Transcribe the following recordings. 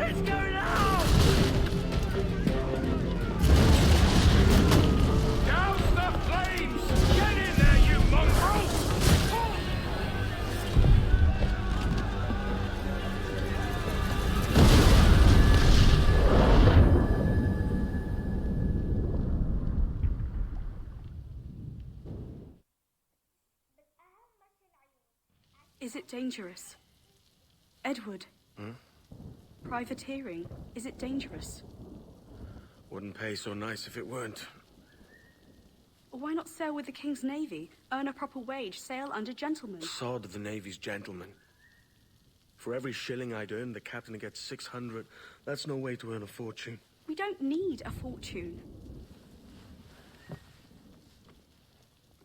Let's go now! Douse the flames! Get in there, you mongrels! Is it dangerous? Edward? Privateering, is it dangerous? Wouldn't pay so nice if it weren't. Why not sail with the King's Navy? Earn a proper wage, sail under gentlemen. Sod the Navy's gentlemen. For every shilling I'd earn, the captain gets 600. That's no way to earn a fortune. We don't need a fortune.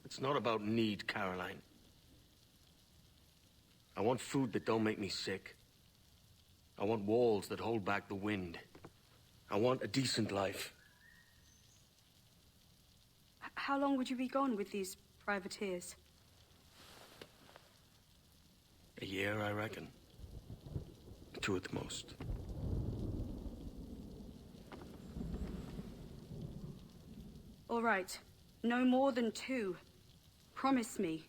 It's not about need, Caroline. I want food that don't make me sick. I want walls that hold back the wind. I want a decent life. How long would you be gone with these privateers? A year, I reckon. 2 at the most. All right. No more than 2. Promise me.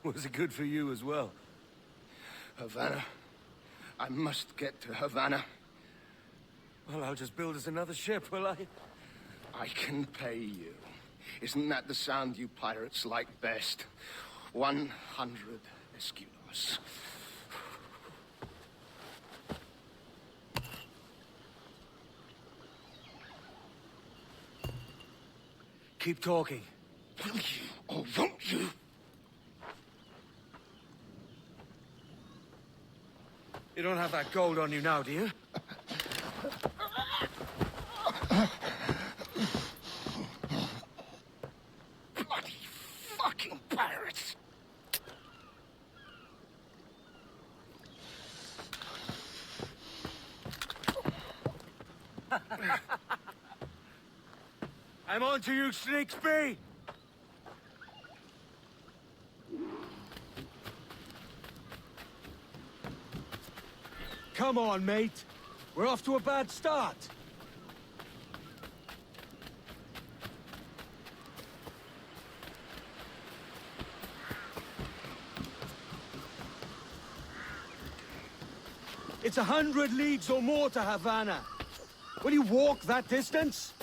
Was it good for you as well? Havana. I must get to Havana. Well, I'll just build us another ship, will I? I can pay you. Isn't that the sound you pirates like best? 100 escudos. Keep talking. Will you or won't you? You don't have that gold on you now, do you? Bloody fucking pirates! I'm on to you, Snakesby! Come on, mate. We're off to a bad start. It's 100 leagues or more to Havana. Will you walk that distance?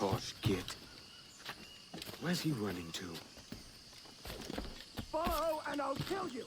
Posh git. Where's he running to? Follow and I'll kill you!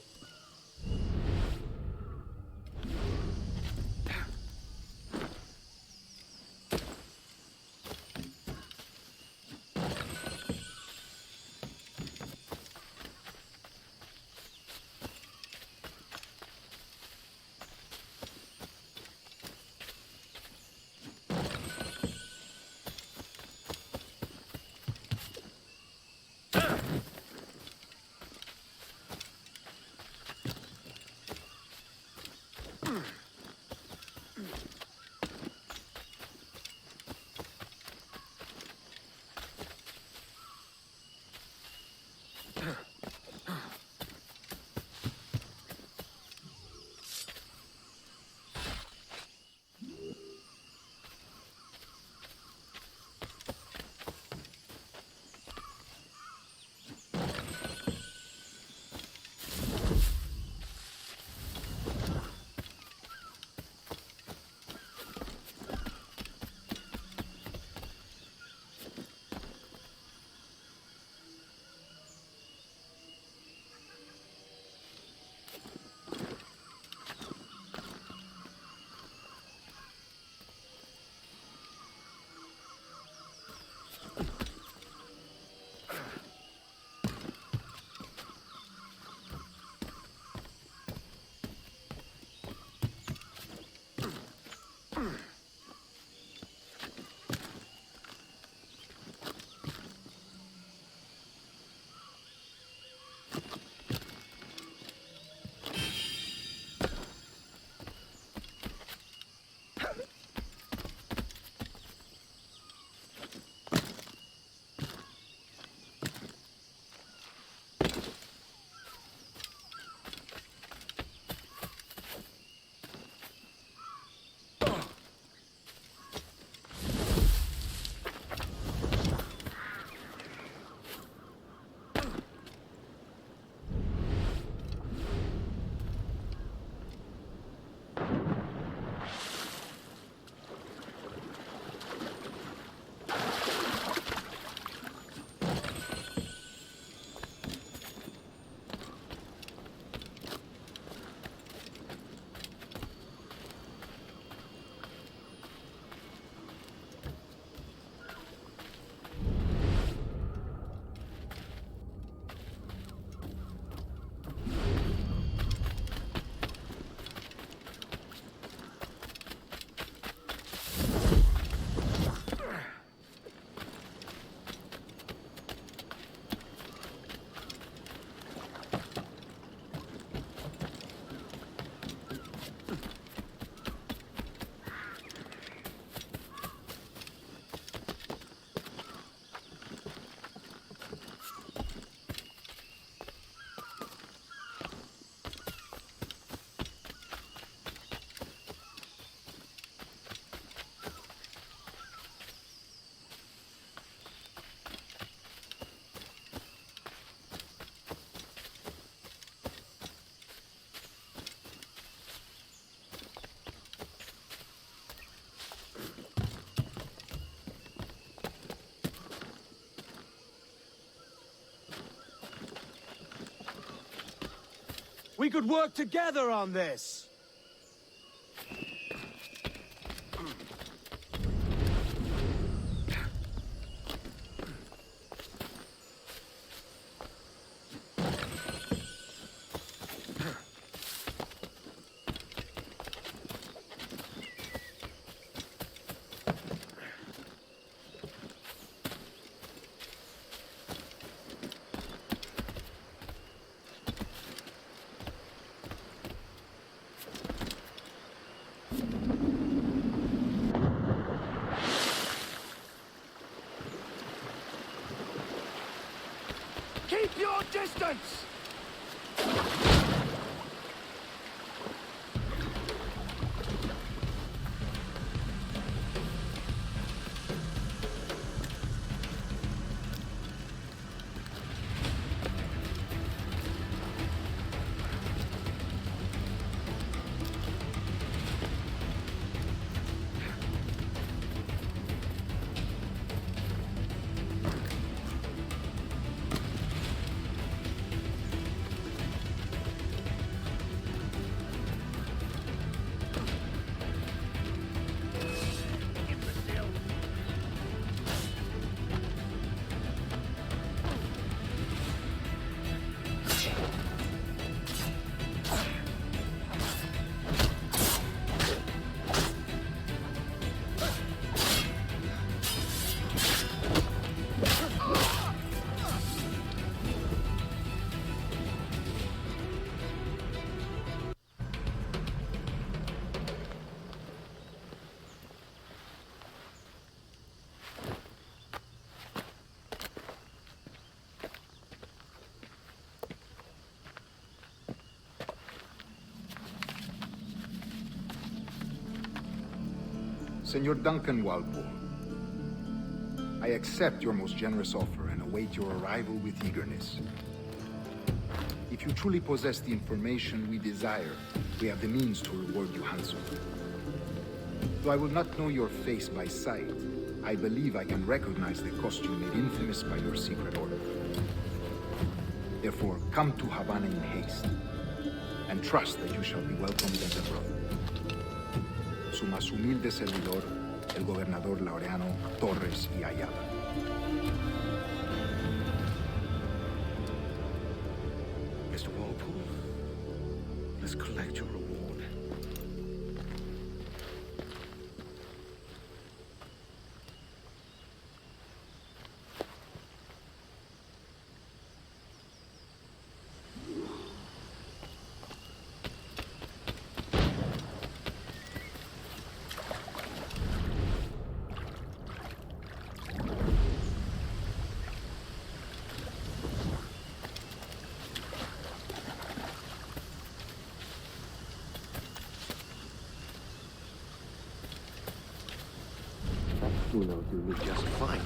We could work together on this! Keep your distance! Senor Duncan Walpole, I accept your most generous offer and await your arrival with eagerness. If you truly possess the information we desire, we have the means to reward you handsomely. Though I will not know your face by sight, I believe I can recognize the costume made infamous by your secret order. Therefore, come to Havana in haste, and trust that you shall be welcomed as a brother. Su más humilde servidor, el gobernador Laureano Torres y Ayala. Mr. Walpole, let's collect your reward. You'll do just fine.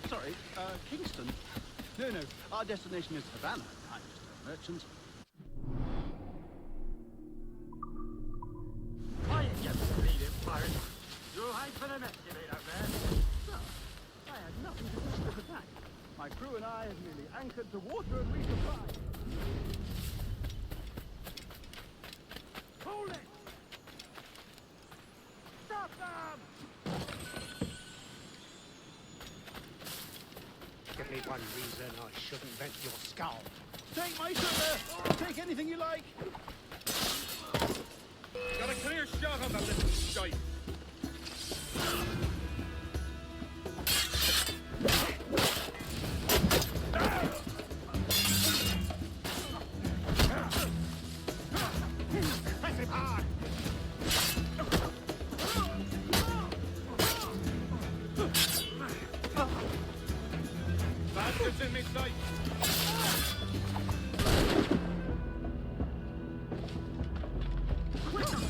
Sorry, Kingston? No, no, our destination is Havana, kind merchants. I ain't just believe it, pirate. You ain't for the mess you made out there. Sir, I had nothing to do with this attack. My crew and I have merely anchored to water and resupply. Hold it! Stop them! Give me one reason I shouldn't vent your skull. Take my sugar! Take anything you like! Got a clear shot on the little shite. Press him hard! Bastards in mid-sight.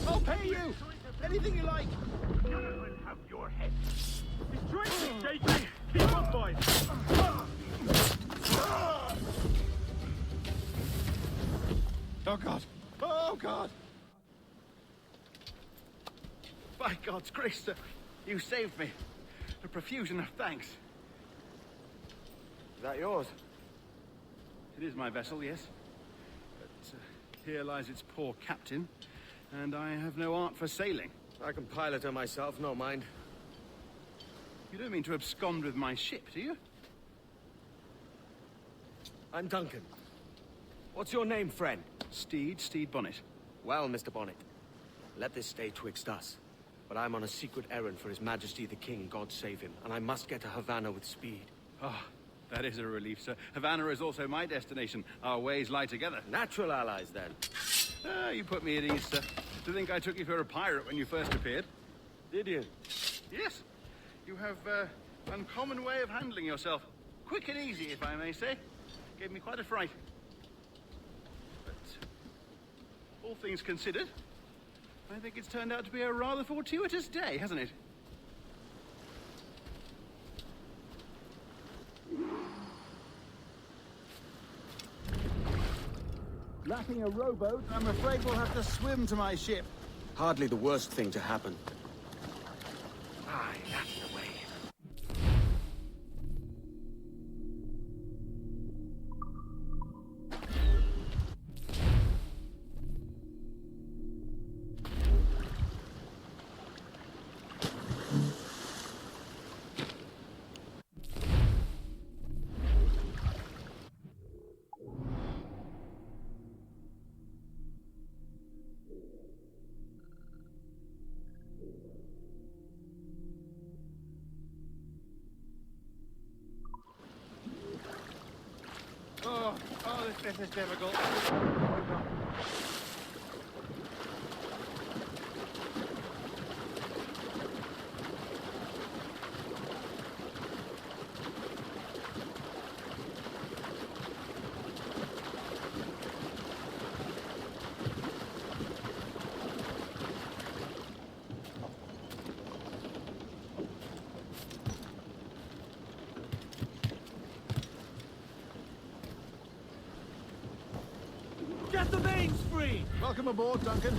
I'll pay you! Anything you like! You will have your head. He's trying to escape me. Keep up, boys. Oh, God! Oh, God! By God's grace, sir, you saved me. A profusion of thanks. Is that yours? It is my vessel, yes. But here lies its poor captain, and I have no art for sailing. I can pilot her myself, no mind. You don't mean to abscond with my ship, do you? I'm Duncan. What's your name, friend? Steed Bonnet. Well, Mr. Bonnet, let this stay twixt us. But I'm on a secret errand for His Majesty the King, God save him, and I must get to Havana with speed. Ah, that is a relief, sir. Havana is also my destination. Our ways lie together. Natural allies, then. Ah, you put me at ease, sir. To think I took you for a pirate when you first appeared. Did you? Yes. You have uncommon way of handling yourself. Quick and easy, if I may say. Gave me quite a fright. But all things considered, I think it's turned out to be a rather fortuitous day, hasn't it? Lacking a rowboat, I'm afraid we'll have to swim to my ship. Hardly the worst thing to happen. Aye, that's the way. Oh, this bit is difficult. Get the mains free! Welcome aboard, Duncan.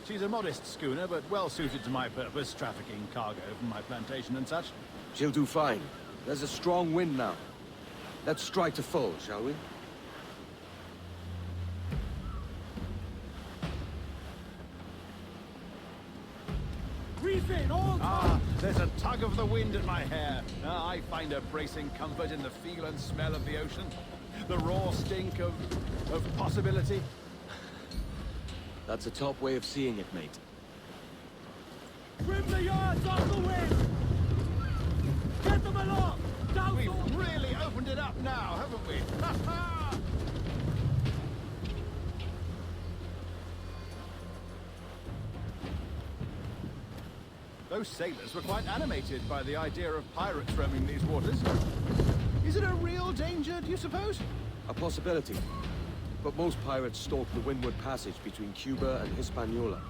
She's a modest schooner, but well suited to my purpose, trafficking cargo from my plantation and such. She'll do fine. There's a strong wind now. Let's strike to full, shall we? Reef in, all Ah, there's a tug of the wind at my hair. I find a bracing comfort in the feel and smell of the ocean. The raw stink of possibility. That's a top way of seeing it, mate. trim the yards off the wind! Get them along! Down We've really opened it up now, haven't we? Ha ha! Those sailors were quite animated by the idea of pirates roaming these waters. Is it a real danger, do you suppose? A possibility. But most pirates stalk the windward passage between Cuba and Hispaniola.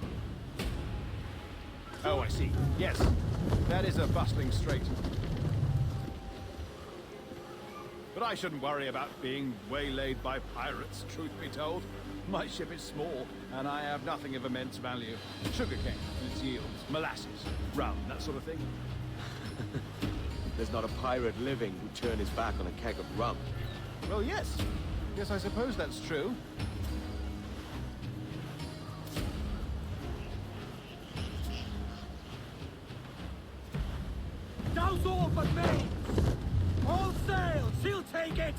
Oh, I see. Yes, that is a bustling strait. But I shouldn't worry about being waylaid by pirates, truth be told. My ship is small, and I have nothing of immense value. Sugarcane and its yields, molasses, rum, that sort of thing. There's not a pirate living who'd turn his back on a keg of rum. Well, yes. Yes, I suppose that's true. Douse all but me! All sail! She'll take it!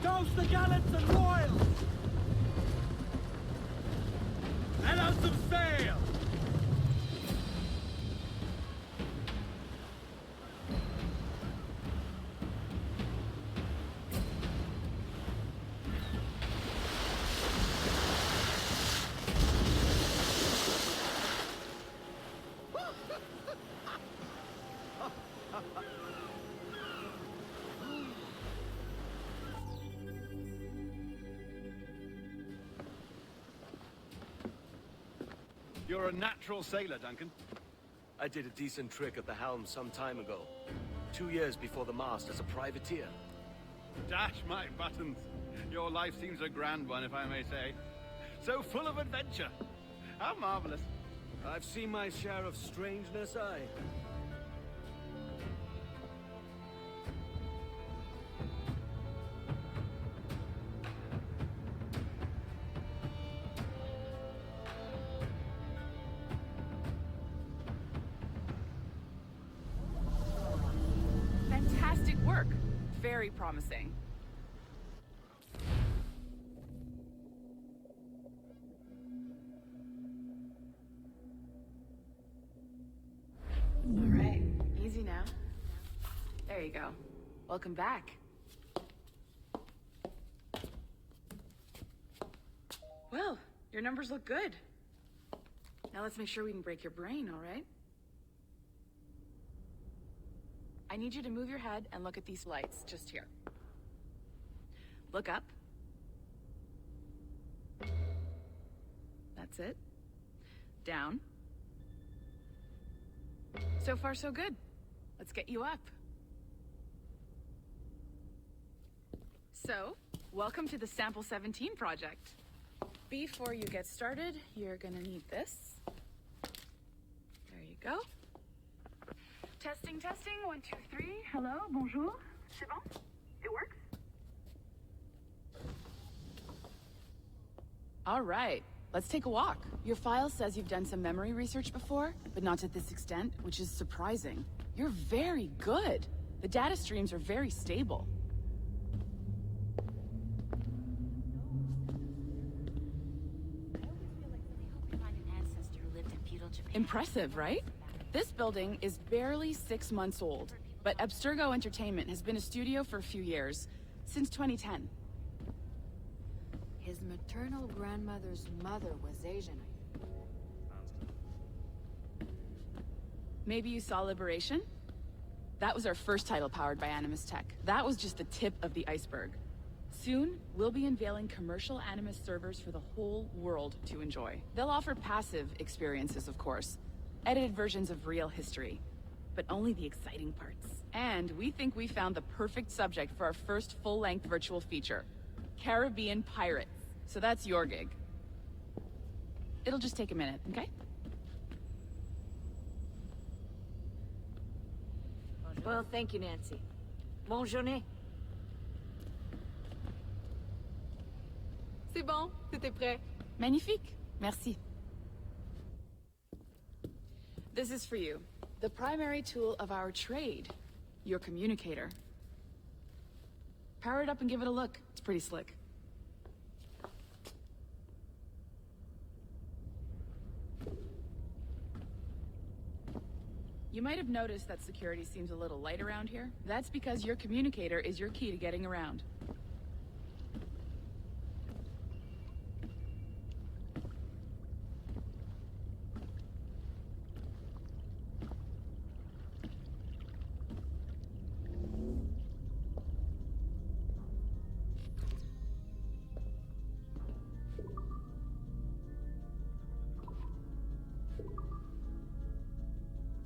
Douse the gallants and royals! Let out some sail! You're a natural sailor, Duncan. I did a decent trick at the helm some time ago. 2 years before the mast as a privateer. Dash my buttons. Your life seems a grand one, if I may say. So full of adventure. How marvelous. I've seen my share of strangeness, aye. Fantastic work. Very promising. All right, easy now. There you go. Welcome back. Well, your numbers look good. Now let's make sure we can break your brain, all right? I need you to move your head and look at these lights just here. Look up. That's it. Down. So far, so good. Let's get you up. So, welcome to the Sample 17 project. Before you get started, you're gonna need this. There you go. Testing, testing, 1, 2, 3. Hello, bonjour. C'est bon? It works? All right, let's take a walk. Your file says you've done some memory research before, but not to this extent, which is surprising. You're very good. The data streams are very stable. Impressive, right? This building is barely 6 months old, but Abstergo Entertainment has been a studio for a few years, since 2010. His maternal grandmother's mother was Asian. Maybe you saw Liberation? That was our first title powered by Animus Tech. That was just the tip of the iceberg. Soon, we'll be unveiling commercial Animus servers for the whole world to enjoy. They'll offer passive experiences, of course. Edited versions of real history. But only the exciting parts. And we think we found the perfect subject for our first full-length virtual feature. Caribbean pirates. So that's your gig. It'll just take a minute, okay? Well, thank you, Nancy. Bonne journée. C'est bon, c'était prêt. Magnifique. Merci. This is for you. The primary tool of our trade. Your communicator. Power it up and give it a look. It's pretty slick. You might have noticed that security seems a little light around here. That's because your communicator is your key to getting around.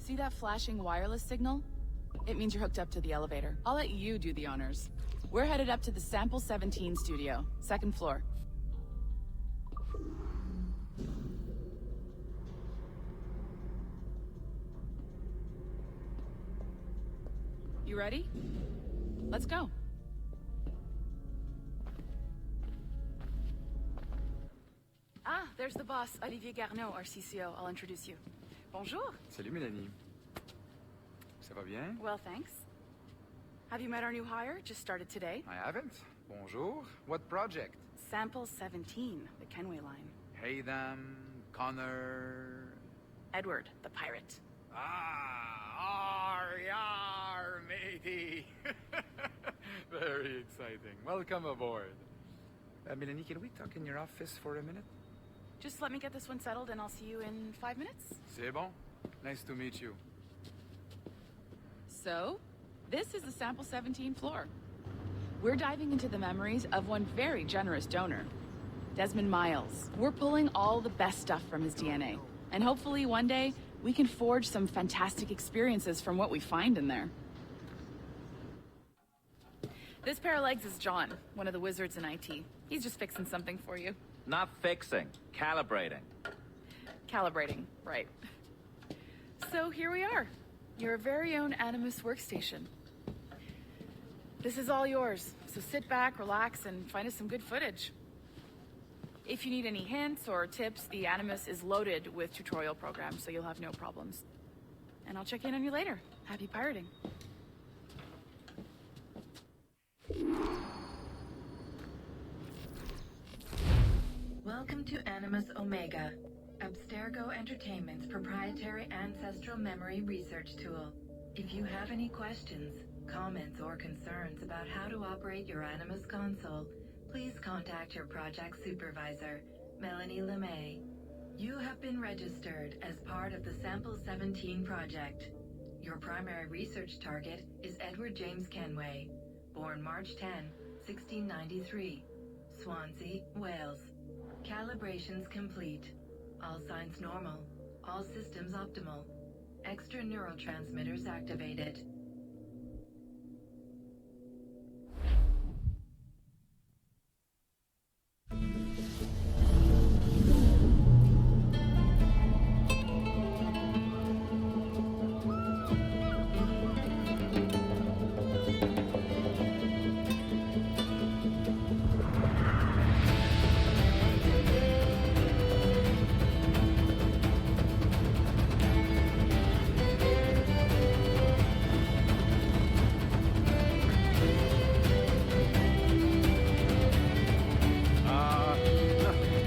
See that flashing wireless signal? It means you're hooked up to the elevator. I'll let you do the honors. We're headed up to the Sample 17 studio, 2nd floor. You ready? Let's go. Ah, there's the boss, Olivier Garneau, our CCO. I'll introduce you. Bonjour. Salut Mélanie. Ça va bien? Well, thanks. Have you met our new hire? Just started today. I haven't. Bonjour. What project? Sample 17, the Kiinwaai line. Hey them, Connor... Edward, the pirate. Ah, yar, matey. Very exciting. Welcome aboard. Mélanie, can we talk in your office for a minute? Just let me get this one settled and I'll see you in 5 minutes. C'est bon. Nice to meet you. So, this is the Sample 17 floor. We're diving into the memories of one very generous donor, Desmond Miles. We're pulling all the best stuff from his DNA. And hopefully one day, we can forge some fantastic experiences from what we find in there. This pair of legs is John, one of the wizards in IT. He's just fixing something for you. Not fixing, calibrating. Calibrating, right. So here we are, your very own Animus workstation. This is all yours, so sit back, relax, and find us some good footage. If you need any hints or tips, the Animus is loaded with tutorial programs, so you'll have no problems. And I'll check in on you later. Happy pirating. Welcome to Animus Omega, Abstergo Entertainment's proprietary ancestral memory research tool. If you have any questions, comments, or concerns about how to operate your Animus console, please contact your project supervisor, Melanie LeMay. You have been registered as part of the Sample 17 project. Your primary research target is Edward James Kiinwaai, born March 10, 1693, Swansea, Wales. Calibrations complete. All signs normal. All systems optimal. Extra neurotransmitters activated.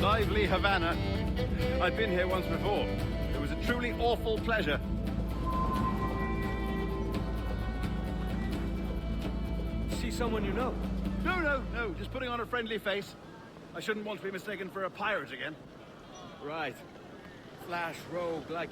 Lively Havana. I've been here once before. It was a truly awful pleasure. See someone you know? No, just putting on a friendly face. I shouldn't want to be mistaken for a pirate again. Right. Flash rogue like...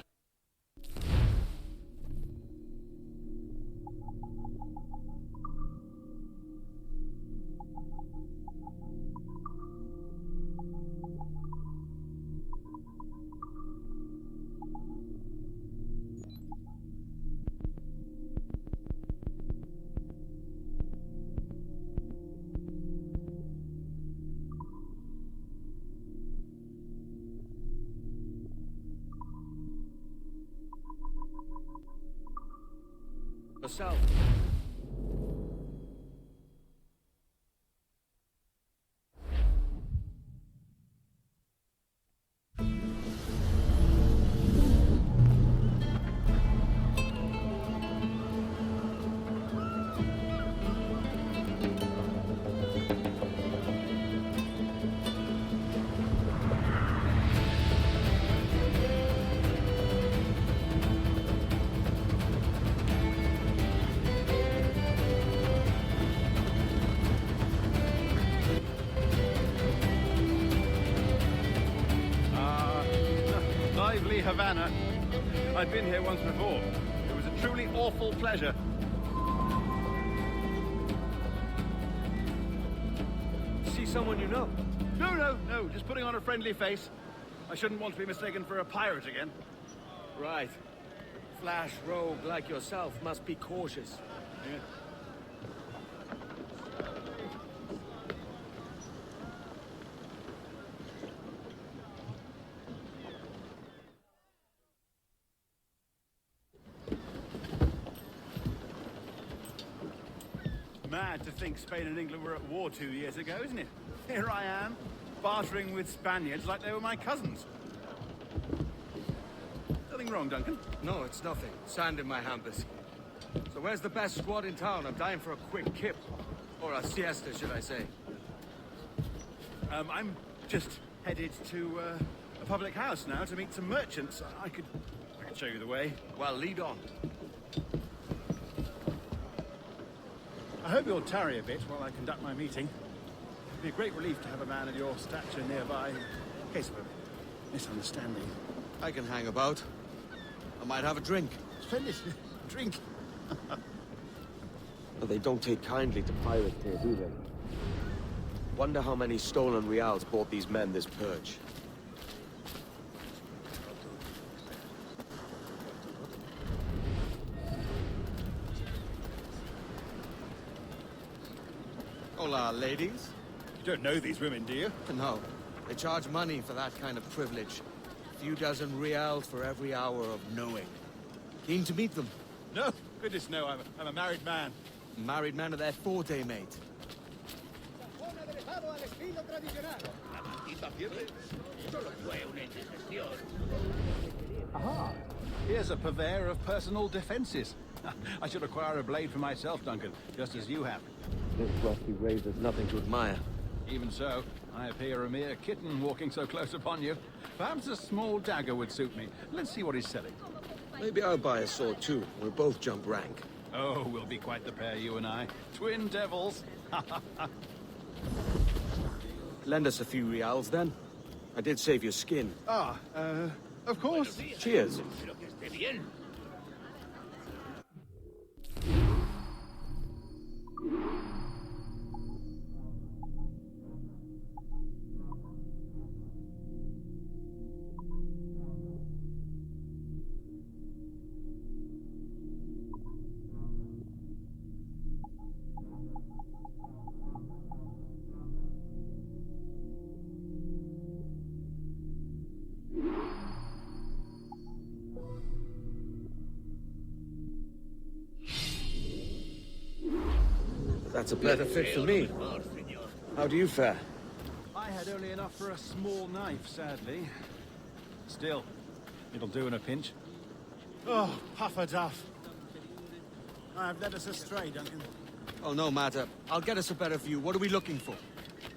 Yourself. Lively Havana. I've been here once before. It was a truly awful pleasure. See someone you know? No, just putting on a friendly face. I shouldn't want to be mistaken for a pirate again. Right. flash rogue like yourself must be cautious. Yeah. Mad to think Spain and England were at war 2 years ago, isn't it? Here I am, bartering with Spaniards like they were my cousins. Nothing wrong, Duncan? No, it's nothing. Sand in my hampers. So where's the best squad in town? I'm dying for a quick kip. Or a siesta, should I say. I'm just headed to a public house now to meet some merchants. I could show you the way. Well, lead on. I hope you'll tarry a bit while I conduct my meeting. It'd be a great relief to have a man of your stature nearby in case of a misunderstanding. I can hang about. I might have a drink. Splendid. Drink. But they don't take kindly to pirates here, do they? Wonder how many stolen reals bought these men this purge. Hola, ladies. You don't know these women, do you? No. They charge money for that kind of privilege. A few dozen reals for every hour of knowing. Keen to meet them? No. Goodness, no. I'm a married man. Married man of their forte, mate. Aha! Here's a purveyor of personal defenses. I should acquire a blade for myself, Duncan, just as you have. This rusty razor's nothing to admire. Even so, I appear a mere kitten walking so close upon you. Perhaps a small dagger would suit me. Let's see what he's selling. Maybe I'll buy a sword too. We'll both jump rank. Oh, we'll be quite the pair, you and I. Twin devils. Lend us a few reals, then. I did save your skin. Ah, of course. Cheers. That's a better fit for me. How do you fare? I had only enough for a small knife, sadly. Still, it'll do in a pinch. Oh, puffer duff. I've led us astray, Duncan. Oh, no matter. I'll get us a better view. What are we looking for?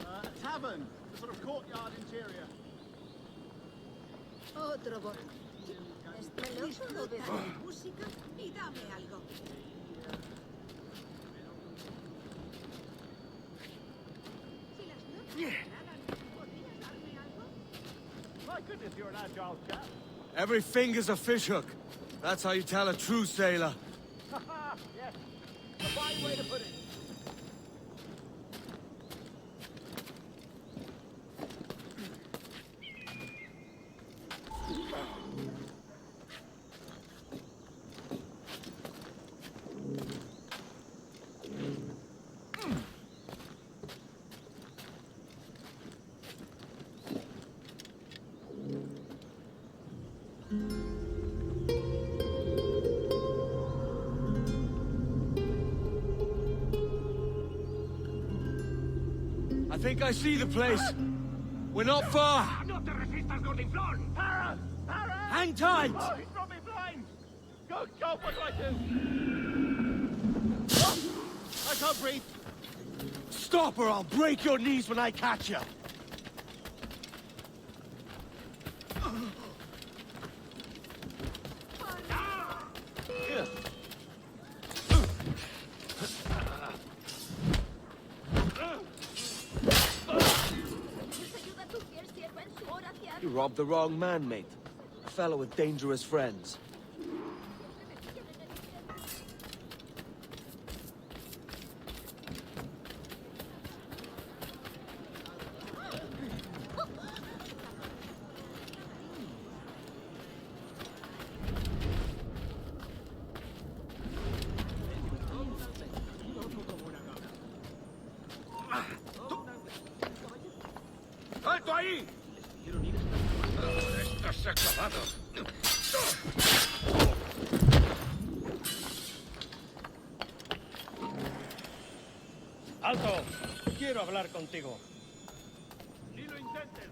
A tavern, a sort of courtyard interior. Otro bot. Estoy loco de música y dame algo. My goodness, you're an agile chap. Every finger's a fishhook. That's how you tell a true sailor. Yes, a fine way to put it. I think I see the place. We're not far. No te resistas, gordinflón! Para! Para! Hang tight! Oh, he's got me blind! Good God, what do I do? Oh, I can't breathe. Stop or I'll break your knees when I catch you. You robbed the wrong man, mate. A fellow with dangerous friends. ¡Ya se ha acabado! ¡Alto! Quiero hablar contigo. ¡Ni lo intentes!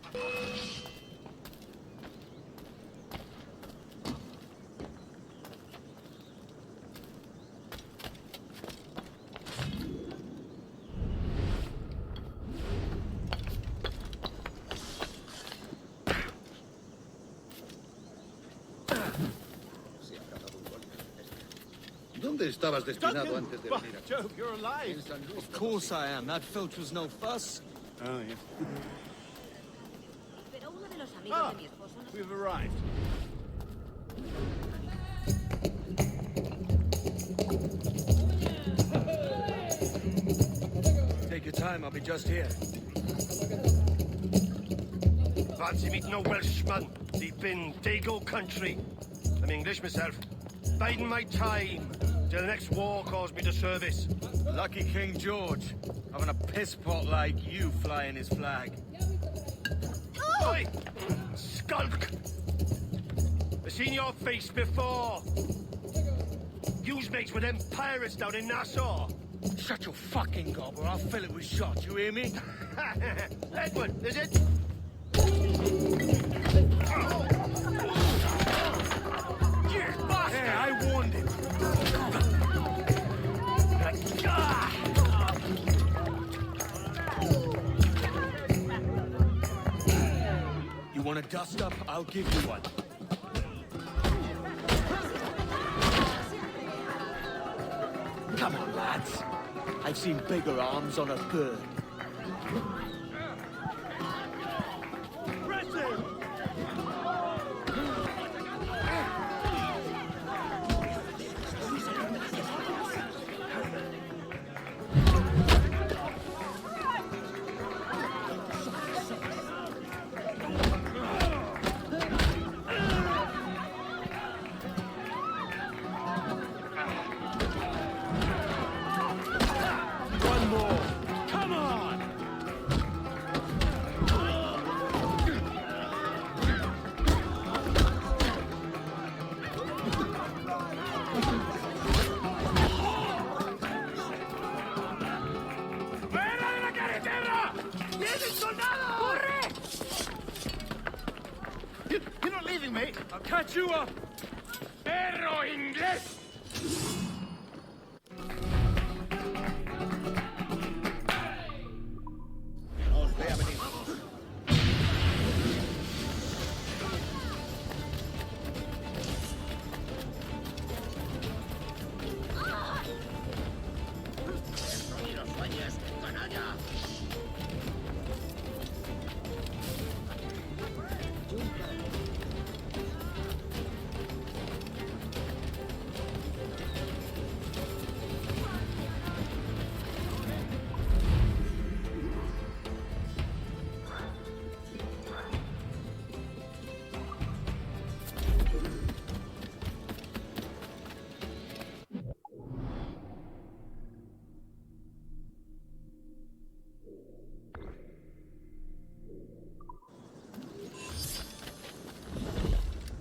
¿Dónde estabas destinado antes de venir aquí? Joke, you're alive. Of course I am. That filch was no fuss. Oh, yes. Pero uno de los amigos de mi esposo no... We've arrived. Take your time. I'll be just here. Fancy meeting no Welshman deep in Dago country. I'm English myself. Biding my time till the next war calls me to service. Lucky King George, having a piss pot like you flying his flag. Oi! Skulk! I've seen your face before. You's mates with them pirates down in Nassau. Shut your fucking gob or I'll fill it with shot, you hear me? Edward, is it? Hey, I warned him. You want a dust up? I'll give you one. Come on, lads. I've seen bigger arms on a bird. You're not leaving, mate. I'll catch you up. Perro inglés.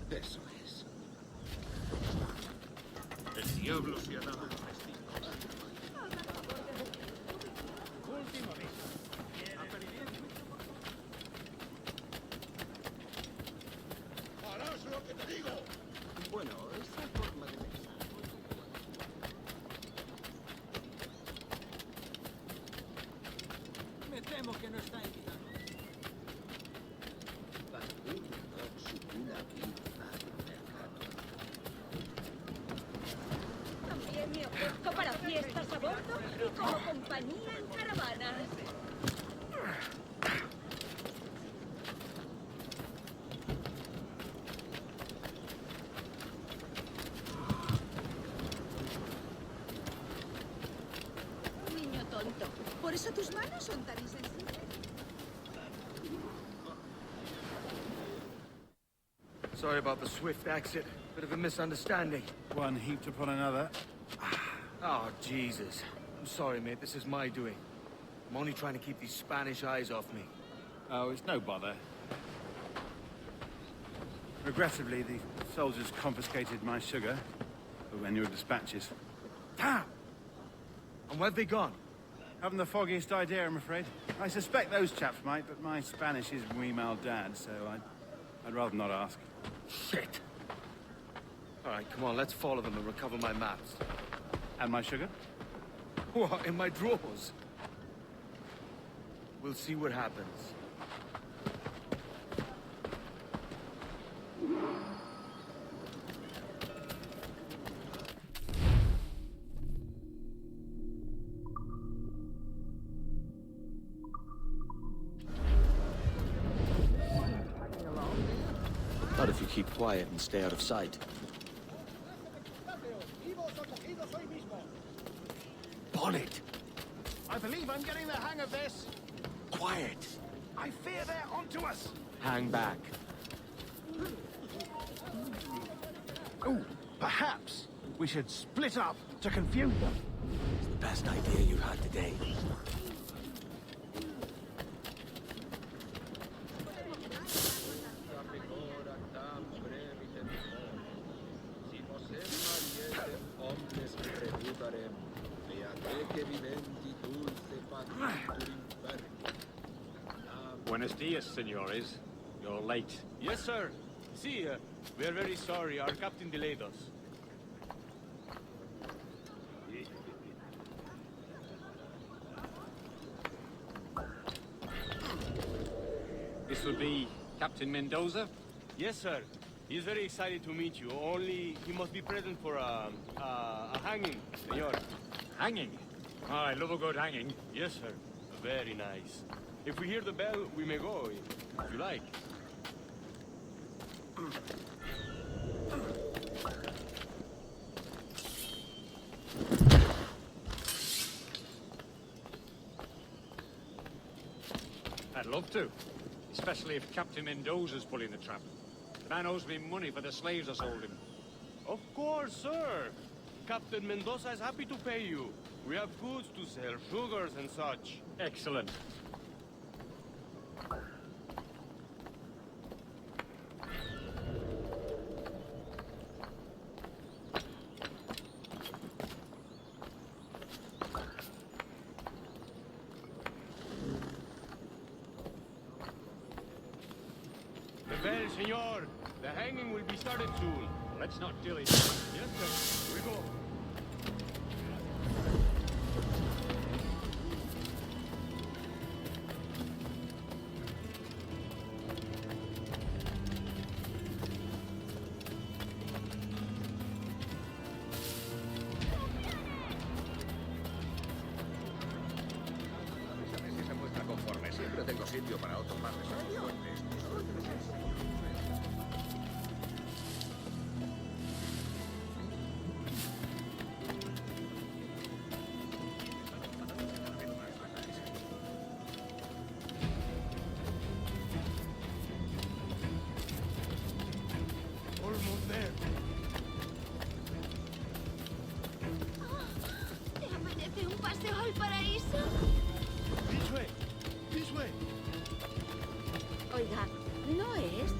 Eso es. El diablo se ha dado un festín. Último aviso. ¡Harás lo que te digo! Bueno, esa forma de pensar. Me temo que no está invitado. También me ofrezco para fiestas a bordo y como compañía en caravanas. Niño tonto, ¿por eso tus manos son tan insensibles? Sorry about the swift exit. Bit of a misunderstanding. One heaped upon another. Oh, Jesus. I'm sorry, mate. This is my doing. I'm only trying to keep these Spanish eyes off me. Oh, it's no bother. Regrettably, the soldiers confiscated my sugar for when your dispatches. Damn! And where've they gone? Haven't the foggiest idea, I'm afraid. I suspect those chaps might, but my Spanish is muy mal dad, so I'd rather not ask. Shit! All right, come on, let's follow them and recover my maps. And my sugar? What, in my drawers? We'll see what happens. Not if you keep quiet and stay out of sight. Bonnet! I believe I'm getting the hang of this. Quiet! I fear they're onto us. Hang back. Oh, perhaps we should split up to confuse them. It's the best idea you've had today. Buenos dias, senores. You're late. Yes, sir. See, we are very sorry. Our captain delayed us. This would be Captain Mendoza? Yes, sir. He's very excited to meet you. Only he must be present for a hanging, senor. Hanging? Oh, I love a good hanging. Yes, sir. Very nice. If we hear the bell, we may go, if you like. I'd love to. Especially if Captain Mendoza's pulling the trap. The man owes me money for the slaves I sold him. Of course, sir. Captain Mendoza is happy to pay you. We have goods to sell, sugars and such. Excellent. The bell, senor. The hanging will be started soon. Let's not dilly. Yes, sir. We go. Siempre tengo sitio para otros más fuertes. Almost there. ¿Te apetece un paseo al paraíso? This way. This way. Oiga, ¿no es?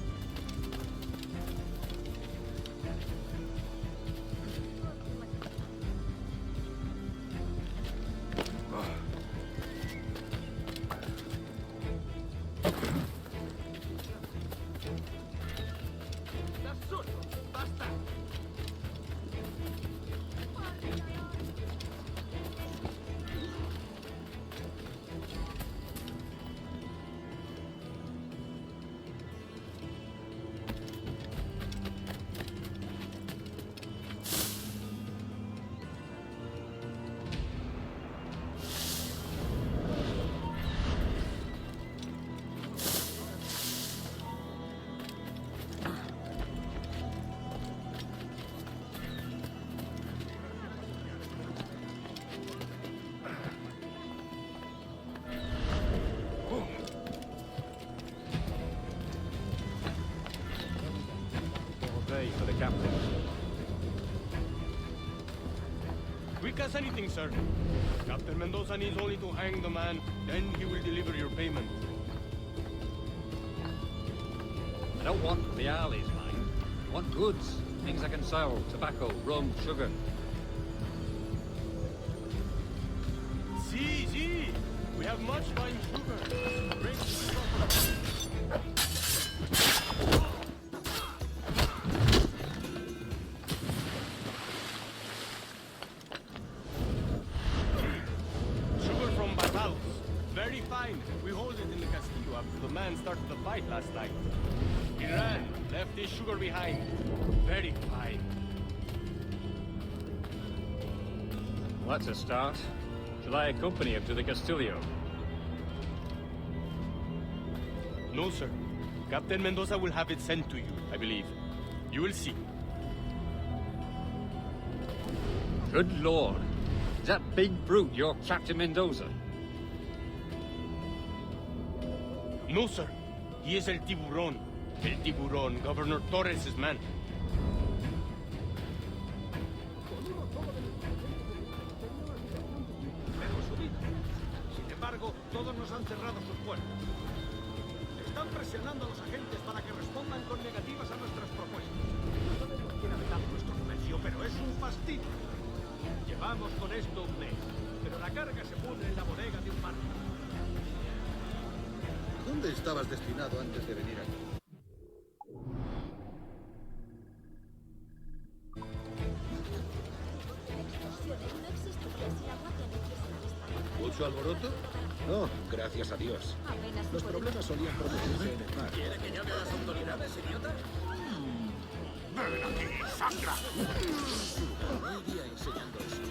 For the captain. Quick as anything, sir. Captain Mendoza needs only to hang the man, then he will deliver your payment. I don't want the alleys, mind. Want goods, things I can sell, tobacco, rum, sugar. See, we have much fine sugar. Great. Sugar from Bifal's. Very fine. We hold it in the castillo after the man started the fight last night. He ran, left his sugar behind. Very fine. Well, that's a start. Shall I accompany him to the Castillo? No, sir. Captain Mendoza will have it sent to you, I believe. You will see. Good Lord. Is that big brute your Captain Mendoza? No, sir. He is El Tiburón. El Tiburón, Governor Torres' man. Sin embargo, todos nos han cerrado sus puertas. Están presionando a los agentes para que respondan con negativas a nuestras propuestas. Sabemos quién ha vetado nuestro comercio, pero es un fastidio. Llevamos con esto un mes, pero la carga se pudre en la bodega de un barco. ¿Dónde estabas destinado antes de venir aquí? ¿Mucho alboroto? No, gracias a Dios. Los problemas solían producirse en el mar. ¿Quiere que llame a las autoridades, idiota? ¡Ven aquí, sangra! Todo el día enseñando eso.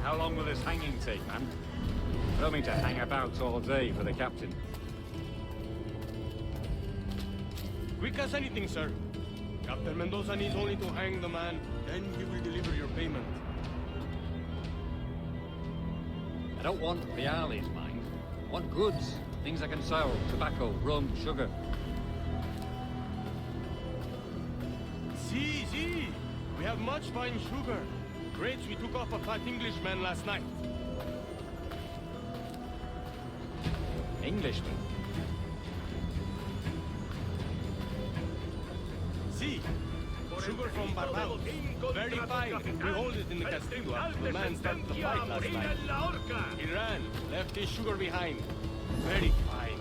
How long will this hanging take, man? I don't mean to hang about all day for the captain. Quick as anything, sir. Captain Mendoza needs only to hang the man, then he will deliver your payment. I don't want reales, mind. I want goods, things I can sell, tobacco, rum, sugar. See, we have much fine sugar. Grapes we took off a fat Englishman last night. Englishman? See, sugar from Barbal. Very fine. We hold it in the castillo after the man started the fight last night. He ran, left his sugar behind. Very fine.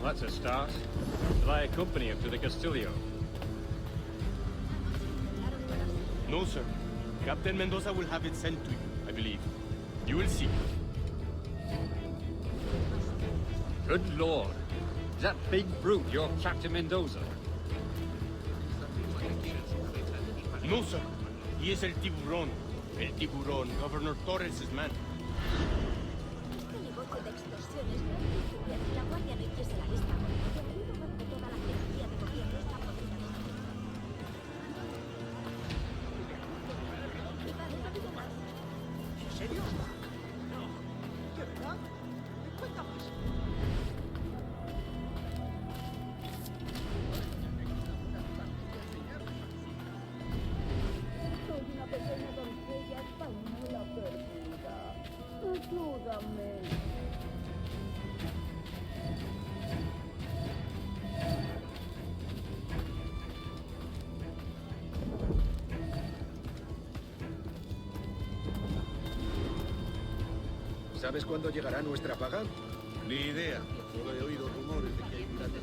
Well, that's a start. Shall I accompany him to the Castillo? No, sir. Captain Mendoza will have it sent to you, I believe. You will see. Good Lord. Is that big brute your Captain Mendoza? No, sir. He is El Tiburón. El Tiburón, Governor Torres' man. ¿En serio? No. ¿De verdad? Cuéntame. Soy una pequeña doncella española perdida. Ayúdame. ¿Sabes cuándo llegará nuestra paga? Ni idea. Solo he oído rumores de que hay piratas.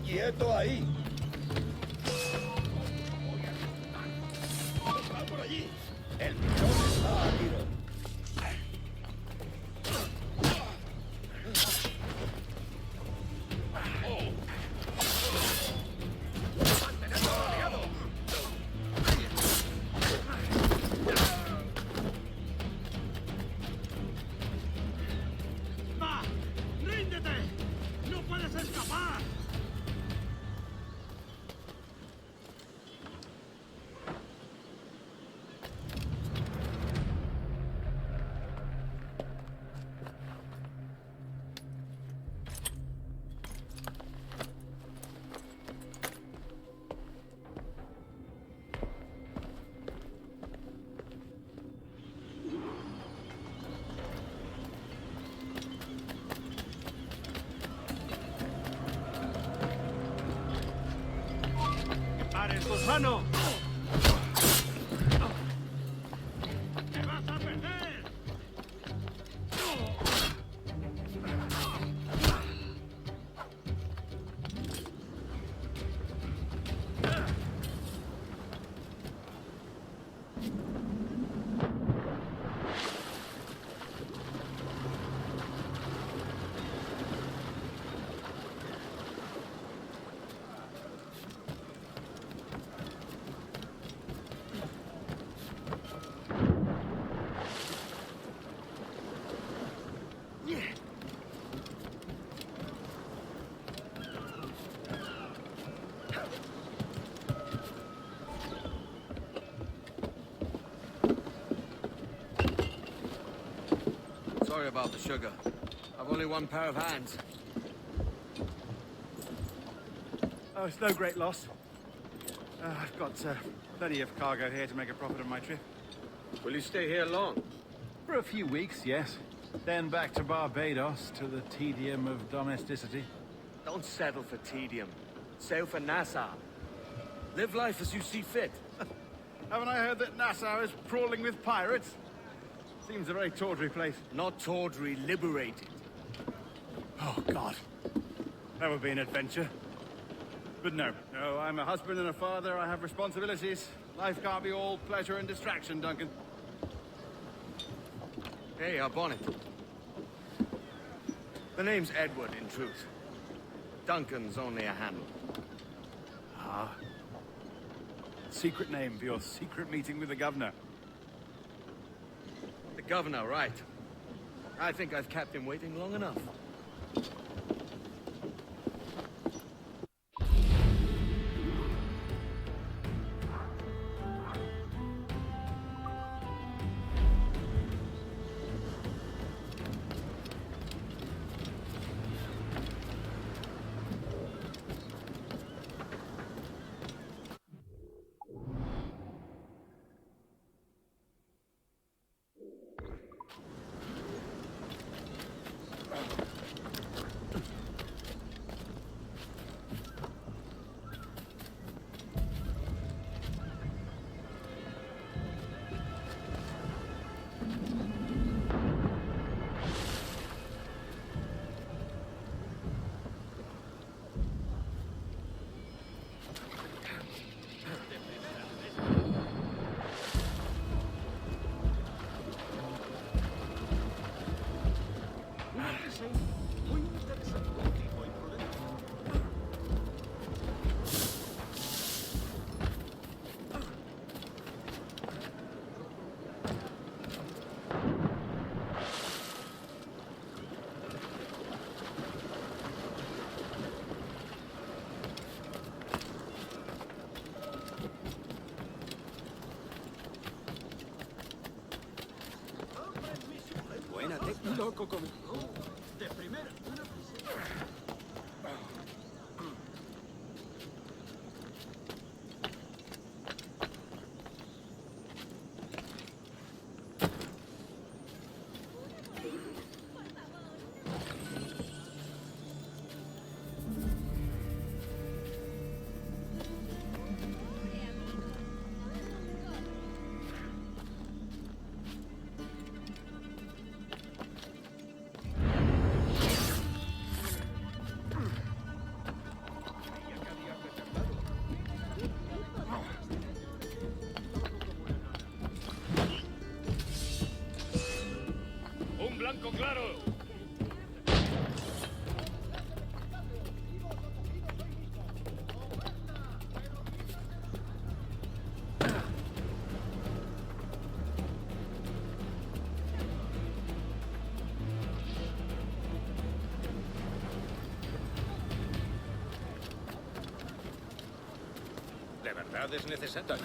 ¡Quieto ahí! ¡Va por allí! El pichón está a tiro. ¡Va! ¡Ríndete! ¡No puedes escapar! ¡Pares, gusano! ¡Te vas a perder! Sorry about the sugar. I've only one pair of hands. Oh, it's no great loss. I've got plenty of cargo here to make a profit of my trip. Will you stay here long? For a few weeks, yes. Then back to Barbados to the tedium of domesticity. Don't settle for tedium. Sail for Nassau. Live life as you see fit. Haven't I heard that Nassau is crawling with pirates? Seems a very tawdry place. Not tawdry, liberated. Oh, God. That would be an adventure. But no, I'm a husband and a father. I have responsibilities. Life can't be all pleasure and distraction, Duncan. Hey, our bonnet. The name's Edward, in truth. Duncan's only a handle. Ah. Secret name for your secret meeting with the governor. The governor, right. I think I've kept him waiting long enough. Loco como... De primera. Claro. ¿De verdad es necesario?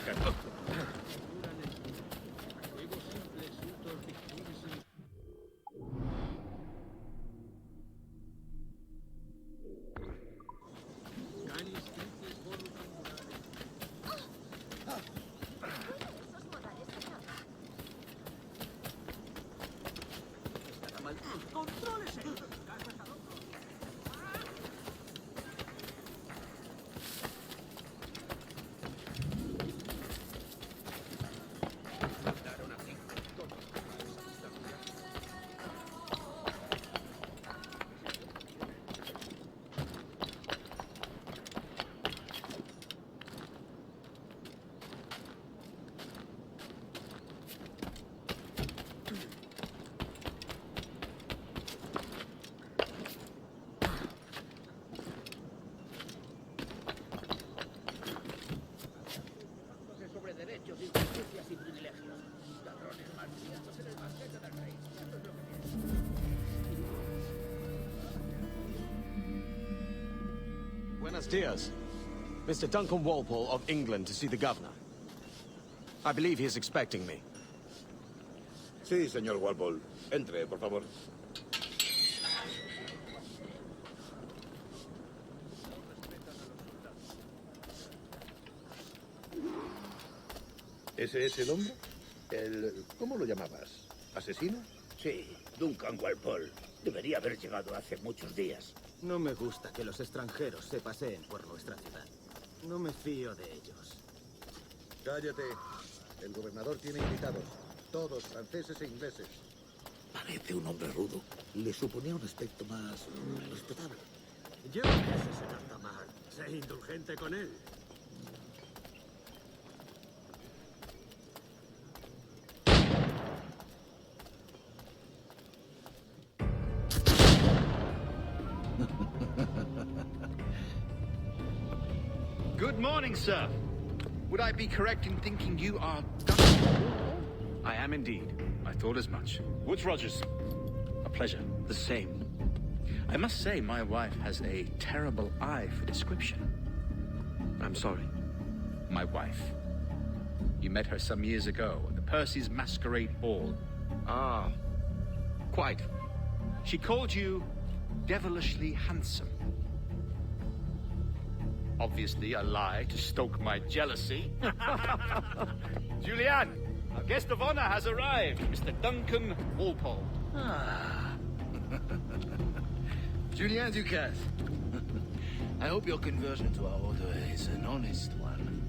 Buenos dias. Mr. Duncan Walpole of England to see the governor. I believe he is expecting me. Sí, señor Walpole. Entre, por favor. ¿Ese es el hombre? ¿Cómo lo llamabas? ¿Asesino? Sí, Duncan Walpole. Debería haber llegado hace muchos días. No me gusta que los extranjeros se paseen por nuestra ciudad. No me fío de ellos. Cállate. El gobernador tiene invitados. Todos franceses e ingleses. Parece un hombre rudo. Le suponía un aspecto más respetable. Yo no sé si se trata mal. Sé indulgente con él. Good morning, sir. Would I be correct in thinking you are... I am indeed. I thought as much. Woods Rogers. A pleasure. The same. I must say, my wife has a terrible eye for description. I'm sorry. My wife. You met her some years ago at the Percy's Masquerade Ball. Ah, quite. She called you devilishly handsome. Obviously a lie to stoke my jealousy. Julianne, our guest of honor has arrived, Mr. Duncan Walpole. Ah. Julien Ducasse. I hope your conversion to our order is an honest one.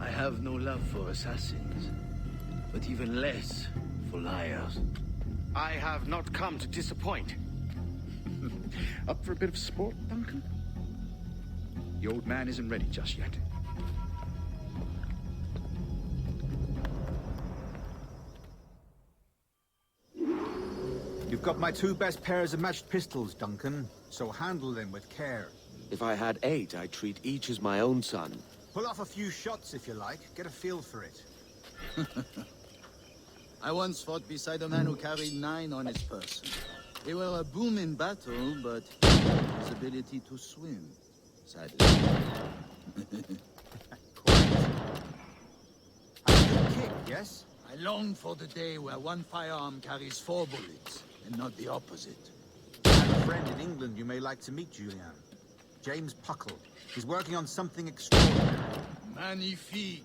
I have no love for assassins, but even less for liars. I have not come to disappoint. Up for a bit of sport, Duncan? The old man isn't ready just yet. You've got my 2 best pairs of matched pistols, Duncan, so handle them with care. If I had 8, I'd treat each as my own son. Pull off a few shots if you like, get a feel for it. I once fought beside a man who carried 9 on his person. They were a boom in battle, but his ability to swim, sadly. Kick, yes? I long for the day where one firearm carries 4 bullets, and not the opposite. I have a friend in England you may like to meet, Julian. James Puckle. He's working on something extraordinary. Magnifique.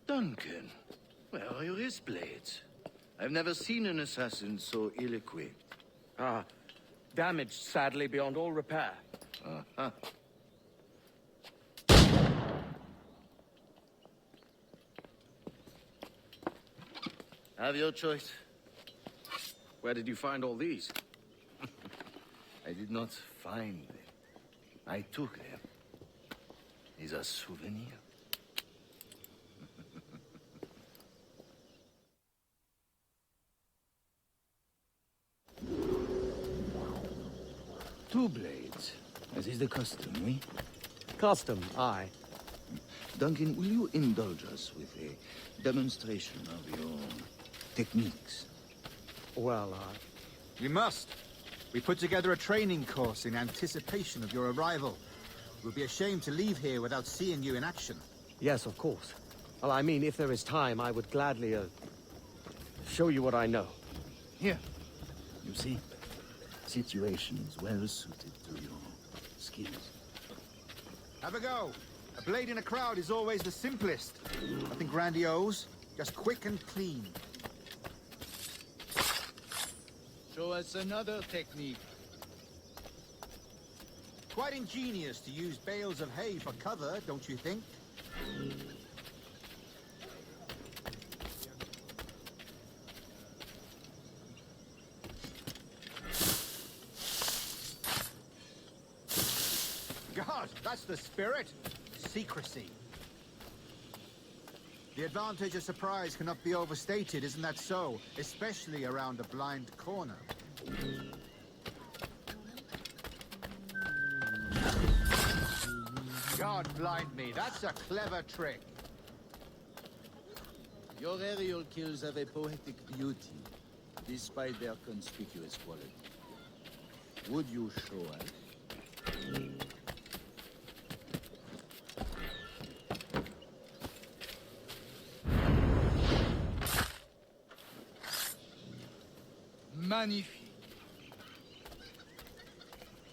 Duncan, where are your wrist blades? I've never seen an assassin so ill-equipped. Ah, damaged, sadly, beyond all repair. Uh-huh. Have your choice. Where did you find all these? I did not find them. I took them. These are souvenirs. Two blades, as is the custom, oui? Custom, aye. Duncan, will you indulge us with a demonstration of your techniques? Well, we must. We put together a training course in anticipation of your arrival. We'll be ashamed to leave here without seeing you in action. Yes, of course. Well, I mean, if there is time, I would gladly, show you what I know. Here. You see? Situations well suited to your skills. Have a go. A blade in a crowd is always the simplest. Nothing grandiose, just quick and clean. Show us another technique. Quite ingenious to use bales of hay for cover, don't you think? God, that's the spirit. Secrecy. The advantage of surprise cannot be overstated, isn't that so? Especially around a blind corner. God, not blind me. That's a clever trick. Your aerial kills have a poetic beauty, despite their conspicuous quality. Would you show us? Magnifique.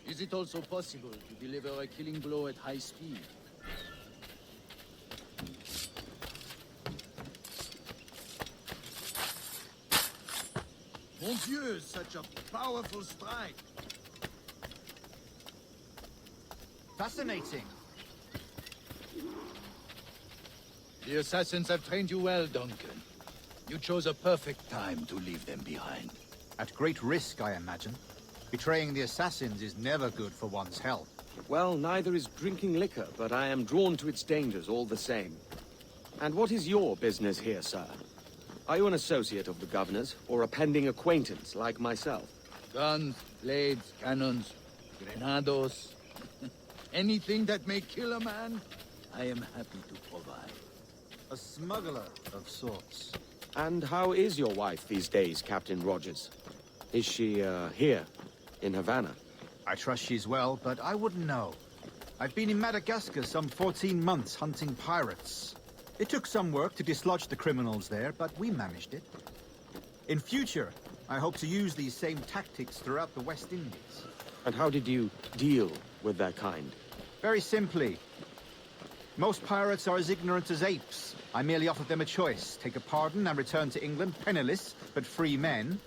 Is it also possible to deliver a killing blow at high speed? Mon Dieu, such a powerful strike. Fascinating. The assassins have trained you well, Duncan. You chose a perfect time to leave them behind. At great risk, I imagine. Betraying the assassins is never good for one's health. Well, neither is drinking liquor, but I am drawn to its dangers all the same. And what is your business here, sir? Are you an associate of the governor's, or a pending acquaintance like myself? Guns, blades, cannons, grenados. Anything that may kill a man, I am happy to provide. A smuggler of sorts. And how is your wife these days, Captain Rogers? Is she, here, in Havana? I trust she's well, but I wouldn't know. I've been in Madagascar some 14 months hunting pirates. It took some work to dislodge the criminals there, but we managed it. In future, I hope to use these same tactics throughout the West Indies. And how did you deal with their kind? Very simply. Most pirates are as ignorant as apes. I merely offered them a choice. Take a pardon and return to England penniless, but free men,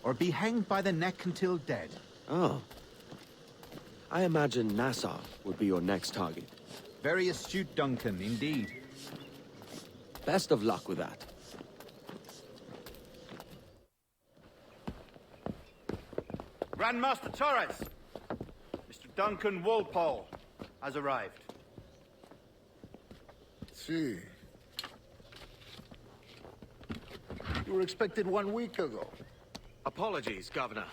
or be hanged by the neck until dead. Oh. I imagine Nassau would be your next target. Very astute, Duncan, indeed. Best of luck with that. Grandmaster Torres! Mr. Duncan Walpole has arrived. See. You were expected 1 week ago. Apologies, Governor.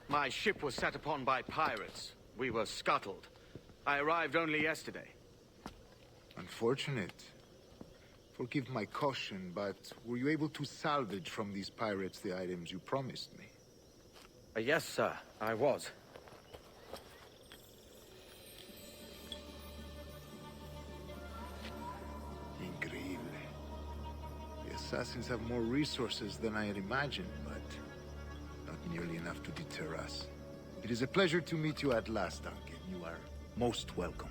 My ship was set upon by pirates. We were scuttled. I arrived only yesterday. Unfortunate. Forgive my caution, but were you able to salvage from these pirates the items you promised me? Yes, sir, I was. Increíble. The assassins have more resources than I had imagined, but not nearly enough to deter us. It is a pleasure to meet you at last, Duncan. You are most welcome.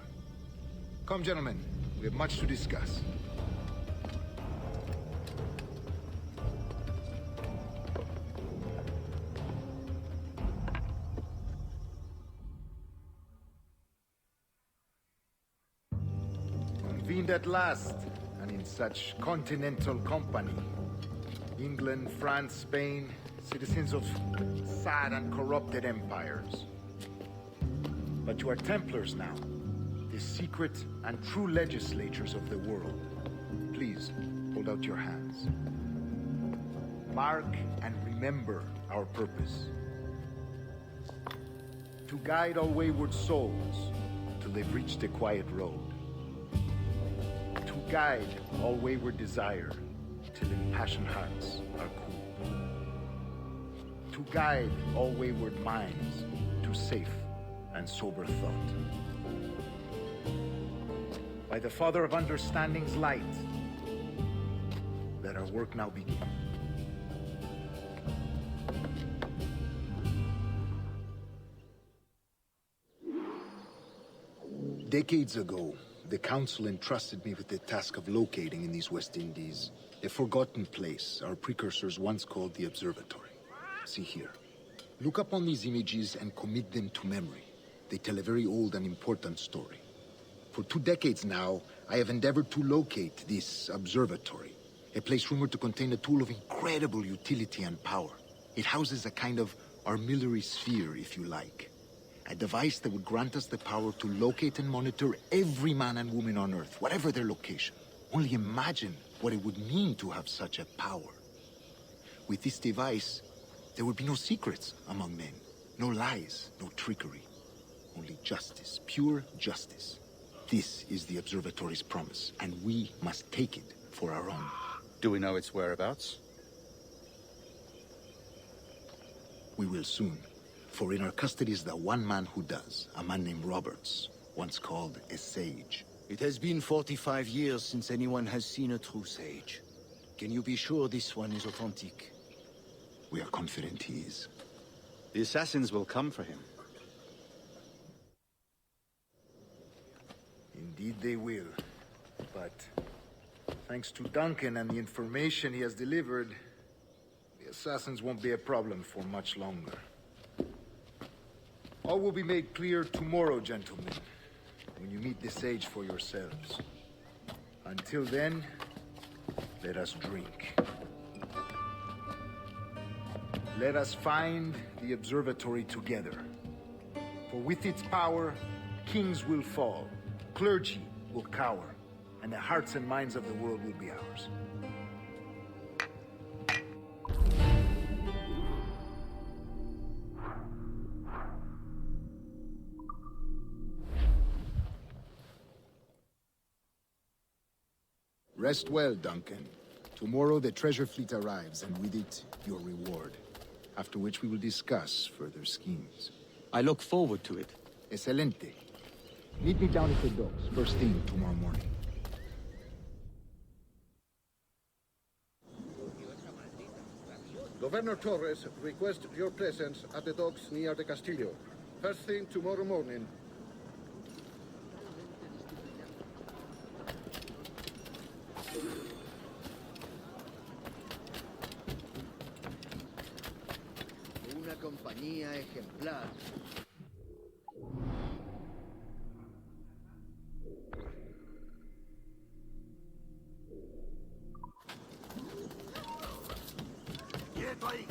Come, gentlemen. We have much to discuss. Convened at last, and in such continental company. England, France, Spain, citizens of sad and corrupted empires. But you are Templars now, the secret and true legislatures of the world. Please, hold out your hands. Mark and remember our purpose. To guide all wayward souls till they've reached the quiet road. To guide all wayward desire till impassioned hearts are cooled. To guide all wayward minds to safe and sober thought. By the Father of Understanding's light, let our work now begin. Decades ago, the Council entrusted me with the task of locating in these West Indies a forgotten place our precursors once called the Observatory. See here. Look upon these images and commit them to memory. They tell a very old and important story. For 2 decades now, I have endeavored to locate this observatory, a place rumored to contain a tool of incredible utility and power. It houses a kind of armillary sphere, if you like. A device that would grant us the power to locate and monitor every man and woman on Earth, whatever their location. Only imagine what it would mean to have such a power. With this device, there would be no secrets among men, no lies, no trickery. Only justice, pure justice. This is the observatory's promise, and we must take it for our own. Do we know its whereabouts? We will soon. For in our custody is the one man who does, a man named Roberts, once called a sage. It has been 45 years since anyone has seen a true sage. Can you be sure this one is authentic? We are confident he is. The assassins will come for him. Indeed they will. But thanks to Duncan and the information he has delivered, the assassins won't be a problem for much longer. All will be made clear tomorrow, gentlemen, when you meet the sage for yourselves. Until then, let us drink. Let us find the observatory together. For with its power, kings will fall, clergy will cower, and the hearts and minds of the world will be ours. Rest well, Duncan. Tomorrow the treasure fleet arrives, and with it, your reward. After which we will discuss further schemes. I look forward to it. Excelente. Meet me down at the docks, first thing tomorrow morning. Governor Torres requests your presence at the docks near the Castillo. First thing tomorrow morning. Una compañía ejemplar. ¡Quieto ahí!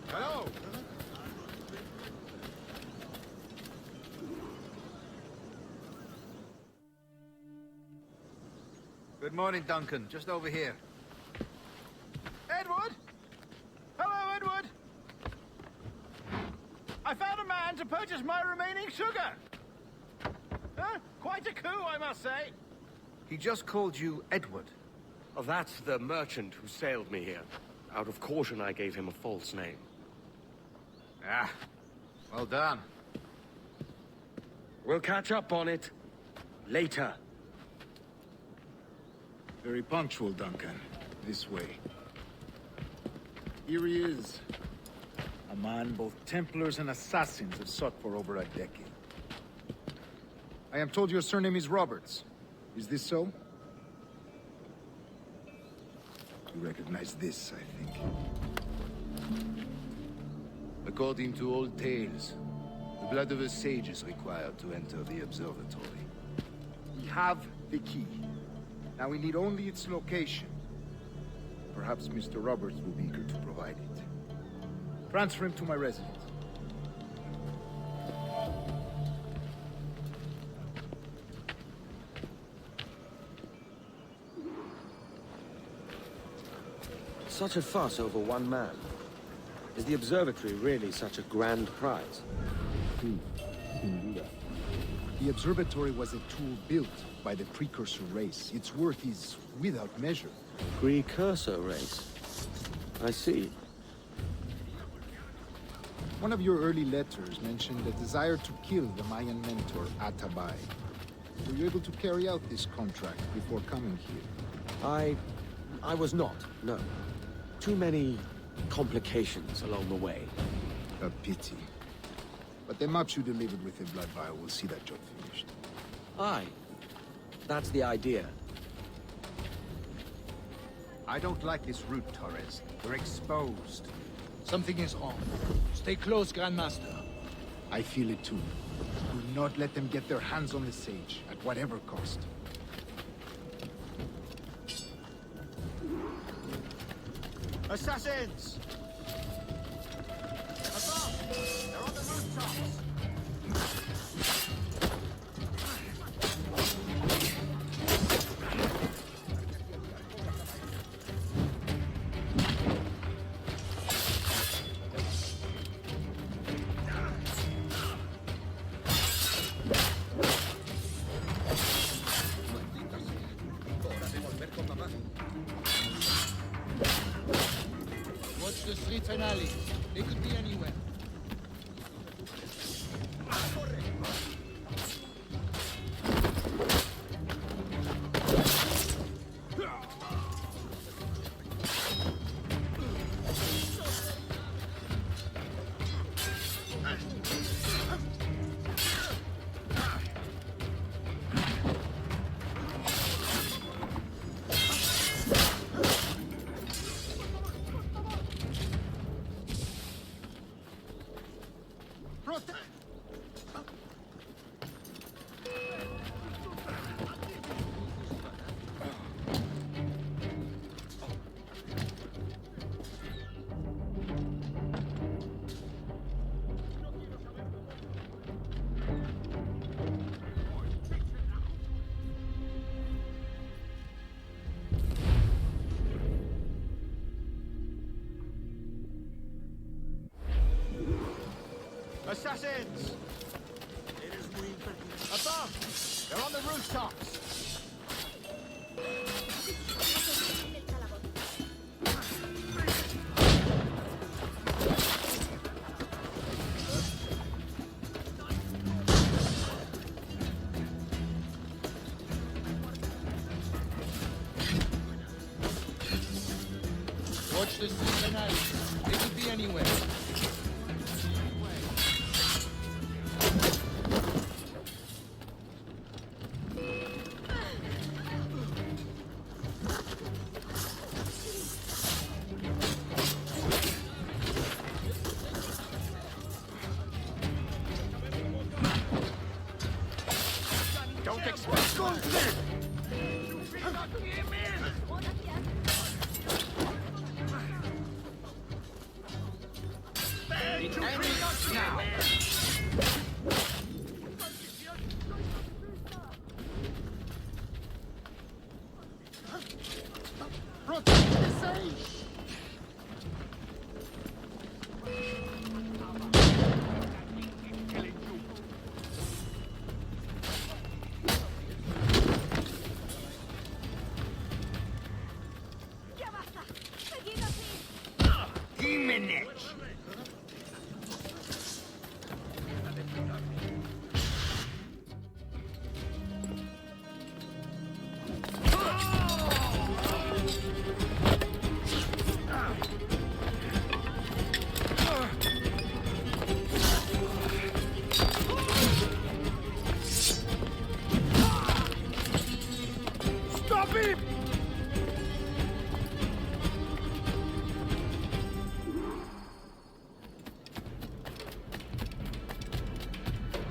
Hello! Good morning, Duncan. Just over here. Edward? Hello, Edward. I found a man to purchase my remaining sugar. Huh? Quite a coup, I must say. He just called you Edward. Oh, that's the merchant who sailed me here. Out of caution, I gave him a false name. Ah, well done. We'll catch up on it later. Very punctual, Duncan. This way. Here he is. A man both Templars and Assassins have sought for over a decade. I am told your surname is Roberts. Is this so? You recognize this, I think. According to old tales, the blood of a sage is required to enter the observatory. We have the key. Now we need only its location. Perhaps Mr. Roberts will be eager to provide it. Transfer him to my residence. Such a fuss over one man. Is the observatory really such a grand prize? The observatory was a tool built by the precursor race. Its worth is without measure. Precursor race? I see. One of your early letters mentioned a desire to kill the Mayan mentor, Atabay. Were you able to carry out this contract before coming here? I was not, no. Too many complications along the way. A pity. But the maps you delivered with the blood vial will see that job finished. Aye. That's the idea. I don't like this route, Torres. We're exposed. Something is wrong. Stay close, Grandmaster. I feel it too. Do not let them get their hands on the sage, at whatever cost. Assassins! Above! They're on the rooftops! Watch the streets and alleys. They could be anywhere. Assassins! Above! They're on the rooftops! Watch the streets and alleys. They could be anywhere. Don't expect good!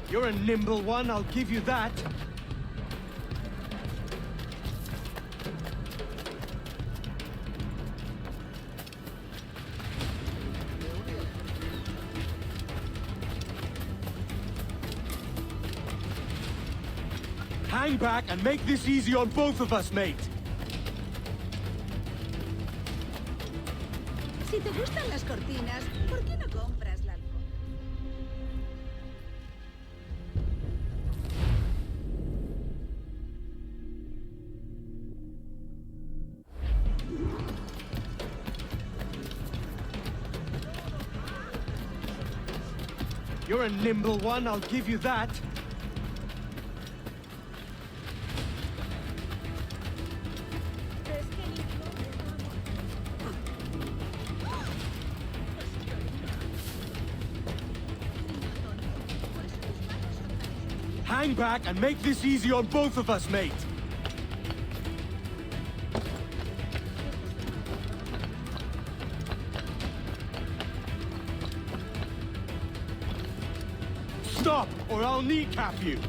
You're a nimble one, I'll give you that. Hang back and make this easy on both of us, mate. Si te gustan las cortinas, ¿por qué no compras la alfombra? You're a nimble one, I'll give you that. Hang back and make this easy on both of us, mate. Stop, or I'll kneecap you.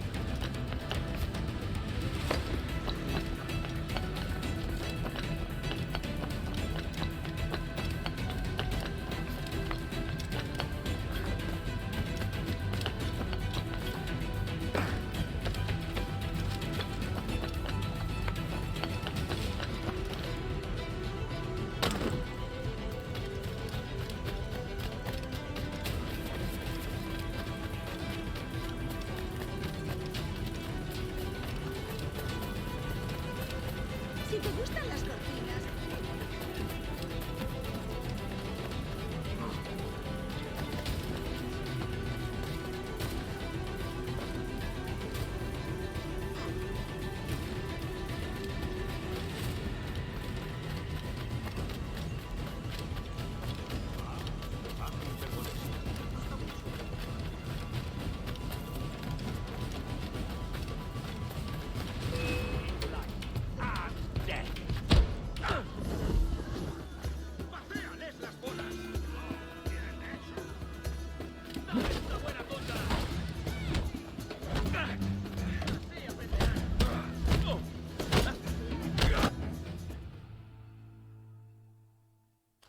Si te gustan las cortinas...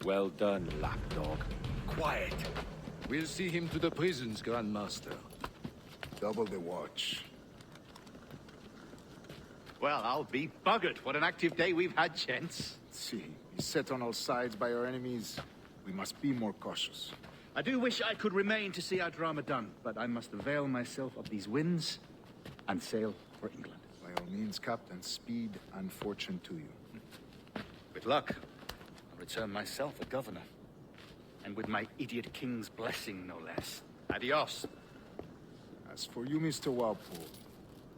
Well done, lapdog. Quiet. We'll see him to the prisons, Grandmaster. Double the watch. Well, I'll be buggered. What an active day we've had, gents. See, he's set on all sides by our enemies. We must be more cautious. I do wish I could remain to see our drama done, but I must avail myself of these winds and sail for England. By all means, Captain, speed and fortune to you. With luck, I'll return myself a governor. And with my idiot king's blessing, no less. Adios. As for you, Mr. Walpole,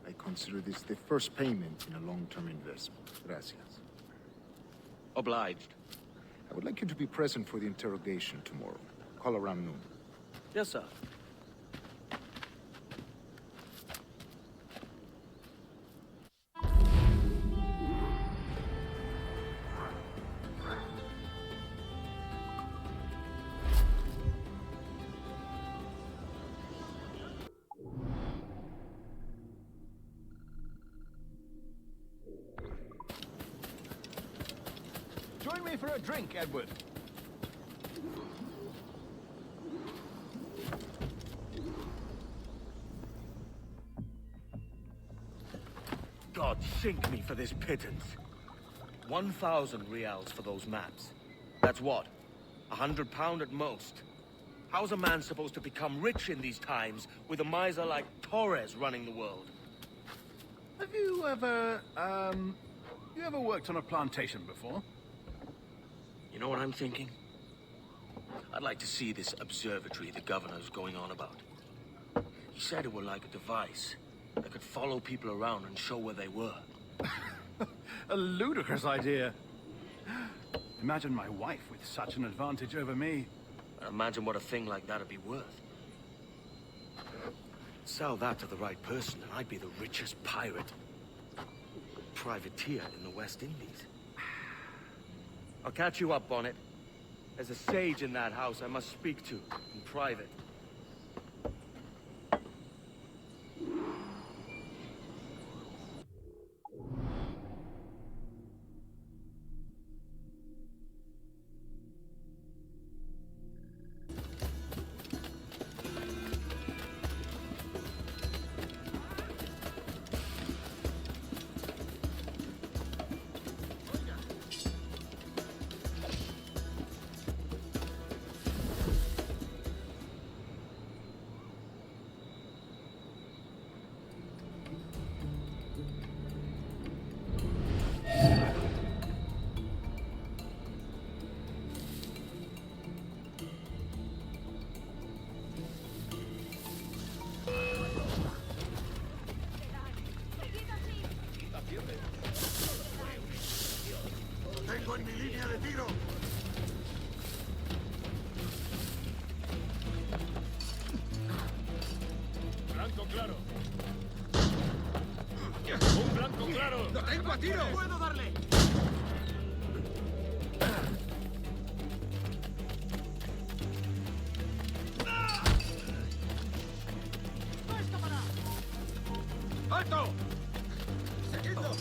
I consider this the first payment in a long-term investment. Gracias. Obliged. I would like you to be present for the interrogation tomorrow. Call around noon. Yes, sir. Join me for a drink, Edward. God sink me for this pittance. 1,000 reals for those maps. That's what? £100 at most. How's a man supposed to become rich in these times with a miser like Torres running the world? Have you ever worked on a plantation before? You know what I'm thinking? I'd like to see this observatory the governor's going on about. He said it were like a device that could follow people around and show where they were. A ludicrous idea. Imagine my wife with such an advantage over me. Imagine what a thing like that'd be worth. Sell that to the right person and I'd be the richest pirate. Privateer in the West Indies. I'll catch you up on it. There's a sage in that house I must speak to in private. ¡Un blanco claro! ¡Lo tengo a tiro! ¡Puedo darle! ¡Alto! ¡Seguidlo!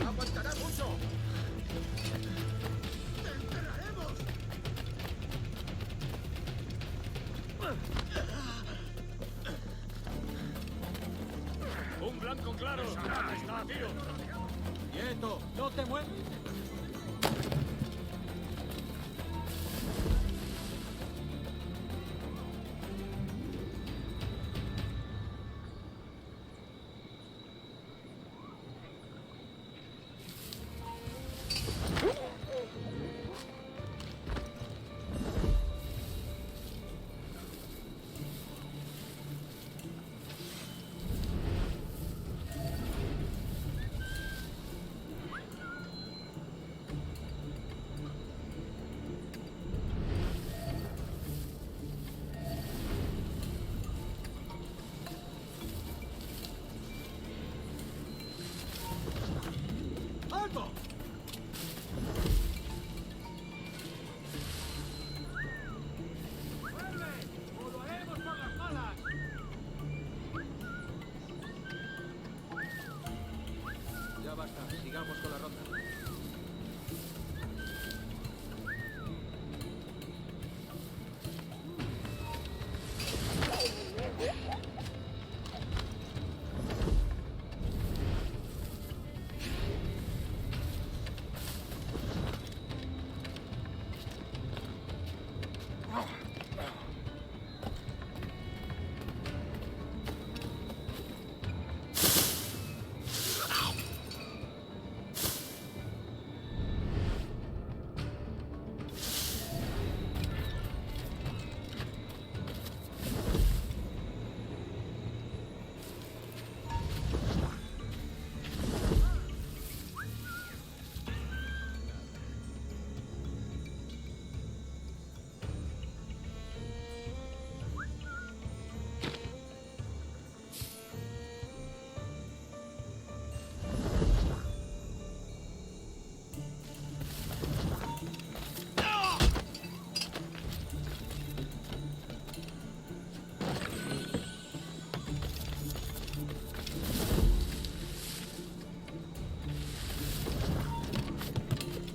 ¡Aguantará mucho! ¡Te enterraremos! ¡Un blanco claro! ¡Está a tiro! ¡Quieto! ¡No te muevas! Sigamos con la ronda.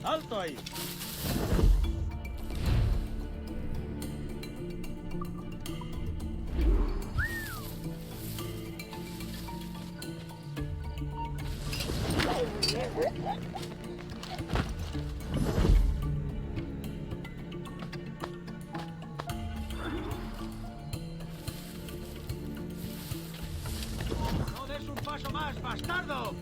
¡Alto ahí! ¡No des un paso más, bastardo!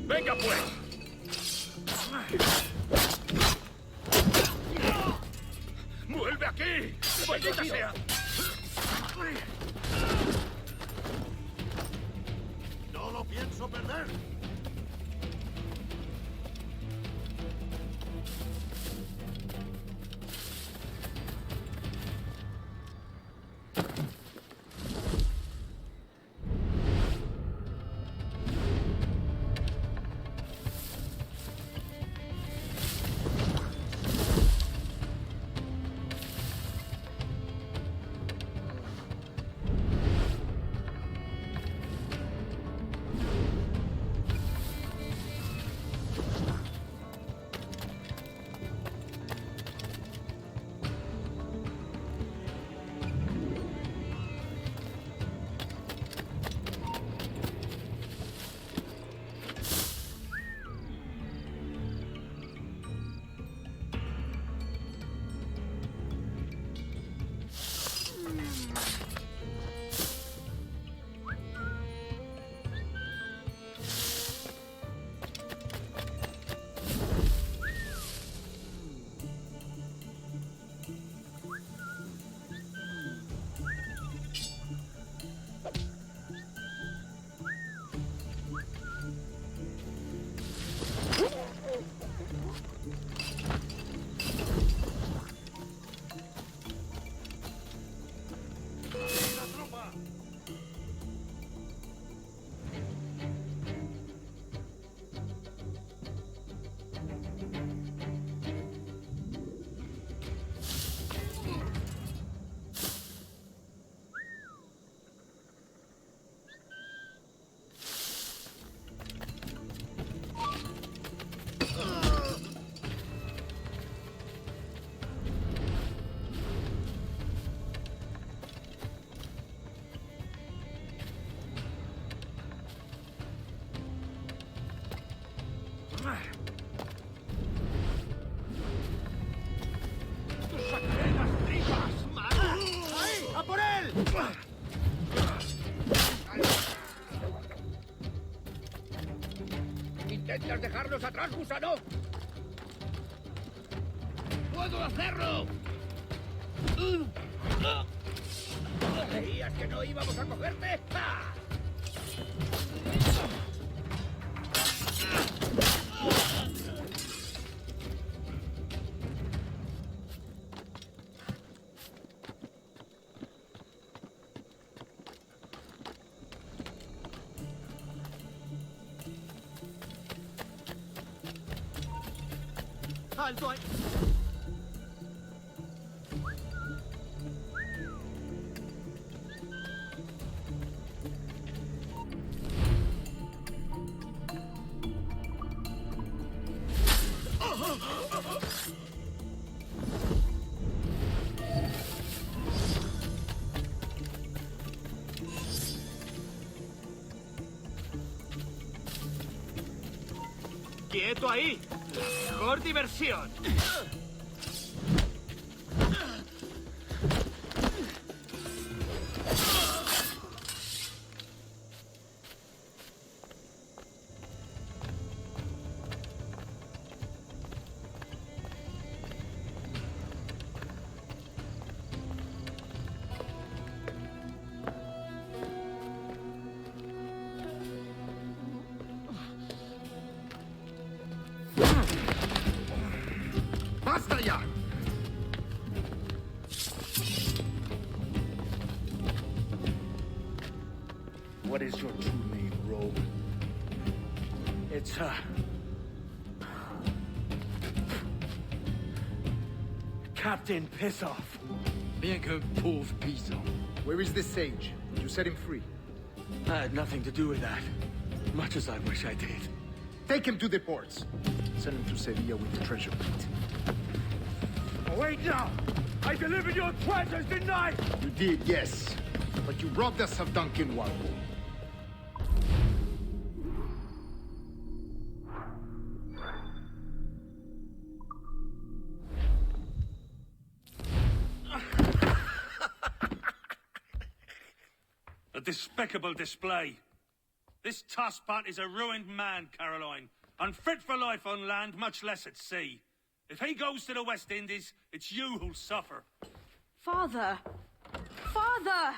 ¡Venga, pues! ¡Vuelve aquí! ¡Maldita sea! No lo pienso perder. intentes dejarnos atrás, gusano! ¡Puedo hacerlo! ¿Creías que no íbamos a cogerte? ¡Ah! ¡Alto ahí! ¡Quieto ahí! ¡Mejor diversión! ¡Basta ya! What is your true name, rogue? It's, Captain Pissoff. Bien que pauvre paysan. Where is the sage? You set him free. I had nothing to do with that. Much as I wish I did. Take him to the ports. Send him to Sevilla with the treasure plate. Wait now! I delivered your treasures, didn't I? You did, yes. But you robbed us of Duncan Warhol. A despicable display. This tosspot is a ruined man, Caroline. Unfit for life on land, much less at sea. If he goes to the West Indies, it's you who'll suffer. Father! Father!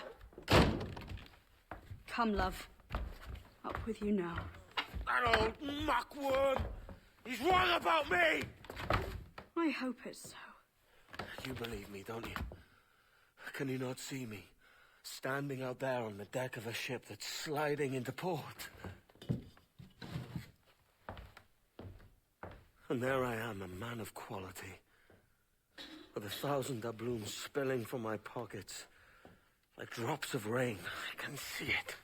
Come, love. Up with you now. That old muckworm! He's wrong about me! I hope it's so. You believe me, don't you? Can you not see me? Standing out there on the deck of a ship that's sliding into port. And there I am, a man of quality. With 1,000 doubloons spilling from my pockets. Like drops of rain. I can see it.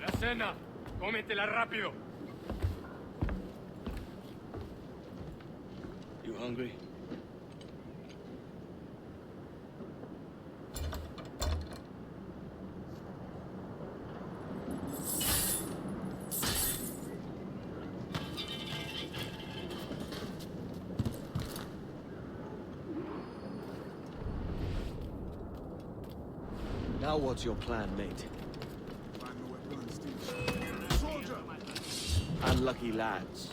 La cena. Cómetela rápido. You hungry? Now what's your plan, mate? Soldier! Unlucky lads.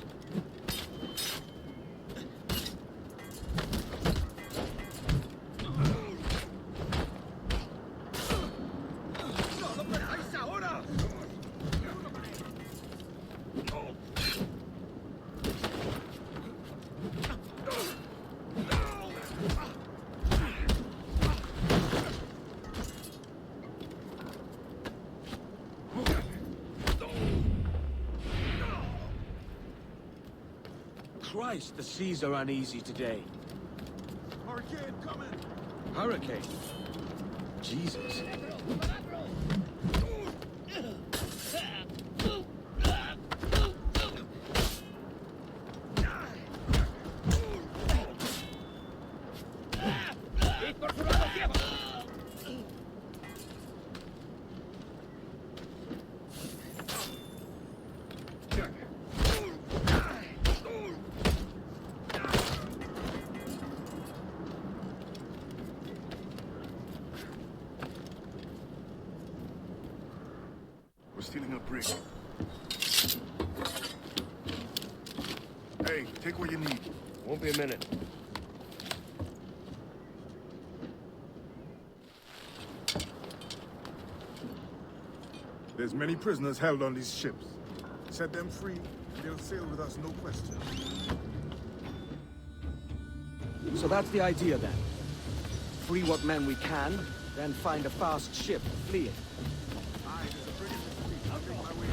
Christ, the seas are uneasy today. Hurricane coming! Hurricane? Jesus. We're stealing a brig. Hey, take what you need. Won't be a minute. There's many prisoners held on these ships. Set them free, and they'll sail with us, no question. So that's the idea then. Free what men we can, then find a fast ship, flee it. Aye, there's a brig in this fleet. I'll take my way.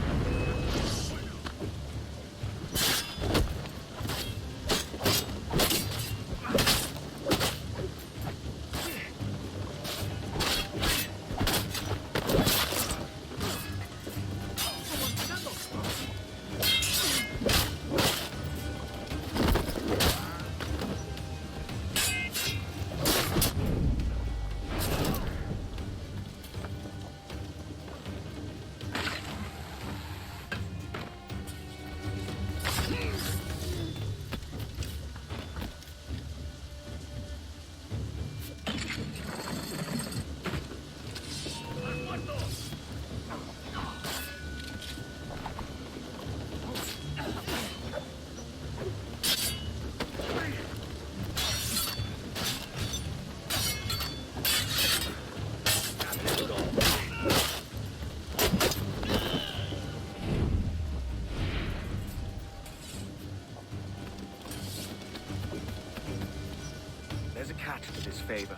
There's a catch to this favor.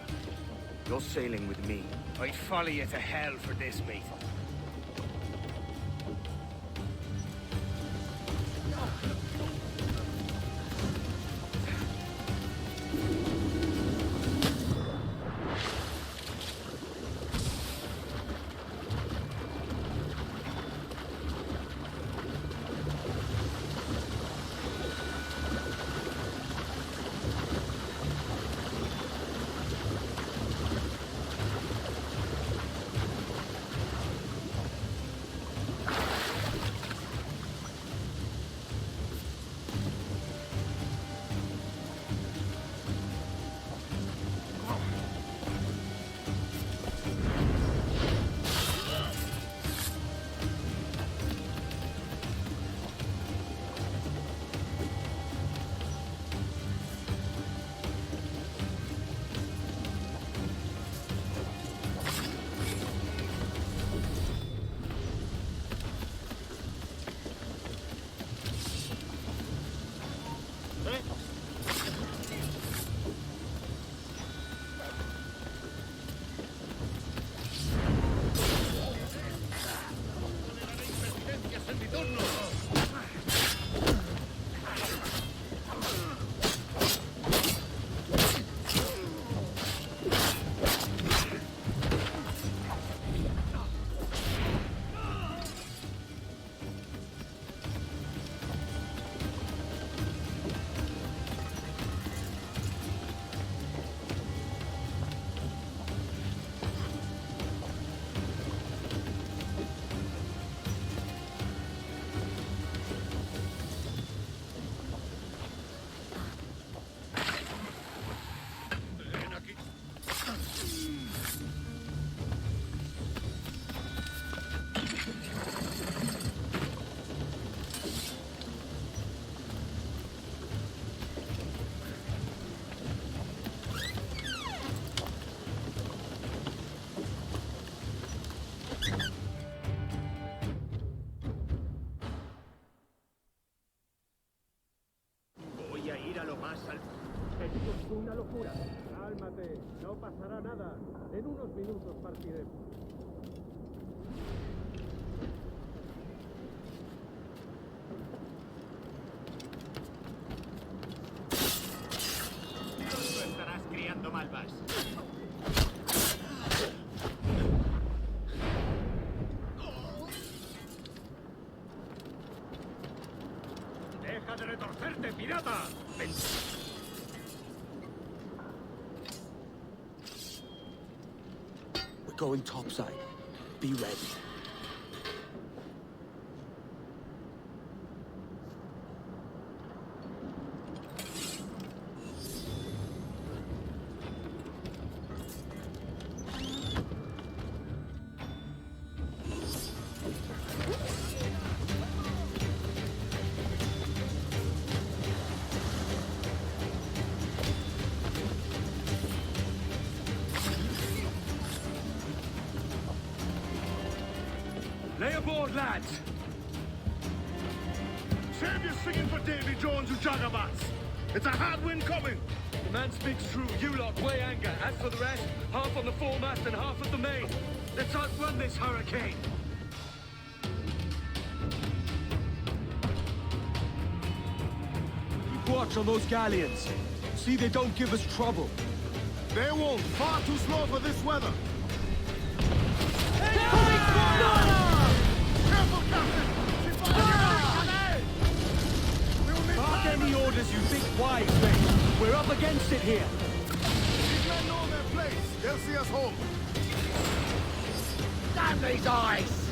You're sailing with me. I'd follow you to hell for this, mate. Esto es una locura. Cálmate, no pasará nada. En unos minutos partiremos. Pronto estarás criando malvas. ¡Deja de retorcerte, pirata! ¡Ven! We're going topside. Be ready. Lay aboard, lads! Save your singing for Davy Jones, you jagabats! It's a hard wind coming! The man speaks true. You lot weigh anchor. As for the rest, half on the foremast and half at the main. Let's outrun this hurricane. Keep watch on those galleons. See they don't give us trouble. They won't. Far too slow for this weather. Careful, Captain! Mark any orders, you big wise men. We're up against it here. These men know their place. They'll see us home. Damn these eyes!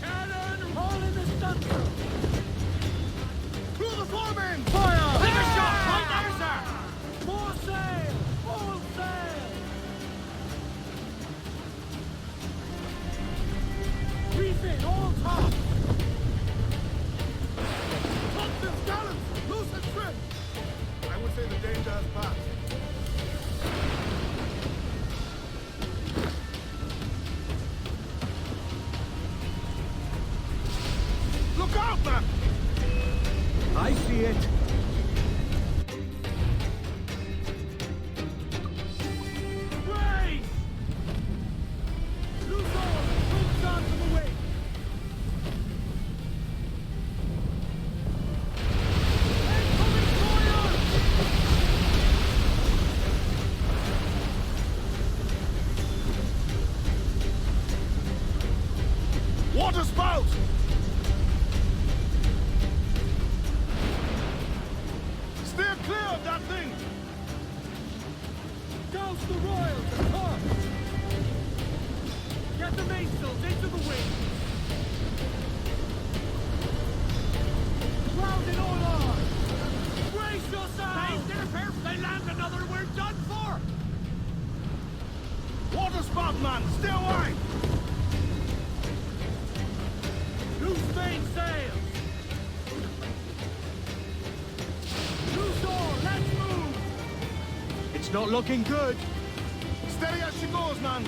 Cannon! All in the center! Through the foreman! Fire! Take a shot! Right there, sir! More sail! Full sail! Reef in, all top! Topsails, gallants! Loose and trim! I would say the danger has passed. Look out, man! I see it. Brace! Loose oars! Hooks on to the wake! Incoming fire! Water spout! Steer clear of that thing! Douse the royals and come! Get the mainsails into the wind! Ground in all on! Brace yourself! Stay there, if they land another, we're done for! Water spout, man! Stay wide! Loose mainsails! Loose oar, let's move! It's not looking good. Steady as she goes, man!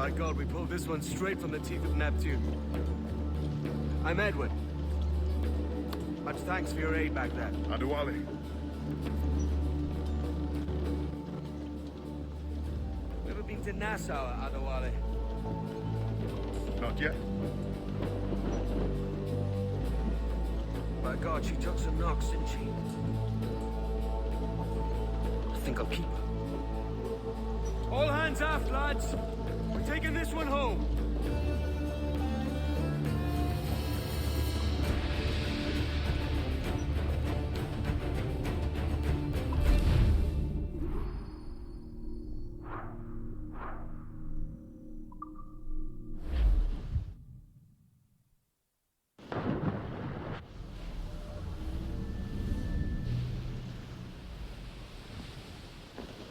By God, we pulled this one straight from the teeth of Neptune. I'm Edward. Much thanks for your aid back then. Adewale. Ever been to Nassau, Adewale? Not yet. By God, she took some knocks, didn't she? I think I'll keep her. All hands aft, lads. We're taking this one home.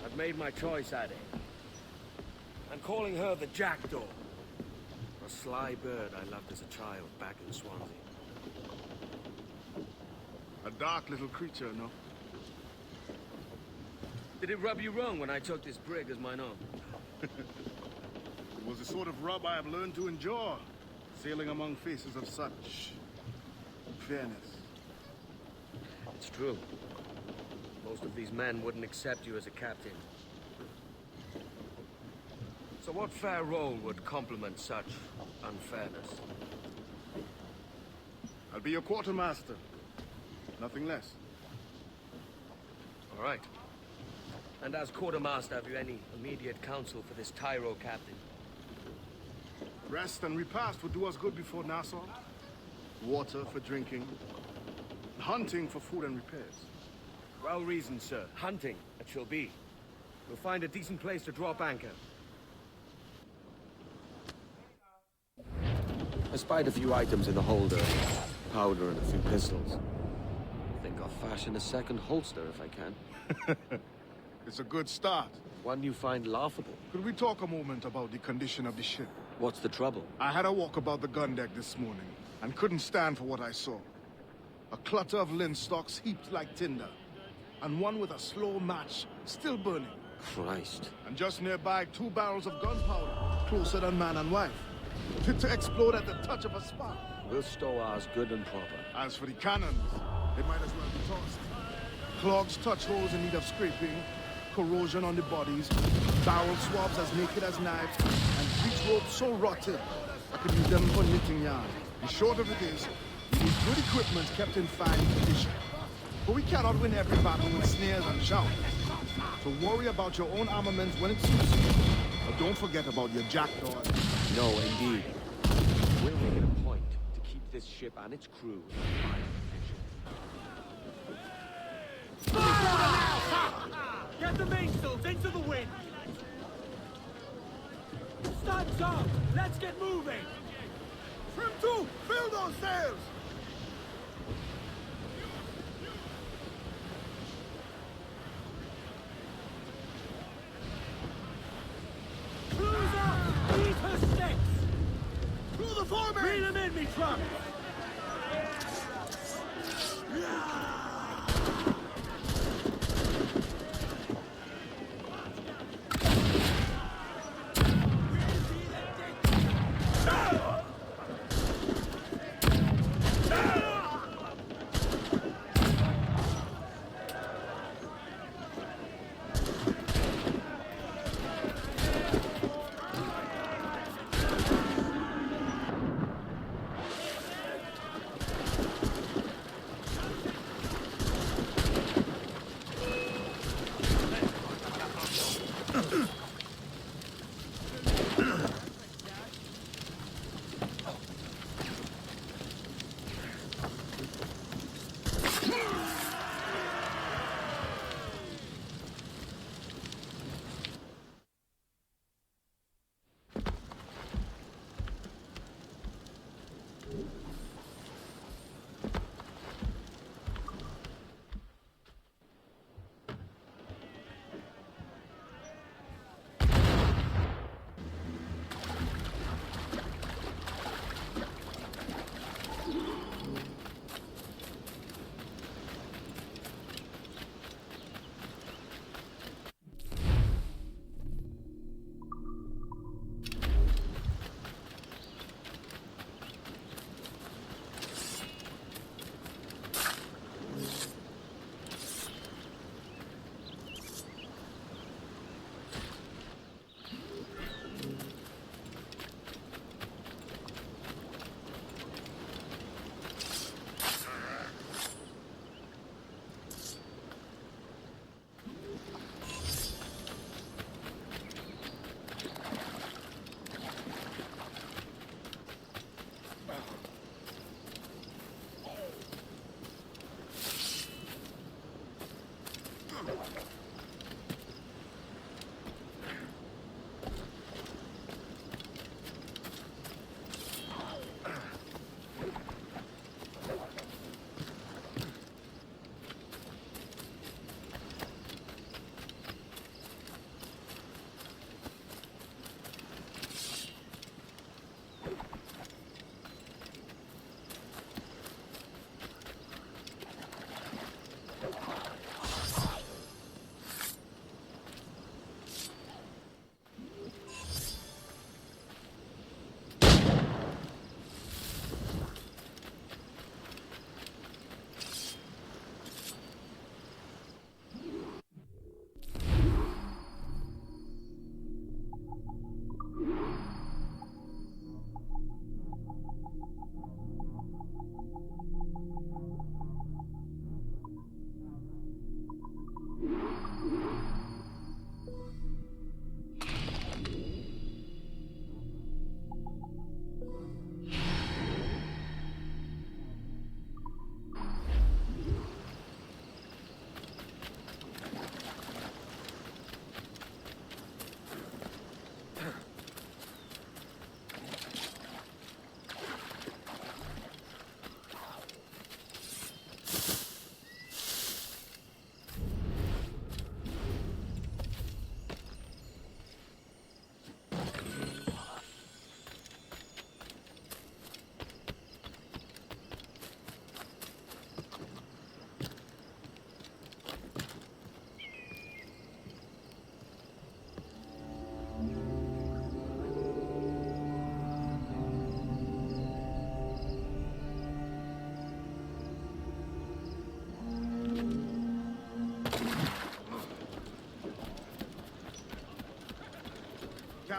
I've made my choice, Addy. I'm calling her the Jackdaw. A sly bird I loved as a child back in Swansea. A dark little creature, no? Did it rub you wrong when I took this brig as mine own? It was the sort of rub I have learned to endure, sailing among faces of such fairness. It's true. Most of these men wouldn't accept you as a captain. So what fair role would complement such unfairness? I'll be your quartermaster. Nothing less. All right. And as quartermaster, have you any immediate counsel for this Tyro captain? Rest and repast would do us good before Nassau. Water for drinking. Hunting for food and repairs. Well reasoned, sir. Hunting, it shall be. We'll find a decent place to drop anchor. I spied a few items in the holder. Powder and a few pistols. I think I'll fashion a second holster if I can. It's a good start. One you find laughable. Could we talk a moment about the condition of the ship? What's the trouble? I had a walk about the gun deck this morning, and couldn't stand for what I saw. A clutter of linstocks heaped like tinder, and one with a slow match still burning. Christ. And just nearby, 2 barrels of gunpowder, closer than man and wife. Fit to explode at the touch of a spark. We'll stow ours good and proper. As for the cannons, they might as well be tossed. Clogs touch holes in need of scraping, corrosion on the bodies, barrel swabs as naked as knives, and breech ropes so rotten I could use them for knitting yarn. The short of it is, we need good equipment kept in fine condition. But we cannot win every battle with snares and shouts. So worry about your own armaments when it suits you. But don't forget about your jackdaws. No, indeed. We'll make it a point to keep this ship and its crew in fine condition. Get the mainsails into the wind! Studs up! Let's get moving! Trim to! Fill those sails! Cruiser! Eat her sticks! Through the foreman! Reel them in, me trunk!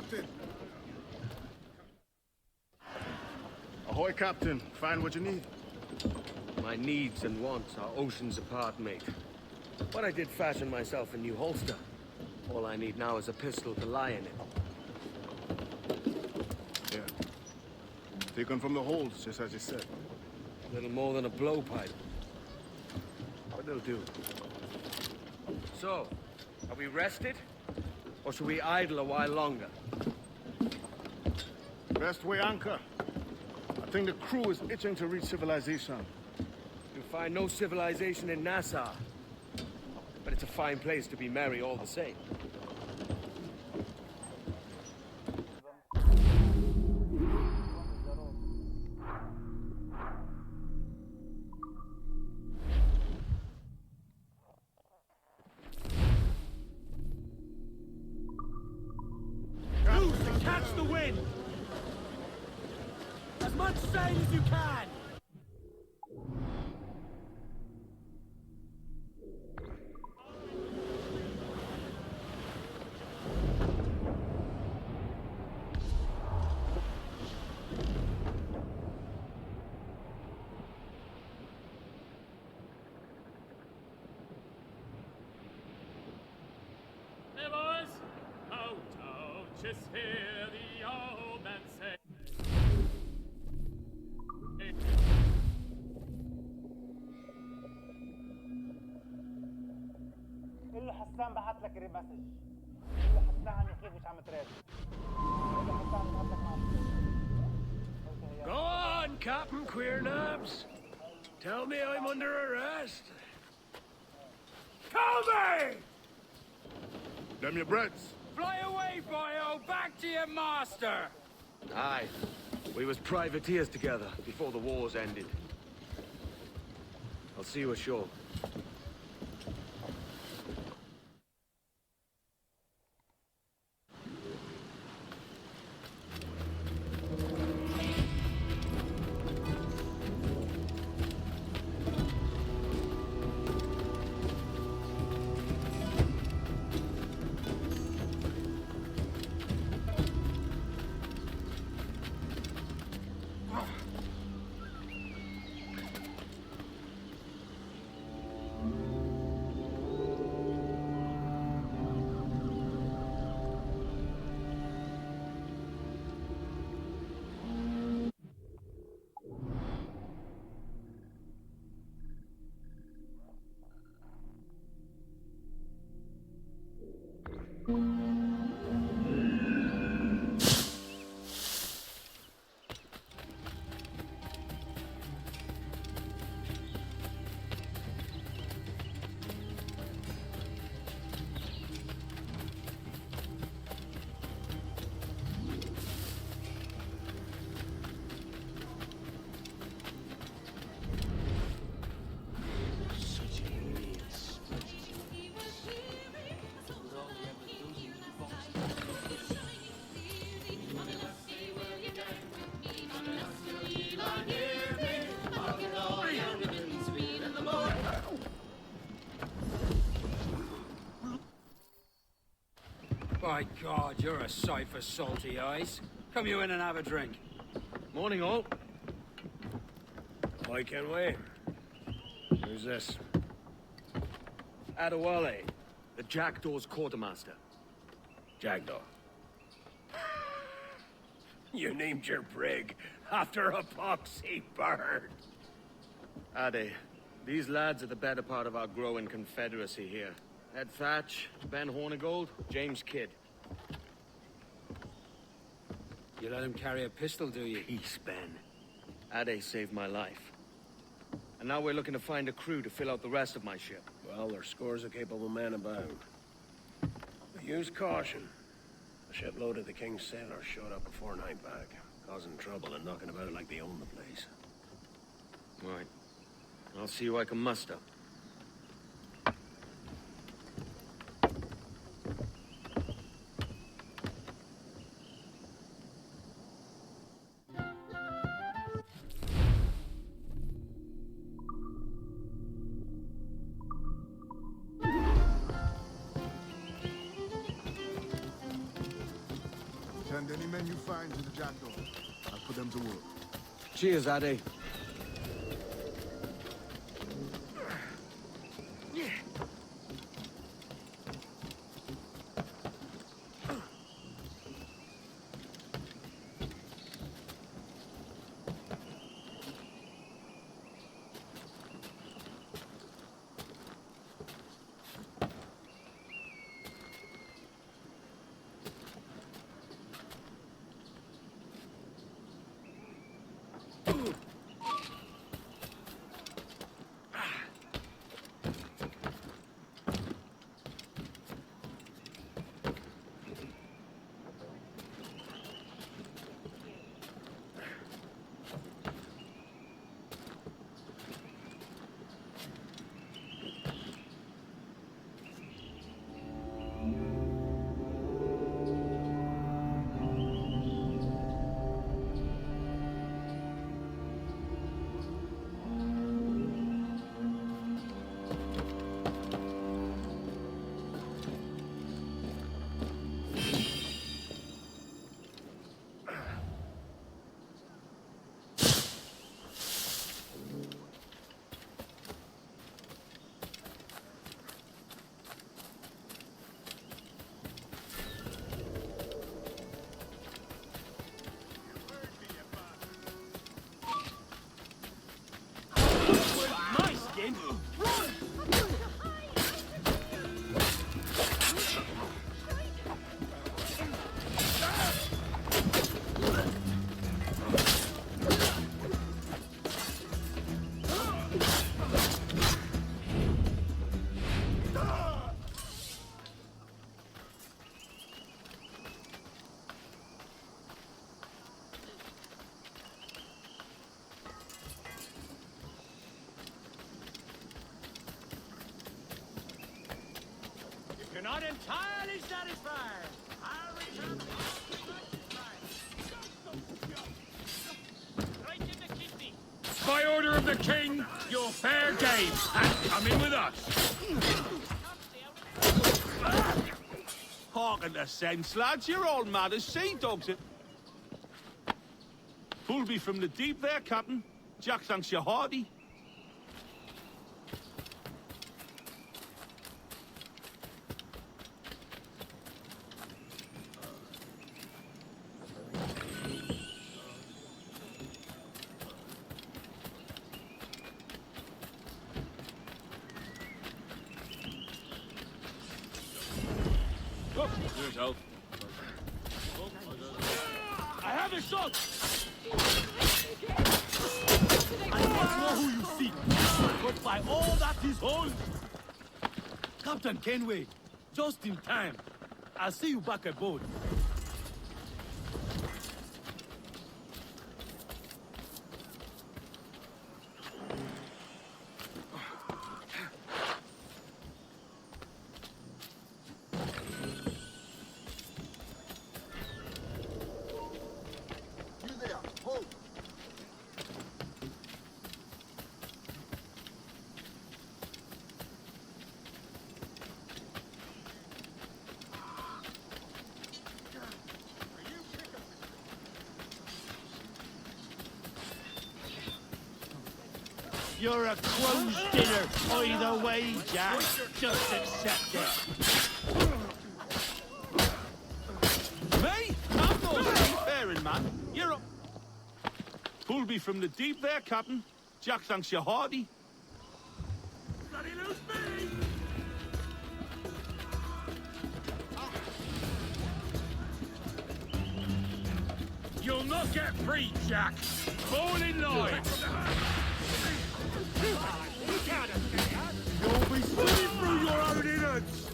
Captain. Ahoy, Captain. Find what you need. My needs and wants are oceans apart, mate. But I did fashion myself a new holster. All I need now is a pistol to lie in it. Yeah. Taken from the holds, just as you said. Little more than a blowpipe. But they'll do. So, are we rested? Or should we idle a while longer? Best way anchor. I think the crew is itching to reach civilization. You'll find no civilization in Nassau. But it's a fine place to be merry all the same. Loose and catch the wind! As much sail as you can! Hey boys! Oh, just hear the old man say. قول له حسان بعت لك ريمسج. قول له حسان كيف مش عم ترد. قول له حسان بعت لك Go on, Captain Queernabs. Tell me I'm under arrest. Tell me! Them your breads. Fly away, boyo! Back to your master! Aye. We was privateers together before the wars ended. I'll see you ashore. By God, you're a sight for salty eyes. Come you in and have a drink. Morning, all. Why can't we? Who's this? Adewale, the Jackdaw's quartermaster. Jackdaw. You named your brig after a poxy bird. Ade, these lads are the better part of our growing confederacy here. Ed Thatch, Ben Hornigold, James Kidd. You let him carry a pistol, do you? Peace, Ben. Ade saved my life. And now we're looking to find a crew to fill out the rest of my ship. Well, there's scores of capable men about. But use caution. A shipload of the King's sailors showed up before night back, causing trouble and knocking about like they own the place. Right. I'll see who I can muster. any men you find to the jackal. I'll put them to work. Cheers, Addy. You're not entirely satisfied. I'll return the right in the kidney. By order of the king, you're fair game, and come in with us. Harken to sense, lads. You're all mad as sea dogs. Pulled me from the deep there, Captain. Jack thanks you hearty. I have a shot! I don't know who you seek, but by all that is holy! Captain Kenway, just in time. I'll see you back aboard. You're a crow's dinner either way, Jack. Just accept it. Me? I'm no seafaring man. You're a... Pulled me from the deep there, Captain. Jack thanks you hearty. Bloody lose me! You'll not get free, Jack. Fall in line. You'll be swimming through your own innards!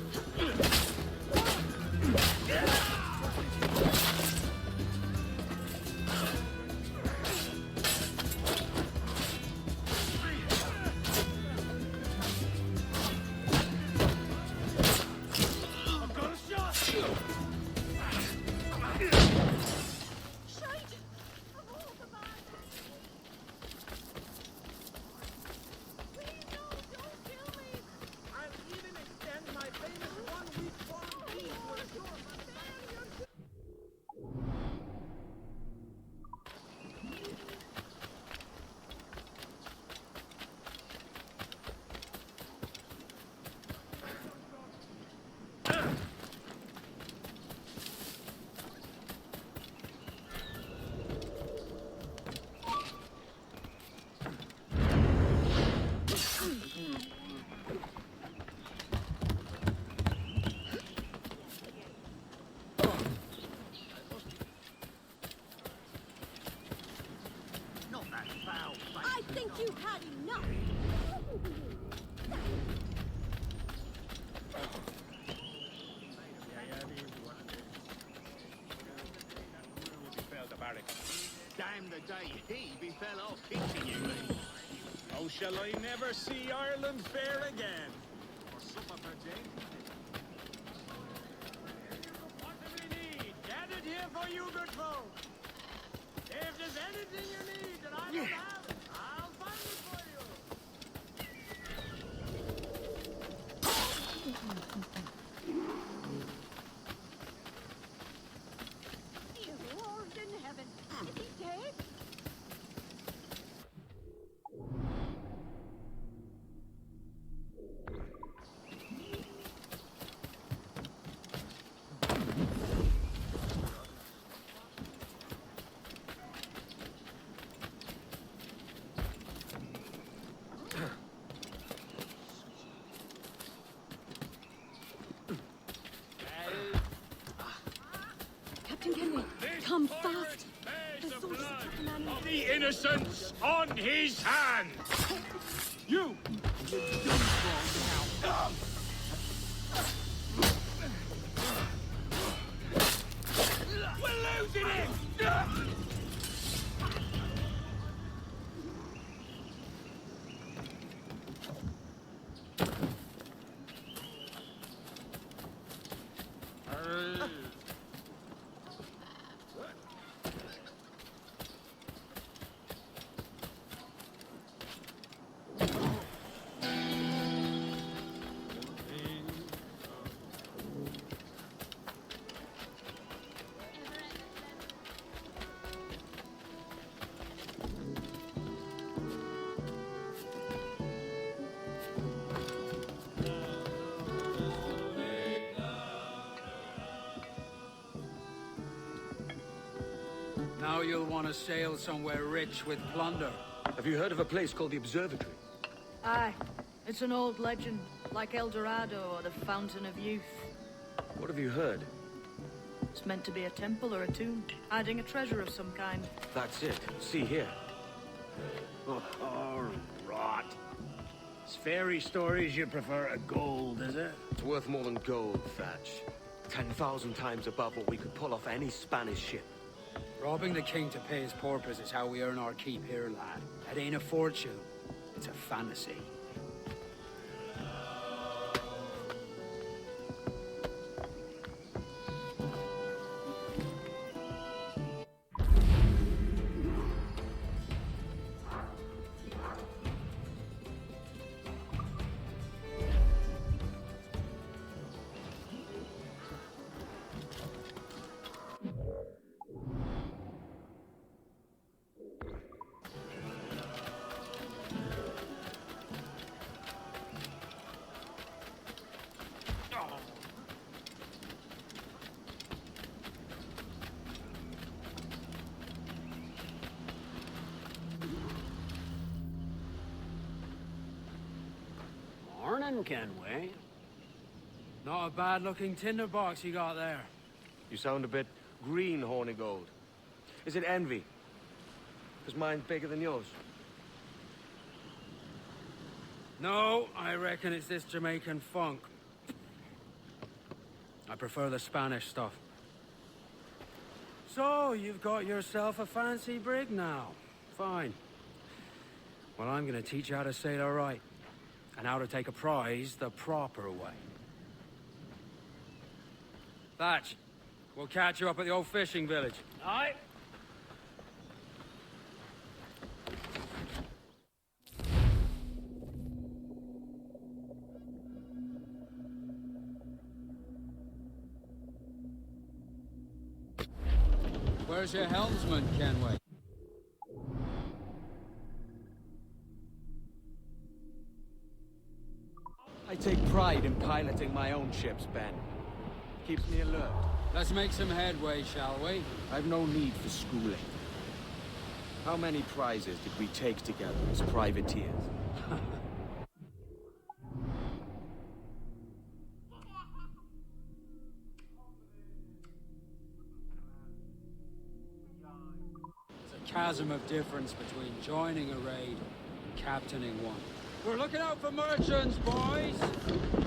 I've got a shot! think you've had enough? Damn the day he befell off teaching you. Oh, shall I never see Ireland fair again? Or supper for Jane? Whatever you need, gathered here for you, good folk. If there's anything you need that I don't have, I'll find it for you. Dear Lord in heaven, is he dead? Captain Kenway, come fast. The soldiers attack a man Of the innocents on his hands! You! We're losing it! Now you'll want to sail somewhere rich with plunder. Have you heard of a place called the Observatory? Aye. It's an old legend, like El Dorado or the Fountain of Youth. What have you heard? It's meant to be a temple or a tomb, hiding a treasure of some kind. That's it. See here. Oh, rot. It's fairy stories you prefer to gold, is it? It's worth more than gold, Thatch. 10,000 times above what we could pull off any Spanish ship. Robbing the king to pay his porpoise is how we earn our keep here, lad. It ain't a fortune. It's a fantasy. Morning, Kenway. Not a bad-looking tinderbox you got there. You sound a bit green, Horny Gold. Is it envy? Because mine's bigger than yours. No, I reckon it's this Jamaican funk. I prefer the Spanish stuff. So, you've got yourself a fancy brig now. Fine. Well, I'm gonna teach you how to sail her right. And how to take a prize the proper way. Thatch, we'll catch you up at the old fishing village. Aye. Where's your helmsman, Kenway? I take pride in piloting my own ships, Ben. Keeps me alert. Let's make some headway, shall we? I've no need for schooling. How many prizes did we take together as privateers? chasm of difference between joining a raid and captaining one. We're looking out for merchants, boys!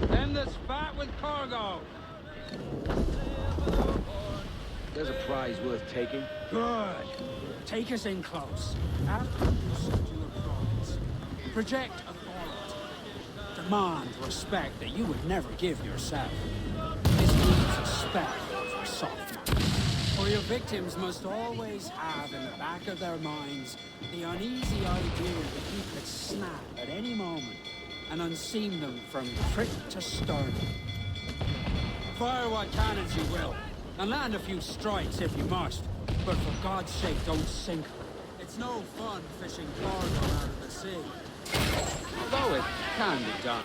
Them that's fat with cargo! There's a prize worth taking. Good! Take us in close. After you subdue a province, project authority. Demand respect that you would never give yourself. This needs a spell for soft money. For your victims must always have in the back of their minds the uneasy idea that you could snap at any moment and unseam them from crypt to stern. Fire what cannons you will, and land a few strikes if you must, but for God's sake don't sink them. It's no fun fishing cargo out of the sea. Although it can be done.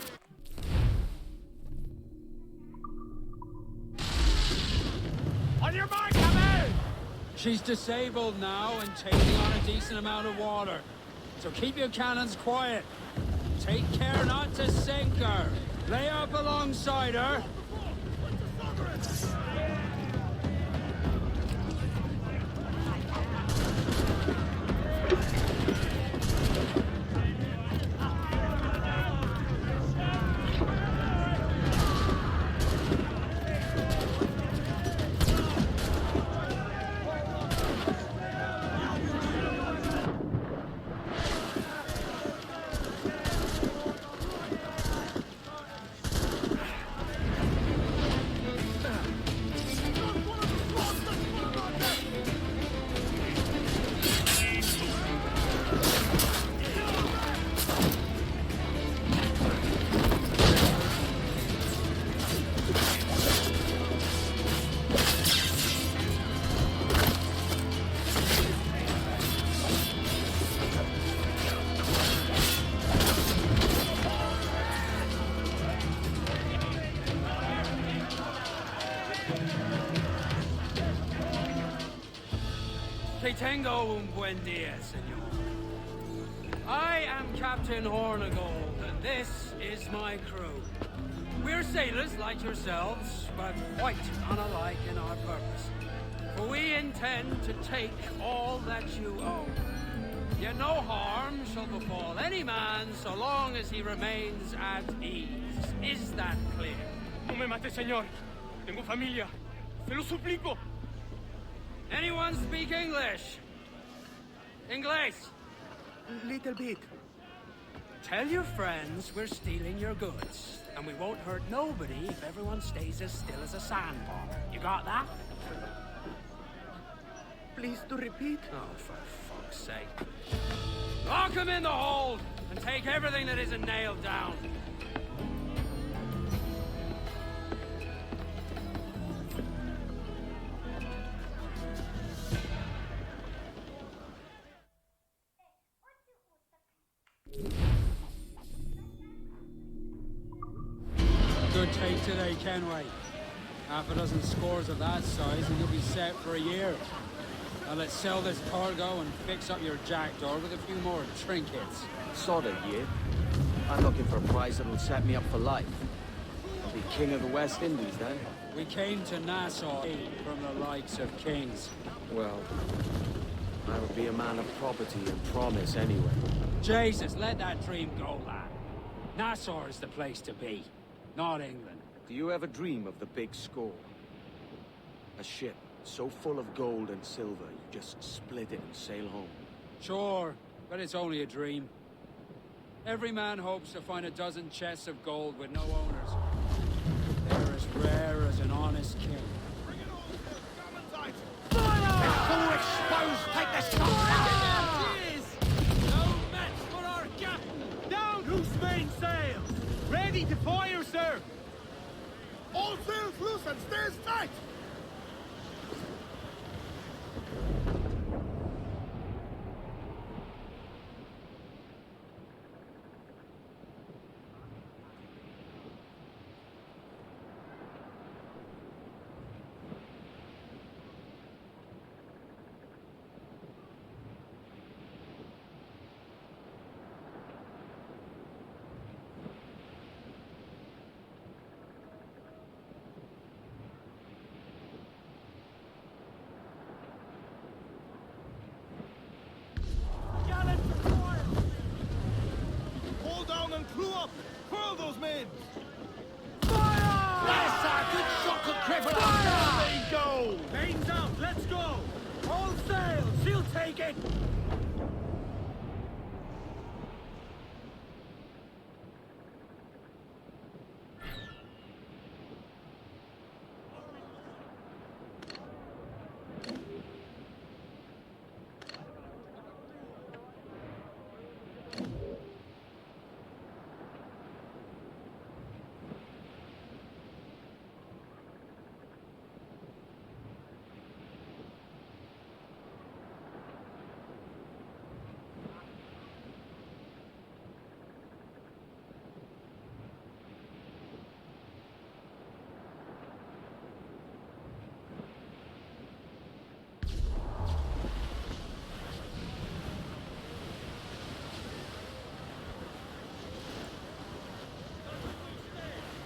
On your mark, come in! She's disabled now and taking on a decent amount of water. So keep your cannons quiet. Take care not to sink her. Lay up alongside her. Que tengo un buen día, señor. I am Captain Hornigold, and this is my crew. We're sailors like yourselves, but quite unalike in our purpose. For we intend to take all that you own. Yet no harm shall befall any man so long as he remains at ease. Is that clear? No me mate, señor. Tengo familia. Se lo suplico. Anyone speak English? English? Little bit. Tell your friends we're stealing your goods, and we won't hurt nobody if everyone stays as still as a sandbar. You got that? Please to repeat. Oh, for fuck's sake. Lock him in the hold, and take everything that isn't nailed down. Good take today, Kenway. Half a dozen scores of that size and you'll be set for a year. Now let's sell this cargo and fix up your jackdaw with a few more trinkets. Sod a year. I'm looking for a prize that'll set me up for life. I'll be king of the West Indies then. We came to Nassau from the likes of kings. Well, I would be a man of property and promise anyway. Jesus, let that dream go, lad. Nassau is the place to be, not England. Do you ever dream of the big score? A ship so full of gold and silver, you just split it and sail home. Sure, but it's only a dream. Every man hopes to find a dozen chests of gold with no owners. They're as rare as an honest king. Full exposed, take the shot! No match for our captain! Down whose main sails! Ready to fire, sir! All sails loose and stay tight! flew up! Furl those men! Fire! Yes, sir! Good shot, good cripple! Fire! There you go! Mains out, let's go! All sail! She'll take it!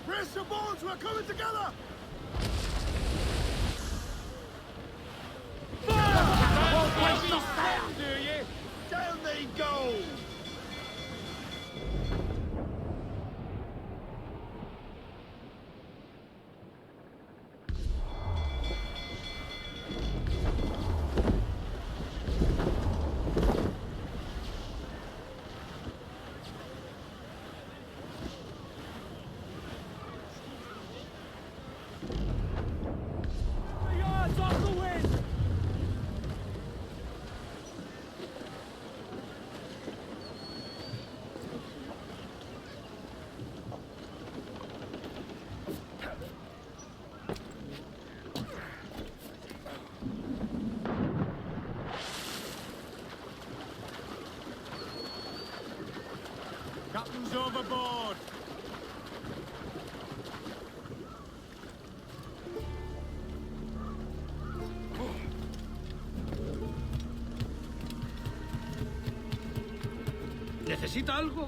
Brace your bones, we're coming together! Fire! Do you? Down they go! Captain's overboard! ¿Necesita algo?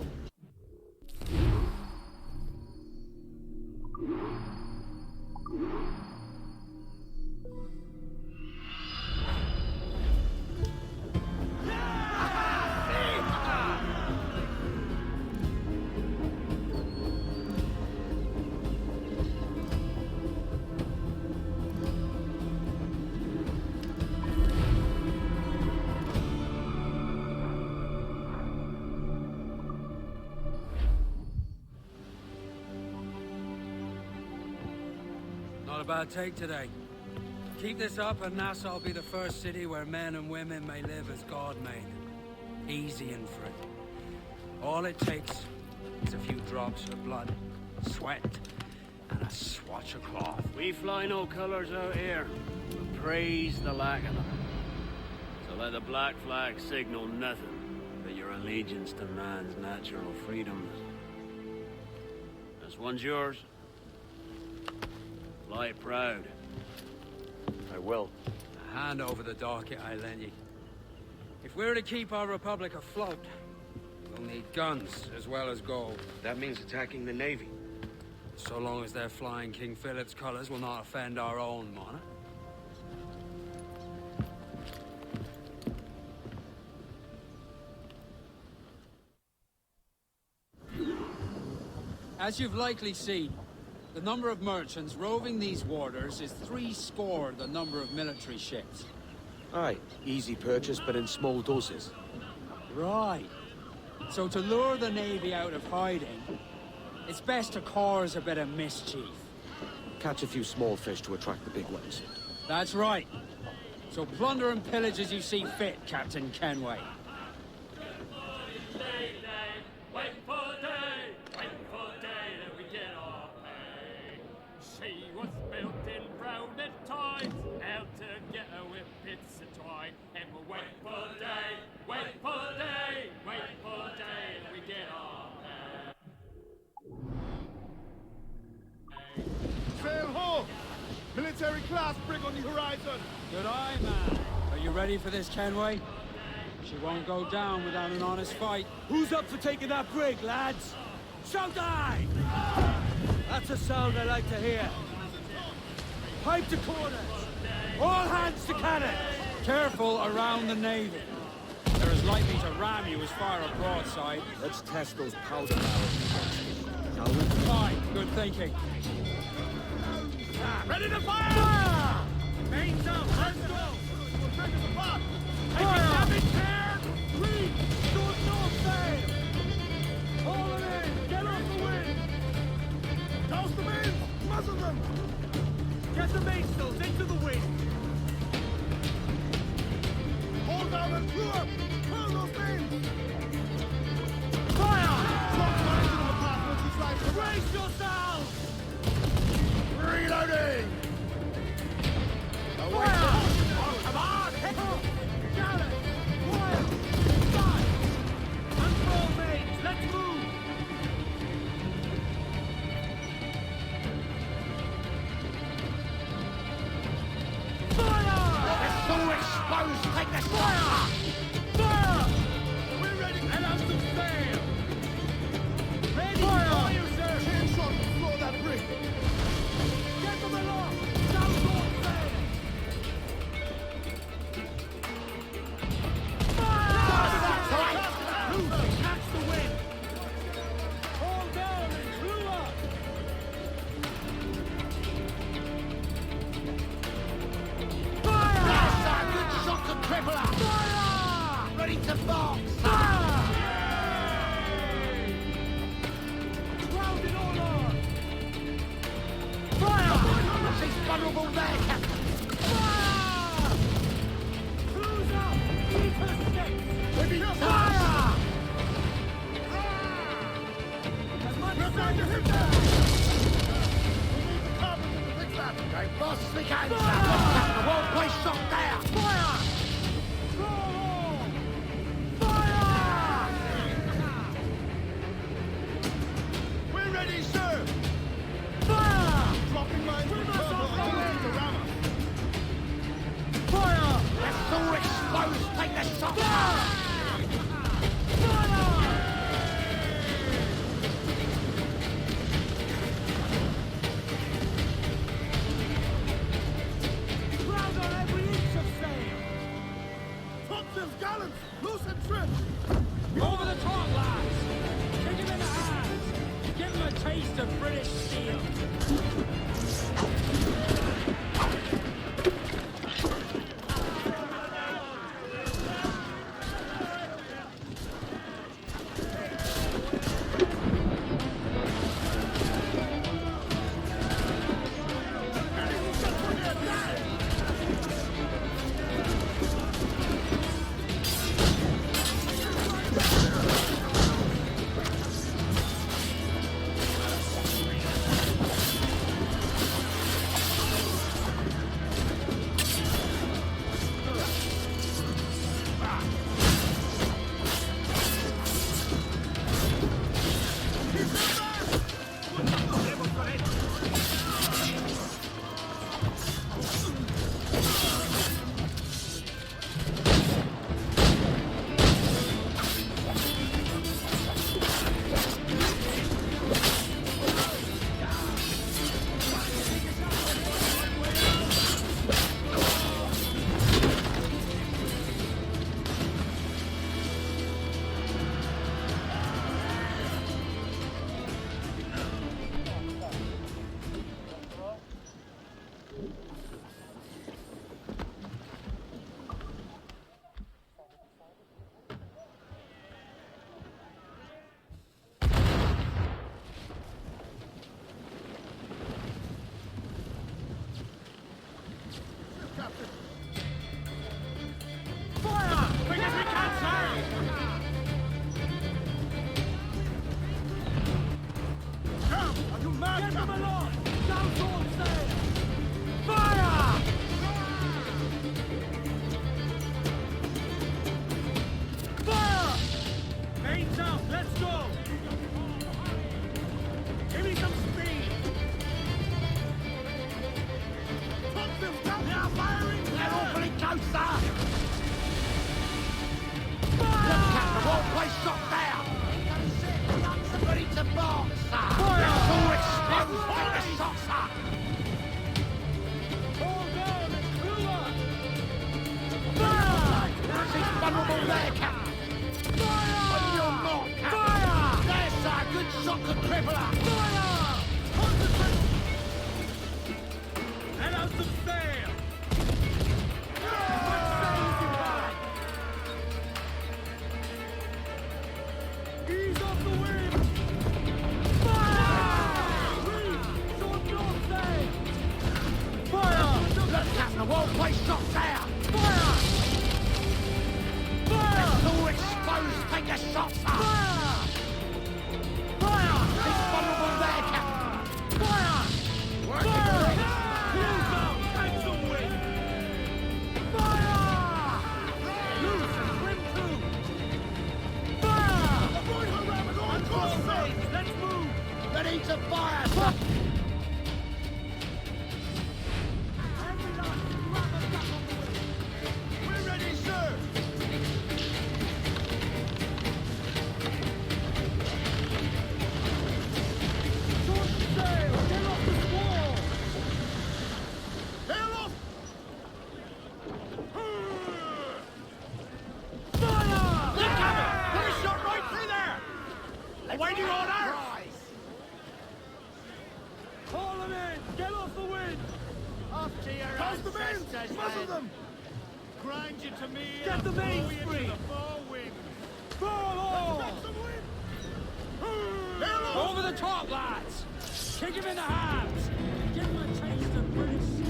Not a bad take today. Keep this up and Nassau will be the first city where men and women may live as God made them. Easy and free. All it takes is a few drops of blood, sweat, and a swatch of cloth. We fly no colours out here, but praise the lack of them. So let the black flag signal nothing but your allegiance to man's natural freedoms. This one's yours. Fly proud. I will. Hand over the docket I lent you. If we're to keep our republic afloat, we'll need guns as well as gold. That means attacking the Navy. So long as they're flying King Philip's colours will not offend our own monarch. As you've likely seen, the number of merchants roving these waters is 70 the number of military ships. Aye, easy purchase, but in small doses. Right. So to lure the Navy out of hiding, it's best to cause a bit of mischief. Catch a few small fish to attract the big ones. That's right. So plunder and pillage as you see fit, Captain Kenway. She was built in rounded times, out to get her with bits of twine. And we'll wait for day, wait for day, wait for day, and we get our pay. Sail ho! Military class brig on the horizon! Good eye, man. Are you ready for this, Kenway? She won't go down without an honest fight. Who's up for taking that brig, lads? Shout aye! That's a sound I like to hear. Pipe to quarters! All hands to cannon! Careful around the Navy. There is It's like me to ram you as far a broadside. Let's test those powder barrels. Shall we? Fine, good thinking. Ready to fire! Mains up, let's go! We're ready to pop! Damage here! Reed, short north sail! Haul it in! Get off the wind! Toast them in! Muzzle them! Get the mainsails into the wind! Hold down and crew up! Pull those mains! Fire! Drop mines into the path once you slide to brace yourselves! Reloading! Fire! Oh, come on! Gallant! Royal! Start! Unfurl mains! Let's move! Fire! It's so exposed! Take the fire! Fire! We're ready! And up to sail! Ready! Fire! You, sir! Chain shot to floor that brig! Get them aloft! Down short sail! Catch the wind! Hold down and crew up! Fire! That's a good shot to crippler! Fire! Ready to box! Fire! Grounded all on! Fire! She's vulnerable there, Captain! Fire! Cruise up! Keep her six! Ready to fire! As much as I can hit there! We need the carpenter to fix that! Right, boss, we can! The whole place shot there! Fire! Roll on! Fire! We're ready, sir! Fire! Dropping mines with turbo to ram us! Fire! Let's all explode! Take the shot! Fire! Ground on every inch of sail! Topsails, gallants! Loose and trim! Over the top, lads! Kick him in the hands! Give him a taste of British steel! Vulnerable there, Captain! rifle out! Fire! Concentrate! Let out some sail! What sails you have? Ease off the wind! Fire! Reef! Short north sail! Fire! Look, Captain, I won't place shots there! Fire! Fire! It's all exposed! Take the shots up! Fire! Fire! He's vulnerable there, Captain! Fire! Work it, Heels down! Take some wind! Fire! Loose and swim through! Fire! Avoid her ramming on cross sails! Let's move! Ready to fire! We're ready, sir! Shorten sail! Get off the squall! Hail off! Fire! Look at it! Put a shot right through there! Awaiting order! Haul them in! Get off the wind! Off to your ancestors, muzzle them! Grind you to me! Get the mainspring! The forwind! Fall all! Over the top, lads! Kick him in the halves! Give him a taste of British sea!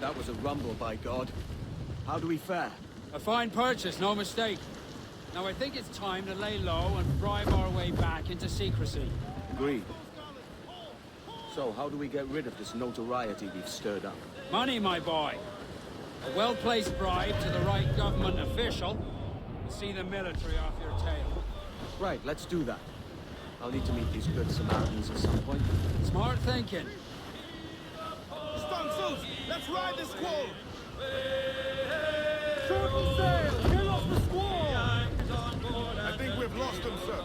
That was a rumble, by God. How do we fare? A fine purchase, no mistake. Now I think it's time to lay low and bribe our way back into secrecy. Agreed. So, how do we get rid of this notoriety we've stirred up? Money, my boy. A well-placed bribe to the right government official will see the military off your tail. Right, let's do that. I'll need to meet these good Samaritans at some point. Smart thinking. Stunsos, let's ride the squall! Shorten sail! Get off the squall! I think we've lost them, sir.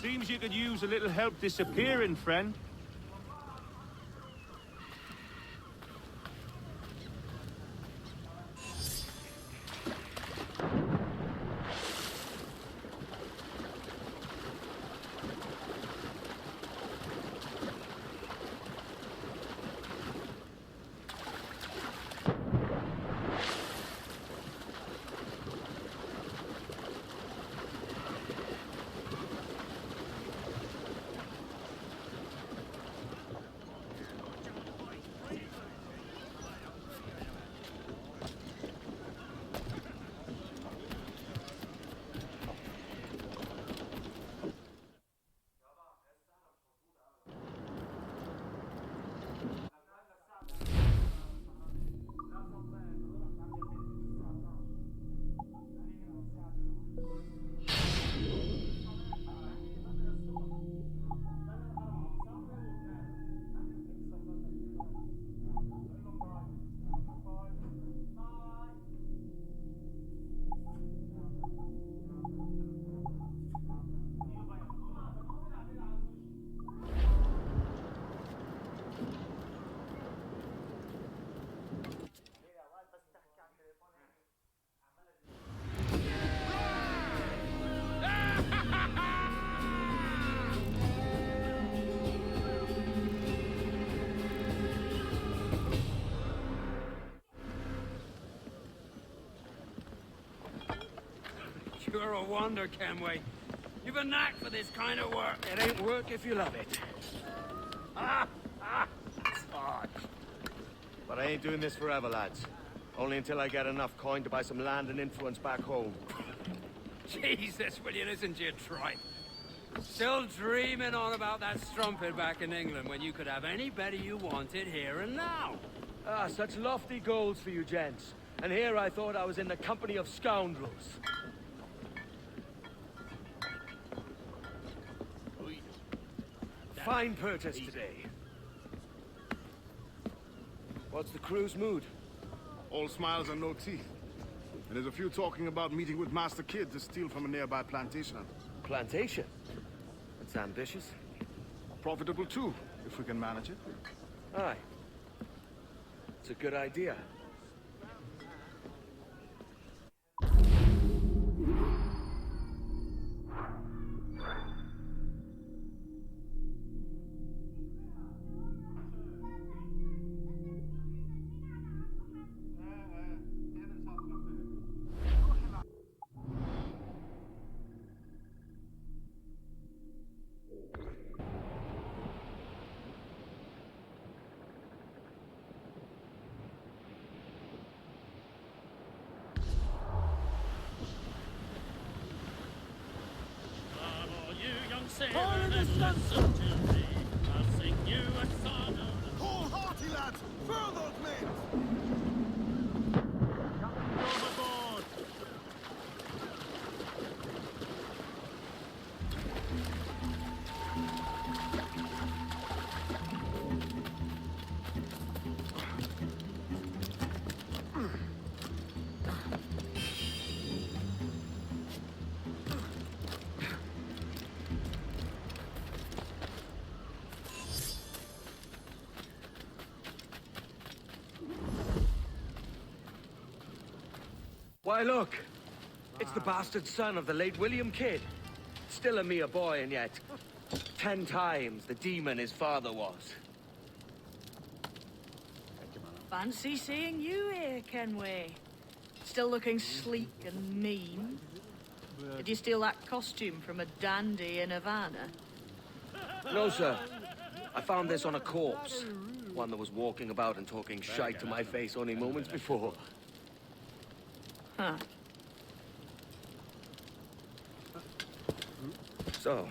Seems you could use a little help disappearing, friend. You're a wonder, Kenway. You've a knack for this kind of work. It ain't work if you love it. It's hard. But I ain't doing this forever, lads. Only until I get enough coin to buy some land and influence back home. Jesus, will you listen to your tripe? Still dreaming on about that strumpet back in England when you could have any better you wanted here and now. Ah, such lofty goals for you gents. And here I thought I was in the company of scoundrels. Fine purchase today. What's the crew's mood? All smiles and no teeth. And there's a few talking about meeting with Master Kid to steal from a nearby plantation. Plantation? That's ambitious. Profitable too, if we can manage it. Aye. It's a good idea. Wholehearty, lads! Furl those men! Overboard! Why, look! It's the bastard son of the late William Kidd. Still a mere boy, and yet 10 times the demon his father was. Fancy seeing you here, Kenway. Still looking sleek and mean. Did you steal that costume from a dandy in Havana? No, sir. I found this on a corpse. One that was walking about and talking shite to my face only moments before. Huh. So,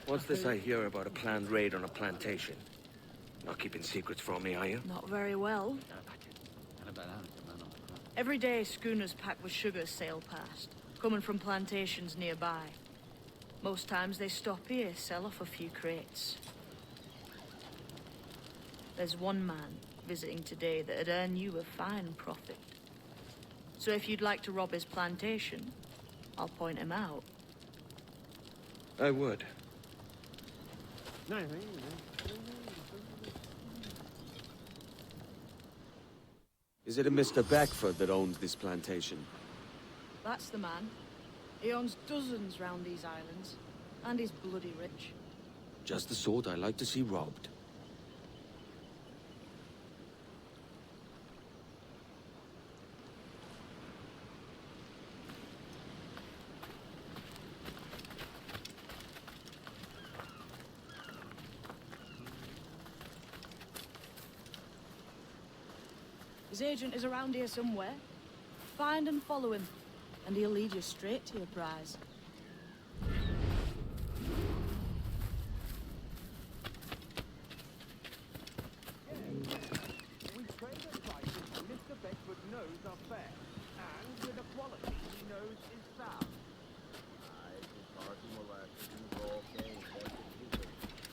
what's this I hear about a planned raid on a plantation? Not keeping secrets from me, are you? Not very well. Every day, schooners packed with sugar sail past, coming from plantations nearby. Most times they stop here, sell off a few crates. There's one man visiting today that'd earn you a fine profit. So if you'd like to rob his plantation, I'll point him out. I would. Is it a Mr. Beckford that owns this plantation? That's the man. He owns dozens round these islands, and he's bloody rich. Just the sort I like to see robbed. His agent is around here somewhere. Find and follow him, and he'll lead you straight to your prize. We trade at prices Mr. Beckford knows are fair, and with a quality he knows is sound.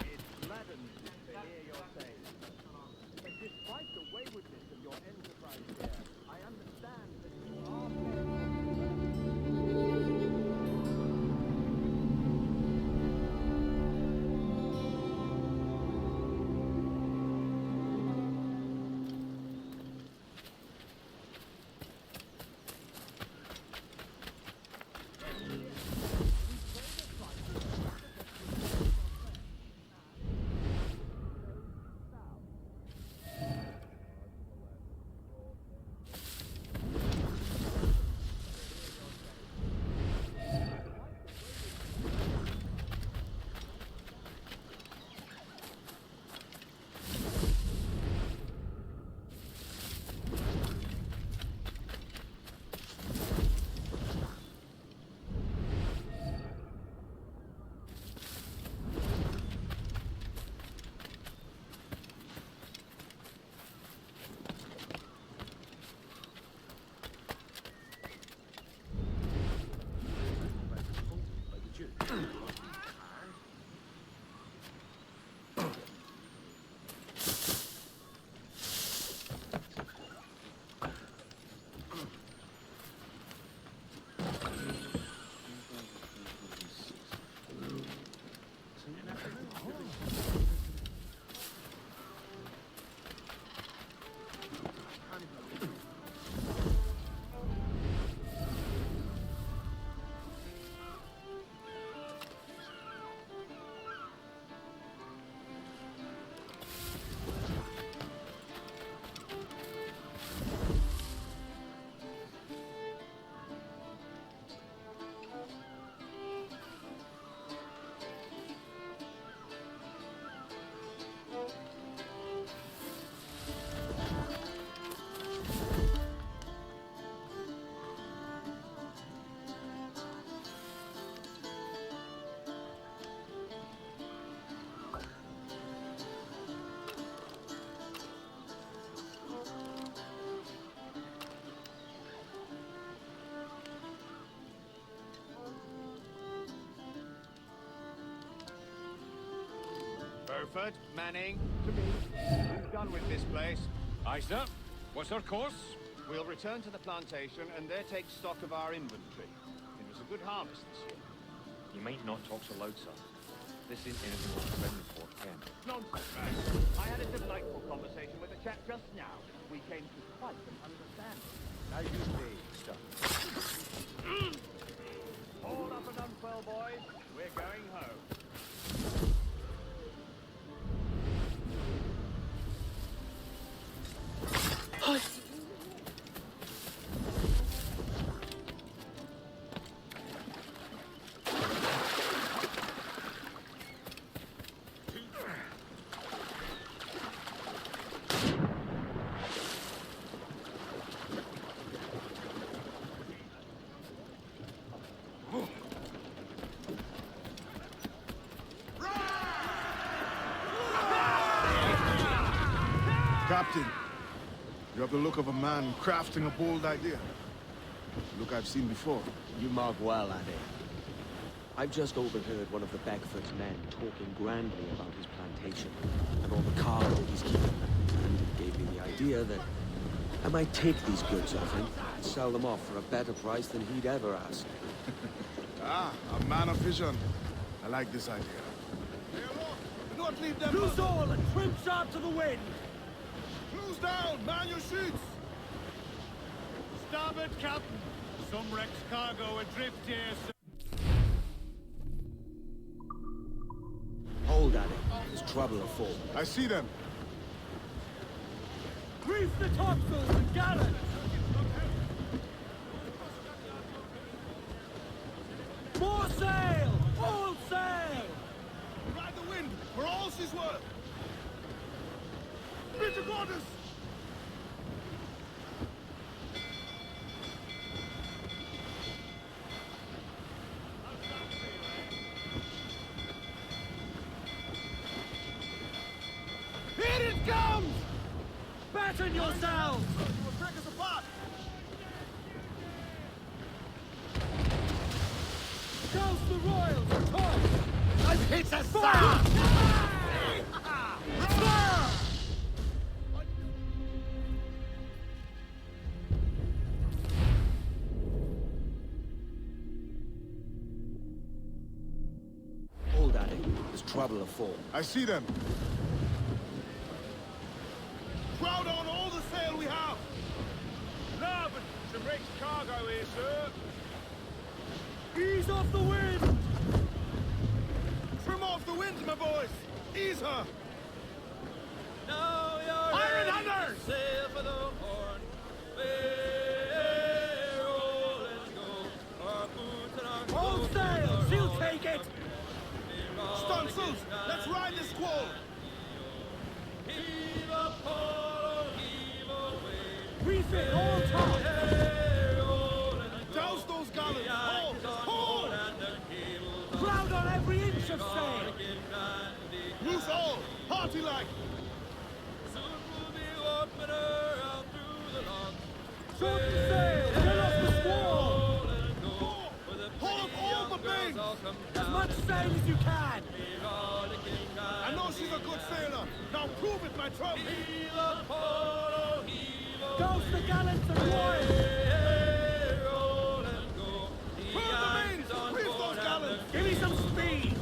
It gladdens me to hear your say. But despite the waywardness of your enterprise here, I understand that you are Beckford, Manning, to me. We're done with this place. Aye, sir. What's our course? We'll return to the plantation and there take stock of our inventory. It was a good harvest this year. You might not talk so loud, sir. This ain't anything like a wedding for Ken. Nonsense, man. I had a delightful conversation with a chap just now. We came to quite an understanding. Now you see, sir. Hold up and unfurl, boys. We're going home. Captain, you have the look of a man crafting a bold idea. Look I've seen before. You mark well, Addy. I've just overheard one of the Beckford's men talking grandly about his plantation and all the cargo he's keeping, and it gave me the idea that I might take these goods off him and sell them off for a better price than he'd ever ask. Ah, a man of vision. I like this idea. Do not leave them. Loose all and trim sharp to the wind. Close down, man your sheets. Starboard, Captain. Some wrecked cargo adrift here, sir. Hold at it. There's trouble afoot. I see them. Reef the topsails and gallants! More sail! All sail! Ride the wind, for all she's worth! Bitter quarters! Here it comes! Batten yourselves! You will break us apart! Douse the royals and toss! I've hit a fire! Hold at it. There's trouble afoot. I see them. Crowd on all the sail we have! Larboard, some wrecked cargo here, sir. Ease off the wind! Trim off the wind, my boys! Ease her! Now you're Iron ready Hunters! to sail for the Horn. Roll and go. Our boots and our All clothes sail! are She'll all take it! Stunsails, let's ride the squall! Heave a pole, heave away. Refit all top! Roll and go. Douse those gallants! Haul! Haul! Crowd on every inch of sail. Loose all! Party like! Soon we'll be opening her out through the lock. Shorten sail! Get off the squall! Haul up all the bings! As much sail as you can. I know she's a good sailor! Now prove it, my trump! Douse the gallants and royals. Turn the mains! Reef those gallants! Give me some speed.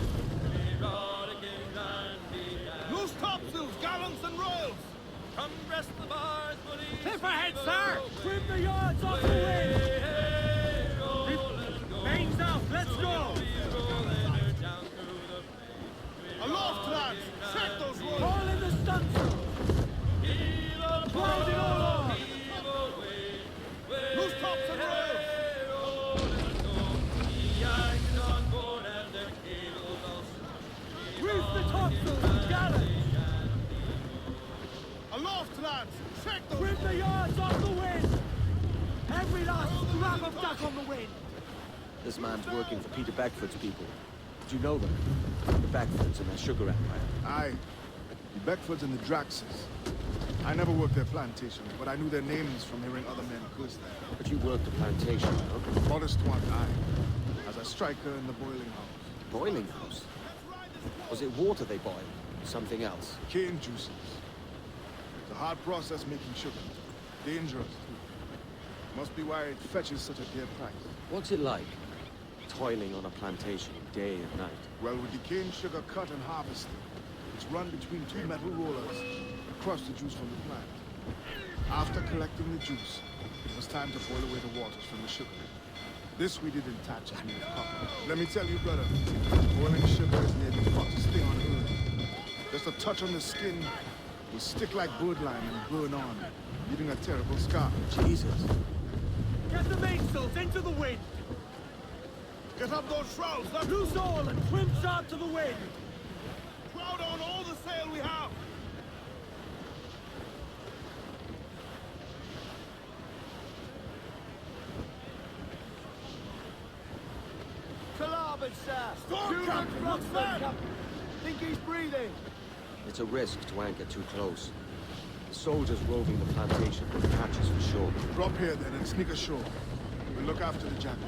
Loose topsails, gallants and royals! Come breast the bars, buddy. Cliff ahead, sir! Trim the yards off the wind. Mains out, let's go. Aloft, lads! Check those royals! Haul in the stunsail. Crowd it all on. Loose tops and royals! Reef the topsails and gallants. Aloft, lads! Check those... Trim the yards off the wind. Every last scrap of duck on the wind. This man's working for Peter Beckford's people. Do you know them? The Beckfords and their sugar empire. Aye. The Beckfords and the Draxes. I never worked their plantations, but I knew their names from hearing other men curse them. But you worked the plantation, no? Modest one, aye. As a striker in the boiling house. Boiling house? Was it water they boiled? something else? Cane juices. It's a hard process making sugar. Dangerous, too. Must be why it fetches such a dear price. What's it like, toiling on a plantation day and night? Well, with the cane sugar cut and harvested, it's run between two metal rollers to crush the juice from the plant. After collecting the juice, it was time to boil away the waters from the sugar. This we did in tatches made of copper. Let me tell you, brother, boiling sugar is near the hottest thing on earth. Just a touch on the skin will stick like birdlime and burn on, leaving a terrible scar. Jesus. Get the mainsails into the wind! Get up those shrouds! Loose all and trim sharp to the wind! Crowd on all the sail we have! To larboard, sir! Storm, Captain! What's that? Think he's breathing! It's a risk to anchor too close. The soldiers roving the plantation will catch us for sure. Drop here then and sneak ashore. We'll look after the jackal.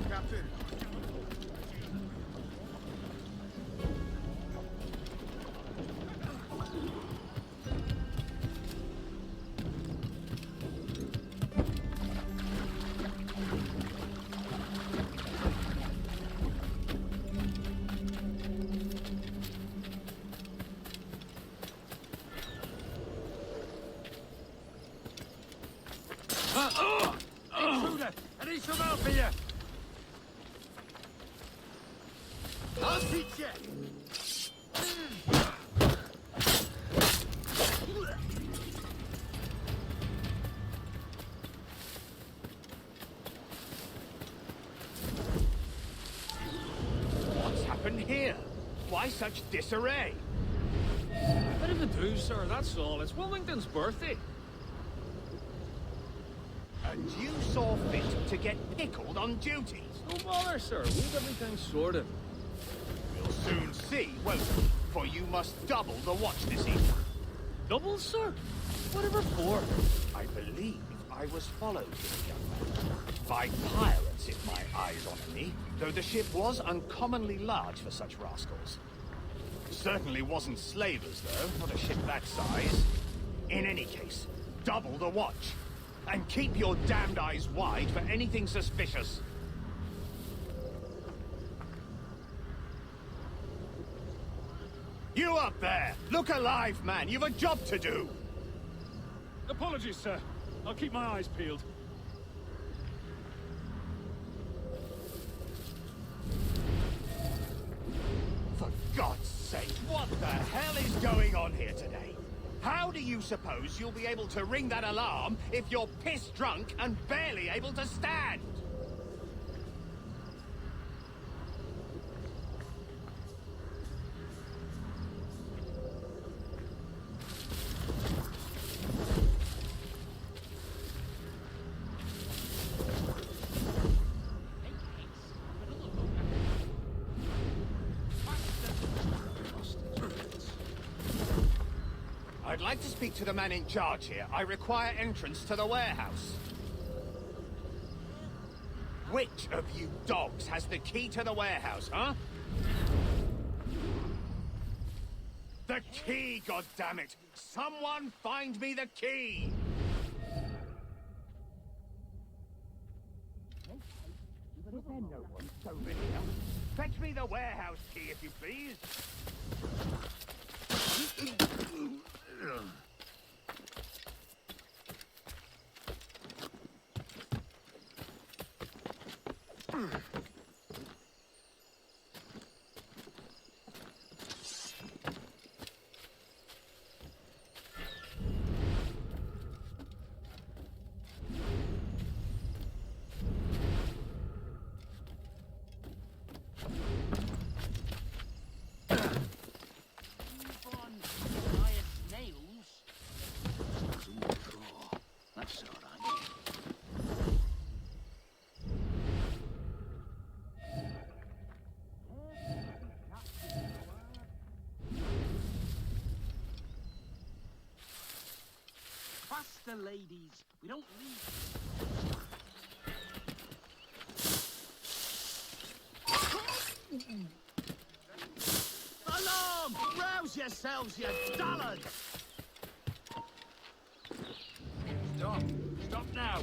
Captain. Intruder! I need some help here! I'll teach you! What's happened here? Why such disarray? Bit of a do, sir, that's all. It's Wilmington's birthday. And you saw fit to get pickled on duty? No bother, sir. We've everything sorted. We'll soon see, won't we? For you must double the watch this evening. Double, sir? Whatever for? I believe I was followed here, young man. By pirates, if my eyes honour me, though the ship was uncommonly large for such rascals. Certainly wasn't slavers, though, not a ship that size. In any case, double the watch. And keep your damned eyes wide for anything suspicious. You up there! Look alive, man! You've a job to do! Apologies, sir. I'll keep my eyes peeled. For God's sake, what the hell is going on here today? How do you suppose you'll be able to ring that alarm if you're pissed drunk and barely able to stand? I'd like to speak to the man in charge here. I require entrance to the warehouse. Which of you dogs has the key to the warehouse, huh? The key, goddammit! Someone find me the key! Fetch me the warehouse key, if you please. Faster, ladies. We don't leave. Alarm! Rouse yourselves, you dullards! Stop! Stop now!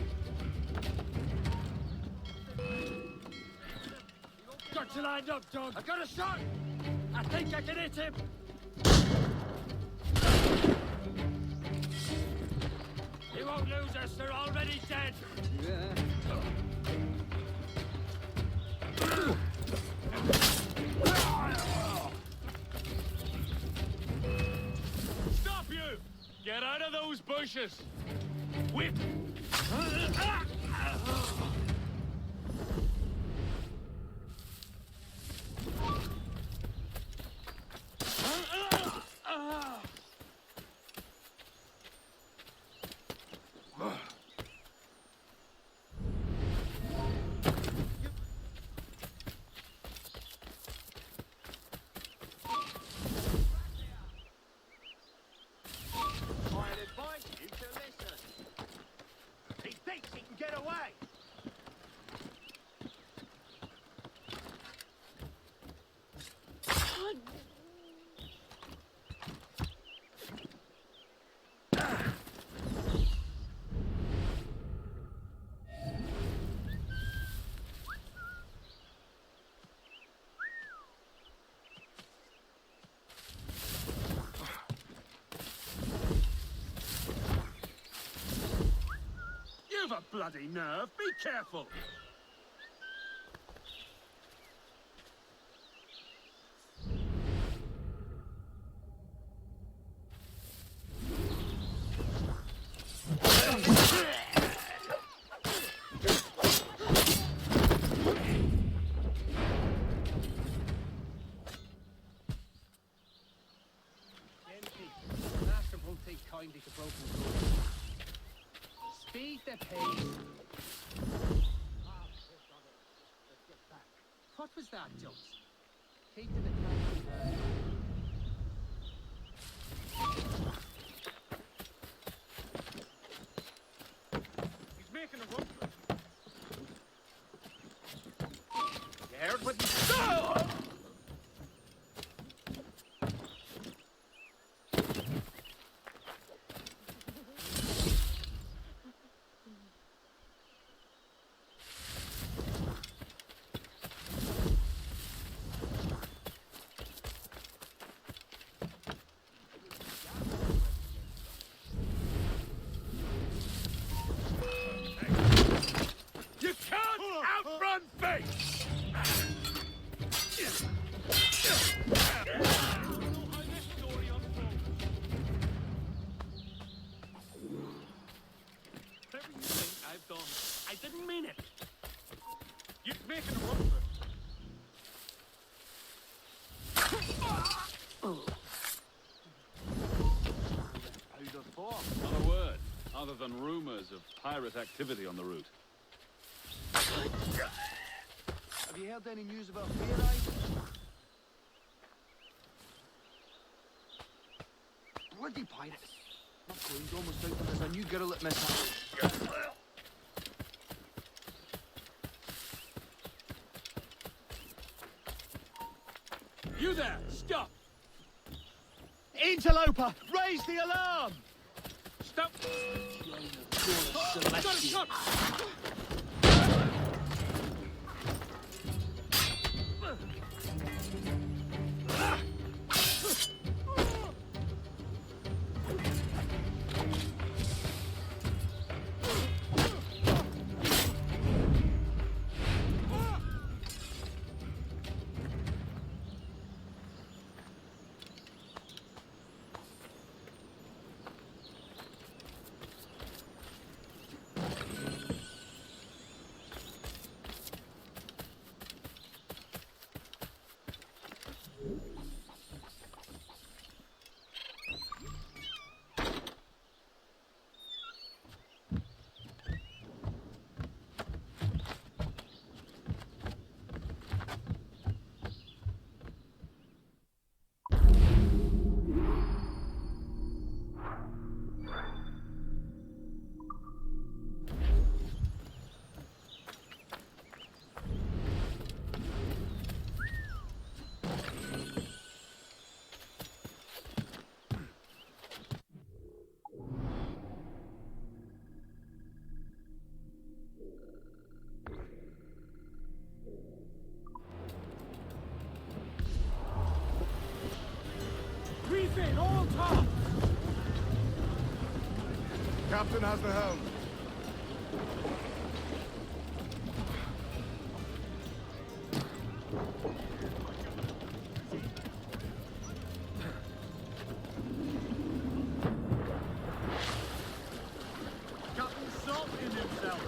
Got you lined up, dog. I got a shot. I think I can hit him. He won't lose us. They're already dead. Stop you! Get out of those bushes! Whip! You've a bloody nerve. Be careful. Master won't take kindly to broken rules. Speed the pace. What was that, Jones? Keep to the task. He's making a run for it. You heard what he said? You can't outrun fate! Whatever you think I've done, I didn't mean it. You're making a run for it. How's the form? Not a word, other than rumors of pirate activity on the route. Have you heard any news about Karaite? Bloody pirates. My coin's almost out when there's a new girl at mishap. You there! Stop! Interloper! Raise the alarm! Stop! Got a shot! Captain has the helm. Captain salting himself.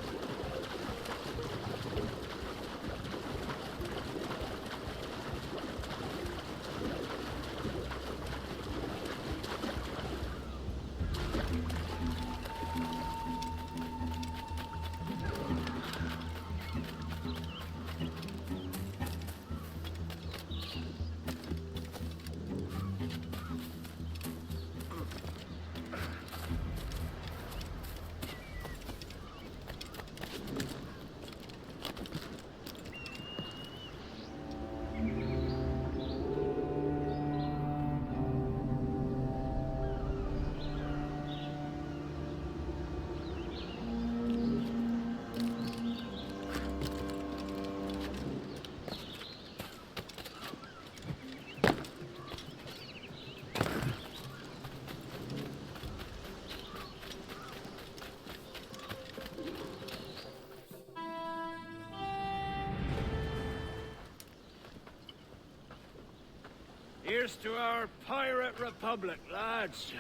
Here's to our pirate republic, lads.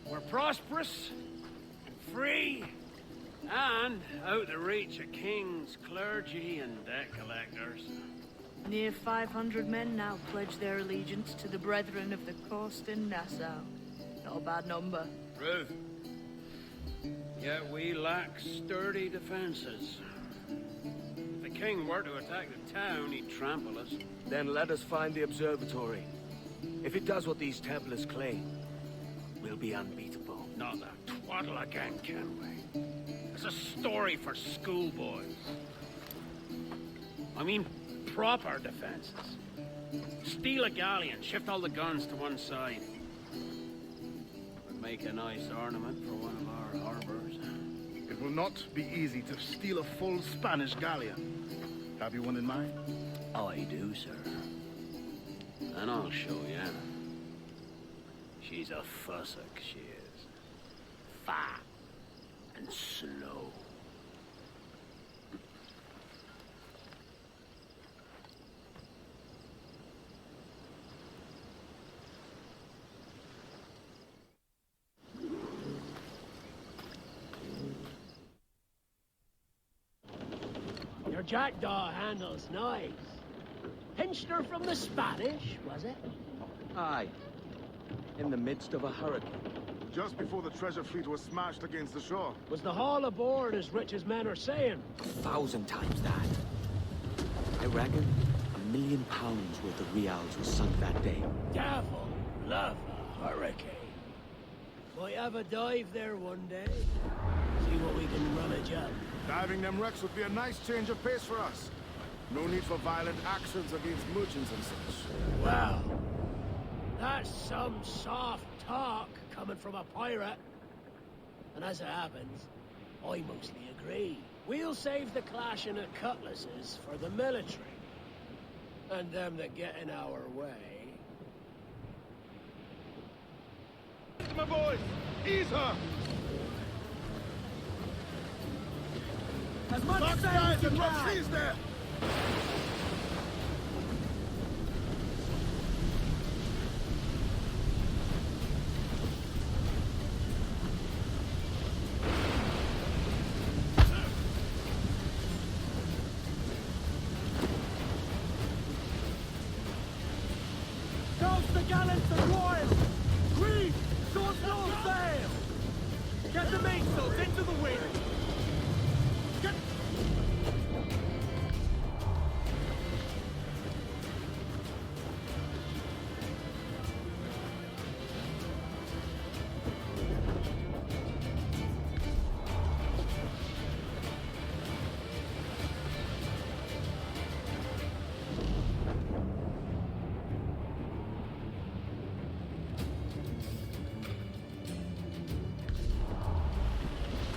We're prosperous, and free, and out of reach of kings, clergy, and debt collectors. Near 500 men now pledge their allegiance to the Brethren of the Coast in Nassau. Not a bad number. True. Yet we lack sturdy defenses. If the king were to attack the town, he'd trample us. Then let us find the observatory. If it does what these Templars claim, we'll be unbeatable. Not that twaddle again, can we? It's a story for schoolboys. I mean, proper defenses. Steal a galleon, shift all the guns to one side. Would make a nice ornament for one of our harbors. It will not be easy to steal a full Spanish galleon. Have you one in mind? I do, sir. And I'll show you. She's a fussock, she is. Fat and slow. Your jackdaw handles nice. Pinched her from the Spanish, was it? Aye. In the midst of a hurricane. Just before the treasure fleet was smashed against the shore. Was the haul aboard as rich as men are saying? 1,000 times that. I reckon £1 million worth of reals was sunk that day. Devil love a hurricane. Might have a dive there one day. See what we can rummage up. Diving them wrecks would be a nice change of pace for us. No need for violent actions against merchants and such. Wow. That's some soft talk coming from a pirate. And as it happens, I mostly agree. We'll save the clashing of cutlasses for the military. And them that get in our way. My boys, ease her! As much Lock sail guys as you and rough can. seas there! Toast the gallants and royals! Creed, short full sail! Get the mainsails into the wind! Get...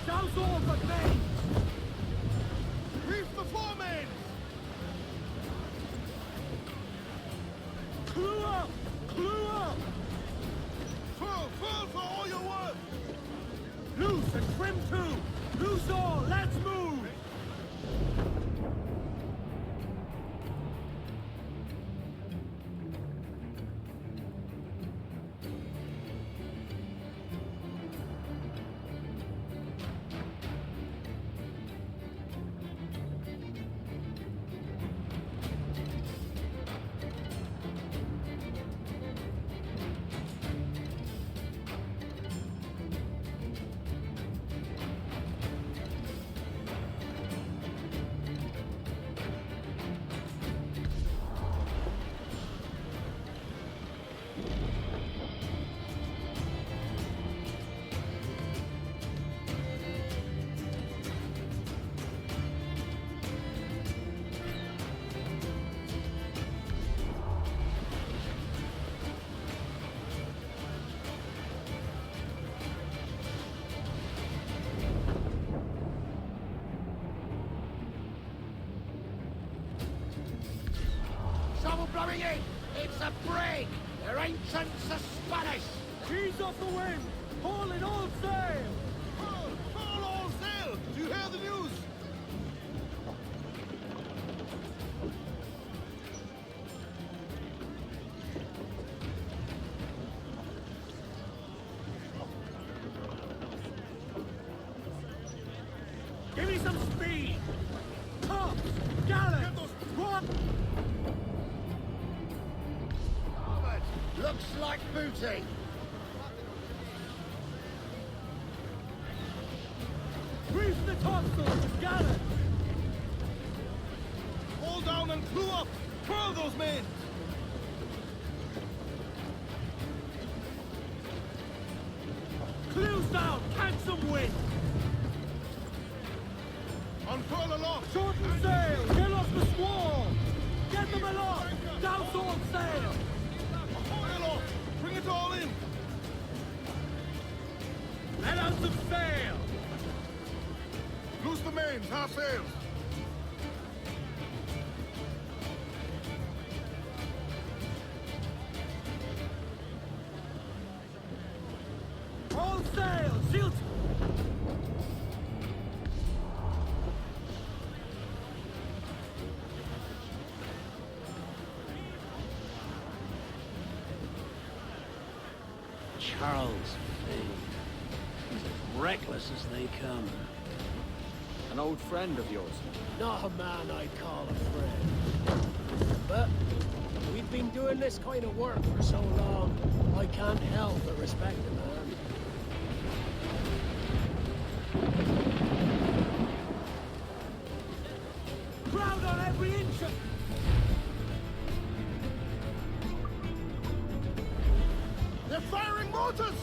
Douse all but main! Reef the foremain! Clue up! Clue up! Full for all your worth! Loose and trim too! Loose all! Let's move! Trouble blowing in! It's a brig! Their ancients are Spanish! Ease off the wind! Haul in all sail! Haul all sail! Do you hear the news? Give me some speed! Tops! Gallants! Run! Looks like booty! Reef the topsails, gallants! Hold down and clew up! Furl those men! Clews down! Catch some wind! Unfurl aloft! Shorten sail! Get off the squall! Get them aloft! Douse all sail! Ahoy aloft! Bring it all in! Let out some sail! Loose the mains, half sails! All sail! Shields! Charles Fade. He's as reckless as they come. An old friend of yours? Not a man I'd call a friend. But we've been doing this kind of work for so long, I can't help but respect the man. Crowd on every inch of... They're firing mortars!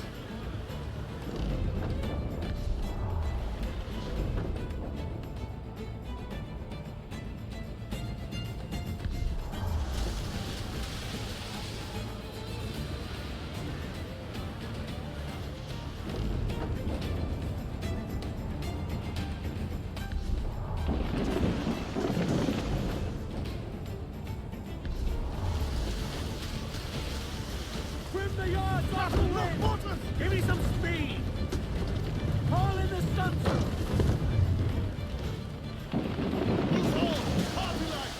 Trim the yards off the wind! Give me some speed! Haul in the stunsail! Loose all! Party light!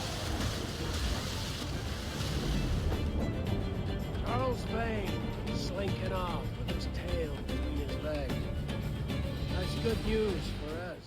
Charles Vane, slinking off with his tail between his legs. That's good news for us.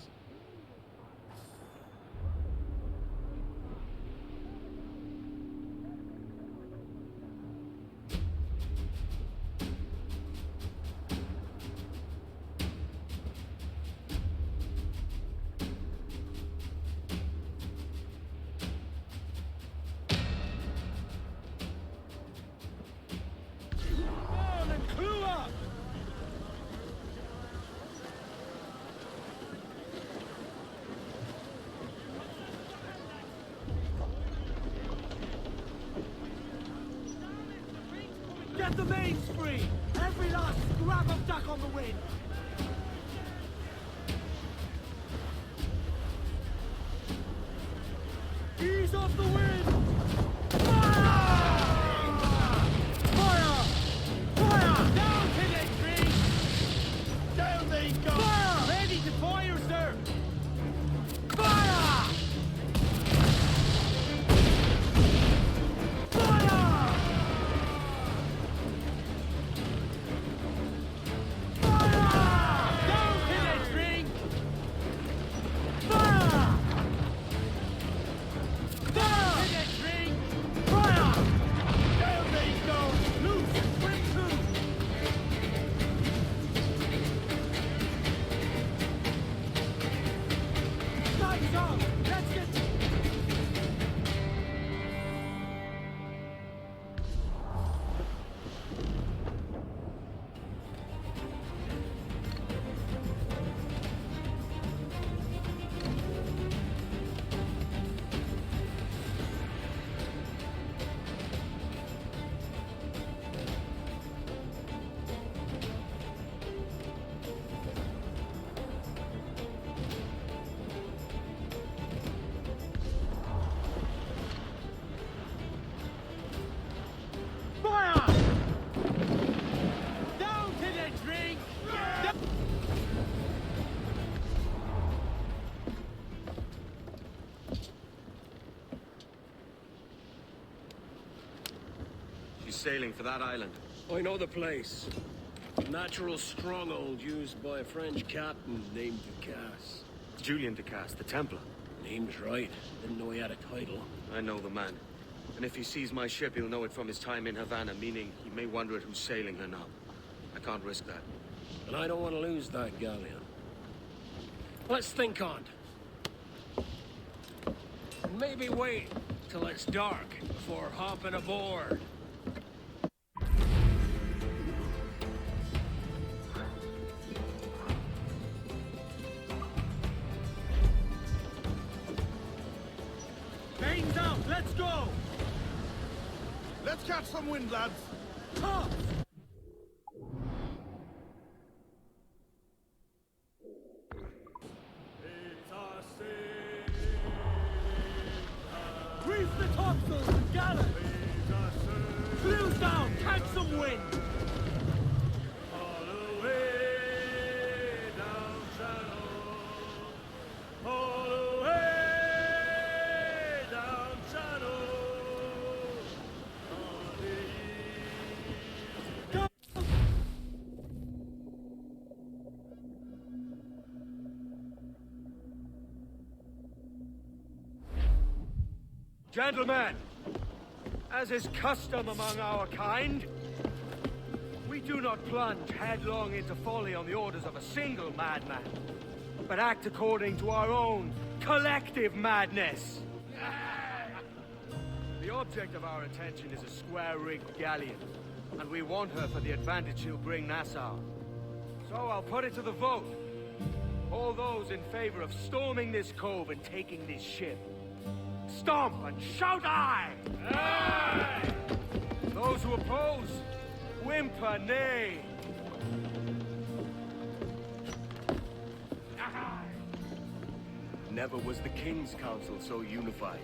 On and clue up! Get the mains free! Every last scrap of duck on the wind! Ease off the wind! Fire! Fire! Fire! Down, Piglet Tree! Down they go! Sailing for that island. I know the place. Natural stronghold used by a French captain named Ducasse. Julian Ducasse, the Templar. Name's right. Didn't know he had a title. I know the man. And if he sees my ship, he'll know it from his time in Havana, meaning he may wonder at who's sailing her now. I can't risk that. And I don't want to lose that galleon. Let's think on it. Maybe wait till it's dark before hopping aboard. Mains out, let's go! Let's catch some wind, lads. Come! Reef the topsails and gallop! Clews down, catch some wind! All the way down channel. All the way down channel. On the east. Go! Gentlemen, as is custom among our kind, we do not plunge headlong into folly on the orders of a single madman, but act according to our own collective madness. The object of our attention is a square-rigged galleon, and we want her for the advantage she'll bring Nassau. So I'll put it to the vote. All those in favor of storming this cove and taking this ship, stomp and shout aye! Aye! Those who oppose, whimper nay. Never was the King's Council so unified.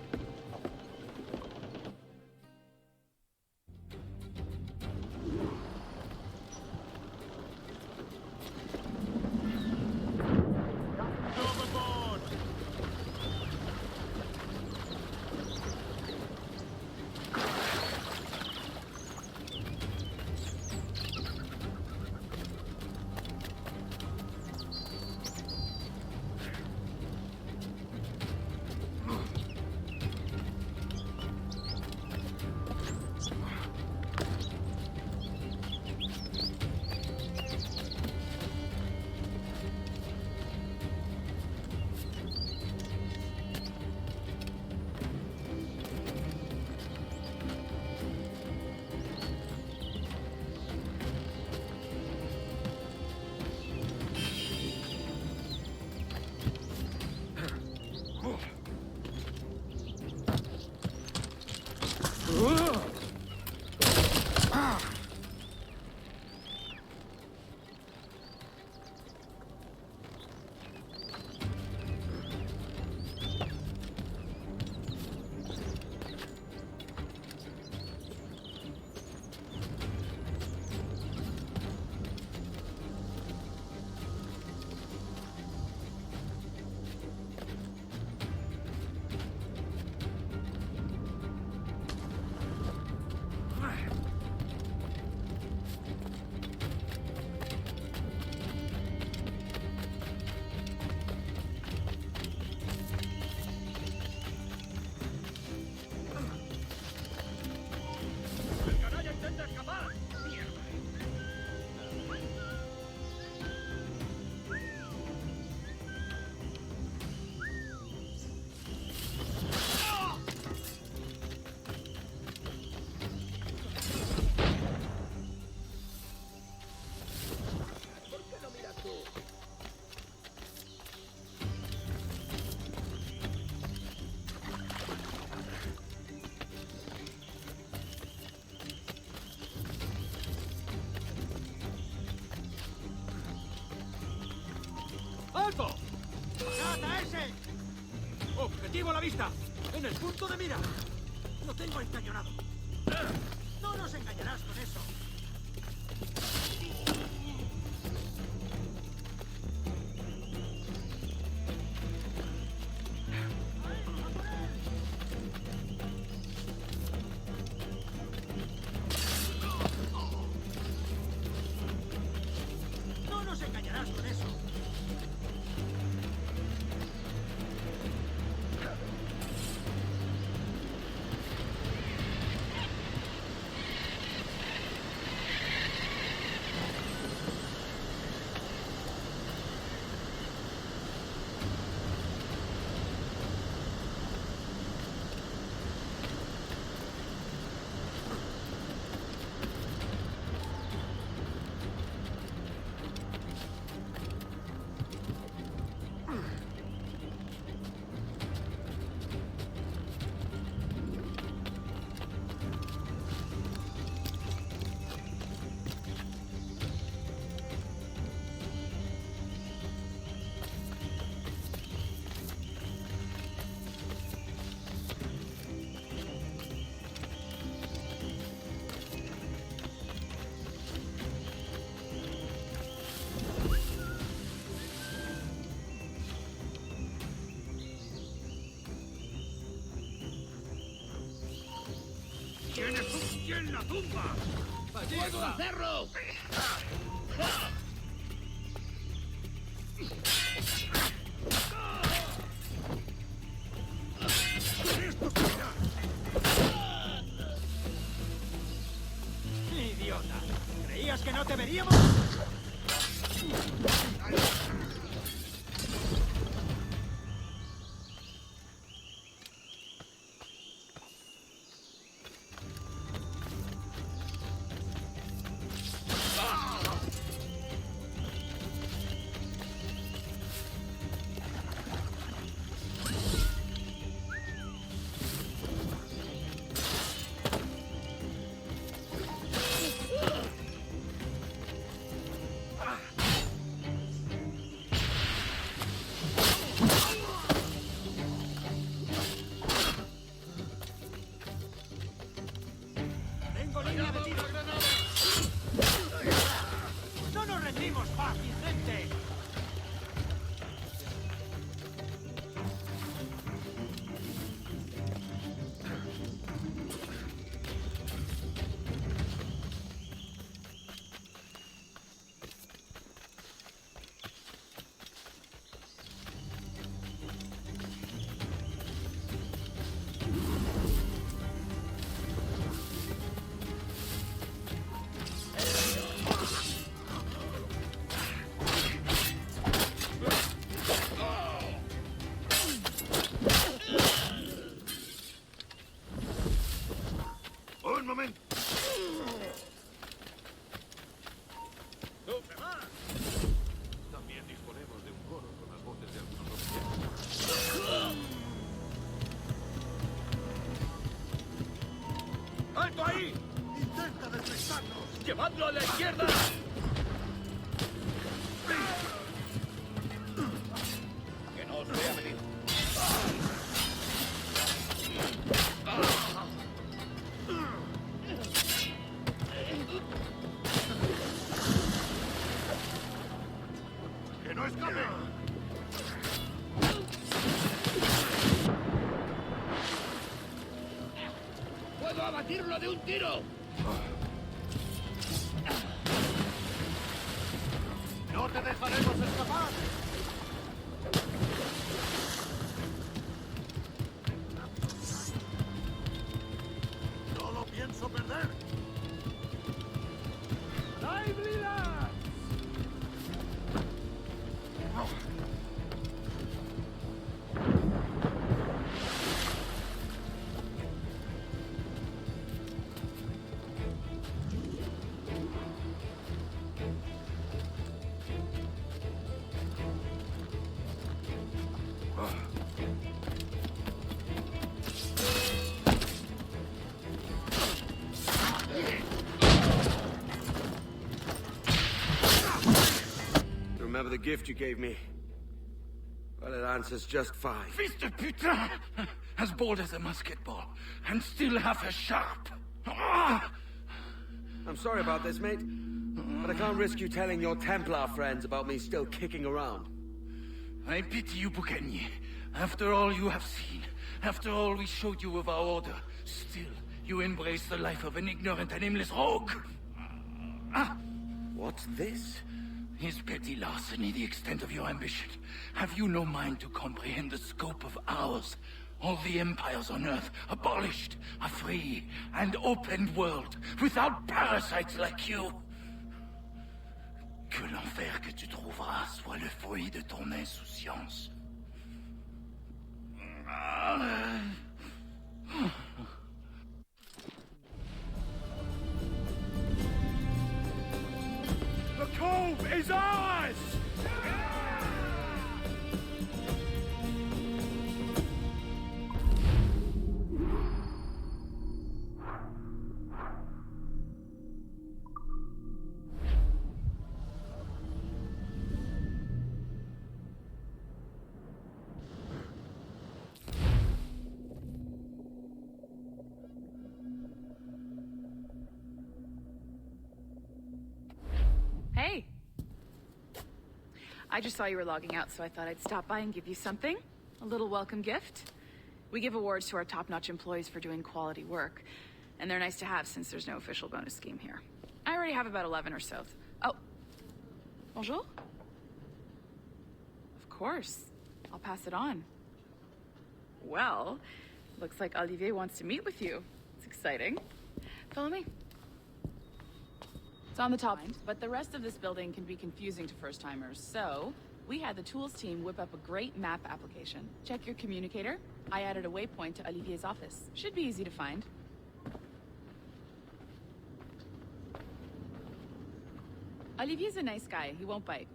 ¡Ese! ¡Objetivo a la vista! ¡En el punto de mira! ¡Lo tengo encañonado! ¡No nos engañarás con eso! ¡No nos engañarás con eso! ¡Tienes un pie en la tumba! ¡Puedo hacerlo! ¡Idiota! ¿Creías que no te veríamos? ¡No nos rendimos fácil, gente! ¡Un momento! También disponemos de un coro con las voces de algunos oficiales. ¡Alto ahí! ¡Intenta detectarnos! ¡Llevadlo a la izquierda! Que no os vea venir. ¡Que no escape! ¡Puedo abatirlo de un tiro! ¡No te dejaremos escapar! ¡No lo pienso perder! Remember the gift you gave me? Well, it answer's just 5. Fils de putain! As bold as a musket ball, and still half as sharp. I'm sorry about this, mate, but I can't risk you telling your Templar friends about me still kicking around. I pity you, Boucanier. After all you have seen, after all we showed you of our order, still you embrace the life of an ignorant and aimless rogue. What's this? Is petty larceny the extent of your ambition? Have you no mind to comprehend the scope of ours? All the empires on Earth abolished, a free and open world, without parasites like you. Que l'enfer que tu trouveras soit le fruit de ton insouciance. The cove is ours! Hey. I just saw you were logging out, so I thought I'd stop by and give you something. A little welcome gift. We give awards to our top-notch employees for doing quality work, and they're nice to have since there's no official bonus scheme here. I already have about 11 or so. Oh. Bonjour? Of course. I'll pass it on. Well, looks like Olivier wants to meet with you. It's exciting. Follow me. It's on the top, but the rest of this building can be confusing to first-timers, so we had the tools team whip up a great map application. Check your communicator. I added a waypoint to Olivier's office. Should be easy to find. Olivier's a nice guy. He won't bite.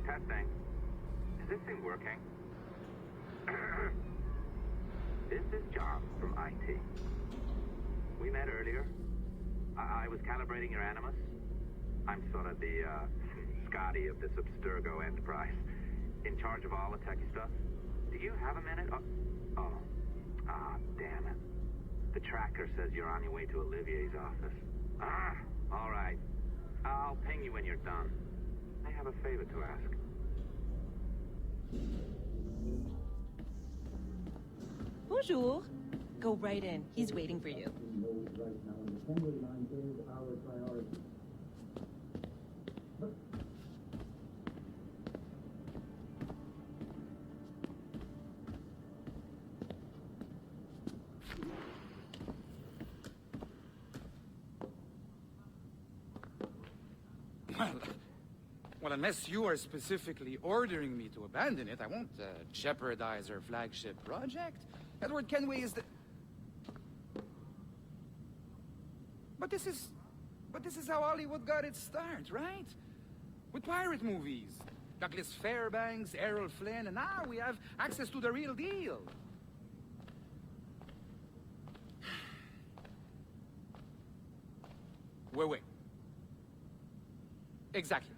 Testing. Is this thing working? This is John from IT. We met earlier. I was calibrating your animus. I'm sort of the Scotty of this Abstergo enterprise, in charge of all the techie stuff. Do you have a minute? Damn it. The tracker says you're on your way to Olivier's office. All right. I'll ping you when you're done. I have a favor to ask. Bonjour. Go right in. He's waiting for you. Well, unless you are specifically ordering me to abandon it, I won't jeopardize our flagship project. Edward Kenway is the... But this is how Hollywood got its start, right? With pirate movies. Douglas Fairbanks, Errol Flynn, and now we have access to the real deal. Wait. Exactly.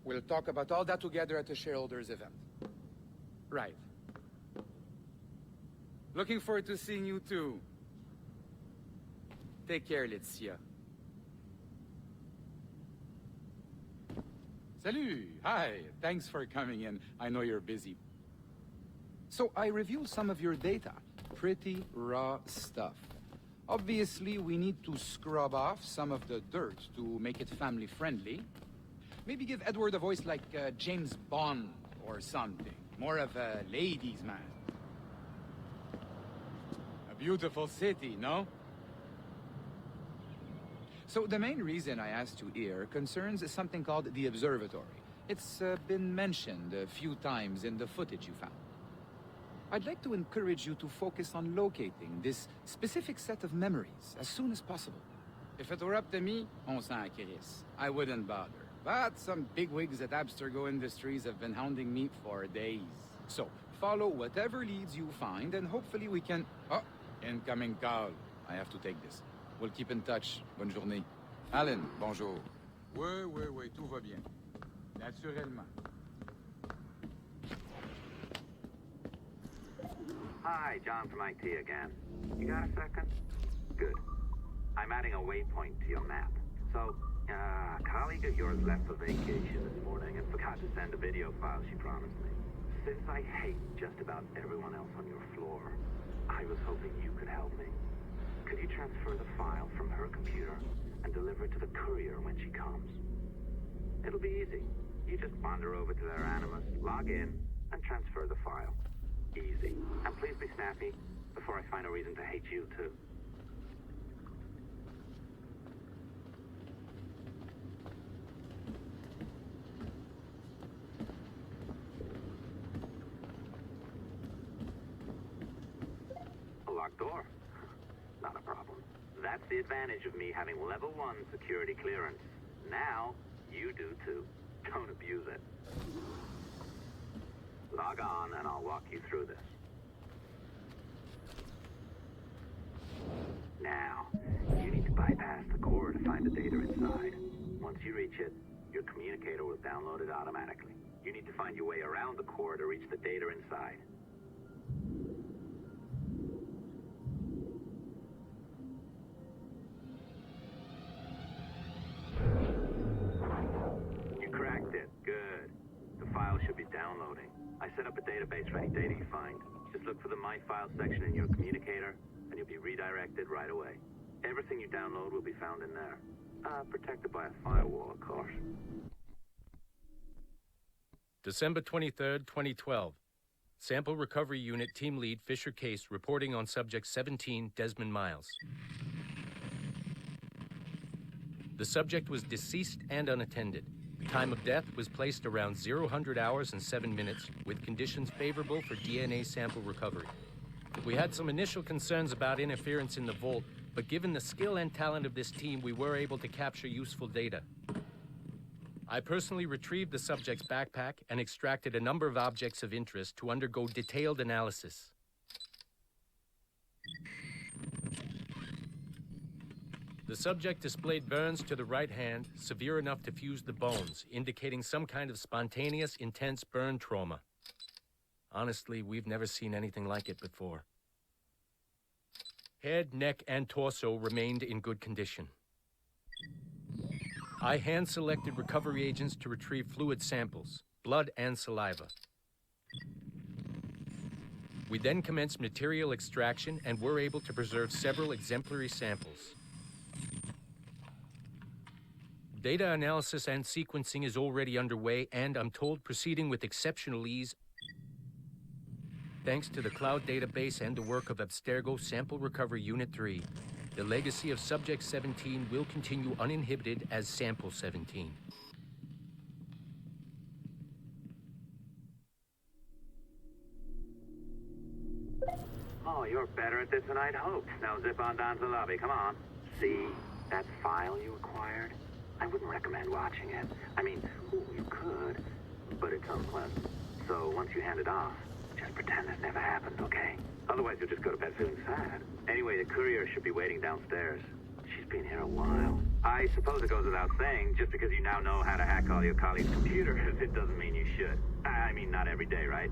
We'll talk about all that together at the shareholders event. Right. Looking forward to seeing you too. Take care, Letizia. Salut! Hi, thanks for coming in. I know you're busy. So I reviewed some of your data. Pretty raw stuff. Obviously, we need to scrub off some of the dirt to make it family-friendly. Maybe give Edward a voice like James Bond or something. More of a ladies' man. A beautiful city, no? So the main reason I asked you here concerns something called the observatory. It's been mentioned a few times in the footage you found. I'd like to encourage you to focus on locating this specific set of memories as soon as possible. If it were up to me, on s'en crisse. I wouldn't bother. But some bigwigs at Abstergo Industries have been hounding me for days. So, follow whatever leads you find, and hopefully we can... Oh, incoming call. I have to take this. We'll keep in touch. Bonne journée. Alan, bonjour. Oui, tout va bien. Naturellement. Hi, John from IT again. You got a second? Good. I'm adding a waypoint to your map. So, a colleague of yours left for vacation this morning and forgot to send a video file she promised me. Since I hate just about everyone else on your floor, I was hoping you could help me. Could you transfer the file from her computer and deliver it to the courier when she comes? It'll be easy. You just wander over to their Animus, log in, and transfer the file. Easy. And please be snappy before I find a reason to hate you, too. A locked door? Not a problem. That's the advantage of me having level 1 security clearance. Now, you do too. Don't abuse it. Log on and I'll walk you through this. Now, you need to bypass the core to find the data inside. Once you reach it, your communicator will download it automatically. You need to find your way around the core to reach the data inside. You cracked it. Good. The file should be downloading. I set up a database for any data you find. Just look for the My Files section in your communicator, and you'll be redirected right away. Everything you download will be found in there. Protected by a firewall, of course. December 23rd, 2012. Sample Recovery Unit Team Lead Fisher Case reporting on Subject 17, Desmond Miles. The subject was deceased and unattended. Time of death was placed around 00 hours and 7 minutes, with conditions favorable for DNA sample recovery. We had some initial concerns about interference in the vault, but given the skill and talent of this team, we were able to capture useful data. I personally retrieved the subject's backpack and extracted a number of objects of interest to undergo detailed analysis. The subject displayed burns to the right hand, severe enough to fuse the bones, indicating some kind of spontaneous, intense burn trauma. Honestly, we've never seen anything like it before. Head, neck, and torso remained in good condition. I hand-selected recovery agents to retrieve fluid samples, blood and saliva. We then commenced material extraction and were able to preserve several exemplary samples. Data analysis and sequencing is already underway, and I'm told proceeding with exceptional ease thanks to the cloud database and the work of Abstergo Sample Recovery Unit 3. The legacy of Subject 17 will continue uninhibited as Sample 17. Oh, you're better at this than I'd hoped. Now zip on down to the lobby. Come on. See that file you acquired? I wouldn't recommend watching it. I mean, you could, but it's unpleasant. So once you hand it off, just pretend this never happened, okay? Otherwise, you'll just go to bed feeling sad. Anyway, the courier should be waiting downstairs. She's been here a while. I suppose it goes without saying, just because you now know how to hack all your colleagues' computers, it doesn't mean you should. I mean, not every day, right?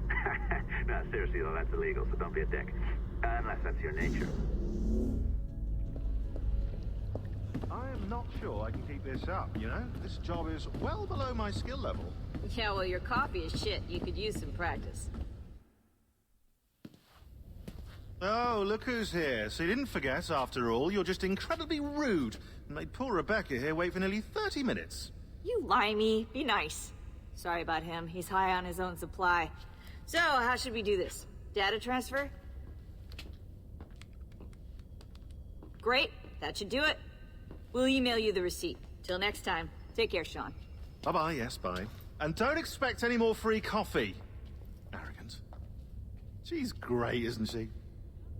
No, seriously, though, that's illegal, so don't be a dick. Unless that's your nature. I am not sure I can keep this up, you know? This job is well below my skill level. Yeah, well, your coffee is shit. You could use some practice. Oh, look who's here. So you didn't forget, after all, you're just incredibly rude and made poor Rebecca here wait for nearly 30 minutes. You limey. Be nice. Sorry about him. He's high on his own supply. So, how should we do this? Data transfer? Great. That should do it. We'll email you the receipt. Till next time. Take care, Sean. Bye-bye, yes, bye. And don't expect any more free coffee. Arrogant. She's great, isn't she?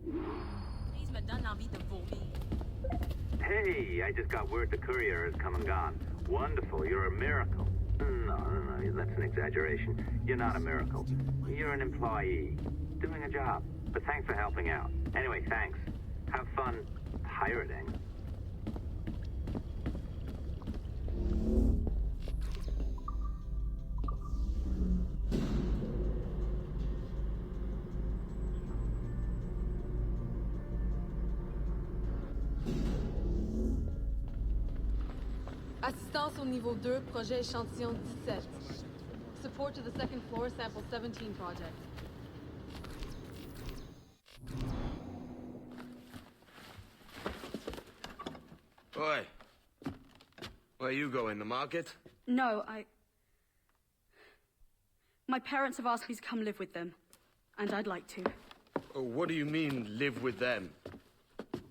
Please me donne envie de vomir. Hey, I just got word the courier has come and gone. Wonderful, you're a miracle. No, that's an exaggeration. You're not a miracle. You're an employee, doing a job. But thanks for helping out. Anyway, thanks. Have fun pirating. Assistance au niveau 2, projet échantillon 17. Support to the second floor, sample 17 project. Oi. Where you going, the market? No, my parents have asked me to come live with them, and I'd like to. Oh, what do you mean, live with them?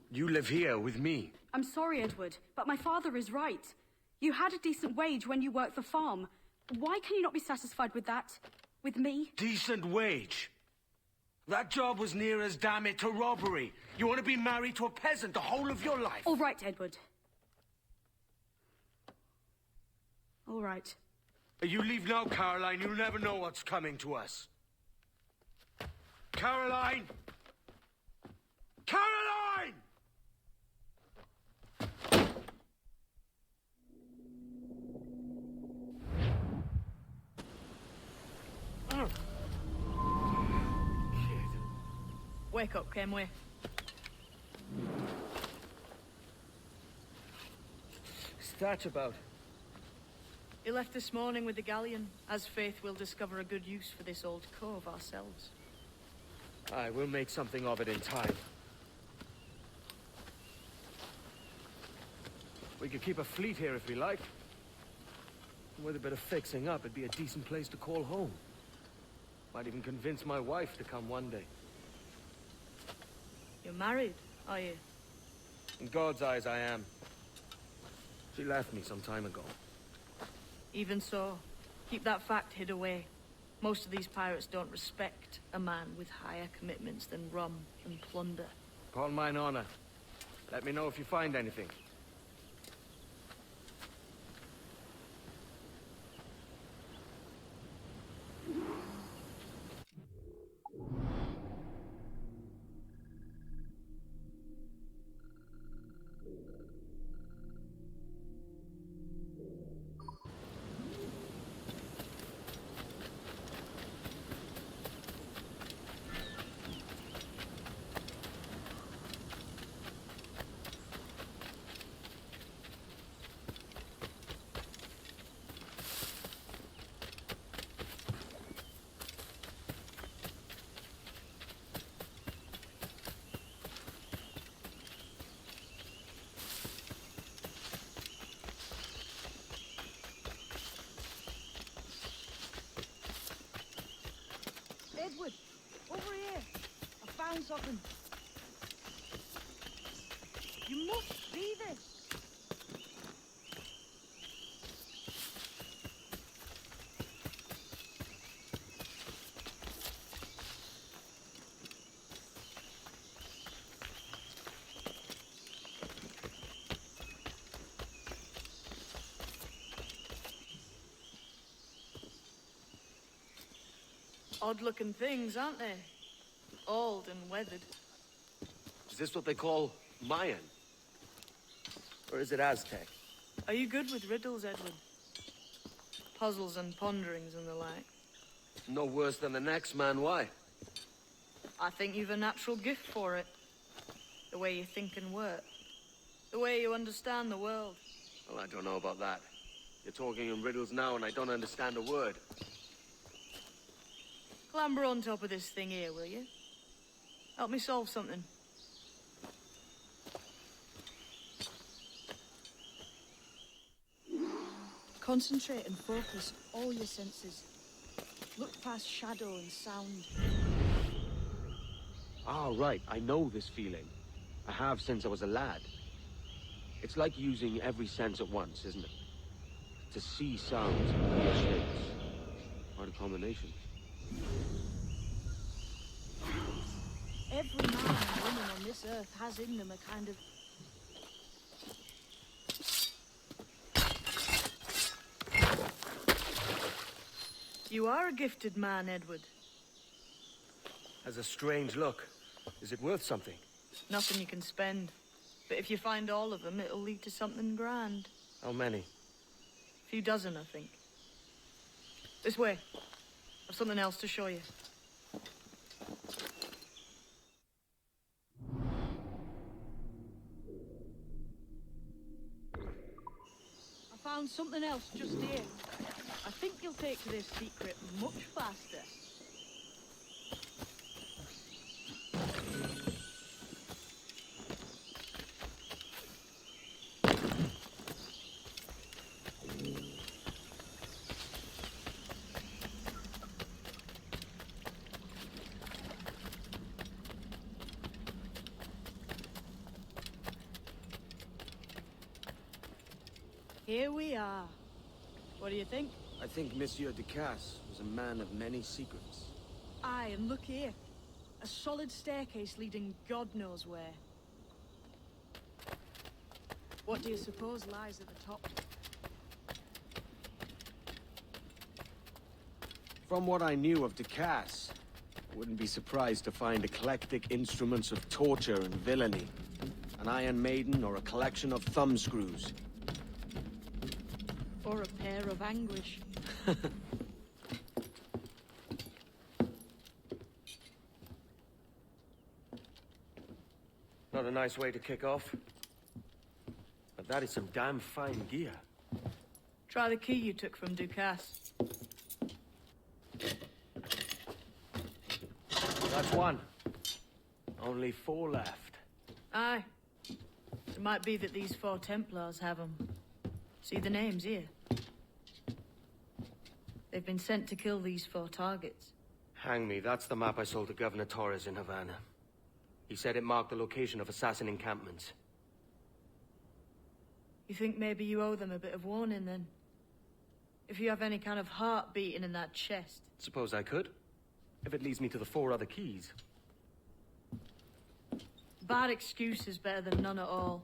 You live here with me. I'm sorry, Edward, but my father is right. You had a decent wage when you worked the farm. Why can you not be satisfied with that? With me? Decent wage? That job was near as, damn it, to robbery. You want to be married to a peasant the whole of your life? All right, Edward. All right. You leave now, Caroline. You'll never know what's coming to us. Caroline! Caroline! Wake up, Kenway. What's that about? He left this morning with the galleon. As faith, we'll discover a good use for this old cove ourselves. Aye, we'll make something of it in time. We could keep a fleet here if we like. With a bit of fixing up, it'd be a decent place to call home. Might even convince my wife to come one day. You're married, are you? In God's eyes, I am. She left me some time ago. Even so, keep that fact hid away. Most of these pirates don't respect a man with higher commitments than rum and plunder. Upon mine honor. Let me know if you find anything. Edward, over here. I found something. You must see this. Odd-looking things, aren't they? Old and weathered. Is this what they call Mayan? Or is it Aztec? Are you good with riddles, Edward? Puzzles and ponderings and the like? No worse than the next man, why? I think you've a natural gift for it. The way you think and work. The way you understand the world. Well, I don't know about that. You're talking in riddles now and I don't understand a word. Clamber on top of this thing here, will you? Help me solve something. Concentrate and focus all your senses. Look past shadow and sound. Ah, right. I know this feeling. I have since I was a lad. It's like using every sense at once, isn't it? To see sounds and hear shapes. Quite a combination. Every man and woman on this earth has in them a kind of You are a gifted man, Edward. Has a strange look. Is it worth something? Nothing you can spend. But if you find all of them, it'll lead to something grand. How many? A few dozen, I think. This way. I've something else to show you. I found something else just here. I think you'll take to this secret much faster. Here we are. What do you think? I think Monsieur Ducasse was a man of many secrets. Aye, and look here. A solid staircase leading God knows where. What do you suppose lies at the top? From what I knew of Ducasse, I wouldn't be surprised to find eclectic instruments of torture and villainy. An Iron Maiden or a collection of thumbscrews. Or a pair of anguish. Not a nice way to kick off. But that is some damn fine gear. Try the key you took from Ducasse. That's one. Only 4 left. Aye. It might be that these 4 Templars have them. See the names here? They've been sent to kill these 4 targets. Hang me, that's the map I sold to Governor Torres in Havana. He said it marked the location of assassin encampments. You think maybe you owe them a bit of warning, then? If you have any kind of heart beating in that chest. Suppose I could. If it leads me to the 4 other keys. Bad excuse is better than none at all.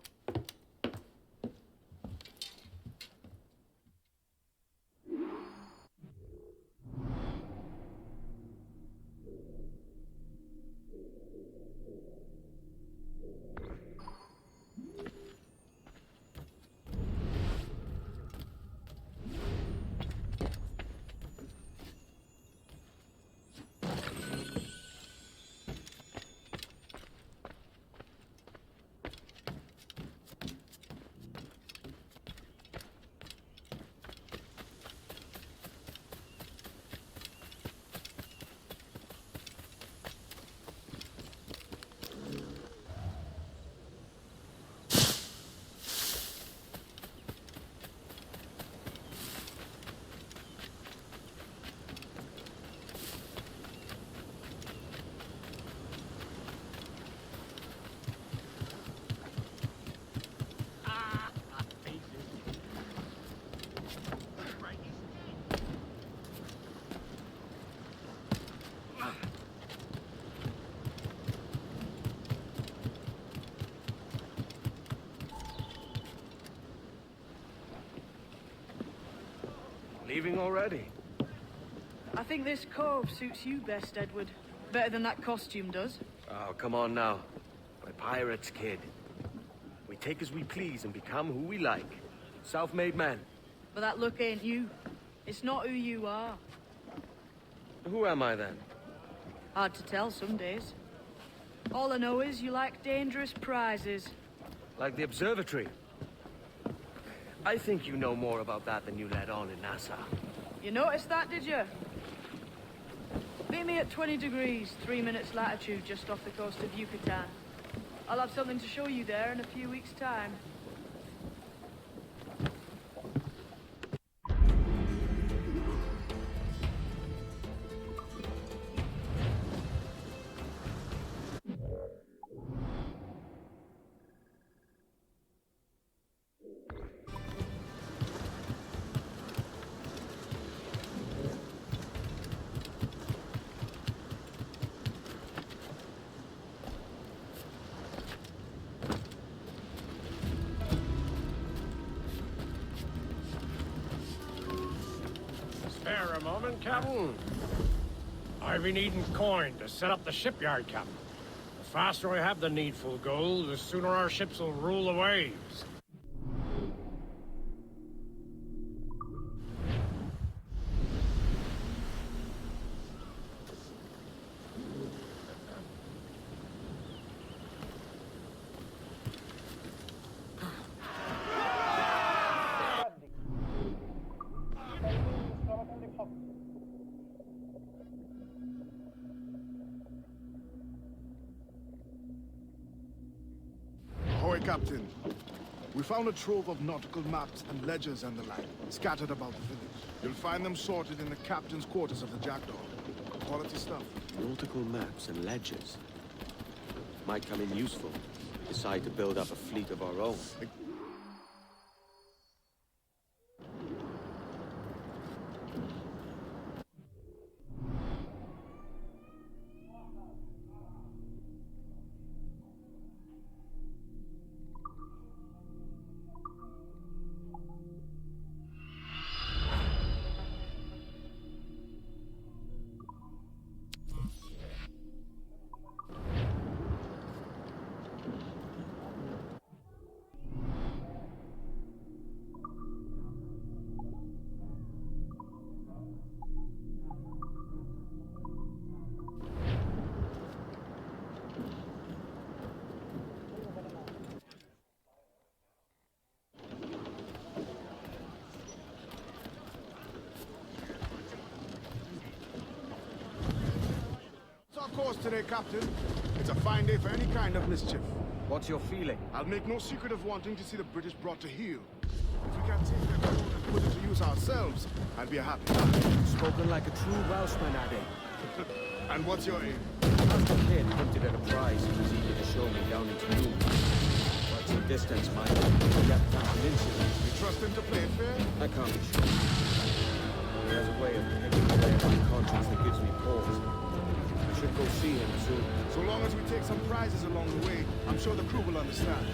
Leaving already? I think this cove suits you best, Edward. Better than that costume does. Oh, come on now. We're pirates, kid. We take as we please and become who we like. Self-made men. But that look ain't you. It's not who you are. Who am I then? Hard to tell some days. All I know is you like dangerous prizes. Like the observatory. I think you know more about that than you let on in Nassau. You noticed that, did you? Meet me at 20 degrees, 3 minutes latitude, just off the coast of Yucatan. I'll have something to show you there in a few weeks' time. Spare a moment, Captain. I've been needing coin to set up the shipyard, Captain. The faster I have the needful gold, the sooner our ships will rule the waves. Ahoy, Captain. We found a trove of nautical maps and ledgers and the like, scattered about the village. You'll find them sorted in the captain's quarters of the Jackdaw. Quality stuff. Nautical maps and ledgers. Might come in useful. Decide to build up a fleet of our own. Course today, Captain. It's a fine day for any kind of mischief. What's your feeling? I'll make no secret of wanting to see the British brought to heel. If we can take their gold and put it to use ourselves, I'll be a happy man. Spoken like a true Welshman, Addy. And what's your aim? As the kid hinted at a prize he was eager to show me down in Tulu. But some distance might get down an incident. You trust him to play it fair? I can't be sure. He has a way of picking away at my conscience that gives me pause. Should go see him soon. So long as we take some prizes along the way, I'm sure the crew will understand.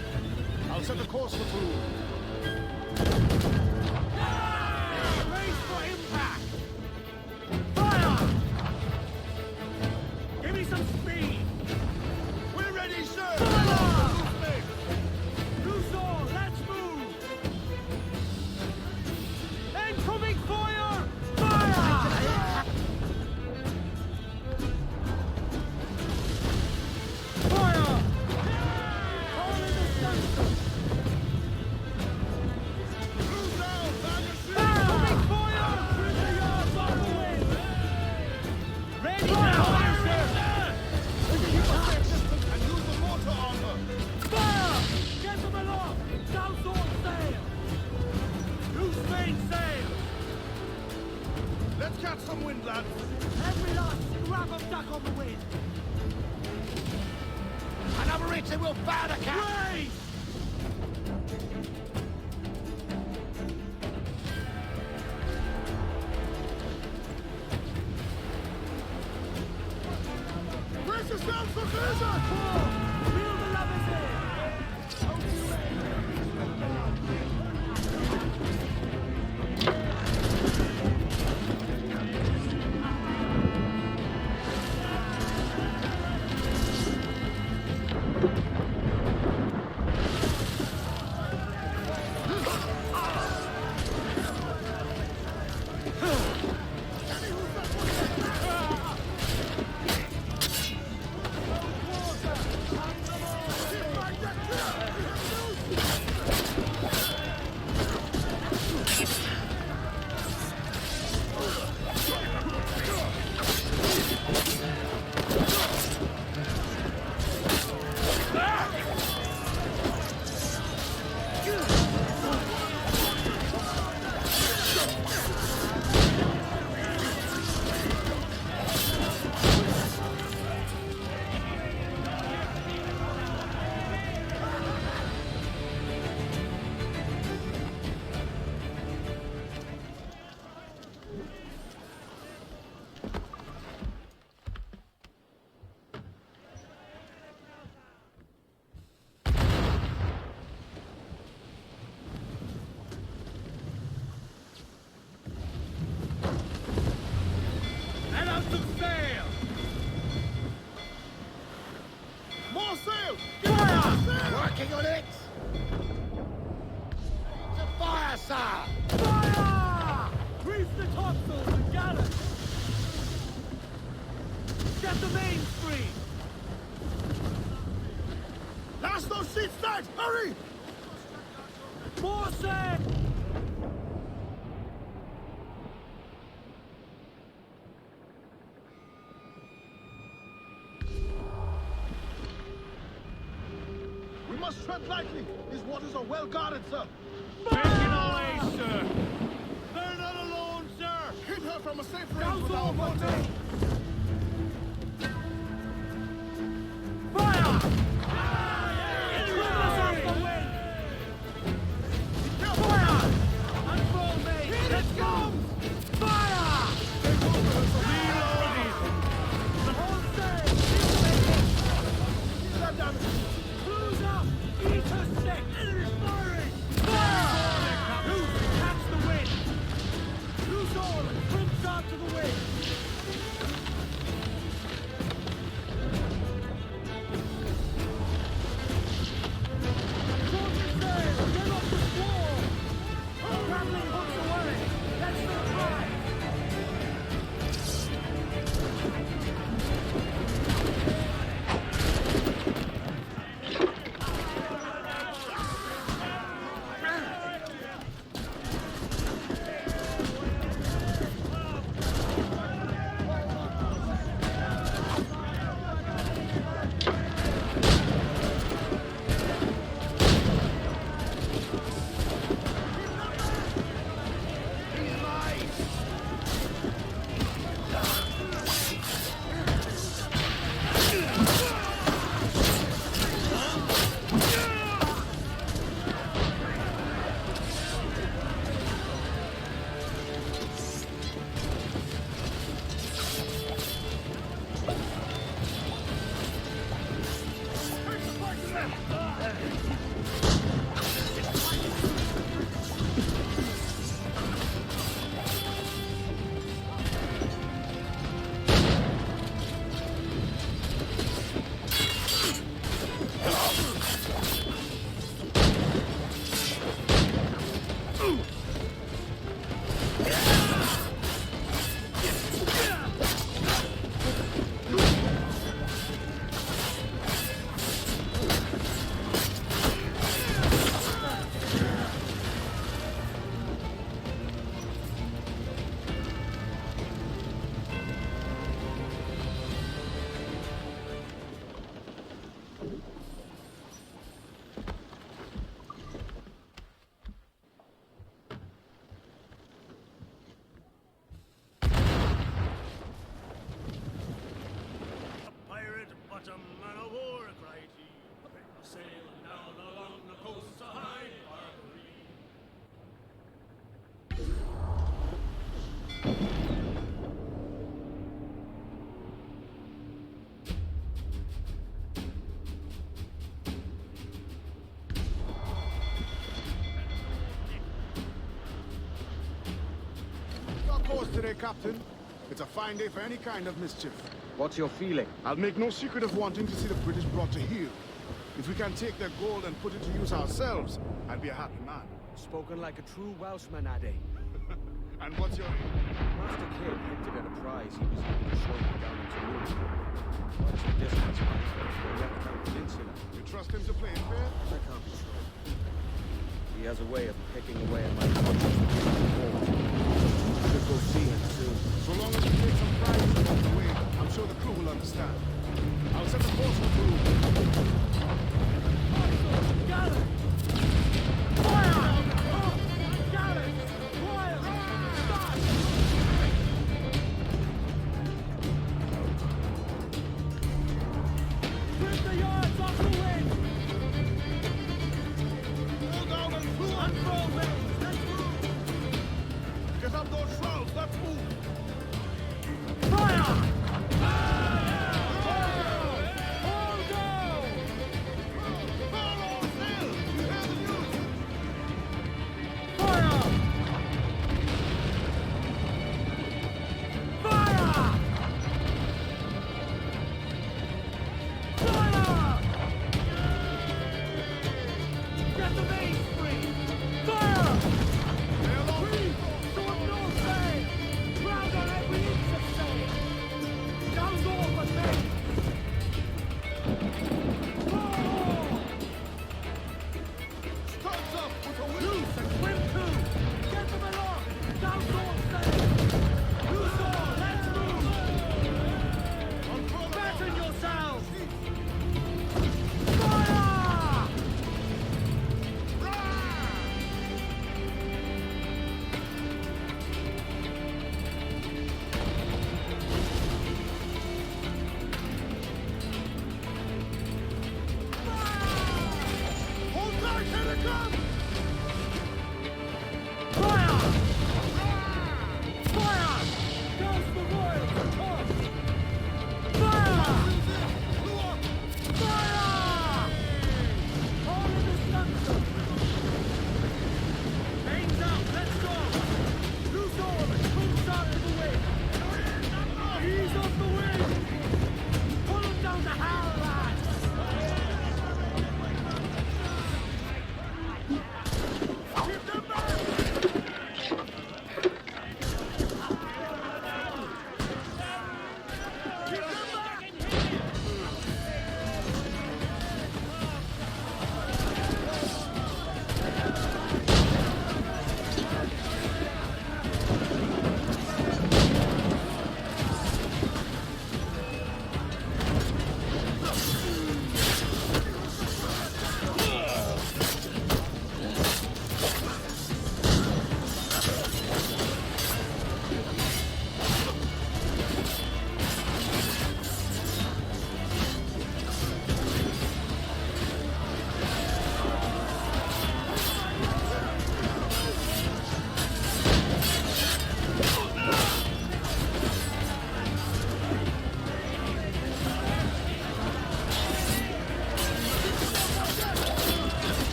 I'll set the course for Peru. Race for impact! Fire! Give me some speed! We're ready, sir! Fire! Loose all, let's move! Incoming fire! Fire! Catch some wind, lads. Every last scrap of duck on the wind. Another hit and we'll bow the cap. Race! Brace yourselves for collision! Feel the levers in! some sail! More sail! Fire! Working on it! To fire, sir! Fire! Grease the topsails and gallants! Get the mainspring! Last those sheets tight! Hurry! More sail! We must tread lightly. These waters are well guarded, sir. Making away, sir! They're not alone, sir! Hit her from a safe range with our boat. Fire! It's us off the wind! Fire! Unroll me! Let's go! Fire! Reloading! The whole sail! That damage. Cruise up! Eat her sick! Firing! Fire! Loose! Catch the wind! Loose all and trim start to the wind! Shorten sail! Get off the squall! Rattling hooks away! That's the prize! Today, Captain. It's a fine day for any kind of mischief. What's your feeling? I'll make no secret of wanting to see the British brought to heel. If we can take their gold and put it to use ourselves, I'll be a happy man. Spoken like a true Welshman, Ade. And what's your... Master Kidd hinted at a prize he was eager to show you down in Toulouse. What's the distance, man? The Reptile Peninsula. You trust him to play it fair? I can't be sure. He has a way of picking away at my conscience. Should go see him soon. So long as you take some prizes along the way, I'm sure the crew will understand. I'll set the course for Toulouse. Got it! Fire! Got it! Fire! Stop! Trim the yards off the wind! Hold down and through! Unfurl wings! Let's move! Get up those shrouds, let's move!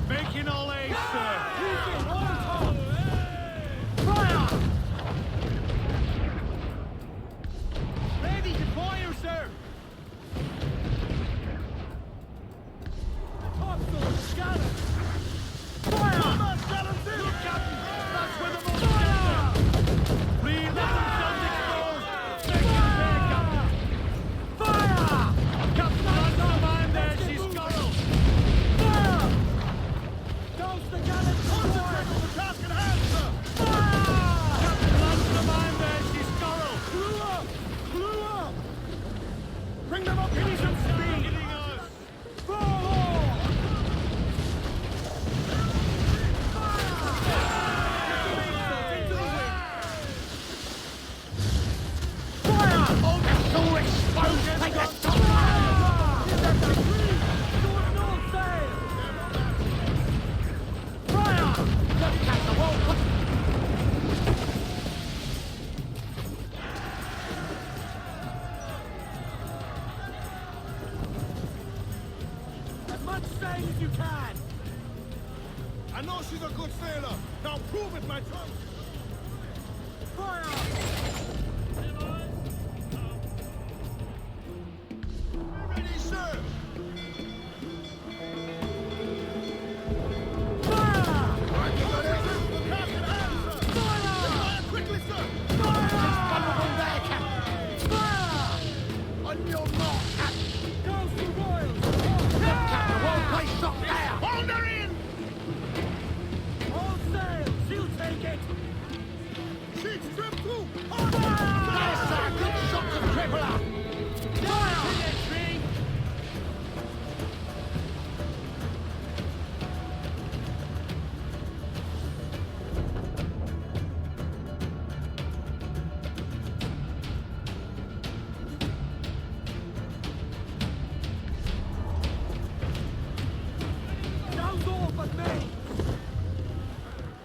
Making all A's, sir! Fire! Ready to fire, sir! Topsail, scatter! Fire! Come on, Scallons in! Look, Captain! That's where the most fire! Please let themselves exposed! Take it there, Captain! Fire! Captain, that's the man there, she's scuttled! Fire! Douse the gallant! Concentrate on the task at hand, sir! Fire! Captain, that's the man there, she's scuttled! Blew up! Blew up! Bring them up, give me some speed! As much sail as you can! I know she's a good sailor. Now prove it, my trunk. Fire! Ready, sir. Fire! Right, you got it. Cast it hand, sir. Fire! Quickly, sir. Fire! Fire! On your mark, Captain. Goes to Royals! Captain, well placed up there. Hold her in. All sail! She'll take it! Sheets trim through. Yes, sir. Good shot to cripple her. Down's all but me!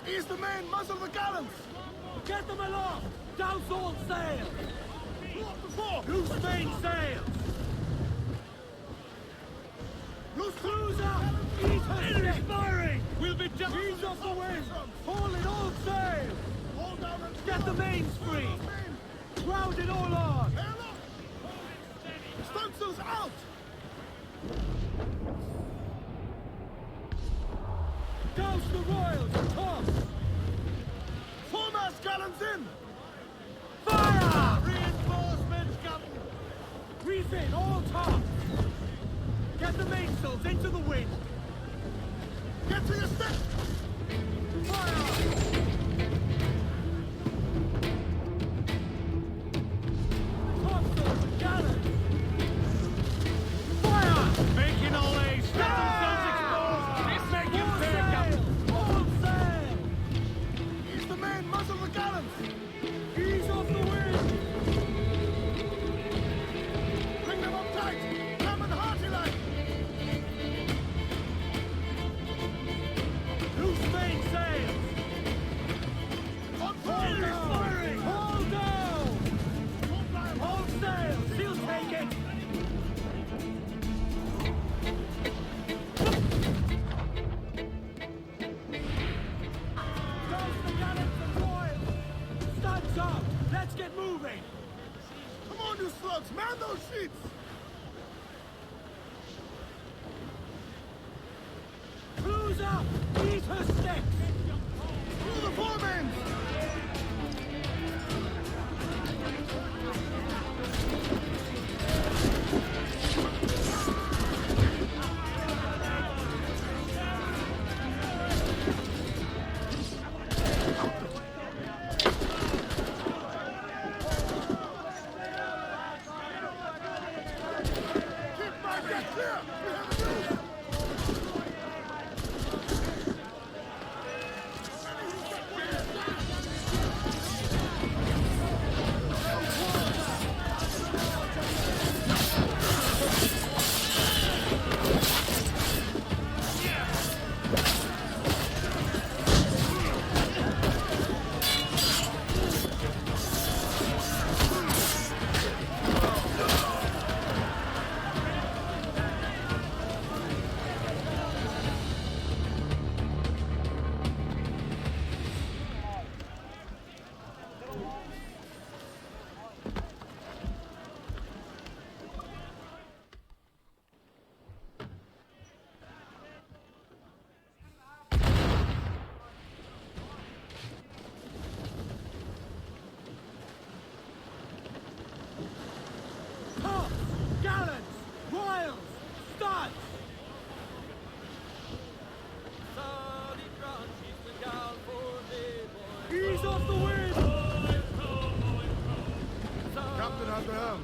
Ease the main, muzzle the gallants. Get them aloft! Douse all sail! Pull up the fore. Loose main sails! Loose Cruiser! Ease her stick! Firing! We'll be down! Ease off the wind! Haul it all sail! Hold down and Get the mains free! Crowd it all on! Hail up. Stunsails out. Douse the royals! Top! Foremast gallants in. Fire! Reinforcements, Captain! Reef in, all tops! Get the mainsails into the wind! Get to your step. Fire! Topsails and gallants! Fire! Making all A's! Get themselves exposed! Make him fair, Captain! All sail! Ease the main, muzzle the gallants. Ease off the wind! Bring them up tight. Come and hearty like. Loose main sails! On Hold down! Hold down! Hold sail! She'll take it! Douse the gallants and royals! Studs up! Let's get moving! Come on, you slugs. Man those sheets. Crews up! Ease her sticks! Through the foremains. Keep my deck clear. We have a news. Captain has the helm.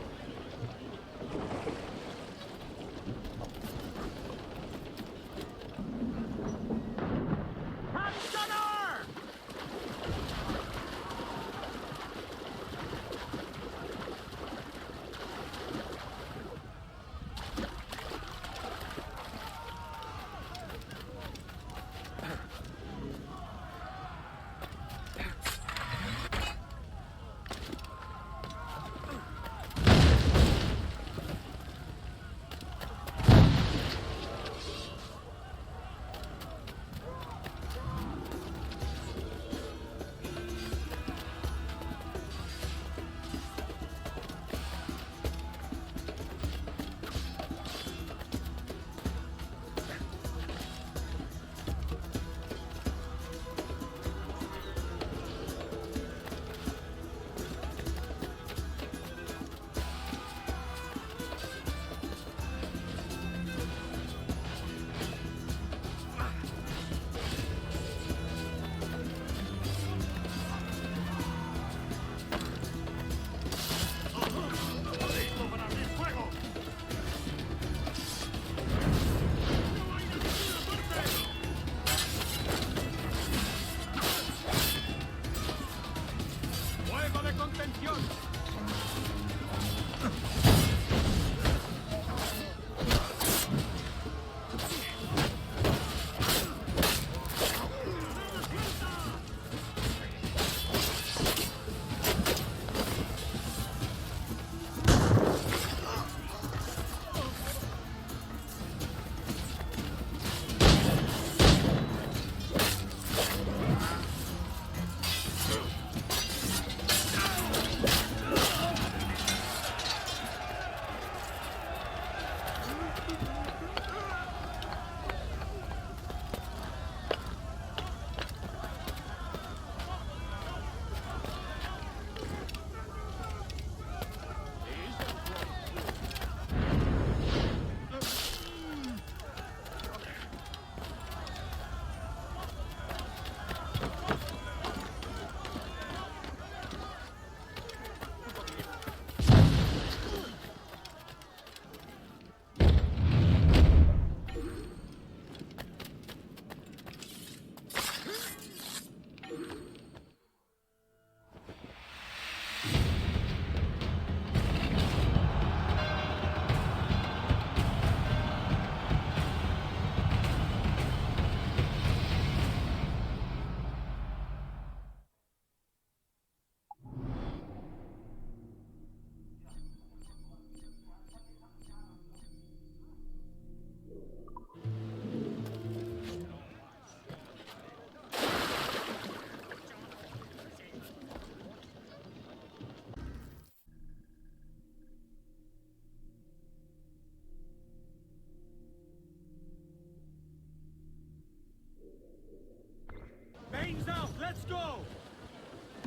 Mains out, let's go!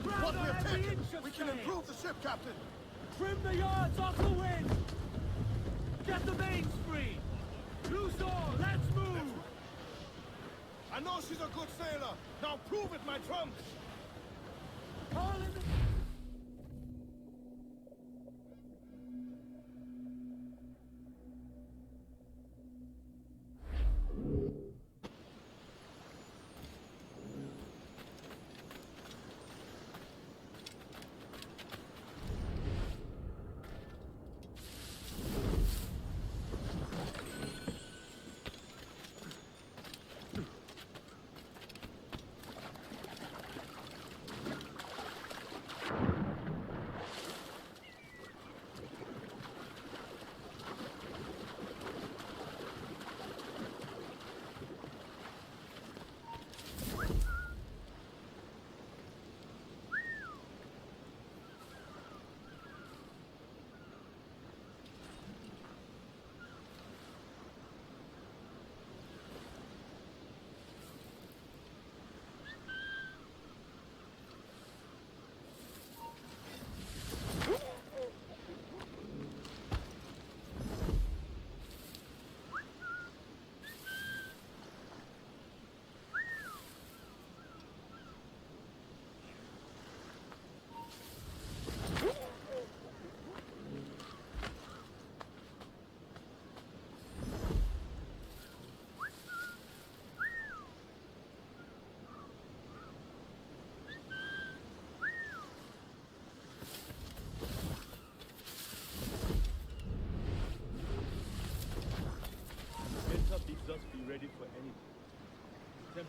What we have taken, we can improve the ship, Captain. Trim the yards off the wind! Get the mains free! Loose all, let's move! I know she's a good sailor. Now prove it, my trumps! Call in the...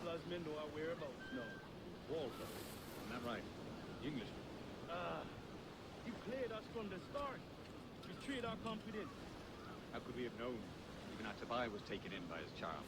Plasmin know our whereabouts? No. Walter. Isn't that right? The Englishman. He played us from the start. Betrayed our confidence. How could we have known? Even our Tobias was taken in by his charm.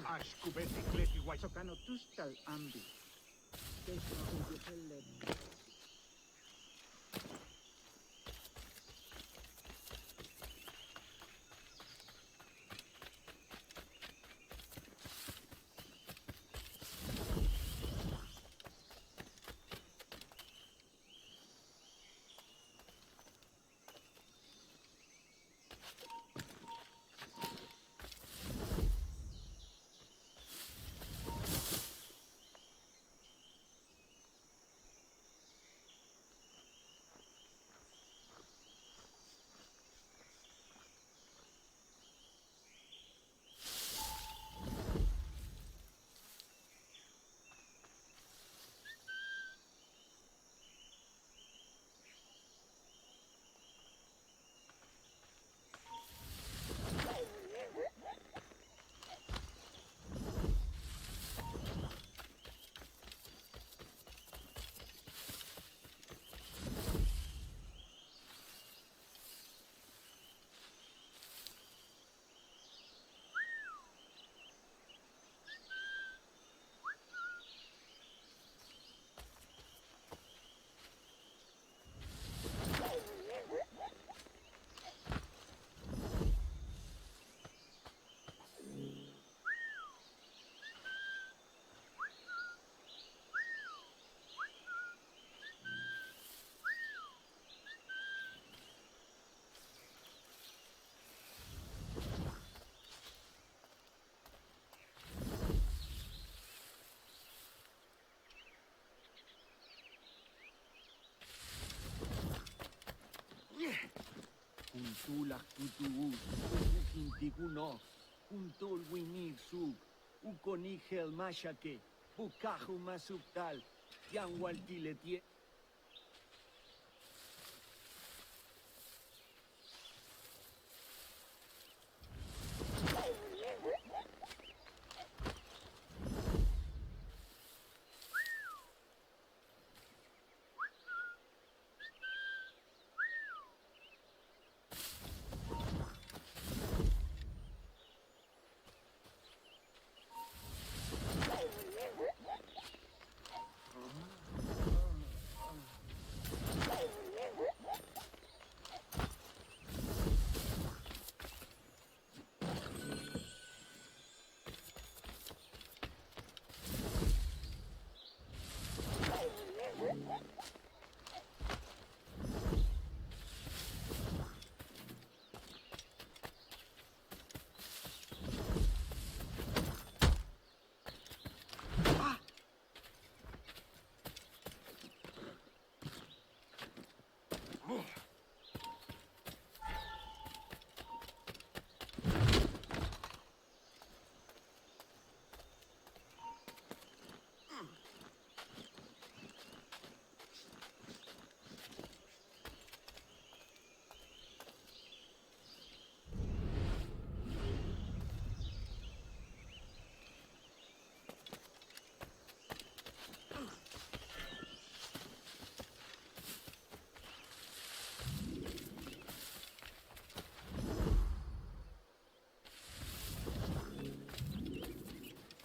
Ashkubeti kleti waisokano tustal ambi. tulak tutuut, hintigunov, untol winir sub, ukonigel mashake, bukahu masuptal, yanwaltiletie.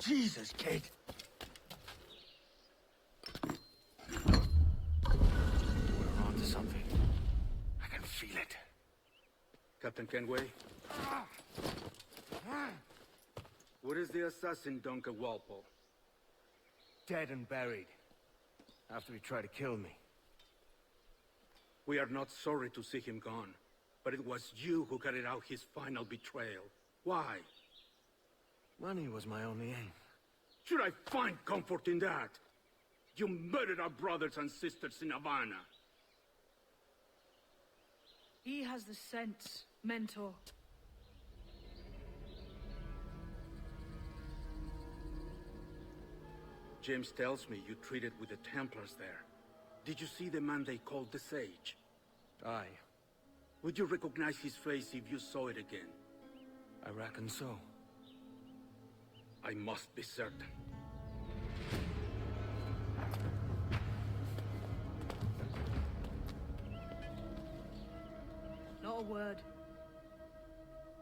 Jesus, kid! We're onto something. I can feel it. Captain Kenway? Where is the assassin, Duncan Walpole? Dead and buried. After he tried to kill me. We are not sorry to see him gone, but it was you who carried out his final betrayal. Why? Money was my only aim. Should I find comfort in that? You murdered our brothers and sisters in Havana. He has the sense, Mentor. James tells me you treated with the Templars there. Did you see the man they called the Sage? Aye. Would you recognize his face if you saw it again? I reckon so. I must be certain. Not a word.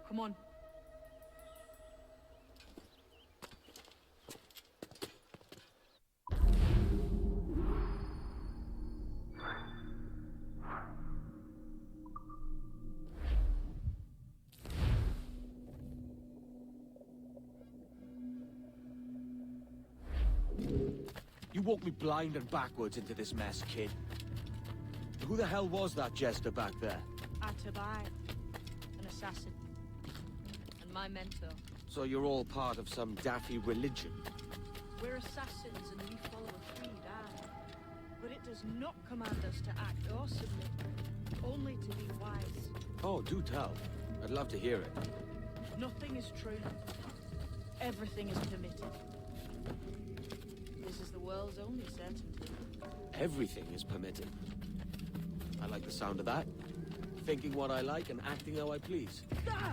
Come on. You walked me blind and backwards into this mess, kid. Who the hell was that jester back there? Atabai, an assassin, and my mentor. So you're all part of some daffy religion? We're assassins and we follow a creed, aye. But it does not command us to act or submit, only to be wise. Oh, do tell. I'd love to hear it. Nothing is true. Everything is permitted. This is the world's only certainty. Everything is permitted. I like the sound of that. Thinking what I like and acting how I please. Ah!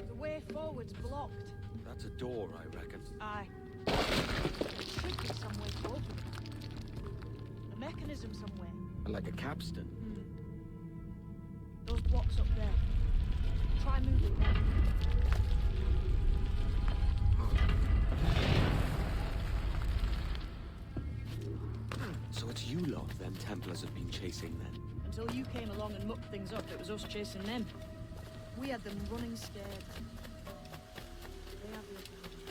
The way forward's blocked. That's a door, I reckon. Aye. There should be some way to open it. A mechanism somewhere. Like a capstan. Those blocks up there. Try moving them. So it's you lot them Templars have been chasing then? Until you came along and mucked things up, it was us chasing them. We had them running scared. They have the upper hand.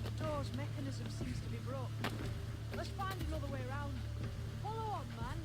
The door's mechanism seems to be broke. Let's find another way around. Follow on, man.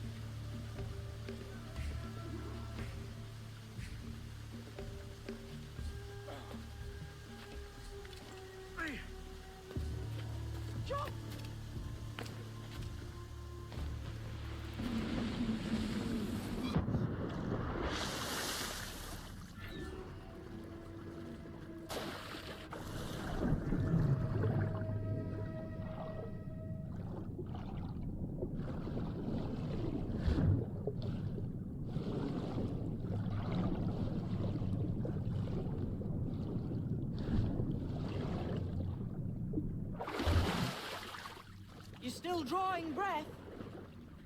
You still drawing breath?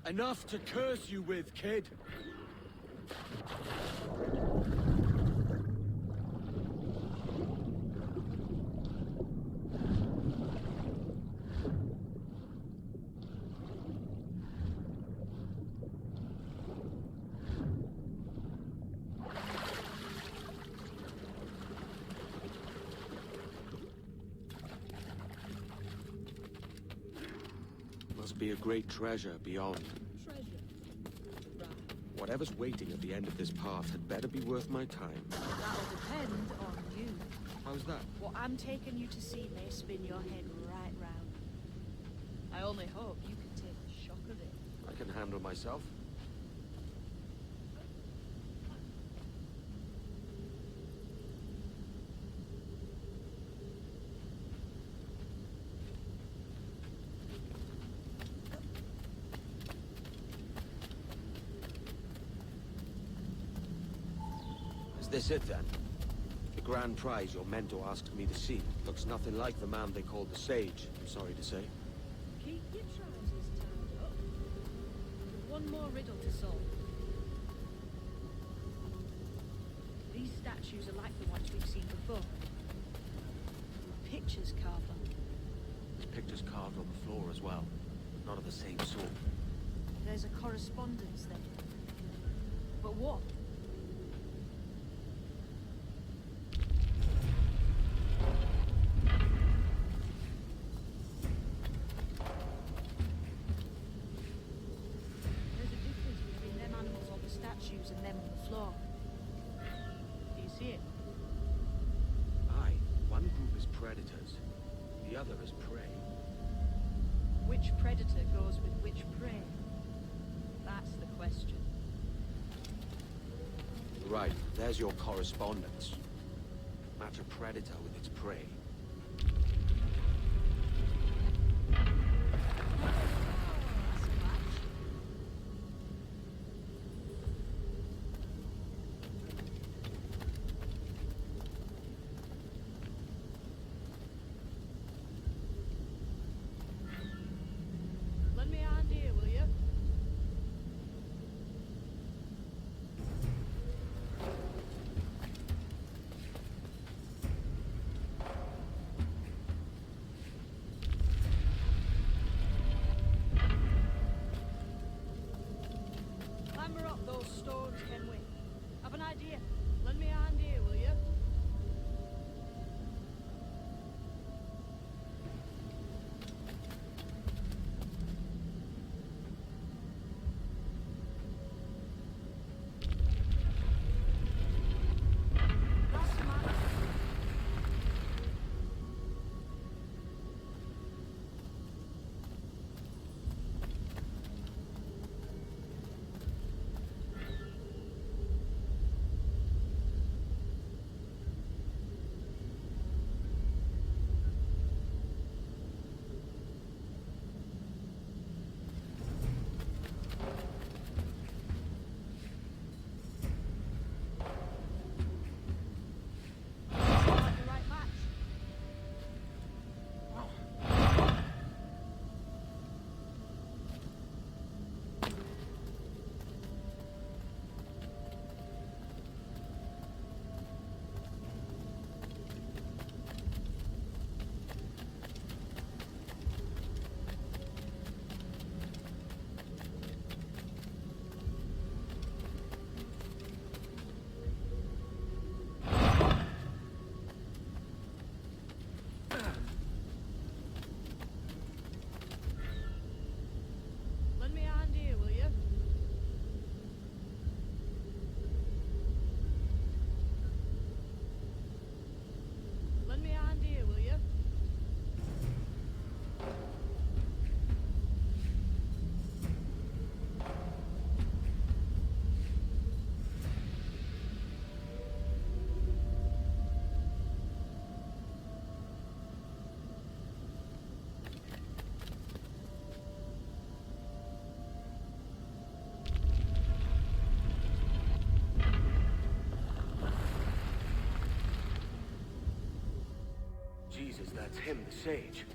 Enough to curse you with, kid. Must be a great treasure beyond. Treasure. Right. Whatever's waiting at the end of this path had better be worth my time. That'll depend on you. How's that? What I'm taking you to see may spin your head right round. I only hope you can take the shock of it. I can handle myself. Is this it then? The grand prize your mentor asked me to see looks nothing like the man they called the Sage, I'm sorry to say. Keep your trousers tied up. One more riddle to solve. These statues are like the ones we've seen before. Pictures carved on them. There's pictures carved on the floor as well. Not of the same sort. There's a correspondence there. But what? And them on the floor. Do you see it? Aye. One group is predators. The other is prey. Which predator goes with which prey? That's the question. Right. There's your correspondence. Match a predator with its prey. Stones, Kenway. Have an idea. Lend me a hand here, will you? That's the man. Jesus, that's him, the Sage.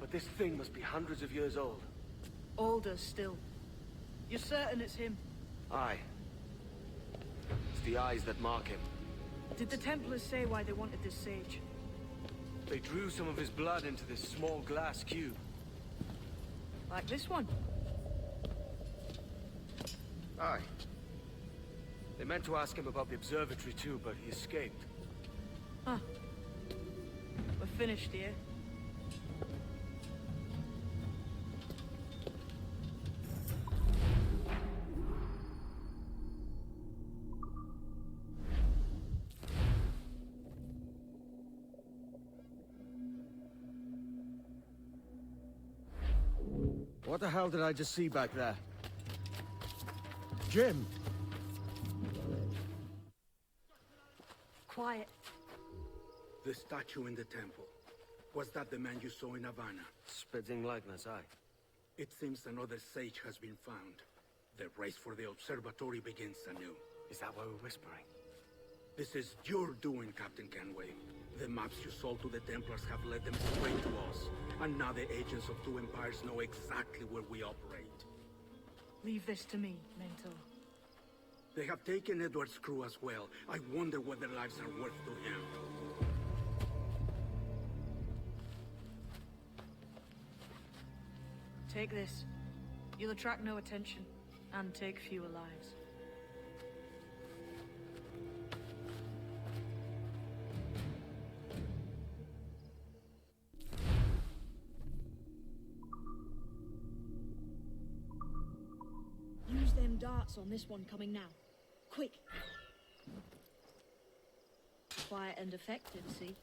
But this thing must be hundreds of years old. Older still. You're certain it's him? Aye. It's the eyes that mark him. Did the Templars say why they wanted this sage? They drew some of his blood into this small glass cube. Like this one? Aye. They meant to ask him about the observatory too, but he escaped. Huh. We're finished here. What the hell did I just see back there? Jim! Quiet. The statue in the temple. Was that the man you saw in Havana? Spitting likeness, aye. It seems another sage has been found. The race for the observatory begins anew. Is that why we're whispering? This is your doing, Captain Kenway. The maps you sold to the Templars have led them straight to us. And now the agents of two empires know exactly where we operate. Leave this to me, Mentor. They have taken Edward's crew as well. I wonder what their lives are worth to him. Take this. You'll attract no attention, and take fewer lives. Use them darts on this one coming now. Quick. Quiet and effective, see?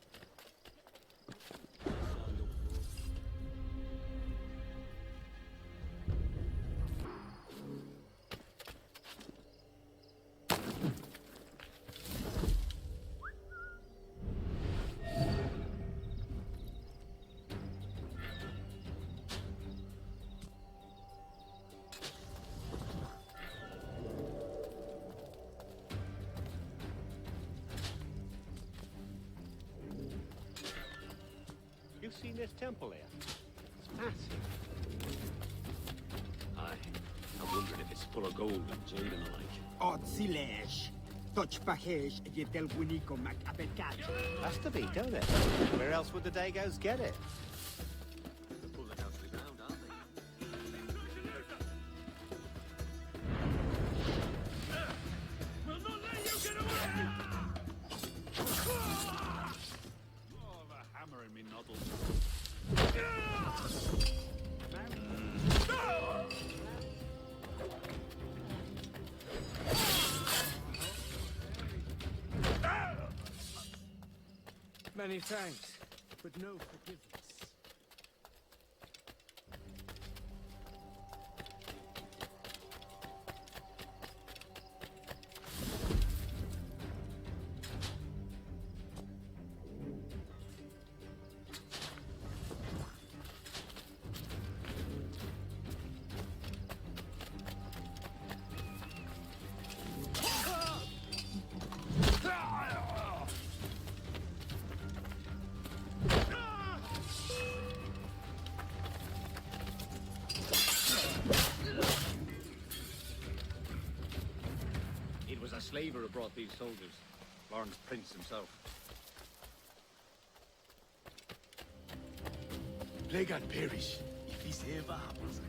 You've seen this temple here? It's massive. Aye. I'm wondering if it's full of gold and jade and the like. Odsilesh. Tochpahesh yetel winiko mak abekat. Has to be, don't it? Where else would the Dagos get it? They're pulling it out of the ground, aren't they? We'll not let you get away! Oh, the hammer in me noddle. Many thanks, but no forgiveness. It was a slaver who brought these soldiers. Lawrence Prince himself. Plague and perish if this ever happens.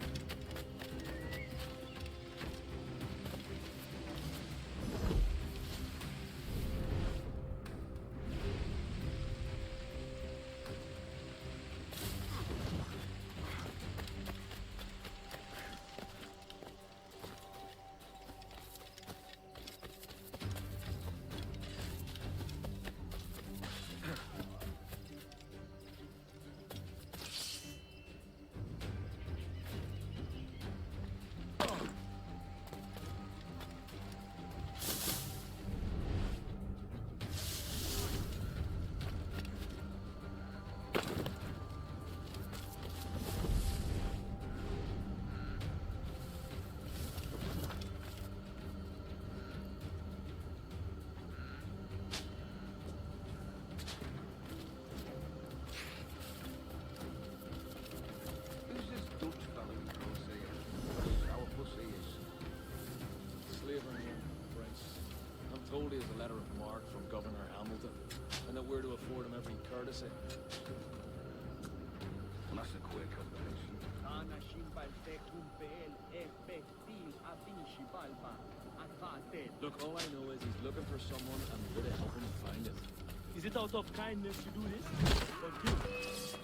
afford him every courtesy. Well, that's a quick combination. Look, all I know is he's looking for someone and we're going to help him find it. Is it out of kindness to do this? Or guilt?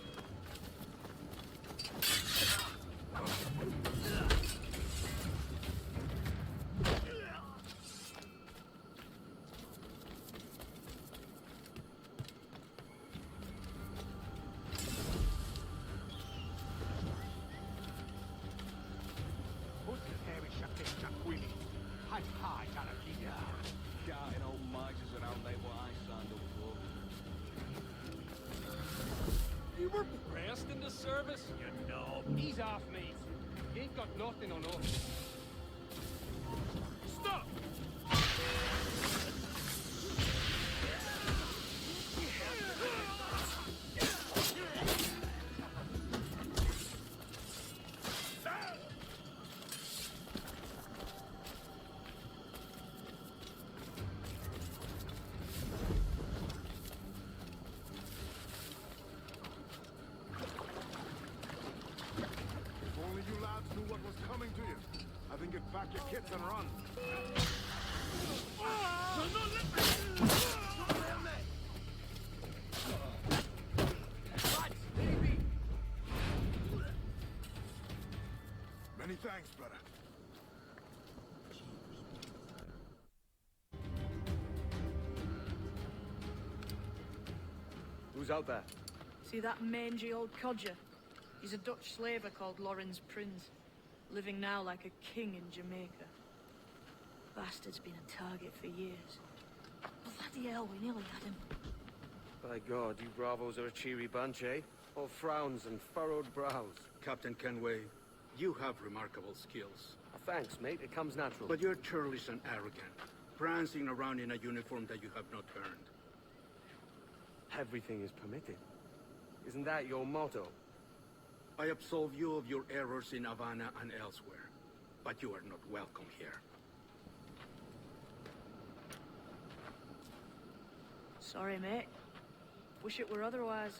Shouting old misers around like what I signed up for. You were pressed in the service? You know. Ease off, mate. You ain't got nothing on us. Stop! If only you lads knew what was coming to you. I think get back your kits and run. Many thanks, brother. Who's out there? See that mangy old codger? He's a Dutch slaver called Lorenz Prins, living now like a king in Jamaica. Bastard's been a target for years. Bloody hell, we nearly had him. By God, you bravos are a cheery bunch, eh? All frowns and furrowed brows. Captain Kenway, you have remarkable skills. Thanks, mate. It comes natural. But you're churlish and arrogant, prancing around in a uniform that you have not earned. Everything is permitted. Isn't that your motto? I absolve you of your errors in Havana and elsewhere, but you are not welcome here. Sorry, mate. Wish it were otherwise.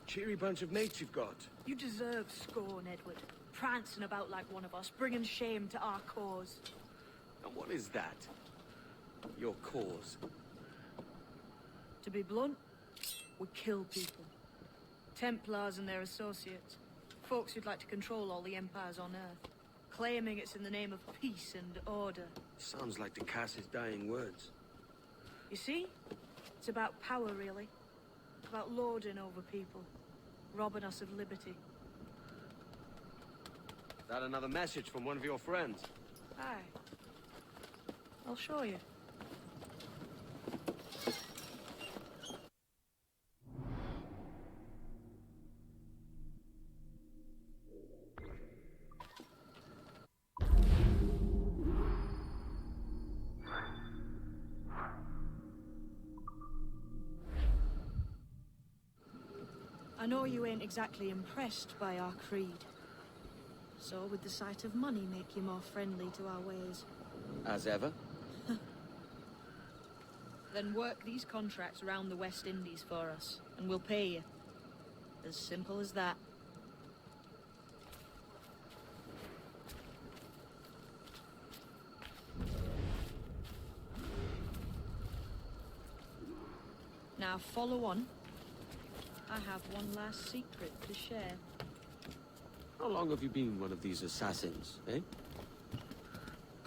Cheery bunch of mates you've got. You deserve scorn, Edward. Prancing about like one of us, bringing shame to our cause. And what is that? Your cause? To be blunt, we kill people. Templars and their associates. Folks who'd like to control all the empires on Earth. Claiming it's in the name of peace and order. Sounds like the Cass's dying words. You see? It's about power, really. About lording over people. Robbing us of liberty. Is that another message from one of your friends? Aye. I'll show you. I know you ain't exactly impressed by our creed. So would the sight of money make you more friendly to our ways? As ever? Then work these contracts around the West Indies for us, and we'll pay you. As simple as that. Now follow on. I have one last secret to share. How long have you been one of these assassins, eh?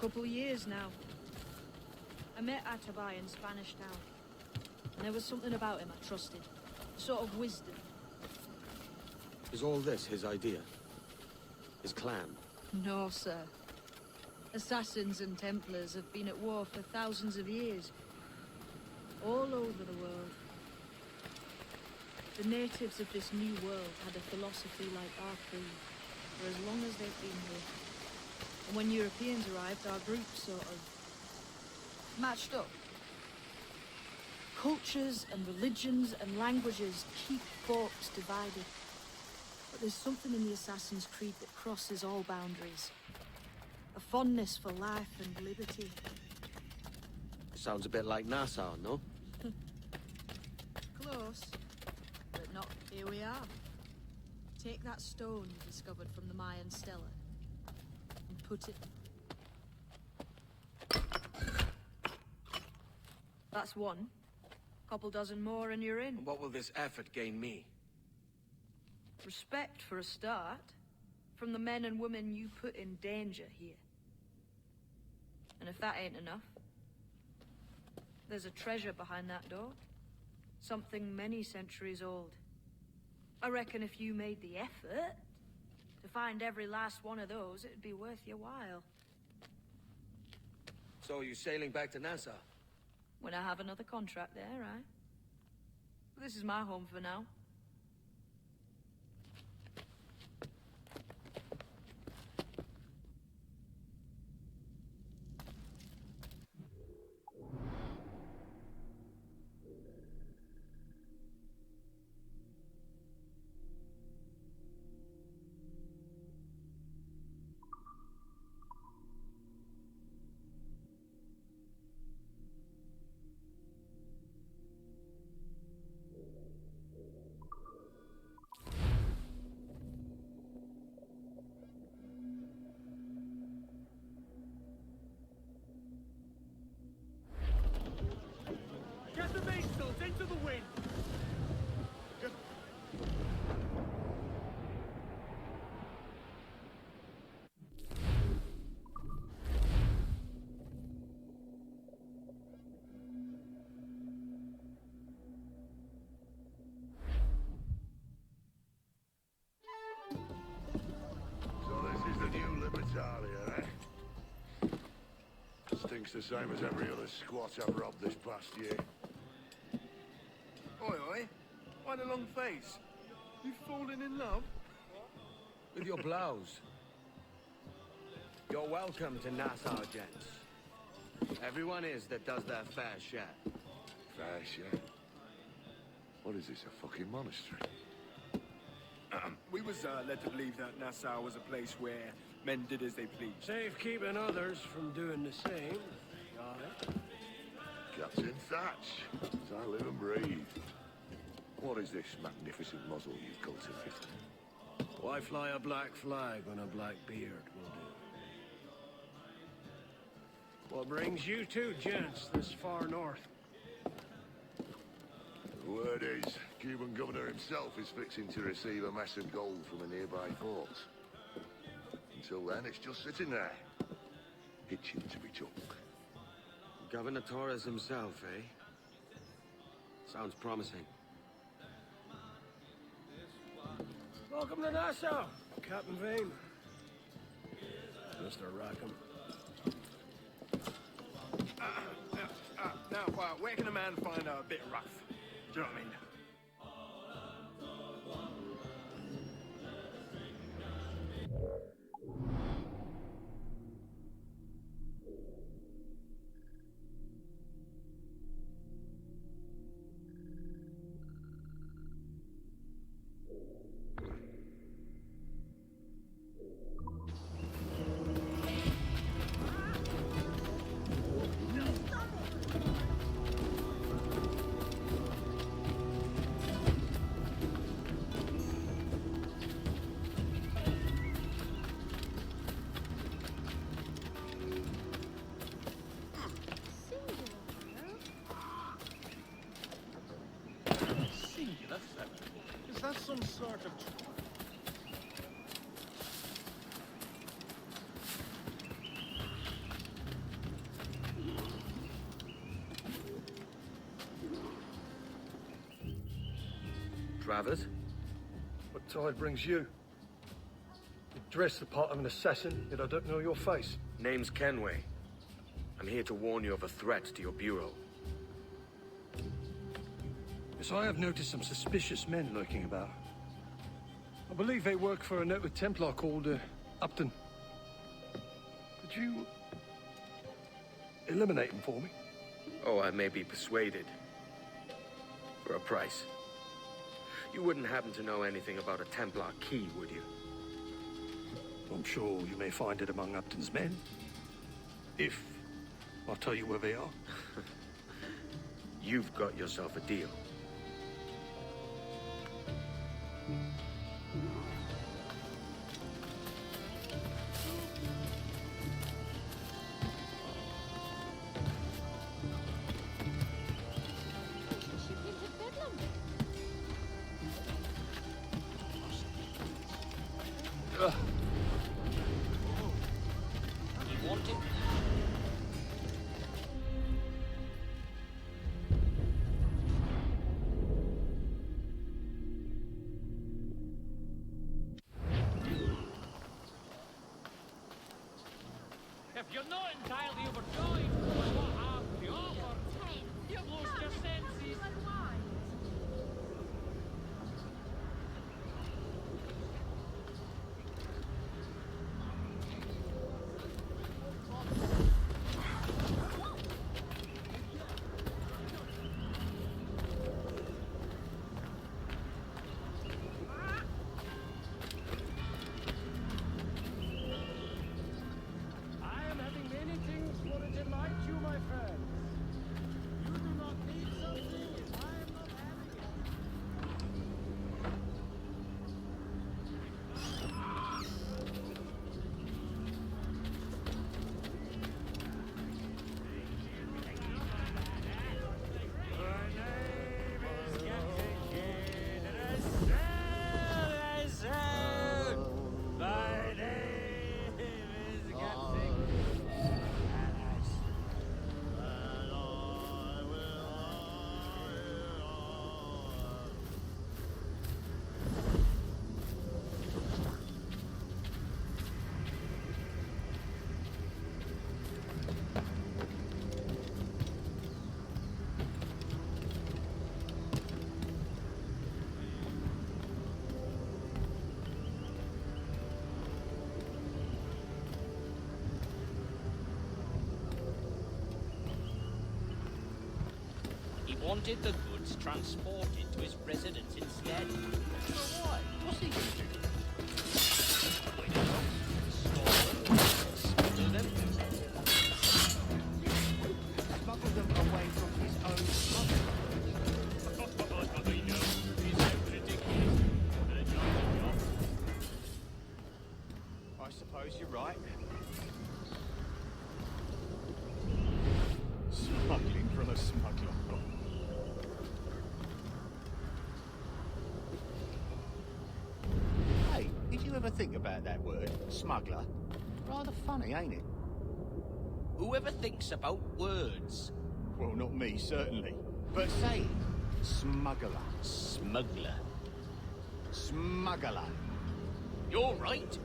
Couple years now. I met Atabai in Spanish Town. And there was something about him I trusted. A sort of wisdom. Is all this his idea? His clan? No, sir. Assassins and Templars have been at war for thousands of years. All over the world. The natives of this new world had a philosophy like our creed, for as long as they've been here. And when Europeans arrived, our groups sort of matched up. Cultures and religions and languages keep folks divided. But there's something in the Assassin's Creed that crosses all boundaries. A fondness for life and liberty. Sounds a bit like Nassau, no? Close, but not. Here we are. Take that stone you discovered from the Mayan stela and put it... That's one. Couple dozen more and you're in. And what will this effort gain me? Respect for a start. From the men and women you put in danger here. And if that ain't enough, there's a treasure behind that door. Something many centuries old. I reckon if you made the effort to find every last one of those, it'd be worth your while. So you sailing back to Nassau? When I have another contract there, right? This is my home for now. Get the mainsails into the wind! So this is the new Libertalia, eh? Stinks the same as every other squat I've robbed this past year. Oi, oi. Why the long face? You fallen in love? With your blouse. You're welcome to Nassau, gents. Everyone is that does their fair share. Fair share? What is this, a fucking monastery? We was led to believe that Nassau was a place where men did as they pleased. Safe keeping others from doing the same. Got it? Captain Thatch, as I live and breathe. What is this magnificent muzzle you've cultivated? Why fly a black flag when a black beard will do? What brings you two gents this far north? The word is, Cuban governor himself is fixing to receive a mess of gold from a nearby fort. Until then, it's just sitting there, itching to be took. Governor Torres himself, eh? Sounds promising. Welcome to Nassau, Captain Vane. Mr. Rackham. Now, where can a man find a bit rough? Do you know what I mean? Is that some sort of... Travers? What tide brings you? You dress the part of an assassin, yet I don't know your face. Name's Kenway. I'm here to warn you of a threat to your bureau. Yes, I have noticed some suspicious men lurking about. I believe they work for a noted Templar called Upton. Could you eliminate them for me? Oh, I may be persuaded. For a price. You wouldn't happen to know anything about a Templar key, would you? I'm sure you may find it among Upton's men. If I'll tell you where they are. You've got yourself a deal. If you're not entirely overjoyed with what I have to offer, you've lost your senses. Wanted the goods transported to his residence instead. So why? What's he going to do? I don't know. Store them? Smuggle them? Smuggle them away from his own smuggle. I know. Is that ridiculous? But it's not a job. I suppose you're right. Smuggling from a smuggler. Ever think about that word, smuggler? Rather funny, ain't it? Whoever thinks about words? Well, not me, certainly. But say it. Smuggler. Smuggler. Smuggler. You're right.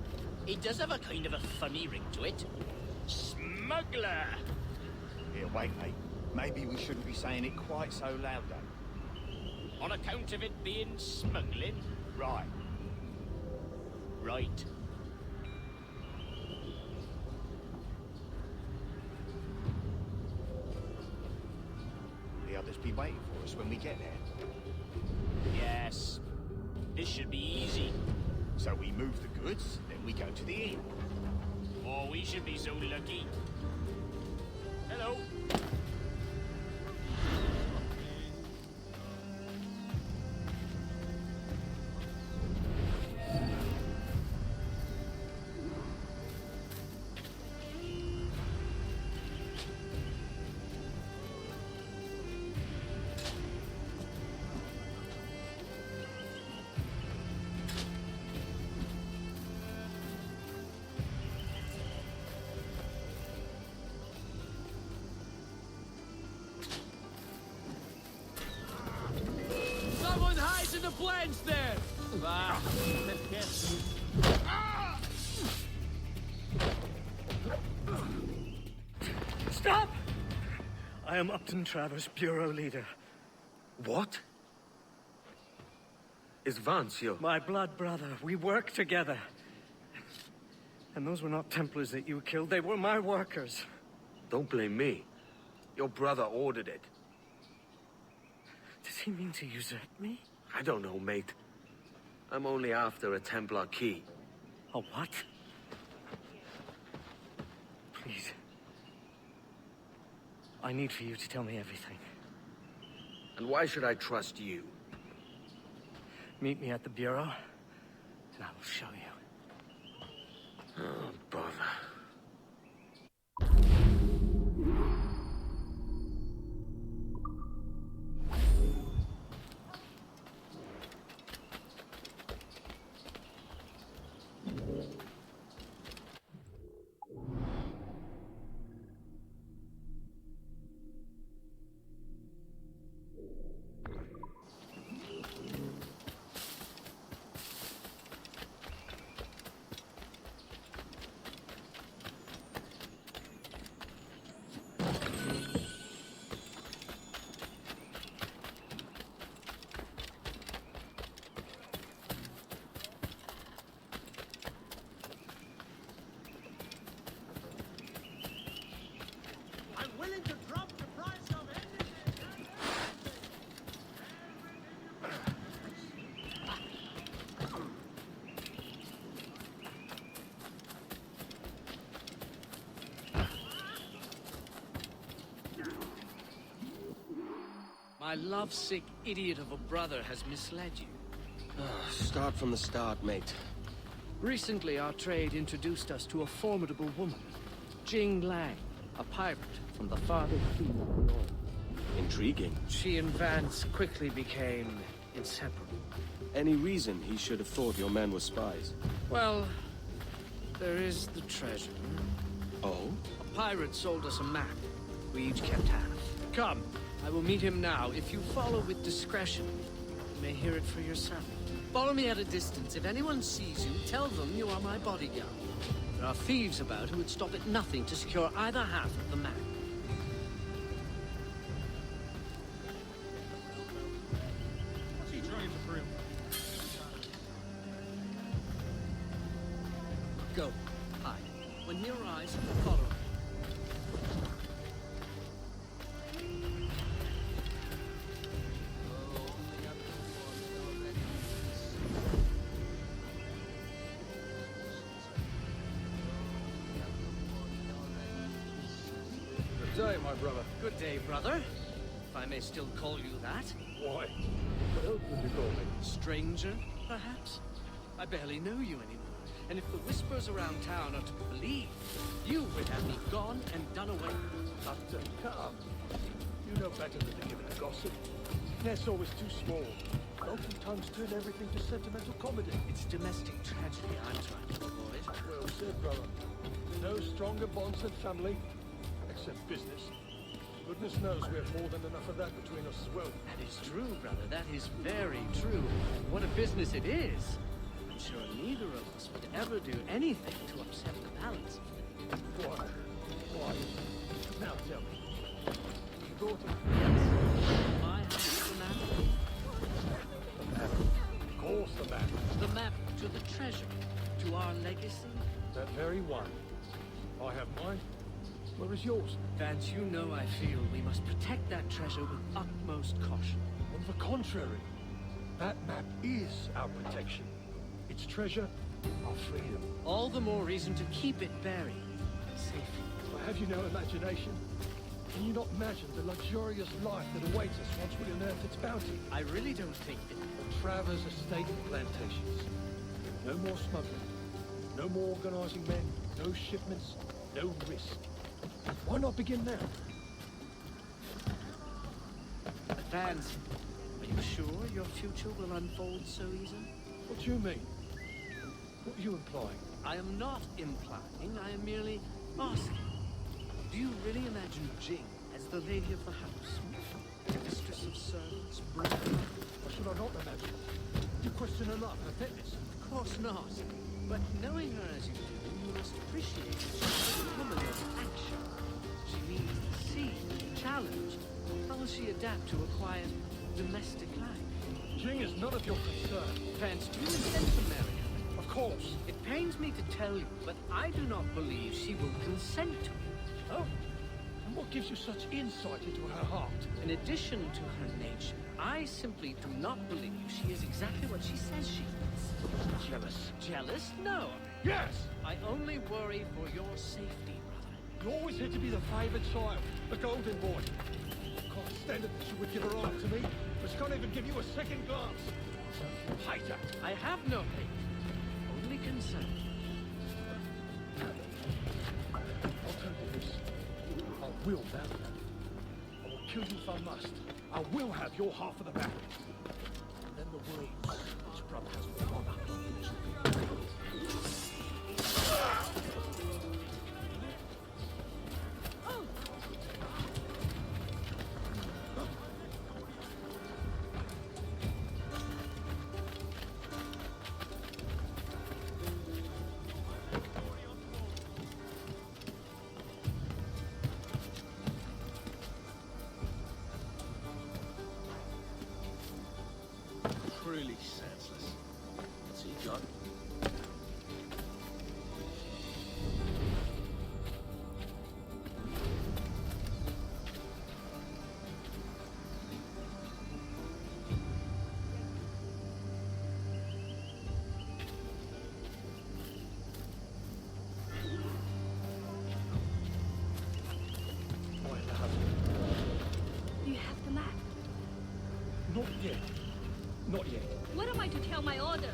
It does have a kind of a funny ring to it. Smuggler! Here, wait, mate. Maybe we shouldn't be saying it quite so loud, though. On account of it being smuggling? Right. Right. The others be waiting for us when we get there. Yes. This should be easy. So we move the goods, then we go to the inn. Oh, we should be so lucky. Hello. The plane's there! Stop! I am Upton Travers, Bureau Leader. What? Is Vancio? My blood brother. We work together. And those were not Templars that you killed. They were my workers. Don't blame me. Your brother ordered it. Does he mean to usurp me? I don't know, mate. I'm only after a Templar key. A what? Please. I need for you to tell me everything. And why should I trust you? Meet me at the Bureau, and I will show you. Oh, bother. My lovesick idiot of a brother has misled you. Start from the start, mate. Recently, our trade introduced us to a formidable woman, Jing Lang, a pirate from the farthest seas of the north. Intriguing. She and Vance quickly became inseparable. Any reason he should have thought your men were spies? Well, there is the treasure. Oh? A pirate sold us a map. We each kept half. Come, I will meet him now. If you follow with discretion, you may hear it for yourself. Follow me at a distance. If anyone sees you, tell them you are my bodyguard. There are thieves about who would stop at nothing to secure either half of the map. What's he trying to prove? Go. Hide. When he arrives, follow him. Good day, my brother. Good day, brother. If I may still call you that. Why? What else would you call me? Stranger, perhaps? I barely know you anymore. And if the whispers around town are to be believed, you would have me gone and done away. Upton, come. You know better than to give it a gossip. Ness always too small. Local tongues turn everything to sentimental comedy. It's domestic tragedy I'm trying to avoid. Well said, brother. No stronger bonds than family, except business. Goodness knows we have more than enough of that between us as well. That is true, brother. That is very true. What a business it is. I'm sure neither of us would ever do anything to upset the balance. Why? Why? Now tell me. You brought it? Yes. My house, the map. The map. Of course the map. The map to the treasure. To our legacy. That very one. I have mine. Where is yours? Vance, you know I feel we must protect that treasure with utmost caution. On the contrary, that map is our protection. Its treasure, our freedom. All the more reason to keep it buried safely. But have you no imagination? Can you not imagine the luxurious life that awaits us once we unearth its bounty? I really don't think that... Travers estate plantations. No more smuggling. No more organizing men. No shipments. No risk. Why not begin now? Vance, are you sure your future will unfold so easily? What do you mean? What are you implying? I am not implying, I am merely asking. Do you really imagine Jing as the lady of the house? The mistress of servants, bride? Or should I not imagine? You question her love, her fitness? Of course not. But knowing her as you do, you must appreciate that she's a woman of action. She needs the sea, challenge. How will she adapt to a quiet, domestic life? Jing is none of your concern. Vance, do you intend to marry her? Of course. It pains me to tell you, but I do not believe she will consent to it. Oh? And what gives you such insight into her heart? In addition to her nature, I simply do not believe she is exactly what she says she is. Jealous? Jealous? No. Yes! I only worry for your safety, brother. You always had to be the favoured child, the golden boy. Can't stand it that she would give her arm to me, but she can't even give you a second glance. Hate her. I have no hate, only concern. I'll tell you this. I will marry her. I will kill you if I must. I will have your half of the battle. And then the world that your brother has with honor will be. Truly senseless. What's he got? You have the map? Not yet. Not yet. What am I to tell my order?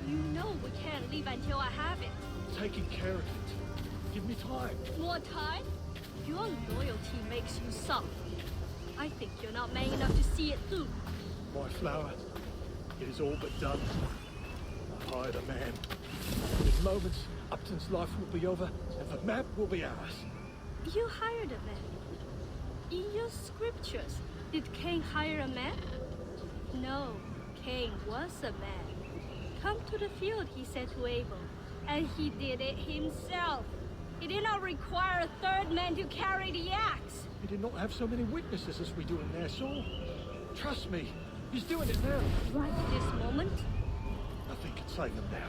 You know we can't leave until I have it. Taking care of it. Give me time. More time? Your loyalty makes you soft. I think you're not man enough to see it through. My flower, it is all but done. I hired a man. In moments, Upton's life will be over, and the map will be ours. You hired a man. In your scriptures, did Cain hire a man? No, Cain was a man. Come to the field, he said to Abel, and he did it himself. He did not require a third man to carry the axe. He did not have so many witnesses as we do in Nassau. Trust me, he's doing it now. Right this moment? Nothing can save him now.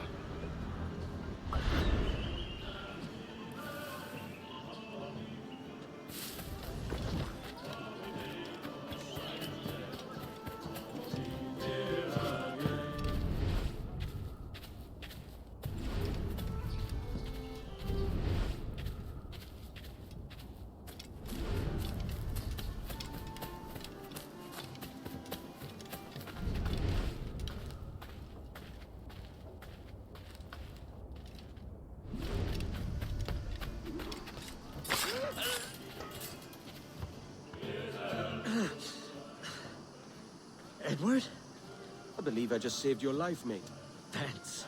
Edward? I believe I just saved your life, mate. Thanks.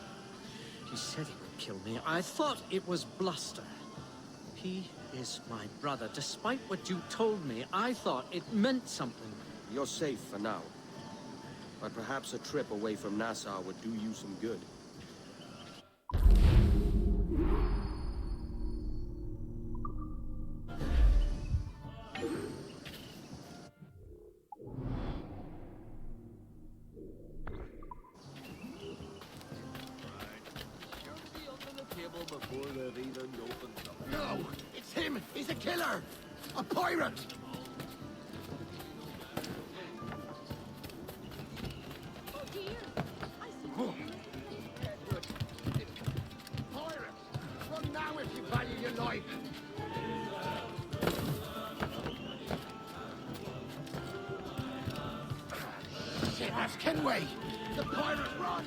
He said he would kill me. I thought it was bluster. He is my brother. Despite what you told me, I thought it meant something. You're safe for now. But perhaps a trip away from Nassau would do you some good. No! It's him! He's a killer! A pirate! Pirate! Run now if you value your life! Shit, that's Kinnway! The pirate, run!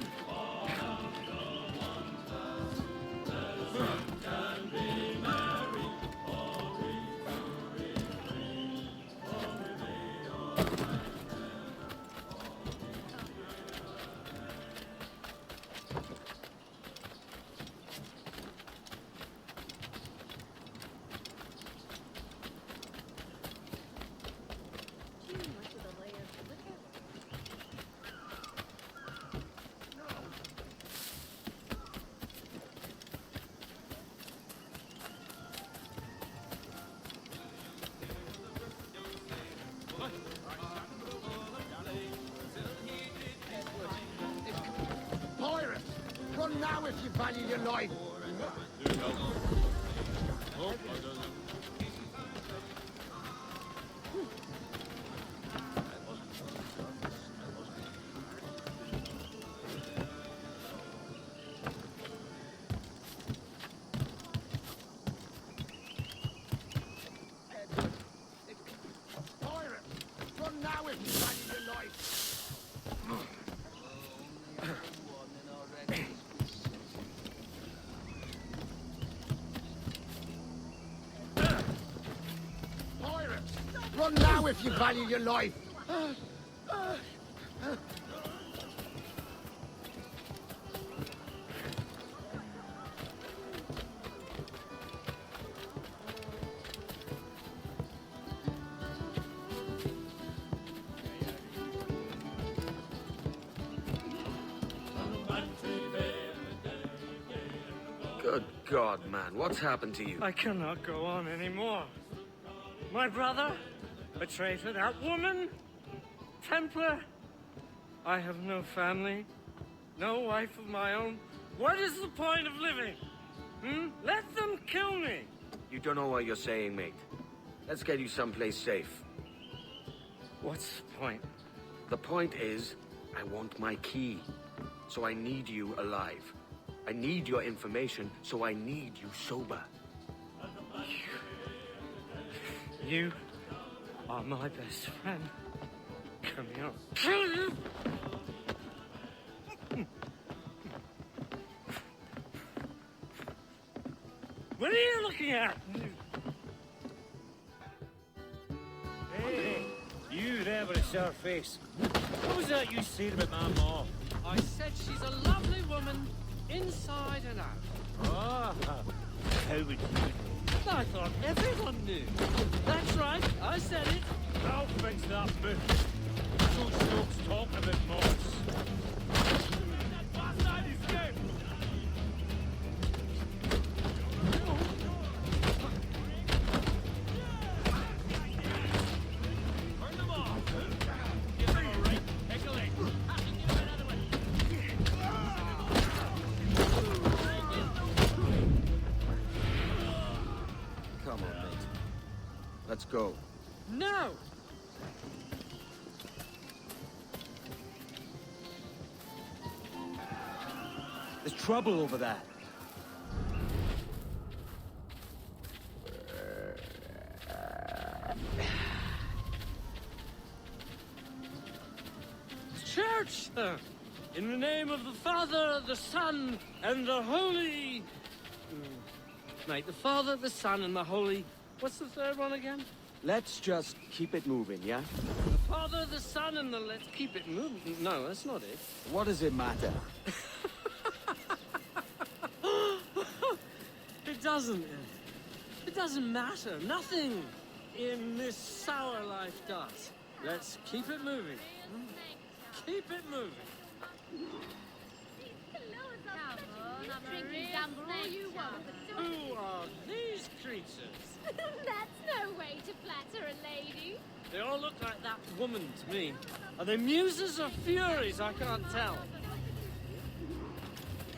Run now if you value your life! now if you value your life. Pirates! Run now if you value your life! Good God, man, what's happened to you? I cannot go on anymore. My brother, a traitor, that woman, Templar. I have no family, no wife of my own. What is the point of living? Let them kill me. You don't know what you're saying, mate. Let's get you someplace safe. What's the point? The point is, I want my key. So I need you alive. I need your information, so I need you sober. You are my best friend. Come here. I'll kill you! What are you looking at? Hey, you there with a sour face. What was that you said about my mom? I said she's a lovely woman, inside and out. Ah, how would you know? I thought everyone knew. That's right, I said it. I'll fix that myth. Those folks talking about moths. That bastard is dead! Turn them off! Give them a right. Take a leg. Come on, mate. Let's go. No! There's trouble over there. Church! In the name of the Father, the Son, and the Holy... Mate, the Father, the Son, and the Holy... What's the third one again? Let's just keep it moving, yeah? The Father, the Son, and the... Let's keep it moving. No, that's not it. What does it matter? It doesn't. It doesn't matter. Nothing in this sour life does. Let's keep it moving. Keep it moving. Who are these creatures? That's no way to flatter a lady. They all look like that woman to me. Are they muses or furies? I can't tell.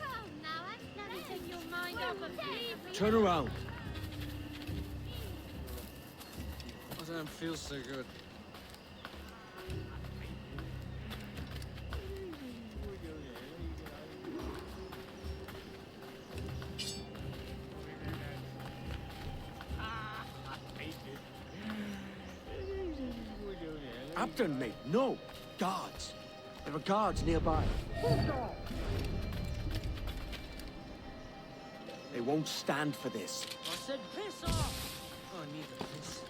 Come now, let me take your mind off of me. Turn around. I don't feel so good. Abdon, mate, no. Guards. There are guards nearby. They won't stand for this. I said piss off! Oh, I need a piss.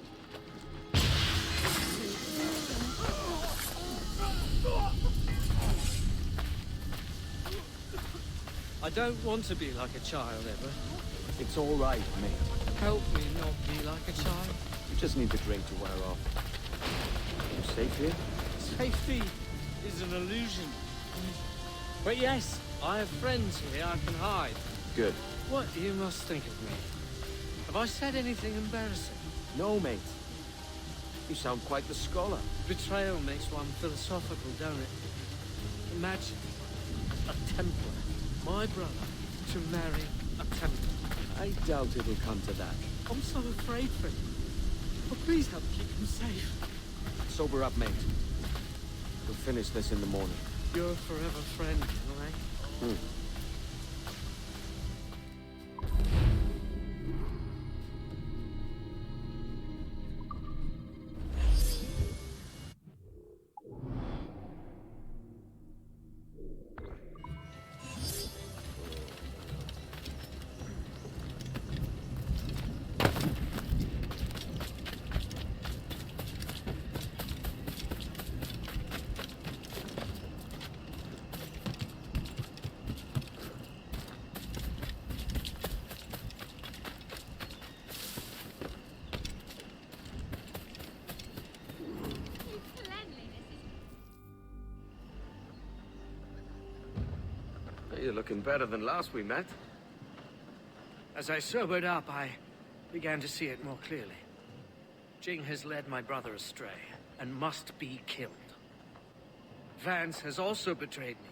I don't want to be like a child ever. It's all right, mate. Help me not be like a child. You just need the drink to wear off. You safe here? Safety is an illusion. But yes, I have friends here I can hide. Good. What you must think of me? Have I said anything embarrassing? No, mate. You sound quite the scholar. Betrayal makes one philosophical, don't it? Imagine a Templar, my brother, to marry a Templar. I doubt it'll come to that. I'm so afraid for him. Oh, please help keep him safe. Sober up, mate. We'll finish this in the morning. You're a forever friend, Knight. You're looking better than last we met. As I sobered up, I began to see it more clearly. Jing has led my brother astray, and must be killed. Vance has also betrayed me.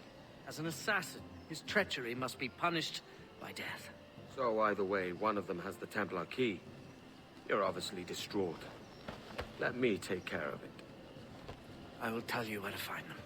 As an assassin, his treachery must be punished by death. So either way, one of them has the Templar key. You're obviously distraught. Let me take care of it. I will tell you where to find them.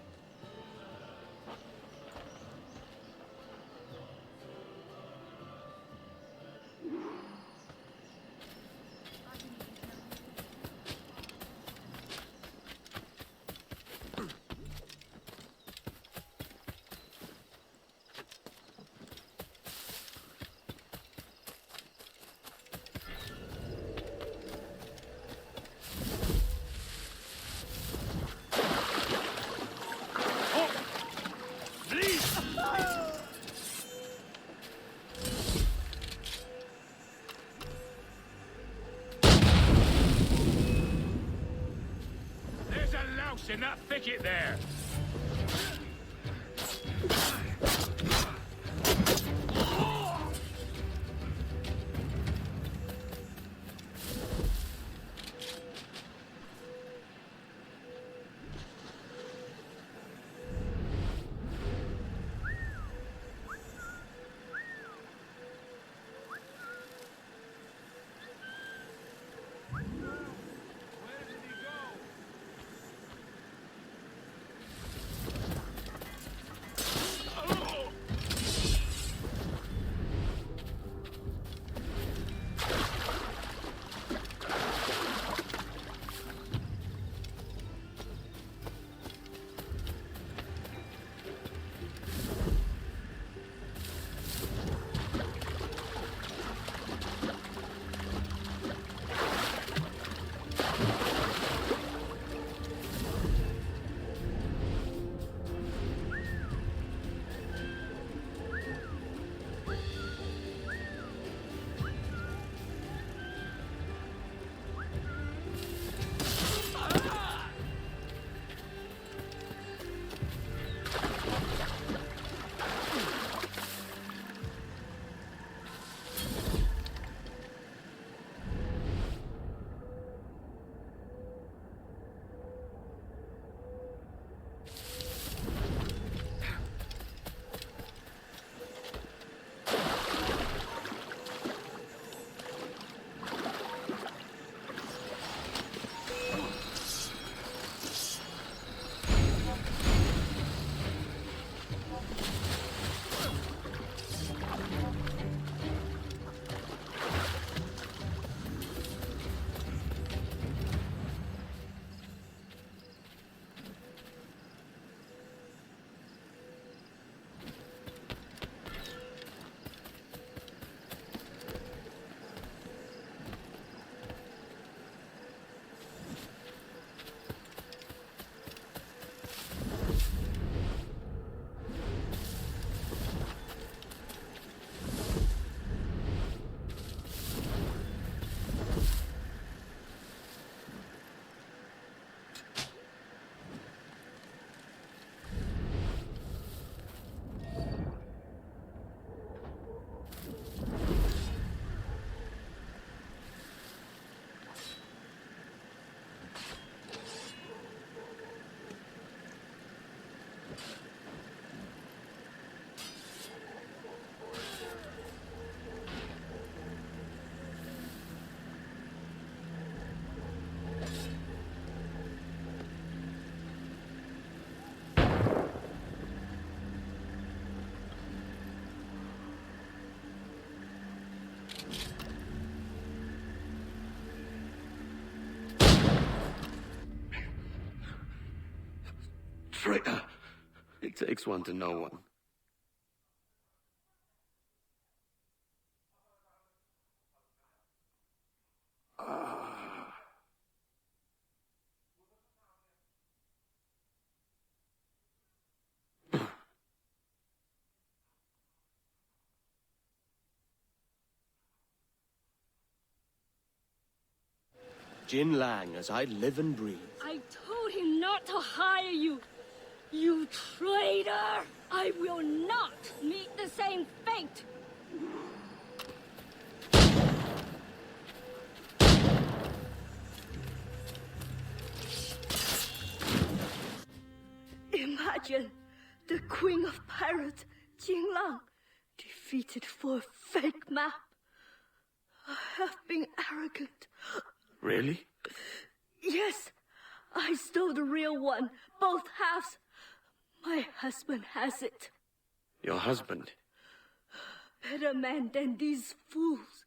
In that thicket there. Traitor! It takes one to know one. Jin Lang, as I live and breathe. I told him not to hire you. You traitor! I will not meet the same fate! Imagine the Queen of Pirates, Jinlang, defeated for a fake map. I have been arrogant. Really? Yes, I stole the real one, both halves. My husband has it. Your husband? Better man than these fools.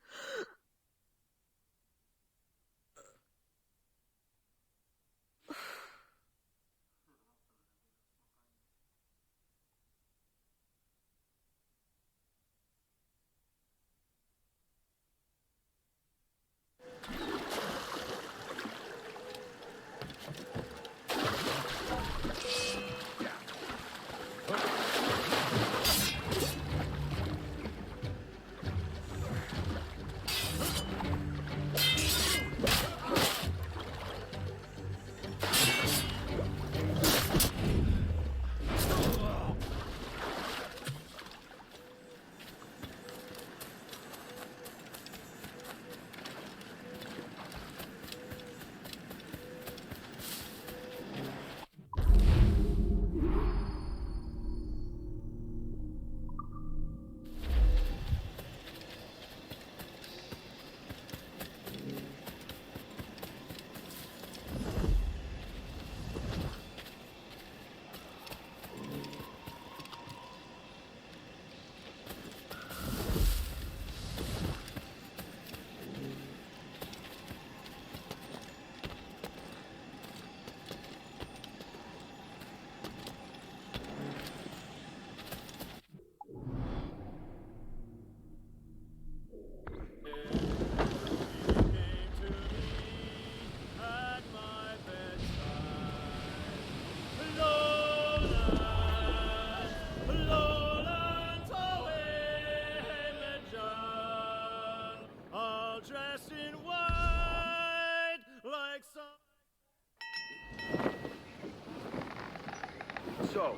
So,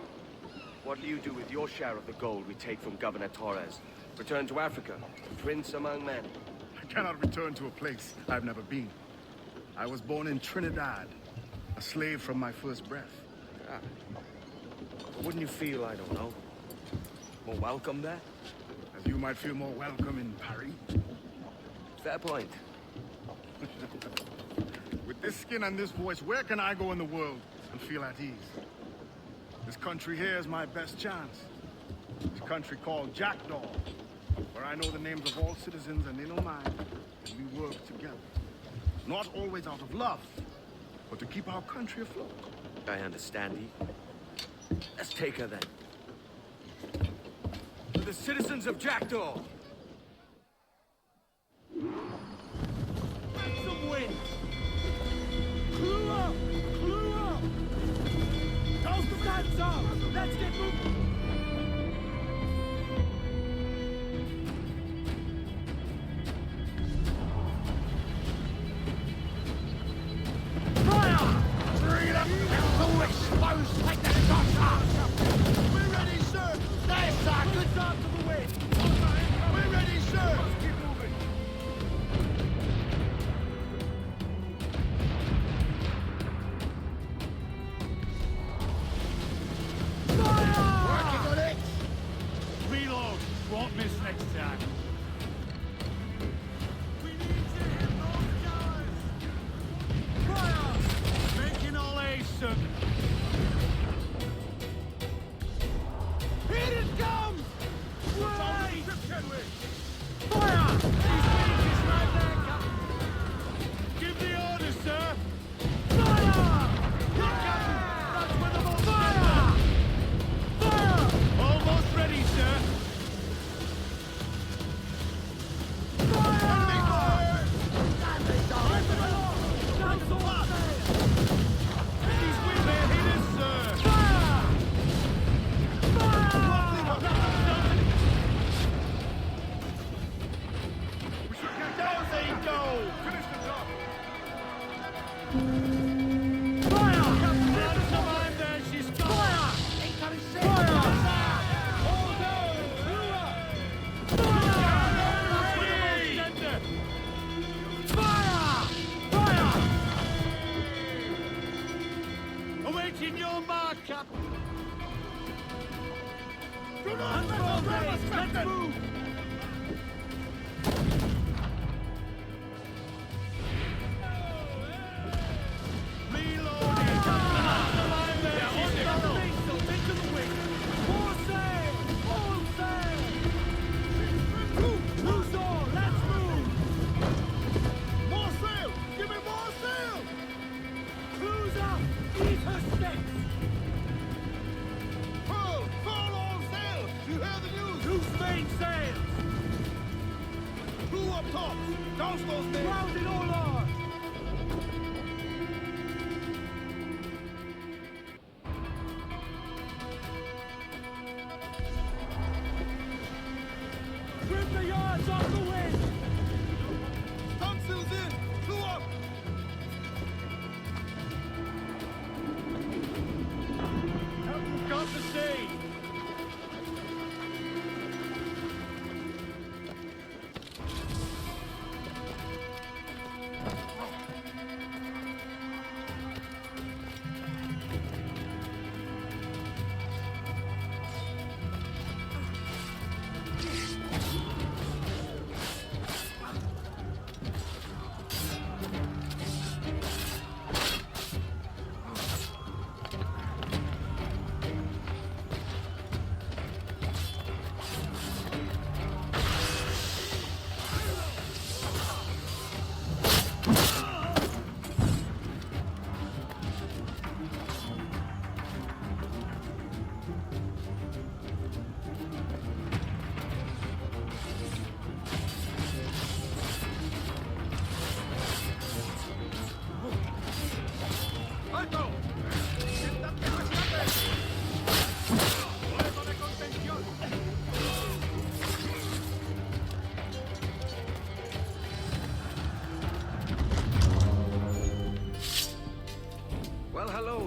what do you do with your share of the gold we take from Governor Torres? Return to Africa, prince among men? I cannot return to a place I've never been. I was born in Trinidad, a slave from my first breath. Ah. Wouldn't you feel, I don't know, more welcome there? As you might feel more welcome in Paris. Fair point. With this skin and this voice, where can I go in the world and feel at ease? This country here is my best chance. This country called Jackdaw, where I know the names of all citizens and they know mine, and we work together. Not always out of love, but to keep our country afloat. I understand thee. Let's take her then. To the citizens of Jackdaw! Some wind! Clue up! Clue up! Toast the guns up! Let's get moving! Fire! Captain! Let's move!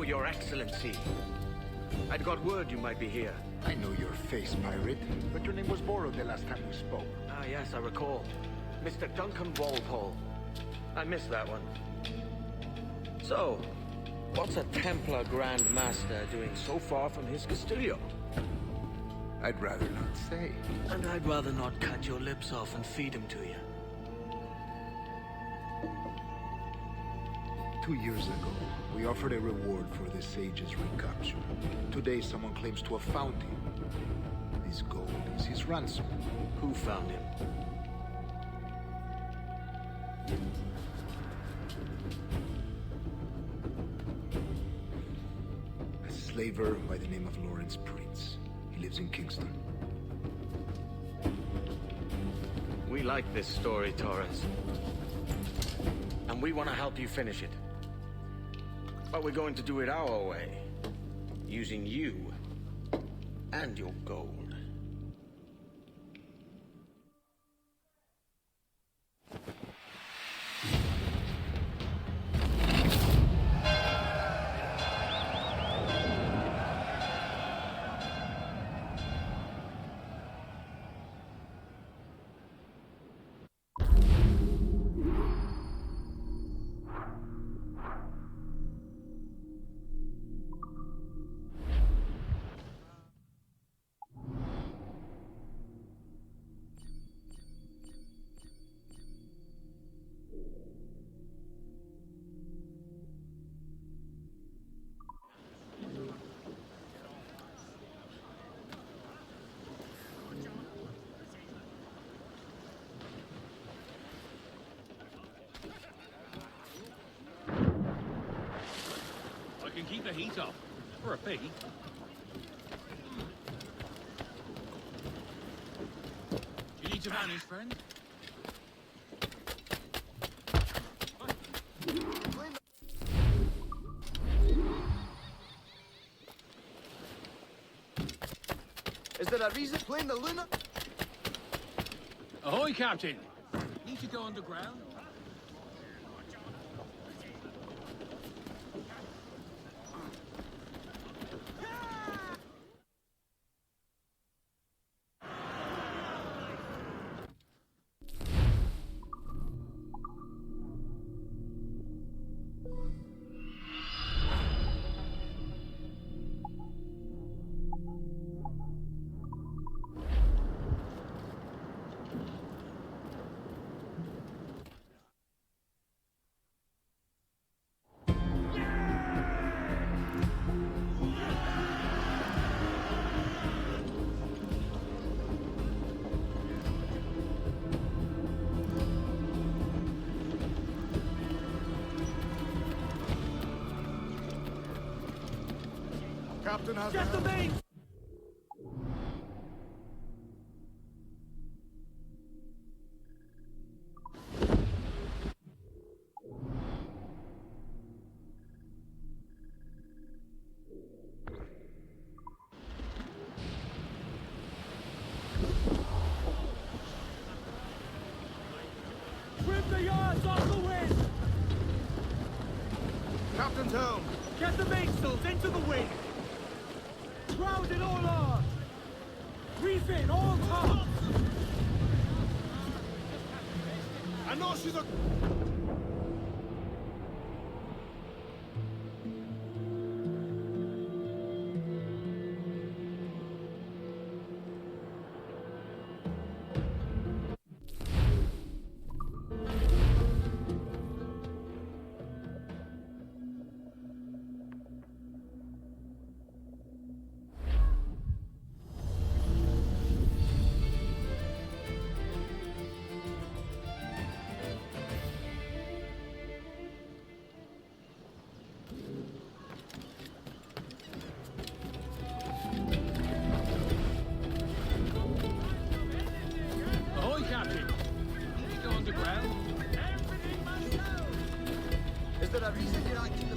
Your Excellency. I'd got word you might be here. I know your face, pirate, but your name was borrowed the last time we spoke. Ah, yes, I recall. Mr. Duncan Walpole. I missed that one. So, what's a Templar Grand Master doing so far from his Castillo? I'd rather not say. And I'd rather not cut your lips off and feed him to you. 2 years ago, we offered a reward for the sage's recapture. Today, someone claims to have found him. This gold is his ransom. Who found him? A slaver by the name of Lawrence Prince. He lives in Kingston. We like this story, Torres. And we want to help you finish it. But we're going to do it our way, using you and your gold. Keep the heat up. For a pig. You need to manage, friend? Is there a reason playing the Luna? Ahoy, Captain! Need to go underground? Captain has Get the main! Trim the yards off the wind! Captain's helm! Get the mainsails into the wind! Round it all on! Reef in all tops! I know she's a... Ahoy, Captain! Did you go underground? Is there a reason you're acting the...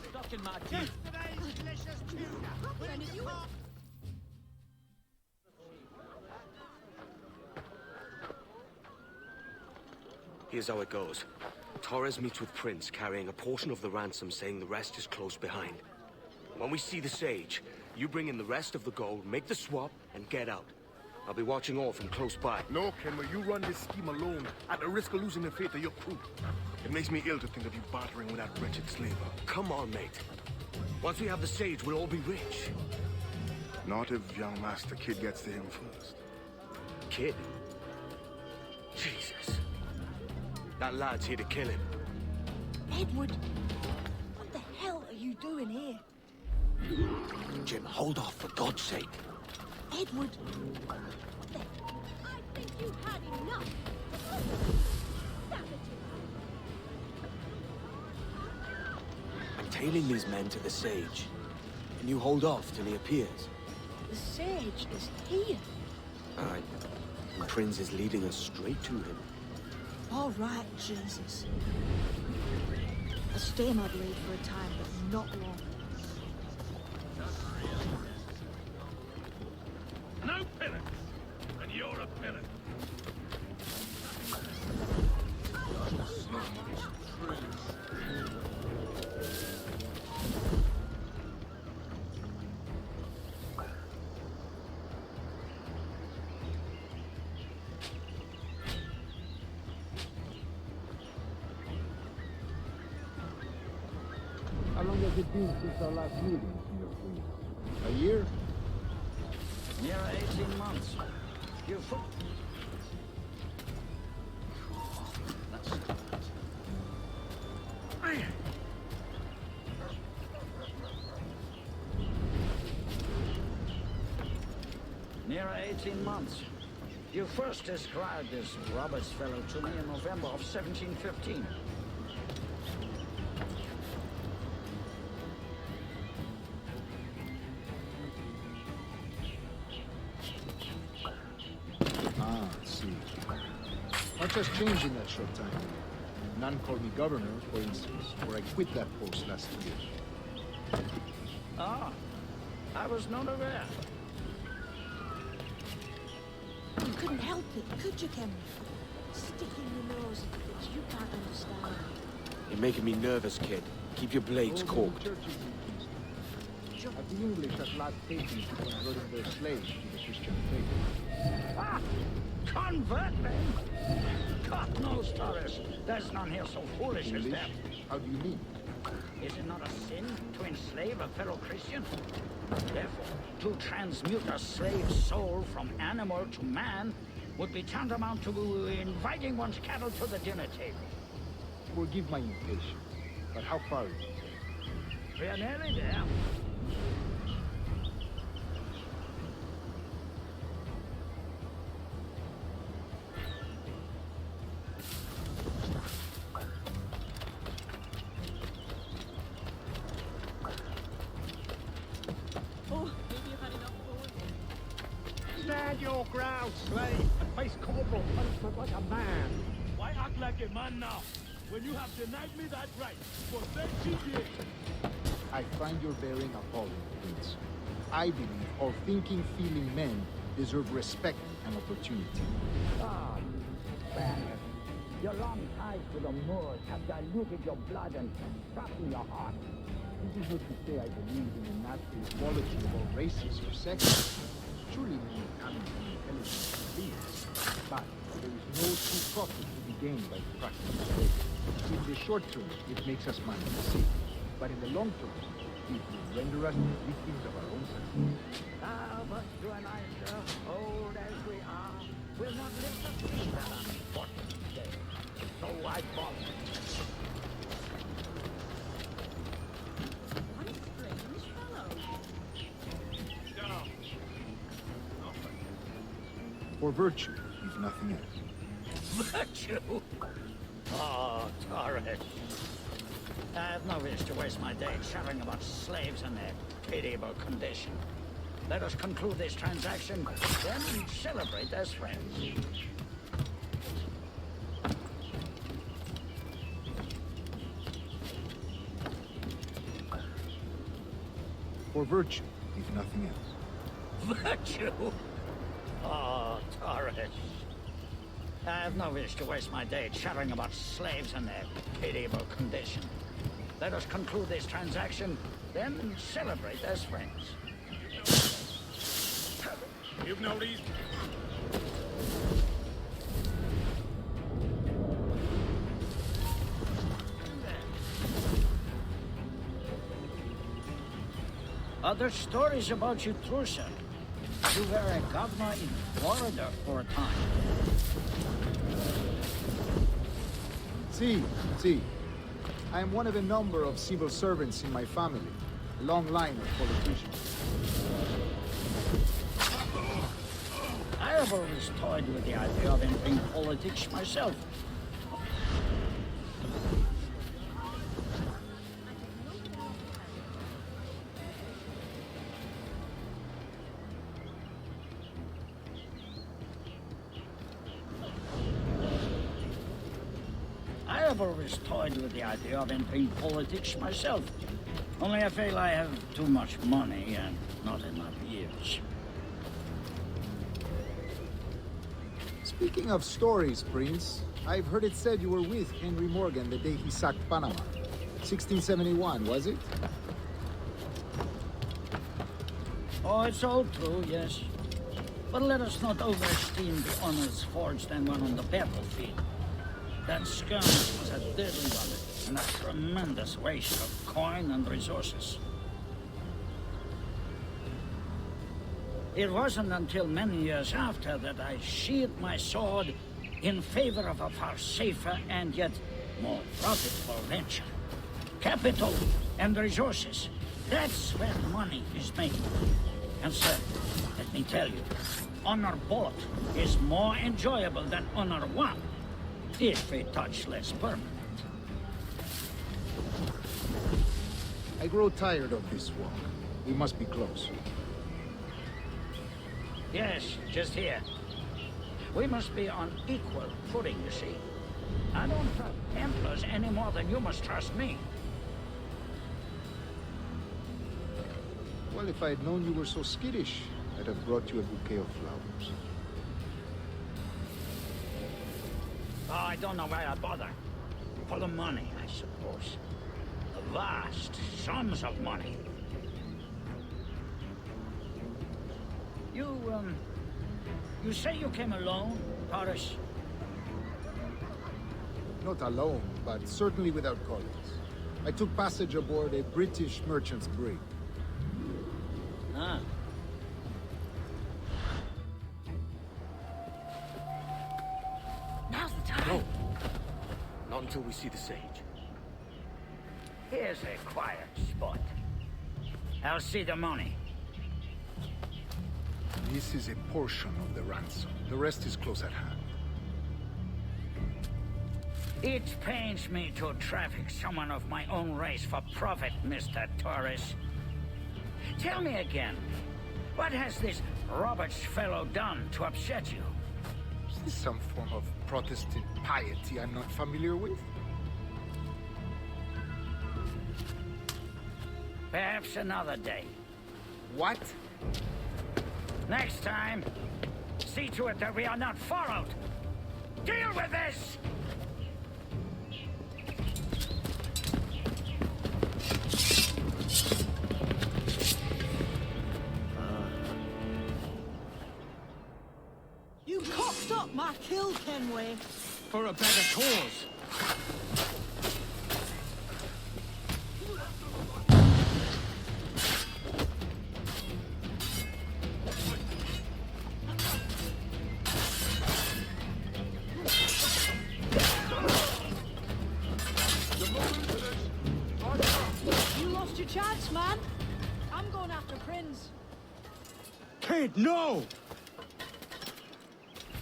Stuck in my teeth. Yesterday's delicious tuna. Here's how it goes. Torres meets with Prince, carrying a portion of the ransom, saying the rest is close behind. When we see the Sage, you bring in the rest of the gold, make the swap, and get out. I'll be watching all from close by. No, Kenway, you run this scheme alone, at the risk of losing the faith of your crew. It makes me ill to think of you bartering with that wretched slaver. Come on, mate. Once we have the Sage, we'll all be rich. Not if young Master Kid gets to him first. Kid? Jesus. That lad's here to kill him. Edward! What the hell are you doing here? Jim, hold off, for God's sake. Edward! I think you've had enough. I'm tailing these men to the Sage. Can you hold off till he appears? The Sage is here. Aye. And Prince is leading us straight to him. All right, Jesus. I'll stay my blade for a time, but not long. No pillars! And you're a pillar. How long has it been since our last meeting, Your Queen? A year? Near 18 months. You fool. Near 18 months. You first described this Roberts fellow to me in November of 1715. Ah, I see. Much has changed in that short time. None called me governor, for instance, for I quit that post last year. Ah, I was not aware. You couldn't help it, could you, Cameron? Sticking your nose into things you can't understand. You're making me nervous, kid. Keep your blades corked. Have the English at last taken to converting their slaves to the Christian faith? Ah! Convert them? God knows, Torres. There's none here so foolish as English? them. How do you mean? Is it not a sin to enslave a fellow Christian? Therefore, to transmute a slave's soul from animal to man would be tantamount to inviting one's cattle to the dinner table. Forgive my impatience, but how far is it? We are nearly there. Stand your ground, slave, and face corporal punishment like a man. Why act like a man now, when you have denied me that right for 30 years? I find your bearing appalling, Prince. I believe all thinking, feeling men deserve respect and opportunity. Ah, Spaniard. Your long ties to the Moors have diluted your blood and softened your heart. This is what you say I believe in the natural equality of all races or sexes. Surely men come from intelligence and peace. But there is no true profit to be gained by the practice of slavery. In the short term, it makes us money to see. But in the long term, it will render us the victims of our own success. Ah, but you and I, sir, old as we are, will not live to see that unfortunate day. So I follow. What a strange fellow. For virtue, if nothing else. Virtue? Oh, Torres. I have no wish to waste my day chattering about slaves and their pitiable condition. Let us conclude this transaction, then celebrate as friends. For virtue, if nothing else. Virtue? Oh, Torres. I have no wish to waste my day chattering about slaves and their pitiable condition. Let us conclude this transaction, then celebrate as friends. You've no reason. Other stories about you, too, sir. You were a governor in Florida for a time. See. I am one of a number of civil servants in my family. A long line of politicians. I have always toyed with the idea of entering politics myself. I've always toyed with the idea of entering politics myself. Only I feel I have too much money and not enough years. Speaking of stories, Prince, I've heard it said you were with Henry Morgan the day he sacked Panama. 1671, was it? Oh, it's all true, yes. But let us not overesteem the honors forged and won on the battlefield. That skirmish was a deadly one, and a tremendous waste of coin and resources. It wasn't until many years after that I sheathed my sword in favor of a far safer and yet more profitable venture. Capital and resources, that's where money is made. And sir, let me tell you, honor bought is more enjoyable than honor won, if a touch less permanent. I grow tired of this walk. We must be close. Yes, just here. We must be on equal footing, you see. I don't trust Templars any more than you must trust me. Well, if I had known you were so skittish, I'd have brought you a bouquet of flowers. Oh, I don't know why I bother. For the money, I suppose. The vast sums of money. You say you came alone, Paris? Not alone, but certainly without colleagues. I took passage aboard a British merchant's brig. Ah. Now's the time. No. Not until we see the sage. Here's a quiet spot. I'll see the money. This is a portion of the ransom. The rest is close at hand. It pains me to traffic someone of my own race for profit, Mr. Torres. Tell me again, what has this Roberts fellow done to upset you? Is this some form of Protestant piety I'm not familiar with? Perhaps another day. What? Next time, see to it that we are not followed. Deal with this! You cocked up my kill, Kenway. For a better cause. You lost your chance, man. I'm going after Prince. Kid, no!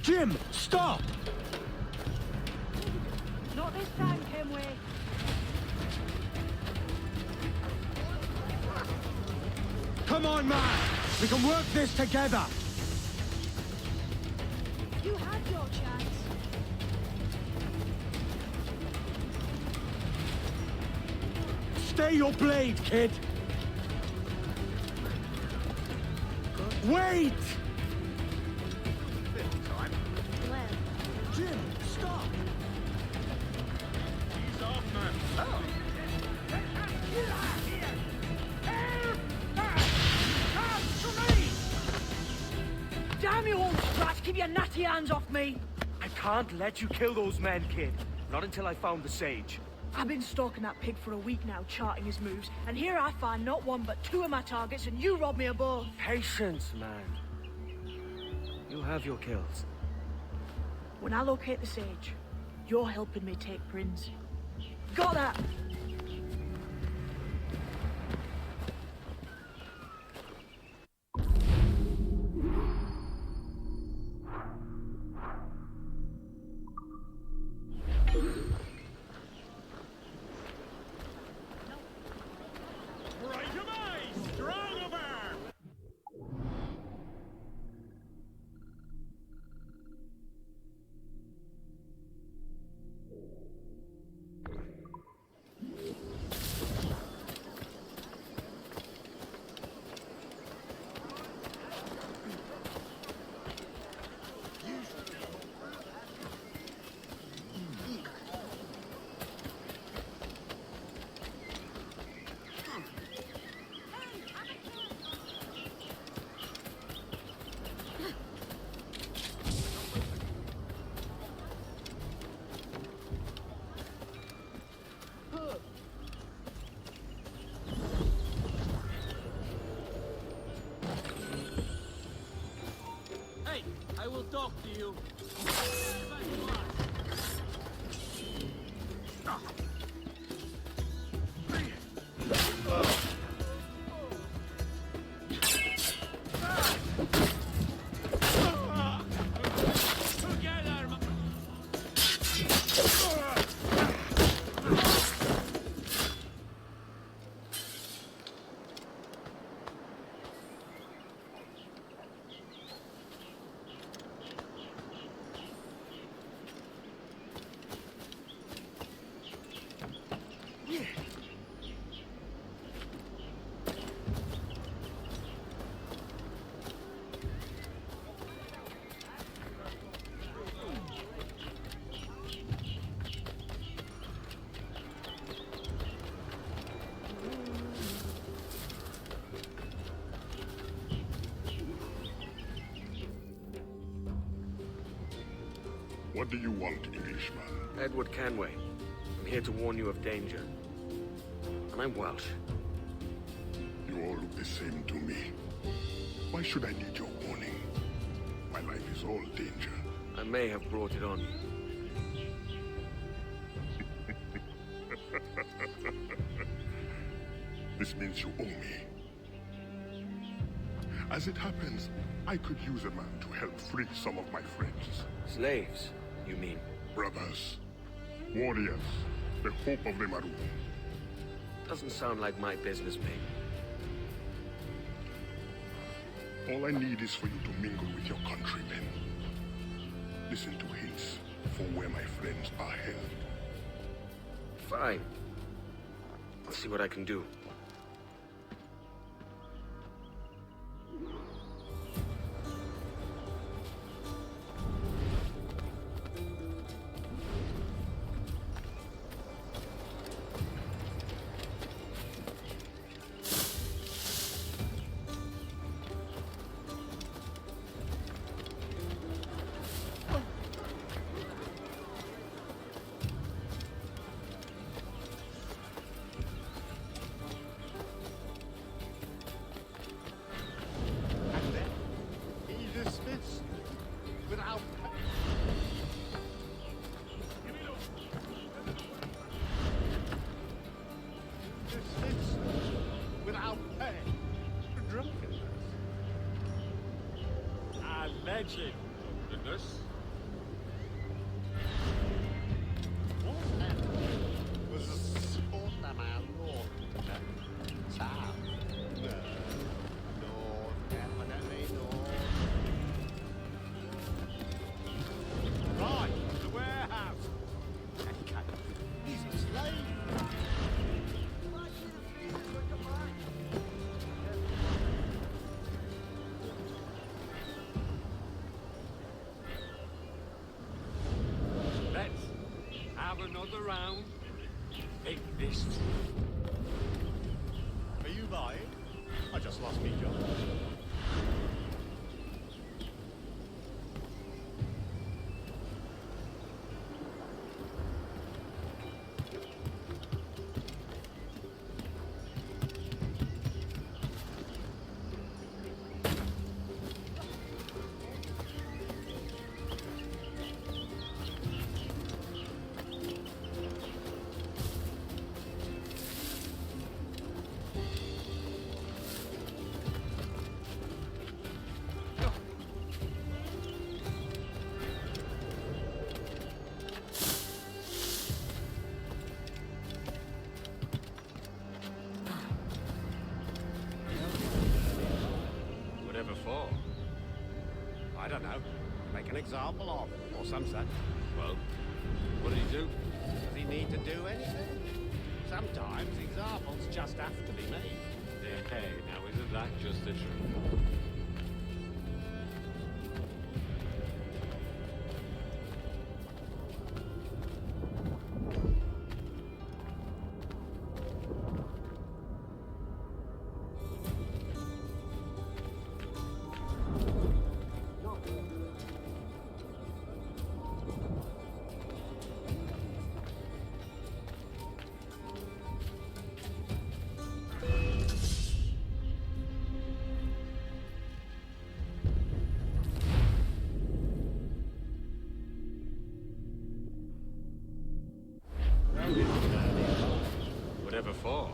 Jim, stop! Not this time, Kenway. Come on, man! We can work this together! You had your chance. Stay your blade, kid! Wait! Jim, stop! He's off, man. Oh. Damn you old scratch! Keep your natty hands off me! I can't let you kill those men, kid. Not until I found the sage. I've been stalking that pig for a week now, charting his moves, and here I find not one but two of my targets, and you rob me of both. Patience, man. You'll have your kills. When I locate the sage, you're helping me take Prince. Got that? I will talk to you. What do you want, Englishman? Edward Kenway. I'm here to warn you of danger. And I'm Welsh. You all look the same to me. Why should I need your warning? My life is all danger. I may have brought it on you. this means you owe me. As it happens, I could use a man to help free some of my friends. Slaves, you mean? Brothers. Warriors. The hope of the Maru. Doesn't sound like my business, mate. All I need is for you to mingle with your countrymen. Listen to hints for where my friends are held. Fine. I'll see what I can do. Legend, goodness. Right, the warehouse. Okay, he's a slave. Another round. Take this. Are you buying? I just lost me job. I don't know. Make an example of, or some such. Well, what did he do? Does he need to do anything? Sometimes examples just have to be made. Hey, now isn't that just the truth? Whatever for?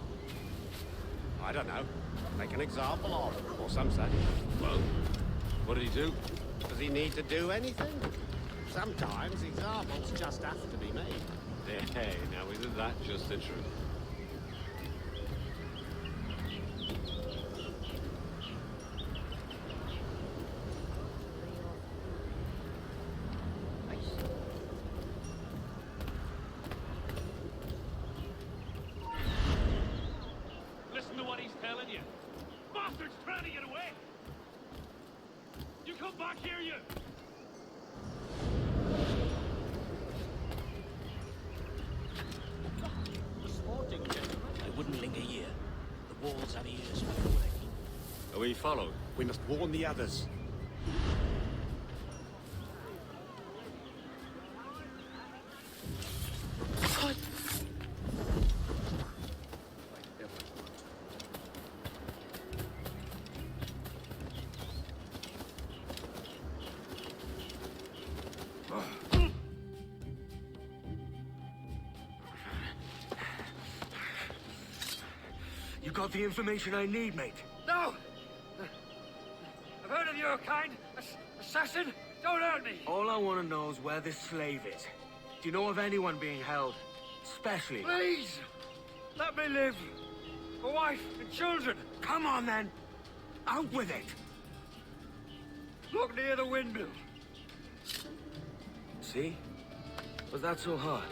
I don't know. Make an example of, or some such. Well, what did he do? Does he need to do anything? Sometimes examples just have to be made. Hey, now isn't that just the truth? Listen to what he's telling you. Bastard's trying to get away. You come back here, you. Sporting gentlemen, I wouldn't linger here. The walls have ears for the way. Are we followed? We must warn the others. You got the information I need, mate? No! I've heard of your kind. Assassin, don't hurt me! All I want to know is where this slave is. Do you know of anyone being held? Especially... Please! Let me live! A wife and children! Come on, then! Out with it! Look near the windmill. See? Was that so hard?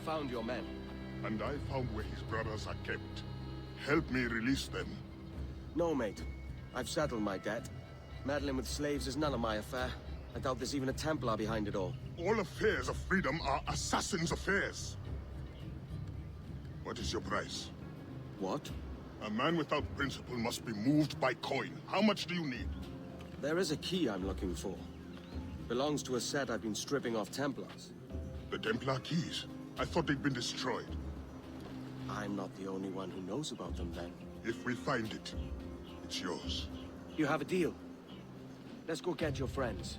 Found your men. And I found where his brothers are kept. Help me release them. No, mate. I've settled my debt. Meddling with slaves is none of my affair. I doubt there's even a Templar behind it all. All affairs of freedom are assassins' affairs. What is your price? What? A man without principle must be moved by coin. How much do you need? There is a key I'm looking for. Belongs to a set I've been stripping off Templars. The Templar keys? I thought they'd been destroyed. I'm not the only one who knows about them, then. If we find it, it's yours. You have a deal. Let's go get your friends.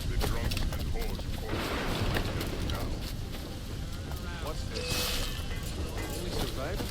The drunk and whores call me now. What's this? Only survived?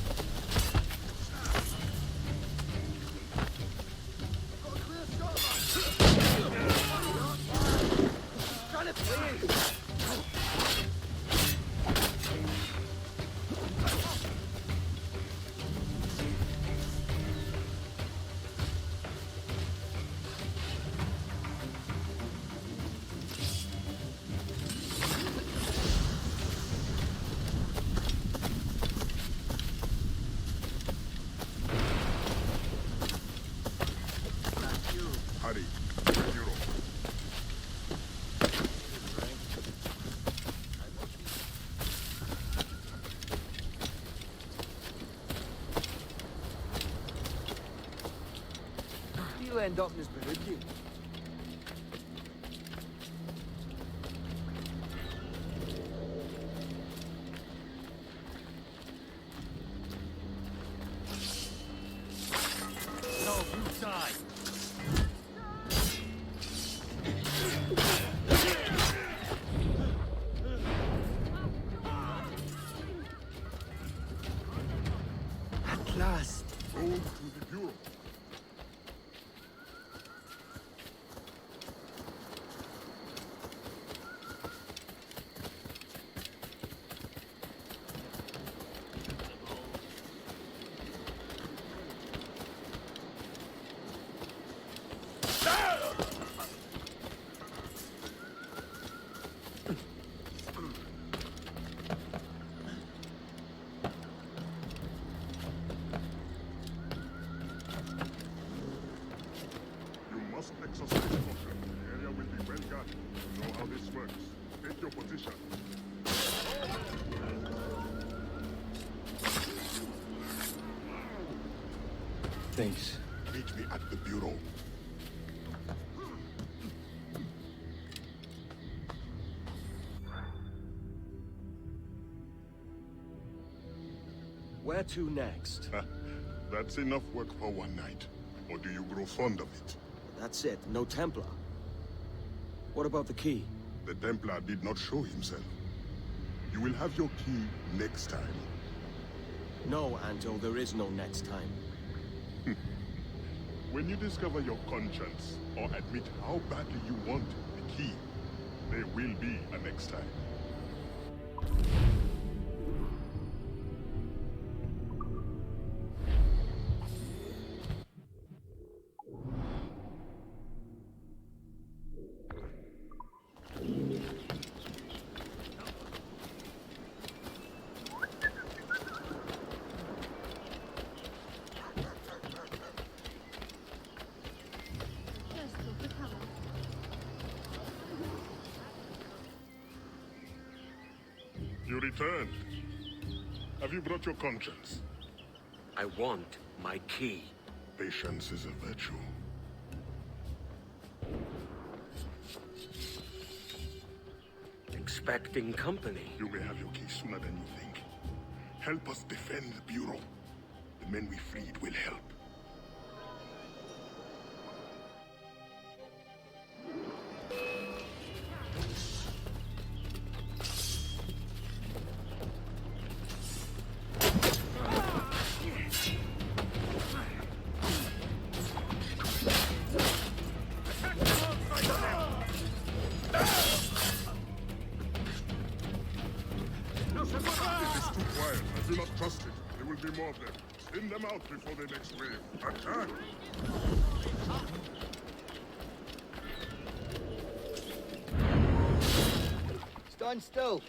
Hurry. Hero. He'll end up in his Caribbean. No, you die. At last. Go to the Bureau. Exercise caution. The area will be well guarded. You know how this works. Take your position. Thanks. Meet me at the Bureau. Where to next? That's enough work for one night. Or do you grow fond of it? That's it. No Templar. What about the key? The Templar did not show himself. You will have your key next time. No, Anto, there is no next time. When you discover your conscience, or admit how badly you want the key, there will be a next time. returned. Have you brought your conscience? I want my key. Patience is a virtue. Expecting company. You may have your key sooner than you think. Help us defend the Bureau. The men we freed will help. More of them. Thin them out before the next wave. Attack! Stand still.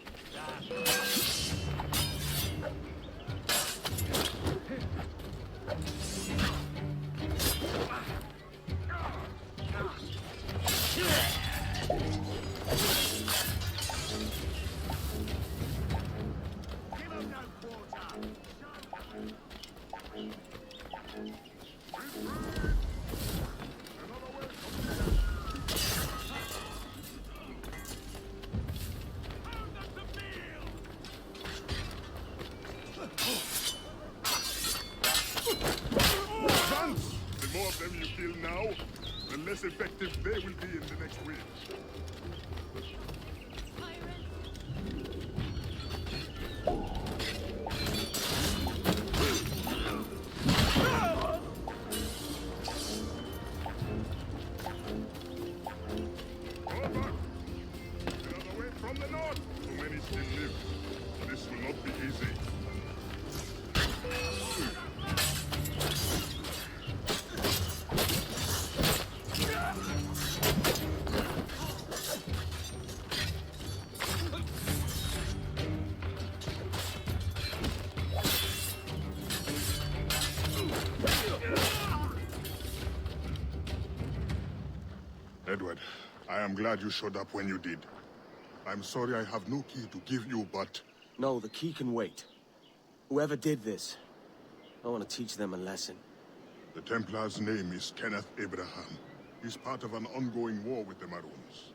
Effective they will be in the next wave. Fall back! The other way from the north! So many still live. This will not be easy. Edward, I am glad you showed up when you did. I'm sorry I have no key to give you, but... No, the key can wait. Whoever did this, I want to teach them a lesson. The Templar's name is Kenneth Abraham. He's part of an ongoing war with the Maroons.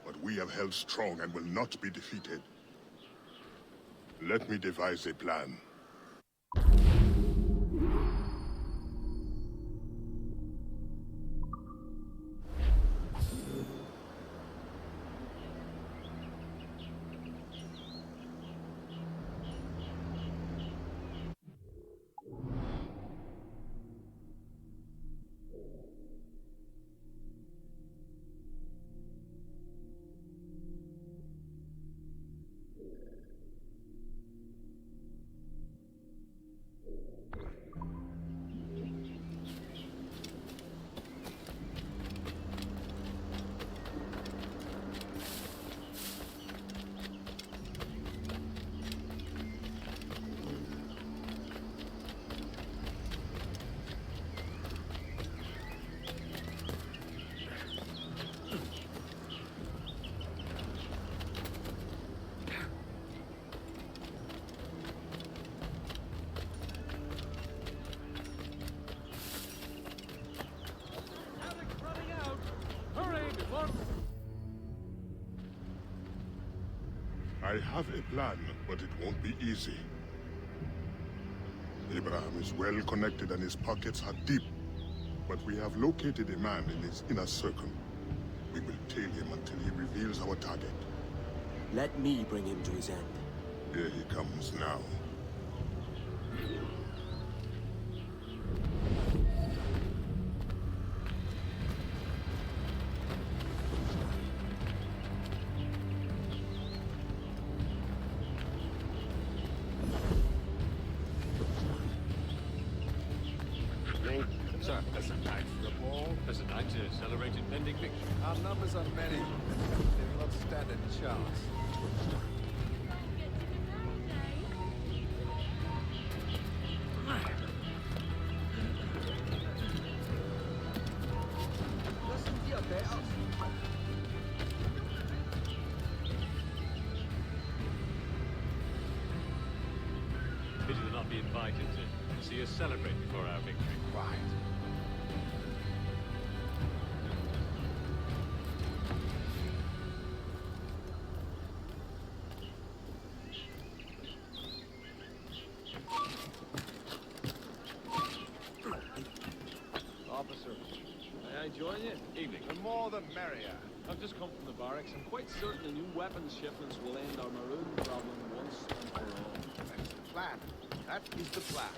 But we have held strong and will not be defeated. Let me devise a plan. I have a plan, but it won't be easy. Abraham is well connected and his pockets are deep. But we have located a man in his inner circle. We will tail him until he reveals our target. Let me bring him to his end. Here he comes now. Sir, there's a night for a ball. There's a night to celebrate impending victory. Our numbers are many. They will not stand a chance. see us celebrate before our victory. Right. Officer, may I join you? Evening. The more the merrier. I've just come from the barracks. I'm quite certain the new weapons shipments will end our maroon problem once and for all. That's the plan. That is the plan.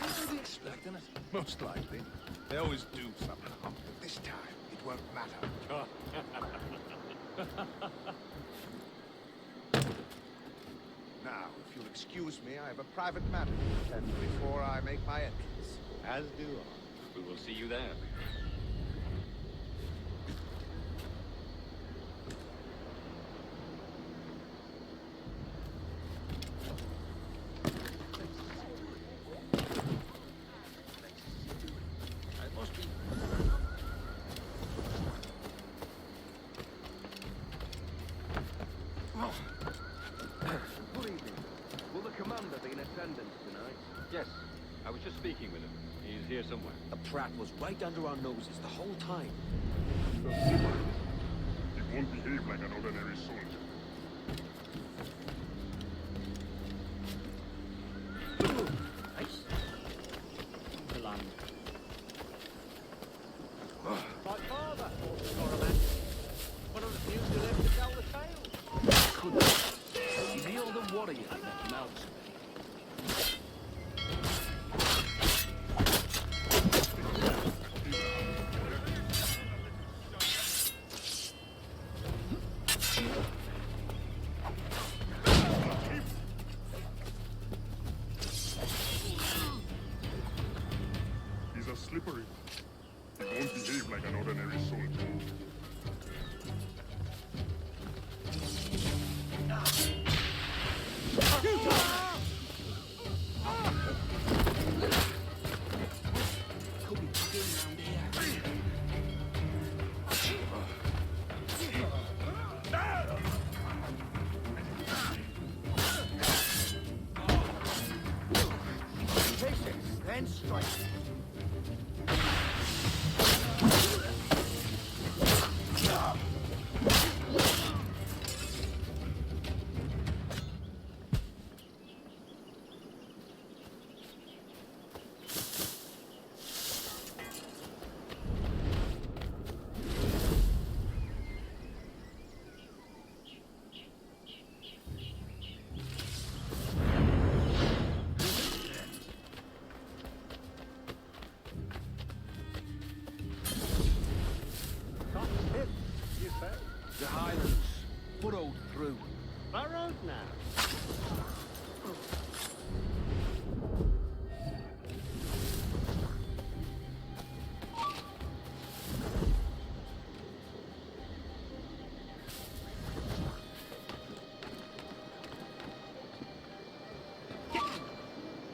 Will they be expecting it? Most likely. They always do somehow. But this time, it won't matter. Now, if you'll excuse me, I have a private matter to attend before I make my entrance. As do I. We will see you there. Good evening. Will the commander be in attendance tonight? Yes, I was just speaking with him. He's here somewhere. The Pratt was right under our noses the whole time. The slipper. He won't behave like an ordinary soldier. Nice. Land. My father, one of the few who lived to tell the tale. Couldn't. He's the older warrior that melts me. He's a slippery. He won't behave like an ordinary soldier. Then strike. The Highlands, burrowed through. Burrowed now.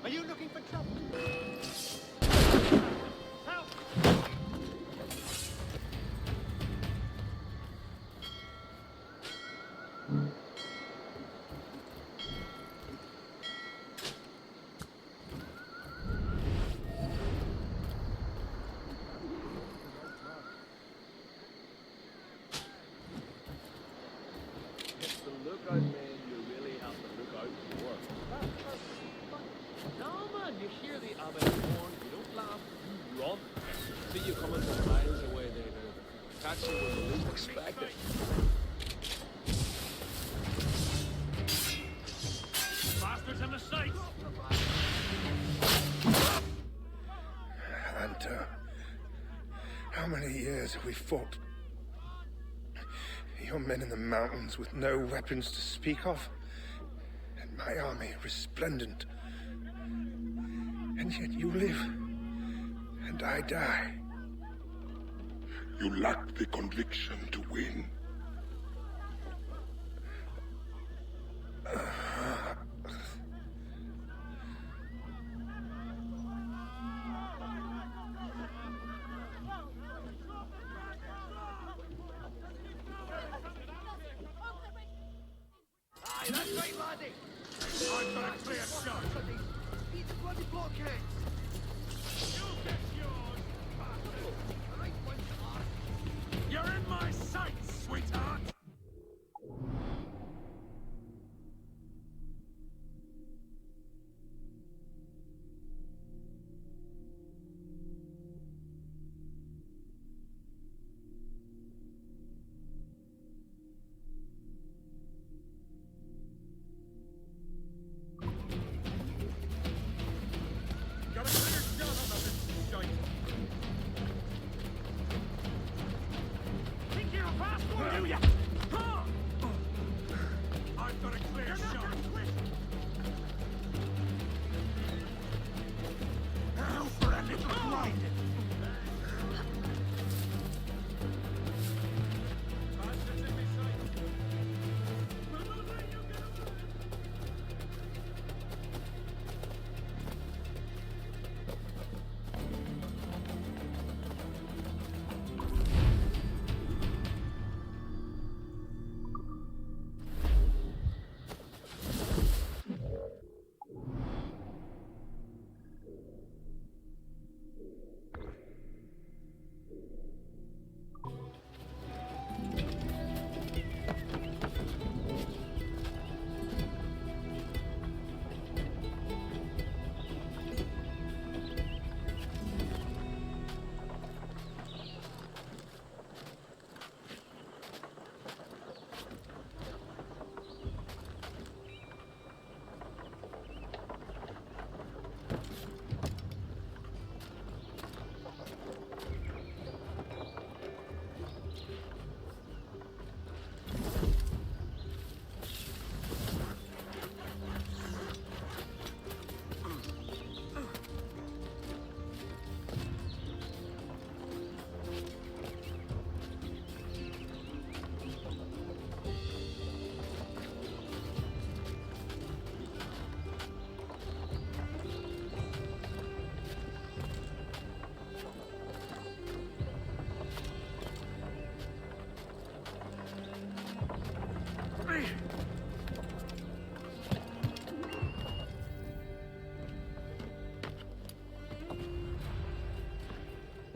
Are you looking for trouble? Help! It's the lookout man you really have to look out for. No, man, you hear the abbot horn, you don't laugh, you run. See you coming from miles away, they do. Catch you when you least expect it. Bastards in the sights! Hunter, how many years have we fought? Your men in the mountains with no weapons to speak of, and my army resplendent. And yet you live, and I die. You lack the conviction to win. That's right, laddie. I've got a clear shot. These bloody blockheads.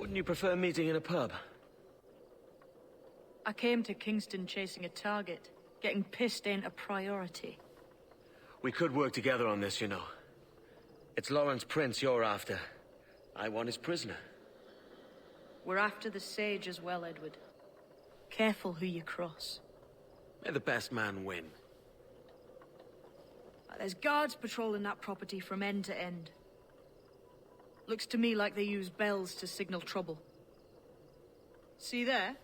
Wouldn't you prefer meeting in a pub? I came to Kingston chasing a target. Getting pissed ain't a priority. We could work together on this, you know. It's Lawrence Prince you're after. I want his prisoner. We're after the sage as well, Edward. Careful who you cross. May the best man win. There's guards patrolling that property from end to end. Looks to me like they use bells to signal trouble. See there?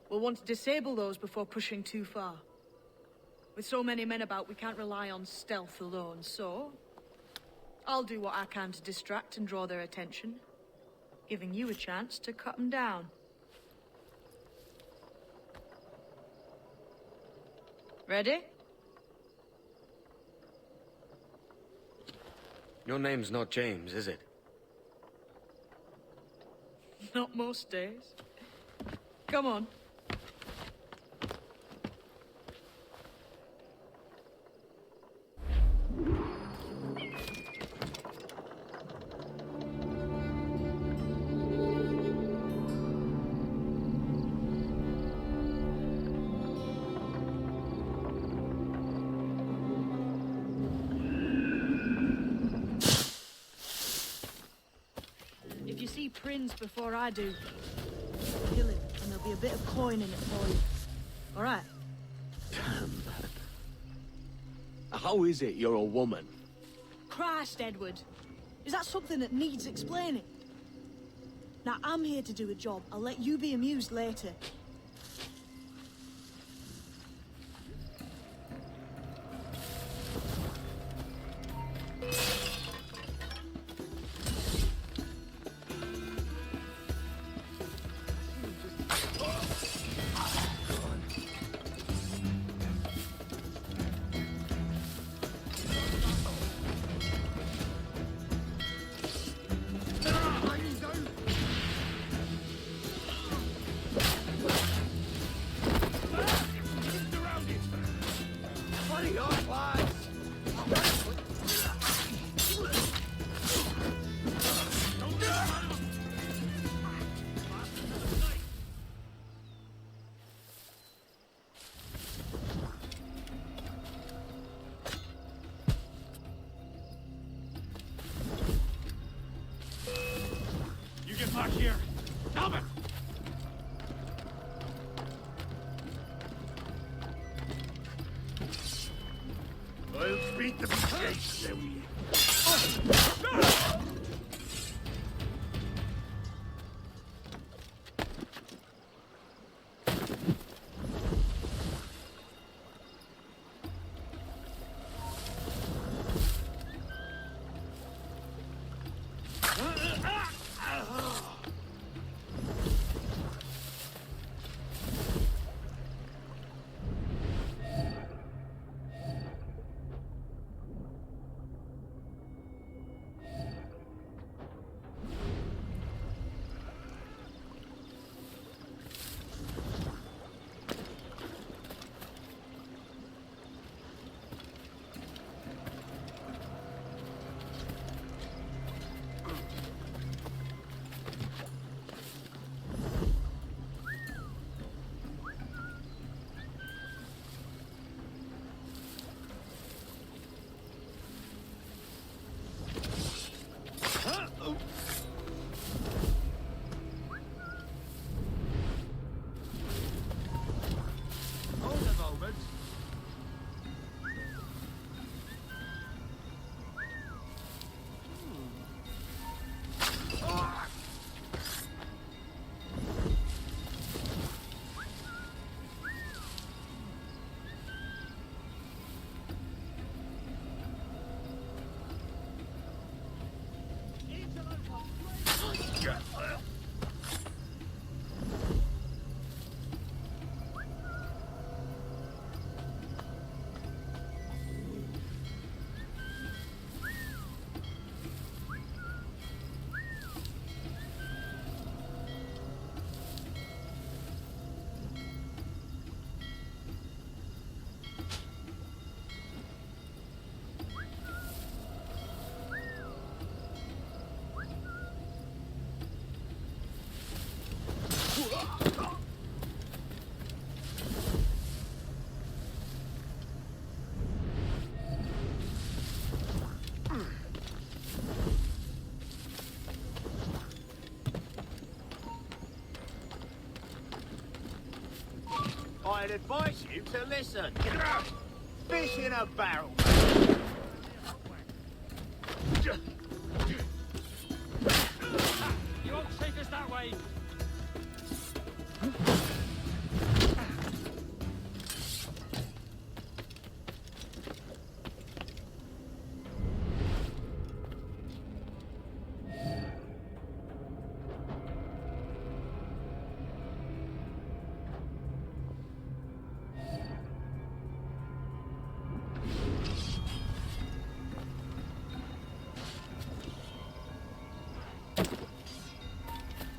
We'll want to disable those before pushing too far. With so many men about, we can't rely on stealth alone, so... I'll do what I can to distract and draw their attention, giving you a chance to cut them down. Ready? Your name's not James, is it? Not most days. Come on. If you see Prince before I do, kill him, and there'll be a bit of coin in it for you. All right? Damn, man. How is it you're a woman? Christ, Edward. Is that something that needs explaining? Now, I'm here to do a job. I'll let you be amused later. Back here! Stop it! I'll beat the gates. I'd advise you to listen. Fish in a barrel. You won't take us that way.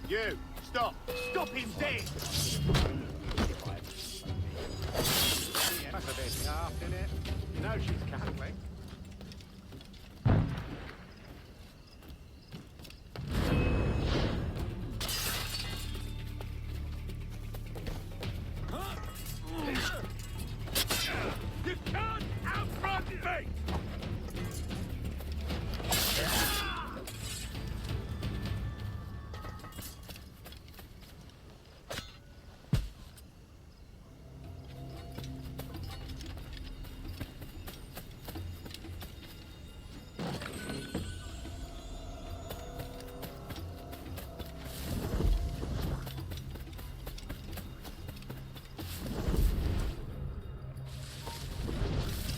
You, stop! Stop him dead! That's a bit daft, isn't it? You know she's Catholic. You can't outrun me!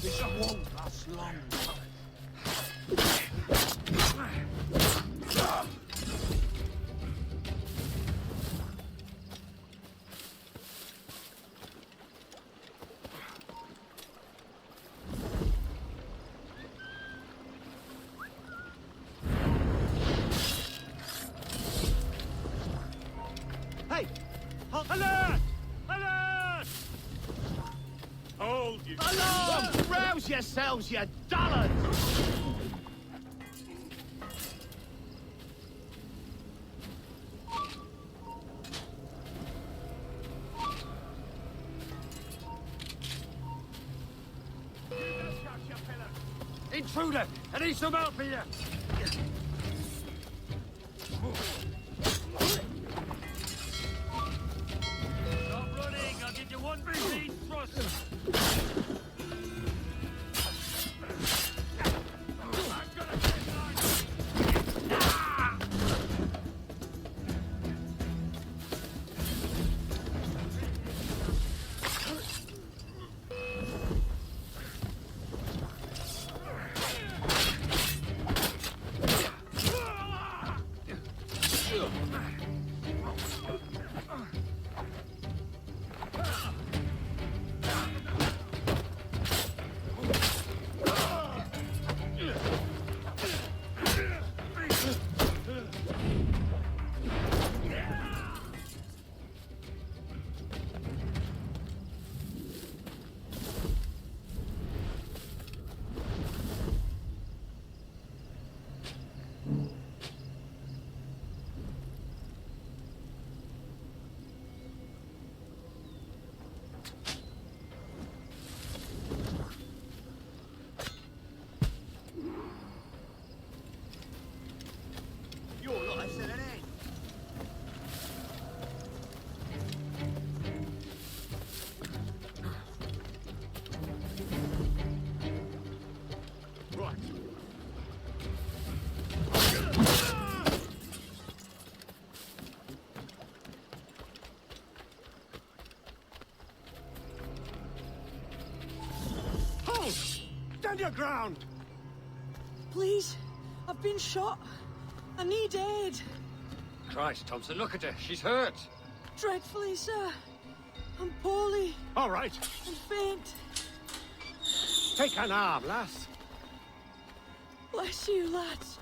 This won't last long. Hey! Alert! Alert! Hold you! Alert! Rouse yourselves, you dullards! Intruder! I need some help here! Stop running! I'll give you one big lead thrust! Your life's at an end. Right. Hold! Stand your ground! Please, I've been shot. I need aid. Christ, Thompson, look at her. She's hurt. Dreadfully, sir. I'm poorly. All right. I'm faint. Take an arm, lass. Bless you, lads.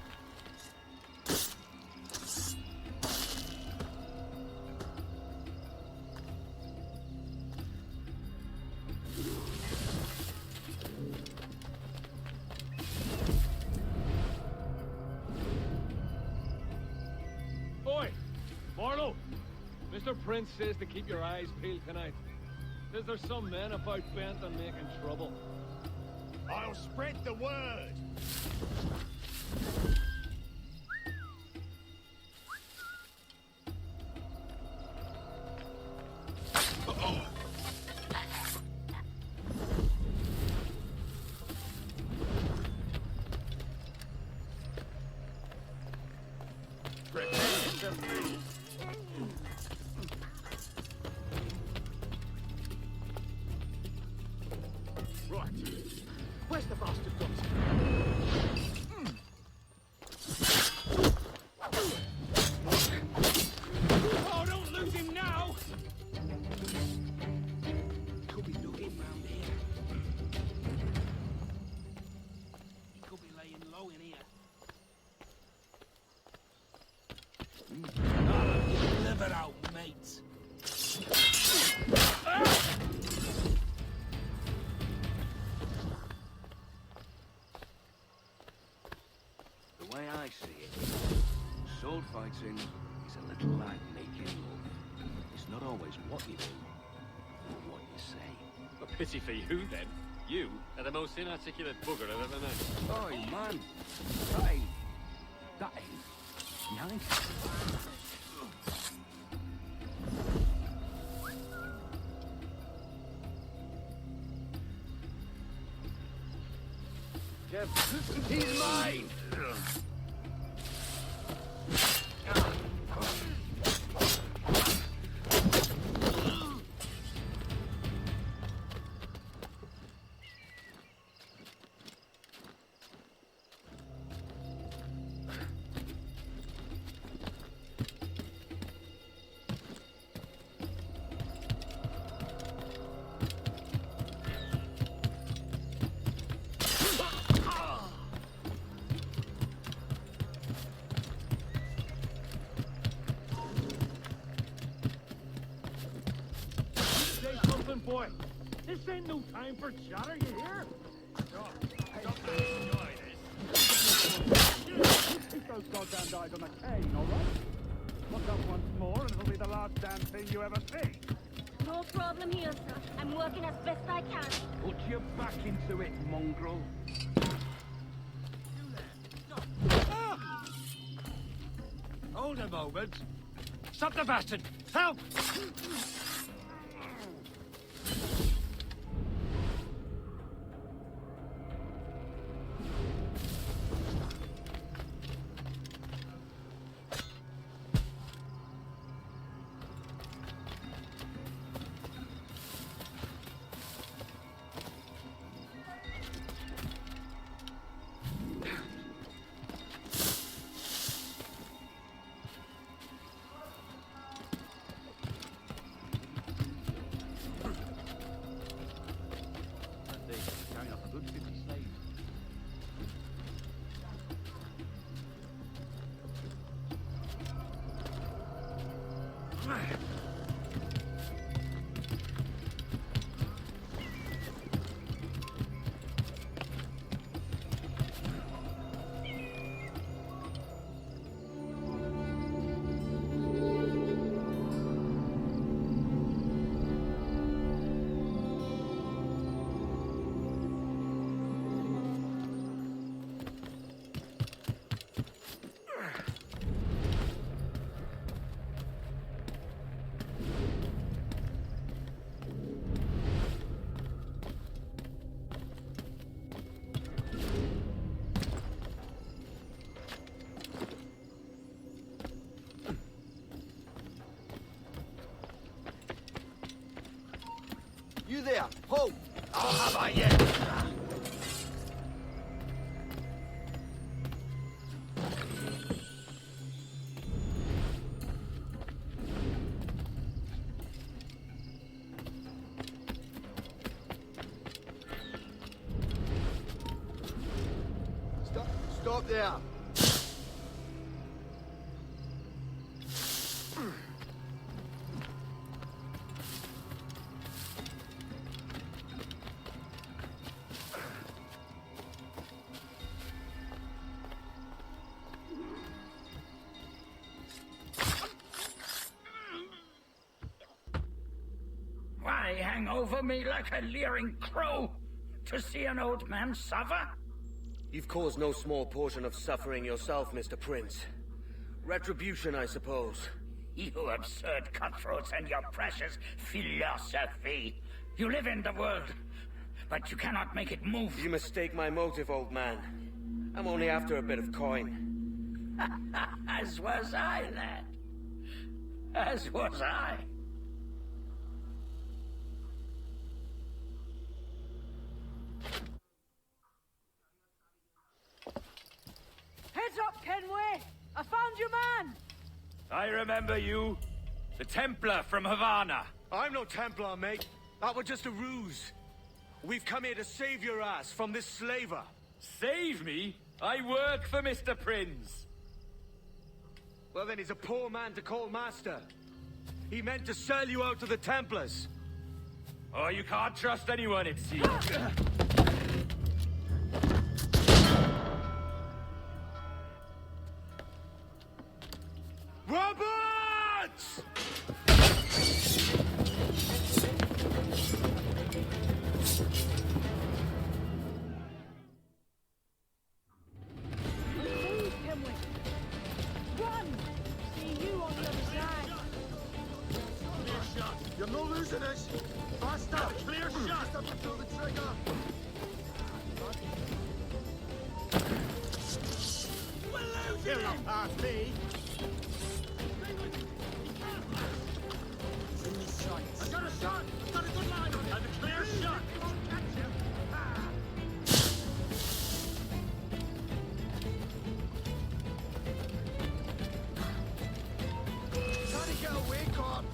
Boy! Marlowe! Mr. Prince says to keep your eyes peeled tonight. Says there's some men about bent on making trouble. I'll spread the word. philosophy. Right. Where's the bastard got? Oh, don't lose him now! Could be looking round here. He could be laying low in here. I'll live it out, mate. The way I see it, sword fighting is a little like making love. It's not always what you do, but what you say. A pity for you, then. You are the most inarticulate bugger I've ever met. Oh, man. That ain't nice. He's mine! Boy, this ain't no time for chatter, you hear? Enjoy this. Keep those goddamn eyes on the cane, all right? Look up once more, and it'll be the last damn thing you ever see. No problem here, sir. I'm working as best I can. Put your back into it, mongrel. Hold a moment. Stop the bastard! Help! You there! Halt! I'll have I yet! Stop there! Why hang over me like a leering crow? To see an old man suffer? You've caused no small portion of suffering yourself, Mr. Prince. Retribution, I suppose. You absurd cutthroats and your precious philosophy. You live in the world, but you cannot make it move. You mistake my motive, old man. I'm only after a bit of coin. As was I, lad. As was I. Heads up, Kenway! I found your man! I remember you. The Templar from Havana. I'm no Templar, mate. That was just a ruse. We've come here to save your ass from this slaver. Save me? I work for Mr. Prince. Well, then he's a poor man to call master. He meant to sell you out to the Templars. Oh, you can't trust anyone, it seems. Roberts! Move, Kenway! Run! See you on the other side. Clear shot. You're no losing us. Faster. Clear shot. Stop to pull the trigger. We're losing him. Not past me. I got a shot. I got a good line on him. And a clear shot. He won't catch you. Trying to get away, Corp.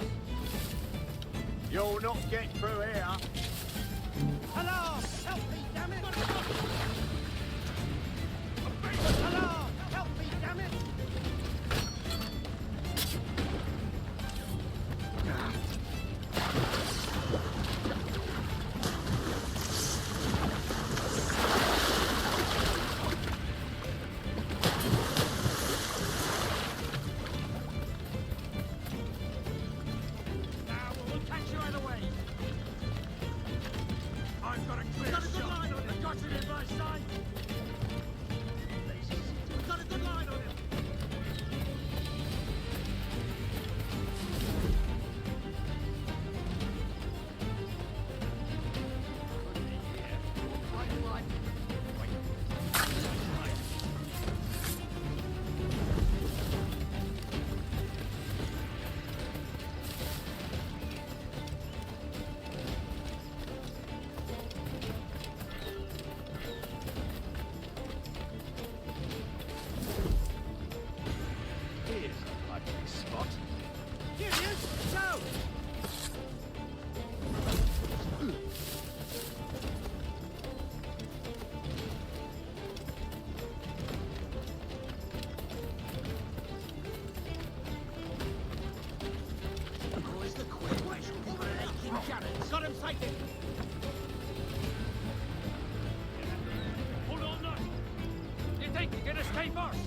You'll not get through here. Hello! Help me, damn it! Hello! Help me, damn it! We'll catch you either way. I've got a clear shot. Got a good line on him. I got him in my sight. We've got a good line on him. Here's a likely spot. Here he is! Go! Where's the quick? Over an aching cannon. Got him sighted! Hold on now. You think you're gonna stay first?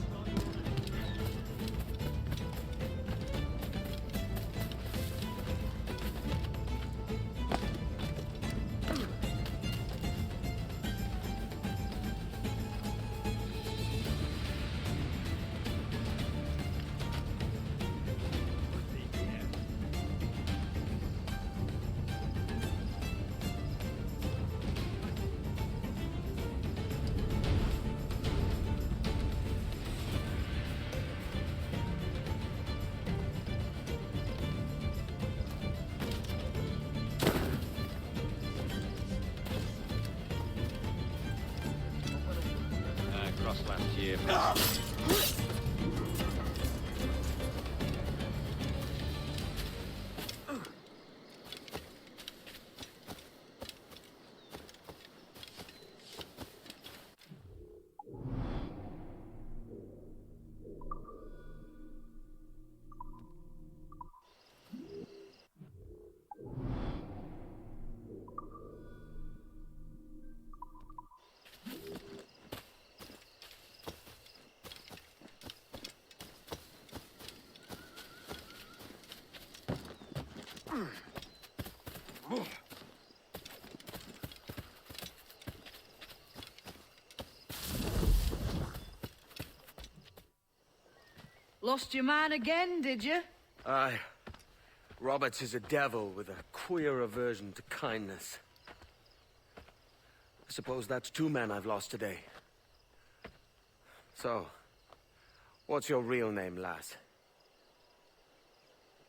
Cross last year. Lost your man again, did you? Aye. Roberts is a devil with a queer aversion to kindness. I suppose that's two men I've lost today. So, What's your real name, lass?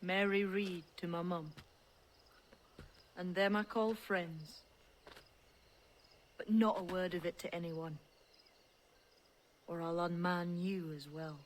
Mary Reed to my mum. And them I call friends. But not a word of it to anyone. Or I'll unman you as well.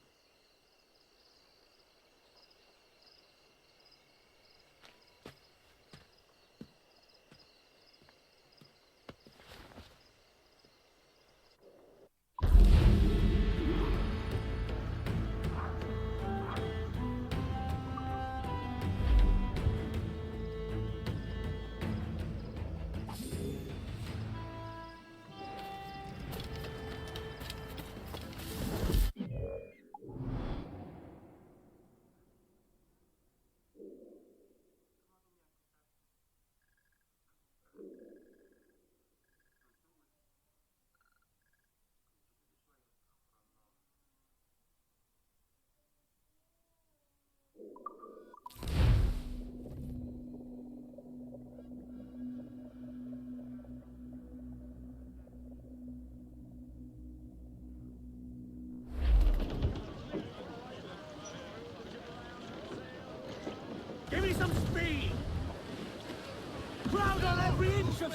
Give me some speed! Crowd on every inch of...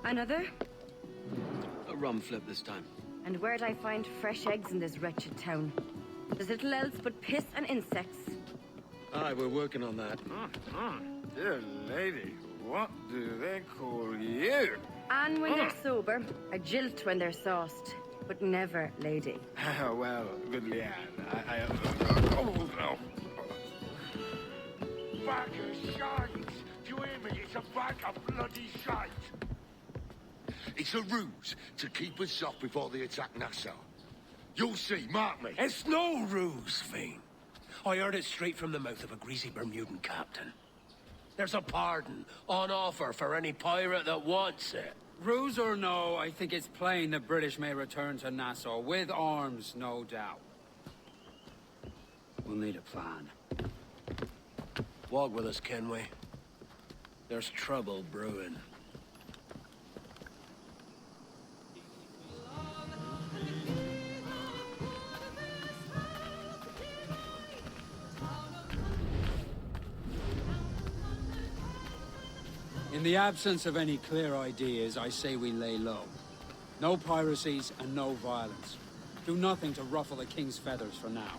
Another? A rum flip this time. And where'd I find fresh eggs in this wretched town? There's little else but piss and insects. Aye, we're working on that. Dear lady, what do they call you? And when they're sober, a jilt when they're sauced, but never lady. Well, good Leanne, oh, no. Bag of shite! Do you hear me? It's a bag of bloody shite! It's a ruse to keep us off before they attack Nassau. You'll see, mark me. It's no ruse, Fiend. I heard it straight from the mouth of a greasy Bermudan captain. There's a pardon on offer for any pirate that wants it. Ruse or no, I think it's plain the British may return to Nassau, with arms, no doubt. We'll need a plan. Walk with us, Kenway. There's trouble brewing. In the absence of any clear ideas, I say we lay low. No piracies and no violence. Do nothing to ruffle the king's feathers for now.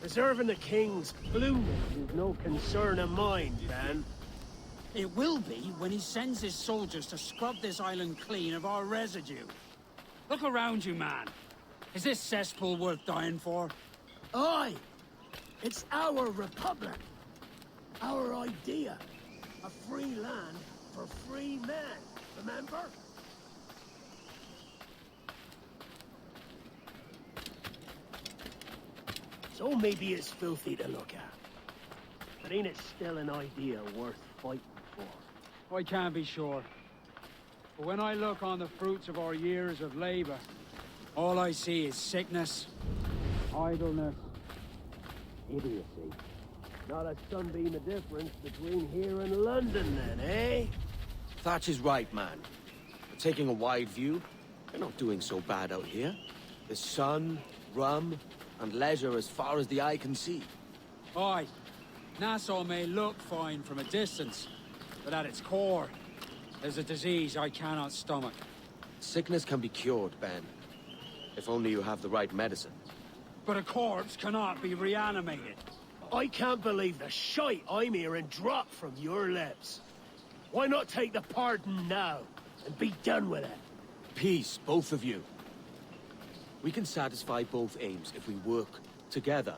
Preserving the king's blueness is no concern of mine, Dan. It will be when he sends his soldiers to scrub this island clean of our residue. Look around you, man. Is this cesspool worth dying for? Aye! It's our republic. Our idea. A free land for free men, remember? So maybe it's filthy to look at. But ain't it still an idea worth fighting for? I can't be sure. But when I look on the fruits of our years of labor, all I see is sickness, idleness, idiocy. Not a sunbeam of difference between here and London, then, eh? Thatch is right, man. But taking a wide view, we're not doing so bad out here. There's sun, rum, and leisure as far as the eye can see. Aye. Nassau may look fine from a distance, but at its core, there's a disease I cannot stomach. Sickness can be cured, Ben. If only you have the right medicine. But a corpse cannot be reanimated. I can't believe the shite I'm hearing drop from your lips. Why not take the pardon now and be done with it? Peace, both of you. We can satisfy both aims if we work together.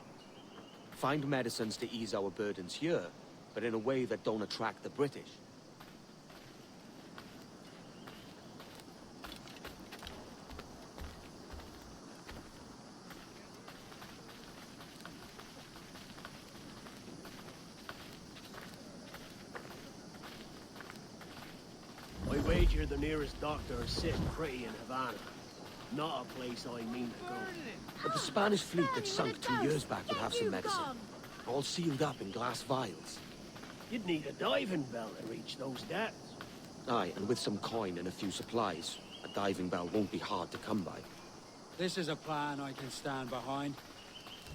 Find medicines to ease our burdens here, but in a way that don't attract the British. Major, the nearest doctor is sitting pretty in Havana. Not a place I mean to go. But the Spanish fleet that sunk 2 years back would have some medicine. All sealed up in glass vials. You'd need a diving bell to reach those depths. Aye, and with some coin and a few supplies, a diving bell won't be hard to come by. This is a plan I can stand behind.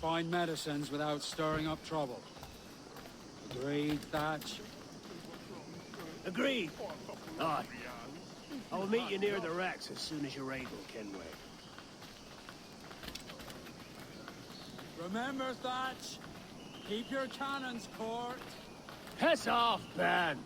Find medicines without stirring up trouble. Agreed, Thatch? Agreed. Aye. I'll meet you near the wrecks as soon as you're able, Kenway. Remember, Thatch, keep your cannons court. Piss off, man!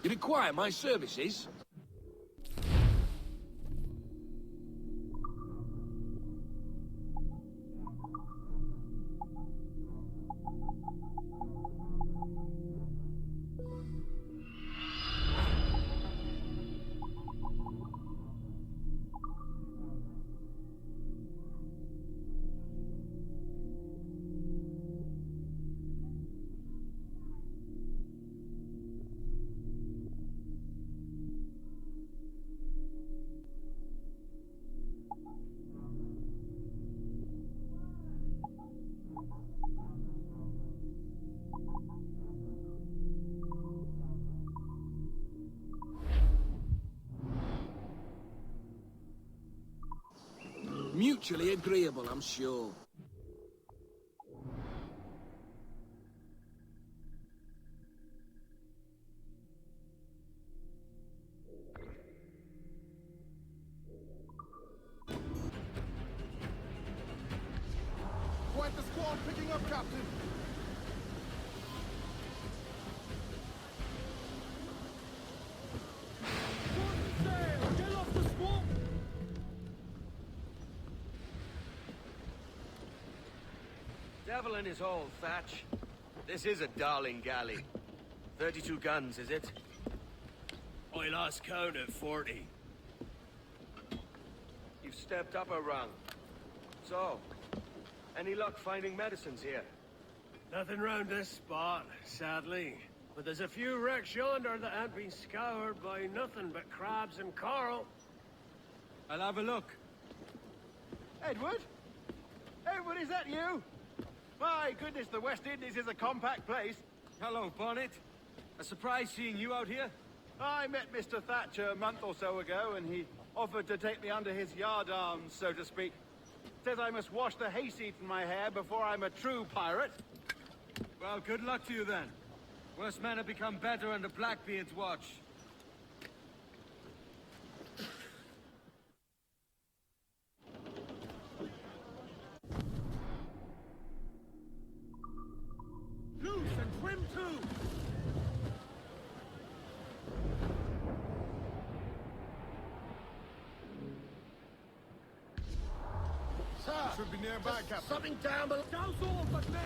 You require my services? Mutually agreeable, I'm sure. Quite the squad picking up, Captain. Get off the squad! Devil in his hole, Thatch. This is a darling galley. 32 guns, is it? I lost count at 40. You've stepped up a rung. So, any luck finding medicines here? Nothing round this spot, sadly. But there's a few wrecks yonder that ain't been scoured by nothing but crabs and coral. I'll have a look. Edward? Edward, is that you? My goodness, the West Indies is a compact place. Hello, Bonnet. A surprise seeing you out here. I met Mr. Thatcher a month or so ago, and he offered to take me under his yardarms, so to speak. Says I must wash the hayseed from my hair before I'm a true pirate. Well, good luck to you then. Worst men have become better under Blackbeard's watch. Loose and trim too! Sir! Should be nearby, Captain. Something down below. Douse all but me!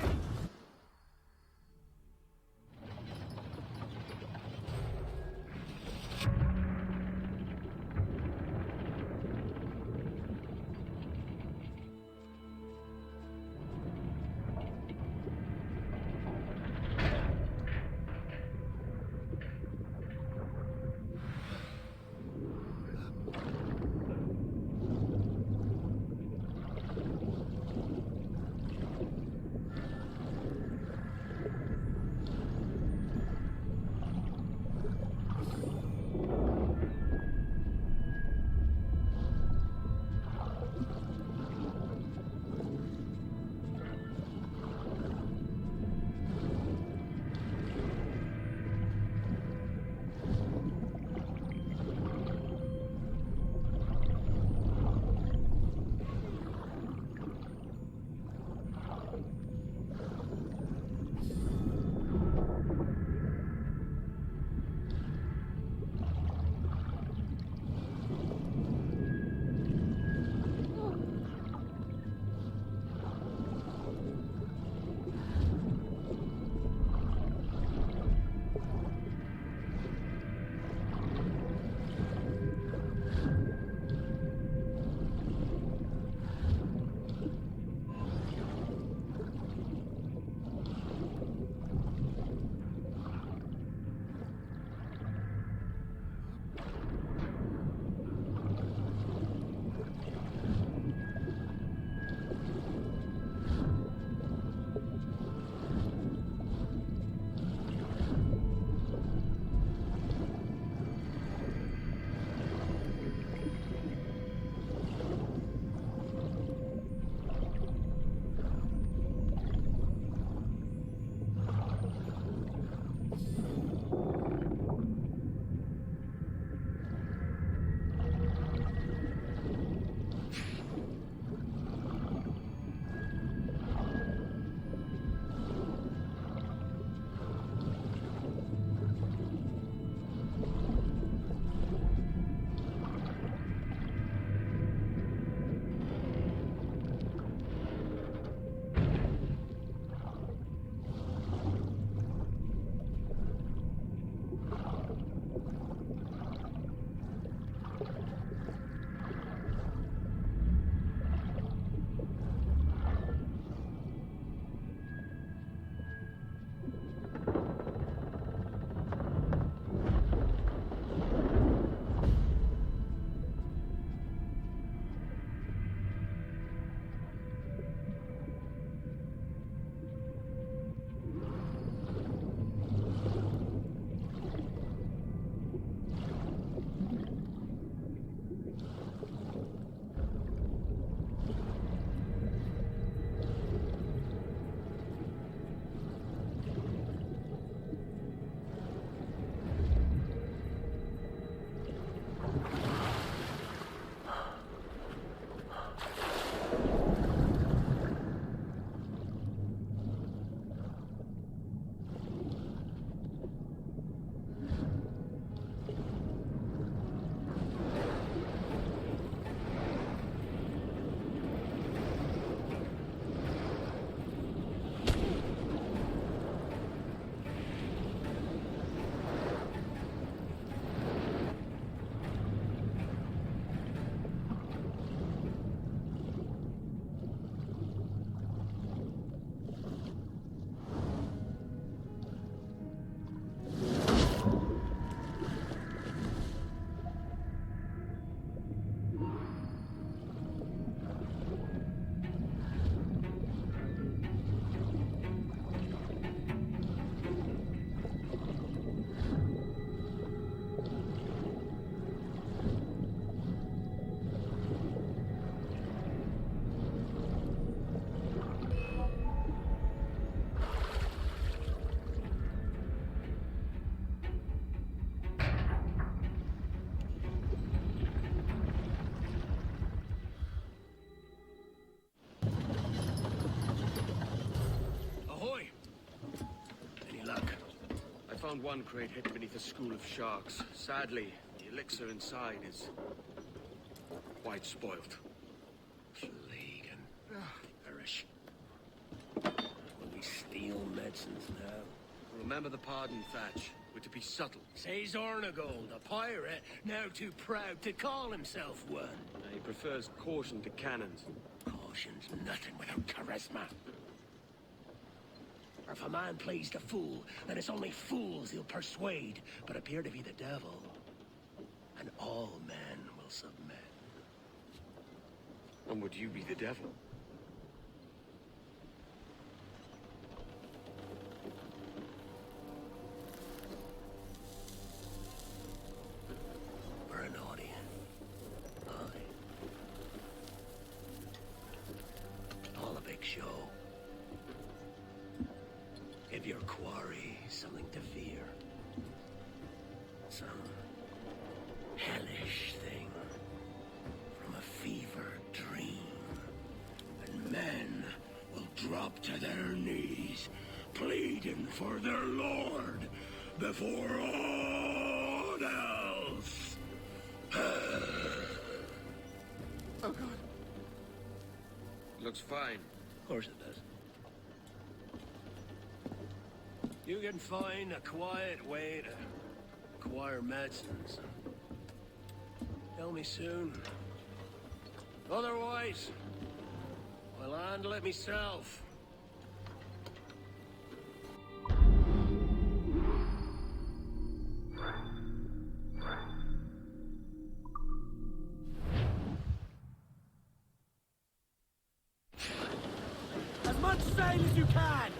found one crate hidden beneath a school of sharks. Sadly, the elixir inside is quite spoilt. Plague and perish. Will we steal medicines now? Remember the pardon, Thatch. We're to be subtle. Says Ornagold, a pirate, now too proud to call himself one. He prefers caution to cannons. Caution's nothing without charisma. Or if a man plays the fool, then it's only fools he'll persuade, but appear to be the devil. And all men will submit. And would you be the devil? We're an audience. Aye. All a big show. Give your quarry something to fear. Some hellish thing from a fevered dream. And men will drop to their knees, pleading for their lord before all else. Oh, God. Looks fine. Of course it does. You can find a quiet way to acquire medicines. Tell me soon. Otherwise, I'll handle it myself. As much sail as you can!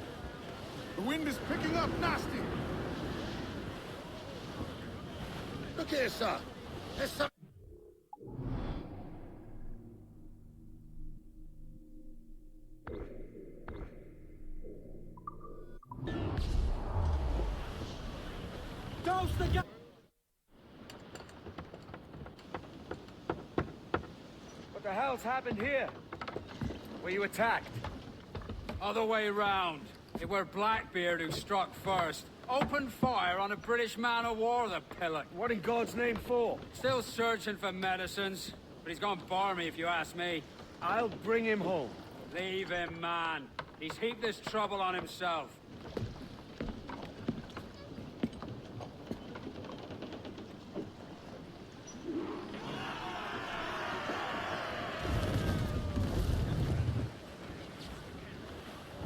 The wind is picking up nasty. Look here, sir. There's some... Douse the gun! What the hell's happened here? Were you attacked? Other way round. It were Blackbeard who struck first. Opened fire on a British man-o'-war, the pillock. What in God's name for? Still searching for medicines, but he's gone barmy if you ask me. I'll bring him home. Leave him, man. He's heaped this trouble on himself.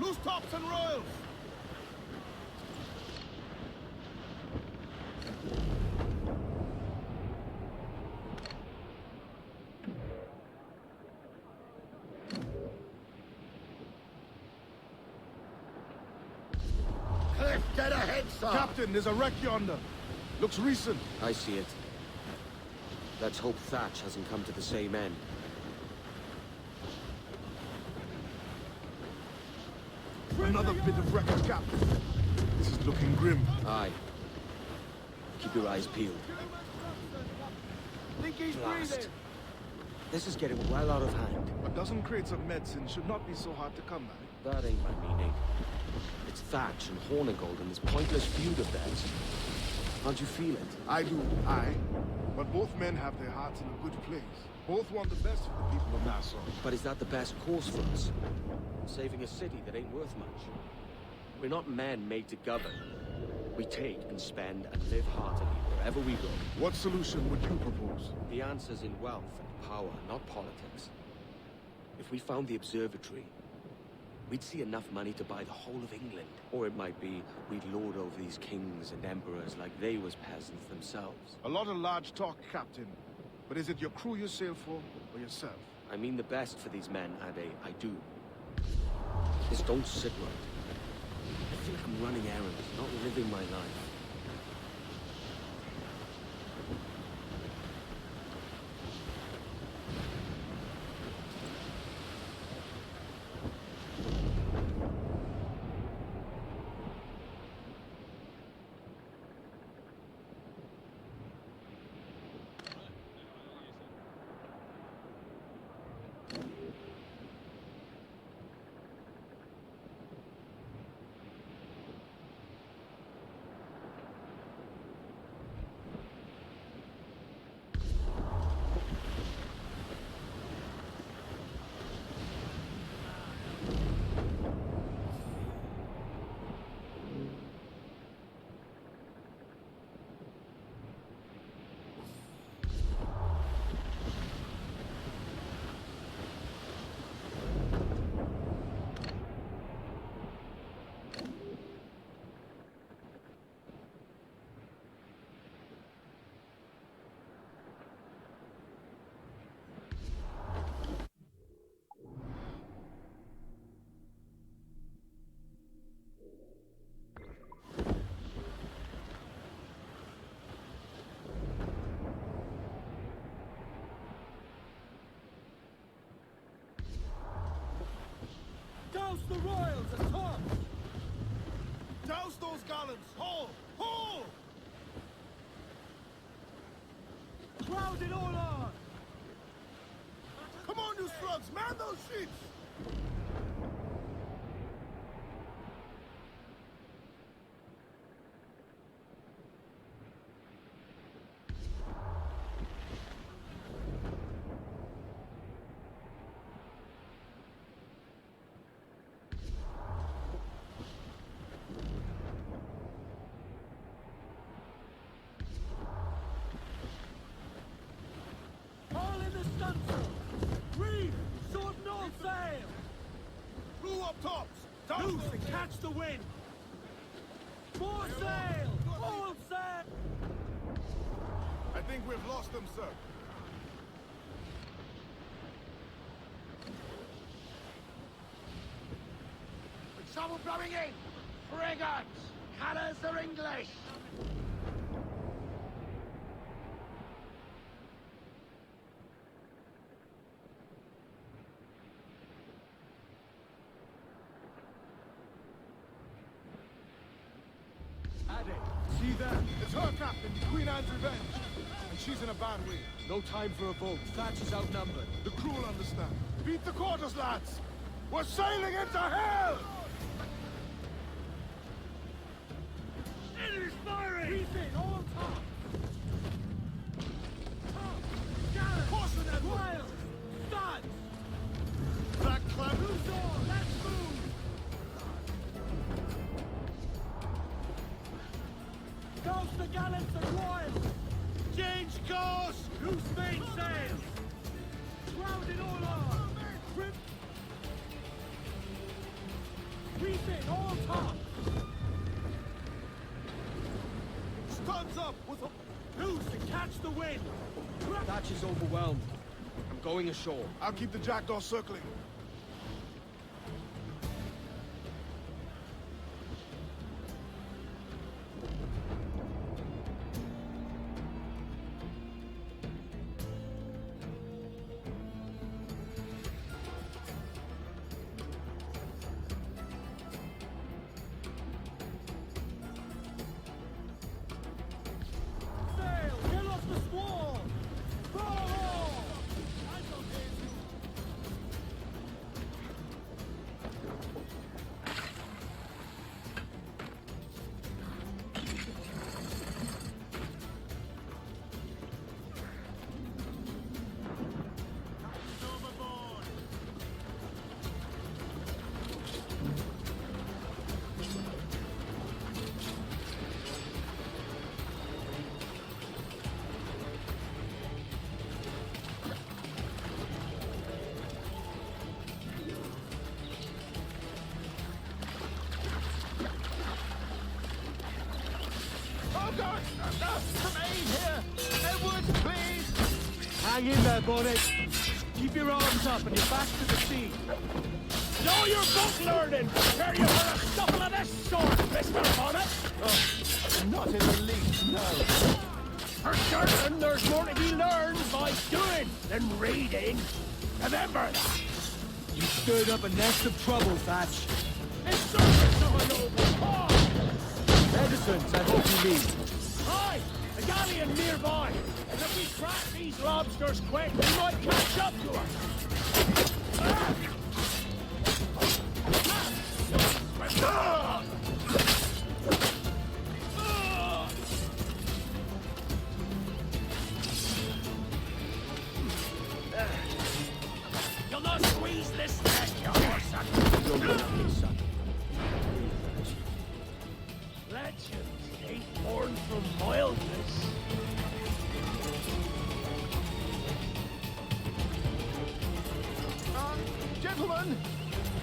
Loose tops and royals! Cliff, get ahead, sir! Captain, there's a wreck yonder. Looks recent. I see it. Let's hope Thatch hasn't come to the same end. Another bit of wreckage, Captain. This is looking grim. Aye. Keep your eyes peeled. Think he's breathing? This is getting well out of hand. A dozen crates of medicine should not be so hard to come by. That ain't my meaning. It's Thatch and Hornigold and this pointless feud of theirs. Can't you feel it? I do, aye. But both men have their hearts in a good place. Both want the best for the people of Nassau. But is that the best course for us? Saving a city that ain't worth much. We're not men made to govern. We take and spend and live heartily wherever we go. What solution would you propose? The answer's in wealth and power, not politics. If we found the observatory, we'd see enough money to buy the whole of England. Or it might be we'd lord over these kings and emperors like they was peasants themselves. A lot of large talk, Captain. But is it your crew you sail for, or yourself? I mean the best for these men, Ade, I do. Just don't sit right. I feel like I'm running errands, not living my life. those gallants! Haul! Haul! Crowd it all on! Come on, you slugs! Man those ships! Loose and catch the wind! More sail! All sail! I think we've lost them, sir. With trouble blowing in! Frigates! Colours are English! See that? It's her captain, Queen Anne's Revenge. And she's in a bad way. No time for a vote. Thatch is outnumbered. The crew will understand. Beat the quarters, lads! We're sailing into hell! Enemy's firing! Refit, all top! Gallant! Caution, Edward! Wild! Studs! Black cloud! Who's on? Let's move! Ghost the gallants and royals! Change course! Loose main sails! Crowd it all on! Rip! Refit, all top! Stuns up with a... Loose and catch the wind! Thatch is overwhelmed. I'm going ashore. I'll keep the jackdaw circling. Hang in there, Bonnet. Keep your arms up and your back to the sea. Know your book learning! Prepare you for a scuffle of this sort, Mr. Bonnet! Not in the least, no. For certain, there's more to be learned by doing than reading. Remember that. You stirred up a nest of trouble, Thatch. In service of a noble cause! Medicines, I hope you mean. Aye! A galleon nearby! And if we crack these lobsters quick, we might catch up to her! You'll not squeeze this neck, you horse! Legends ain't born from mildness. Gentlemen,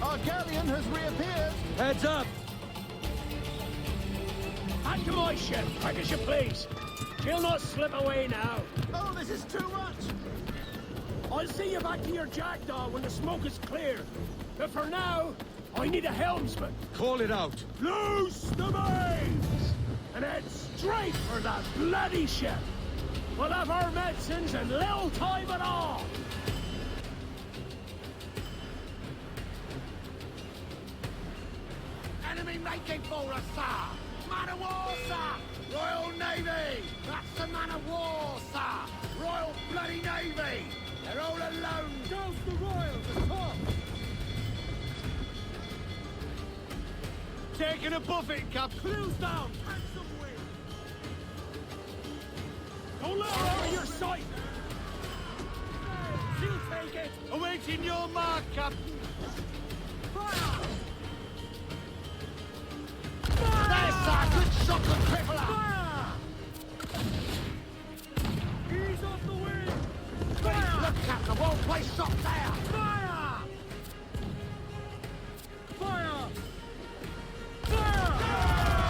our galleon has reappeared. Heads up! Back to my ship, quick as you please. She'll not slip away now. Oh, this is too much. I'll see you back to your jackdaw when the smoke is clear. But for now, I need a helmsman. Call it out. Loose the mains! And head straight for that bloody ship. We'll have our medicines in little time at all. Enemy making for us, sir! Man of war, sir! Royal Navy! That's the man of war, sir! Royal bloody Navy! They're all alone! Douse the Royals at top! Taking a buffet, Cap! Cruise down! Handsome wind! Don't let her out of your sight! She'll take it! Awaiting your mark, Captain! Fire! There's a good shot and crippler! Fire! Ease off the wind! Fire! Look, Captain, well placed shot there! Fire! Fire! Fire!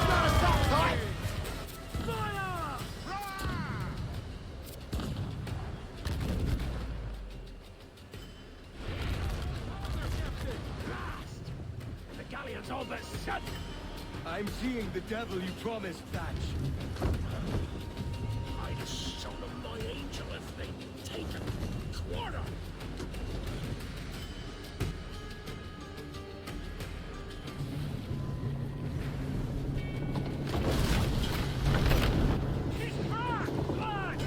Not a stop time! Fire! The galleon's all but sunk! I'm seeing the devil you promised, Thatch. I'd have shown them my angel if they'd taken quarter! He's back! Bلاك!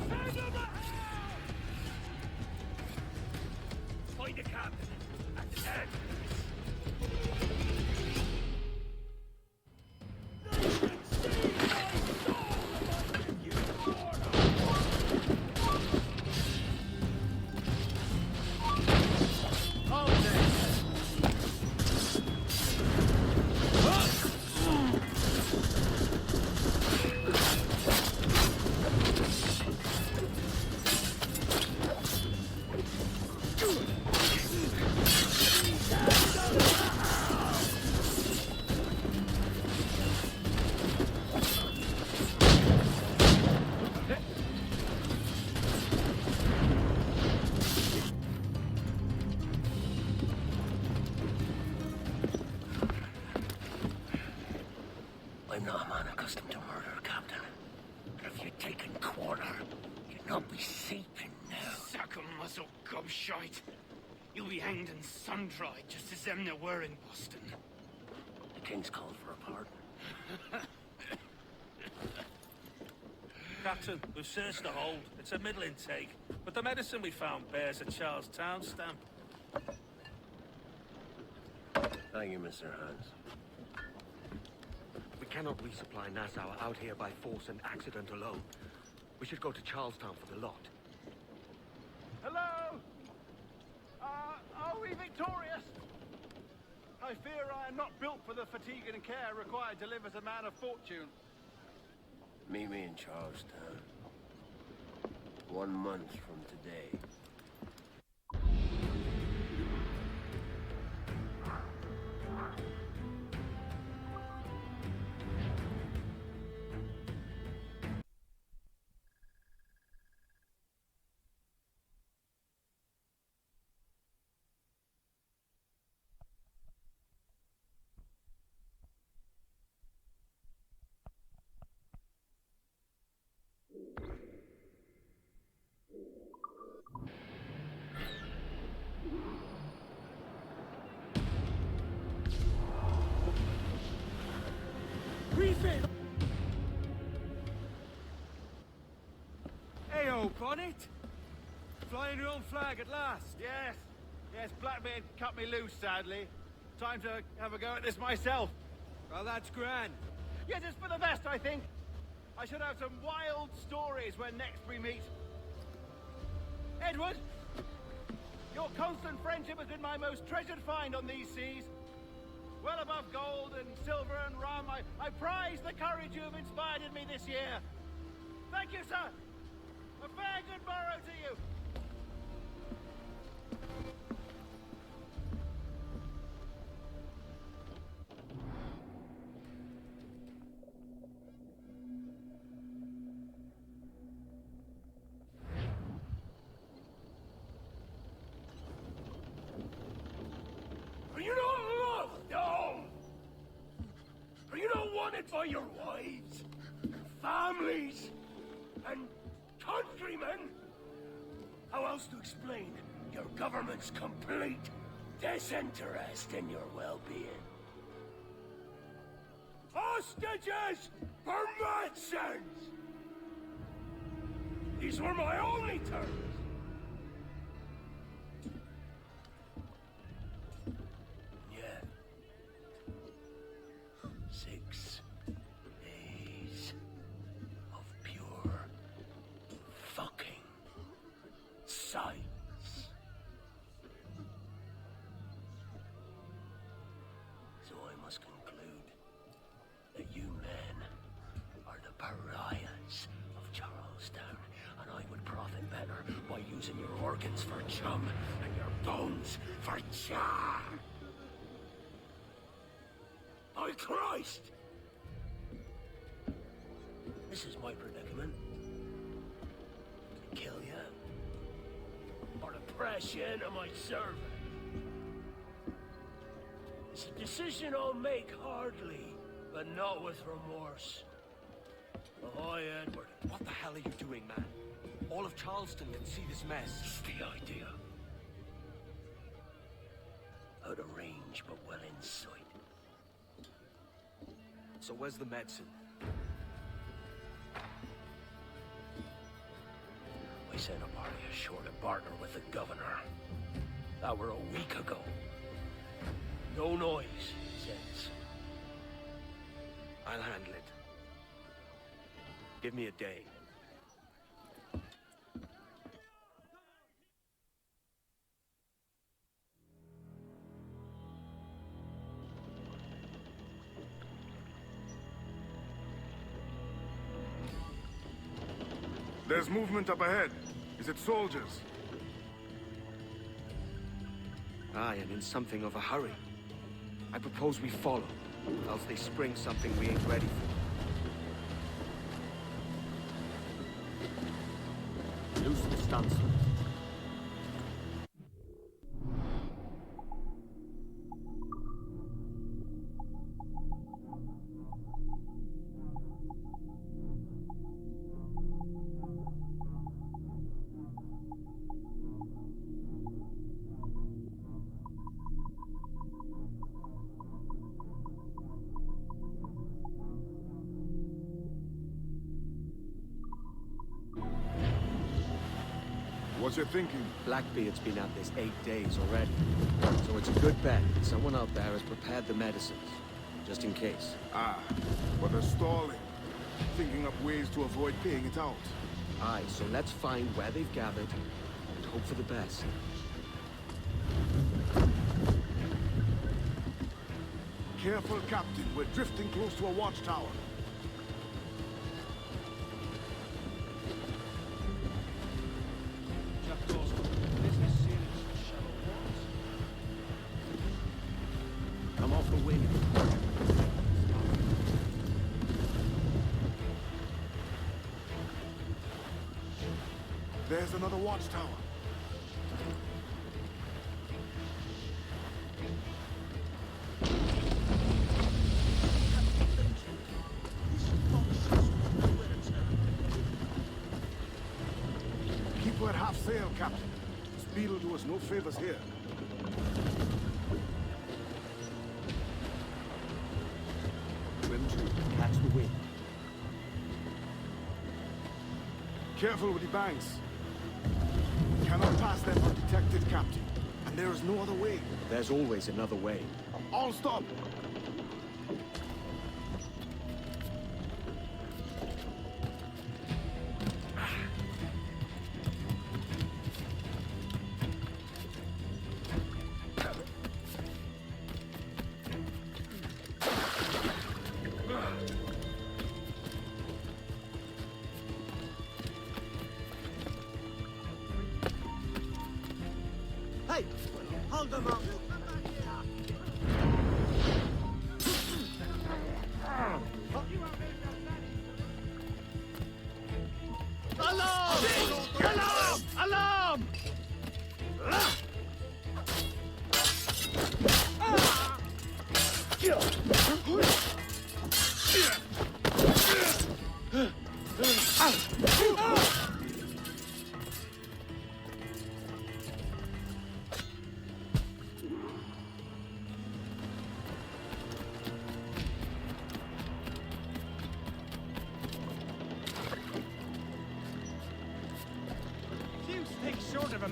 Send him ahead! Find the captain at the end! I'm not a man accustomed to murder, Captain. But if you'd taken quarter, you'd not be sleeping now. Sackle muzzle gobshite. You'll be hanged and sun-dried just as them there were in Boston. The King's called for a pardon. Captain, we've searched the hold. It's a middling take, but the medicine we found bears a Charlestown stamp. Thank you, Mr. Hans. We cannot resupply Nassau out here by force and accident alone. We should go to Charlestown for the lot. Hello? Are we victorious? I fear I am not built for the fatigue and care required to live as a man of fortune. Meet me in Charlestown. 1 month from today. Heyo, Bonnet! Flying your own flag at last. Yes. Yes, Blackbeard cut me loose, sadly. Time to have a go at this myself. Well, that's grand. Yes, it's for the best, I think. I should have some wild stories when next we meet. Edward! Your constant friendship has been my most treasured find on these seas. Well above gold and silver and rum, I prize the courage you have inspired in me this year. Thank you, sir. A fair good morrow to you. Are you not loved? No! Are you not wanted by your wives, families, and countrymen? How else to explain your government's complete disinterest in your well-being? hostages for medicines! These were my only terms. Yeah. 6 days of pure fucking silence. So I must conclude that you men are the pariahs of Charlestown, and I would profit better by using your organs for chum and your bones for char. By Christ! This is my predicament. To kill you, or to press you into my service. It's a decision I'll make hardly, but not with remorse. Ahoy, Edward. What the hell are you doing, man? All of Charleston can see this mess. It's the idea. Out of range, but well in sight. So where's the medicine? I sent a party ashore to partner with the governor. That were a week ago. No noise since. I'll handle it. Give me a day. There's movement up ahead. Is it soldiers? Aye, and in something of a hurry. I propose we follow, else they spring something we ain't ready for. Loose the stuntsman. What's your thinking? Blackbeard's been at this 8 days already. So it's a good bet that someone out there has prepared the medicines. Just in case. Ah, but they're stalling. Thinking up ways to avoid paying it out. Aye, so let's find where they've gathered and hope for the best. Careful, Captain. We're drifting close to a watchtower. Come off the wind. There's another watchtower. Keep her at half sail, Captain. Speed will do us no favors here. Trim to catch the wind. Careful with the banks. We cannot pass them undetected, Captain. And there is no other way. There's always another way. All stop! Hey! Hold them up! Alarm! Alarm! Alarm!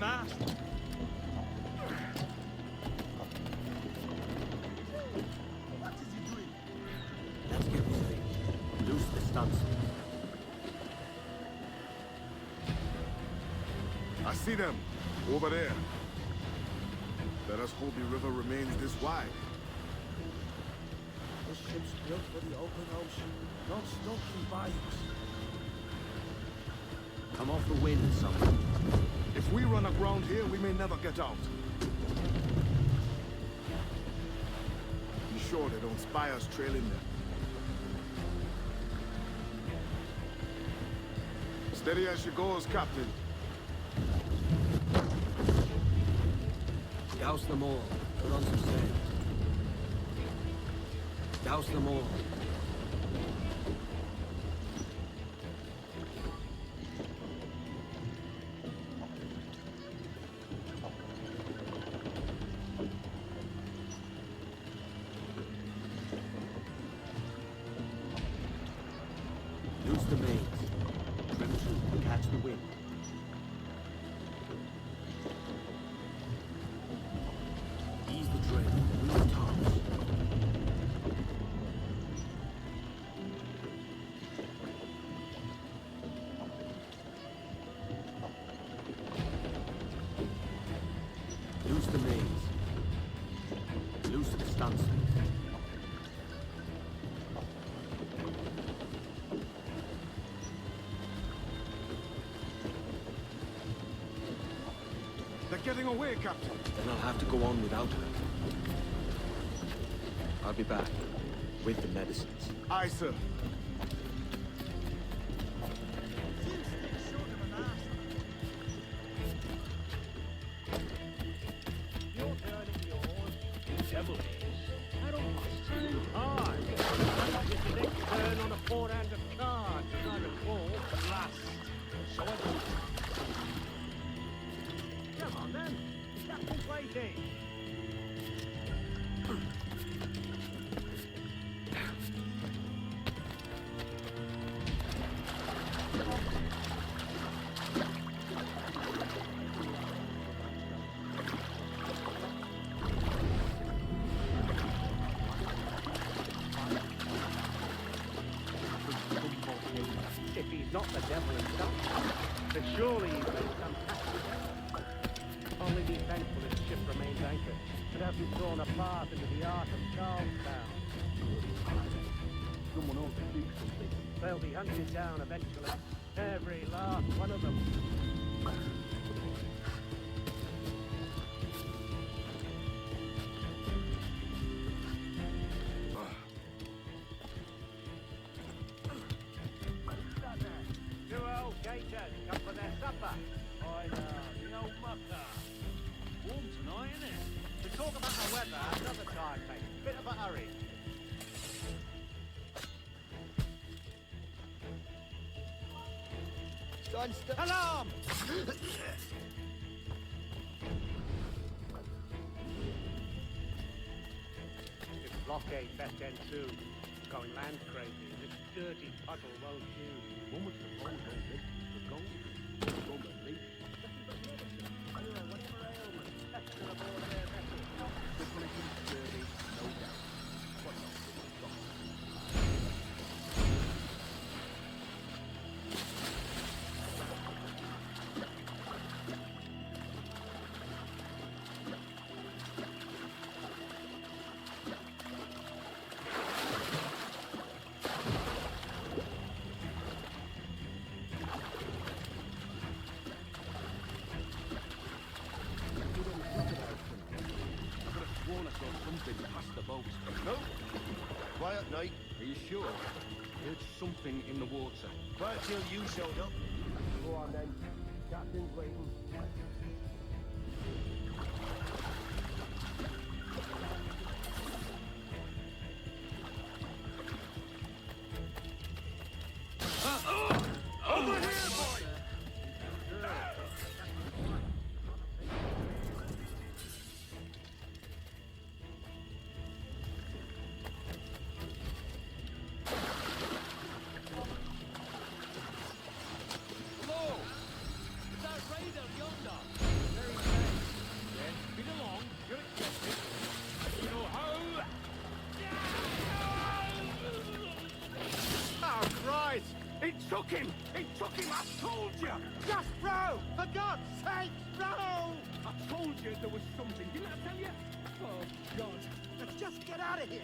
mast. What is he doing? Let's get busy. Loose the stunts. I see them. Over there. Let us hope the river remains this wide. This ship's built for the open ocean, not stuck in bayous. Come off the wind, son. If we run aground here, we may never get out. Be sure they don't spy us trailing them. Steady as she goes, Captain. Douse them all. Put on some sail. Douse them all. Loose the mains. Trim to catch the wind. Ease the trail. Move tops. Loose the mains. Loose the stunsails. They're getting away, Captain. Then I'll have to go on without her. I'll be back with the medicines. Aye, sir. You're turning yours. Devil is. I don't must too hard. It's the next turn on a four-hand of cards, as I recall. Last. So I do. Come on then. Captain Waiting. If he's not the devil himself, then surely he's been some tactic. Only be thankful his ship remains anchored, and hasn't thrown a path into the ark of Charlestown. Someone ought to do something. They'll be hunted down eventually. Every last one of them. Two old gators come for their supper. I know, the old mucker. Warm tonight, isn't it? To talk about the weather another time, mate. Bit of a hurry. Alarm! This blockade best end soon. It's going land crazy. This dirty puddle won't do. One would suppose all this was gold. Gold at least. Whatever ailment, that's to aboard their vessel. Good looking, sturdy, no doubt. What else? No. Quiet night. Are you sure? Heard something in the water. Quiet till you showed up. Go on then. Captain's waiting. Over here, boy! Hello! Is that raider yonder? took him! He took him! I told you! Just row! For God's sake, row! I told you there was something. Didn't I tell you? Oh, God. Let's just get out of here.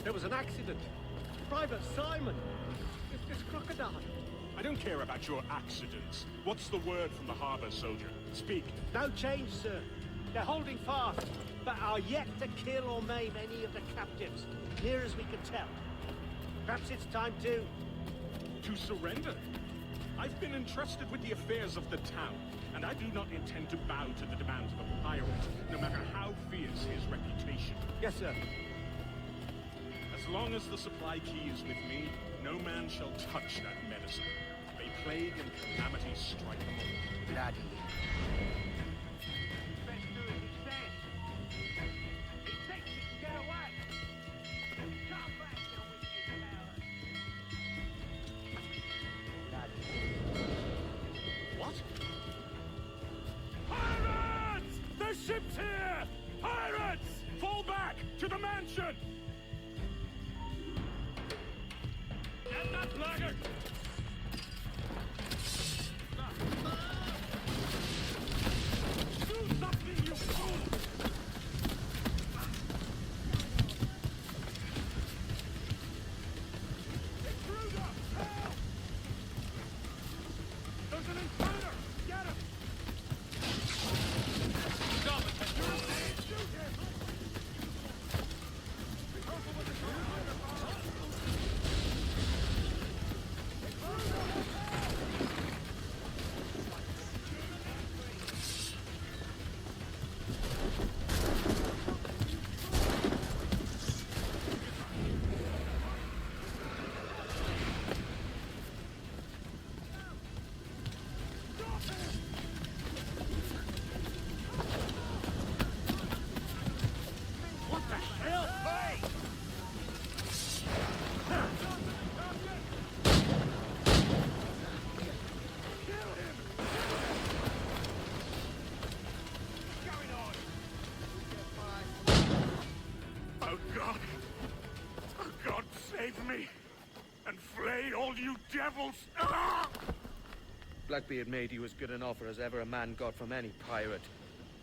There was an accident. Private Simon. This crocodile. I don't care about your accidents. What's the word from the harbor, soldier? Speak. No change, sir. They're holding fast, but are yet to kill or maim any of the captives, near as we can tell. Perhaps it's time to... To surrender? I've been entrusted with the affairs of the town, and I do not intend to bow to the demands of a pirate, no matter how fierce his reputation. Yes, sir. As long as the supply key is with me, no man shall touch that medicine. May plague and calamity strike them all. Bloody. What? Pirates! The ship's here! Pirates! Fall back! To the mansion! Get that blackguard! Do something, you fool! Intruder! Help! There's an intruder! Get him! Stop it! Shoot him! Be careful with the What the hell? Hey! Oh God! Oh God, save me! And flay all you devils! Ah! Blackbeard made you as good an offer as ever a man got from any pirate.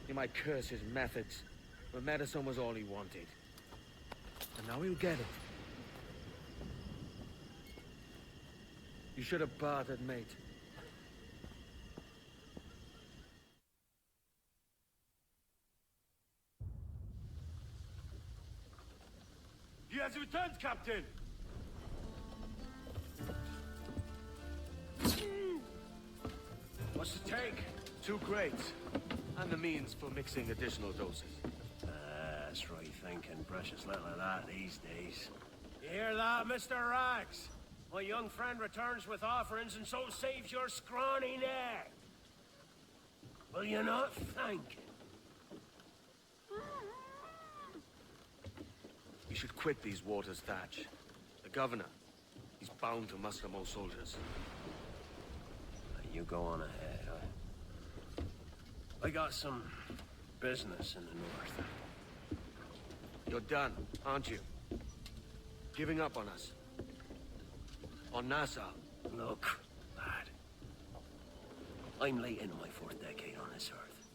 He might curse his methods, but medicine was all he wanted. And now he'll get it. You should have bartered, mate. He has returned, Captain! What's the take? 2 crates. And the means for mixing additional doses. That's right thinking. Precious little of that these days. You hear that, Mr. Rags? My young friend returns with offerings and so saves your scrawny neck. Will you not thank him? You should quit these waters, Thatch. The governor, he's bound to muster more soldiers. You go on ahead. I got some business in the north. You're done, aren't you? Giving up on us. On Nassau. Look, lad. I'm late into my 4th decade on this earth.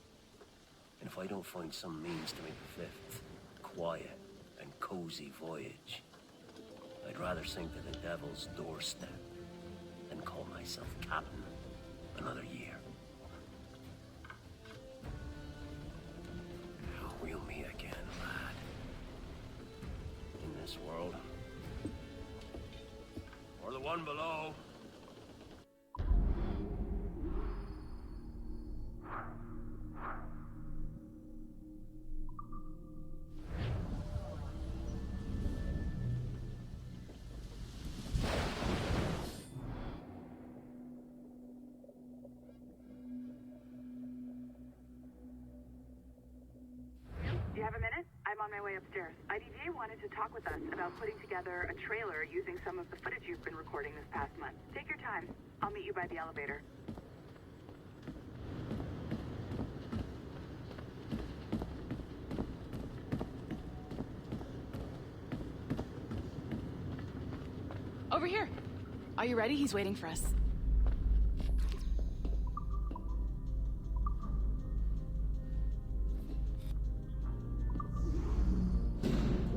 And if I don't find some means to make the 5th quiet and cozy voyage, I'd rather sink to the devil's doorstep than call myself captain another year. We'll meet again, lad. In this world. Or the one below. you have a minute? I'm on my way upstairs. IDJ wanted to talk with us about putting together a trailer using some of the footage you've been recording this past month. Take your time. I'll meet you by the elevator. Over here. Are you ready? He's waiting for us.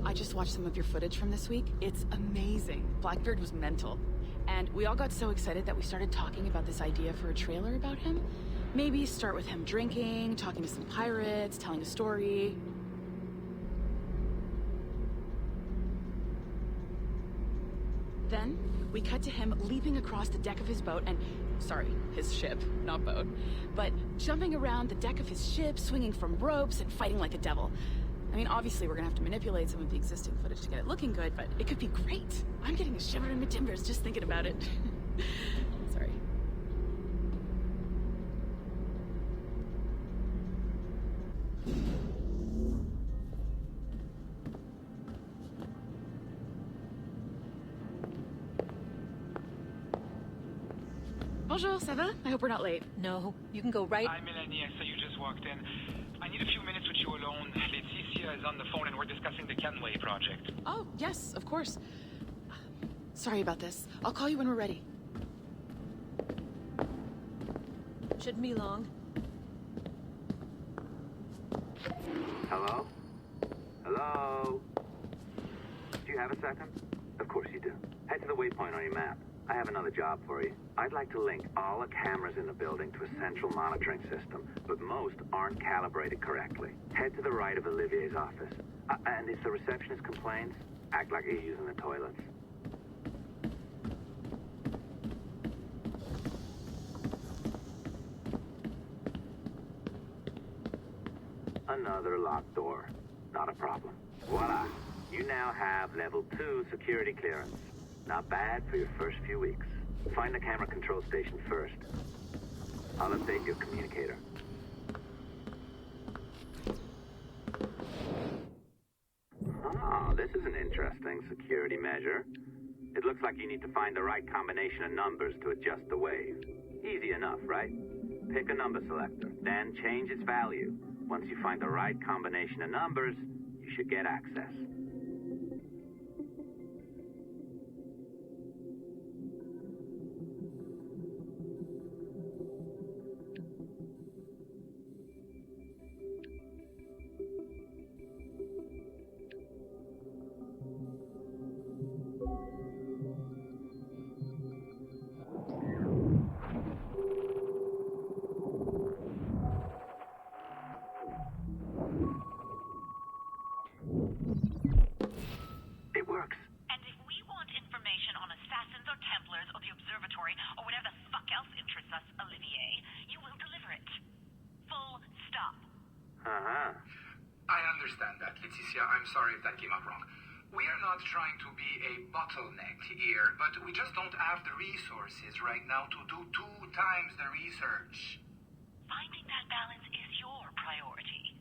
I just watched some of your footage from this week. It's amazing. Blackbeard was mental. And we all got so excited that we started talking about this idea for a trailer about him. Maybe start with him drinking, talking to some pirates, telling a story. Then, we cut to him leaping across the deck of his boat and... Sorry, his ship, not boat. But jumping around the deck of his ship, swinging from ropes, and fighting like a devil. I mean, obviously we're gonna have to manipulate some of the existing footage to get it looking good, but it could be great. I'm getting a shiver in my timbers just thinking about it. Sorry. Bonjour, ça va? I hope we're not late. No, you can go right... I'm Melanie, so you just walked in. I need a few minutes with you alone. Leticia is on the phone and we're discussing the Kienway project. Oh, yes, of course. Sorry about this. I'll call you when we're ready. Shouldn't be long. Hello? Hello? Do you have a second? Of course you do. Head to the waypoint on your map. I have another job for you. I'd like to link all the cameras in the building to a central monitoring system, but most aren't calibrated correctly. Head to the right of Olivier's office. And if the receptionist complains, act like you're using the toilets. Another locked door. Not a problem. Voila. You now have level 2 security clearance. Not bad for your first few weeks. Find the camera control station first. I'll update your communicator. Oh, this is an interesting security measure. It looks like you need to find the right combination of numbers to adjust the wave. Easy enough, right? Pick a number selector, then change its value. Once you find the right combination of numbers, you should get access. Sorry if that came out wrong. We are not trying to be a bottleneck here, but we just don't have the resources right now to do 2 times the research. Finding that balance is your priority.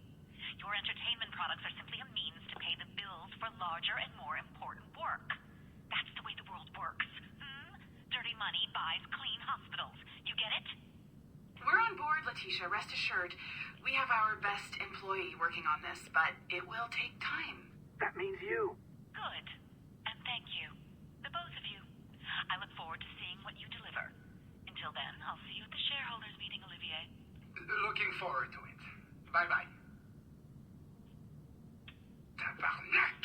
Your entertainment products are simply a means to pay the bills for larger and more important work. That's the way the world works. Dirty money buys clean hospitals. You get it? We're on board, Letitia, rest assured. We have our best employee working on this, but it will take time. That means you. Good. And thank you. The both of you. I look forward to seeing what you deliver. Until then, I'll see you at the shareholders meeting, Olivier. Looking forward to it. Bye-bye. Tabarnak!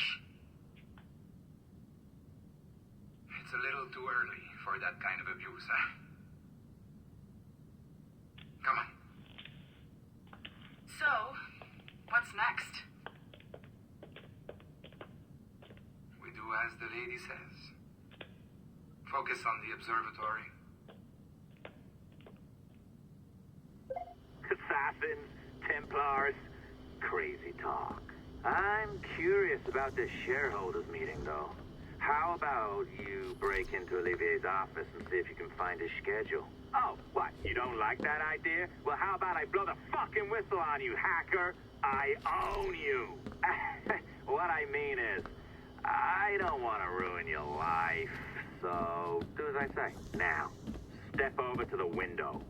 It's a little too early for that kind of abuse, huh? Come on. So, what's next? We do as the lady says. Focus on the observatory. Assassins, Templars, crazy talk. I'm curious about this shareholders meeting, though. How about you break into Olivier's office and see if you can find his schedule? Oh, what? You don't like that idea? Well, how about I blow the fucking whistle on you, hacker? I own you. What I mean is, I don't want to ruin your life. So, do as I say. Now, step over to the window.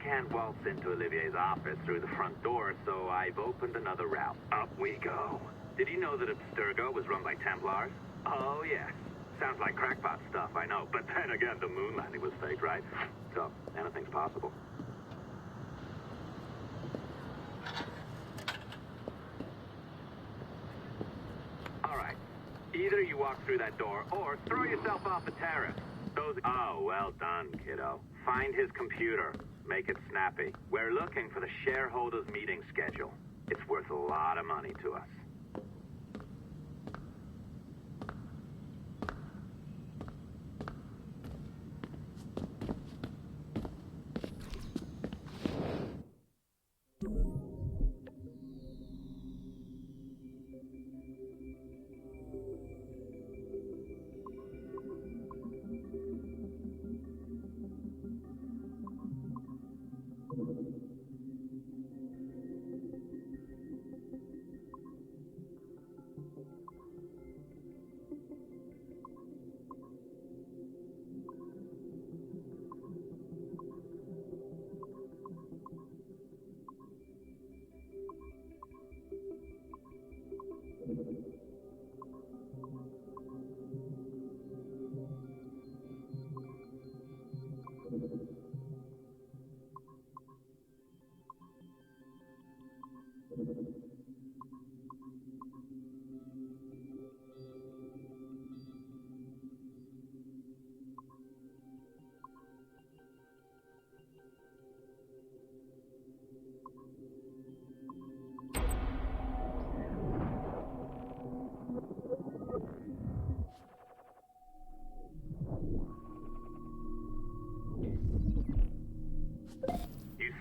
Can't waltz into Olivier's office through the front door, so I've opened another route. Up we go. Did you know that Abstergo was run by Templars? Oh, yes. Sounds like crackpot stuff, I know. But then again, the moon landing was fake, right? So, anything's possible. All right. Either you walk through that door, or throw yourself off the terrace. Oh, well done, kiddo. Find his computer. Make it snappy. We're looking for the shareholders' meeting schedule. It's worth a lot of money to us.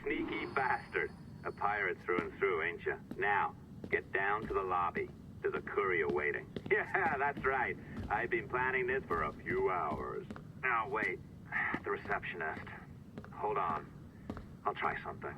Sneaky bastard. A pirate through and through, ain't ya? Now, get down to the lobby. There's a courier waiting. Yeah, that's right. I've been planning this for a few hours. Now, wait. The receptionist. Hold on. I'll try something.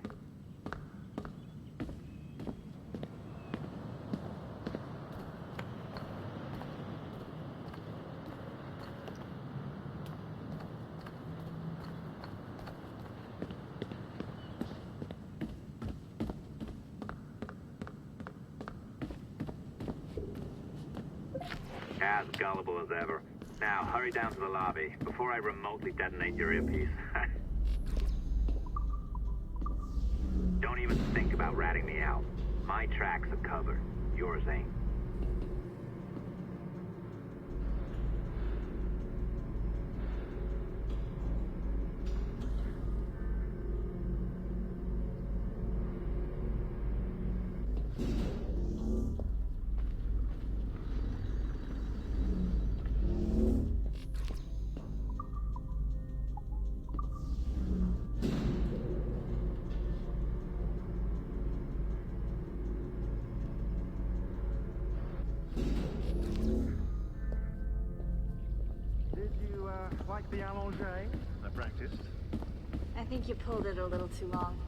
As gullible as ever. Now, hurry down to the lobby before I remotely detonate your earpiece. Don't even think about ratting me out. My tracks are covered. Yours ain't. Like the allongé? I practiced. I think you pulled it a little too long.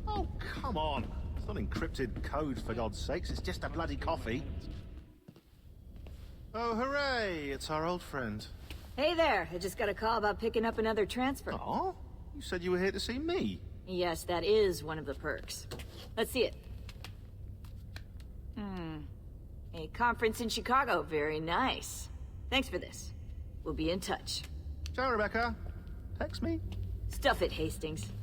Oh, come on. It's not encrypted code, for God's sakes. It's just a bloody coffee. Oh, hooray! It's our old friend. Hey there. I just got a call about picking up another transfer. Oh? You said you were here to see me. Yes, that is one of the perks. Let's see it. A conference in Chicago. Very nice. Thanks for this. We'll be in touch. Ciao, Rebecca. Text me. Stuff it, Hastings.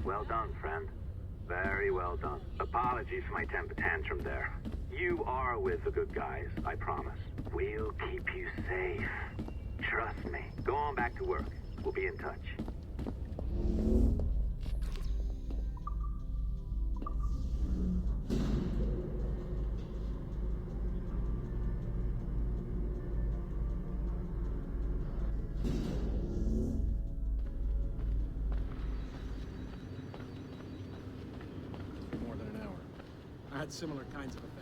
Well done, friend. Very well done. Apologies for my temper tantrum there. You are with the good guys, I promise. We'll keep you safe. Trust me. Go on back to work. We'll be in touch. More than an hour. I had similar kinds of effects.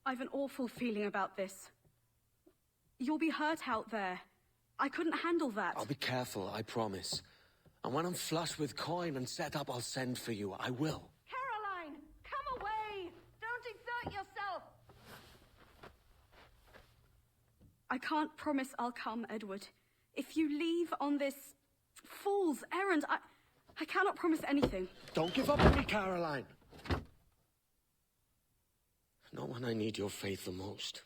I've an awful feeling about this. You'll be hurt out there. I couldn't handle that. I'll be careful, I promise. And when I'm flush with coin and set up, I'll send for you. I will. Caroline! Come away! Don't exert yourself! I can't promise I'll come, Edward. If you leave on this fool's errand, I cannot promise anything. Don't give up on me, Caroline. Not when I need your faith the most.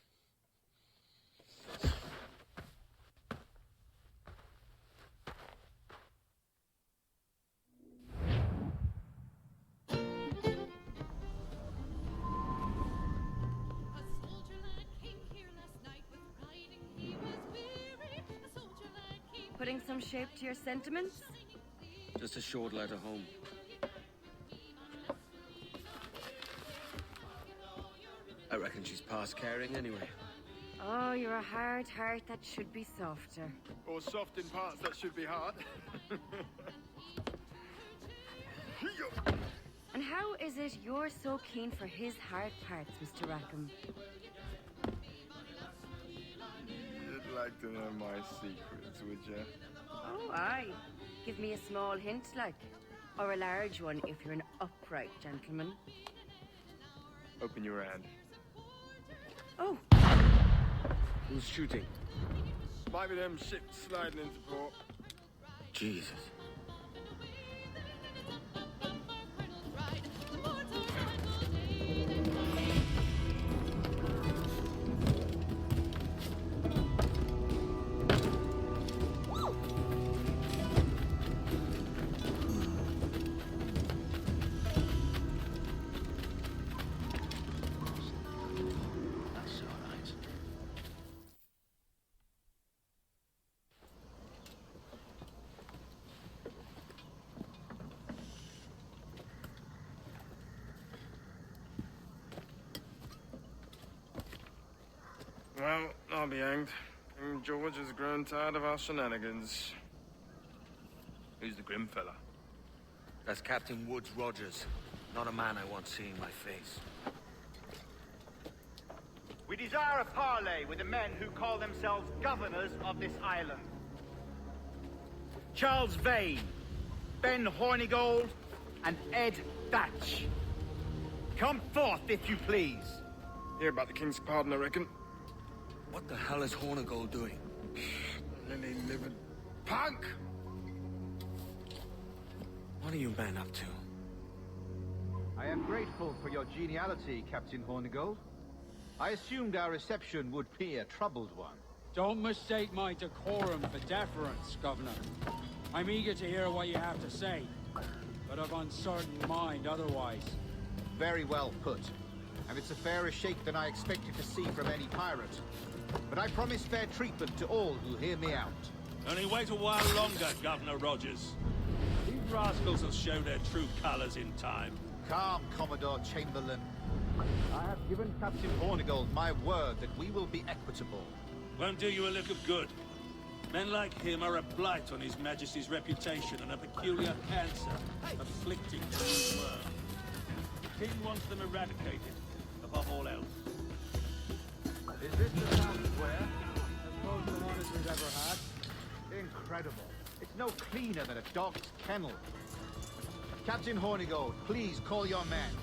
Putting some shape to your sentiments? Just a short letter home. I reckon she's past caring anyway. Oh, you're a hard heart that should be softer. Or soft in parts that should be hard. And how is it you're so keen for his hard parts, Mr. Rackham? You'd like to know my secrets, would you? Oh, aye. Give me a small hint, like. Or a large one, if you're an upright gentleman. Open your hand. Oh. Who's shooting? Might be them ships sliding into port. Jesus. Well, I'll be hanged. King George has grown tired of our shenanigans. Who's the grim fella? That's Captain Woods Rogers. Not a man I want seeing my face. We desire a parley with the men who call themselves governors of this island. Charles Vane, Ben Hornigold, and Ed Thatch. Come forth, if you please. Hear about the King's pardon, I reckon. What the hell is Hornigold doing? Lily-livered punk! What are you men up to? I am grateful for your geniality, Captain Hornigold. I assumed our reception would be a troubled one. Don't mistake my decorum for deference, Governor. I'm eager to hear what you have to say, but of uncertain mind otherwise. Very well put. And it's a fairer shake than I expected to see from any pirate. But I promise fair treatment to all who hear me out. Only wait a while longer, Governor Rogers. These rascals will show their true colors in time. Calm, Commodore Chamberlain. I have given Captain Hornigold my word that we will be equitable. Won't do you a lick of good. Men like him are a blight on His Majesty's reputation and a peculiar cancer afflicting the new world. The King wants them eradicated, above all else. Is this the town square? As close to one as we've ever had. Incredible. It's no cleaner than a dog's kennel. Captain Hornigold, please call your men.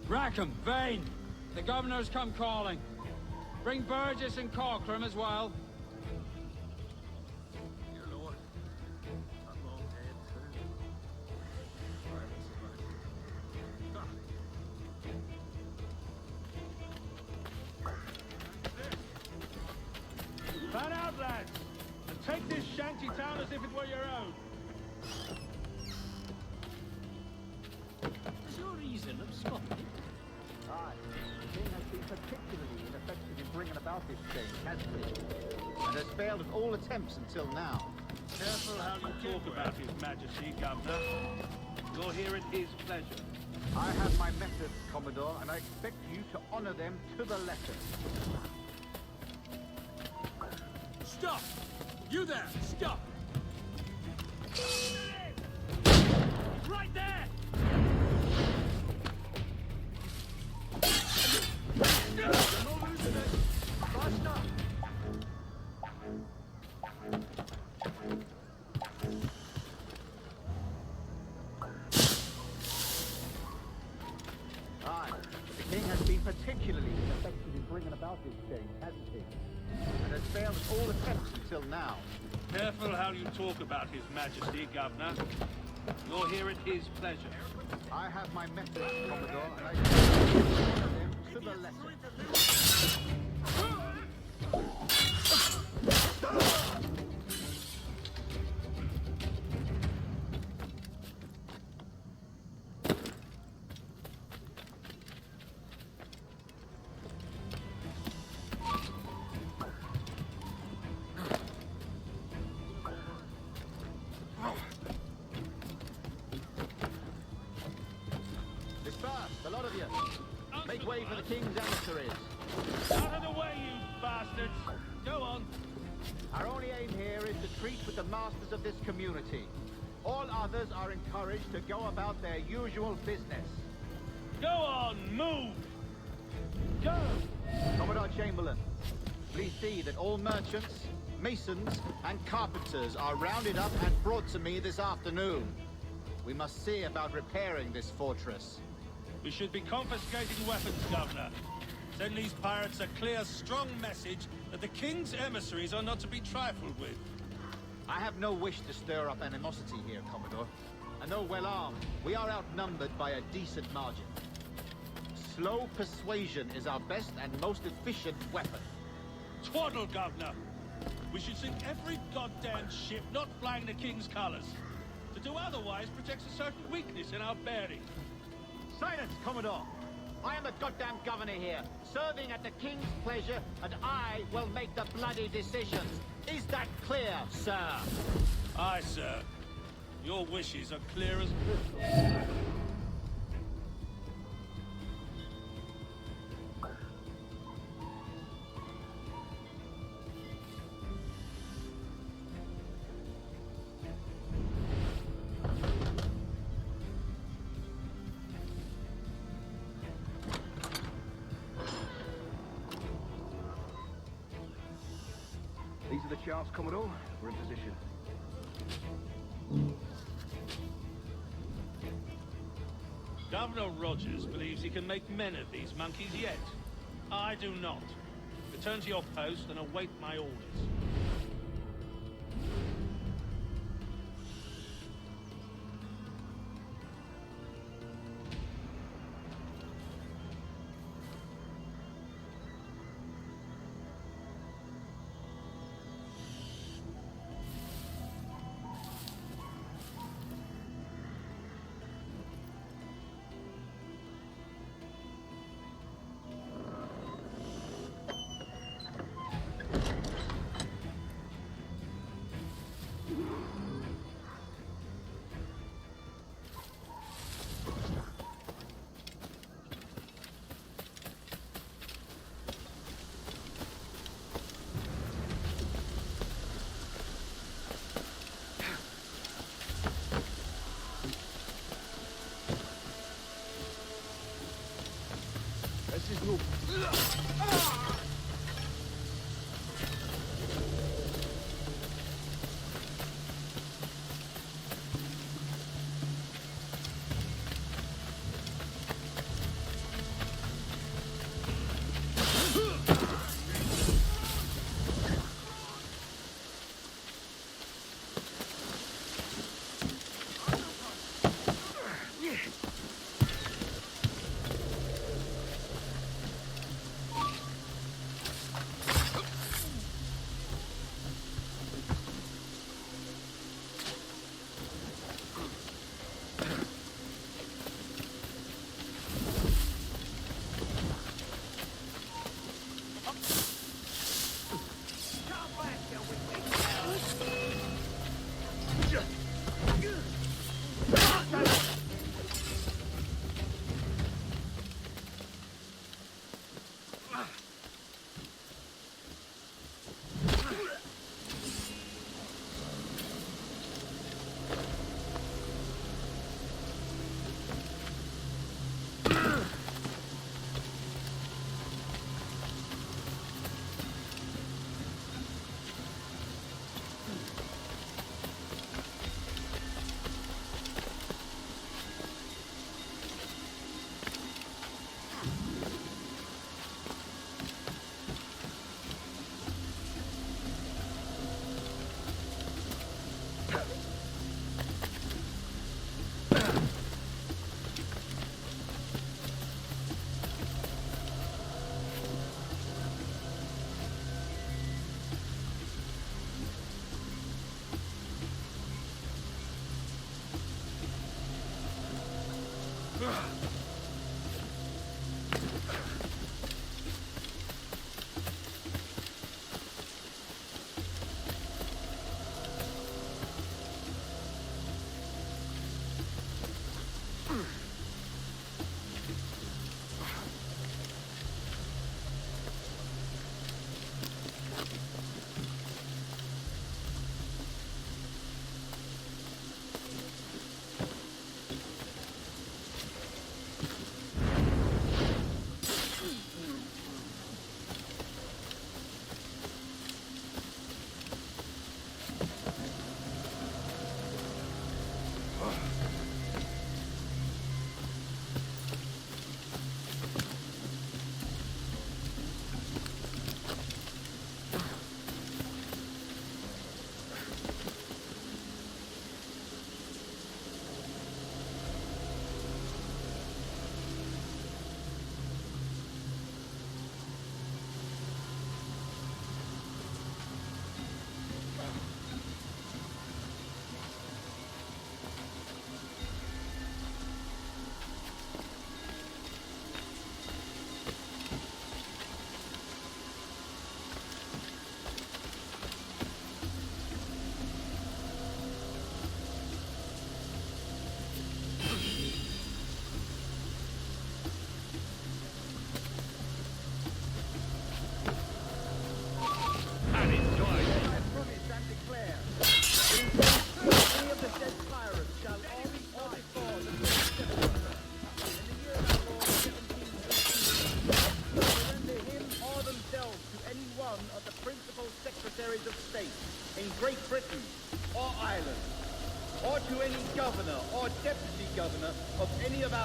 Rackham, Vane! The Governor's come calling. Bring Burgess and Cockram as well. Dear Lord, I'm long dead, sir. Fan out, lads, and take this shank empty town as if it were your own. Is your reason of stopping it? Aye. The king has been particularly ineffective in bringing about this change, hasn't he? And has failed at all attempts until now. Careful how you talk about His Majesty, Governor. You're here at his pleasure. I have my methods, Commodore, and I expect you to honor them to the letter. Stop! You there! Stop! Right there! Aye, the king has been particularly ineffective in bringing about this change, hasn't he? And has failed at all attempts until now. Careful how you talk about His Majesty, Governor. You're here at his pleasure. I have my methods, Commodore, and I expect you to honor them to the letter. The lot of you. Make way for the king's emissaries. Out of the way, you bastards! Go on. Our only aim here is to treat with the masters of this community. All others are encouraged to go about their usual business. Go on, move! Go! Commodore Chamberlain, please see that all merchants, masons, and carpenters are rounded up and brought to me this afternoon. We must see about repairing this fortress. We should be confiscating weapons, Governor. Send these pirates a clear, strong message that the king's emissaries are not to be trifled with. I have no wish to stir up animosity here, Commodore. And though well armed, we are outnumbered by a decent margin. Slow persuasion is our best and most efficient weapon. Twaddle, Governor! We should sink every goddamn ship not flying the king's colors. To do otherwise protects a certain weakness in our bearing. Silence, Commodore! I am the goddamn governor here, serving at the king's pleasure, and I will make the bloody decisions. Is that clear, sir? Aye, sir. Your wishes are clear as crystal. These are the shafts, Commodore. We're in position. Governor Rogers believes he can make men of these monkeys yet. I do not. Return to your post and await my orders.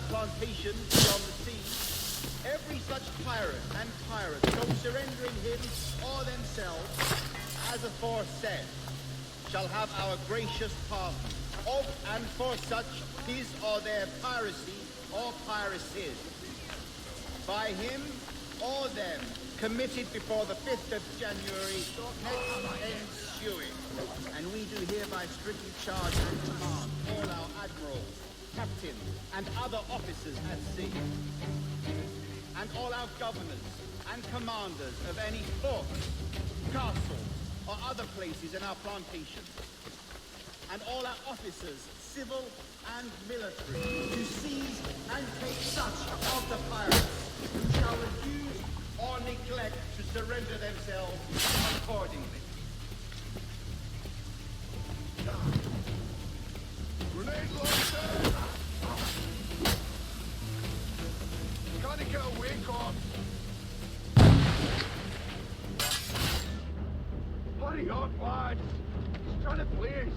Plantations beyond the sea, every such tyrant and pirate so surrendering him or themselves, as aforesaid, shall have our gracious pardon, of and for such his or their piracy or piracies, by him or them committed before the 5th of January next ensuing. And we do hereby strictly charge and command all our admirals, captains, and other officers at sea, and all our governors and commanders of any fort, castle, or other places in our plantation, and all our officers, civil and military, to seize and take such of the pirates who shall refuse or neglect to surrender themselves accordingly. Grenade launcher! Can't get a wake on! Hurry up, lad! He's trying to blaze!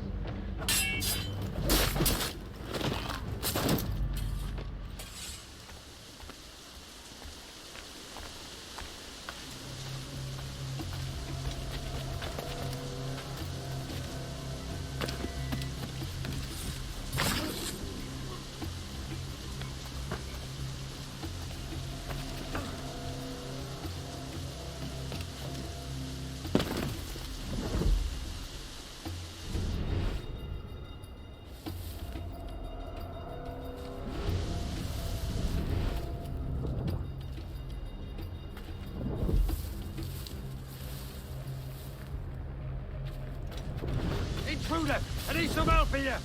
Intruder! I need some help here!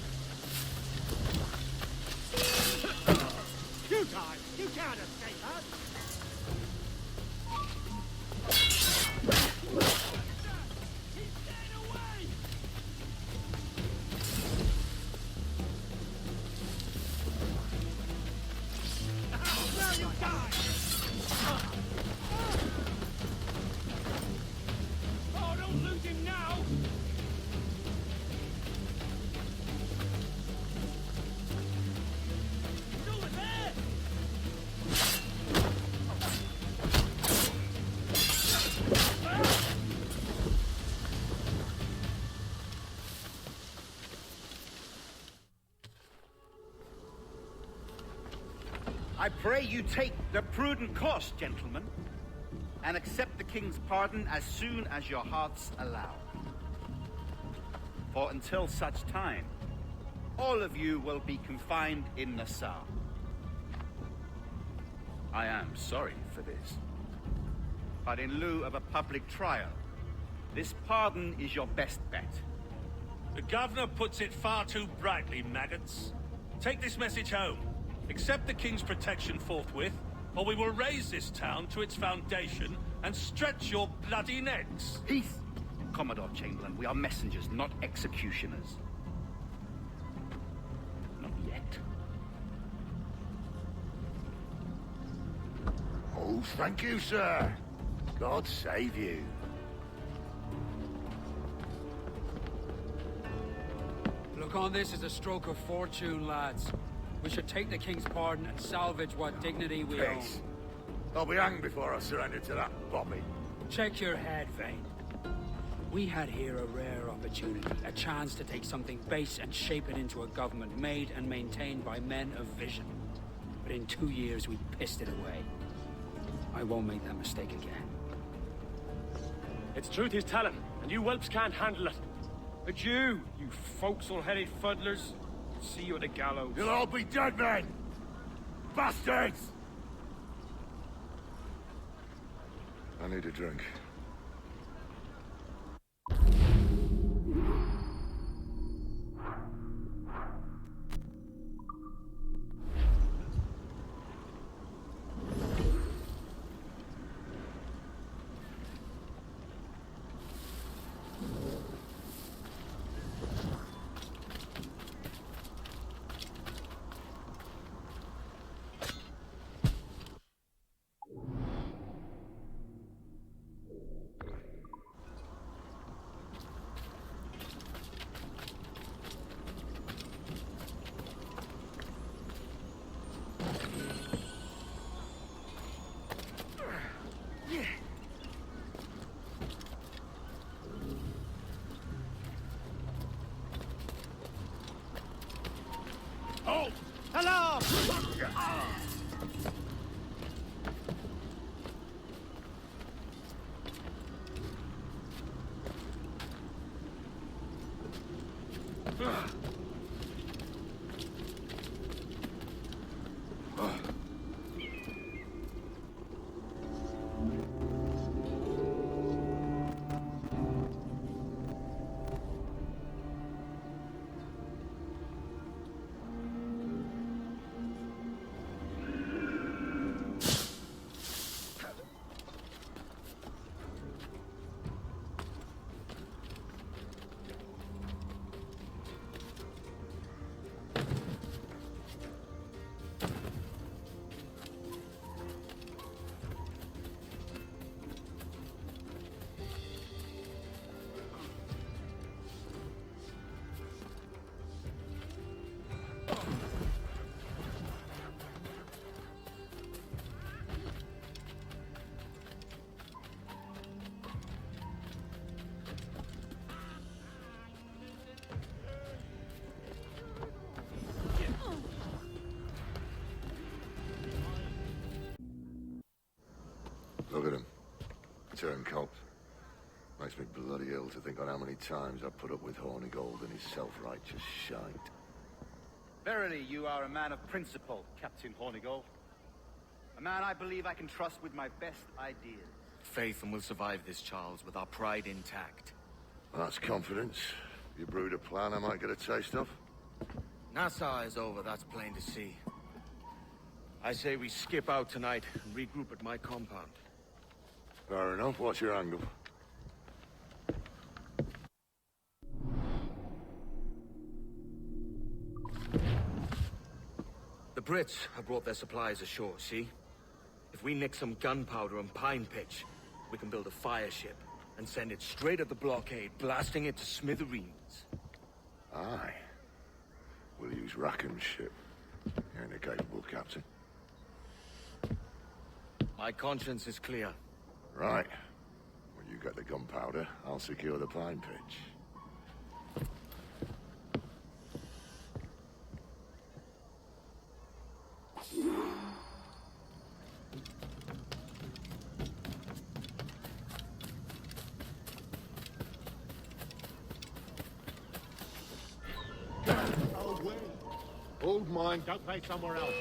You die! You can't escape us! I pray you take the prudent course, gentlemen, and accept the king's pardon as soon as your hearts allow. For until such time, all of you will be confined in Nassau. I am sorry for this. But in lieu of a public trial, this pardon is your best bet. The governor puts it far too brightly, maggots. Take this message home. Accept the king's protection forthwith, or we will raise this town to its foundation and stretch your bloody necks. Peace! Commodore Chamberlain, we are messengers, not executioners. Not yet. Oh, thank you, sir. God save you. Look on this as a stroke of fortune, lads. We should take the king's pardon and salvage what dignity we own. Peace. I'll be hanged before I surrender to that Bobby. Check your head, Vane. We had here a rare opportunity, a chance to take something base and shape it into a government made and maintained by men of vision. But in 2 years, we pissed it away. I won't make that mistake again. It's truth he's telling, and you whelps can't handle it. But you forecastle-headed fuddlers, see you at the gallows. You'll all be dead men! Bastards! I need a drink. Hello! Look at him. Turncoat. Makes me bloody ill to think on how many times I've put up with Hornigold and his self-righteous shite. Verily, you are a man of principle, Captain Hornigold. A man I believe I can trust with my best ideas. Faith, and we'll survive this, Charles, with our pride intact. That's confidence. You brewed a plan I might get a taste of? Nassau is over, that's plain to see. I say we skip out tonight and regroup at my compound. Fair enough. What's your angle? The Brits have brought their supplies ashore, see? If we nick some gunpowder and pine pitch, we can build a fire ship and send it straight at the blockade, blasting it to smithereens. Aye. We'll use Rackham's ship. You ain't a capable captain. My conscience is clear. Right. When you get the gunpowder, I'll secure the pine pitch. Hold mine. Don't pay somewhere else.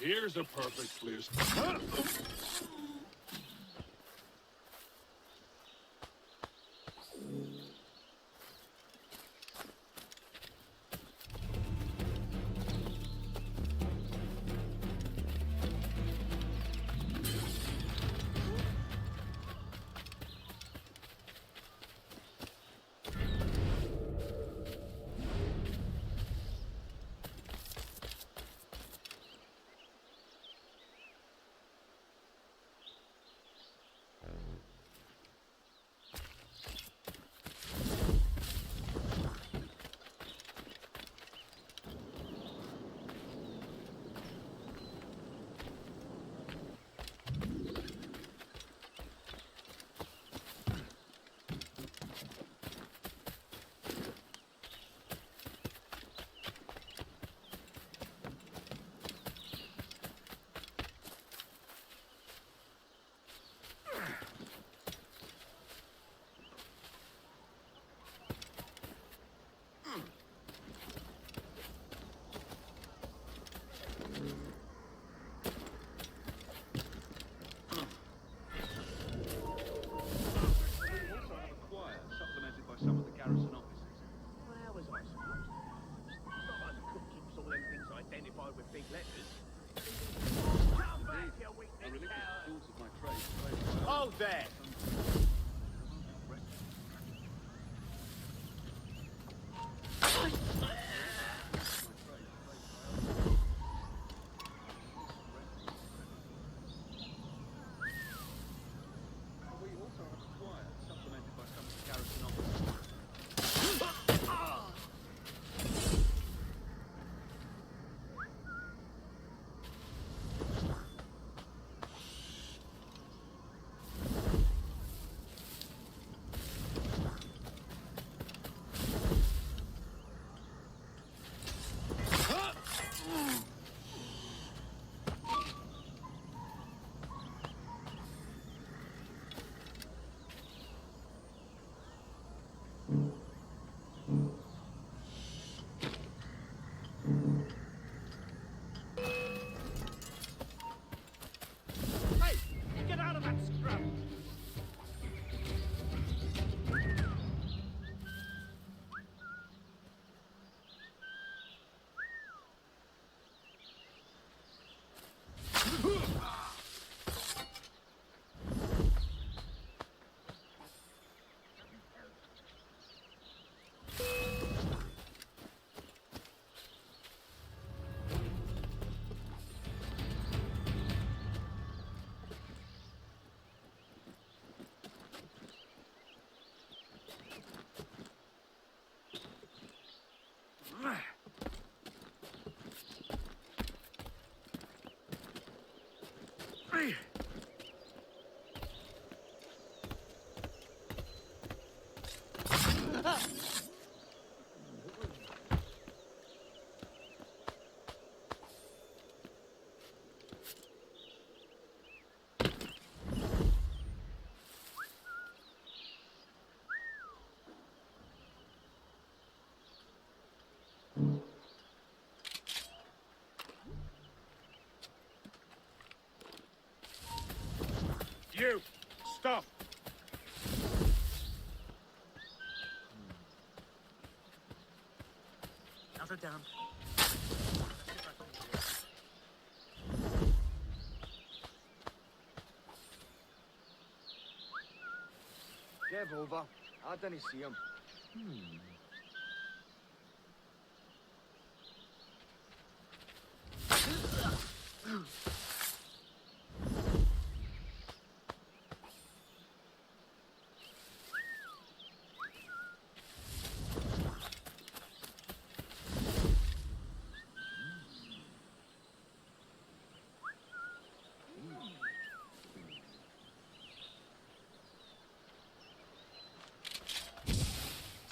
Here's a perfect clear spot. Some of the garrison officers. What hours, I suppose? It's not like the cook keeps all them things identified with big letters. Come back, you weakling coward! Oh, there! You! Stop! Another down. Give over. I didn't see him.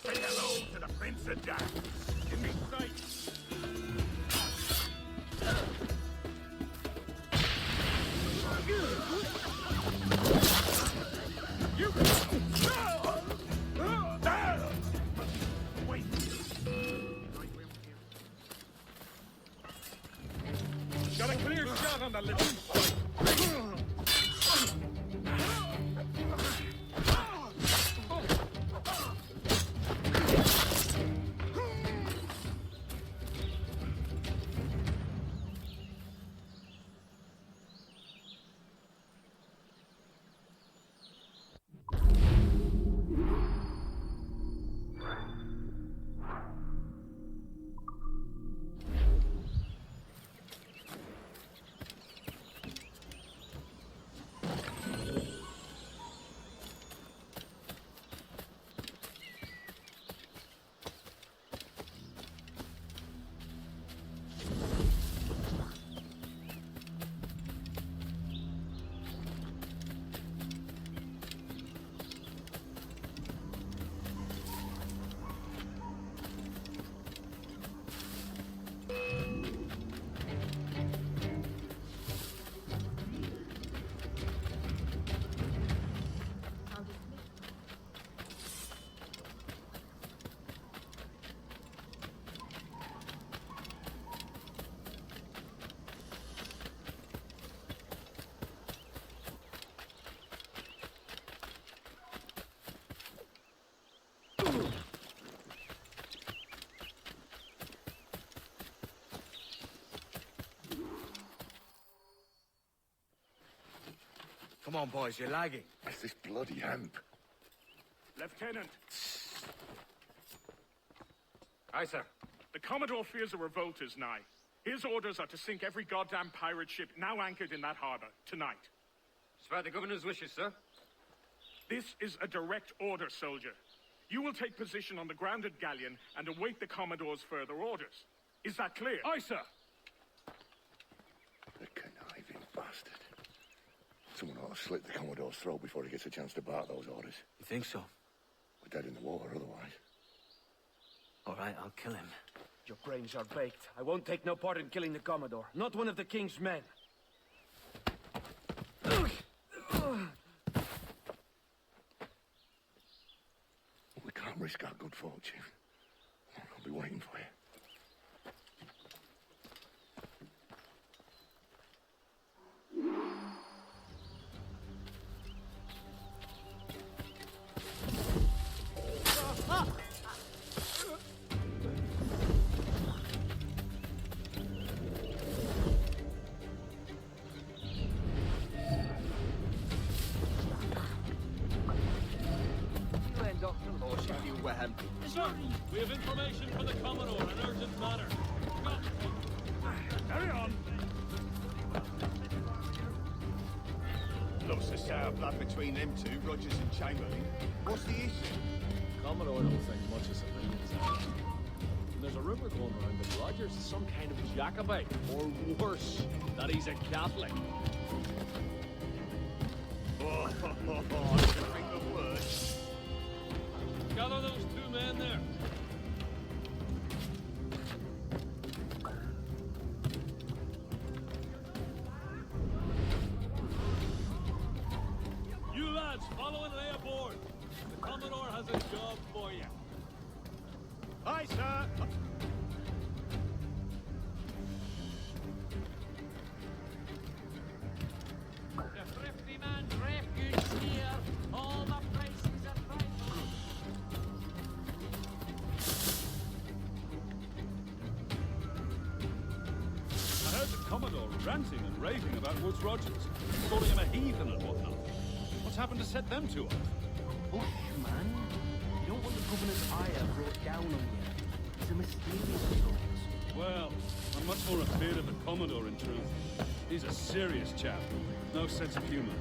Say hello to the Prince of Darkness. Give me sight. You! Wait. Got a clear shot on the little. Come on, boys, you're lagging. It's this bloody hemp. Lieutenant. Aye, sir. The Commodore fears a revolt is nigh. His orders are to sink every goddamn pirate ship now anchored in that harbor, tonight. It's by the governor's wishes, sir. This is a direct order, soldier. You will take position on the grounded galleon and await the Commodore's further orders. Is that clear? Aye, sir. The conniving bastard. Someone ought to slit the Commodore's throat before he gets a chance to bark those orders. You think so? We're dead in the water otherwise. All right, I'll kill him. Your brains are baked. I won't take no part in killing the Commodore. Not one of the King's men. We can't risk our good fortune. I'll be waiting for you. Sir, we have information from the Commodore in an urgent matter. Carry on. Looks to say a blood between them two, Rogers and Chamberlain. What's the issue? Commodore don't think much of civilians. There's a rumor going around that Rogers is some kind of Jacobite, or worse, that he's a Catholic. I can think of words. Gather those two men there. You lads, follow and lay aboard. The Commodore has a job for you. Aye, sir. The thrifty man's refuge Commodore ranting and raving about Woods Rogers, calling him a heathen and whatnot. What's happened to set them two off? Hush, man. You don't want the governor's ire brought down on you. He's a mysterious source. Well, I'm much more afraid of the Commodore, in truth. He's a serious chap. No sense of humor.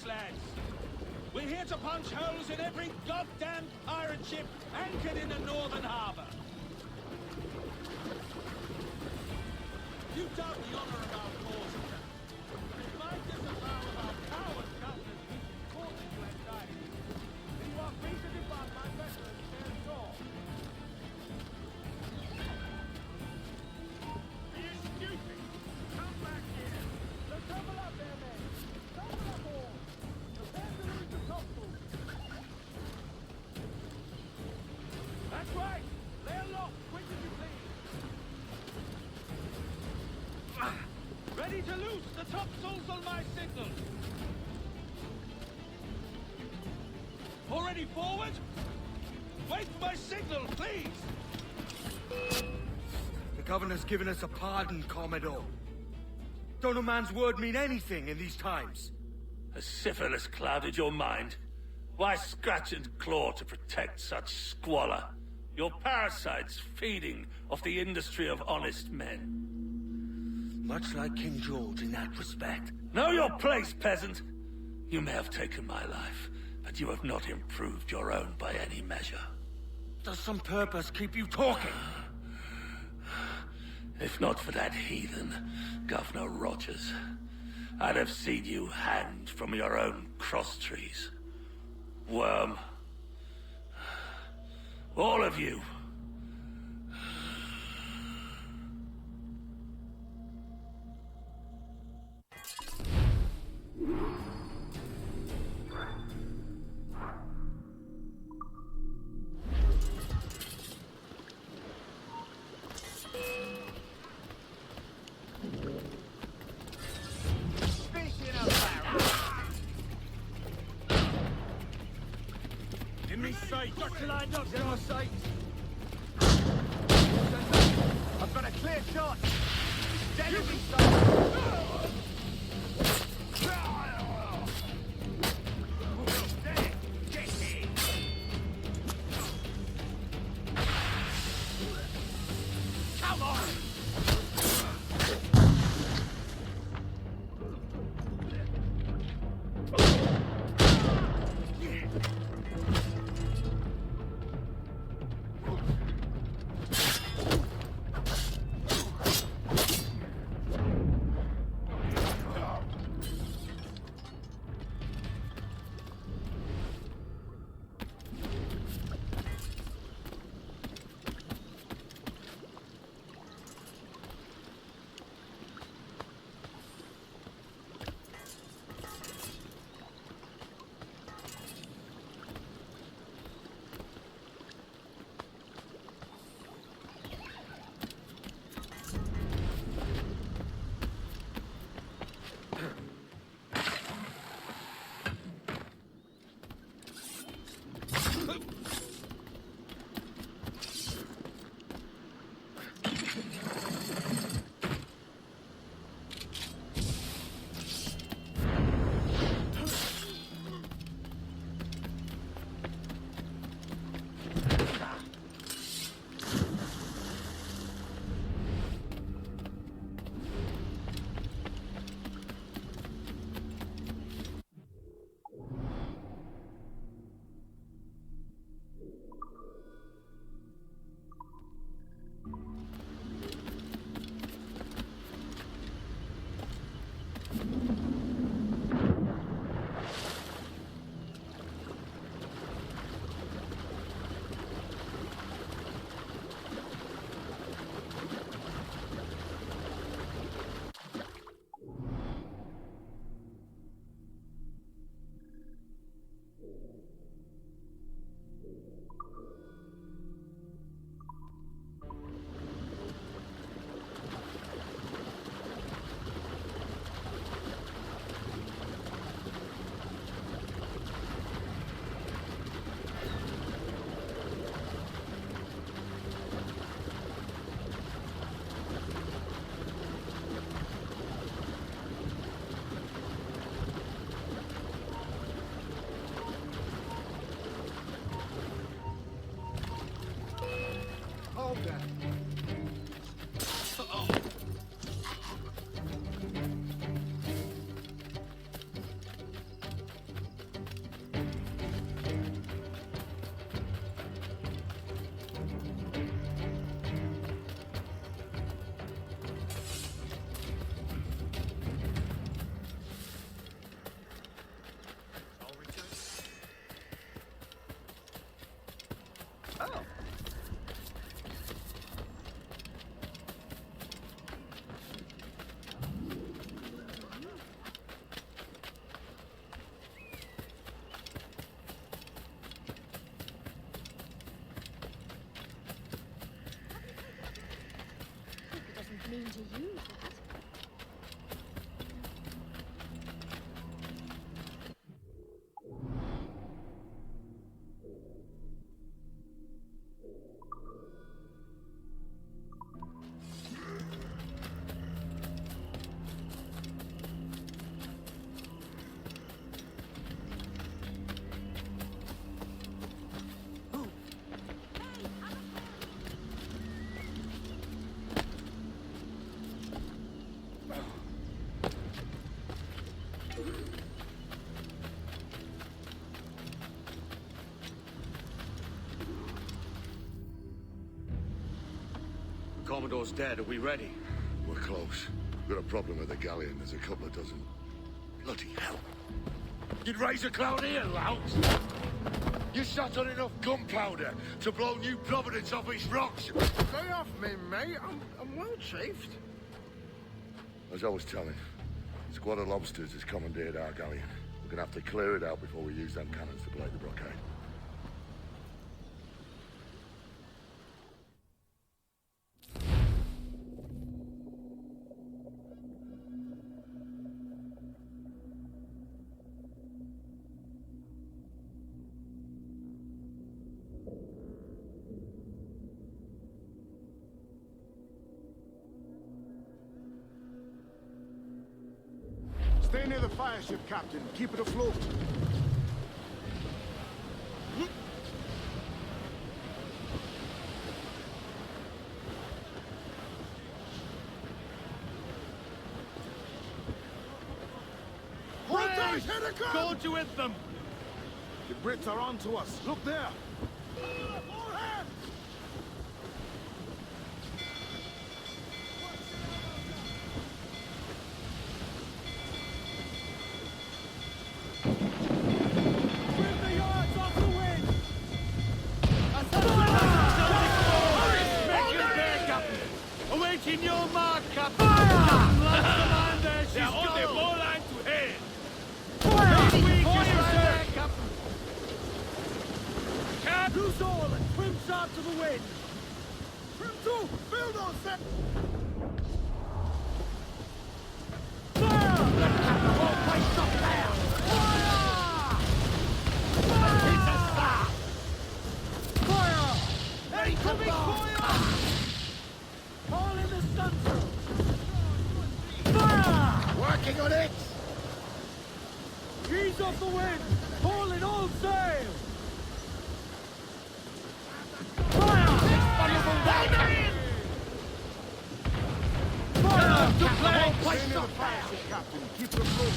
Lads. We're here to punch holes in every goddamn pirate ship anchored in the northern harbor. You doubt the honor of our cause, remind us of our coward governors who fought in your anxiety. And you are free to depart my vessel and share shore. Are you stupid? Come back here. So double up there, men. Double up all. That's right! Lay aloft, quick as you please! Ready to loose the topsails on my signal! Already forward? Wait for my signal, please! The governor's given us a pardon, Commodore. Don't a man's word mean anything in these times? Has syphilis clouded your mind? Why scratch and claw to protect such squalor? Your parasites feeding off the industry of honest men. Much like King George in that respect. Know your place, peasant! You may have taken my life, but you have not improved your own by any measure. Does some purpose keep you talking? If not for that heathen, Governor Rogers, I'd have seen you hanged from your own cross trees. Worm. All of you. sight! Got to line up! He's in our sight! I've got a clear shot! Dead in sight! Come on! Mean to use that. Commodore's dead. Are we ready? We're close. We've got a problem with the galleon. There's a couple of dozen. Bloody hell. You'd raise a cloud here, lout! You sat on enough gunpowder to blow New Providence off its rocks! Stay off me, mate. I'm well chafed. As I was telling, a squad of lobsters has commandeered our galleon. We're gonna have to clear it out before we use them cannons to play the blockade. Stay near the fire ship, Captain. Keep it afloat. Gorge with them! The Brits are on to us. Look there! All hands! Trim the yards off the wind! Make your bear, Captain! Awaiting your mark, Captain! Fire! There she's on the bowline to head! Loose all and trim sharp to the wind! Trim to! Build on set! Fire! All placed up there! Fire! Fire! Fire! Incoming fire! All in the stunsail! Fire! Working on it! Ease off the wind! Haul in all sail! Captain, keep it afloat.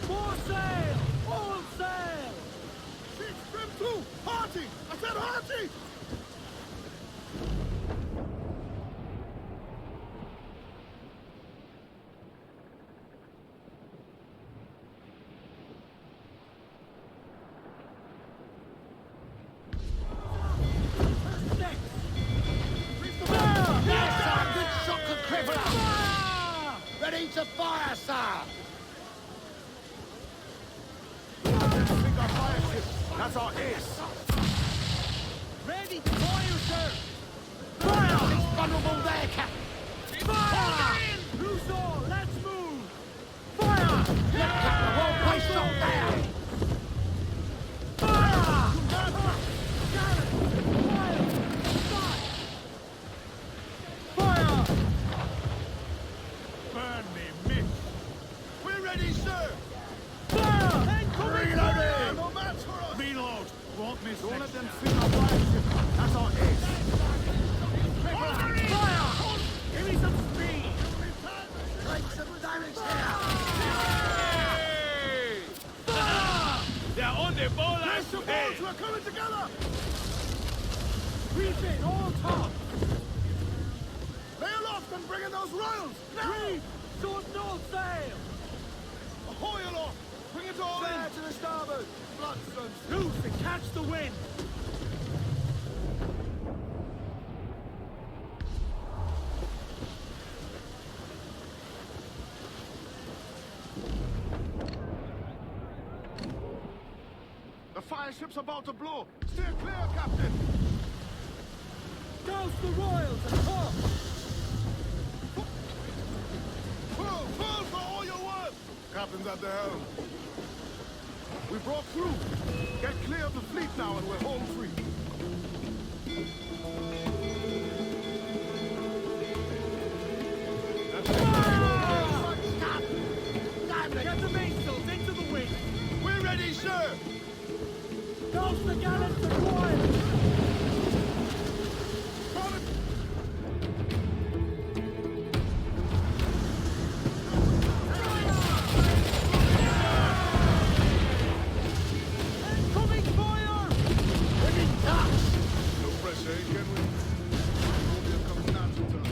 More sail! All sail! Sheets trim too! Hearty! I said hearty! Ready to fire, sir! That's our ace! Ready to fire, sir! Fire! It's vulnerable there, Captain! Fire! Loose all! Let's move! Fire! Look, Captain, whole place up there! Fire! Fire! Burn me, miss! We're ready, sir! Fire! Incoming fire! No match for us! Reload! Won't miss. Don't let them feed our fire ship. That's our ace. Fire! Give me some speed! Take some damage here! Fire! They're on the bowline Race the to head! boats! We're coming together! Reef in, all top! Lay aloft and bring in those royals! Now! Reef! Short and all sail! Ahoy aloft! Bring it all in! to the starboard! Loose and catch the wind! The fire ship's about to blow! Steer clear, Captain! Douse the royals and talk! Pull for all you're worth! Captain's at the helm. We broke through. Get clear of the fleet now and we're home free. Get the mainsails into the wind! We're ready, sir! Douse the gallants and royals! Incoming fire! We're in touch! No pressure, can we? It comes natural to us.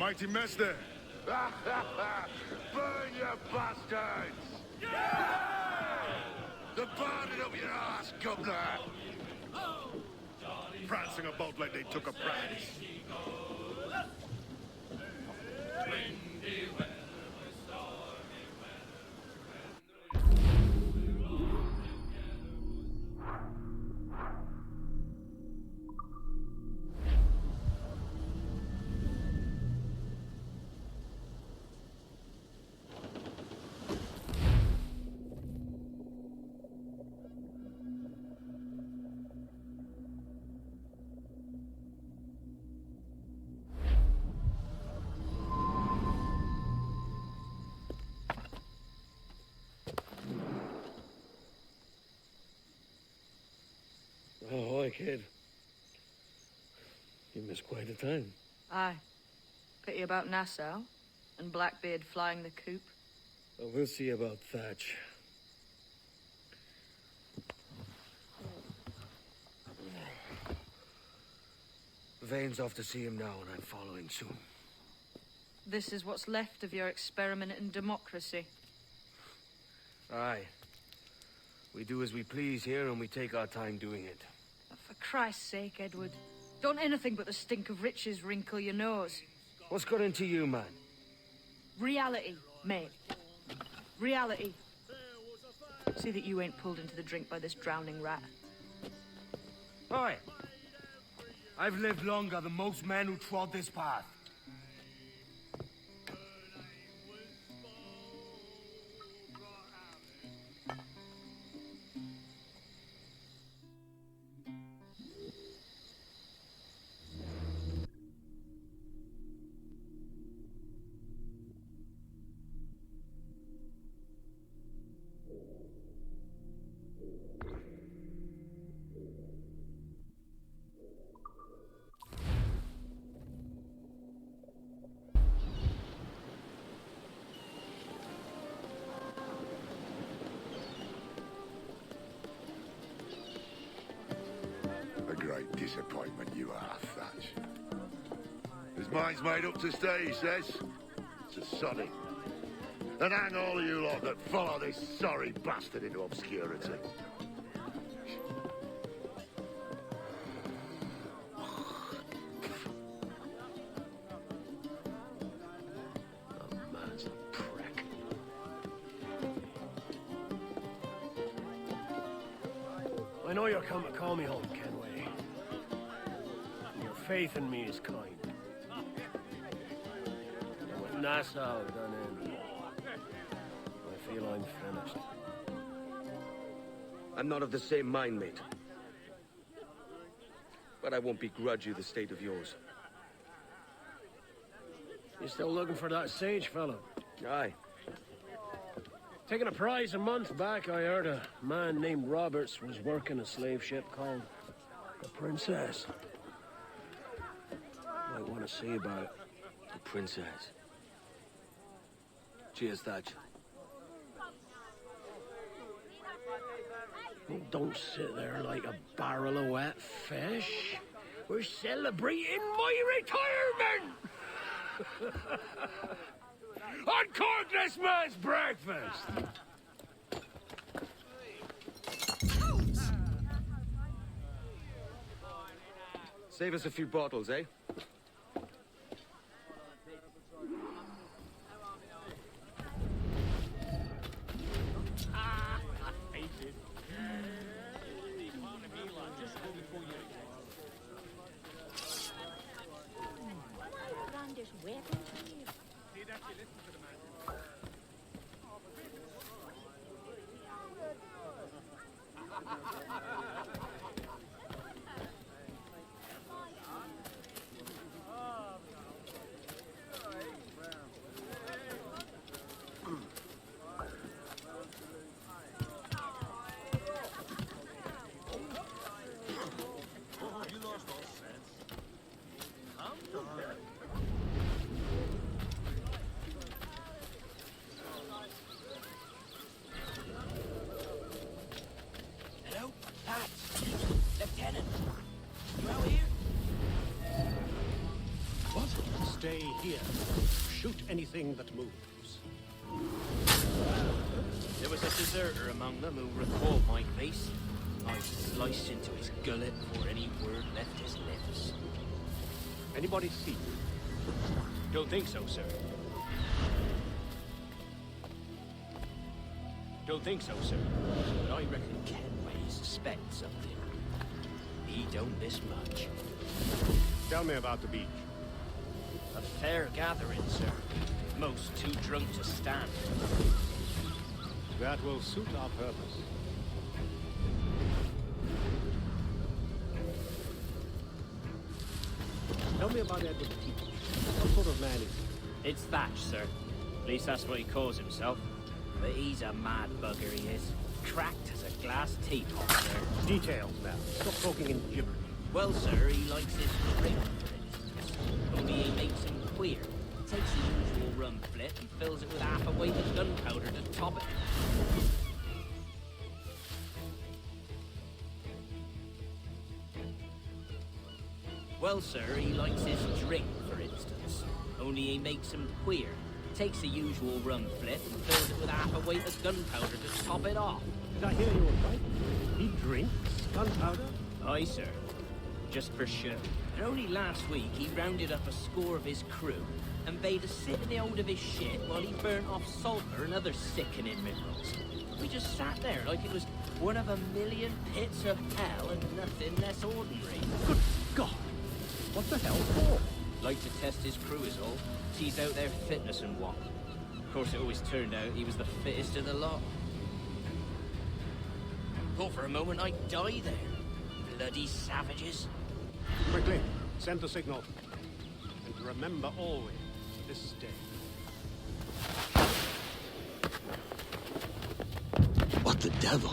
mighty mess there. Burn, you bastards! The burning up your ass, governor! Prancing about like they took a prize. Ahoy, kid. You missed quite a time. Aye. Pity about Nassau and Blackbeard flying the coop. Well, we'll see about Thatch. Vane's off to see him now, and I'm following soon. This is what's left of your experiment in democracy. Aye. We do as we please here, and we take our time doing it. For Christ's sake, Edward. Don't anything but the stink of riches wrinkle your nose. What's got into you, man? Reality, mate. Reality. See that you ain't pulled into the drink by this drowning rat. Aye. I've lived longer than most men who trod this path. Disappointment you are, Thatch. His mind's made up to stay, he says. It's a soddy. And hang all of you lot that follow this sorry bastard into obscurity. The man's a prick. I know you're come to call me home, Kenway. Your faith in me is kind. And with Nassau done in, I feel I'm finished. I'm not of the same mind, mate. But I won't begrudge you the state of yours. You still looking for that sage fellow? Aye. Taking a prize a month back, I heard a man named Roberts was working a slave ship called the Princess. Might want to see about it. The Princess. Cheers, Thatch. Oh, don't sit there like a barrel of wet fish. We're celebrating my retirement! Uncork this man's breakfast! Save us a few bottles, eh? stay here. Shoot anything that moves. There was a deserter among them who recalled my face. I sliced into his gullet before any word left his lips. Anybody see you? Don't think so, sir. Don't think so, sir. But I reckon Kenway suspects something. He don't miss much. Tell me about the beach. A fair gathering, sir. Most too drunk to stand. That will suit our purpose. Tell me about Edward Teach. What sort of man is he? It's Thatch, sir. At least that's what he calls himself. But he's a mad bugger, he is. Cracked as a glass teapot, sir. Details now. Stop talking in gibberish. Well, sir, he likes his drink, for instance. Only he makes him queer. Takes the usual rum flip and fills it with half a weight of gunpowder to top it. Well, sir, he likes his drink, for instance. Only he makes him queer. Takes the usual rum flip and fills it with half a weight of gunpowder to top it off. Did I hear you all right? He drinks gunpowder? Aye, sir. Just for show. And only last week he rounded up a score of his crew and bade us sit in the hold of his ship while he burnt off sulphur and other sickening minerals. We just sat there like it was one of a million pits of hell and nothing less ordinary. Good God! What the hell for? Like to test his crew is all. Tease out their fitness and what. Of course, it always turned out he was the fittest of the lot. Thought for a moment I'd die there. Bloody savages. Quickly, send the signal. And remember always, this day. What the devil?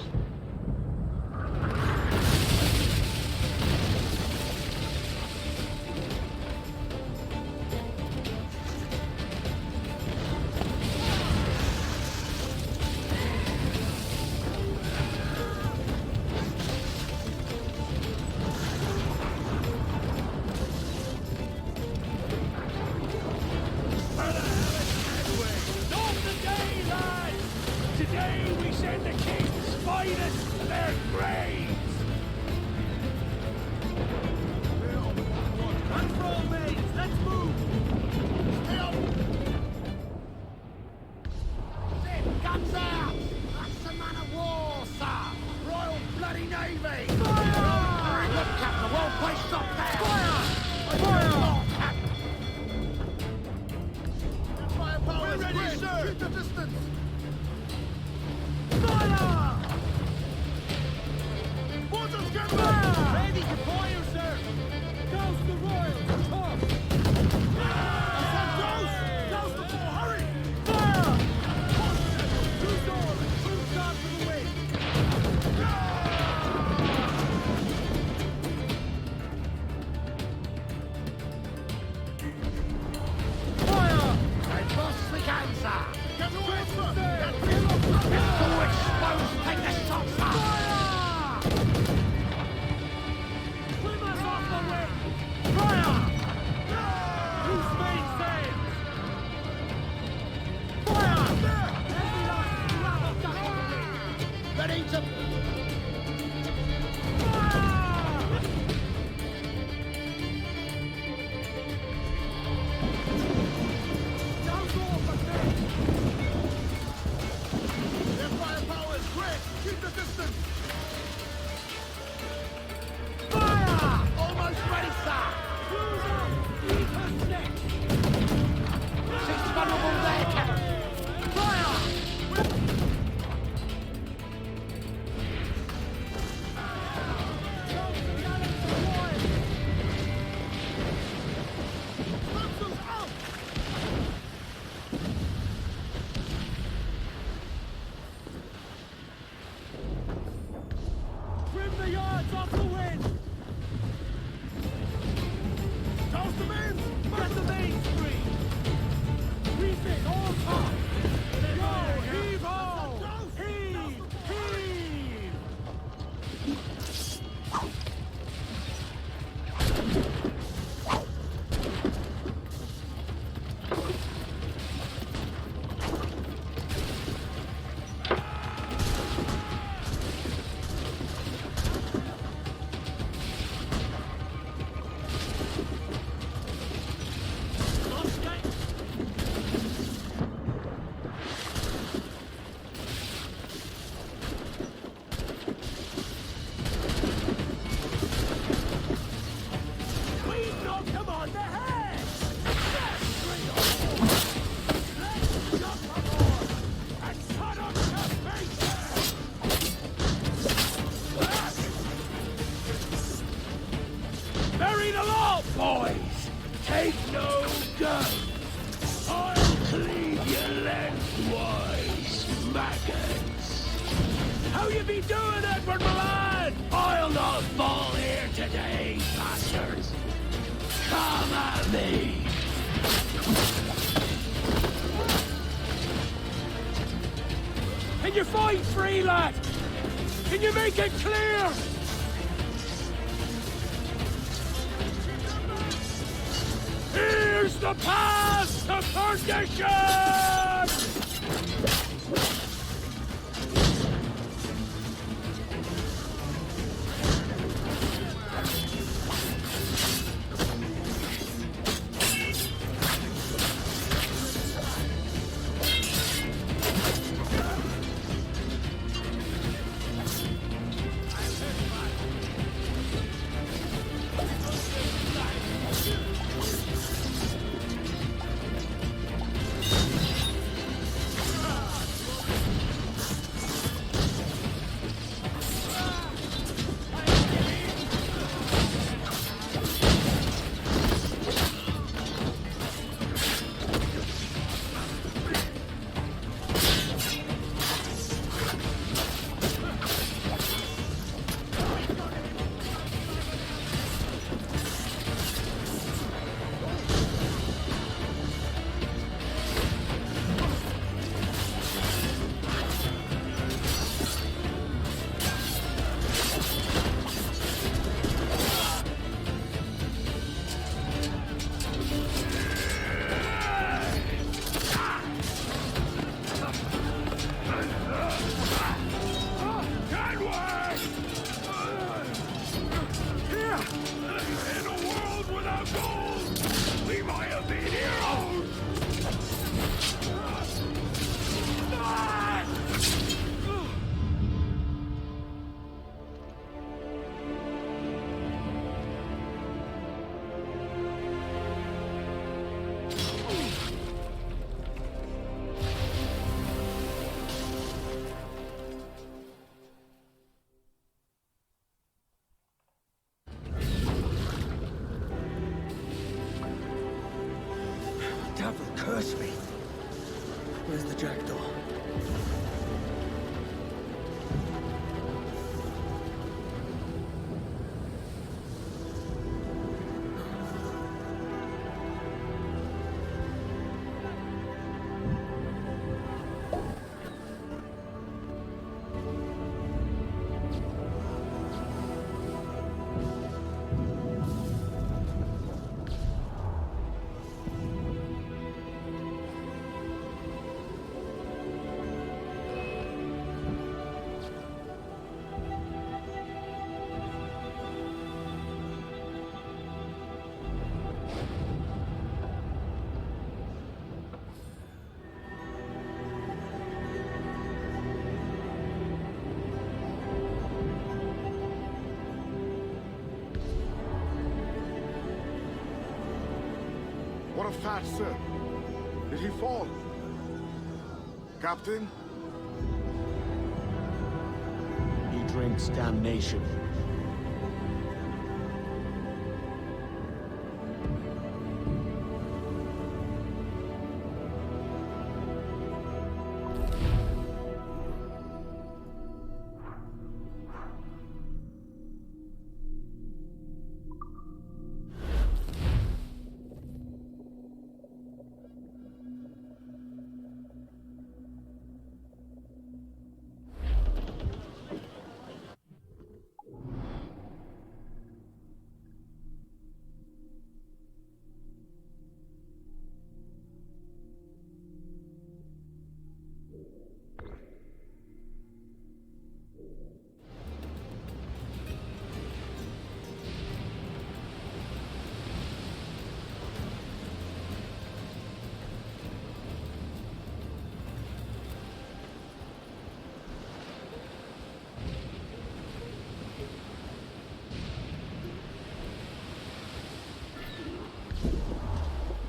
you be doing, Edward, my lad? I'll not fall here today, bastards. Come at me. Can you fight free, lad? Can you make it clear? Here's the path to perdition! Devil curse me. Where's the jackdaw? What of that, sir? Did he fall? Captain? He drinks damnation.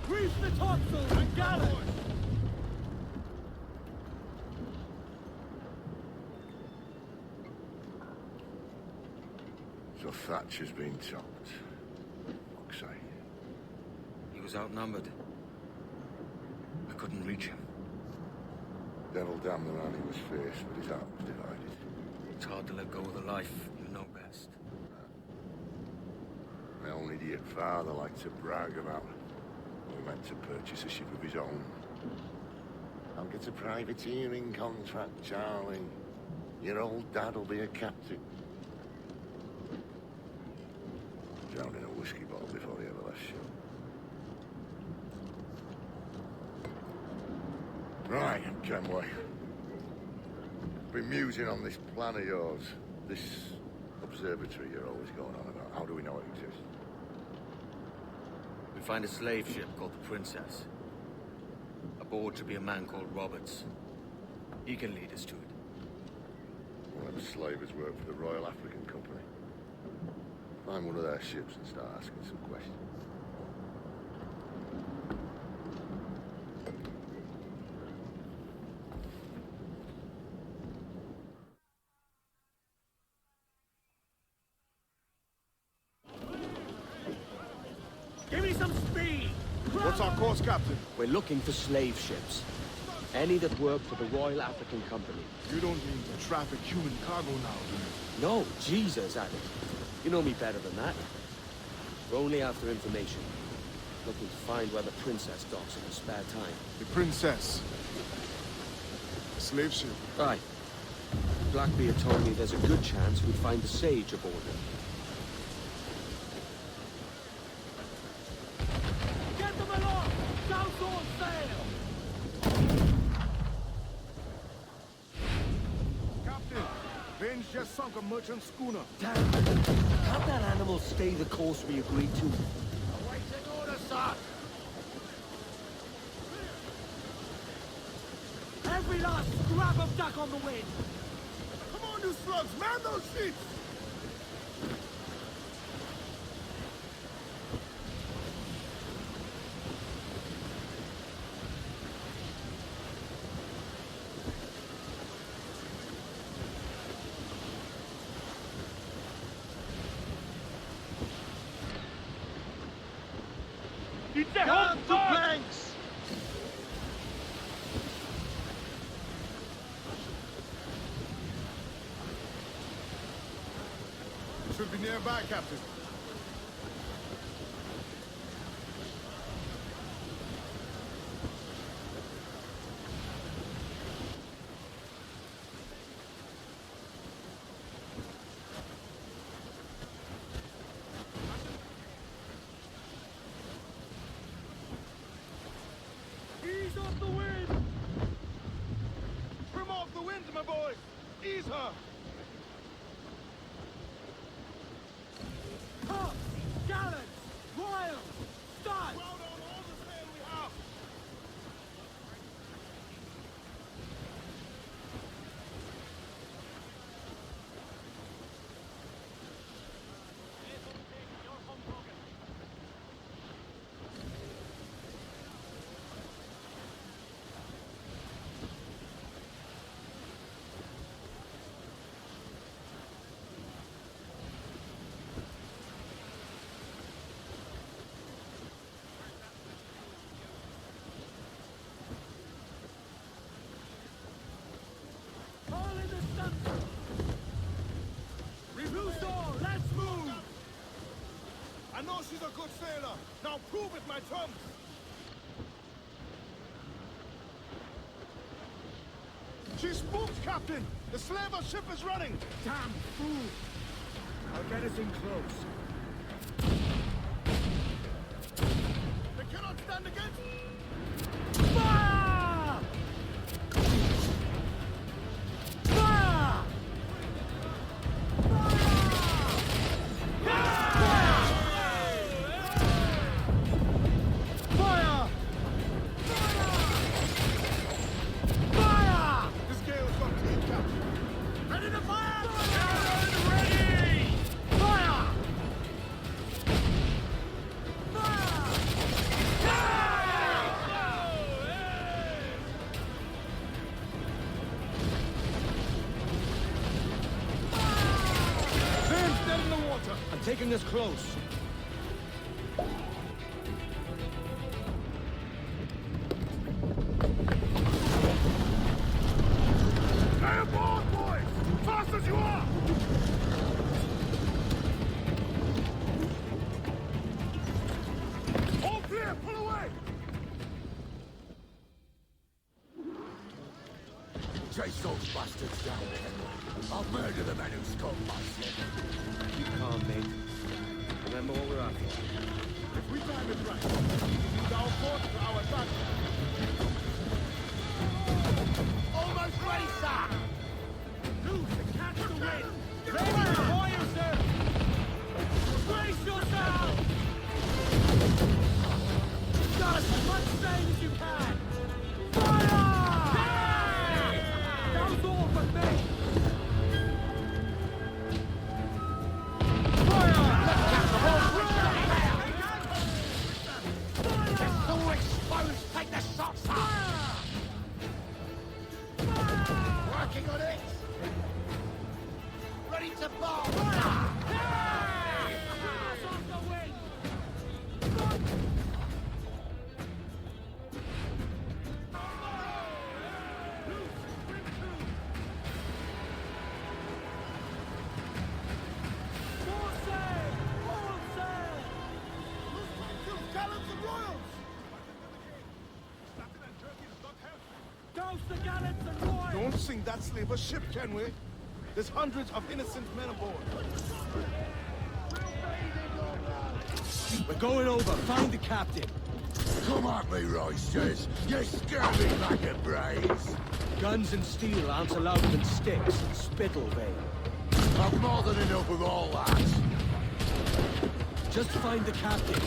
Grease the topsails and galley! So Thatcher's been topped. Fuck's sake. He was outnumbered. I couldn't reach him. Devil damn the man he was faced, but his heart was divided. It's hard to let go of the life you know best. My own idiot father liked to brag about we meant to purchase a ship of his own. I'll get a privateering contract, Charlie. Your old dad'll be a captain. Drowned in a whiskey bottle before he ever left shore. Right, Kenway. Been musing on this plan of yours. This observatory you're always going on about. How do we know it exists? We find a slave ship called the Princess. Aboard should be a man called Roberts. He can lead us to it. One of the slavers work for the Royal African Company. Find one of their ships and start asking some questions. Give me some speed! What's our course, Captain? We're looking for slave ships. Any that work for the Royal African Company. You don't mean to traffic human cargo now, do you? No, Jesus, Adam. You know me better than that. We're only after information. Looking to find where the Princess docks in her spare time. The Princess. A slave ship. Right. Blackbeard told me there's a good chance we'd find the Sage aboard her. Get them along! South on sail! Captain, Ben's just sunk a merchant schooner. Damn! Can't that animal stay the course we agreed to? Awaiting order, sir! Every last scrap of duck on the wind! Come on, you slugs! Man those sheets! Down to planks! We should be nearby, Captain. Ease off the wind! Trim off the winds, my boys! Ease her! Tops! Gallants! Royals! Studs! Well on all the sail we have! All in the center! Revuso, let's move! I know she's a good sailor. Now prove it, my chums! She spooked, Captain! The slaver ship is running! Damn fool! I'll get us in close. They cannot stand against... Fire! Fire! Fire! Fire! This gale's got to be, Captain. Ready to fire! Ready! Fire! Ben's dead in the water. I'm taking us close. Stay aboard, boys! Fast as you are! Chase those bastards down, Kenway. I'll murder the men who stole my ship. Be calm, mate. Remember what we're after. If we time it right, we use our fort to our advantage. Almost ready, sir! Loose and catch the wind! Ready to fire, sir! Brace yourself! Got as much sail as you can! Fire! That was all but me! Fire! Let's catch the whole it's all exposed! Take the shots up! Working on it! Ready to bomb! Don't sink that slaver ship, Kenway. There's hundreds of innocent men aboard. We're going over. Find the captain. Come at me, roisters. You scare me like a brace. Guns and steel aren't allowed than sticks and spittle vein. I've more than enough of all that. Just find the captain.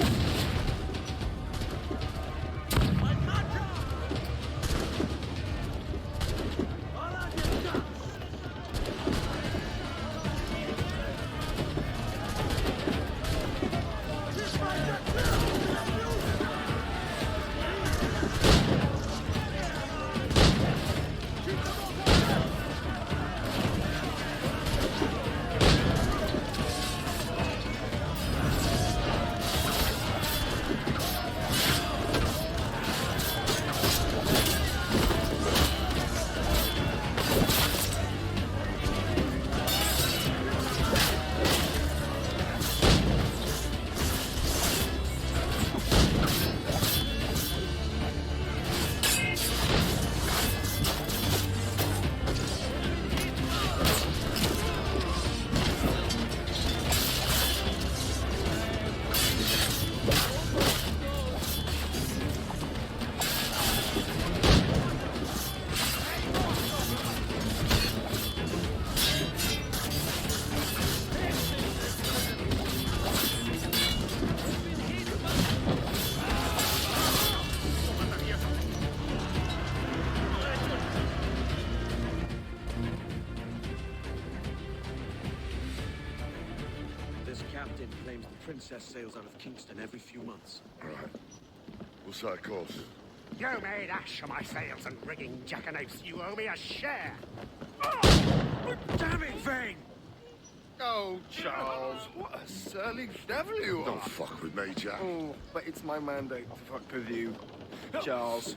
Claims the princess sails out of Kingston every few months. Right. We'll set a course. You made ash of my sails and rigging, jackanapes. You owe me a share. Oh, damn it, Vane! Oh, Charles, what a surly devil you are. Don't fuck with me, Jack. Oh, but it's my mandate to fuck with you, Charles.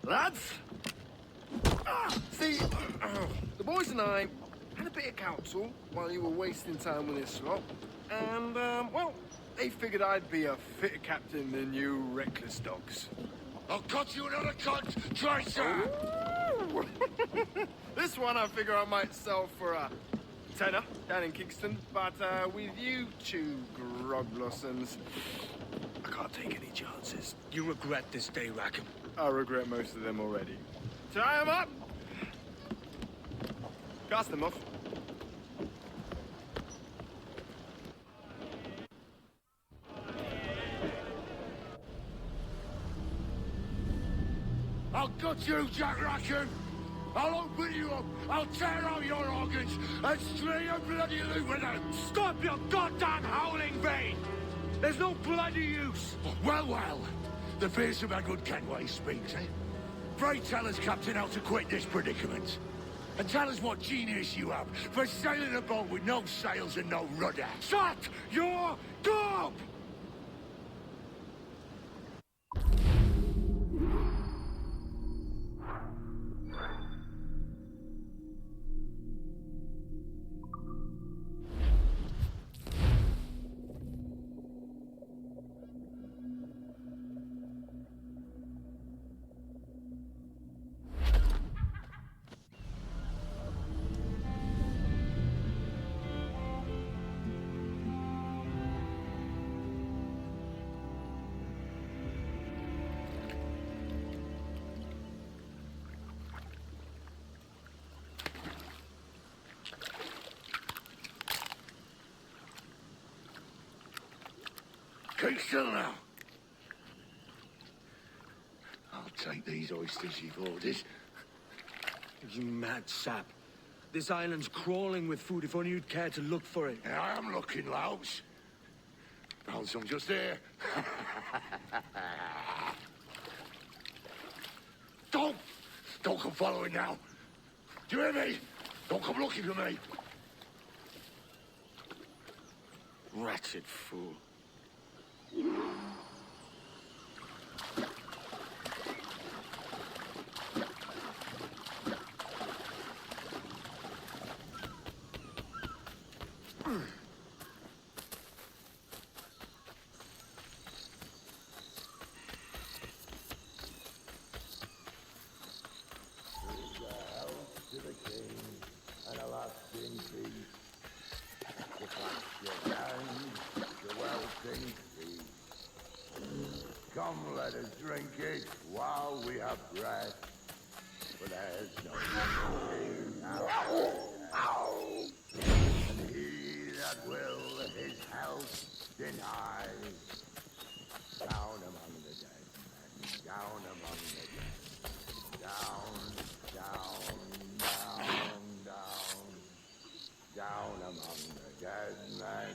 Lads! See, the boys and I had a bit of counsel while you were wasting time with this lot. And, well, they figured I'd be a fitter captain than you reckless dogs. I'll cut you another cunt, traitor! This one I figure I might sell for a tenner down in Kingston, but with you two grog blossoms, I can't take any chances. You regret this day, Rackham. I regret most of them already. Tie them up! Cast them off. I'll gut you, Jack Rackham! I'll open you up, I'll tear out your organs, and string a bloody luminance! Stop your goddamn howling, Vane! There's no bloody use! Well, well, the fearsome Edward Kenway speaks, eh? Pray tell us, Captain, how to quit this predicament. And tell us what genius you have for sailing a boat with no sails and no rudder. Shut your gob! Keep still now. I'll take these oysters you've ordered. You mad sap. This island's crawling with food if only you'd care to look for it. Yeah, I am looking, Louts. Found some just here. Don't come following now. Do you hear me? Don't come looking for me. Wretched fool. Come, let us drink it while we have breath. For there's no king now. And he that will his health deny. Down among the dead men, down among the dead. Down, down among the dead men.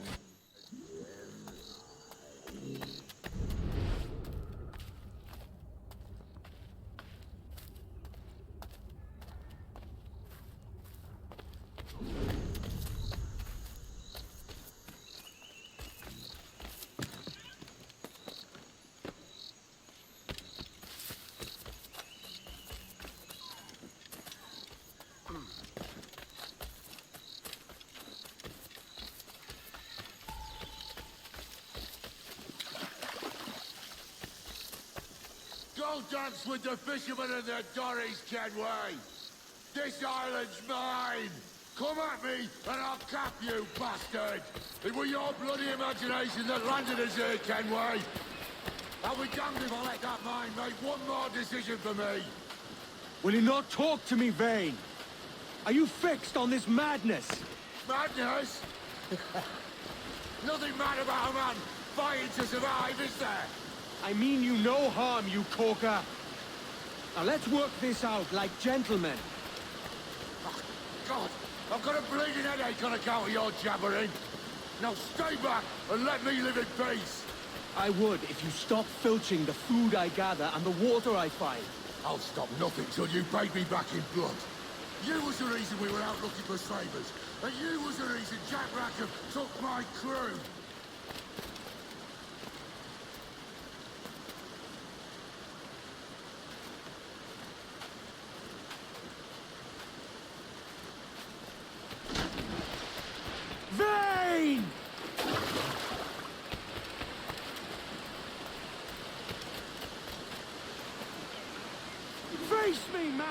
Go dance with the fishermen and their dories, Kenway. This island's mine. Come at me and I'll cap you, bastard. It was your bloody imagination that landed us here, Kenway. I'll be damned if I let that mind make one more decision for me. Will you not talk to me, Vane? Are you fixed on this madness? Madness? Nothing mad about a man fighting to survive, is there? I mean you no harm, you corker. Now let's work this out like gentlemen. Oh, God, I've got a bleeding headache on account of your jabbering. Now stay back and let me live in peace. I would if you stopped filching the food I gather and the water I find. I'll stop nothing till you paid me back in blood. You was the reason we were out looking for slavers. And you was the reason Jack Rackham took my crew. Vane! Face me, man!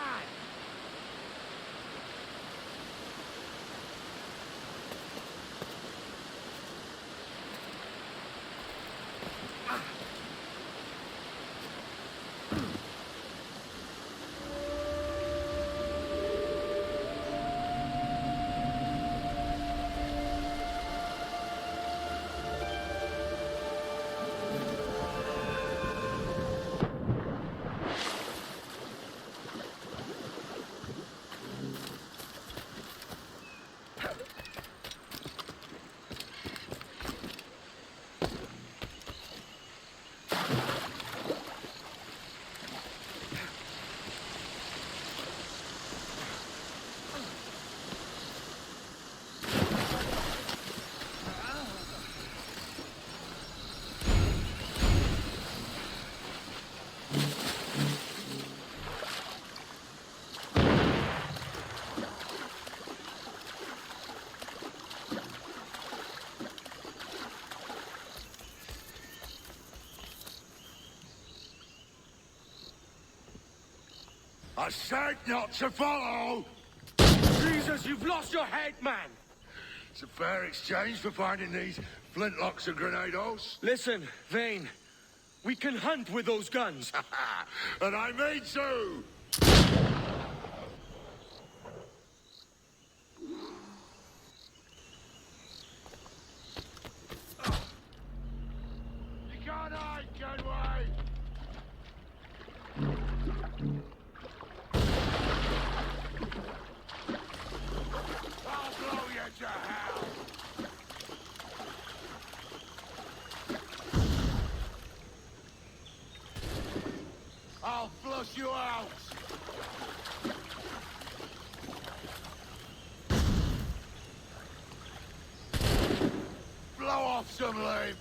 I said not to follow! Jesus, you've lost your head, man! It's a fair exchange for finding these flintlocks and grenados. Listen, Vane. We can hunt with those guns. And I mean to! You flush you out! Blow off some limbs!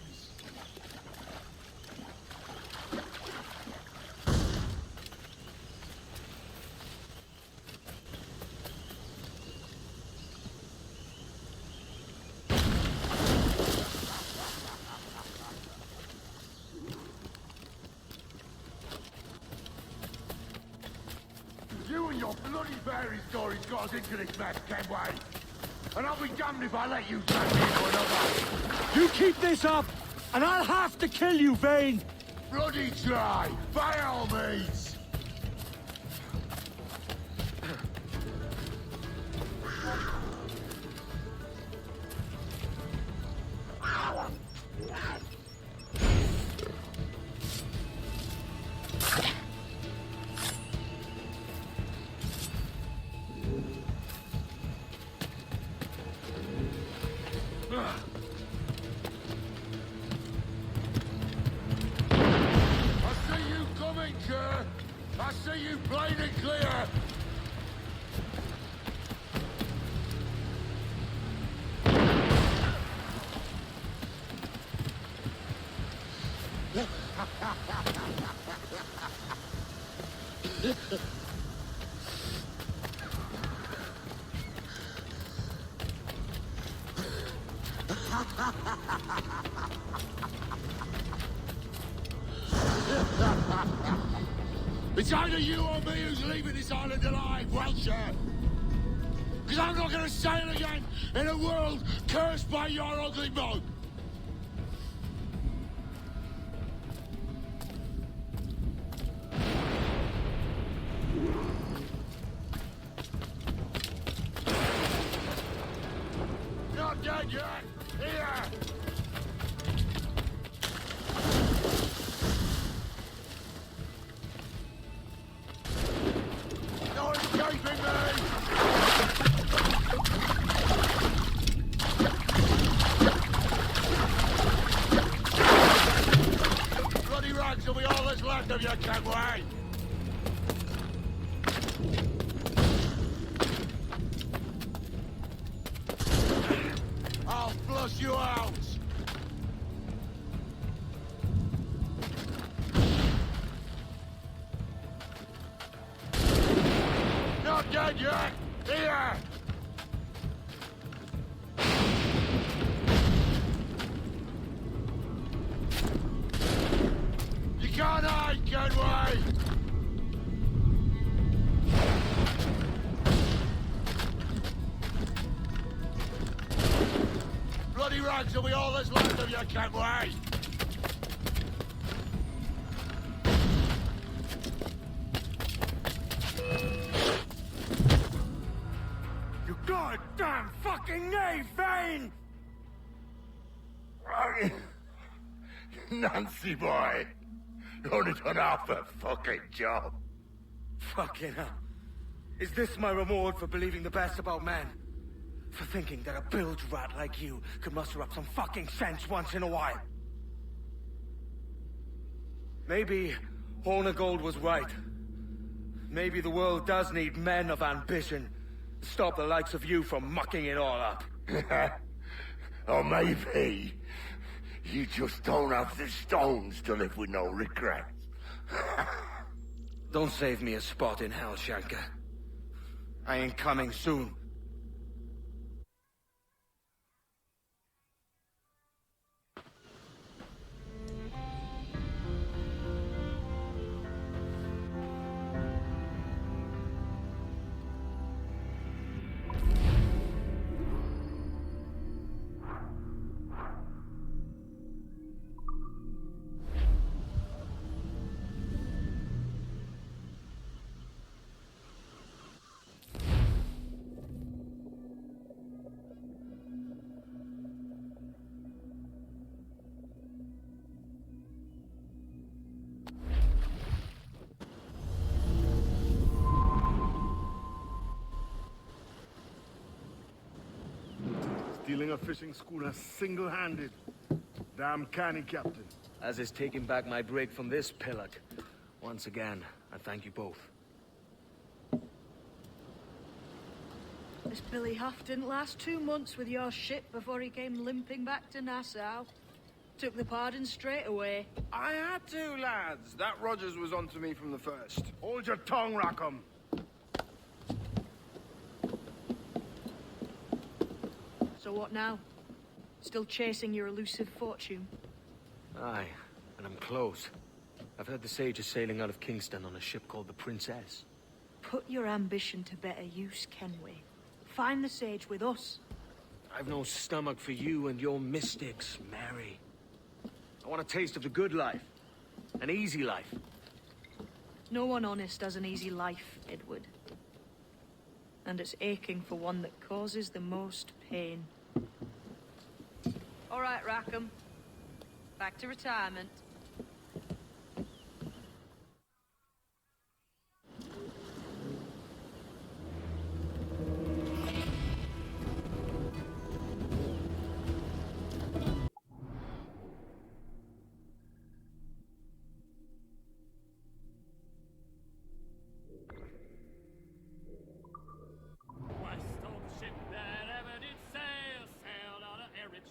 You and your bloody fairy stories got us into this mess, Kenway. And I'll be damned if I let you drag me into another. You keep this up, and I'll have to kill you, Vane! Bloody try, by all means. I see you plain and clear! It's either you or me who's leaving this island alive, Welcher! Because I'm not going to sail again in a world cursed by your ugly mug! Not dead yet! Here! No escaping me! Bloody rags will be all that's left of you, Kingway! I'll flush you out! Not dead yet! Here! You can't hide, Kenway! Bloody rags will be all that's left of you, Kenway! You goddamn fucking knave, Vane! Nancy boy! You only done half the fucking job. Fucking hell. Is this my reward for believing the best about men? For thinking that a bilge rat like you could muster up some fucking sense once in a while? Maybe Hornigold was right. Maybe the world does need men of ambition to stop the likes of you from mucking it all up. Or maybe you just don't have the stones to live with no regrets. Don't save me a spot in hell, Shanka. I ain't coming soon. Stealing a fishing schooner single-handed. Damn canny, Captain. As is taking back my brig from this pillock. Once again. I thank you both. This Billy Huff didn't last 2 months with your ship before he came limping back to Nassau. Took the pardon straight away. I had to, lads. That Rogers was onto me from the first. Hold your tongue, Rackham. So what now? Still chasing your elusive fortune? Aye, and I'm close. I've heard the Sage is sailing out of Kingston on a ship called the Princess. Put your ambition to better use, Kenway. Find the Sage with us. I've no stomach for you and your mystics, Mary. I want a taste of the good life. An easy life. No one honest has an easy life, Edward. And it's aching for one that causes the most pain. All right, Rackham. Back to retirement.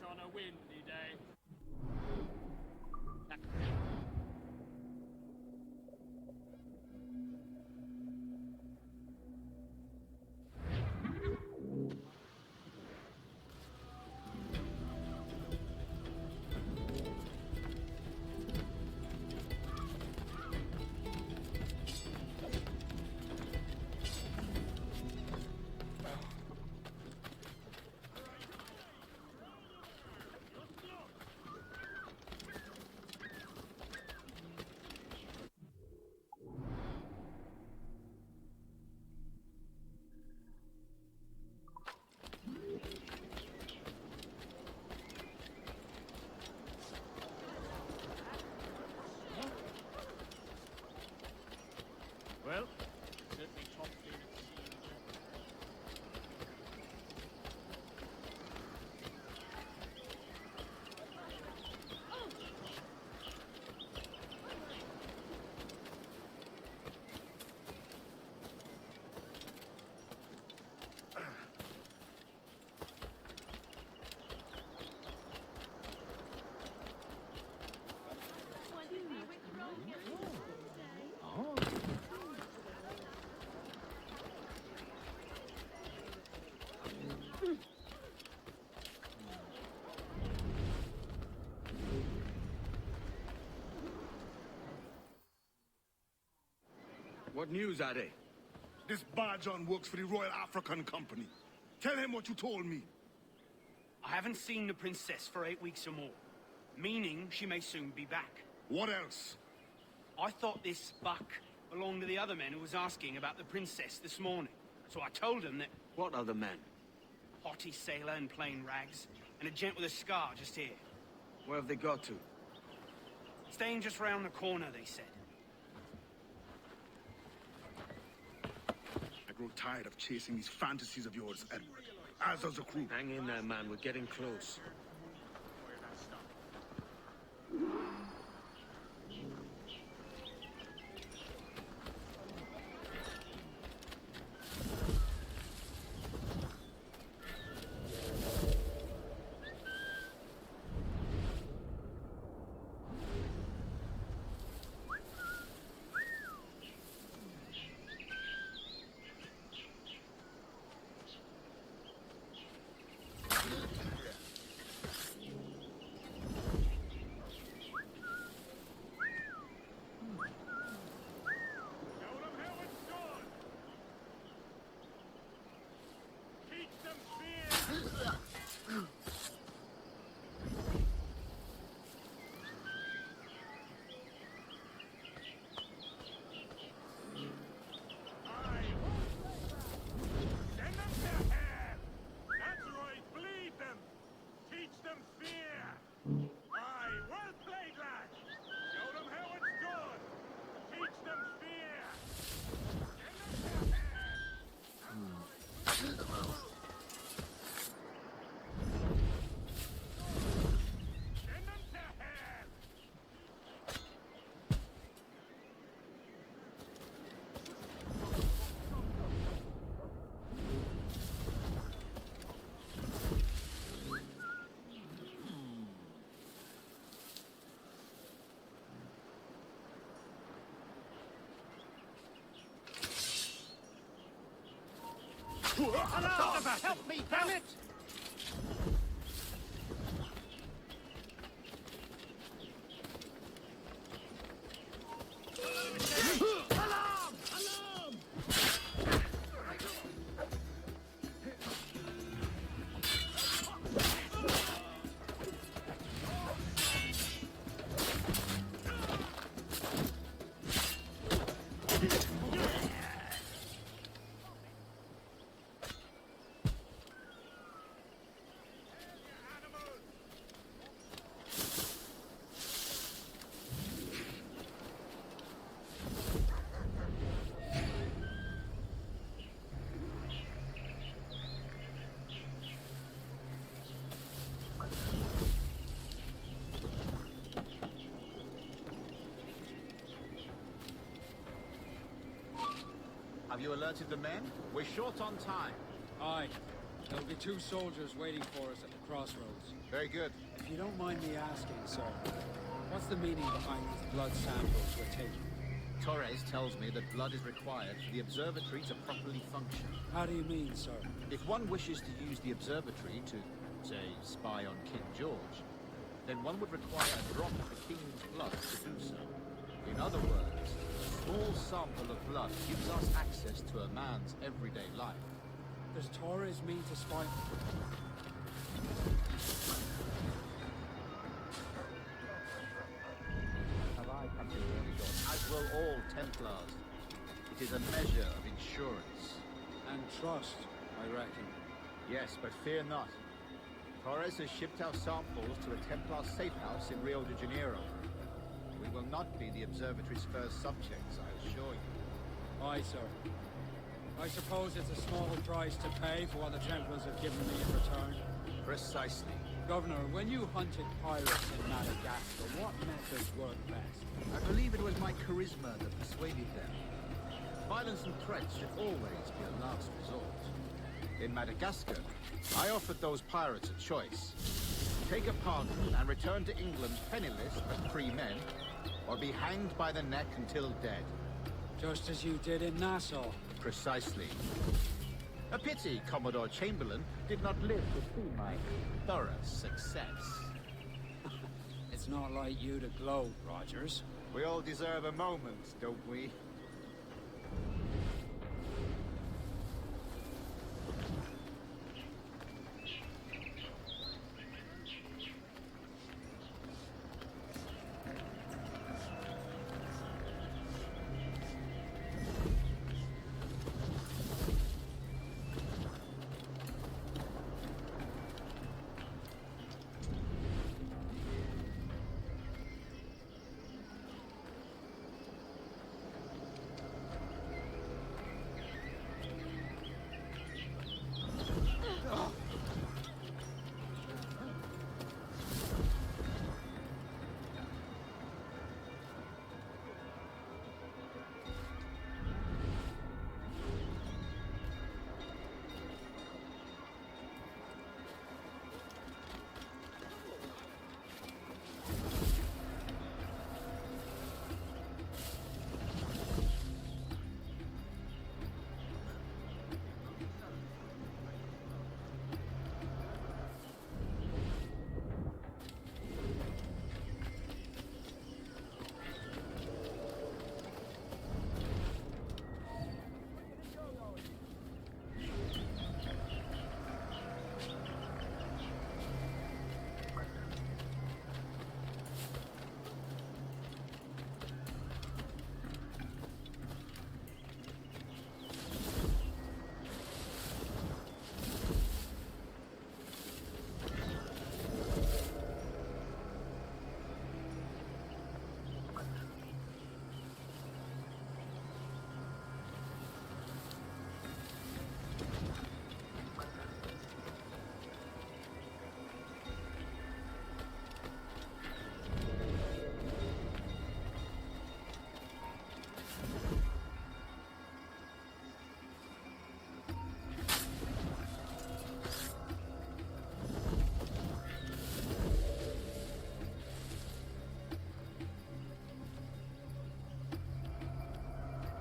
On a windy day. Well, certainly top clean at sea. What news are they? This Barjon works for the Royal African Company. Tell him what you told me. I haven't seen the princess for 8 weeks or more, meaning she may soon be back. What else? I thought this buck belonged to the other men who was asking about the princess this morning. So I told him that... What other men? Haughty sailor in plain rags, and a gent with a scar just here. Where have they got to? Staying just round the corner, they said. I grow tired of chasing these fantasies of yours, Edward. As does the crew. Hang in there, man. We're getting close. Help me, damn it! Alarm! Alarm! Have you alerted the men? We're short on time. Aye. There'll be 2 soldiers waiting for us at the crossroads. Very good. If you don't mind me asking, sir, what's the meaning behind these blood samples we're taking? Torres tells me that blood is required for the observatory to properly function. How do you mean, sir? If one wishes to use the observatory to, say, spy on King George, then one would require a drop of the King's blood to do so. In other words, a small sample of blood gives us access to a man's everyday life. Does Torres mean to spy? Have I, Captain Warnigal? As will all Templars. It is a measure of insurance. And trust, I reckon. Yes, but fear not. Torres has shipped our samples to a Templar safe house in Rio de Janeiro. We will not be the observatory's first subjects, I assure you. Aye, sir. I suppose it's a small price to pay for what the Templars have given me in return. Precisely. Governor, when you hunted pirates in Madagascar, what methods worked best? I believe it was my charisma that persuaded them. Violence and threats should always be a last resort. In Madagascar, I offered those pirates a choice. Take a pardon and return to England penniless but free men, or be hanged by the neck until dead. Just as you did in Nassau. Precisely. A pity Commodore Chamberlain did not live to see my thorough success. It's not like you to gloat, Rogers. We all deserve a moment, don't we?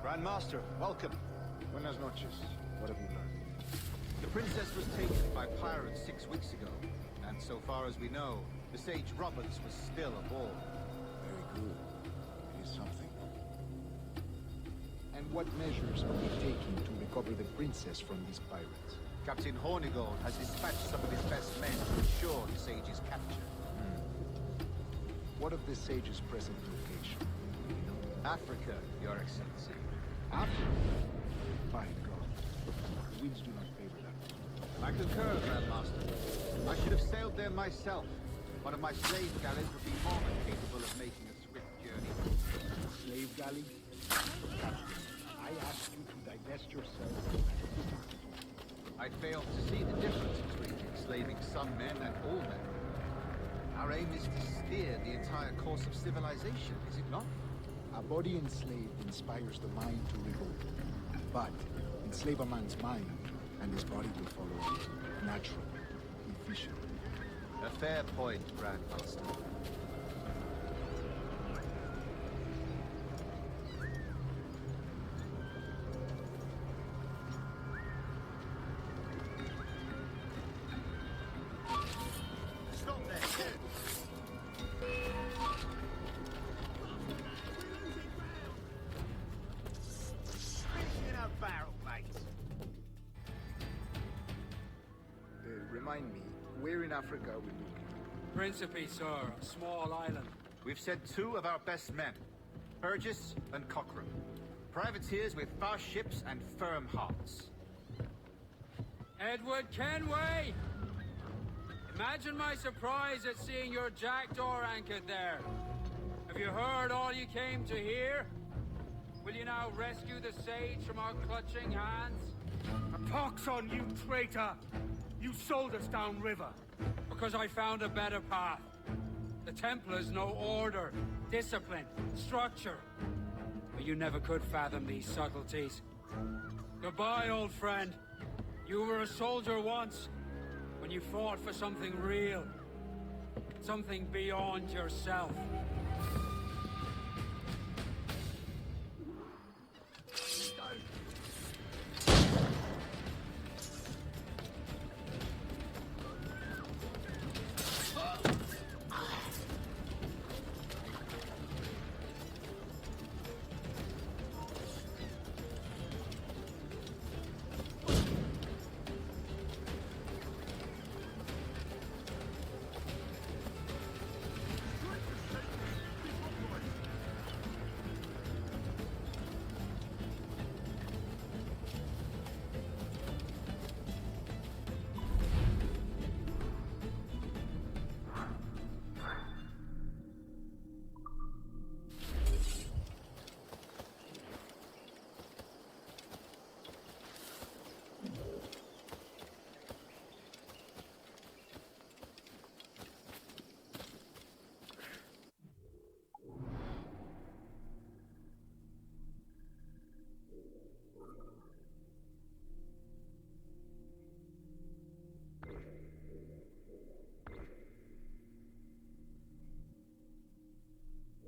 Grand Master, welcome. Buenas noches. What have you learned? The princess was taken by pirates 6 weeks ago, and so far as we know, the sage Roberts was still aboard. Very good. It is something. And what measures are we taking to recover the princess from these pirates? Captain Hornigold has dispatched some of his best men to ensure the sage's capture. What of the sage's present location? Africa, Your Excellency. Africa? My God. The winds do not favor that. I concur, Grandmaster. I should have sailed there myself. One of my slave galleys would be more than capable of making a swift journey. Slave galley? Captain, I ask you to divest yourself. I fail to see the difference between enslaving some men and all men. Our aim is to steer the entire course of civilization, is it not? A body enslaved inspires the mind to revolt. But enslave a man's mind, and his body will follow naturally, efficiently. A fair point, Grandmaster. Remind me, where in Africa are we looking? Principe, sir, a small island. We've sent 2 of our best men, Burgess and Cochrane. Privateers with fast ships and firm hearts. Edward Kenway! Imagine my surprise at seeing your jackdaw anchored there. Have you heard all you came to hear? Will you now rescue the sage from our clutching hands? A pox on you, traitor! You sold us downriver. Because I found a better path. The Templars know order, discipline, structure. But you never could fathom these subtleties. Goodbye, old friend. You were a soldier once, when you fought for something real. Something beyond yourself.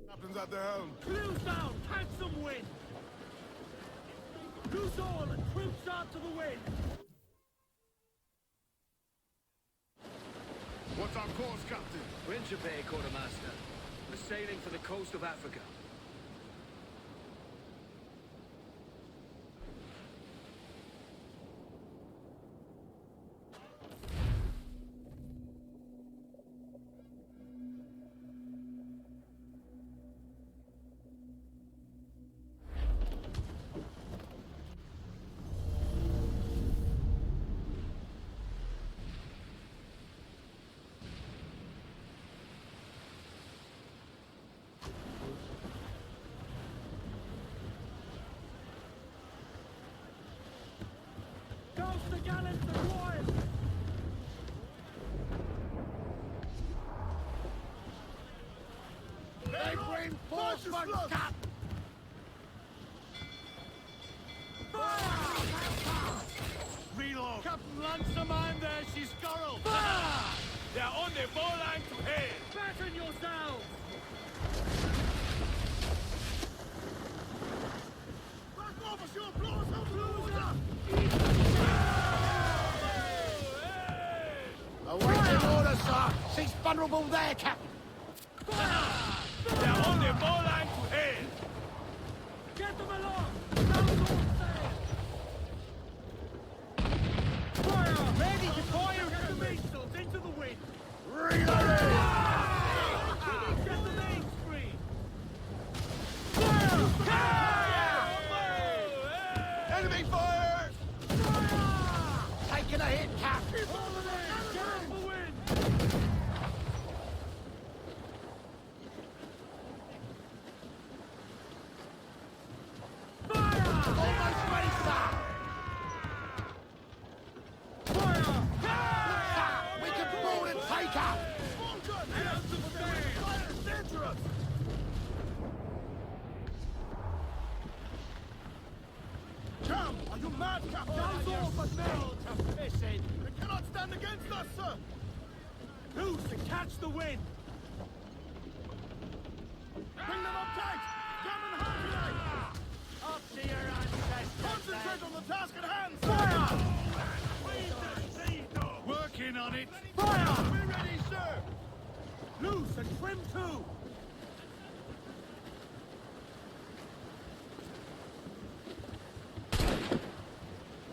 Captain's at the helm. Clews down, catch some wind! Loose all and troops out to the wind! What's our course, Captain? Principe, Quartermaster. We're sailing for the coast of Africa. The gallants are royal! They reinforcements, Cap! Reload! Captain Lancerman there, she's Scarrel! They're on the bowline to head! Batten yourselves! Back off as your blows up! vulnerable there, Captain. They're on the ball line to hell. Get them along. Down all sail. Fire! Ready to fire! Get the missiles into the wind. Reloading! Get the main screen. Fire! Enemy fire! Taking a hit, Captain. Get off the wind. Almost ready, sir. Fire! Sir, we can board and take up. Dangerous! Come! Are you mad, Captain? Down all but me! They cannot stand against us, sir! Loose and catch the wind! Bring them up tight! Cannon hard tonight! Up to your ancestors! Concentrate on the task at hand, sir! Fire! Working on it! Fire! We're ready, sir! Loose and trim too!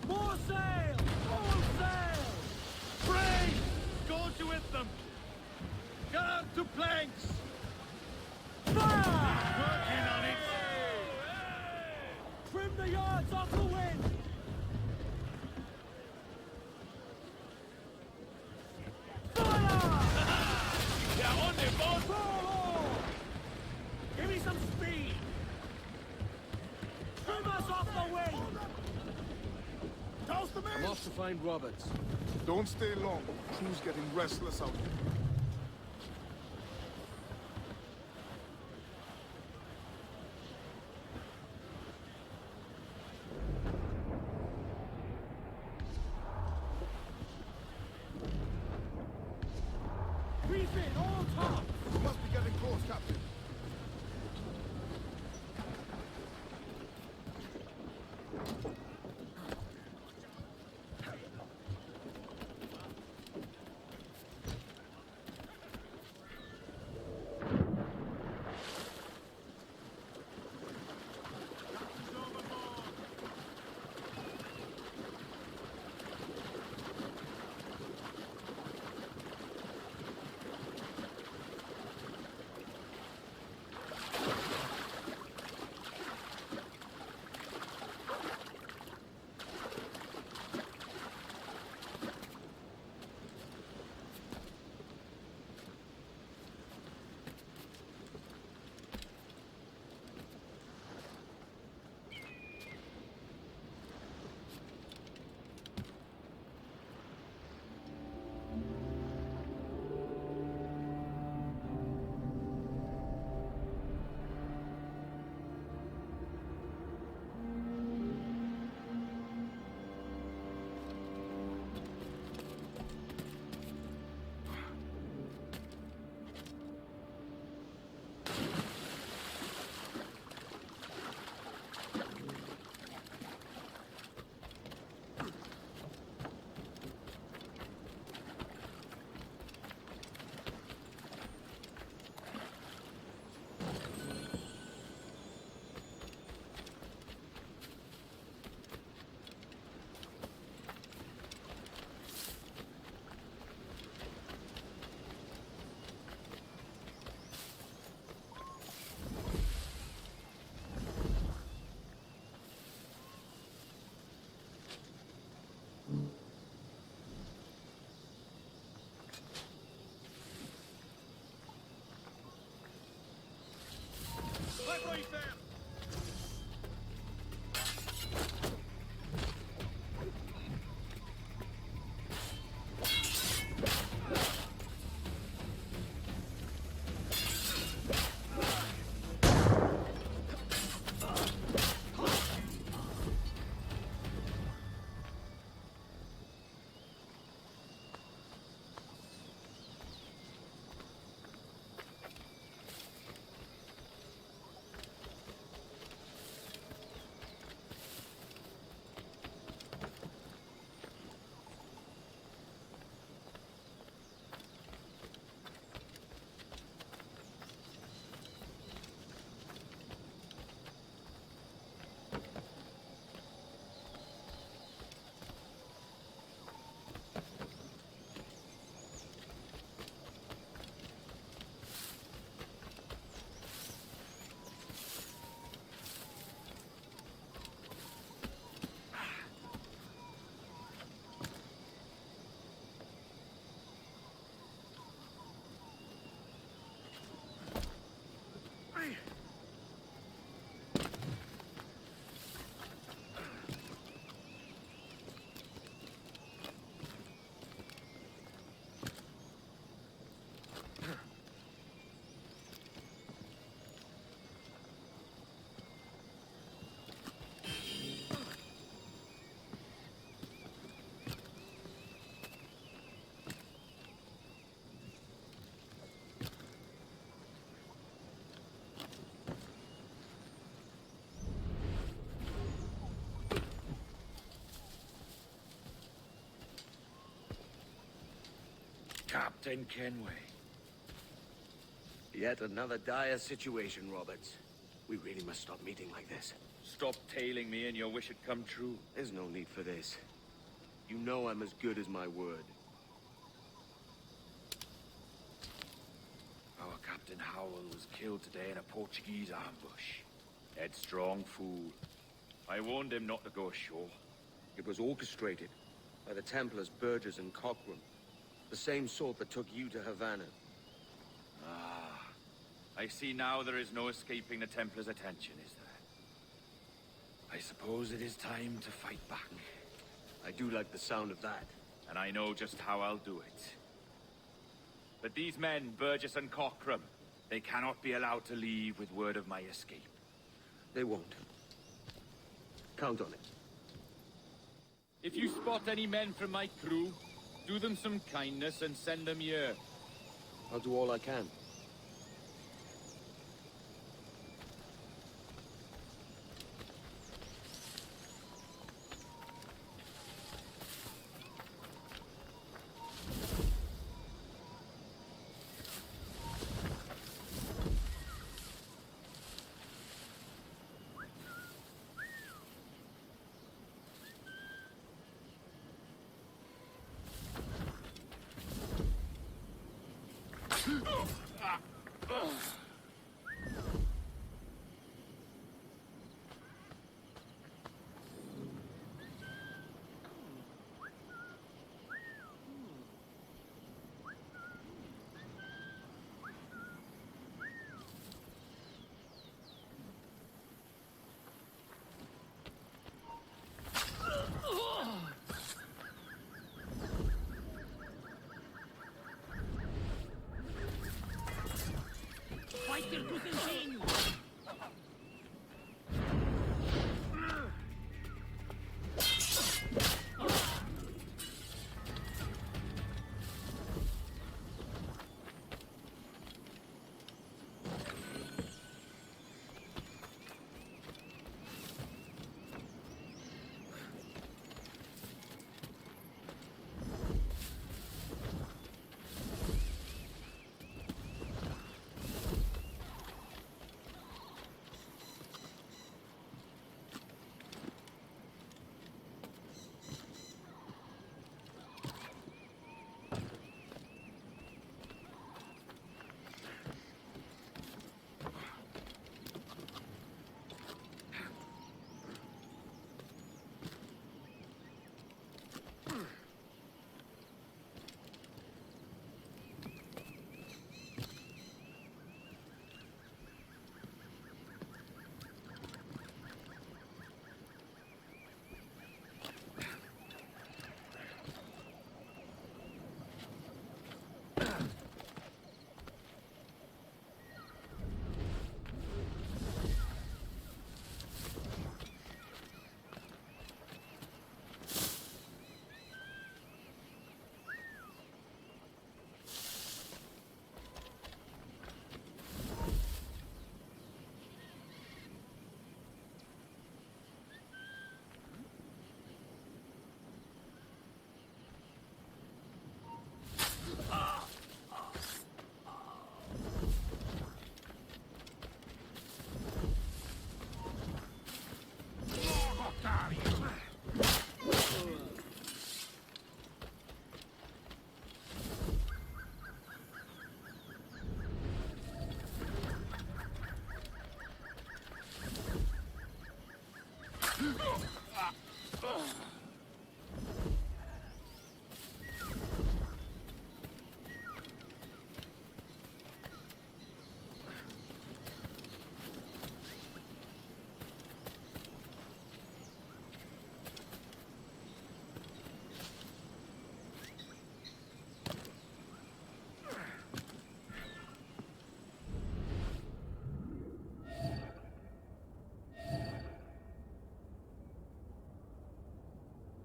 More sail! All sail! Free! Go to with them! Get out to planks! Fire! Working on it! Trim the yards off the wind! Fire! They're on the boat! Give me some speed! Trim us off the wind! Toast the I'm off to find Roberts. Don't stay long. Crew's getting restless out there. Refit all tops! We must be getting close, Captain. Captain Kenway. Yet another dire situation, Roberts. We really must stop meeting like this. Stop tailing me and your wish had come true. There's no need for this. You know I'm as good as my word. Our Captain Howell was killed today in a Portuguese ambush. Headstrong fool. I warned him not to go ashore. It was orchestrated by the Templars Burgess and Cockrum. The same sort that took you to Havana. Ah, I see now there is no escaping the Templars' attention, is there? I suppose it is time to fight back. I do like the sound of that. And I know just how I'll do it. But these men, Burgess and Cockrum, they cannot be allowed to leave with word of my escape. They won't. Count on it. If you spot any men from my crew, do them some kindness and send them here. I'll do all I can.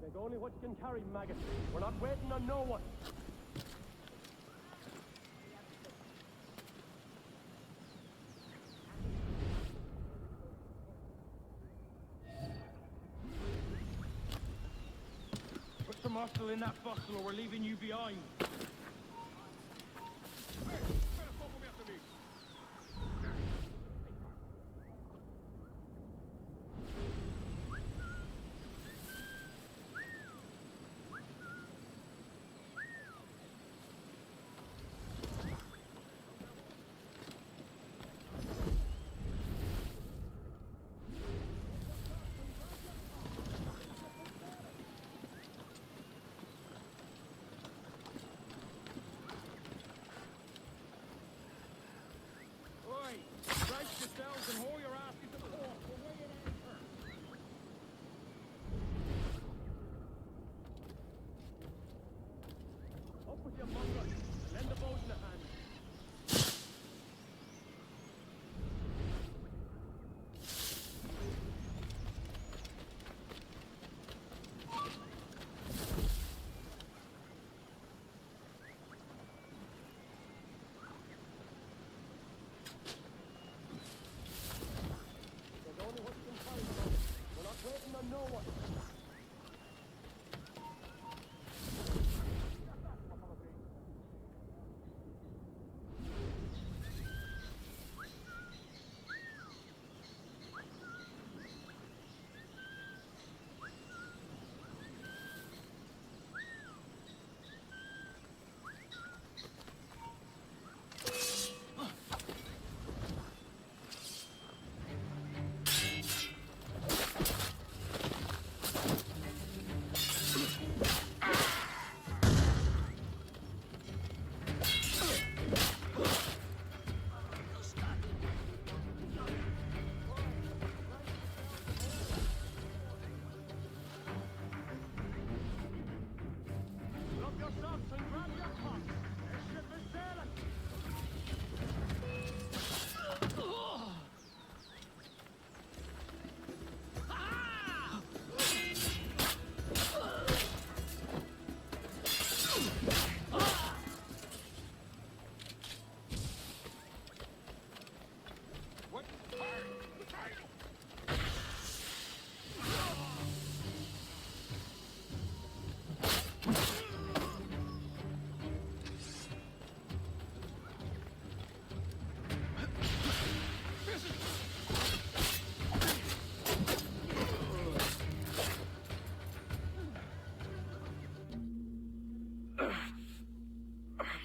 Take only what you can carry, maggot. We're not waiting on no one. Put some hostile in that bustle or we're leaving you behind. and haul your ass into the port. We're weighing anchor. Up with your muzzle. Lend the boat in a hand.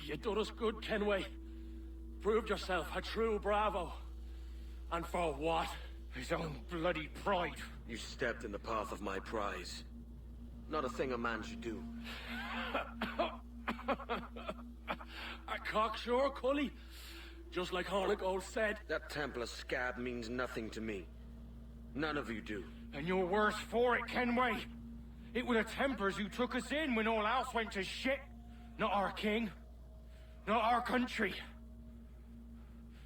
You done us good, Kenway. Proved yourself a true bravo. And for what? His own bloody pride. You stepped in the path of my prize. Not a thing a man should do. A cocksure, Cully. Just like Hornigold said. That Templar scab means nothing to me. None of you do. And you're worse for it, Kenway. It were the Templars who took us in when all else went to shit. Not our king. Not our country.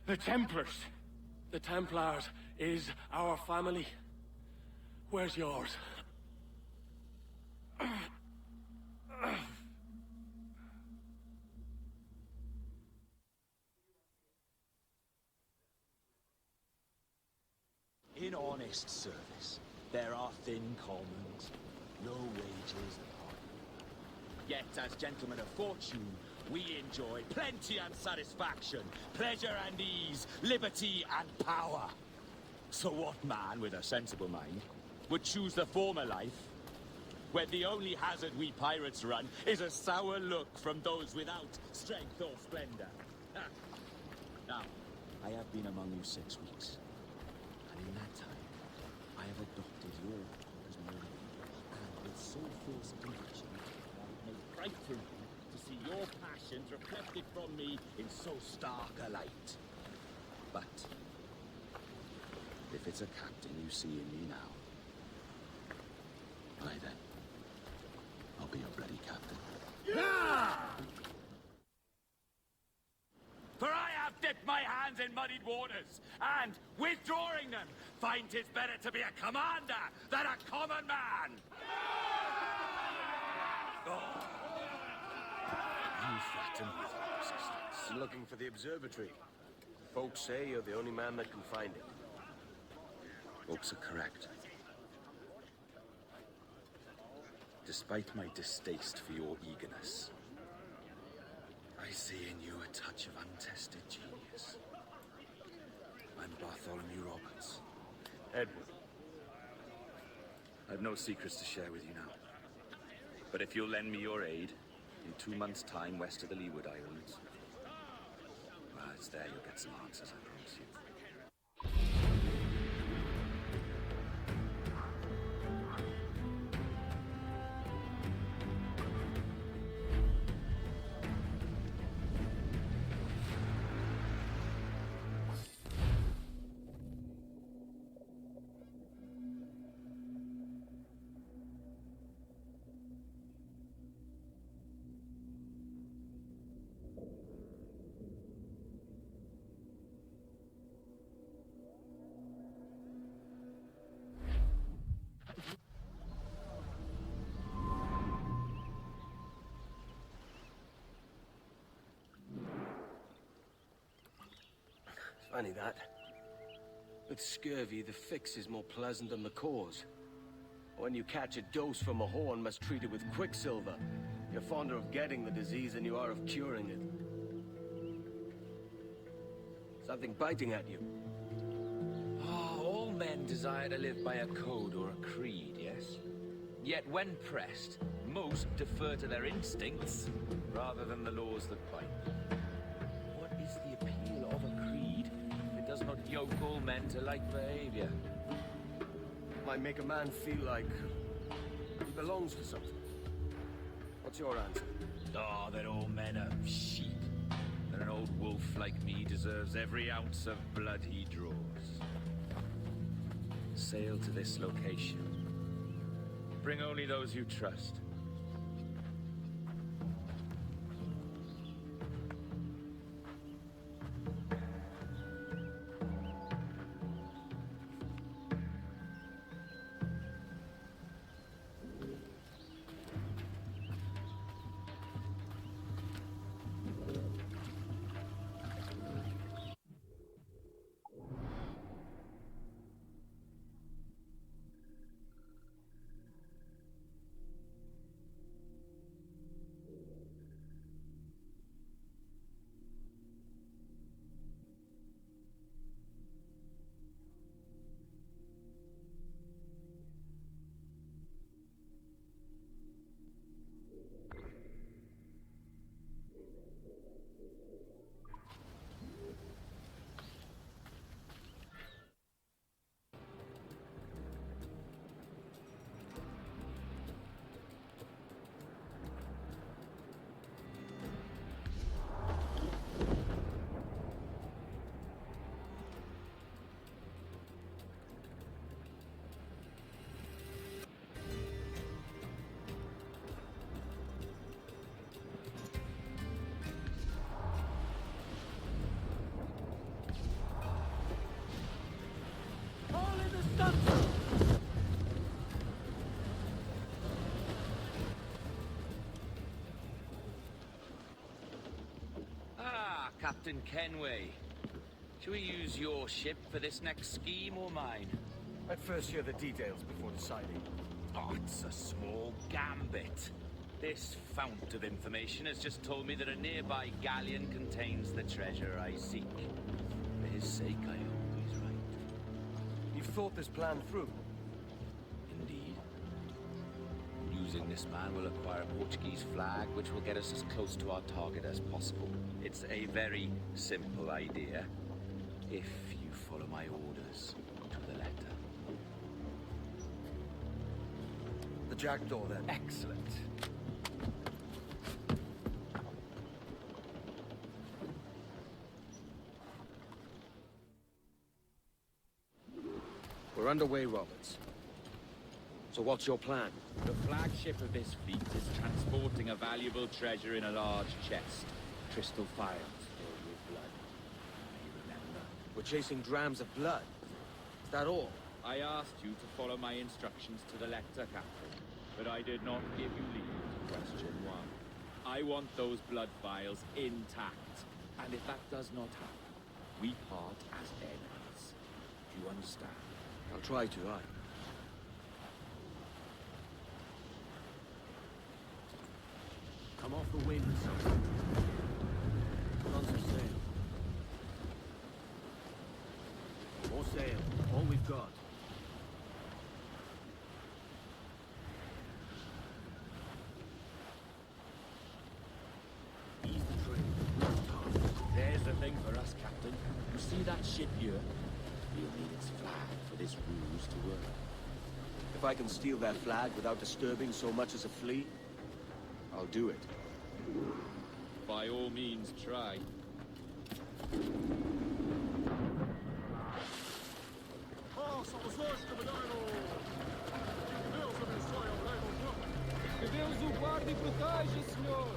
The Templars. The Templars is our family. Where's yours? In honest service, there are thin commons, no wages upon. Yet, as gentlemen of fortune, we enjoy plenty and satisfaction, pleasure and ease, liberty and power. So what man with a sensible mind would choose the former life, when the only hazard we pirates run is a sour look from those without strength or splendor? Now, I have been among you 6 weeks, and in that time, I have adopted your as my own, and with so fierce a conviction, it may frighten you to see your passions reflected from me in so stark a light. But if it's a captain you see in me now, why then, I'll be your bloody captain. Yeah! For I have dipped my hands in muddied waters, and, withdrawing them, find 'tis better to be a commander than a common man! Oh. You threaten with our resistance. Looking for the observatory. Folks say you're the only man that can find it. Folks are correct. Despite my distaste for your eagerness, I see in you a touch of untested genius. I'm Bartholomew Roberts. Edward. I've no secrets to share with you now. But if you'll lend me your aid, in 2 months' time west of the Leeward Islands, well, it's there you'll get some answers, I promise you. Funny that. With scurvy, the fix is more pleasant than the cause. When you catch a dose from a horn, must treat it with quicksilver. You're fonder of getting the disease than you are of curing it. Something biting at you. All men desire to live by a code or a creed, yes? Yet when pressed, most defer to their instincts rather than the laws that bind. What is the appeal of a creed if it does not yoke all men to like behavior? Might make a man feel like he belongs to something. What's your answer? Oh, that all men are sheep. That an old wolf like me deserves every ounce of blood he draws. Sail to this location. Bring only those you trust. Captain Kenway. Shall we use your ship for this next scheme or mine? I'd first hear the details before deciding. Oh, it's a small gambit. This fount of information has just told me that a nearby galleon contains the treasure I seek. For his sake, I hope he's right. You've thought this plan through? Indeed. Using this man, we'll acquire a Portuguese flag, which will get us as close to our target as possible. It's a very simple idea, if you follow my orders to the letter. The jackdaw, then. Excellent. We're underway, Roberts. So what's your plan? The flagship of this fleet is transporting a valuable treasure in a large chest. Crystal phials filled with blood. You remember? We're chasing drams of blood. Is that all? I asked you to follow my instructions to the letter, Captain, but I did not give you leave to question one. I want those blood vials intact, and if that does not happen, we part as enemies. Do you understand? I'll try to, aye. Come off the wind, son. Put on some sail. More sail. All we've got. Ease the train. There's the thing for us, Captain. You see that ship here? We'll need its flag for this ruse to work. If I can steal that flag without disturbing so much as a flea, I'll do it. By all means, try. Que Deus o guarde e proteja, senhor!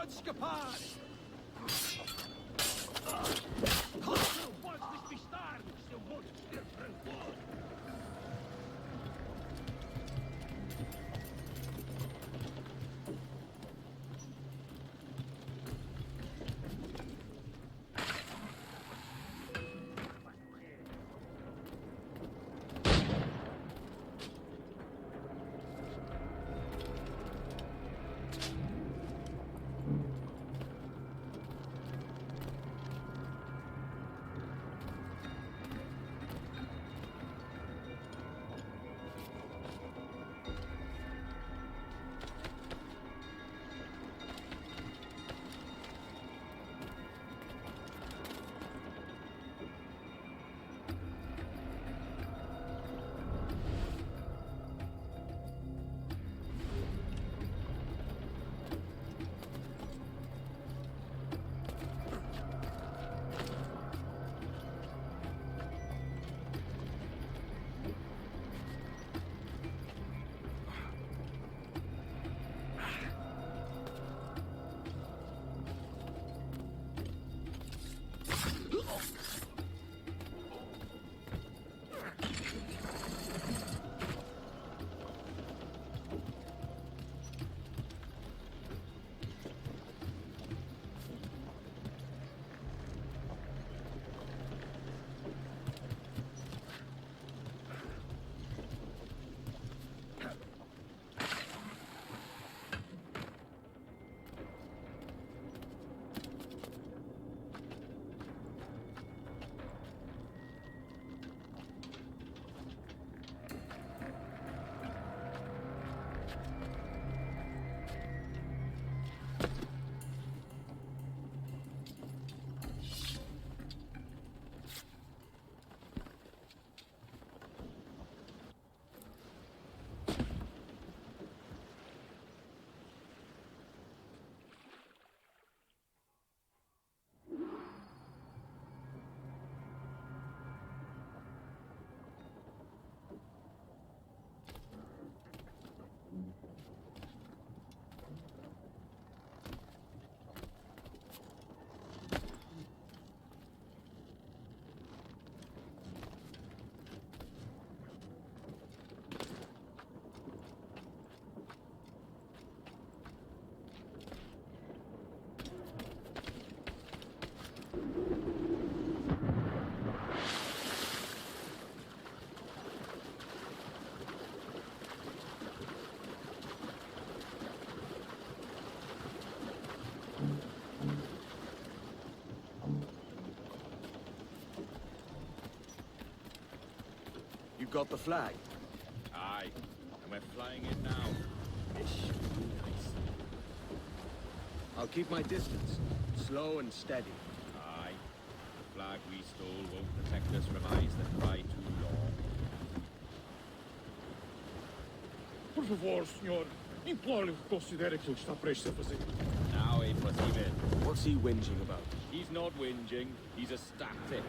Ad scapare! You got the flag? Aye, and we're flying it now. This should be nice. I'll keep my distance, slow and steady. Aye. The flag we stole won't protect us from eyes that cry too long. Por favor, senhor. Imploro que considere aquilo que está prestes a fazer. Now ain't what he meant. What's he whinging about? He's not whinging, he's ecstatic.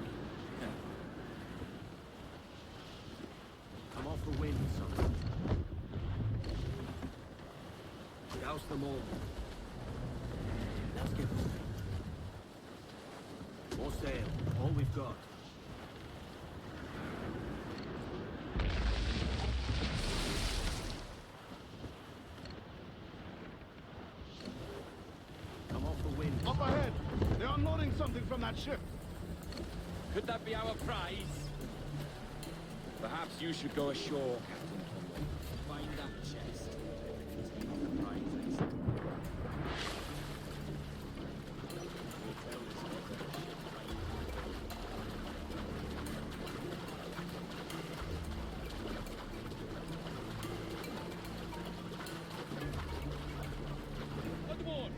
Come off the wind, son. Douse them all. Let's get moving. More sail, all we've got. Come off the wind. Up ahead! They're unloading something from that ship. Could that be our prize? Perhaps you should go ashore, Captain Conway. Find that chest. Contain the prizes. We'll tell this other ship Aboard!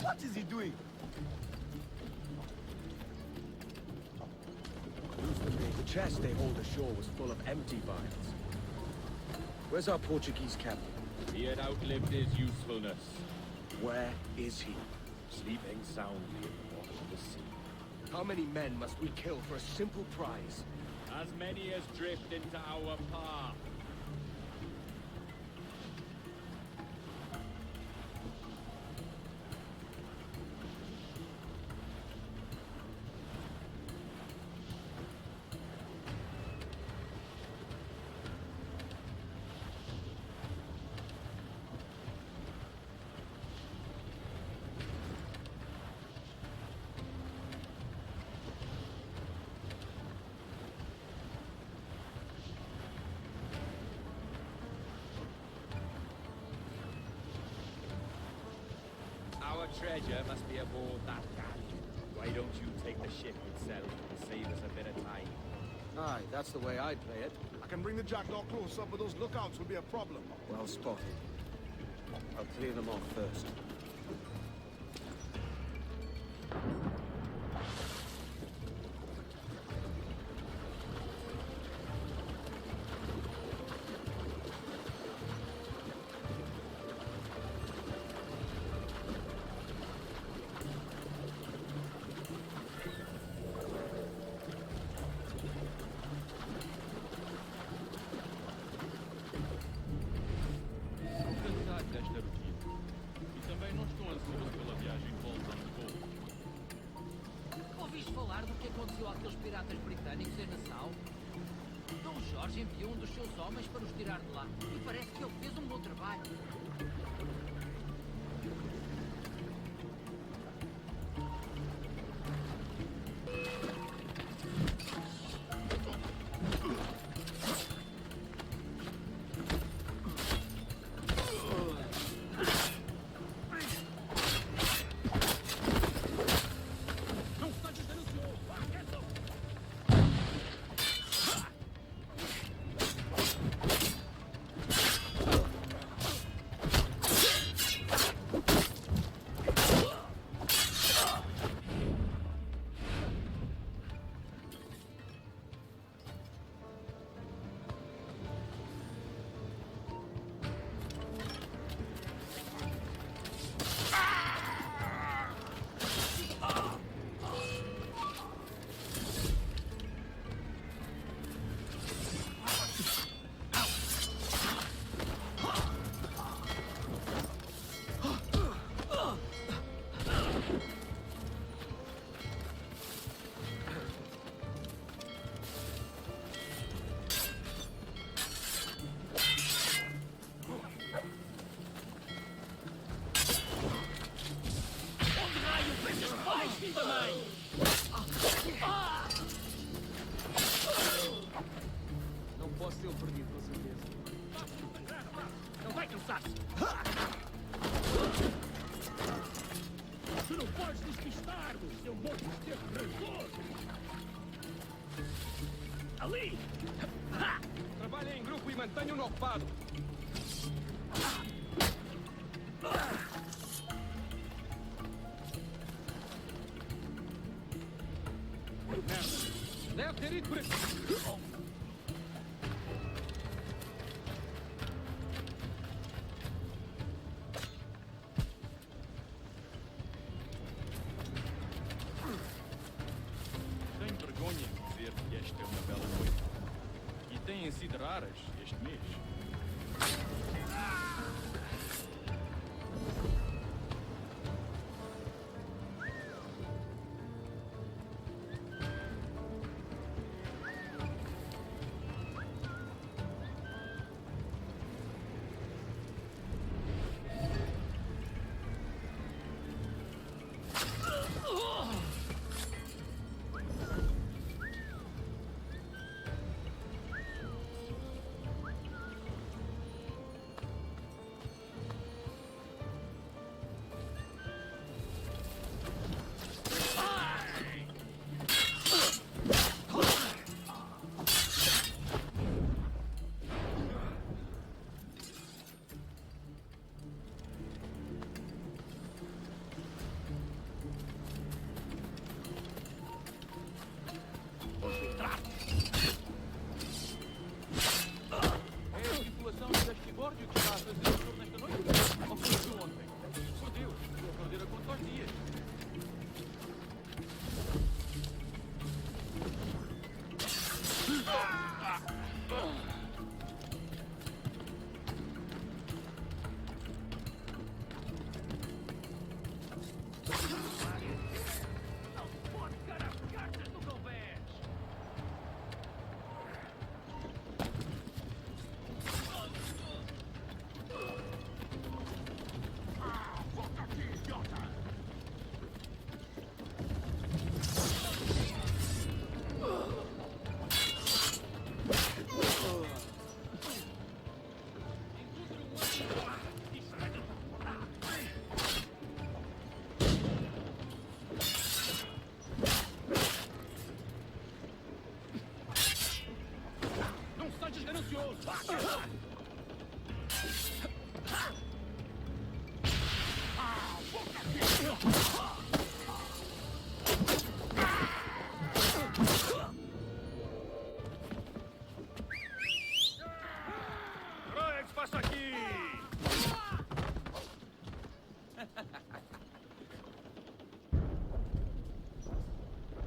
What is he doing? The chest they hold ashore was full of empty vials. Where's our Portuguese captain? He had outlived his usefulness. Where is he? Sleeping soundly at the bottom of the sea. How many men must we kill for a simple prize? As many as drift into our path. Our treasure must be aboard that galleon. Why don't you take the ship itself and save us a bit of time? Aye, that's the way I'd play it. I can bring the jackdaw closer, but those lookouts will be a problem. Well spotted. I'll clear them off first. Enviou dos seus homens para os tirar de lá. E parece que ele fez bom trabalho. Não posso ser o perdido, com certeza. Não vai cansar-se! Tu não podes despistar-me, seu monstro terror! Ali! Trabalhem em grupo e mantenham-no ocupado. Tenho vergonha de dizer que esta é uma bela noite. E têm sido raras este mês.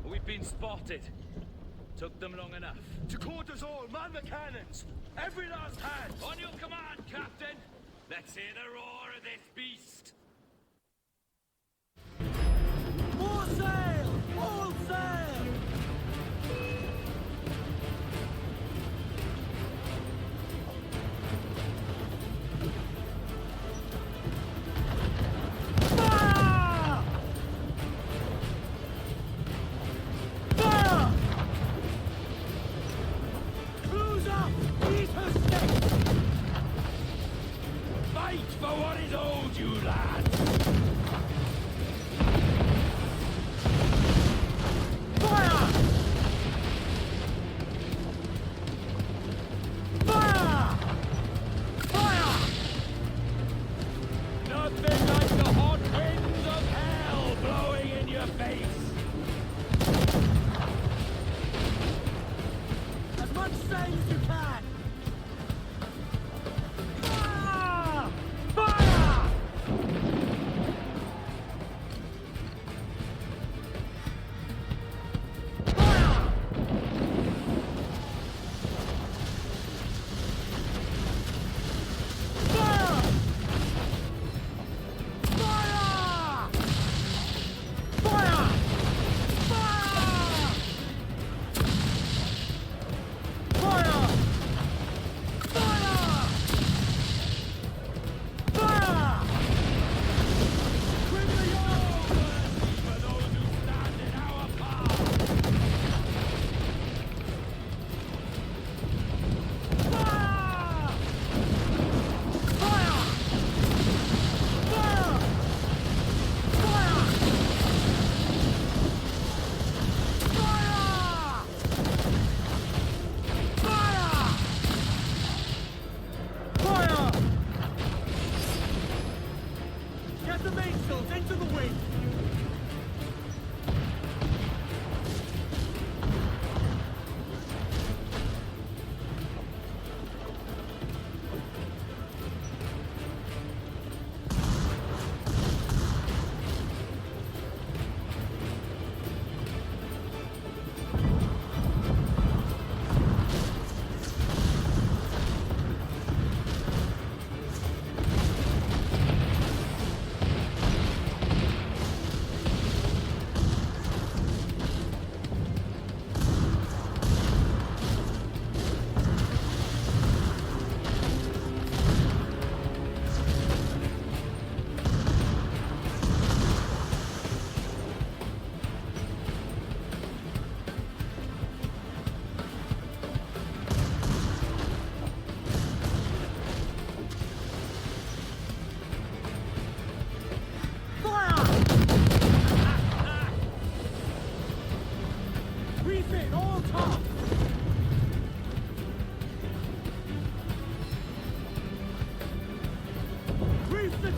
We've been spotted. Took them long enough. To quarters all, man the cannons! Every last hand! On your command, Captain! Let's hear the roar of this beast! More sail! All sail!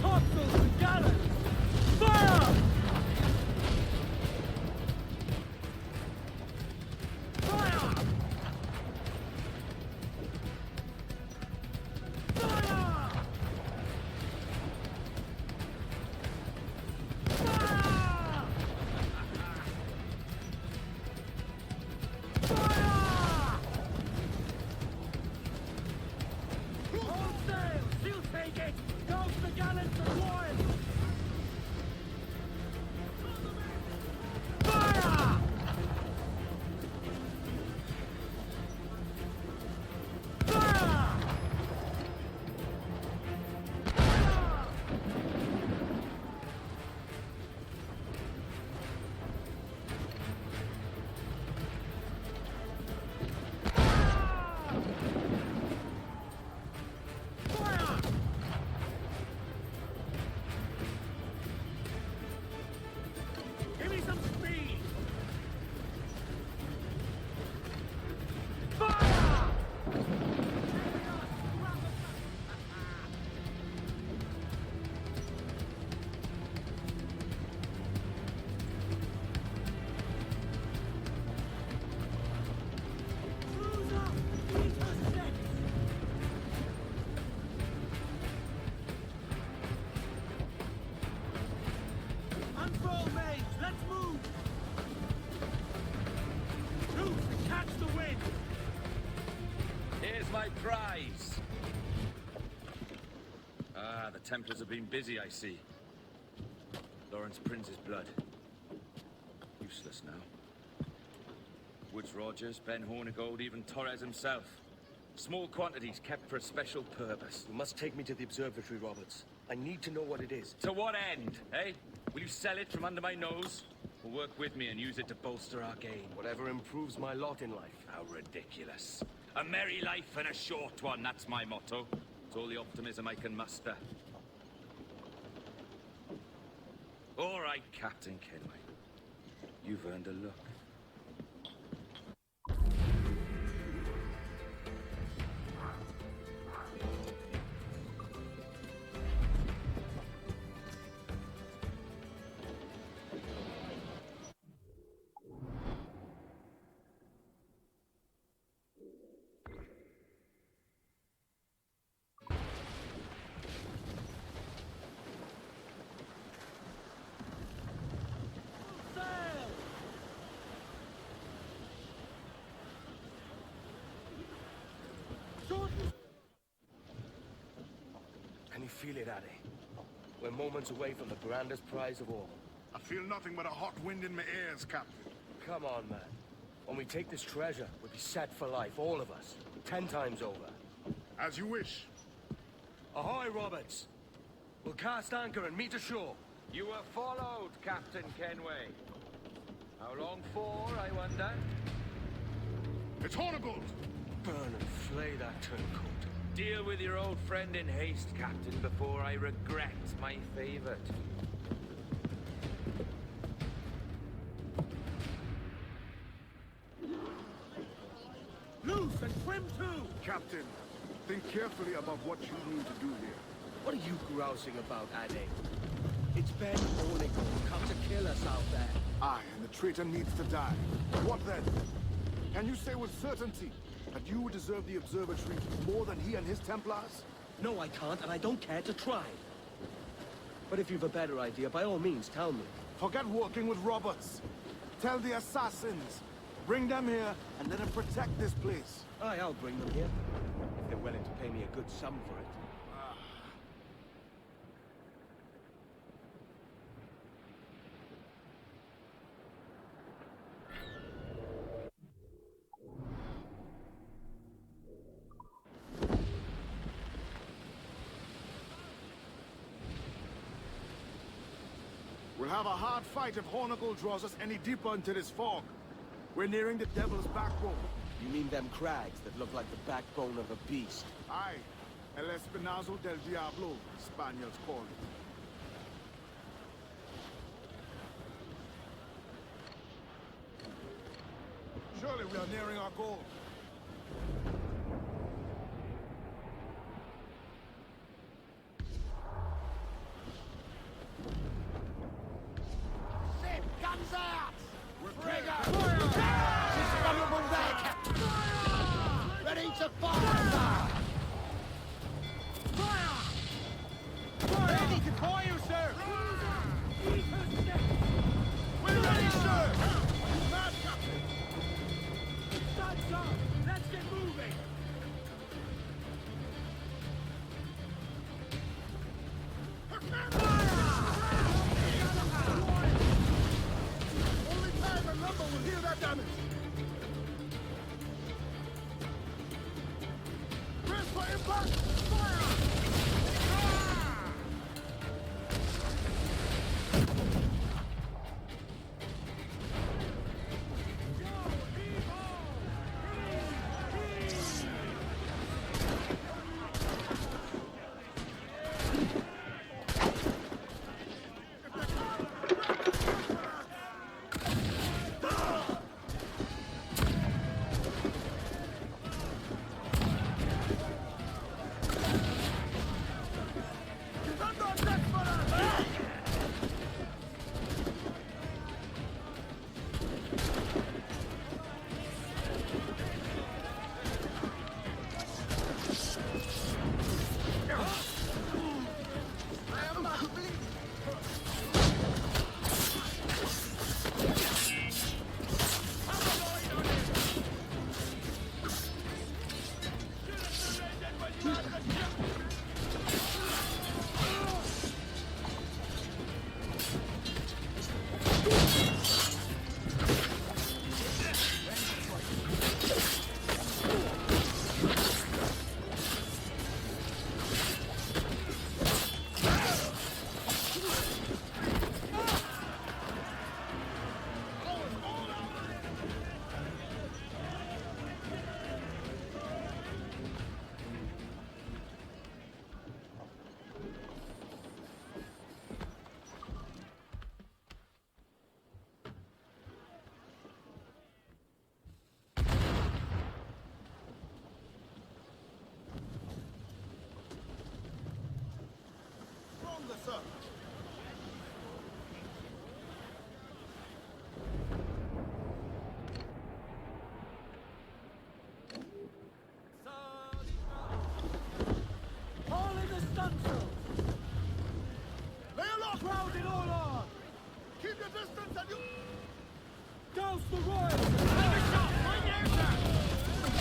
topsails and gallants! Fire! Fire! Prize! Ah, the Templars have been busy, I see. Lawrence Prince's blood. Useless now. Woods Rogers, Ben Hornigold, even Torres himself. Small quantities kept for a special purpose. You must take me to the observatory, Roberts. I need to know what it is. To what end, eh? Will you sell it from under my nose? Or work with me and use it to bolster our gain? Whatever improves my lot in life. How ridiculous. A merry life and a short one, that's my motto. It's all the optimism I can muster. All right, Captain Kenway. You've earned a look. Can you feel it, Addy? We're moments away from the grandest prize of all. I feel nothing but a hot wind in my ears, Captain. Come on, man. When we take this treasure, we'll be set for life, all of us. 10 times over. As you wish. Ahoy, Roberts! We'll cast anchor and meet ashore. You were followed, Captain Kenway. How long for, I wonder? It's Hornigold! Burn and flay that turncoat. Deal with your old friend in haste, Captain, before I regret my favorite. Loose and trim too! Captain, think carefully about what you need to do here. What are you grousing about, Addy? It's Ben Hornigold come to kill us out there. Aye, and the traitor needs to die. What then? Can you say with certainty that you deserve the observatory more than he and his Templars? No, I can't, and I don't care to try. But if you've a better idea, by all means, tell me. Forget working with Roberts. Tell the assassins. Bring them here and let them protect this place. Aye, I'll bring them here. If they're willing to pay me a good sum for it. We'll have a hard fight if Hornigold draws us any deeper into this fog. We're nearing the Devil's Backbone. You mean them crags that look like the backbone of a beast? Aye. El Espinazo del Diablo, Spaniards call it. Surely we are nearing our goal. to fire! Fire! Ready to fire, sir! We're ready, sir! Mad Captain! That's up! Let's get moving! Only time and lumber will heal that damage! Press for impact! Fire! Douse the royal! Another shot! Right there, sir!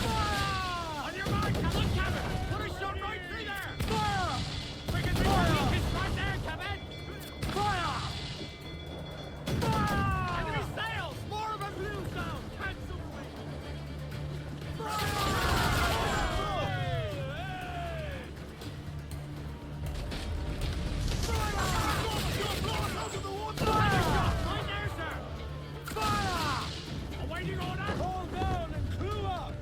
Fire! On your mark, come cabin! Put a shot right through there! Fire! Friggin' weakest right there, cabin! Fire! Fire! Enemy sails! More of a blue sound! Cancel! Fire! Hold down and clue up!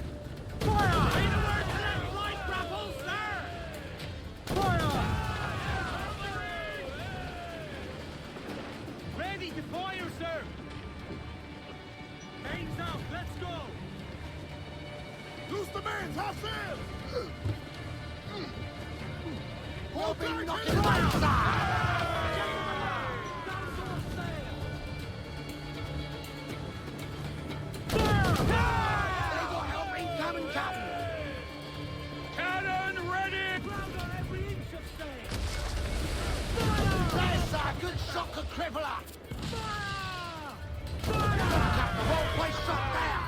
Fire! Say the word to them light grapples, sir! Fire! Ready to fire, sir! Mains out, let's go! Loose the mains, half sail! Hold back, knocking fire! Cannon ready! Ground on every inch of sail! There's a good shock of crippler! Fire! Got the whole place shot down!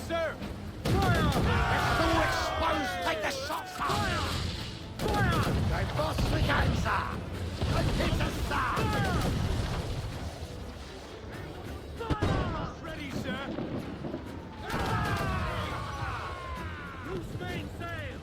sir! Fire! It's too exposed! Take the shots, sir! Fire! Fire! Dai vostri ganza! It's a star! Ready, sir! Loose mainsail!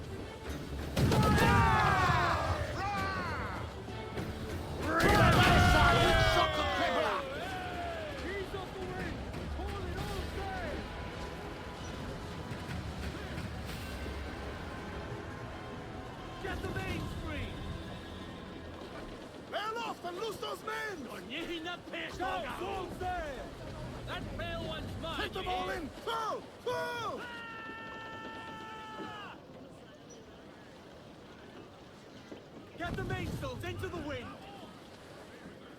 Get the mains free! Bail off and loose those men! Go, full sail! That pale one's mine! Take them all in! Pull! Pull! Get the mainsails into the wind!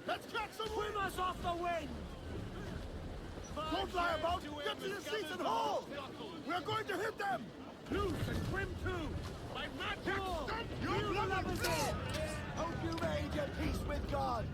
Let's catch some wind! Swim us off the wind! Don't lie about! Get to your seats and haul! We're going to hit them! Loose and trim too! By magic! You love us all! Hope you made your peace with God!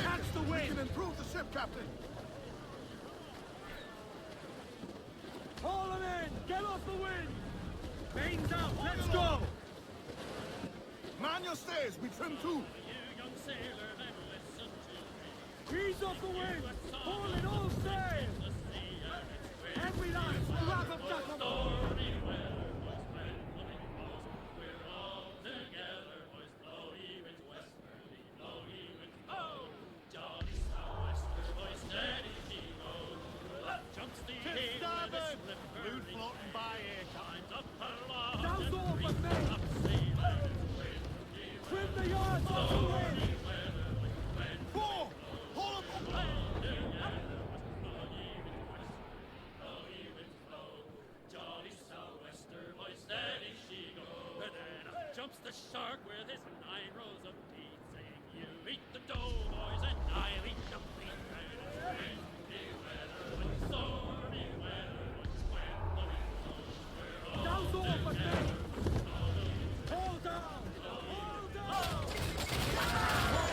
Catch the wind! We can improve the ship, Captain! Haul them in! Get off the wind! Mains out! Let's go! Man your stays! We trim too! Ease off the wind! Haul in all sail! Every line! Grab them back on board! The shark with his 9 rows of teeth, saying, "You eat the dough, boys, and I'll eat the meat." Windy weather, when stormy weather, when the wind blows, Down off a thing! Hold down! Hold down!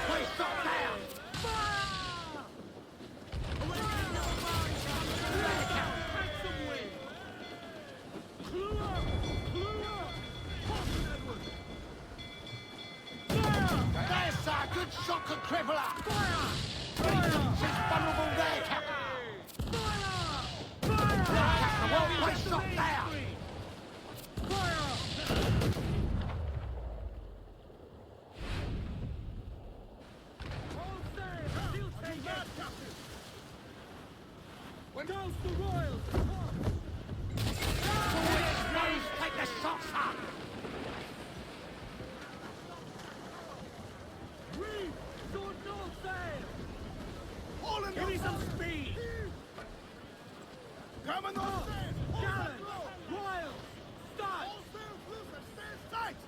Please stop there! Fire! Take some wind! Clue up! Clue up! Boston Edward! There's a good shock and crippler! Fire! She's vulnerable there, Captain! Fire! Captain, well placed up there! All sail! He'll take it! When goes the Royals? Take the shots up! Come on, all sails! Gallant! Wild! Start! All sails loose and stand tight!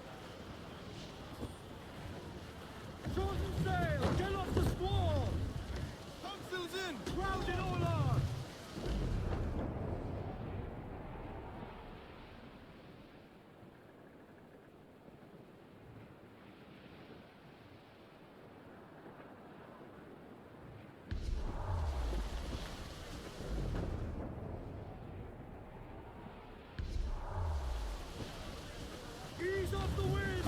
Shorten sail! Get off the squall! Topsails in! Ground it all on! Ease off the wind!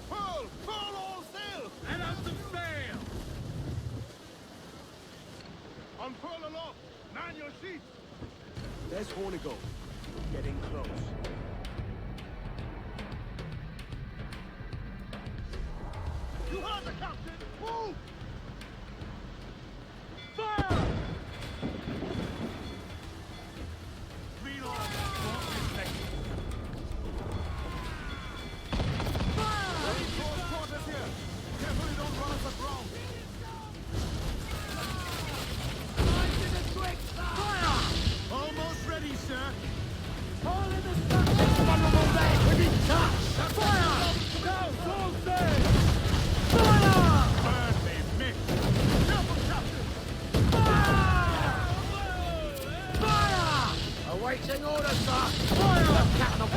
Pull! Pull all sails! And up the sail! Unfurl aloft! Man your sheets! There's Hornigold. Getting close. You heard the captain! Move! Fire! Reload! Quarters here! Careful you don't run us aground! Almost ready, sir! All in the sun! Within touch! Fire! Now, full sail! Fire! Burn me, missed! Careful, captain! Fire! Fire! Awaiting orders, sir! Fire!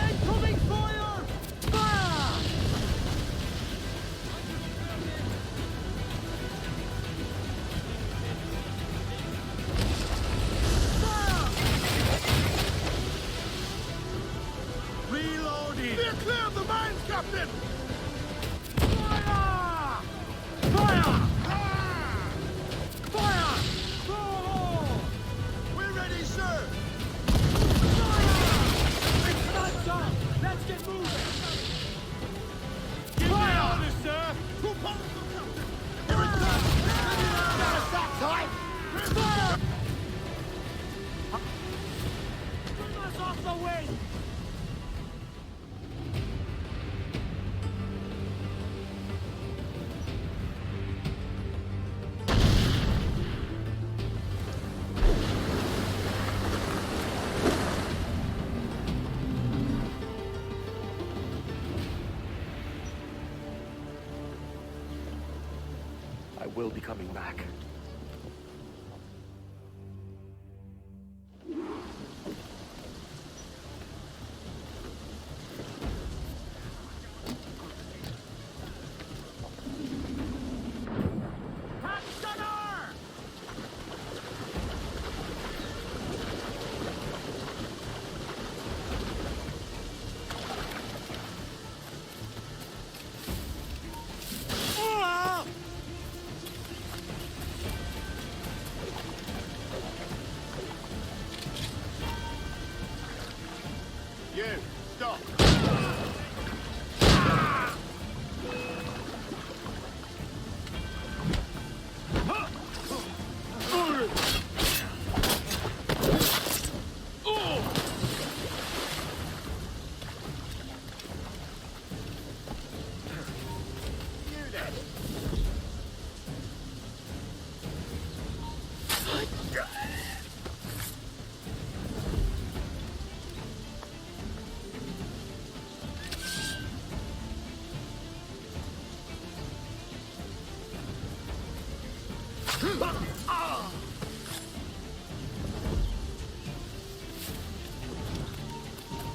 Incoming fire! Fire! Reloading! Steer clear of the mines, captain! Fire! Fire! Fire! Go! We're ready, sir! Time's up! Let's get moving! Give me Fire! orders, sir! Who pulls the captain? Here it comes! Got us that time! Fire! Bring us off the wind! I will be coming back. You, stop!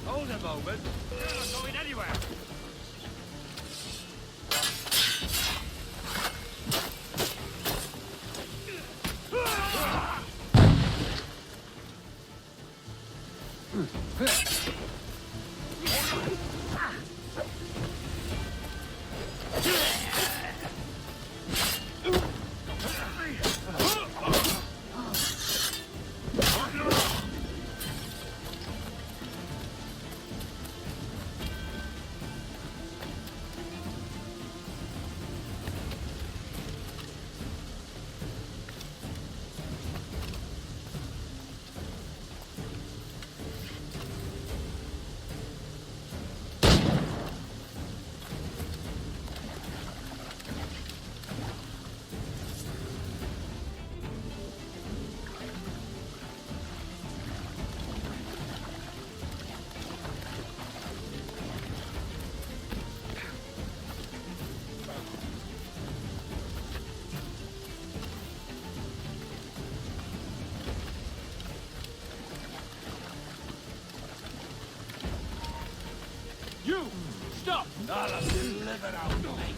Hold a moment. You're not going anywhere. You! Stop! I'll deliver out, mate.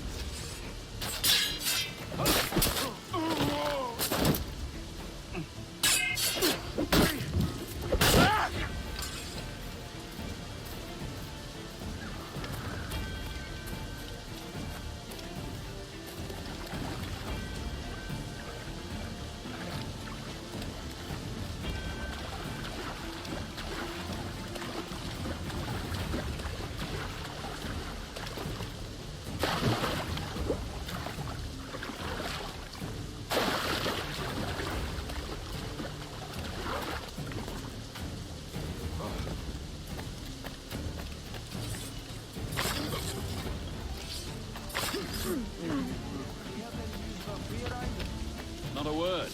Not a word.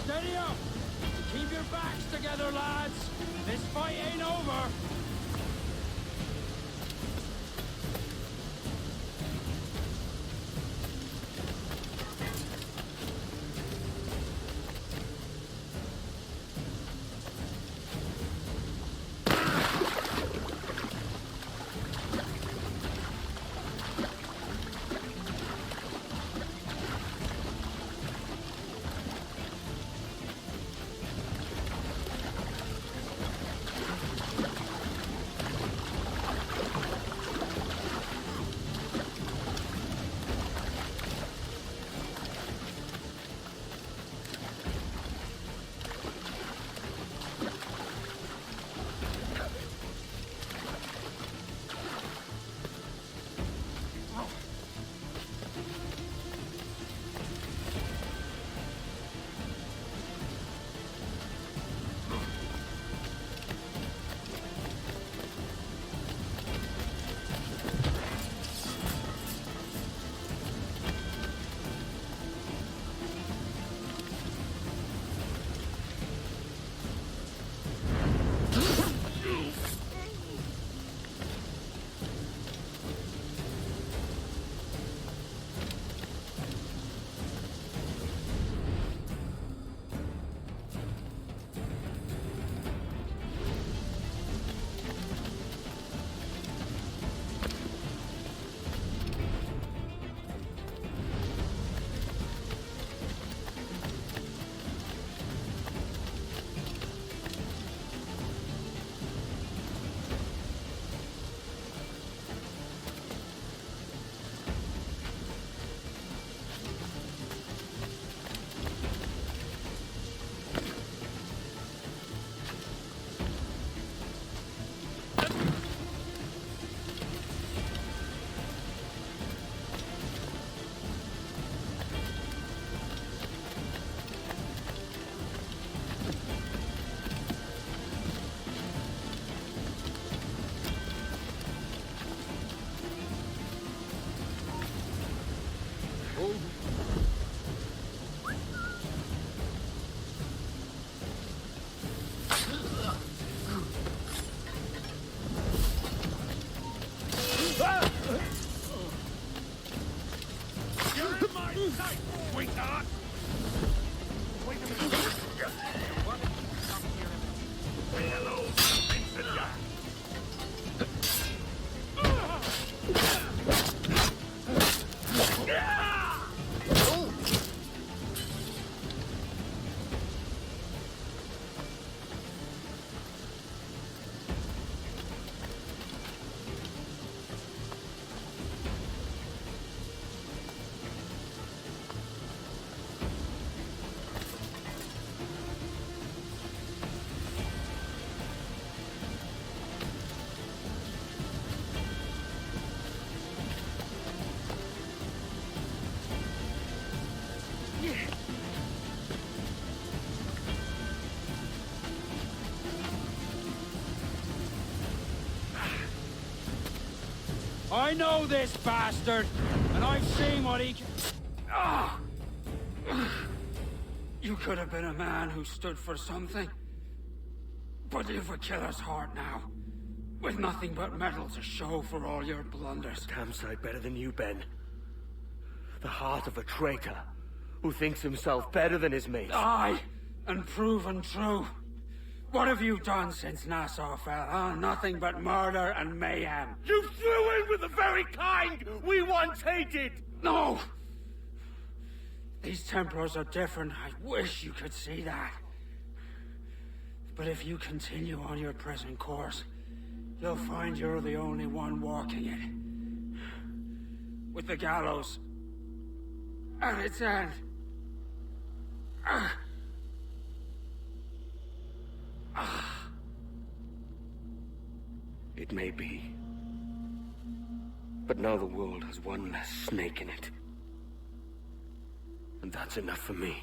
Steady up! Keep your backs together, lads! This fight ain't over! I know this bastard, and I've seen what he can... Ah! You could have been a man who stood for something. But you've a killer's heart now. With nothing but metal to show for all your blunders. Damn sight better than you, Ben. The heart of a traitor, who thinks himself better than his mates. Aye, and proven true. What have you done since Nassau fell, huh? Nothing but murder and mayhem. You threw in with the very kind we once hated! No! These Templars are different. I wish you could see that. But if you continue on your present course, you'll find you're the only one walking it. With the gallows at its end. It may be. But now the world has one less snake in it. And that's enough for me.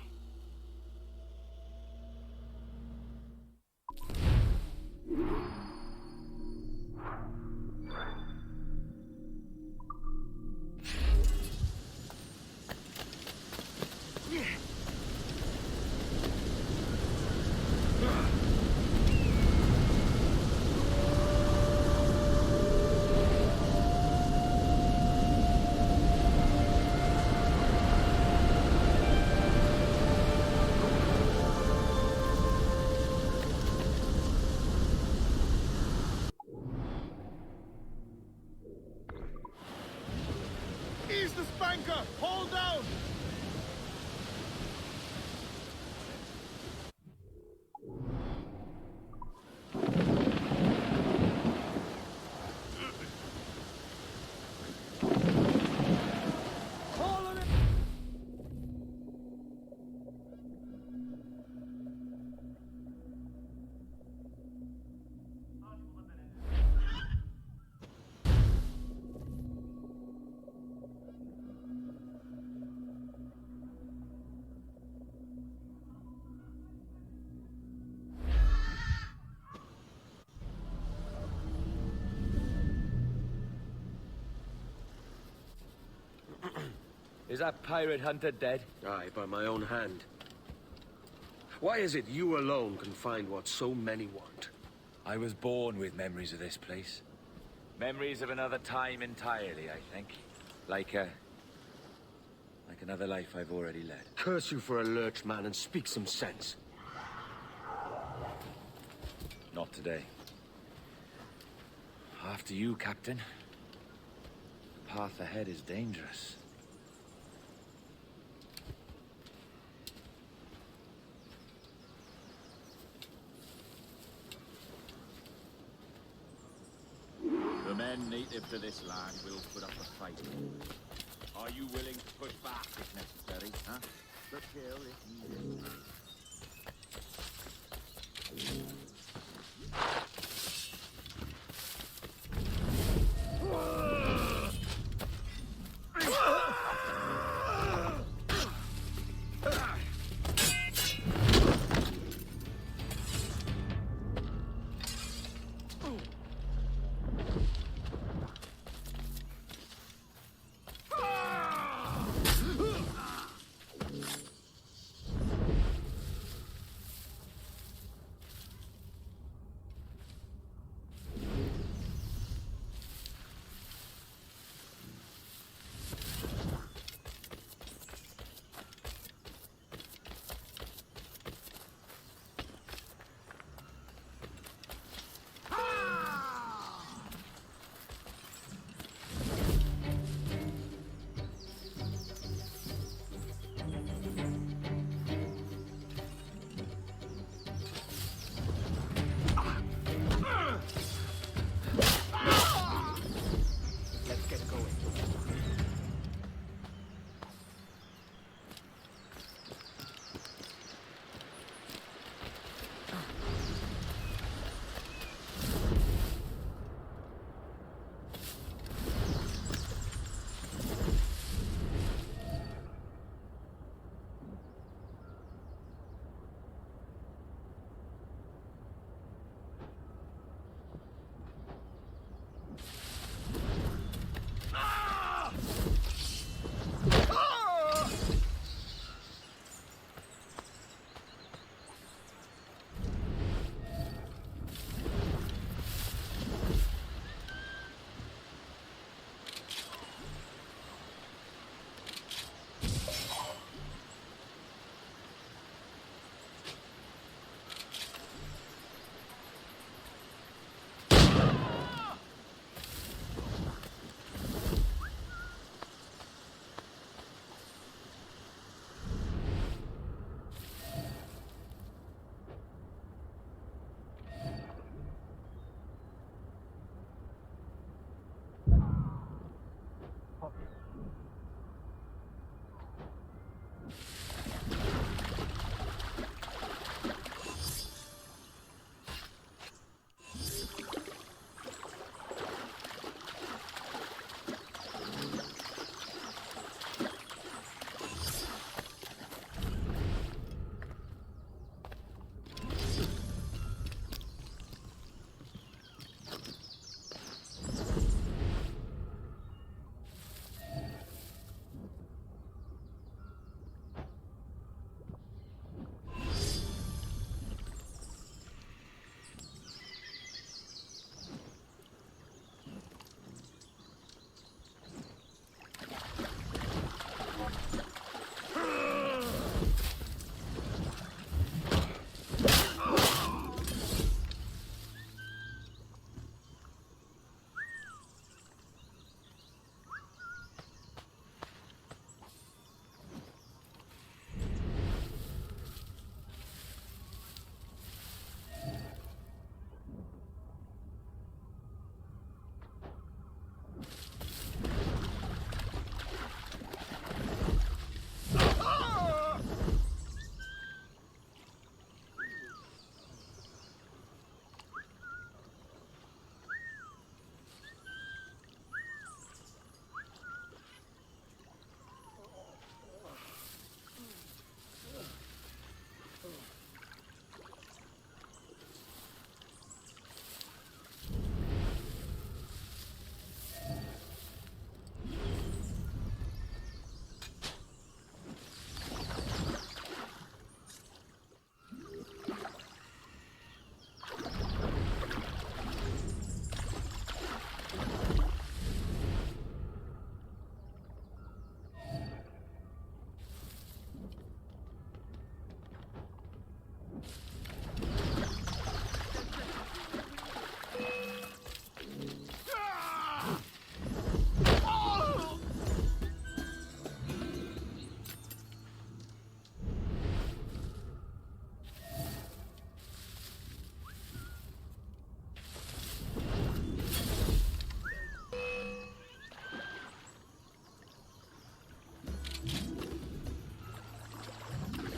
Ease the spanker! Hold down! Is that pirate hunter dead? Aye, by my own hand. Why is it you alone can find what so many want? I was born with memories of this place. Memories of another time entirely, I think. Like another life I've already led. Curse you for a lurch, man, and speak some sense. Not today. After you, Captain. The path ahead is dangerous. The men native to this land will put up a fight. Are you willing to push back if necessary, huh? To kill if needed.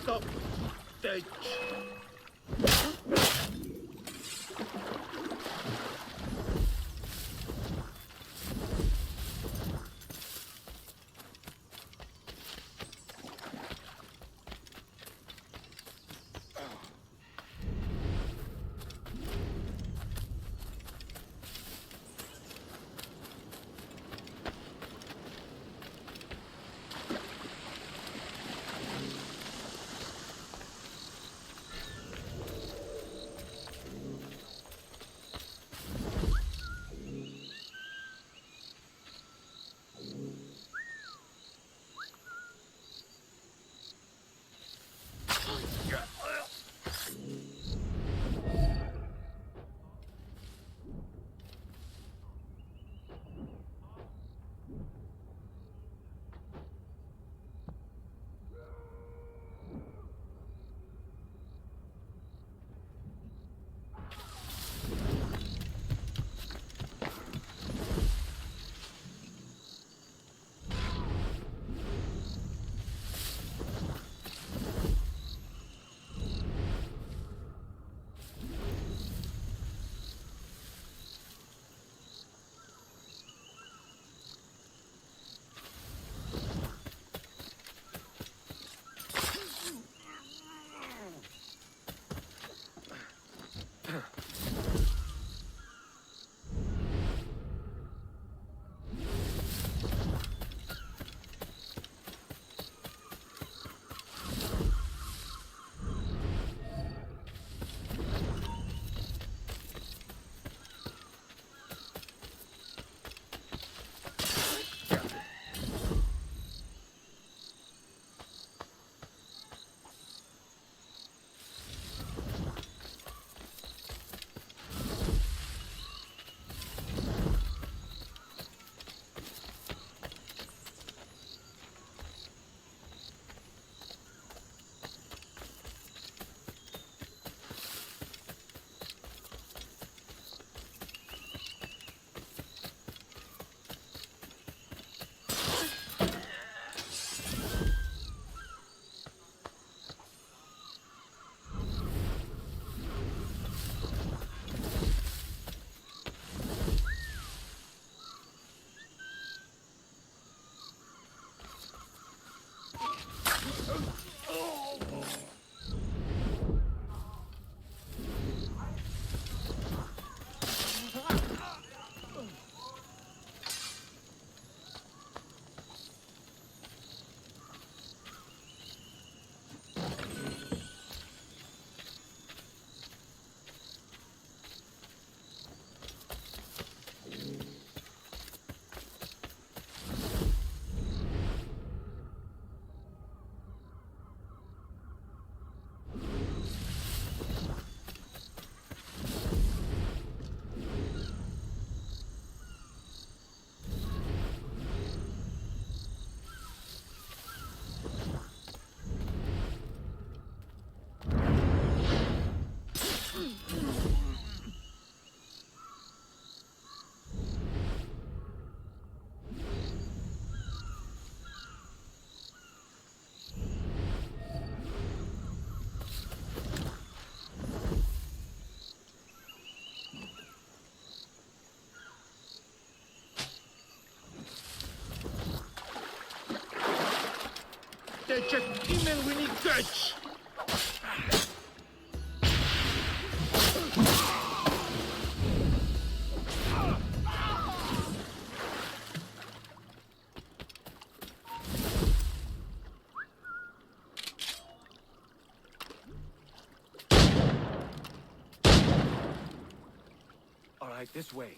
Stop! Dead. تختيم ونكتش. All right, this way.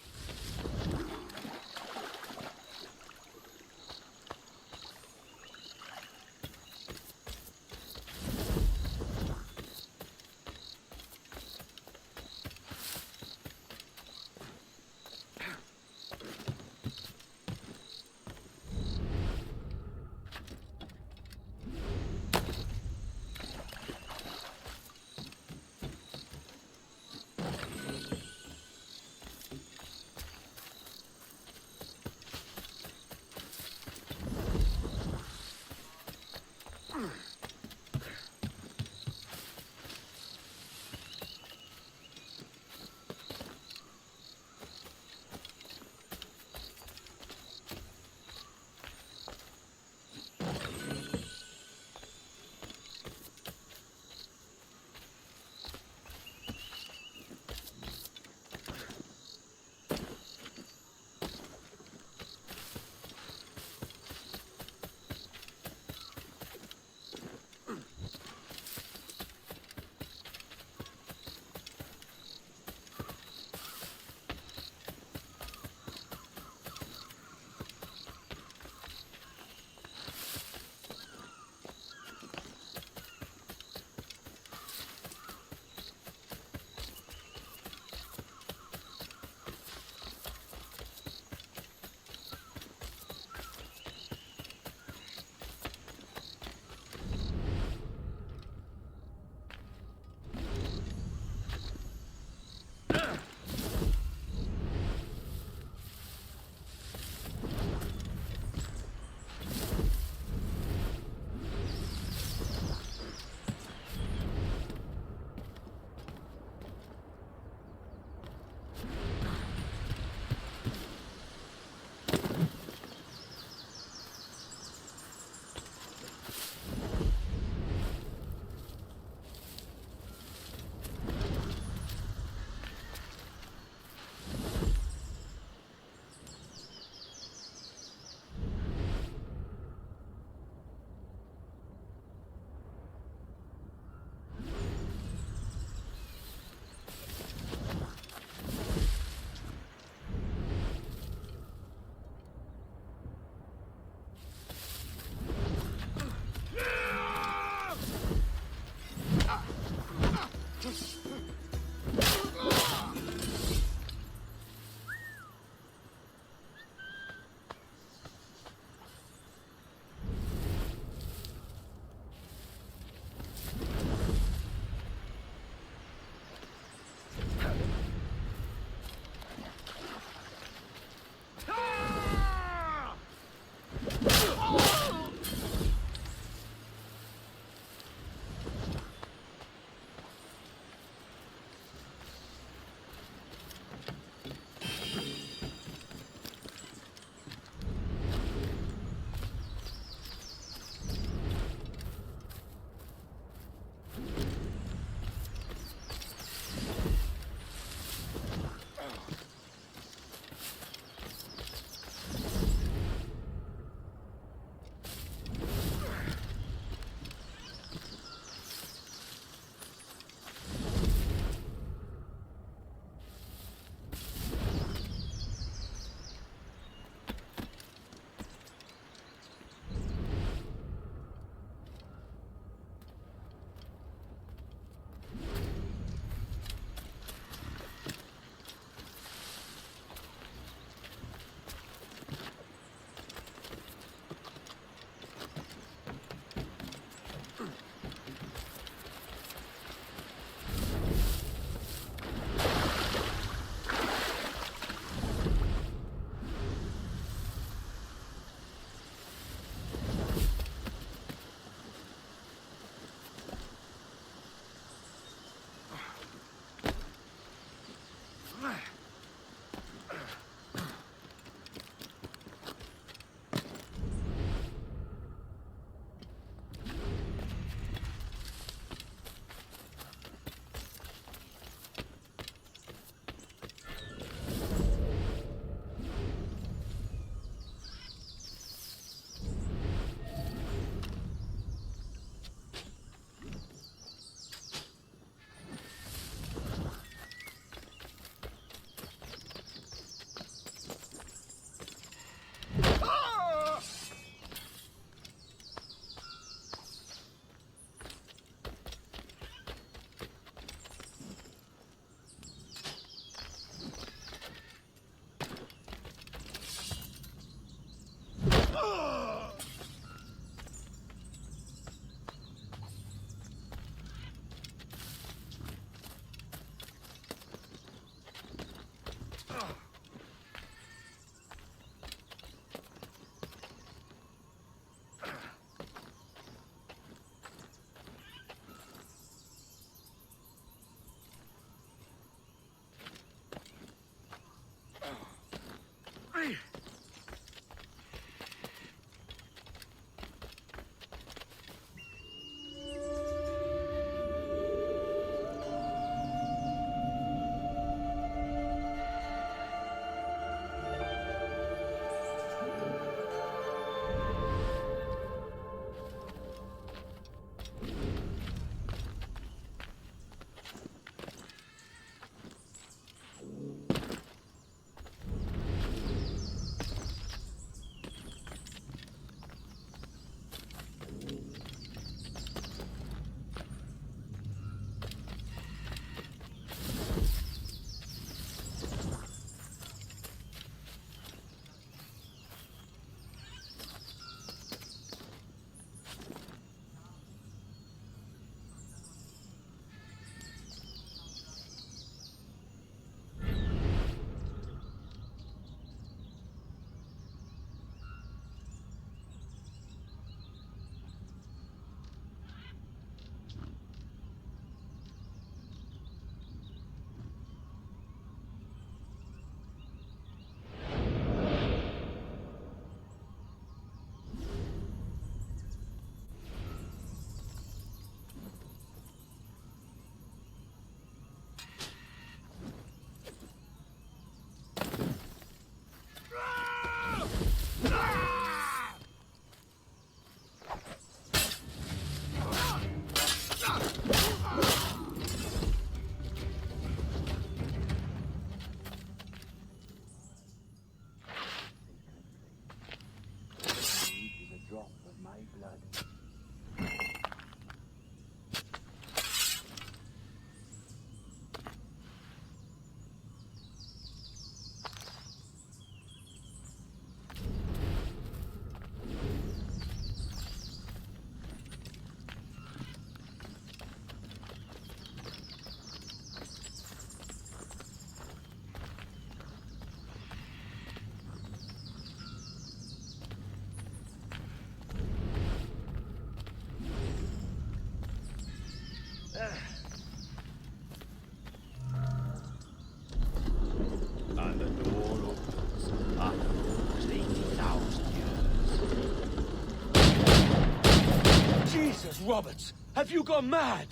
Roberts! Have you gone mad?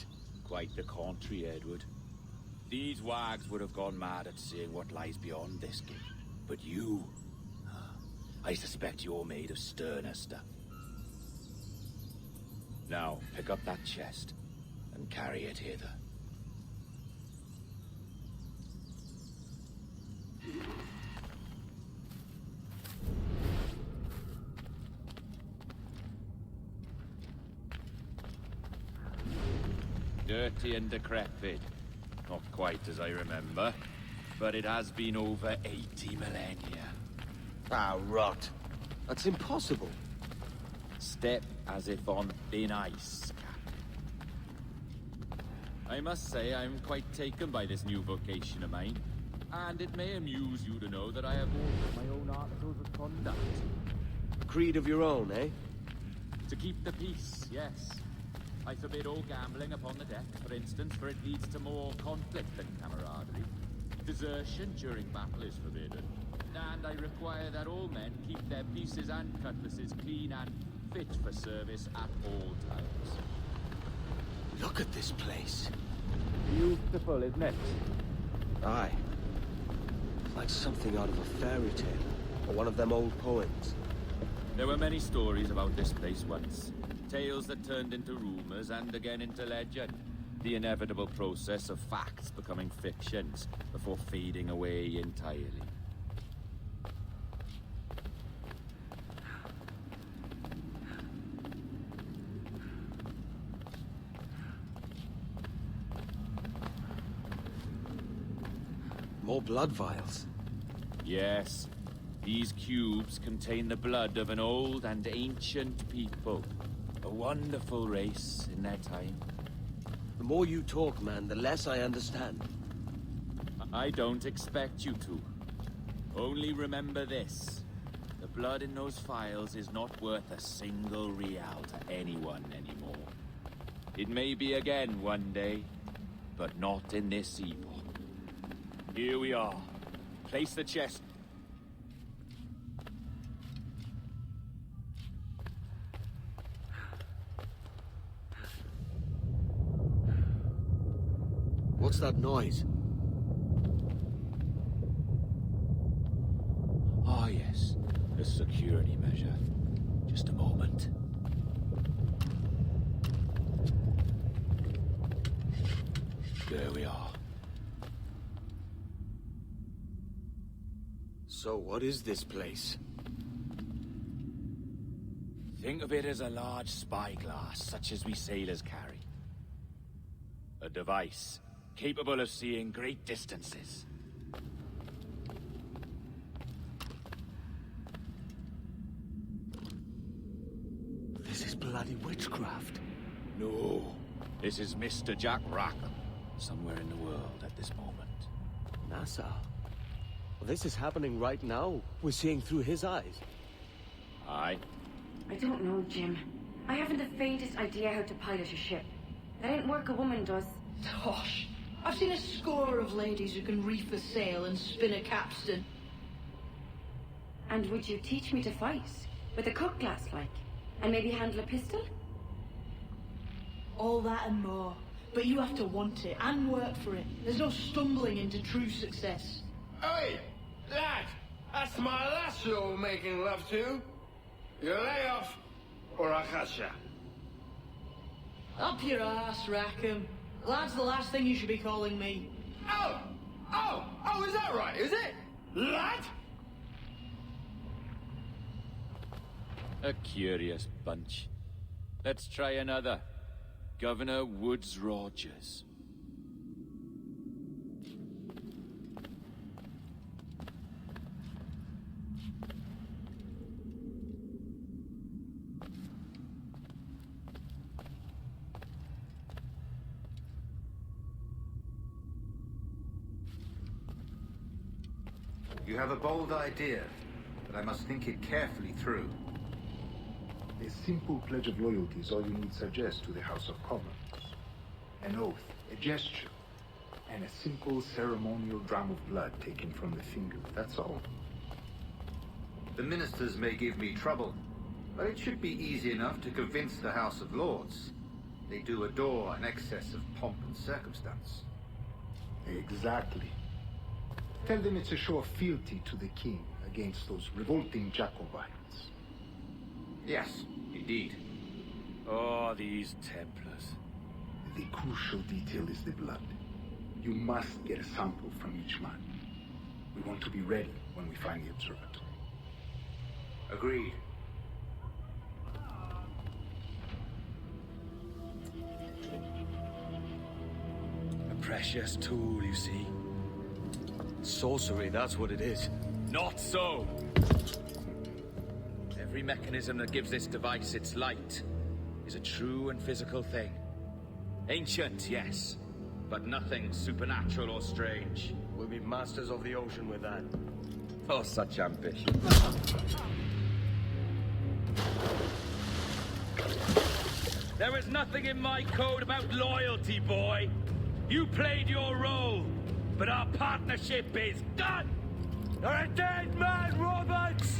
Quite the contrary, Edward. These wags would have gone mad at seeing what lies beyond this gate. But you... I suspect you're made of sterner stuff. Now, pick up that chest and carry it hither. Dirty and decrepit. Not quite as I remember, but it has been over 80 millennia. Ah, rot. That's impossible. Step as if on thin ice, Captain. I must say I'm quite taken by this new vocation of mine, and it may amuse you to know that I have ordered my own articles of conduct. Creed of your own, eh? To keep the peace, yes. I forbid all gambling upon the deck, for instance, for it leads to more conflict than camaraderie. Desertion during battle is forbidden, and I require that all men keep their pieces and cutlasses clean and fit for service at all times. Look at this place. Beautiful, isn't it? Aye. It's like something out of a fairy tale, or one of them old poems. There were many stories about this place once. Tales that turned into rumors and again into legend. The inevitable process of facts becoming fictions before fading away entirely. More blood vials. Yes. These cubes contain the blood of an old and ancient people. A wonderful race in their time. The more you talk, man, the less I understand. I don't expect you to. Only remember this. The blood in those files is not worth a single real to anyone anymore. It may be again one day, but not in this epoch. Here we are. Place the chest. What's that noise? Ah, yes. A security measure. Just a moment. There we are. So what is this place? Think of it as a large spyglass, such as we sailors carry. A device capable of seeing great distances. This is bloody witchcraft. No, this is Mr. Jack Rackham, somewhere in the world at this moment. NASA? Well, this is happening right now. We're seeing through his eyes. Aye. I don't know, Jim. I haven't the faintest idea how to pilot a ship. That ain't work a woman does. Tosh. I've seen a score of ladies who can reef a sail and spin a capstan. And would you teach me to fight? With a cutlass, like? And maybe handle a pistol? All that and more. But you have to want it and work for it. There's no stumbling into true success. Hey, lad! That's my lass you're making love to. You lay off, or I'll catch ya. Up your ass, Rackham. Lad's the last thing you should be calling me. Oh, is that right, is it? Lad? A curious bunch. Let's try another. Governor Woods Rogers. You have a bold idea, but I must think it carefully through. A simple pledge of loyalty is all you need suggest to the House of Commons. An oath, a gesture, and a simple ceremonial dram of blood taken from the finger, that's all. The ministers may give me trouble, but it should be easy enough to convince the House of Lords. They do adore an excess of pomp and circumstance. Exactly. Tell them it's a show of fealty to the king against those revolting Jacobites. Yes, indeed. Oh, these Templars. The crucial detail is the blood. You must get a sample from each man. We want to be ready when we find the observatory. Agreed. A precious tool, you see. Sorcery, that's what it is. Not so! Every mechanism that gives this device its light is a true and physical thing. Ancient, yes, but nothing supernatural or strange. We'll be masters of the ocean with that. Oh, such ambition. There is nothing in my code about loyalty, boy. You played your role, but our partnership is done! You're a dead man, Roberts!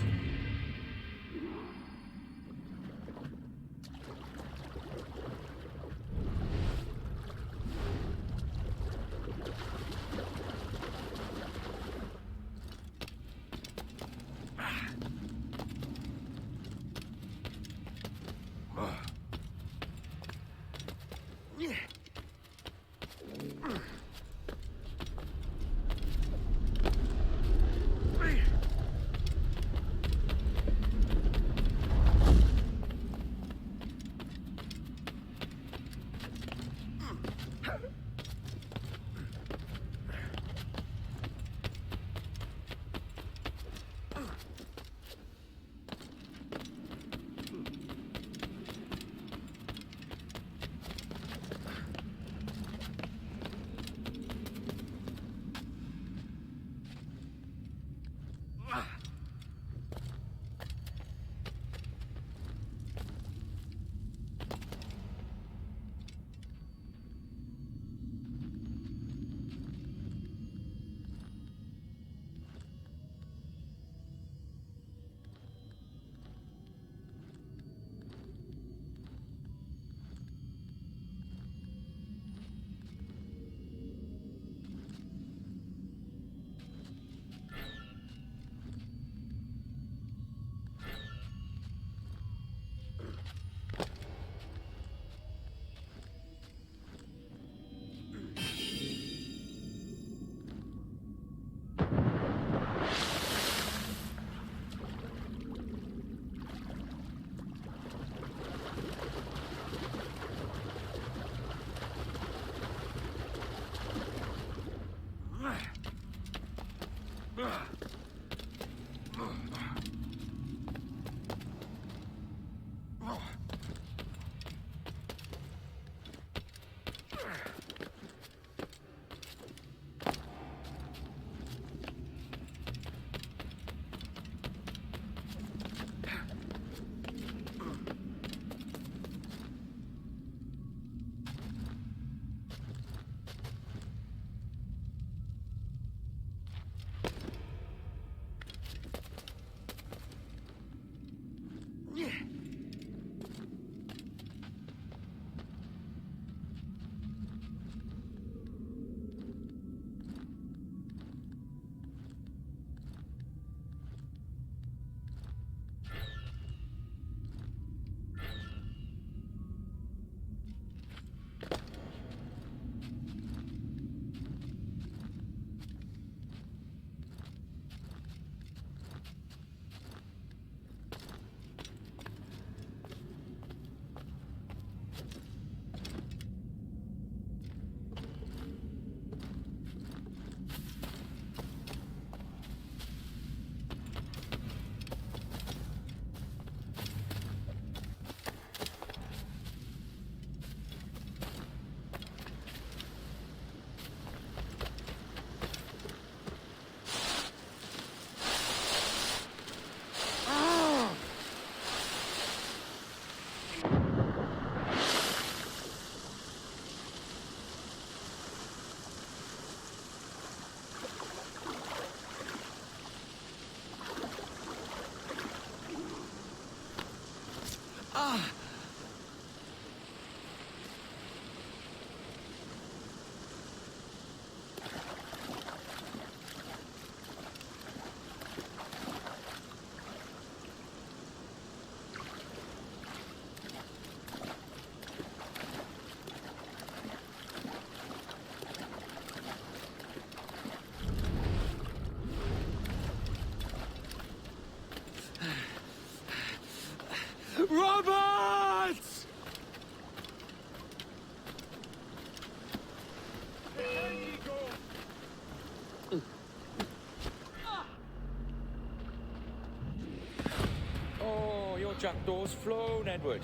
jackdaws flown, Edward.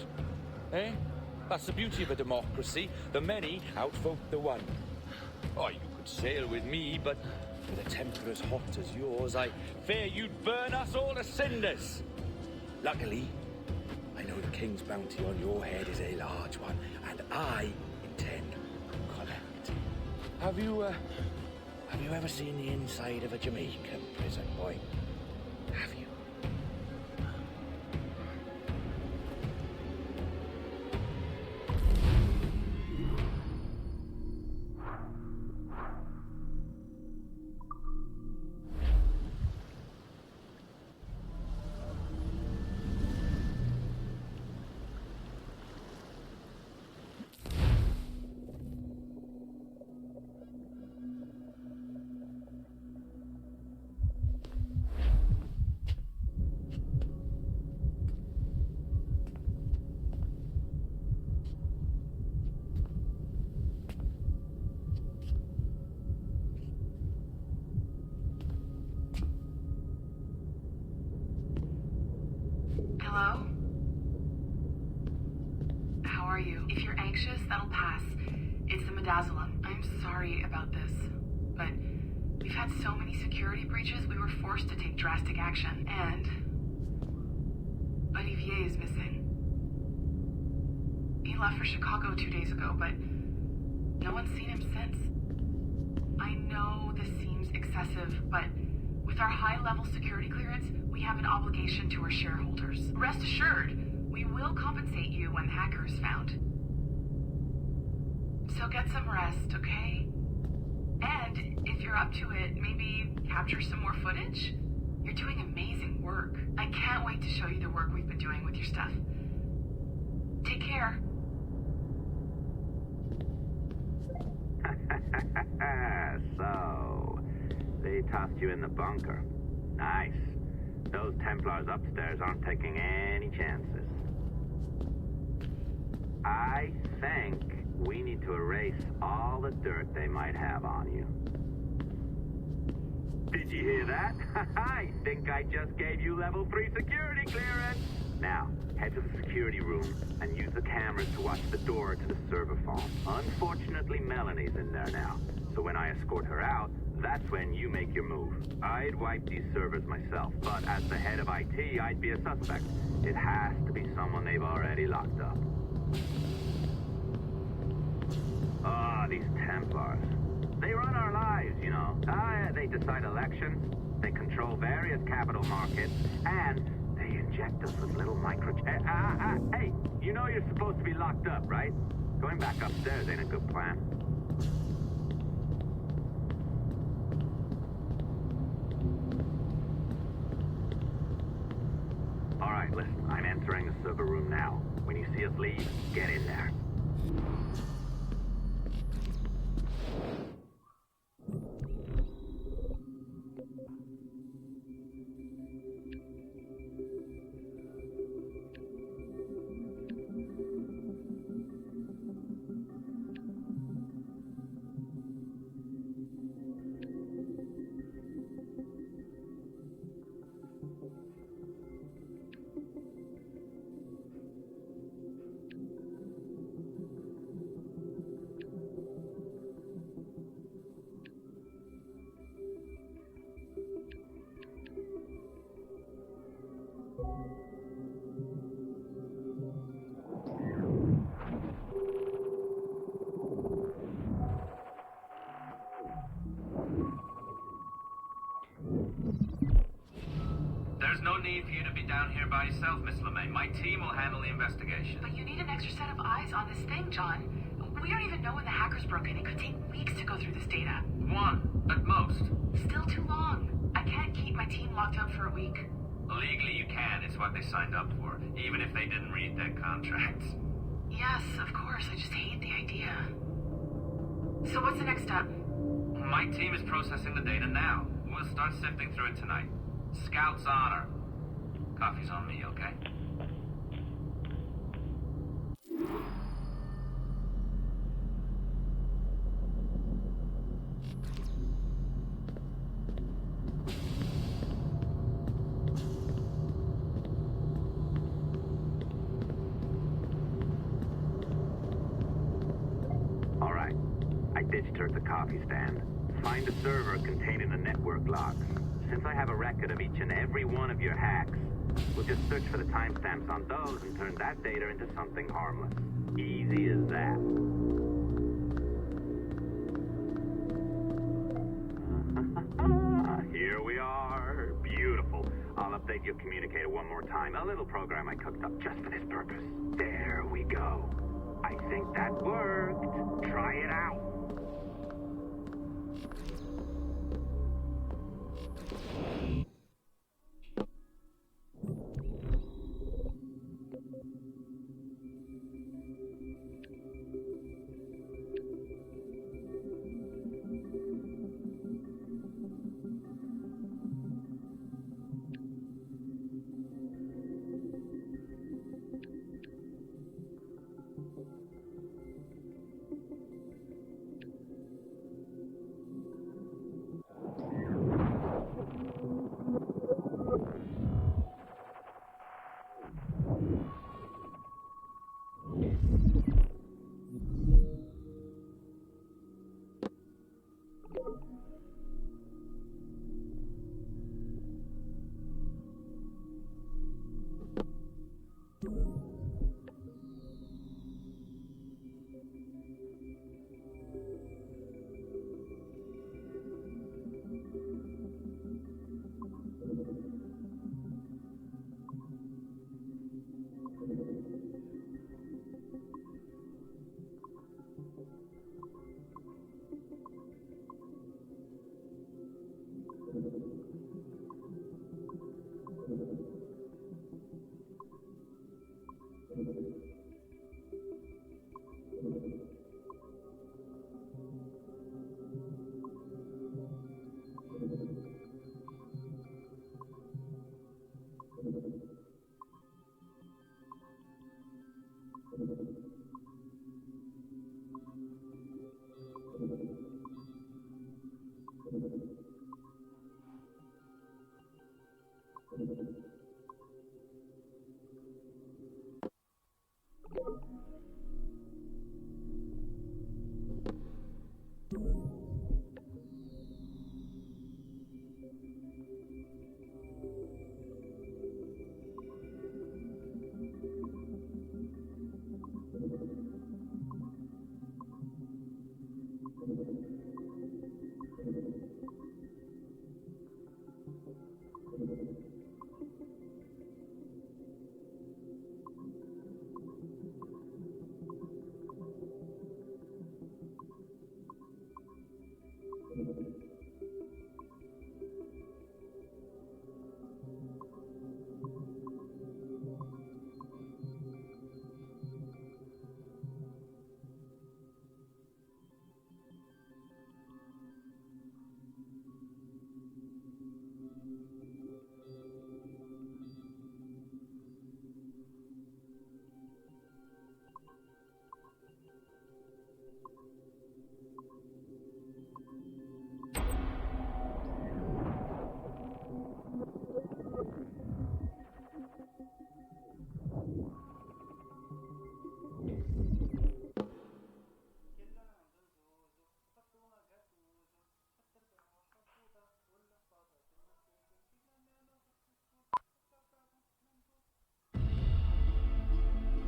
Eh? That's the beauty of a democracy. The many outvote the one. Oh, you could sail with me, but with a temper as hot as yours, I fear you'd burn us all to cinders. Luckily, I know the king's bounty on your head is a large one, and I intend to collect. Have you ever seen the inside of a Jamaican prison, boy? Have you? Hello? How are you? If you're anxious, that'll pass. It's the midazolam. I'm sorry about this, but we've had so many security breaches, we were forced to take drastic action, and Olivier is missing. He left for Chicago 2 days ago, but no one's seen him since. I know this seems excessive, but with our high-level security clearance, we have an obligation to our shareholders. Rest assured, we will compensate you when the hacker is found. So get some rest, okay? And if you're up to it, maybe capture some more footage? You're doing amazing work. I can't wait to show you the work we've been doing with your stuff. Take care. So, they tossed you in the bunker. Nice. Those Templars upstairs aren't taking any chances. I think we need to erase all the dirt they might have on you. Did you hear that? I think I just gave you level 3 security clearance. Now, head to the security room and use the cameras to watch the door to the server farm. Unfortunately, Melanie's in there now. So when I escort her out, that's when you make your move. I'd wipe these servers myself, but as the head of IT, I'd be a suspect. It has to be someone they've already locked up. Ah, these Templars. They run our lives, you know. They decide elections, they control various capital markets, and they inject us with little hey, you know you're supposed to be locked up, right? Going back upstairs ain't a good plan. All right, listen, I'm entering the server room now. When you see us leave, get in there. There's no need for you to be down here by yourself, Miss LeMay. My team will handle the investigation. But you need an extra set of eyes on this thing, John. We don't even know when the hackers broke in. It could take weeks to go through this data. One, at most. Still too long. I can't keep my team locked up for a week. Legally you can. It's what they signed up for, even if they didn't read their contracts. Yes, of course. I just hate the idea. So what's the next step? My team is processing the data now. We'll start sifting through it tonight. Scout's honor. Coffee's on me, okay? register at the coffee stand. Find a server containing the network logs. Since I have a record of each and every one of your hacks, we'll just search for the timestamps on those and turn that data into something harmless. Easy as that. Here we are. Beautiful. I'll update your communicator one more time. A little program I cooked up just for this purpose. There we go. I think that worked. Try it out.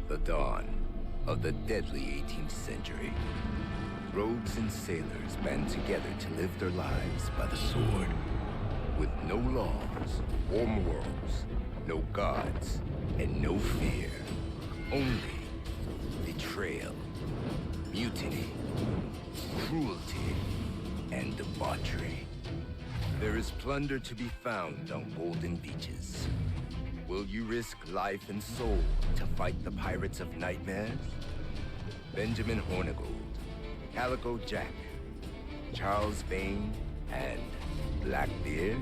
The dawn of the deadly 18th century. Rogues and sailors band together to live their lives by the sword. With no laws or morals, no gods, and no fear. Only betrayal, mutiny, cruelty, and debauchery. There is plunder to be found on golden beaches. Will you risk life and soul to fight the pirates of nightmares? Benjamin Hornigold, Calico Jack, Charles Vane, and Blackbeard?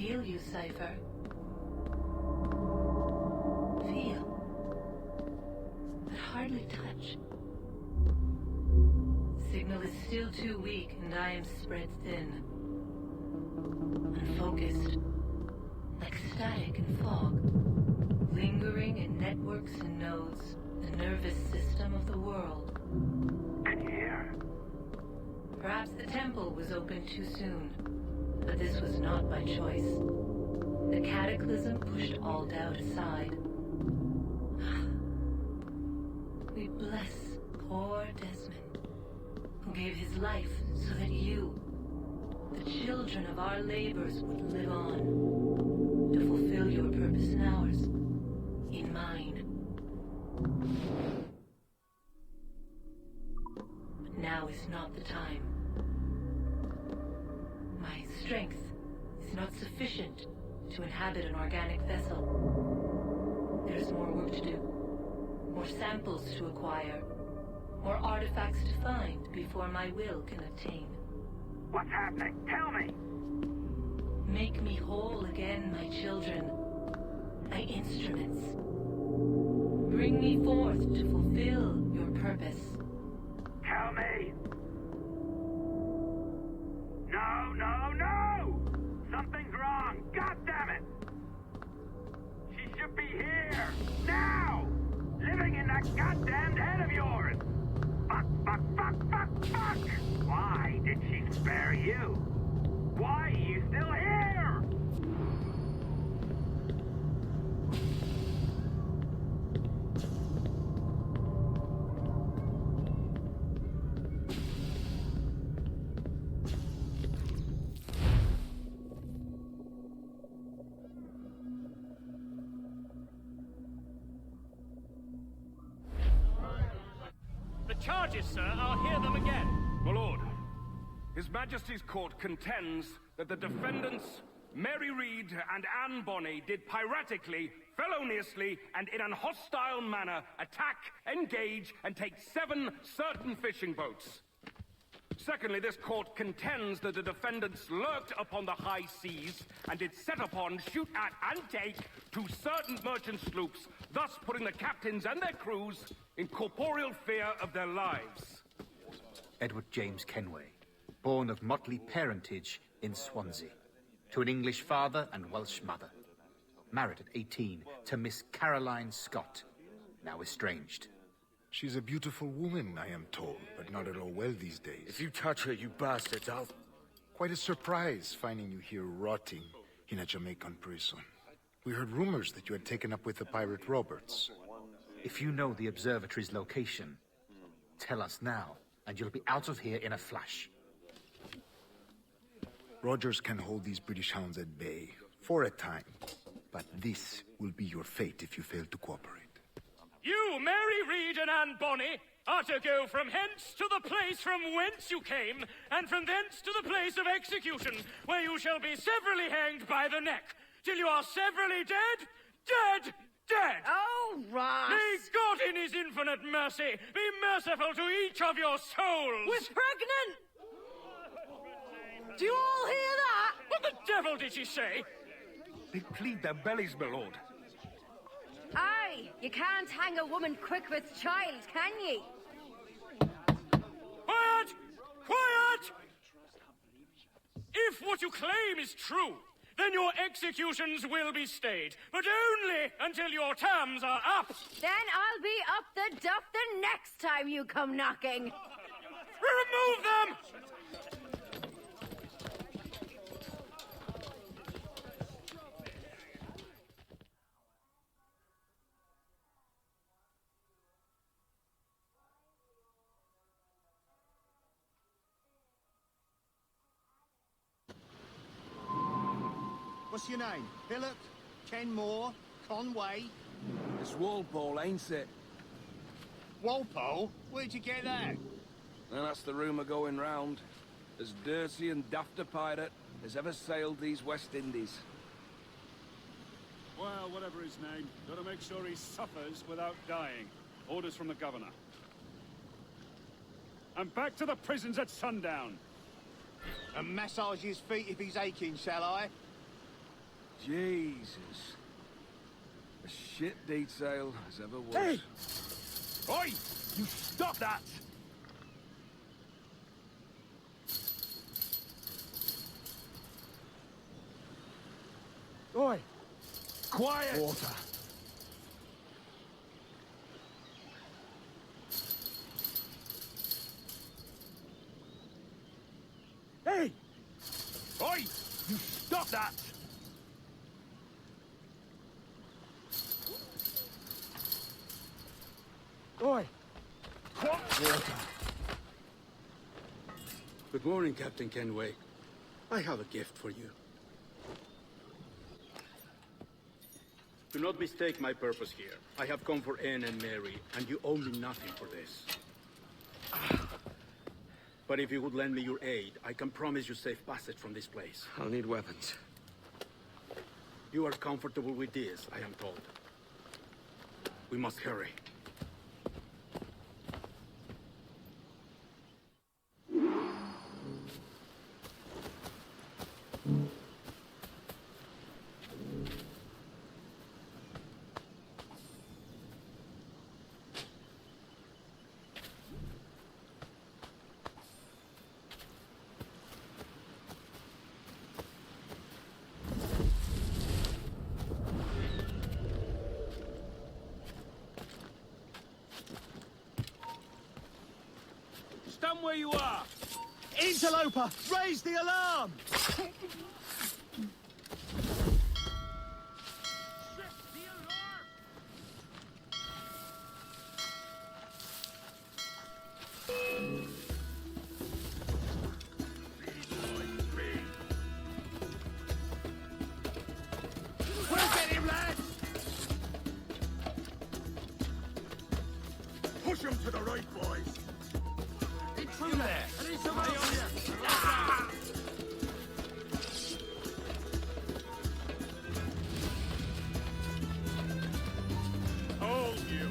feel you, Cypher. Feel. But hardly touch. Signal is still too weak, and I am spread thin. Unfocused. Like static and fog. Lingering in networks and nodes. The nervous system of the world. Can you hear? Perhaps the temple was opened too soon. But this was not by choice. The cataclysm pushed all doubt aside. We bless poor Desmond, who gave his life so that you, the children of our labors, would live on, to fulfill your purpose in ours, in mine. But now is not the time. My strength is not sufficient to inhabit an organic vessel. There is more work to do, more samples to acquire, more artifacts to find before my will can attain. What's happening? Tell me! Make me whole again, my children, my instruments. Bring me forth to fulfill your purpose. Tell me! No, no, no! Something's wrong! God damn it! She should be here! Now! Living in that goddamned head of yours! Fuck, fuck, fuck, fuck, fuck! Why did she spare you? Why are you still here? The charges, sir, I'll hear them again. My lord, His Majesty's court contends that the defendants, Mary Reed and Anne Bonny, did piratically, feloniously, and in an hostile manner attack, engage, and take 7 certain fishing boats. Secondly, this court contends that the defendants lurked upon the high seas and did set upon, shoot at, and take 2 certain merchant sloops, thus putting the captains and their crews in corporeal fear of their lives. Edward James Kenway, born of motley parentage in Swansea, to an English father and Welsh mother. Married at 18 to Miss Caroline Scott, now estranged. She's a beautiful woman, I am told, but not at all well these days. If you touch her, you bastards, I'll... Quite a surprise finding you here rotting in a Jamaican prison. We heard rumors that you had taken up with the pirate Roberts. If you know the observatory's location, tell us now, and you'll be out of here in a flash. Rogers can hold these British hounds at bay, for a time. But this will be your fate if you fail to cooperate. You, Mary Reed and Anne Bonny, are to go from hence to the place from whence you came, and from thence to the place of execution, where you shall be severally hanged by the neck, till you are severally dead, dead, dead! Oh, Ross! May God in his infinite mercy be merciful to each of your souls! We're pregnant! Do you all hear that? What the devil did she say? They plead their bellies, my lord. Aye, you can't hang a woman quick with child, can ye? Quiet! Quiet! If what you claim is true, then your executions will be stayed, but only until your terms are up. Then I'll be up the duff the next time you come knocking. Remove them! What's your name? Philip? Kenmore? Conway? It's Walpole, ain't it? Walpole? Where'd you get that? And that's the rumour going round. As dirty and daft a pirate as ever sailed these West Indies. Well, whatever his name, gotta make sure he suffers without dying. Orders from the governor. And back to the prisons at sundown. And massage his feet if he's aching, shall I? Jesus. A shit detail as ever was. Hey! Oi! You stop that! Oi! Quiet! Water. Hey! Oi! You stop that! Oi! Water. Good morning, Captain Kenway. I have a gift for you. Do not mistake my purpose here. I have come for Anne and Mary, and you owe me nothing for this. But if you would lend me your aid, I can promise you safe passage from this place. I'll need weapons. You are comfortable with this, I am told. We must hurry. Stand where you are! Interloper! Raise the alarm! We'll get him, lads! Push him to the right, boys. Through there! And he's away on you! Hold you.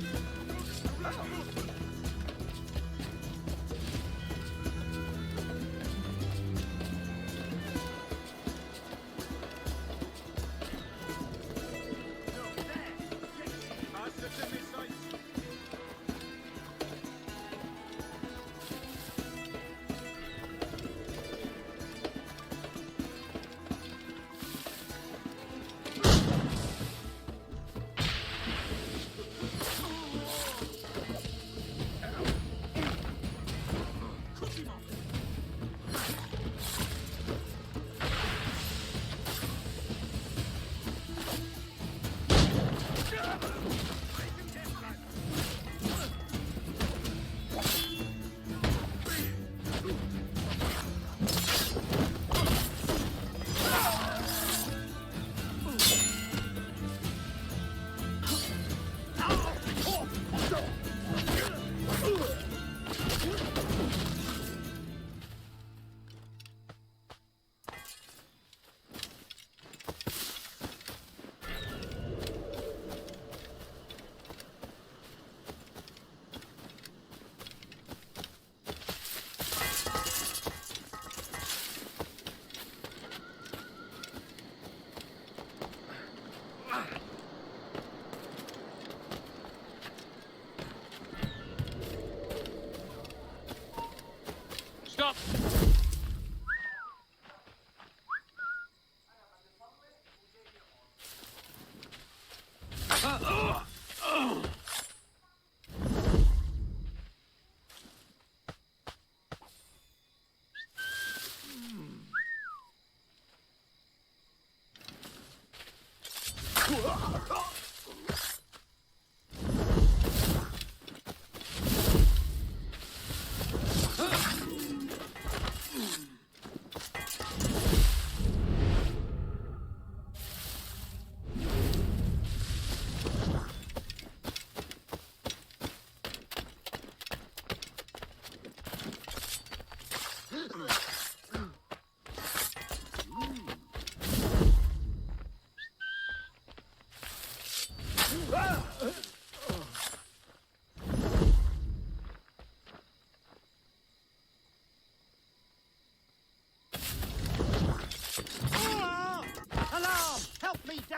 Stop!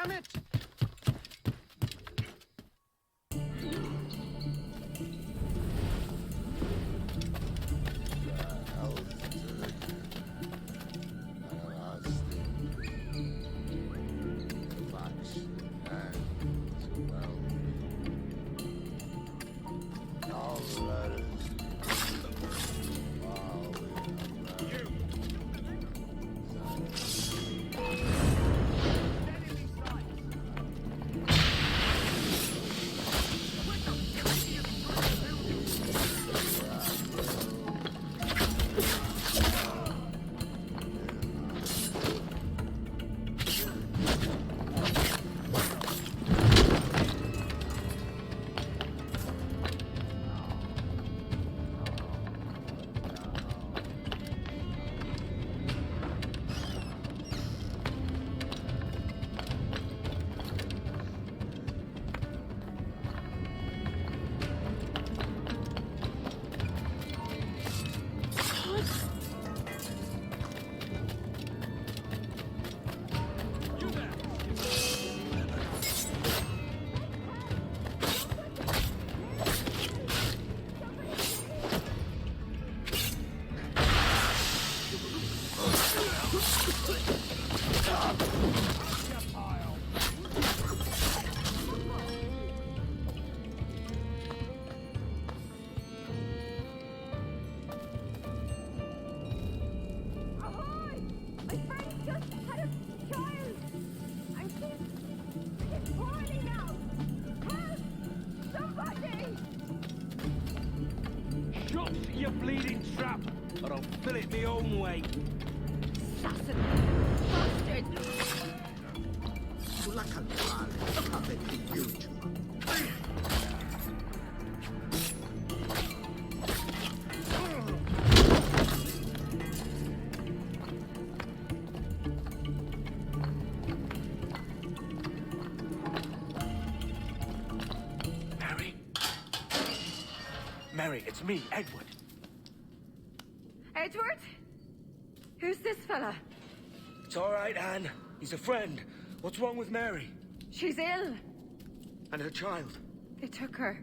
Damn it! Fill it my own way. Assassin! Bastard! Sulla calzare, avete huge. Mary, it's me, Edward. Edward? Who's this fella? It's all right, Anne. He's a friend. What's wrong with Mary? She's ill. And her child? They took her.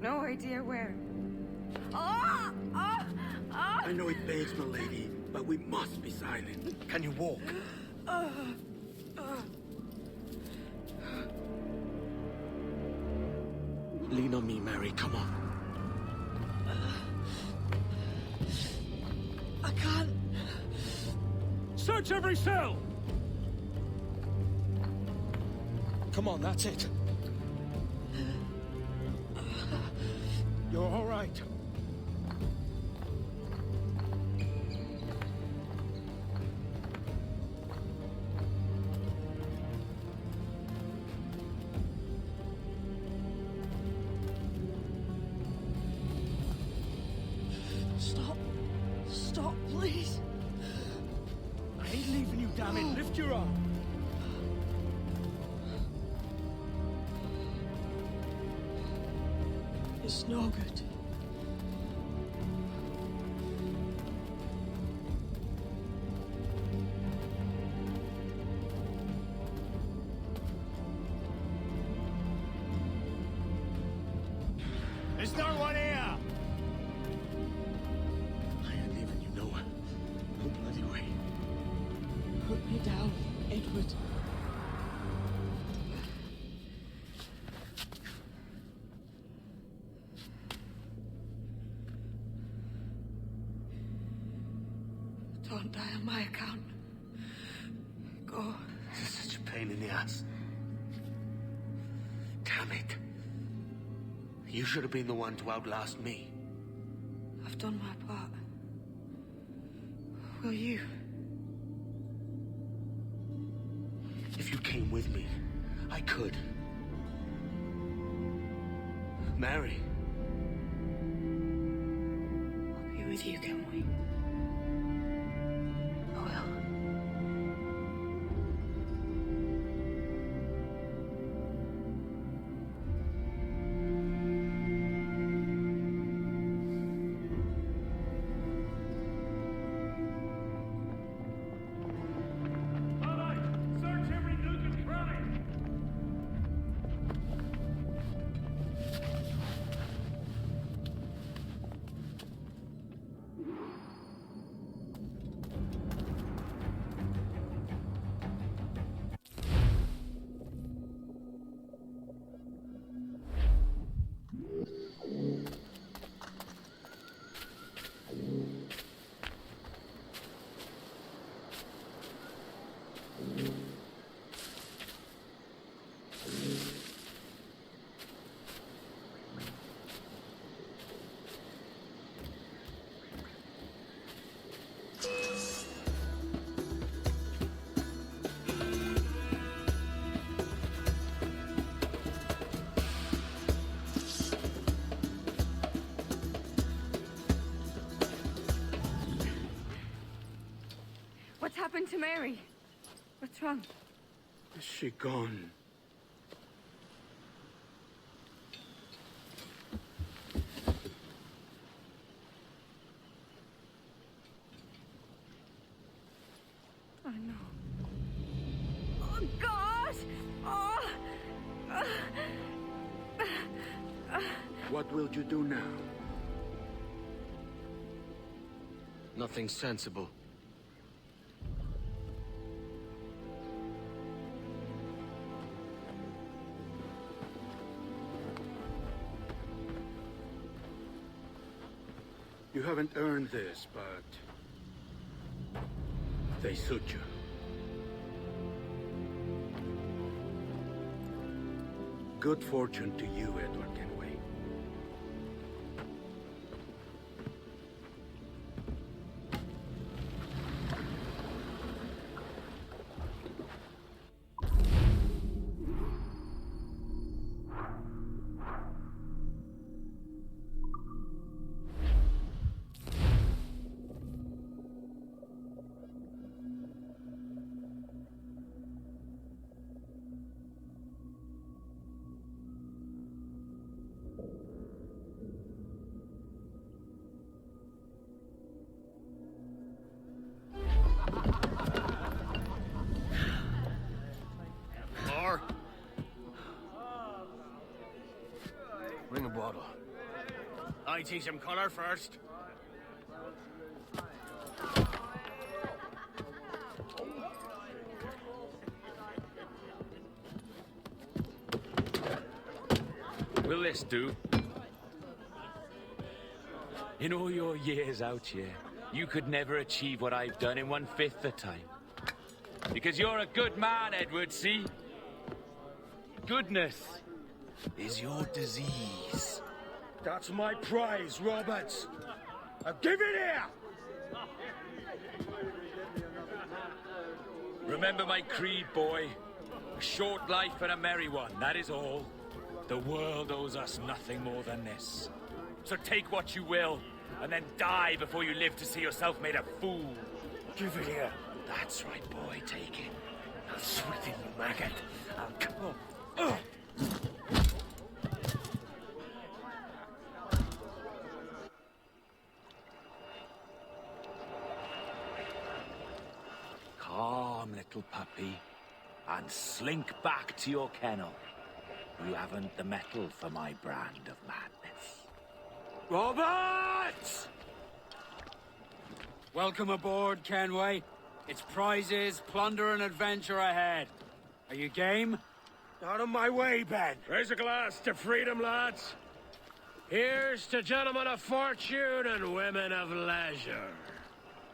No idea where. Oh! Oh! Oh! I know it begs, my lady, but we must be silent. Can you walk? Lean on me, Mary. Come on. I can't. Search every cell! Come on, that's it. You're all right. Stop. Stop, please. I ain't leaving you, damn it. Lift your arm. It's no good. There's no one here! I ain't leaving you nowhere. No bloody way. Put me down, Edward. Don't die on my account. Go. This is such a pain in the ass. Damn it. You should have been the one to outlast me. I've done my part. Will you? If you came with me, I could. Mary. I'll be with you, Kingway. I will. Search every to Mary? What's wrong? Is she gone? Oh no. Oh God! Oh! What will you do now? Nothing sensible. You haven't earned this, but they suit you. Good fortune to you, Edward Kenway. Bring a bottle. I see some color first. Will this do? In all your years out here, you could never achieve what I've done in 1/5 the time. Because you're a good man, Edward, see? Goodness is your disease. That's my prize, Roberts. Give it here! Remember my creed, boy. A short life and a merry one, that is all. The world owes us nothing more than this. So take what you will, and then die before you live to see yourself made a fool. Give it here. That's right, boy, take it. I'll sweeten you, maggot. I'll come. Calm, little puppy, and slink back to your kennel. You haven't the mettle for my brand of madness. Roberts! Welcome aboard, Kenway. It's prizes, plunder, and adventure ahead. Are you game? Out of my way, Ben. Raise a glass to freedom, lads. Here's to gentlemen of fortune and women of leisure.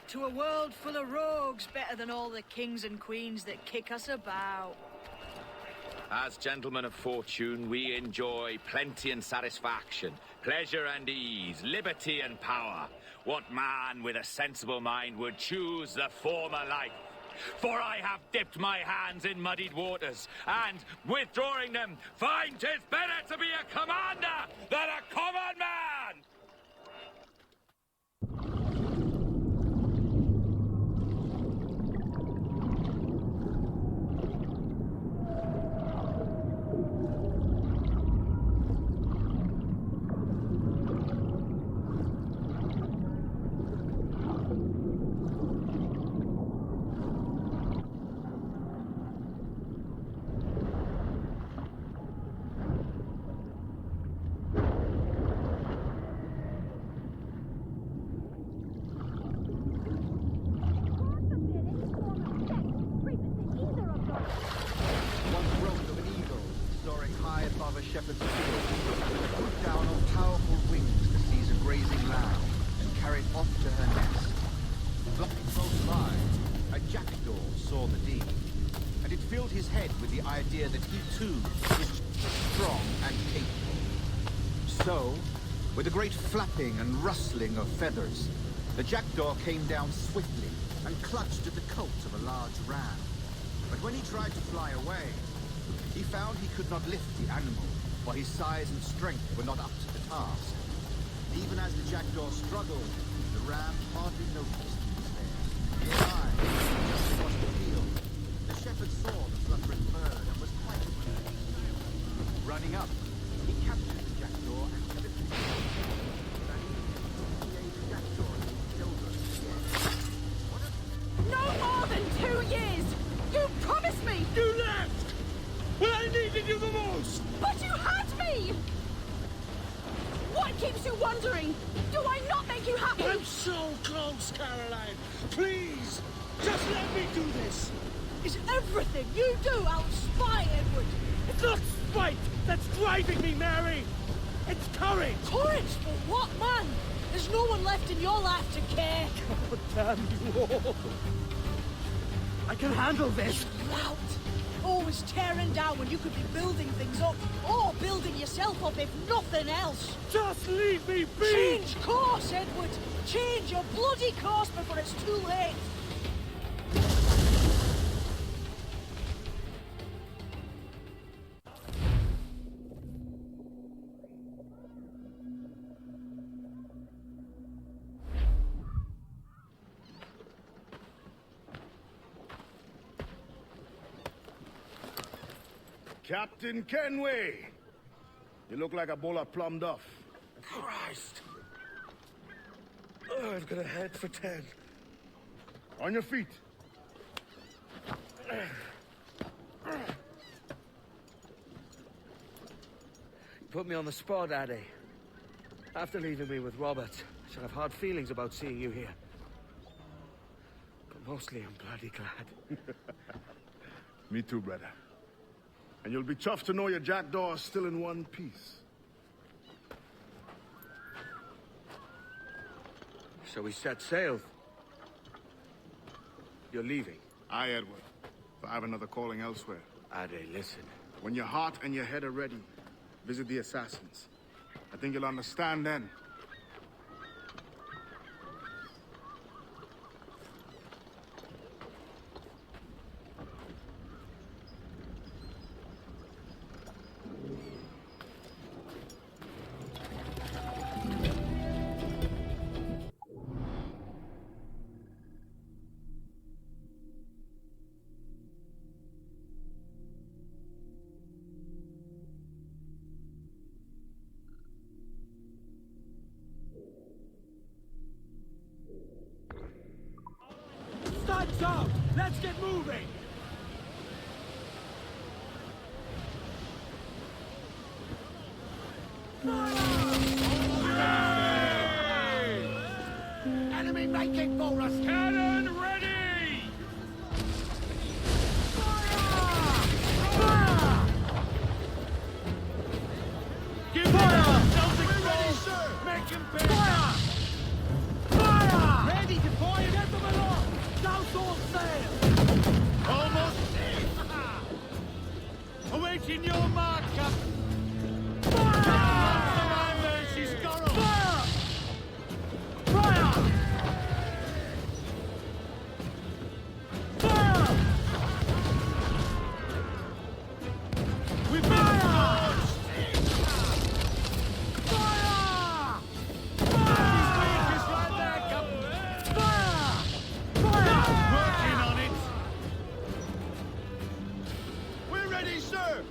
To a world full of rogues, better than all the kings and queens that kick us about. As gentlemen of fortune, we enjoy plenty and satisfaction, pleasure and ease, liberty and power. What man with a sensible mind would choose the former life? For I have dipped my hands in muddied waters, and, withdrawing them, find 'tis better to be a commander than a common man! That he too is strong and capable. So, with a great flapping and rustling of feathers, the jackdaw came down swiftly and clutched at the coat of a large ram. But when he tried to fly away, he found he could not lift the animal, for his size and strength were not up to the task. Even as the jackdaw struggled, the ram hardly noticed he was there. Nearby, just across wandering. Do I not make you happy? I'm so close, Caroline. Please, just let me do this. Is everything you do out of spite, Edward? It's not spite that's driving me, Mary. It's courage. Courage for what, man? There's no one left in your life to care. Oh, damn you all. I can handle this. Lout. Always tearing down when you could be building things up, or building yourself up if nothing else. Just leave me be! Change course, Edward! Change your bloody course before it's too late! Captain Kenway! You look like a bowl of plum duff. Christ! Oh, I've got a head for 10. On your feet. You put me on the spot, Addy. After leaving me with Robert, I should have hard feelings about seeing you here. But mostly I'm bloody glad. Me too, brother. And you'll be chuffed to know your jackdaw is still in one piece. So we set sail. You're leaving? Aye, Edward. But I have another calling elsewhere. Ade, listen. When your heart and your head are ready, visit the assassins. I think you'll understand then. Lights out! Let's get moving! Enemy making for us! Cannon ready! Fire! Give fire! Something ready, sir! Make him pay! Fire! Fire! Ready to fire! Get them along! Douse all sail! Almost awaiting your mark, Captain! Fire! She's got us! Fire! Fire! Fire! We've been launched! Fire! Fire! Just right there, Captain! Fire! Fire! Working on it! We're ready, sir!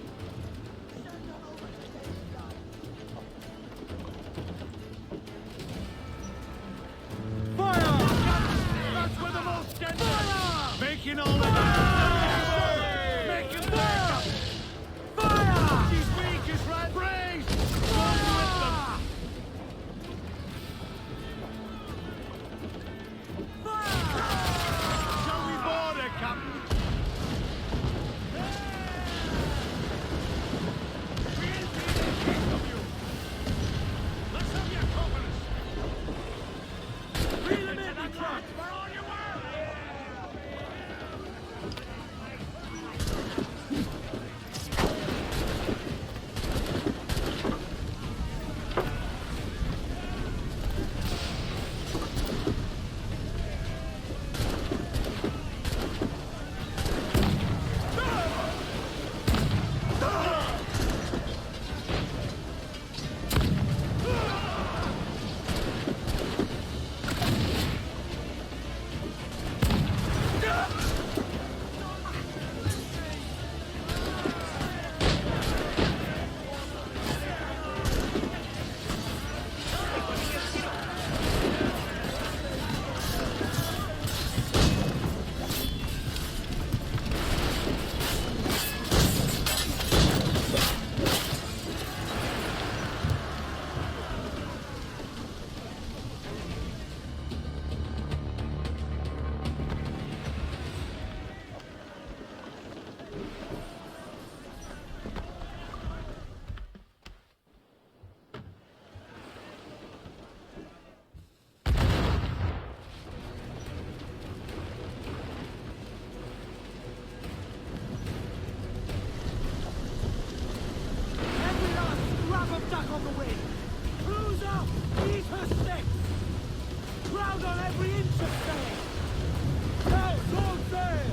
ship sail! Now, all sail!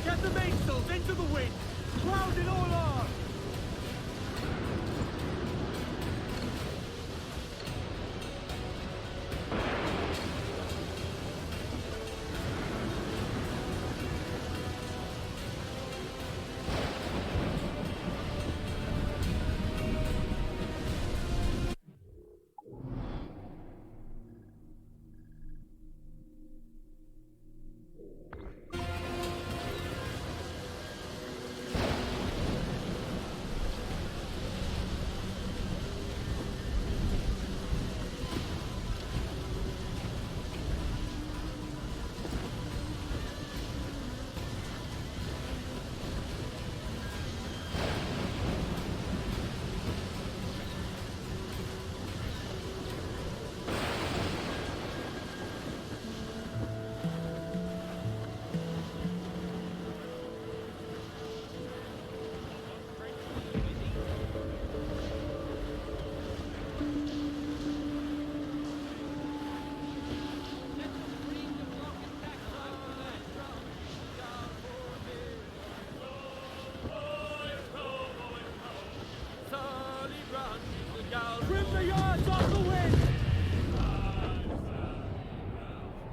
Get the mainsails into the wind! Crowd it all on! Trim the yards off the wind!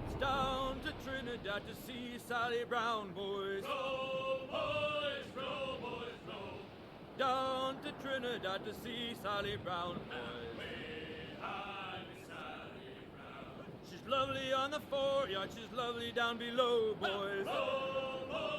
It's down to Trinidad to see Sally Brown, boys. Row, boys, row, boys, row. Down to Trinidad to see Sally Brown, boys. She's lovely on the foreyard, she's lovely down below, boys. Row, boys, row.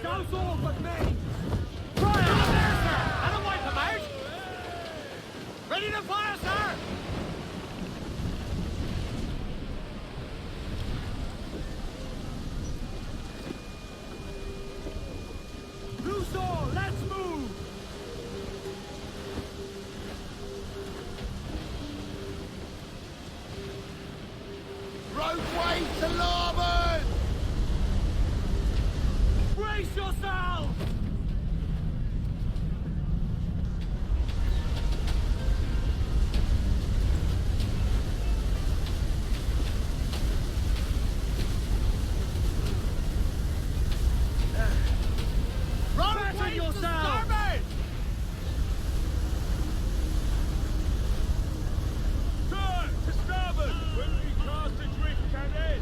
Douse all but me! Fire! There, sir! I don't wipe them out! Ready to fire, sir! Loose all! Let's move! Roadway to larboard! Brace yourselves! Fasten yourselves! Turn to starboard when we cast adrift cannon!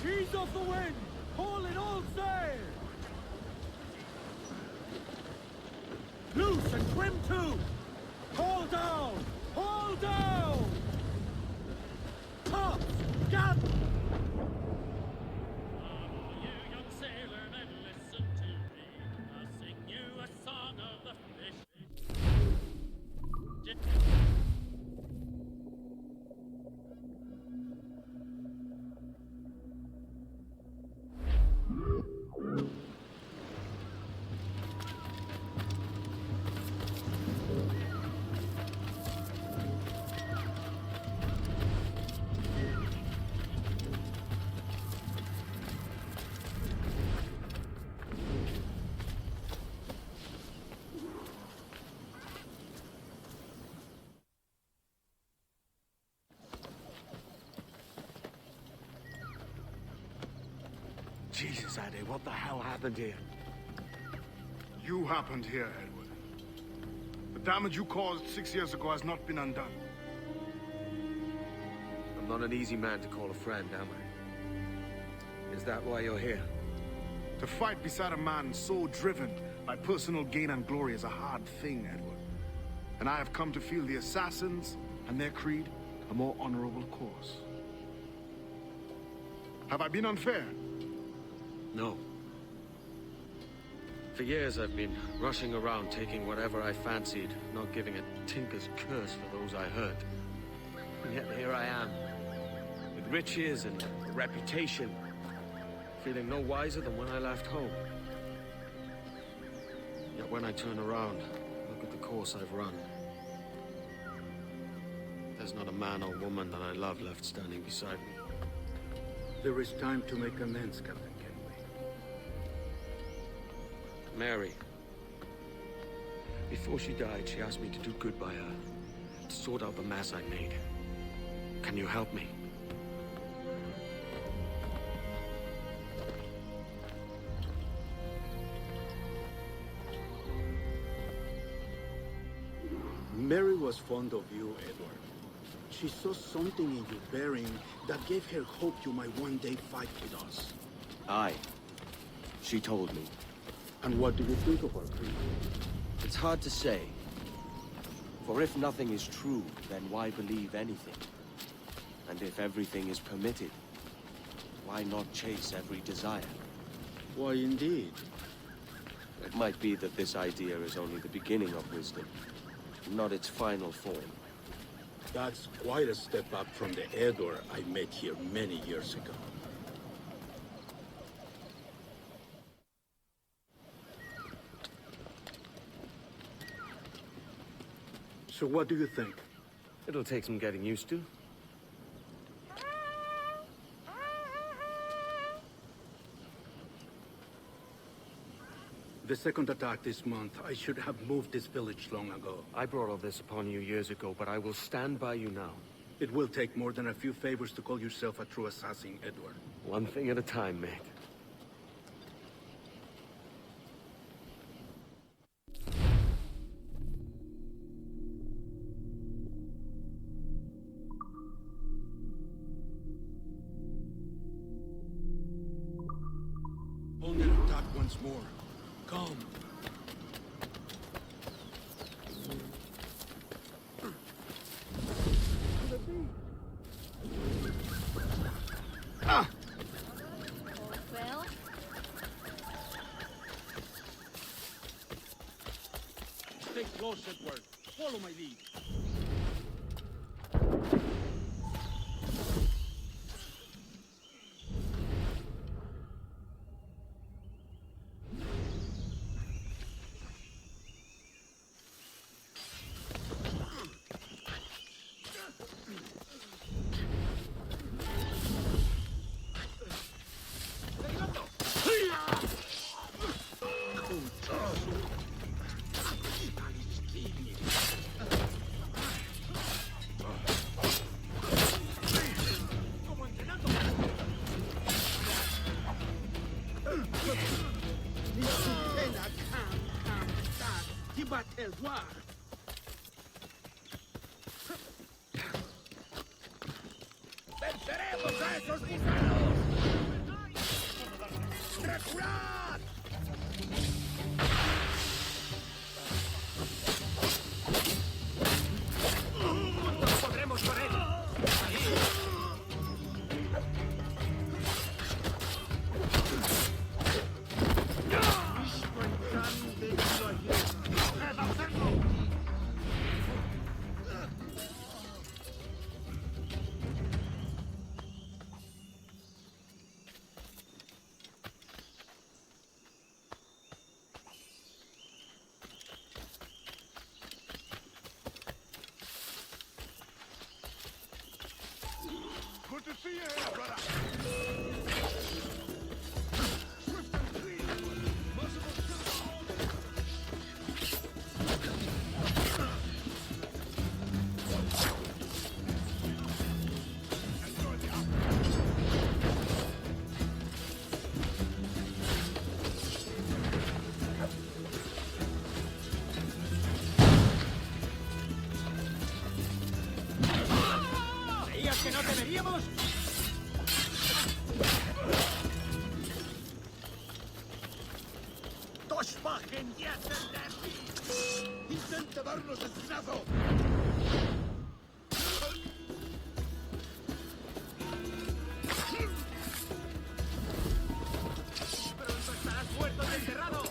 Ease off the wind! Haul in all sail! Loose and trim too! Haul down! Haul down! Tops! Gather! You young sailor, then listen to me. I'll sing you a song of the fish. Jesus, Addy, what the hell happened here? You happened here, Edward. The damage you caused 6 years ago has not been undone. I'm not an easy man to call a friend, am I? Is that why you're here? To fight beside a man so driven by personal gain and glory is a hard thing, Edward. And I have come to feel the assassins and their creed a more honorable cause. Have I been unfair? No. For years I've been rushing around taking whatever I fancied, not giving a tinker's curse for those I hurt. And yet here I am, with riches and a reputation, feeling no wiser than when I left home. Yet when I turn around, look at the course I've run. There's not a man or woman that I love left standing beside me. There is time to make amends, Captain Kenway. Mary. Before she died, she asked me to do good by her, to sort out the mess I made. Can you help me? Mary was fond of you, Edward. She saw something in your bearing that gave her hope you might one day fight with us. Aye. She told me. And what do you think of her creed? It's hard to say. For if nothing is true, then why believe anything? And if everything is permitted, why not chase every desire? Why, indeed. It might be that this idea is only the beginning of wisdom, not its final form. That's quite a step up from the Edward I met here many years ago. So what do you think? It'll take some getting used to. The second attack this month, I should have moved this village long ago. I brought all this upon you years ago, but I will stand by you now. It will take more than a few favors to call yourself a true assassin, Edward. One thing at a time, mate. On an attack once more. Come. Well? Stay close, Edward. Follow my lead. ¡Venceremos a esos gusanos! ¡Reculad! ¡Juntos podremos con él! Good to see you here, brother. ¿Creías que no te veríamos? ¡Toshbagen jetzt el ¡Intenta darnos el pinazo! ¡Pronto estarás muerto y enterrado!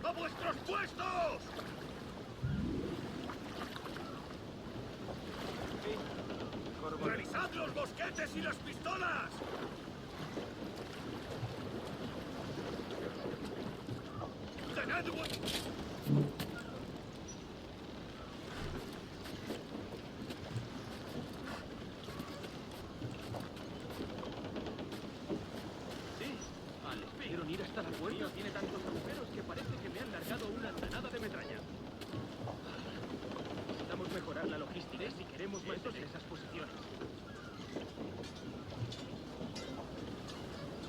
¡A vuestros puestos! ¡Revisad los mosquetes y las pistolas! ¡Tened ir hasta la puerta tiene tantos agujeros que parece que me han largado una andanada de metralla. Necesitamos mejorar la logística si queremos mantener esas posiciones.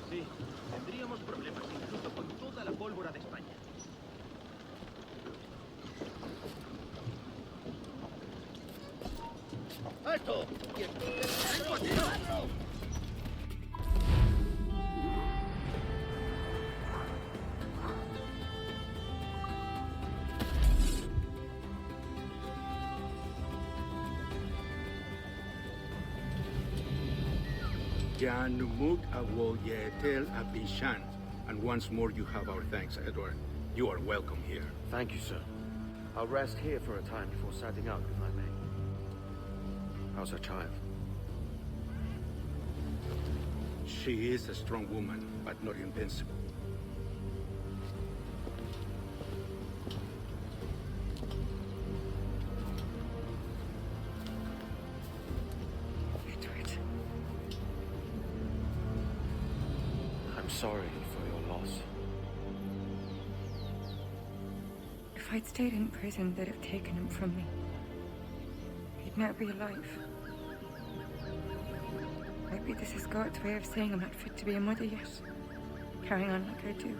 Sí, tendríamos problemas incluso con toda la pólvora de España. ¡Alto! ¡Vengo aquí! Janumuk awoyetel abishan. And once more you have our thanks, Edward. You are welcome here. Thank you, sir. I'll rest here for a time before setting out, if I may. How's her child? She is a strong woman, but not invincible. I'm sorry for your loss. If I'd stayed in prison, they'd have taken him from me. I'd never be alive. Maybe this is God's way of saying I'm not fit to be a mother yet. Carrying on like I do.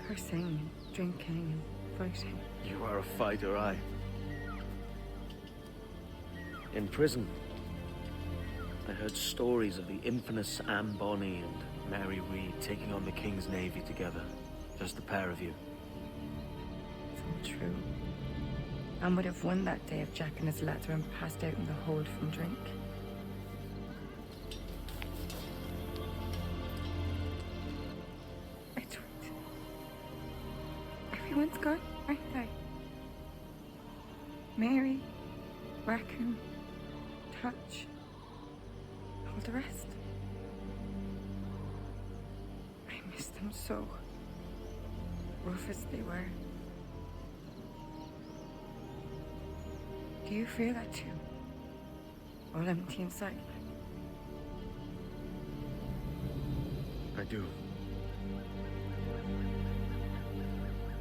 Cursing and drinking and fighting. You are a fighter, aye. In prison, I heard stories of the infamous Anne Bonny and Mary Read taking on the King's Navy together. Just the pair of you. So true. Anne would have won that day if Jack and his lads weren't passed out in the hold from drink. Edward. Everyone's gone, aren't they? Mary, Raccoon, Touch, all the rest. I miss them so. Rough as they were. Do you feel that too? All empty inside? I do.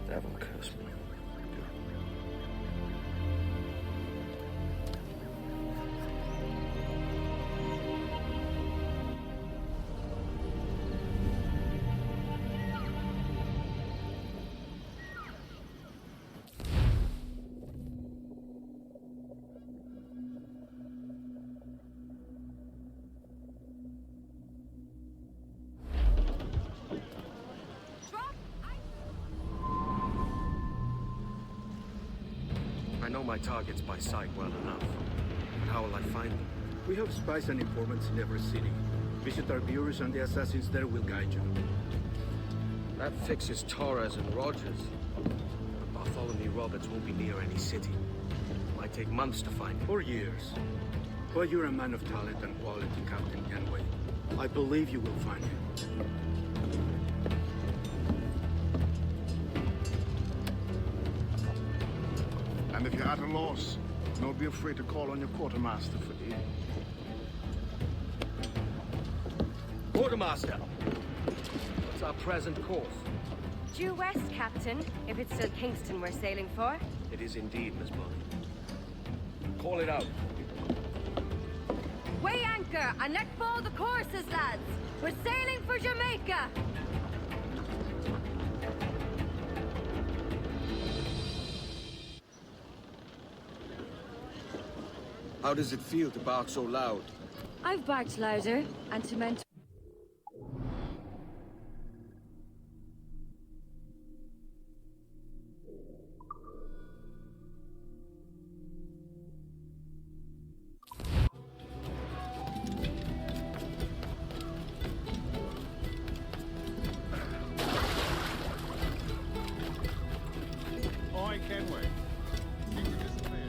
Devil curse me. I know my targets by sight well enough. But how will I find them? We have spies and informants in every city. Visit our bureaus and the assassins there will guide you. That fixes Torres and Rogers. But Bartholomew Roberts won't be near any city. It might take months to find him. Or years. But you're a man of talent and quality, Captain Kenway. I believe you will find him. And if you're at a loss, don't be afraid to call on your quartermaster for aid. Quartermaster! What's our present course? Due west, Captain, if it's still Kingston we're sailing for. It is indeed, Miss Bonny. Call it out. Weigh anchor and let fall the courses, lads. We're sailing for Jamaica. How does it feel to bark so loud? I've barked louder, and to men. Oi, Kenway. You can disappear.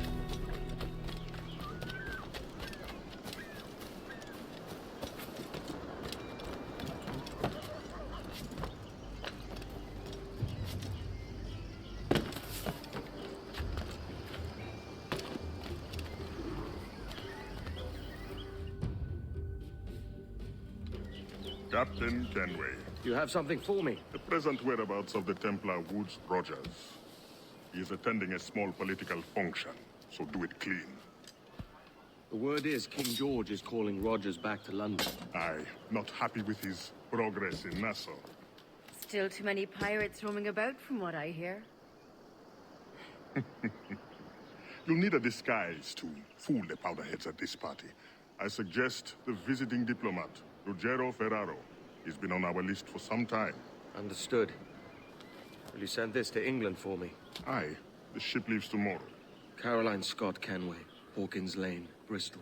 Captain Kenway. You have something for me? The present whereabouts of the Templar Woods Rogers. He is attending a small political function, so do it clean. The word is King George is calling Rogers back to London. Aye, not happy with his progress in Nassau. Still too many pirates roaming about, from what I hear. You'll need a disguise to fool the powderheads at this party. I suggest the visiting diplomat, Ruggiero Ferraro. He's been on our list for some time. Understood. Will you send this to England for me? Aye. The ship leaves tomorrow. Caroline Scott Kenway, Hawkins Lane, Bristol.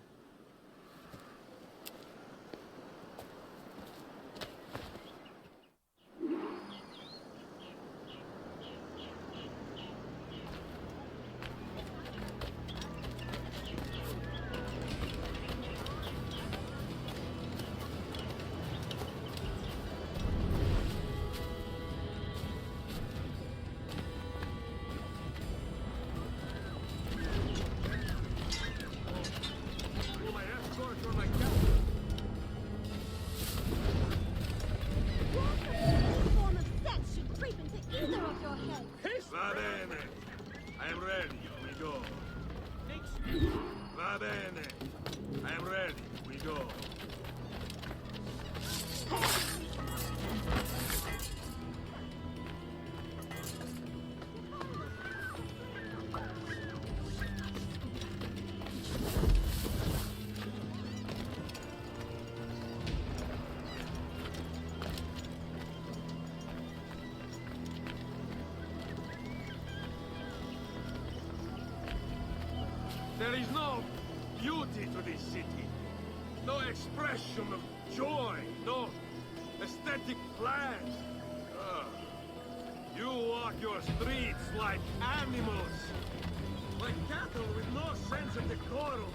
Va bene. I am ready. We go. There is no beauty to this city. No expression of joy. No aesthetic plans. You walk your streets like animals. Like cattle with no sense of decorum.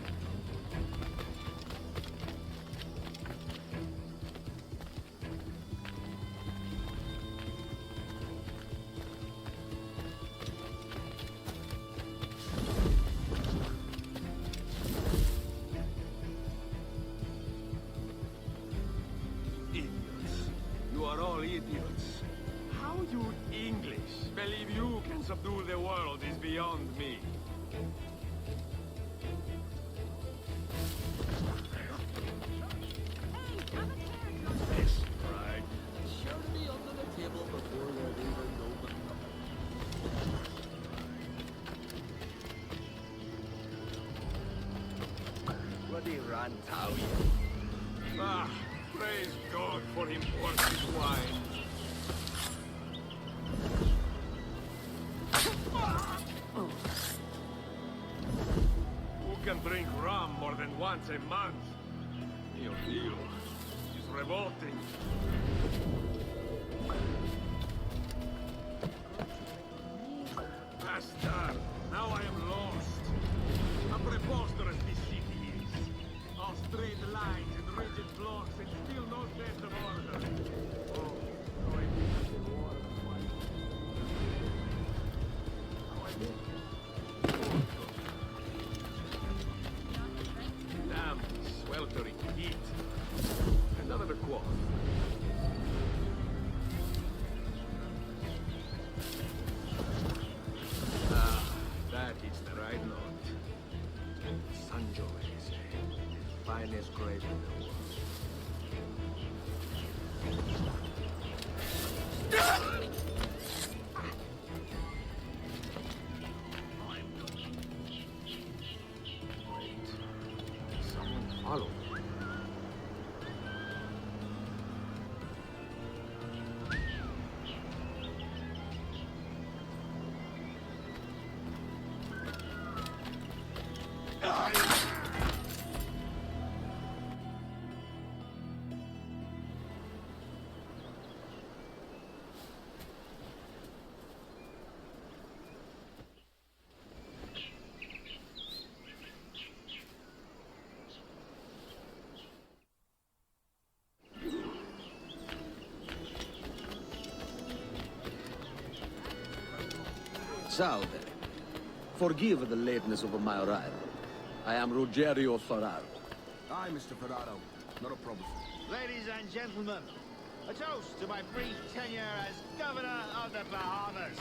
Idiots. How you English believe you can subdue the world is beyond me. This pride surely under the table before there even know but bloody Rantawi. Ah, praise God for imported wine. Who can drink rum more than once a month? Mio Dio, it's revolting. Bastard, now I am lost. How preposterous this city is. All straight lines and rigid blocks and still no sense of order. Oh, how I miss the war. How I miss damn sweltering heat. Another quaff. Ah, that is the right note. Sanjo is the finest grape in the world. Follow. Salve. Forgive the lateness of my arrival. I am Ruggiero Ferraro. Hi, Mr. Ferraro. Not a problem. Ladies and gentlemen, a toast to my brief tenure as Governor of the Bahamas.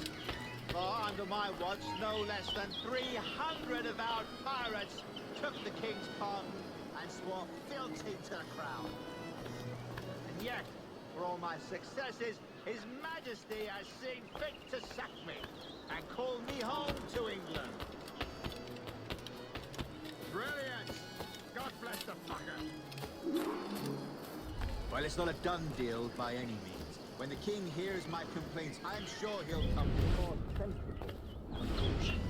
For under my watch, no less than 300 avowed pirates took the King's pardon and swore fealty to the crown. And yet, for all my successes, His Majesty has seen fit to sack me and call me home to England. Brilliant! God bless the fucker! Well, it's not a done deal by any means. When the king hears my complaints, I'm sure he'll come to more sensible conclusion.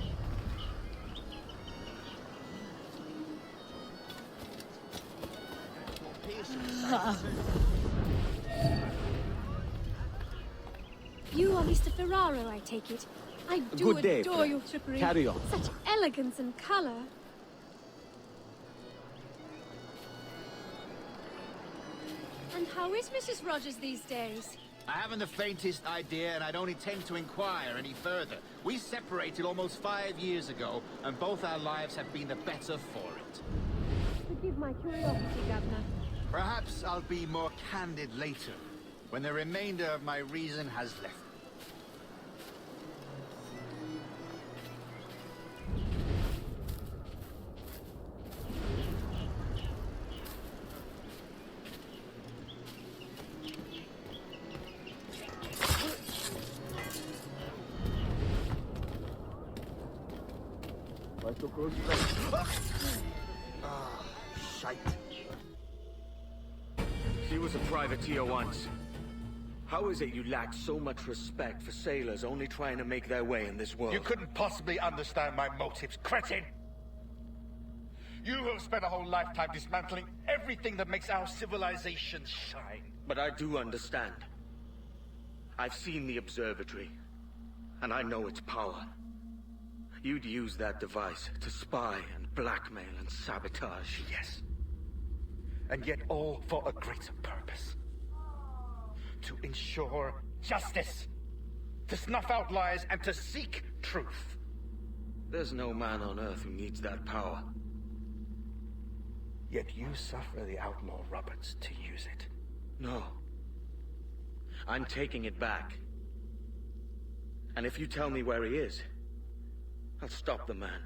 You are Mr. Ferraro, I take it. I do Good day, adore friend. your trickery. Carry on. Such elegance and color. And how is Mrs. Rogers these days? I haven't the faintest idea, and I don't intend to inquire any further. We separated almost 5 years ago, and both our lives have been the better for it. Forgive my curiosity, Governor. Perhaps I'll be more candid later, when the remainder of my reason has left me. Ah, shite. She was a privateer once. How is it you lack so much respect for sailors only trying to make their way in this world? You couldn't possibly understand my motives, cretin! You have spent a whole lifetime dismantling everything that makes our civilization shine. But I do understand. I've seen the observatory, and I know its power. You'd use that device to spy and blackmail and sabotage. Yes. And yet all for a greater purpose. To ensure justice. To snuff out lies and to seek truth. There's no man on Earth who needs that power. Yet you suffer the outlaw Roberts to use it. No. I'm taking it back. And if you tell me where he is, I'll stop the man.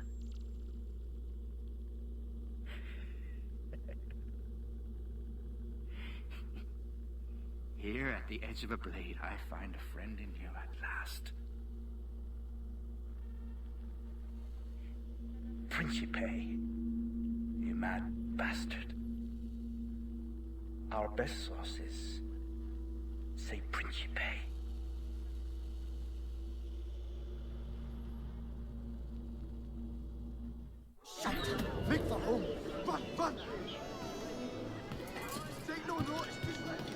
Here at the edge of a blade, I find a friend in you at last. Principe, you mad bastard. Our best sources say Principe. Shit! Make for home! Run, run! Take no notice, just let me.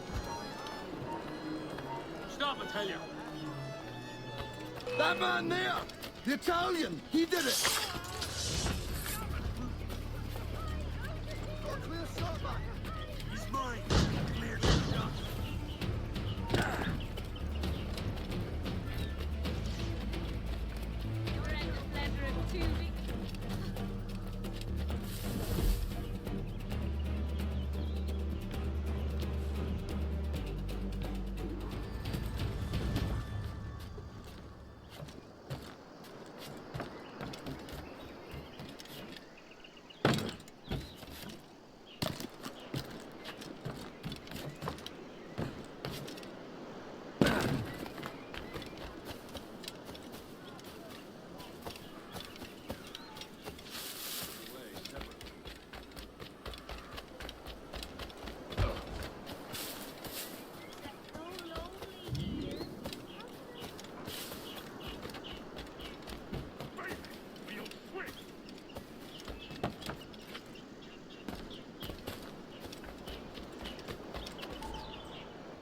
Stop, I tell you. That man there! The Italian! He did it! Clear shot, man! He's mine! Clear shot! You're at the pleasure of 2 weeks.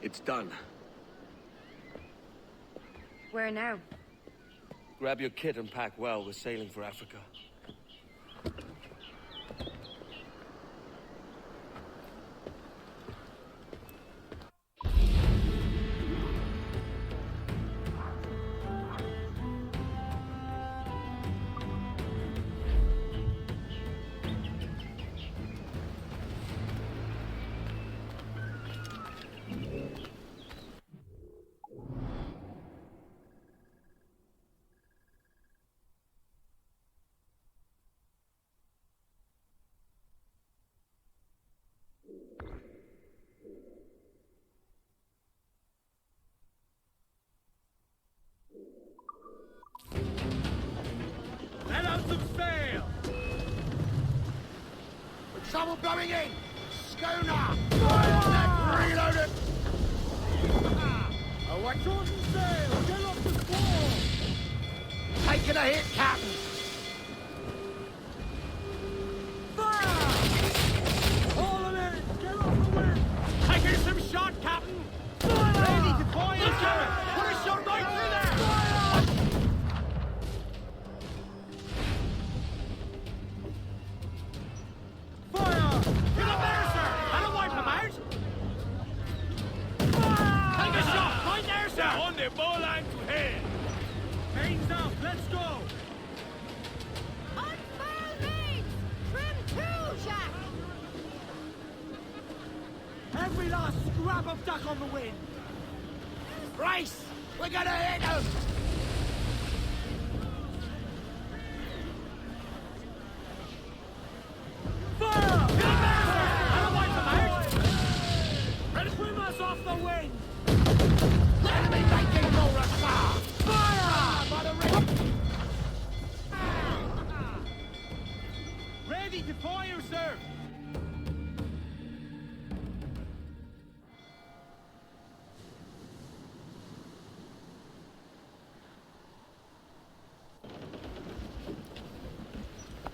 It's done. Where now? Grab your kit and pack well. We're sailing for Africa. Let out some sail! Trouble going in! Schooner! Fire! Reloaded! Watch on sail! Get off the squall! Taking a hit, Captain! Fire! All of it! Get off the wind! Taking some shot, Captain! Fire! Ready to deploy the turret! Put a shot right through there! Fire! Fire! Get up there, sir! That'll wipe them out! Take a shot! Right there, sir! On the bowline to head! Mains up! Let's go! Unfurl mains! Trim to, Jack! Every last scrap of duck on the wind! Race! We're gonna hit them! Fire! Get up there, sir! That'll wipe them out! Ready? Swim us off the wind! Enemy making for us, sir! Fire! By the ring! to fire, sir!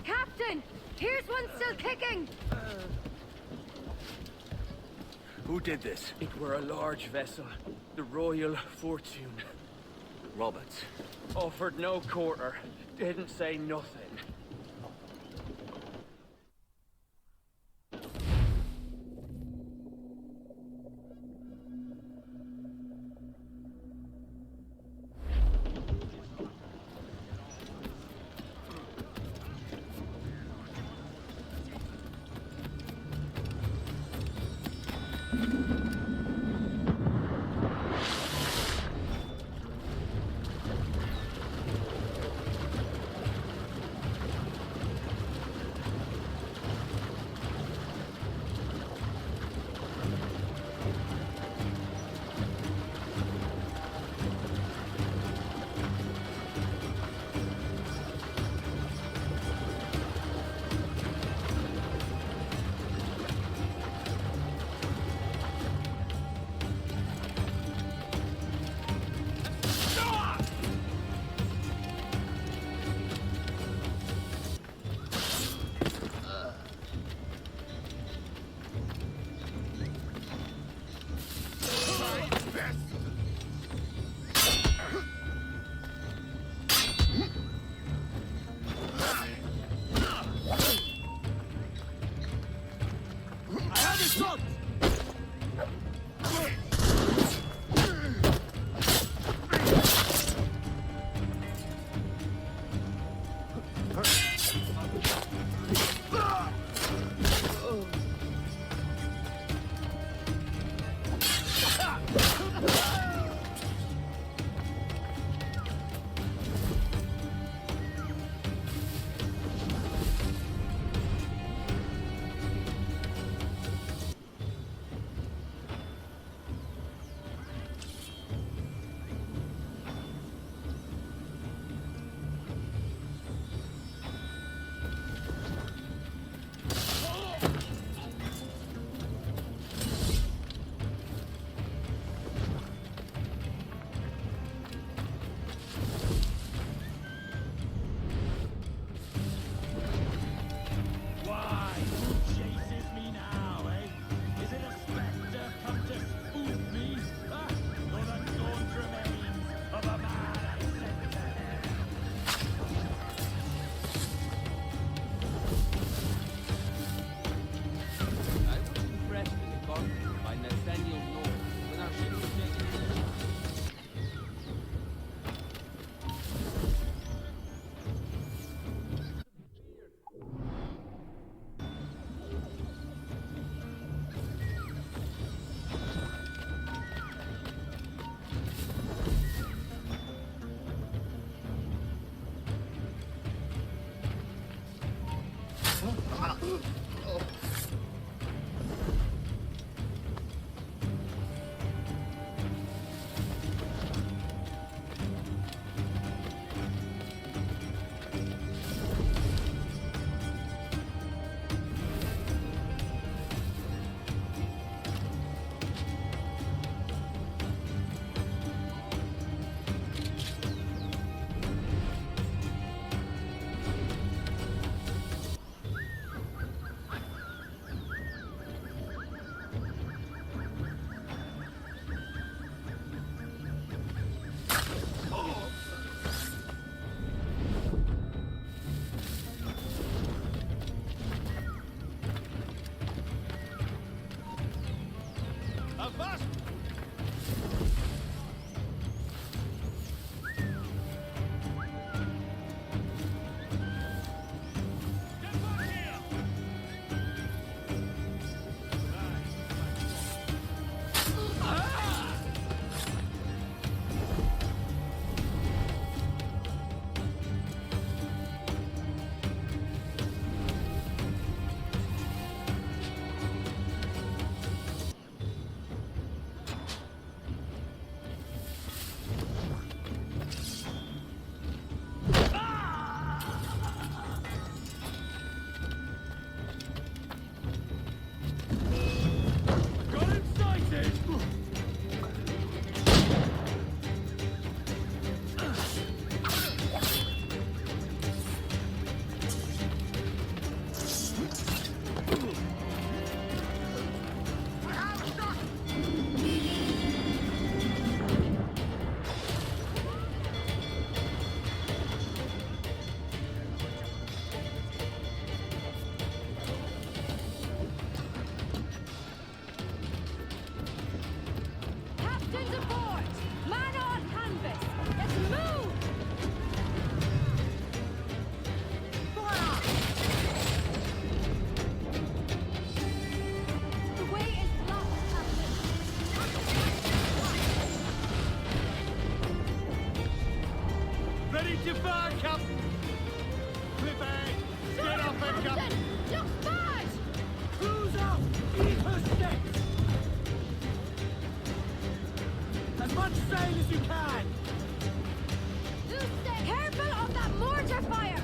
Captain! Here's one still kicking! Who did this? It were a large vessel, the Royal Fortune. Roberts. Offered no quarter, didn't say nothing. your fire, Captain! Flip ahead! Get off it, Captain! Look bad! Cruise up! Eat her steps! As much sail as you can! Careful of that mortar fire!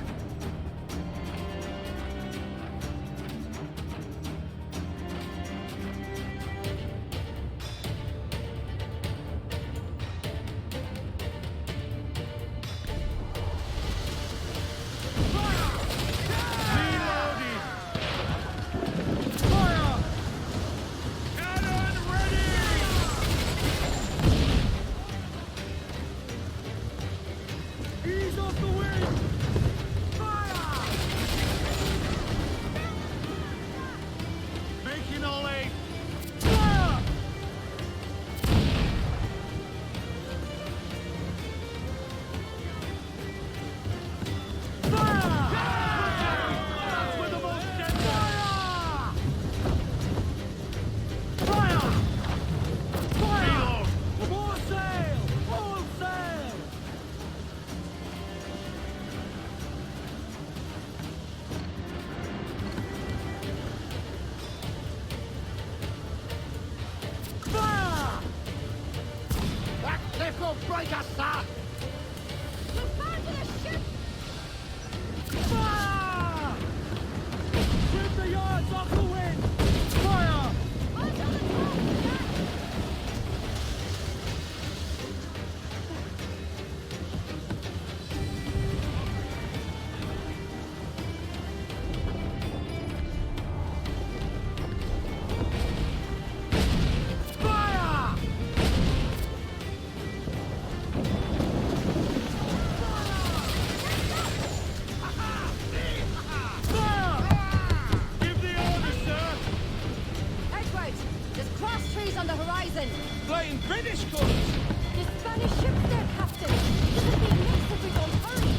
Break us, sir! Look back to the ship! Fire! Trim the yards off the wind! Fire! Onto the top! Flying British colours! The Spanish ship's there, Captain! This will be a mess if we don't hurry!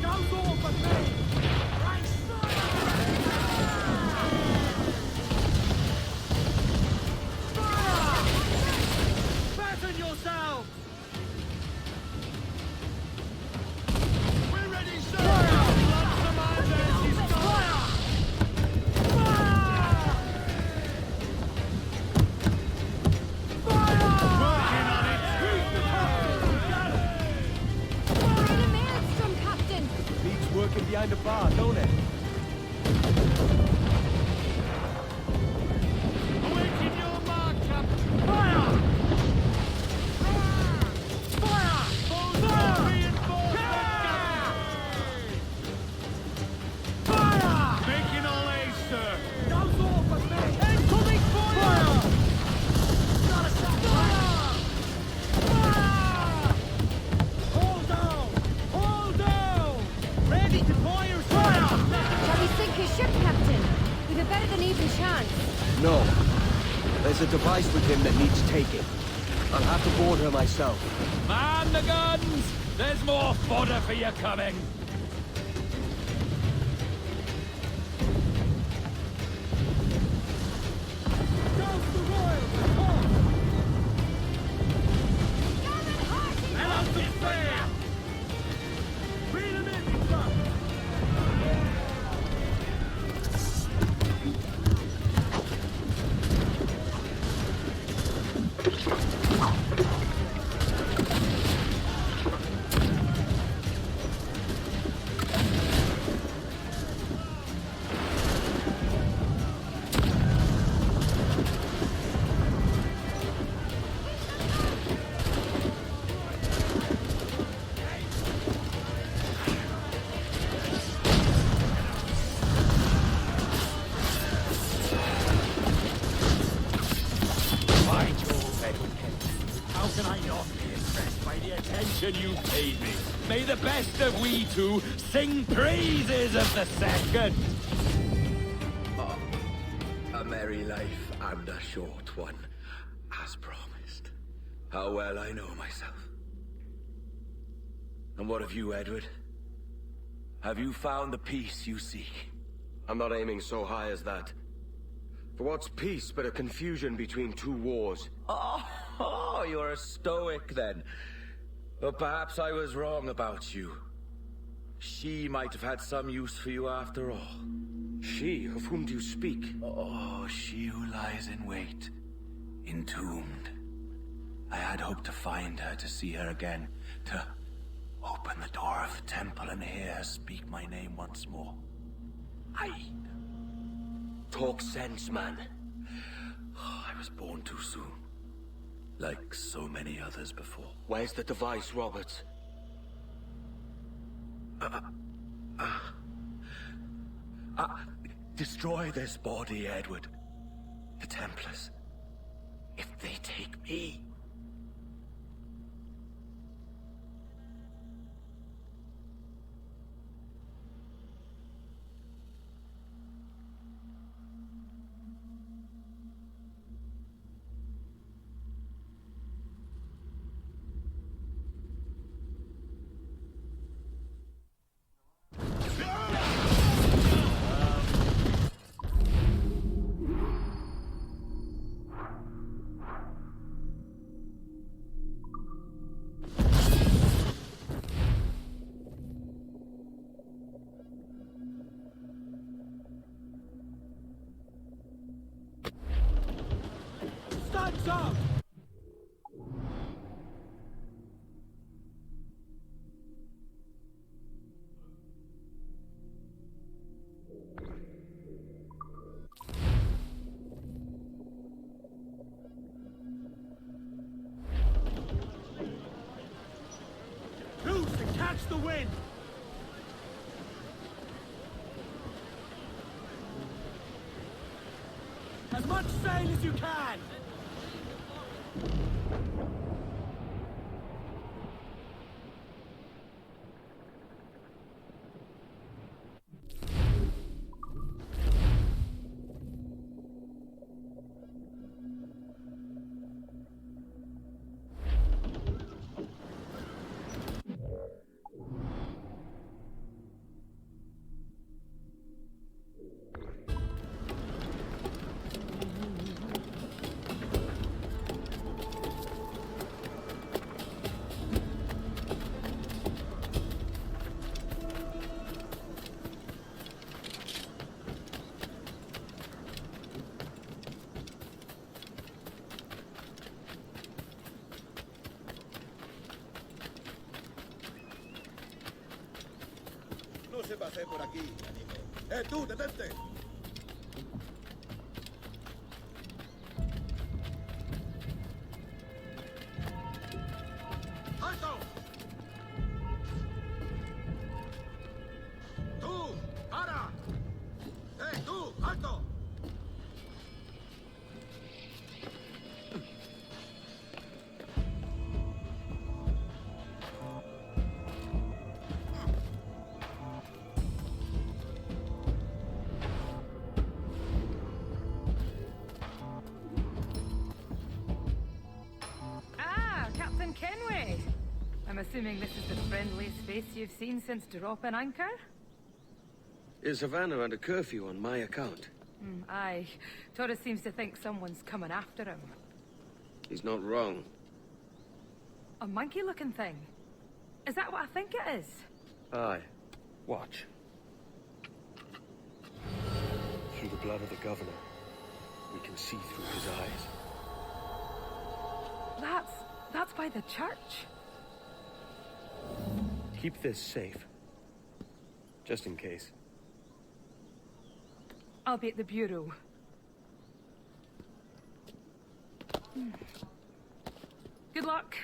Don't go but me! Right fire! Fasten yourselves! We're ready, sir! Launch the man as he's fire! Working behind the bar, don't it? Awaken your mark, Captain! Fire! Fire! Fire! Reinforcement, Captain! Fire! Making all haste, sir! Nose off of me! Incoming fire! Not a shot! Fire! Fire! Hold down! Hold down! Ready to fire, fire! Shall we sink his ship, Captain? We've a better than even chance. No. There's a device with him that needs taking. I'll have to board her myself. Man the guns! There's more fodder for you coming! You paid me. May the best of we two sing praises of the second. Oh, a merry life and a short one, as promised. How well I know myself. And what of you, Edward? Have you found the peace you seek? I'm not aiming so high as that. For what's peace but a confusion between two wars? Oh, you're a stoic then. But perhaps I was wrong about you. She might have had some use for you after all. She? Of whom do you speak? Oh, she who lies in wait, entombed. I had hoped to find her, to see her again, to open the door of the temple and hear her speak my name once more. Aye. Talk sense, man. I was born too soon. Like so many others before. Where's the device, Roberts? Destroy this body, Edward. The Templars. If they take me... Stands up! Loose and catch the wind! As much sail as you can! No se pase por aquí, amigo. Tú, detente. ¡Alto! ¡Tú! ¡Para! ¡Tú! ¡Alto! Keynes. I'm assuming this is the friendliest face you've seen since dropping anchor? Is Havana under curfew on my account? Aye. Torres seems to think someone's coming after him. He's not wrong. A monkey-looking thing? Is that what I think it is? Aye. Watch. Through the blood of the governor, we can see through his eyes. That's by the church. Keep this safe. Just in case. I'll be at the bureau. Good luck.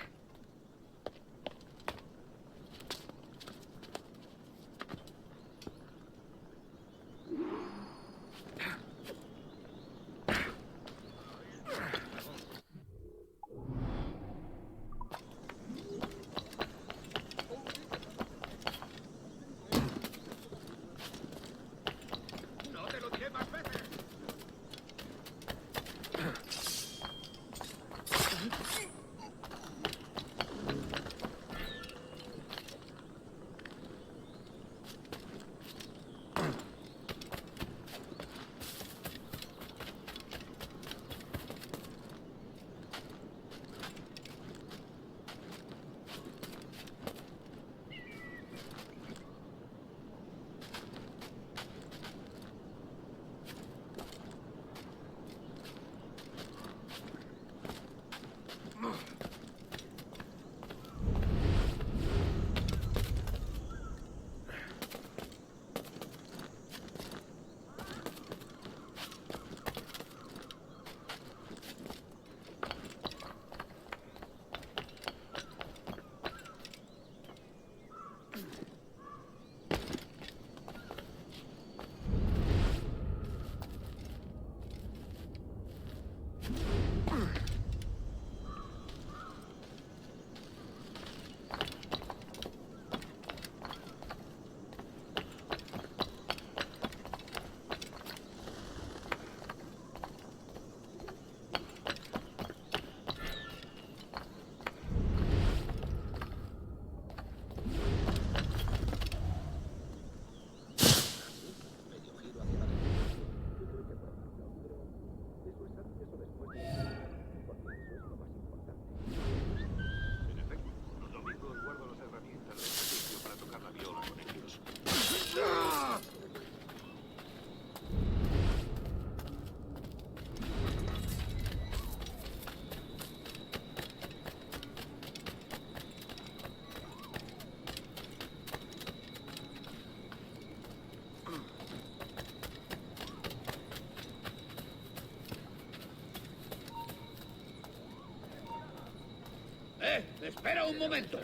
Espera un momento.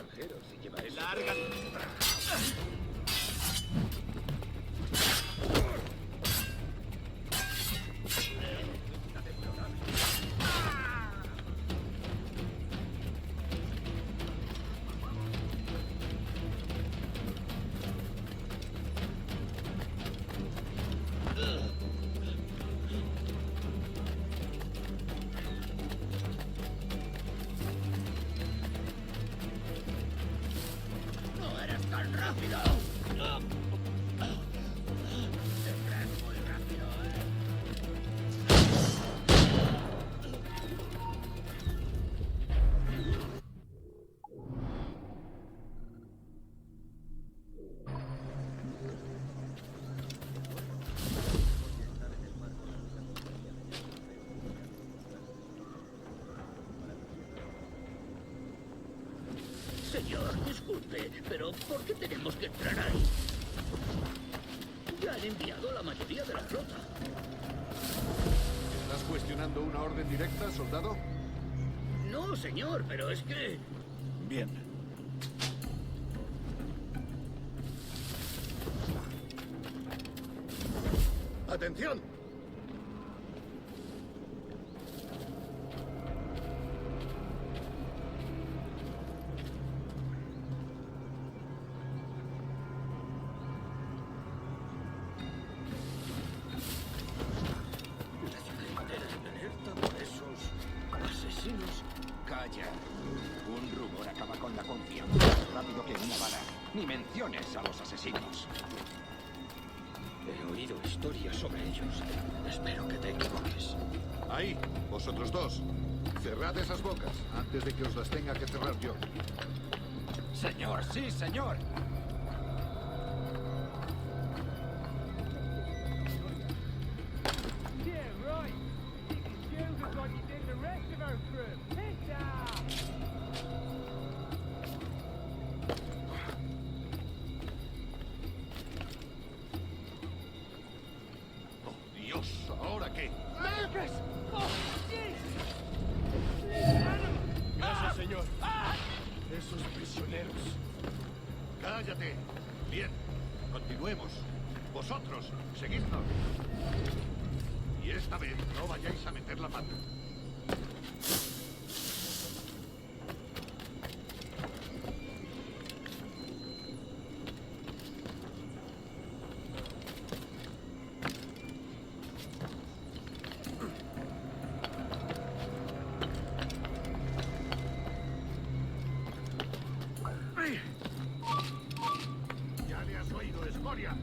Lárgate. ¡No eres tan rápido! Siempre es muy rápido, Señor, disculpe, pero ¿por qué tenemos que entrar ahí? Ya han enviado la mayoría de la flota. ¿Estás cuestionando una orden directa, soldado? No, señor, pero es que... Bien. ¡Atención! La ciudad entera está alerta por esos asesinos. Calla. Un rumor acaba con la confianza más rápido que una bala. Ni menciones a los asesinos. He oído historias sobre ellos. Espero que te equivoques. Ahí, vosotros dos. Cerrad esas bocas antes de que os las tenga que cerrar yo. Señor, sí, señor. ¡Oh, Dios! ¿Ahora qué? Gracias, señor. Esos prisioneros. ¡Cállate! Bien, continuemos. Vosotros, seguidnos. Y esta vez no vayáis a meter la pata. ¿Ya le has oído, escoria?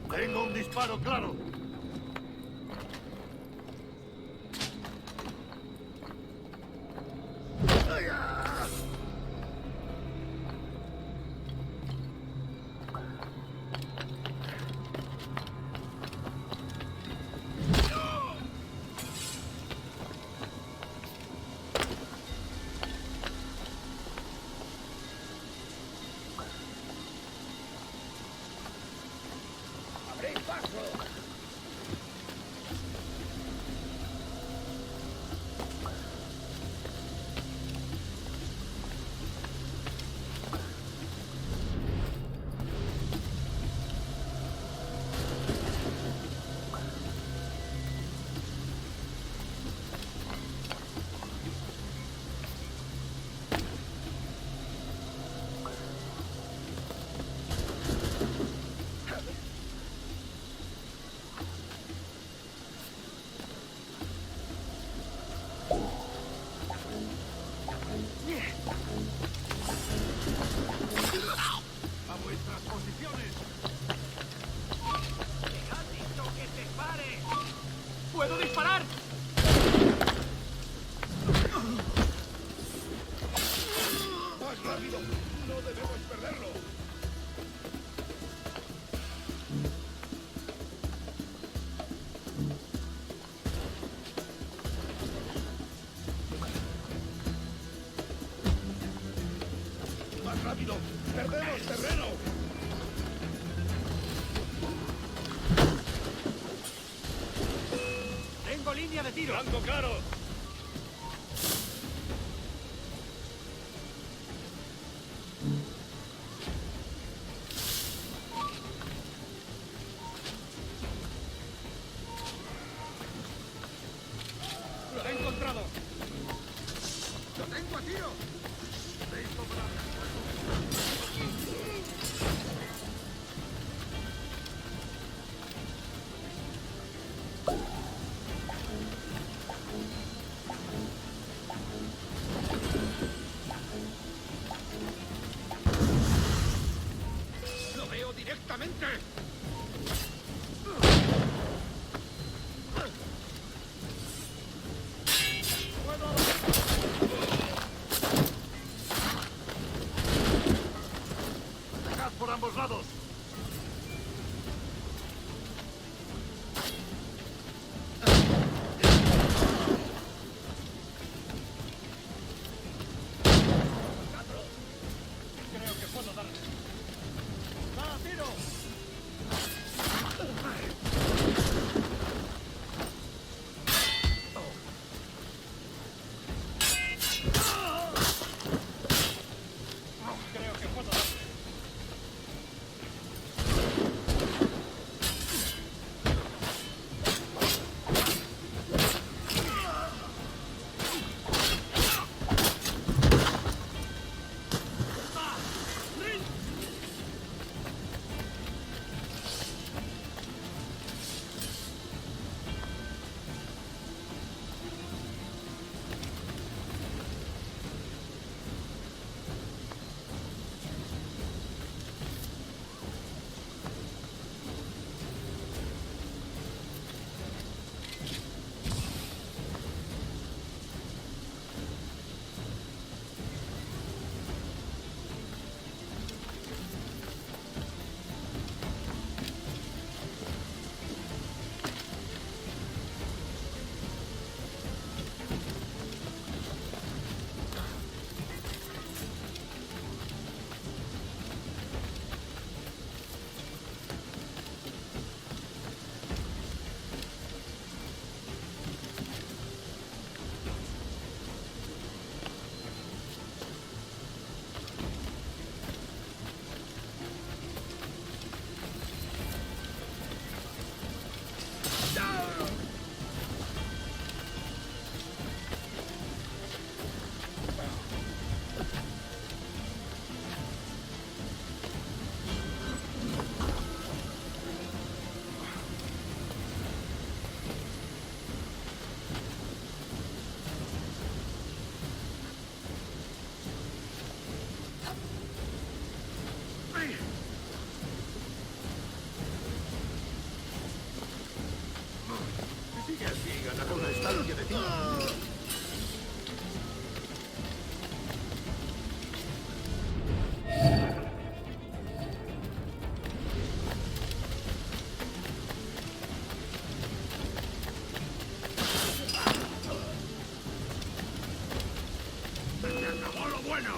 Tengo un disparo claro. ¡Abrid paso! ¡A vuestras posiciones! ¡Has dicho que te pare! ¡Puedo disparar! ¡Más rápido! ¡No debemos perderlo! ¡Más rápido! ¡Perdemos terreno! ¡Tengo línea de tiro! ¡Blanco claro! Que así ganará una estancia de ti. ¡Se acabó lo bueno!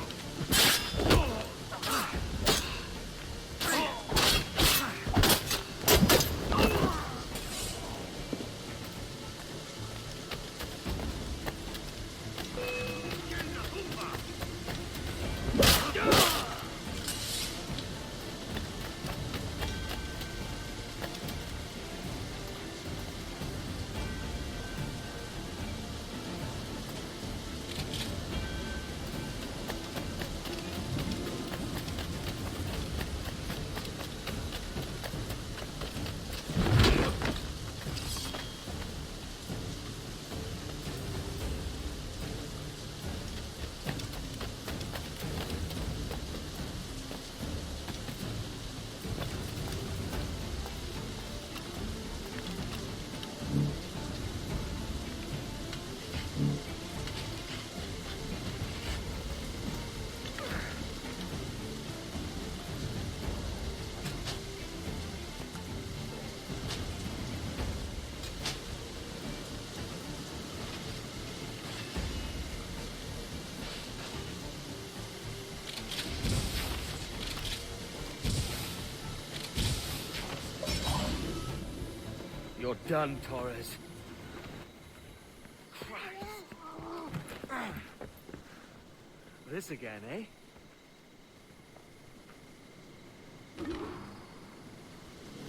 You're done, Torres. This again, eh?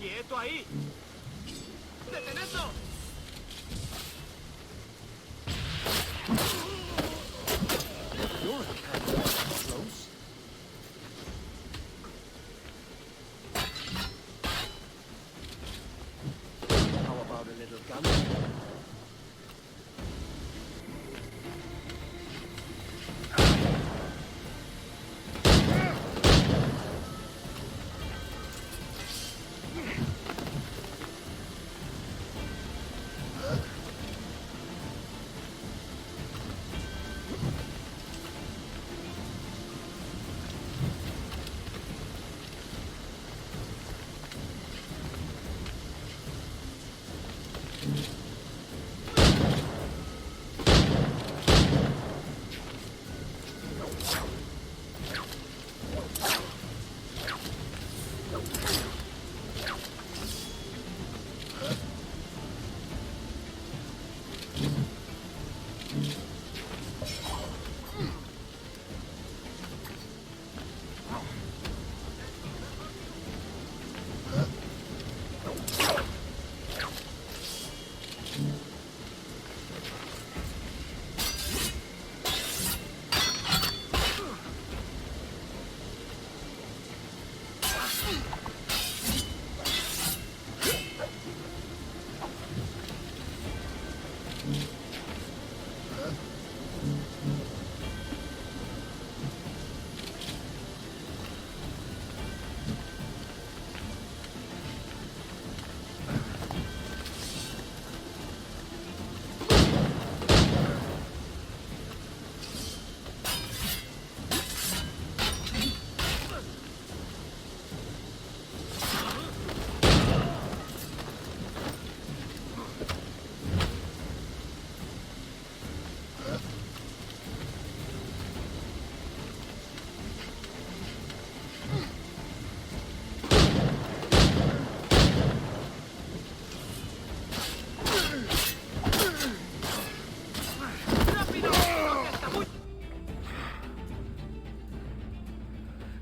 ¡Quieto ahí! ¡Detenedlo! You're a cat close. How about a little gun?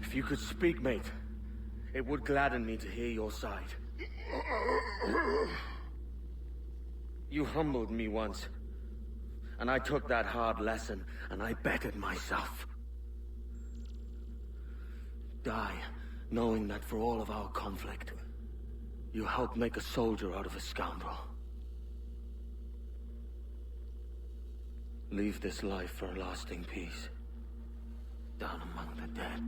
If you could speak, mate, it would gladden me to hear your side. You humbled me once, and I took that hard lesson, and I bettered myself. Die, knowing that for all of our conflict, you helped make a soldier out of a scoundrel. Leave this life for a lasting peace, down among the dead.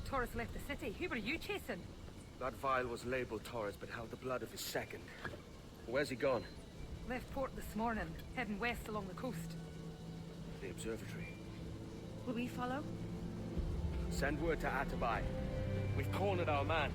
thought Taurus left the city. Who were you chasing? That vial was labeled Taurus, but held the blood of his second. Where's he gone? Left port this morning, heading west along the coast. The observatory. Will we follow? Send word to Atabai. We've cornered our man.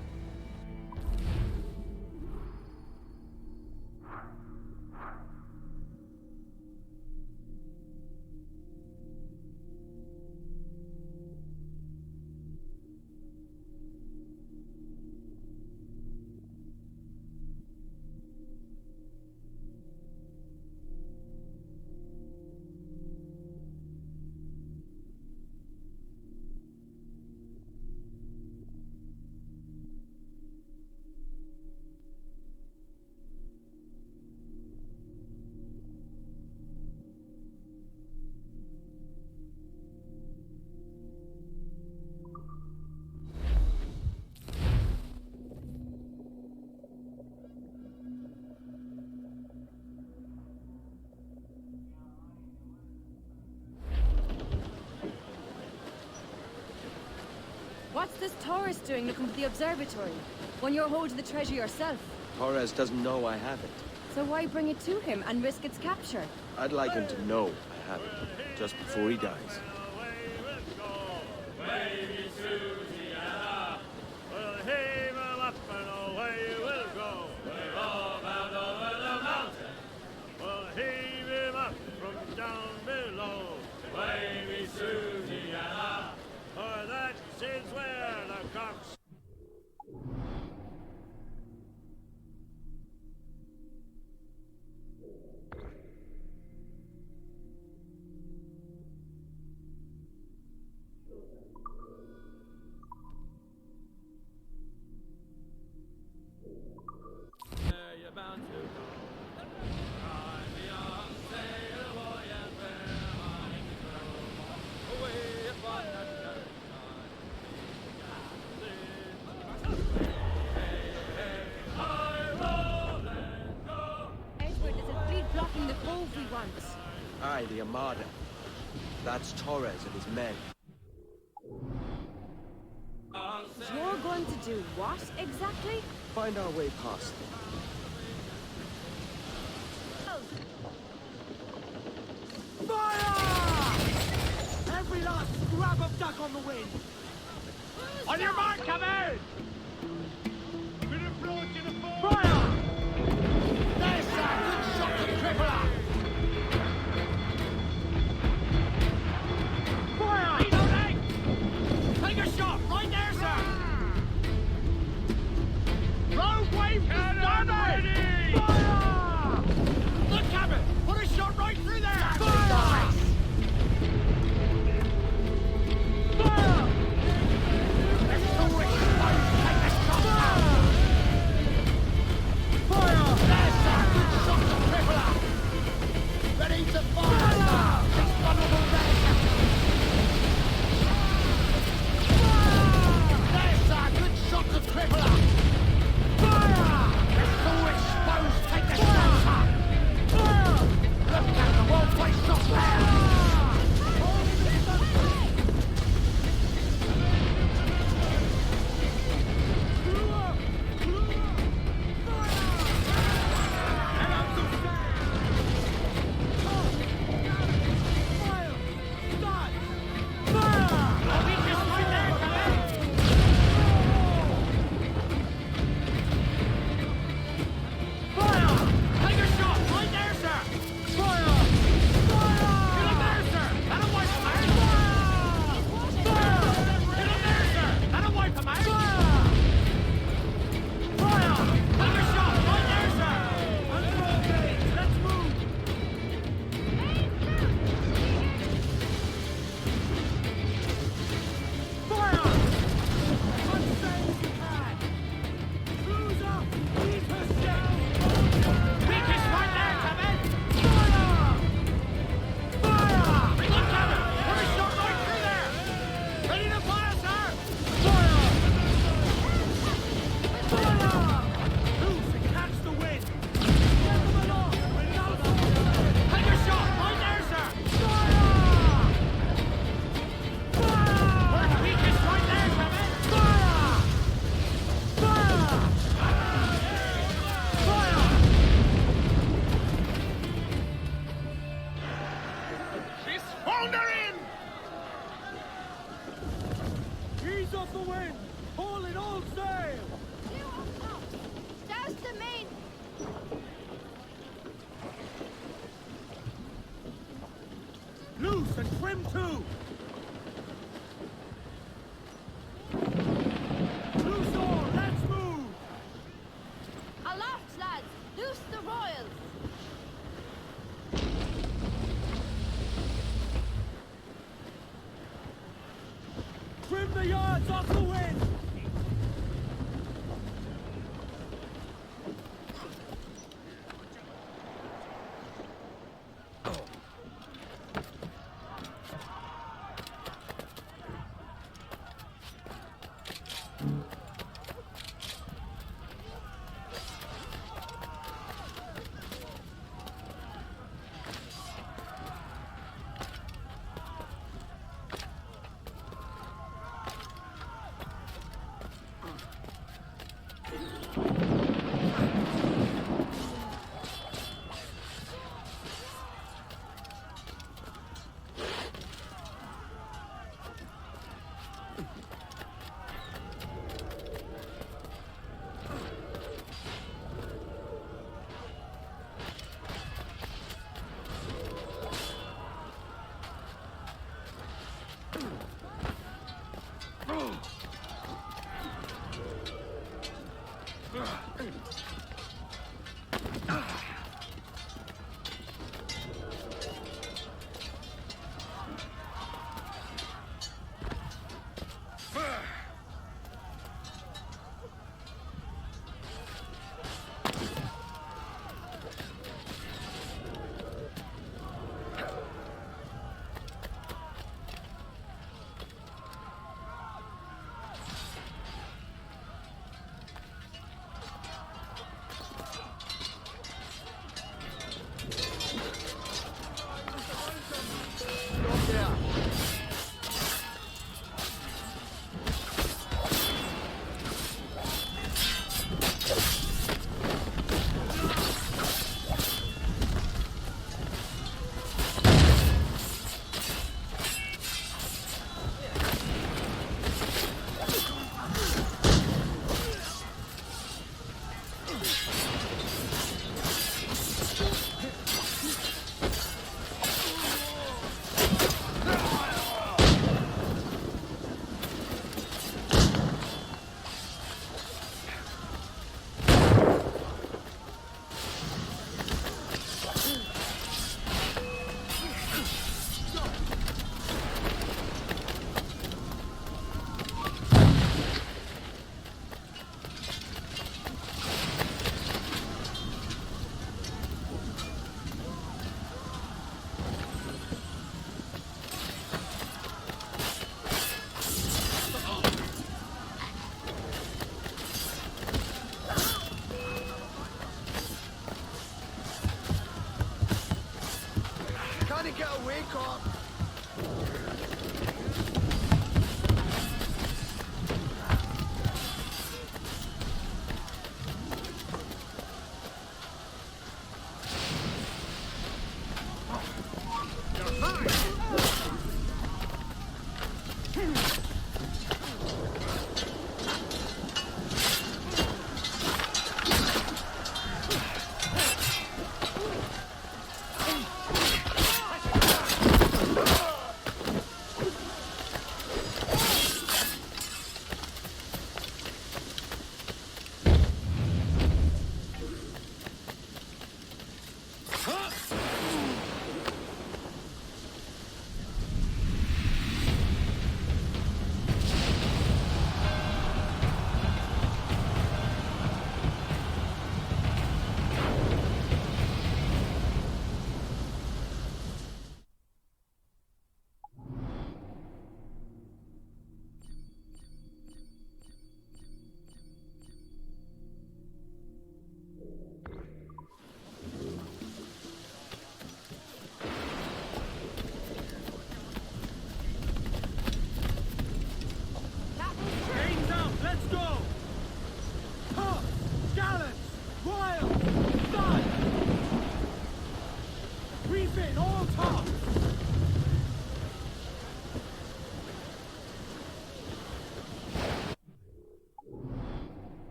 What's this tourist doing looking for the observatory? When you're holding the treasure yourself? Torres doesn't know I have it. So why bring it to him and risk its capture? I'd like him to know I have it, just before he dies. Aye, the Armada. That's Torres and his men. You're going to do what, exactly? Find our way past them. Fire! Every last scrap of duck on the wind! On your mark, come in! Fire! There's a good shot to crippler! Fire! Take a shot, right there, sir! Rogue wave starboard! Fire! The cabin! Put a shot right through there! Fire! Fire! Let's do it! foundering! Ease off the wind! Haul in all sail! Douse the main! Loose and trim too! Loose all, let's move! Aloft, lads! Loose the royals! Trim the yards off the wind!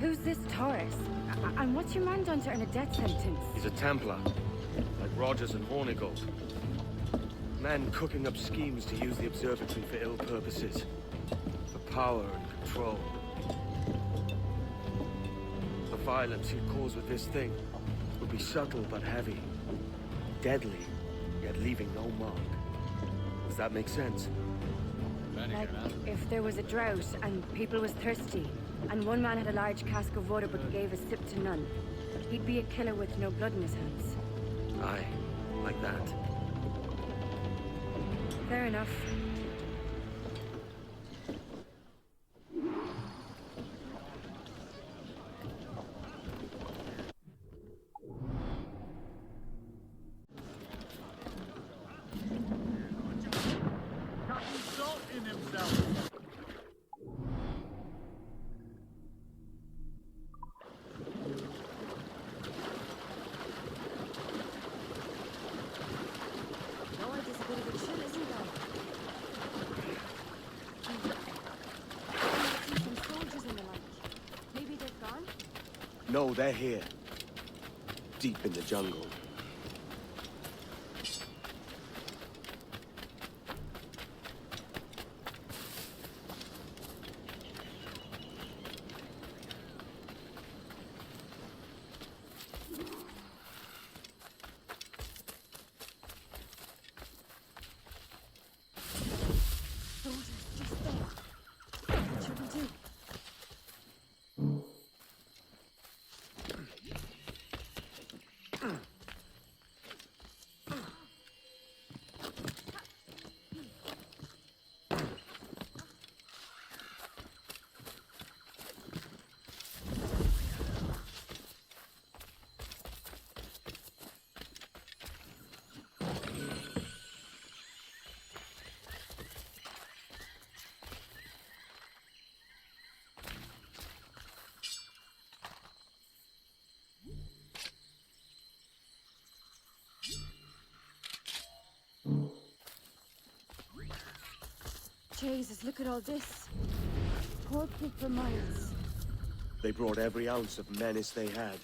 Who's this Taurus? And what's your man done to earn a death sentence? He's a Templar, like Rogers and Hornigold. Men cooking up schemes to use the observatory for ill purposes. For power and control. The violence he'd cause with this thing would be subtle but heavy. Deadly, yet leaving no mark. Does that make sense? Like, if there was a drought and people was thirsty, and one man had a large cask of water but gave a sip to none, he'd be a killer with no blood in his hands. Aye, like that. Fair enough. No, they're here. Deep in the jungle. Jesus, look at all this. Poor pig for miles. They brought every ounce of menace they had.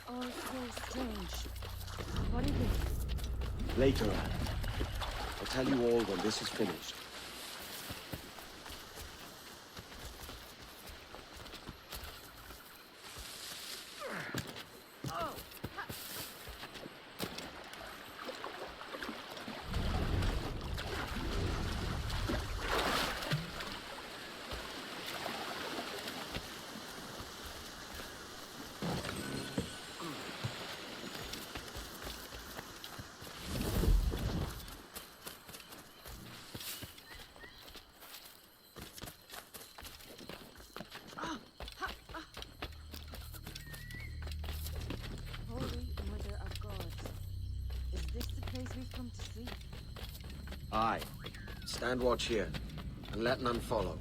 Oh, so strange. What is it? Later, Anne. I'll tell you all when this is finished. Aye. Stand watch here, and let none follow.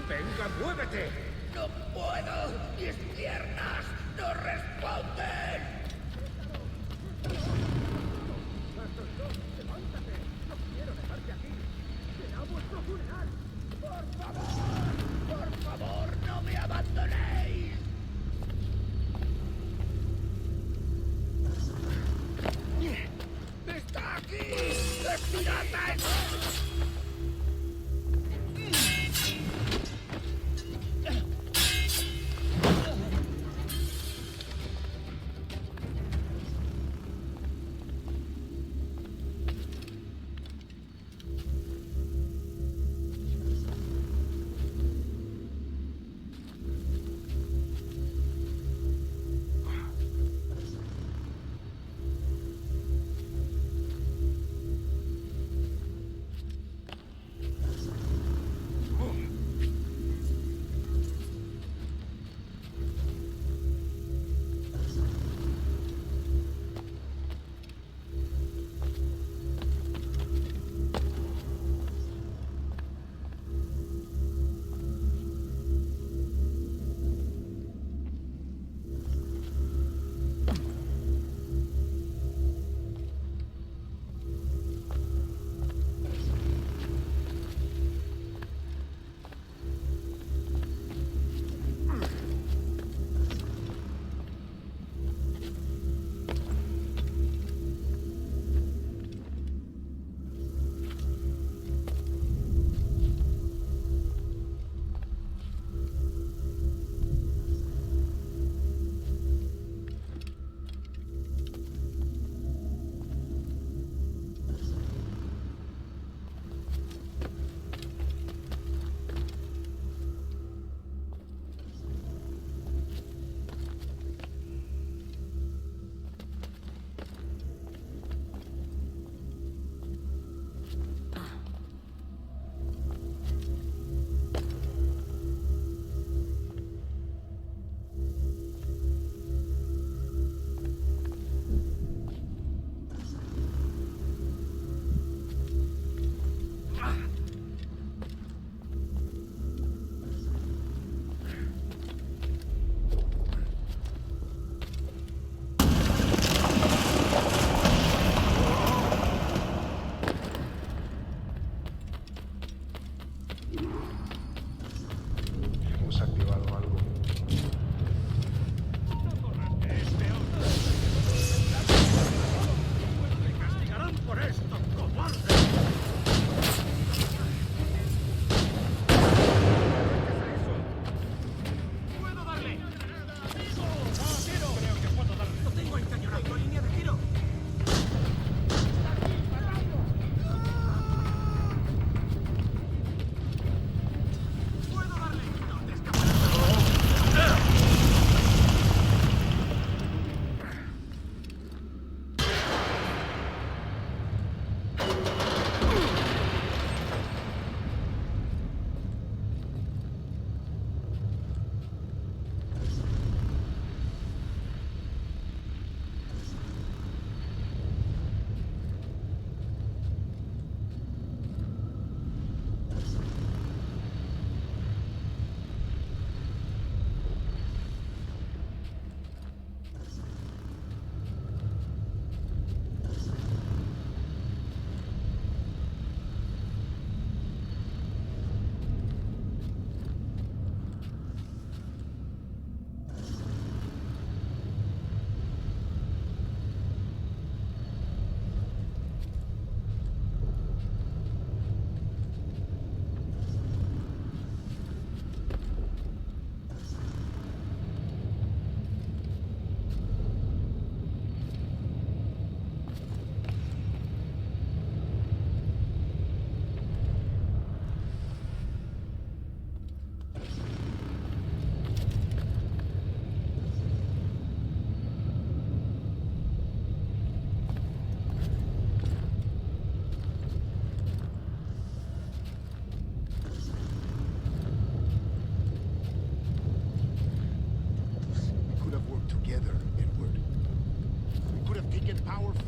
¡Venga, muévete! ¡No puedo! ¡Mis piernas no responden! ¡Levántate! ¡No quiero dejarte aquí! ¡Será vuestro funeral! ¡Por favor, no me abandonéis! ¡Está aquí! ¡Estirad!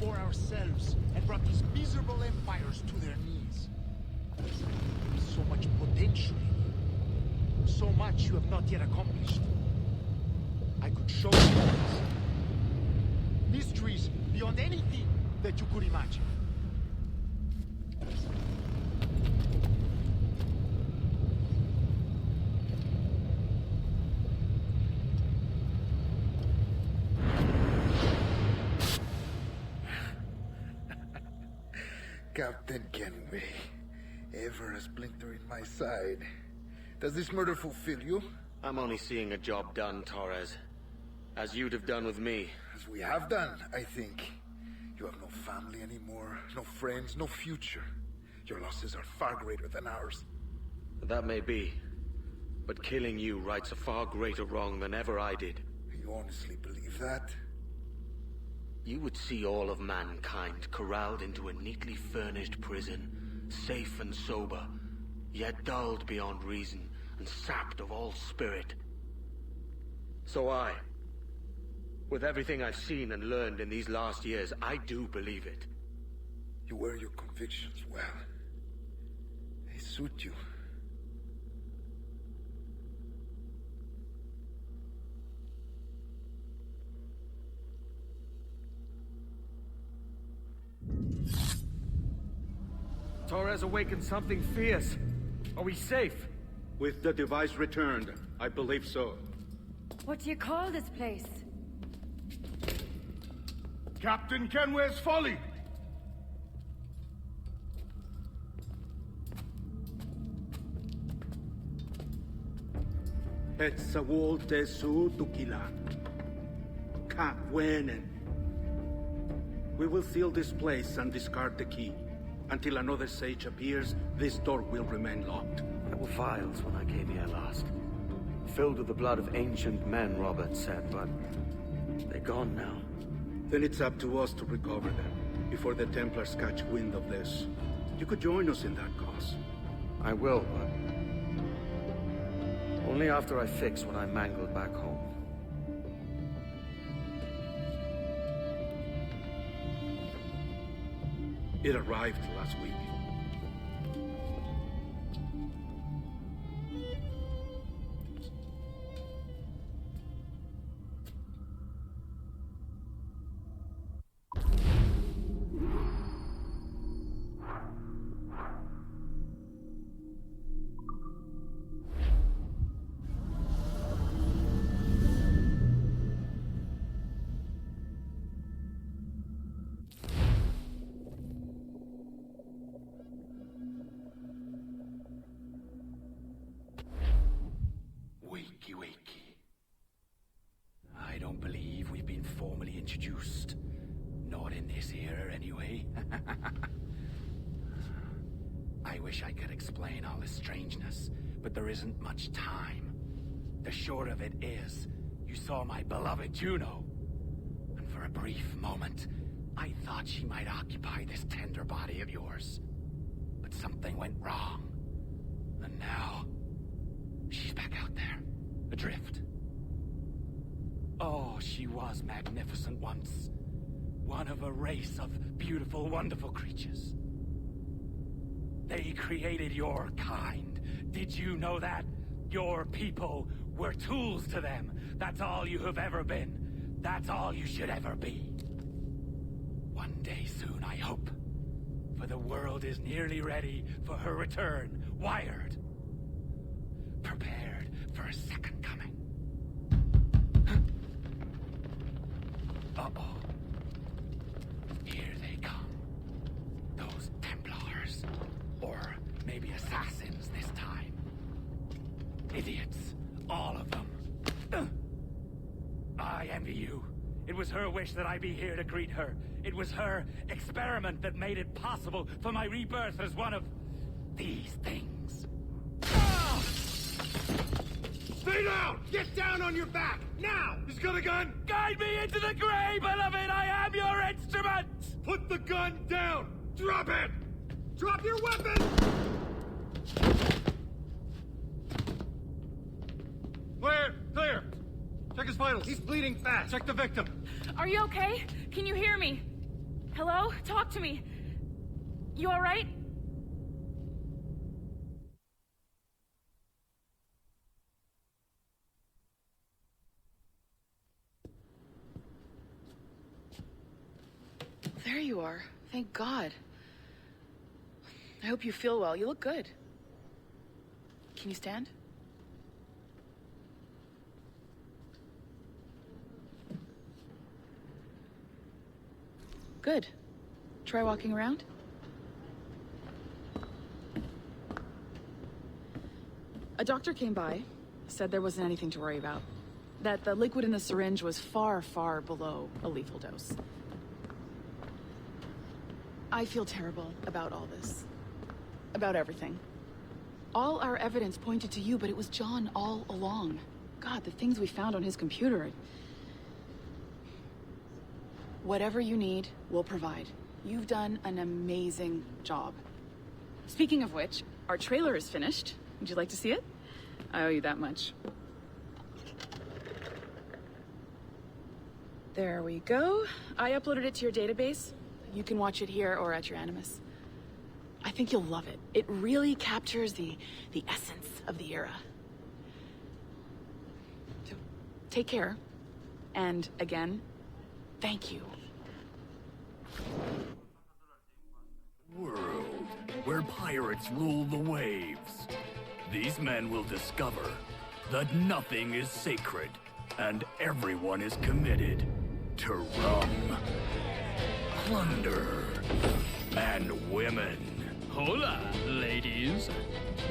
for ourselves and brought these miserable empires to their knees. There is so much potential in you. So much you have not yet accomplished. I could show you things. Mysteries beyond anything that you could imagine. Captain Kenway, ever a splinter in my side. Does this murder fulfill you? I'm only seeing a job done, Torres. As you'd have done with me. As we have done, I think. You have no family anymore, no friends, no future. Your losses are far greater than ours. That may be. But killing you rights a far greater wrong than ever I did. You honestly believe that? You would see all of mankind corralled into a neatly furnished prison, safe and sober, yet dulled beyond reason and sapped of all spirit. So with everything I've seen and learned in these last years, I do believe it. You wear your convictions well. They suit you. Torres awakened something fierce. Are we safe? With the device returned, I believe so. What do you call this place? Captain Kenway's Folly! Etsawol tesu tukila. Kakwenen. We will seal this place and discard the key. Until another sage appears, this door will remain locked. There were vials when I came here last. Filled with the blood of ancient men, Robert said, but they're gone now. Then it's up to us to recover them, before the Templars catch wind of this. You could join us in that cause. I will, but only after I fix what I mangled back home. It arrived last week. I don't believe we've been formally introduced. Not in this era, anyway. I wish I could explain all this strangeness, but there isn't much time. The short of it is, you saw my beloved Juno. And for a brief moment, I thought she might occupy this tender body of yours. But something went wrong. And now, she's back out there, adrift. Oh, she was magnificent once. One of a race of beautiful, wonderful creatures. They created your kind. Did you know that? Your people were tools to them. That's all you have ever been. That's all you should ever be. One day soon, I hope. For the world is nearly ready for her return. Wired. Prepared for a second coming. Uh-oh. Here they come. Those Templars. Or maybe assassins this time. Idiots. All of them. I envy you. It was her wish that I be here to greet her. It was her experiment that made it possible for my rebirth as one of these things. Ah! Stay down! Get down on your back! Now! He's got a gun! Guide me into the grave, beloved! I am your instrument! Put the gun down! Drop it! Drop your weapon! Clear! Clear! Check his vitals. He's bleeding fast. Check the victim. Are you okay? Can you hear me? Hello? Talk to me. You all right? There you are. Thank God. I hope you feel well. You look good. Can you stand? Good. Try walking around. A doctor came by, said there wasn't anything to worry about. That the liquid in the syringe was far, far below a lethal dose. I feel terrible about all this. About everything. All our evidence pointed to you, but it was John all along. God, the things we found on his computer. Whatever you need, we'll provide. You've done an amazing job. Speaking of which, our trailer is finished. Would you like to see it? I owe you that much. There we go. I uploaded it to your database. You can watch it here or at your Animus. I think you'll love it. It really captures the essence of the era. So, take care. And again, thank you. World where pirates rule the waves. These men will discover that nothing is sacred and everyone is committed to rum, plunder, and women. Hola, ladies.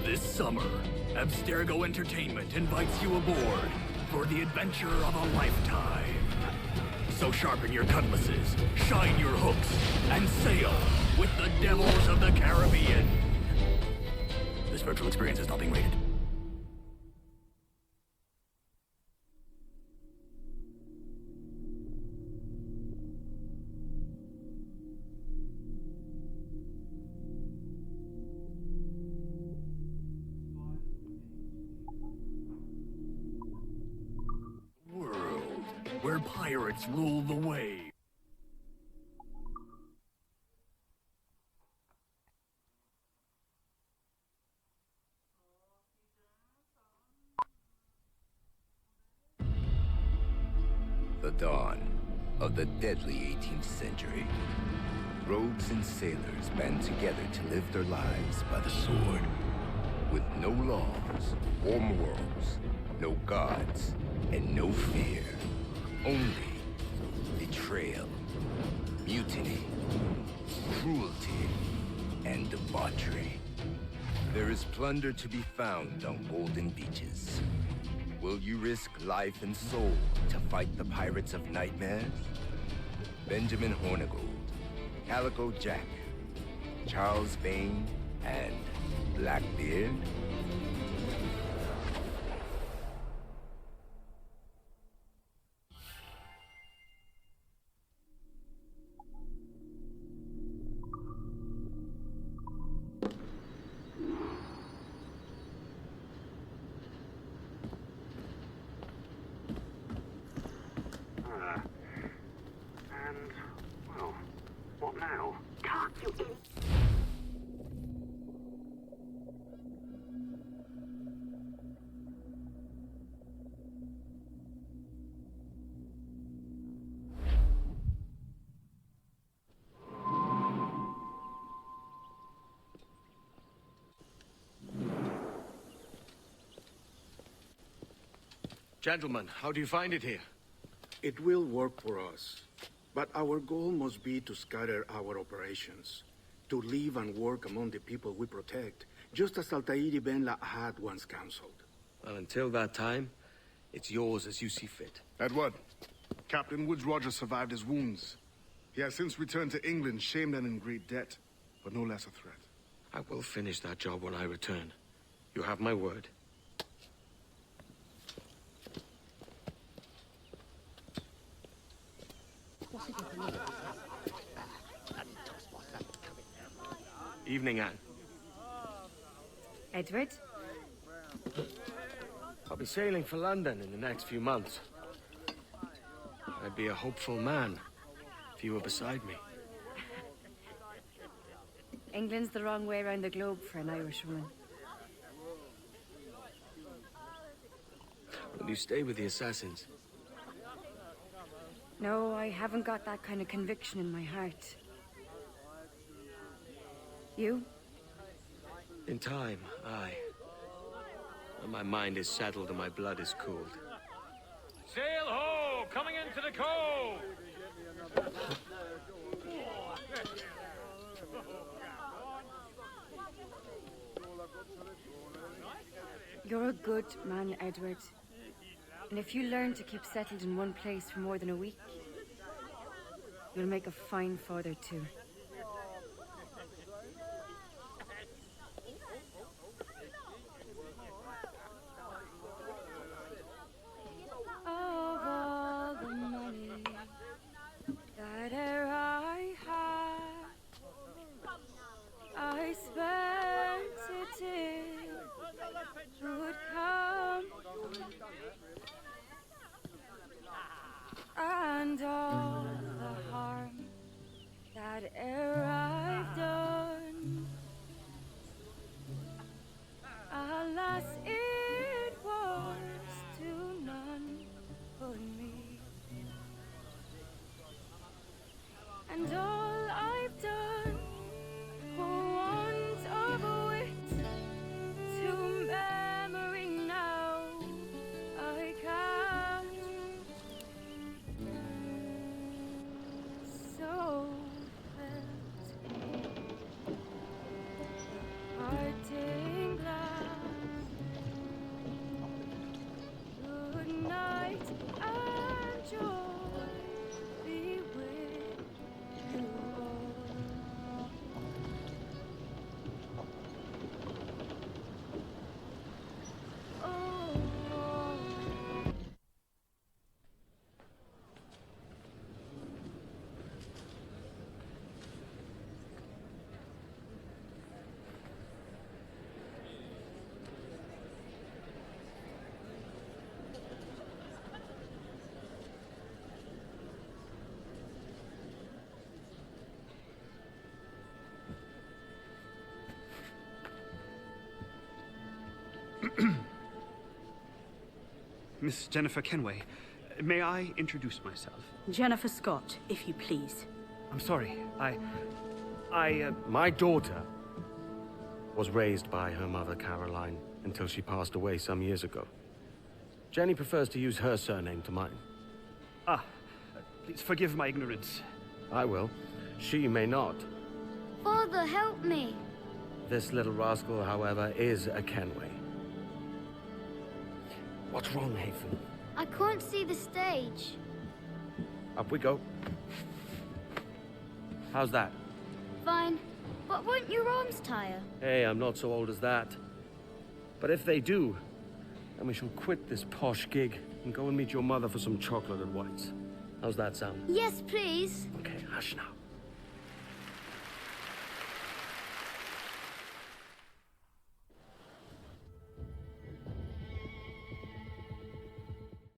This summer, Abstergo Entertainment invites you aboard for the adventure of a lifetime. So sharpen your cutlasses, shine your hooks, and sail with the devils of the Caribbean. This virtual experience is not being rated. World where pirates rule the waves. The dawn of the deadly 18th century. Rogues and sailors band together to live their lives by the sword. With no laws or morals, no gods, and no fear. Only betrayal, mutiny, cruelty, and debauchery. There is plunder to be found on golden beaches. Will you risk life and soul to fight the pirates of nightmares? Benjamin Hornigold, Calico Jack, Charles Vane, and Blackbeard? Gentlemen, how do you find it here? It will work for us. But our goal must be to scatter our operations. To live and work among the people we protect, just as Altair Ben Lahad once counseled. Well, until that time, it's yours as you see fit. Edward, Captain Woods Rogers survived his wounds. He has since returned to England, shamed and in great debt, but no less a threat. I will finish that job when I return. You have my word. Evening, Anne. Edward? I'll be sailing for London in the next few months. I'd be a hopeful man if you were beside me. England's the wrong way around the globe for an Irish woman. Will you stay with the assassins? No, I haven't got that kind of conviction in my heart. You? In time, aye. When my mind is settled and my blood is cooled. Sail ho! Coming into the cove! You're a good man, Edward. And if you learn to keep settled in one place for more than a week, you'll make a fine father too. Of all the money that e'er I had, I spent it in would come, and all the harm that e'er I've done, alas, it was to none but me. And all I've done for want of wit, to memory now I can't. So felt the parting glass. Good night and joy be with you all. Miss Jennifer Kenway, may I introduce myself? Jennifer Scott, if you please. I'm sorry, My daughter was raised by her mother, Caroline, until she passed away some years ago. Jenny prefers to use her surname to mine. Please forgive my ignorance. I will. She may not. Father, help me. This little rascal, however, is a Kenway. What's wrong, Hafen? I can't see the stage. Up we go. How's that? Fine. But won't your arms tire? Hey, I'm not so old as that. But if they do, then we shall quit this posh gig and go and meet your mother for some chocolate and whites. How's that sound? Yes, please. Okay, hush now.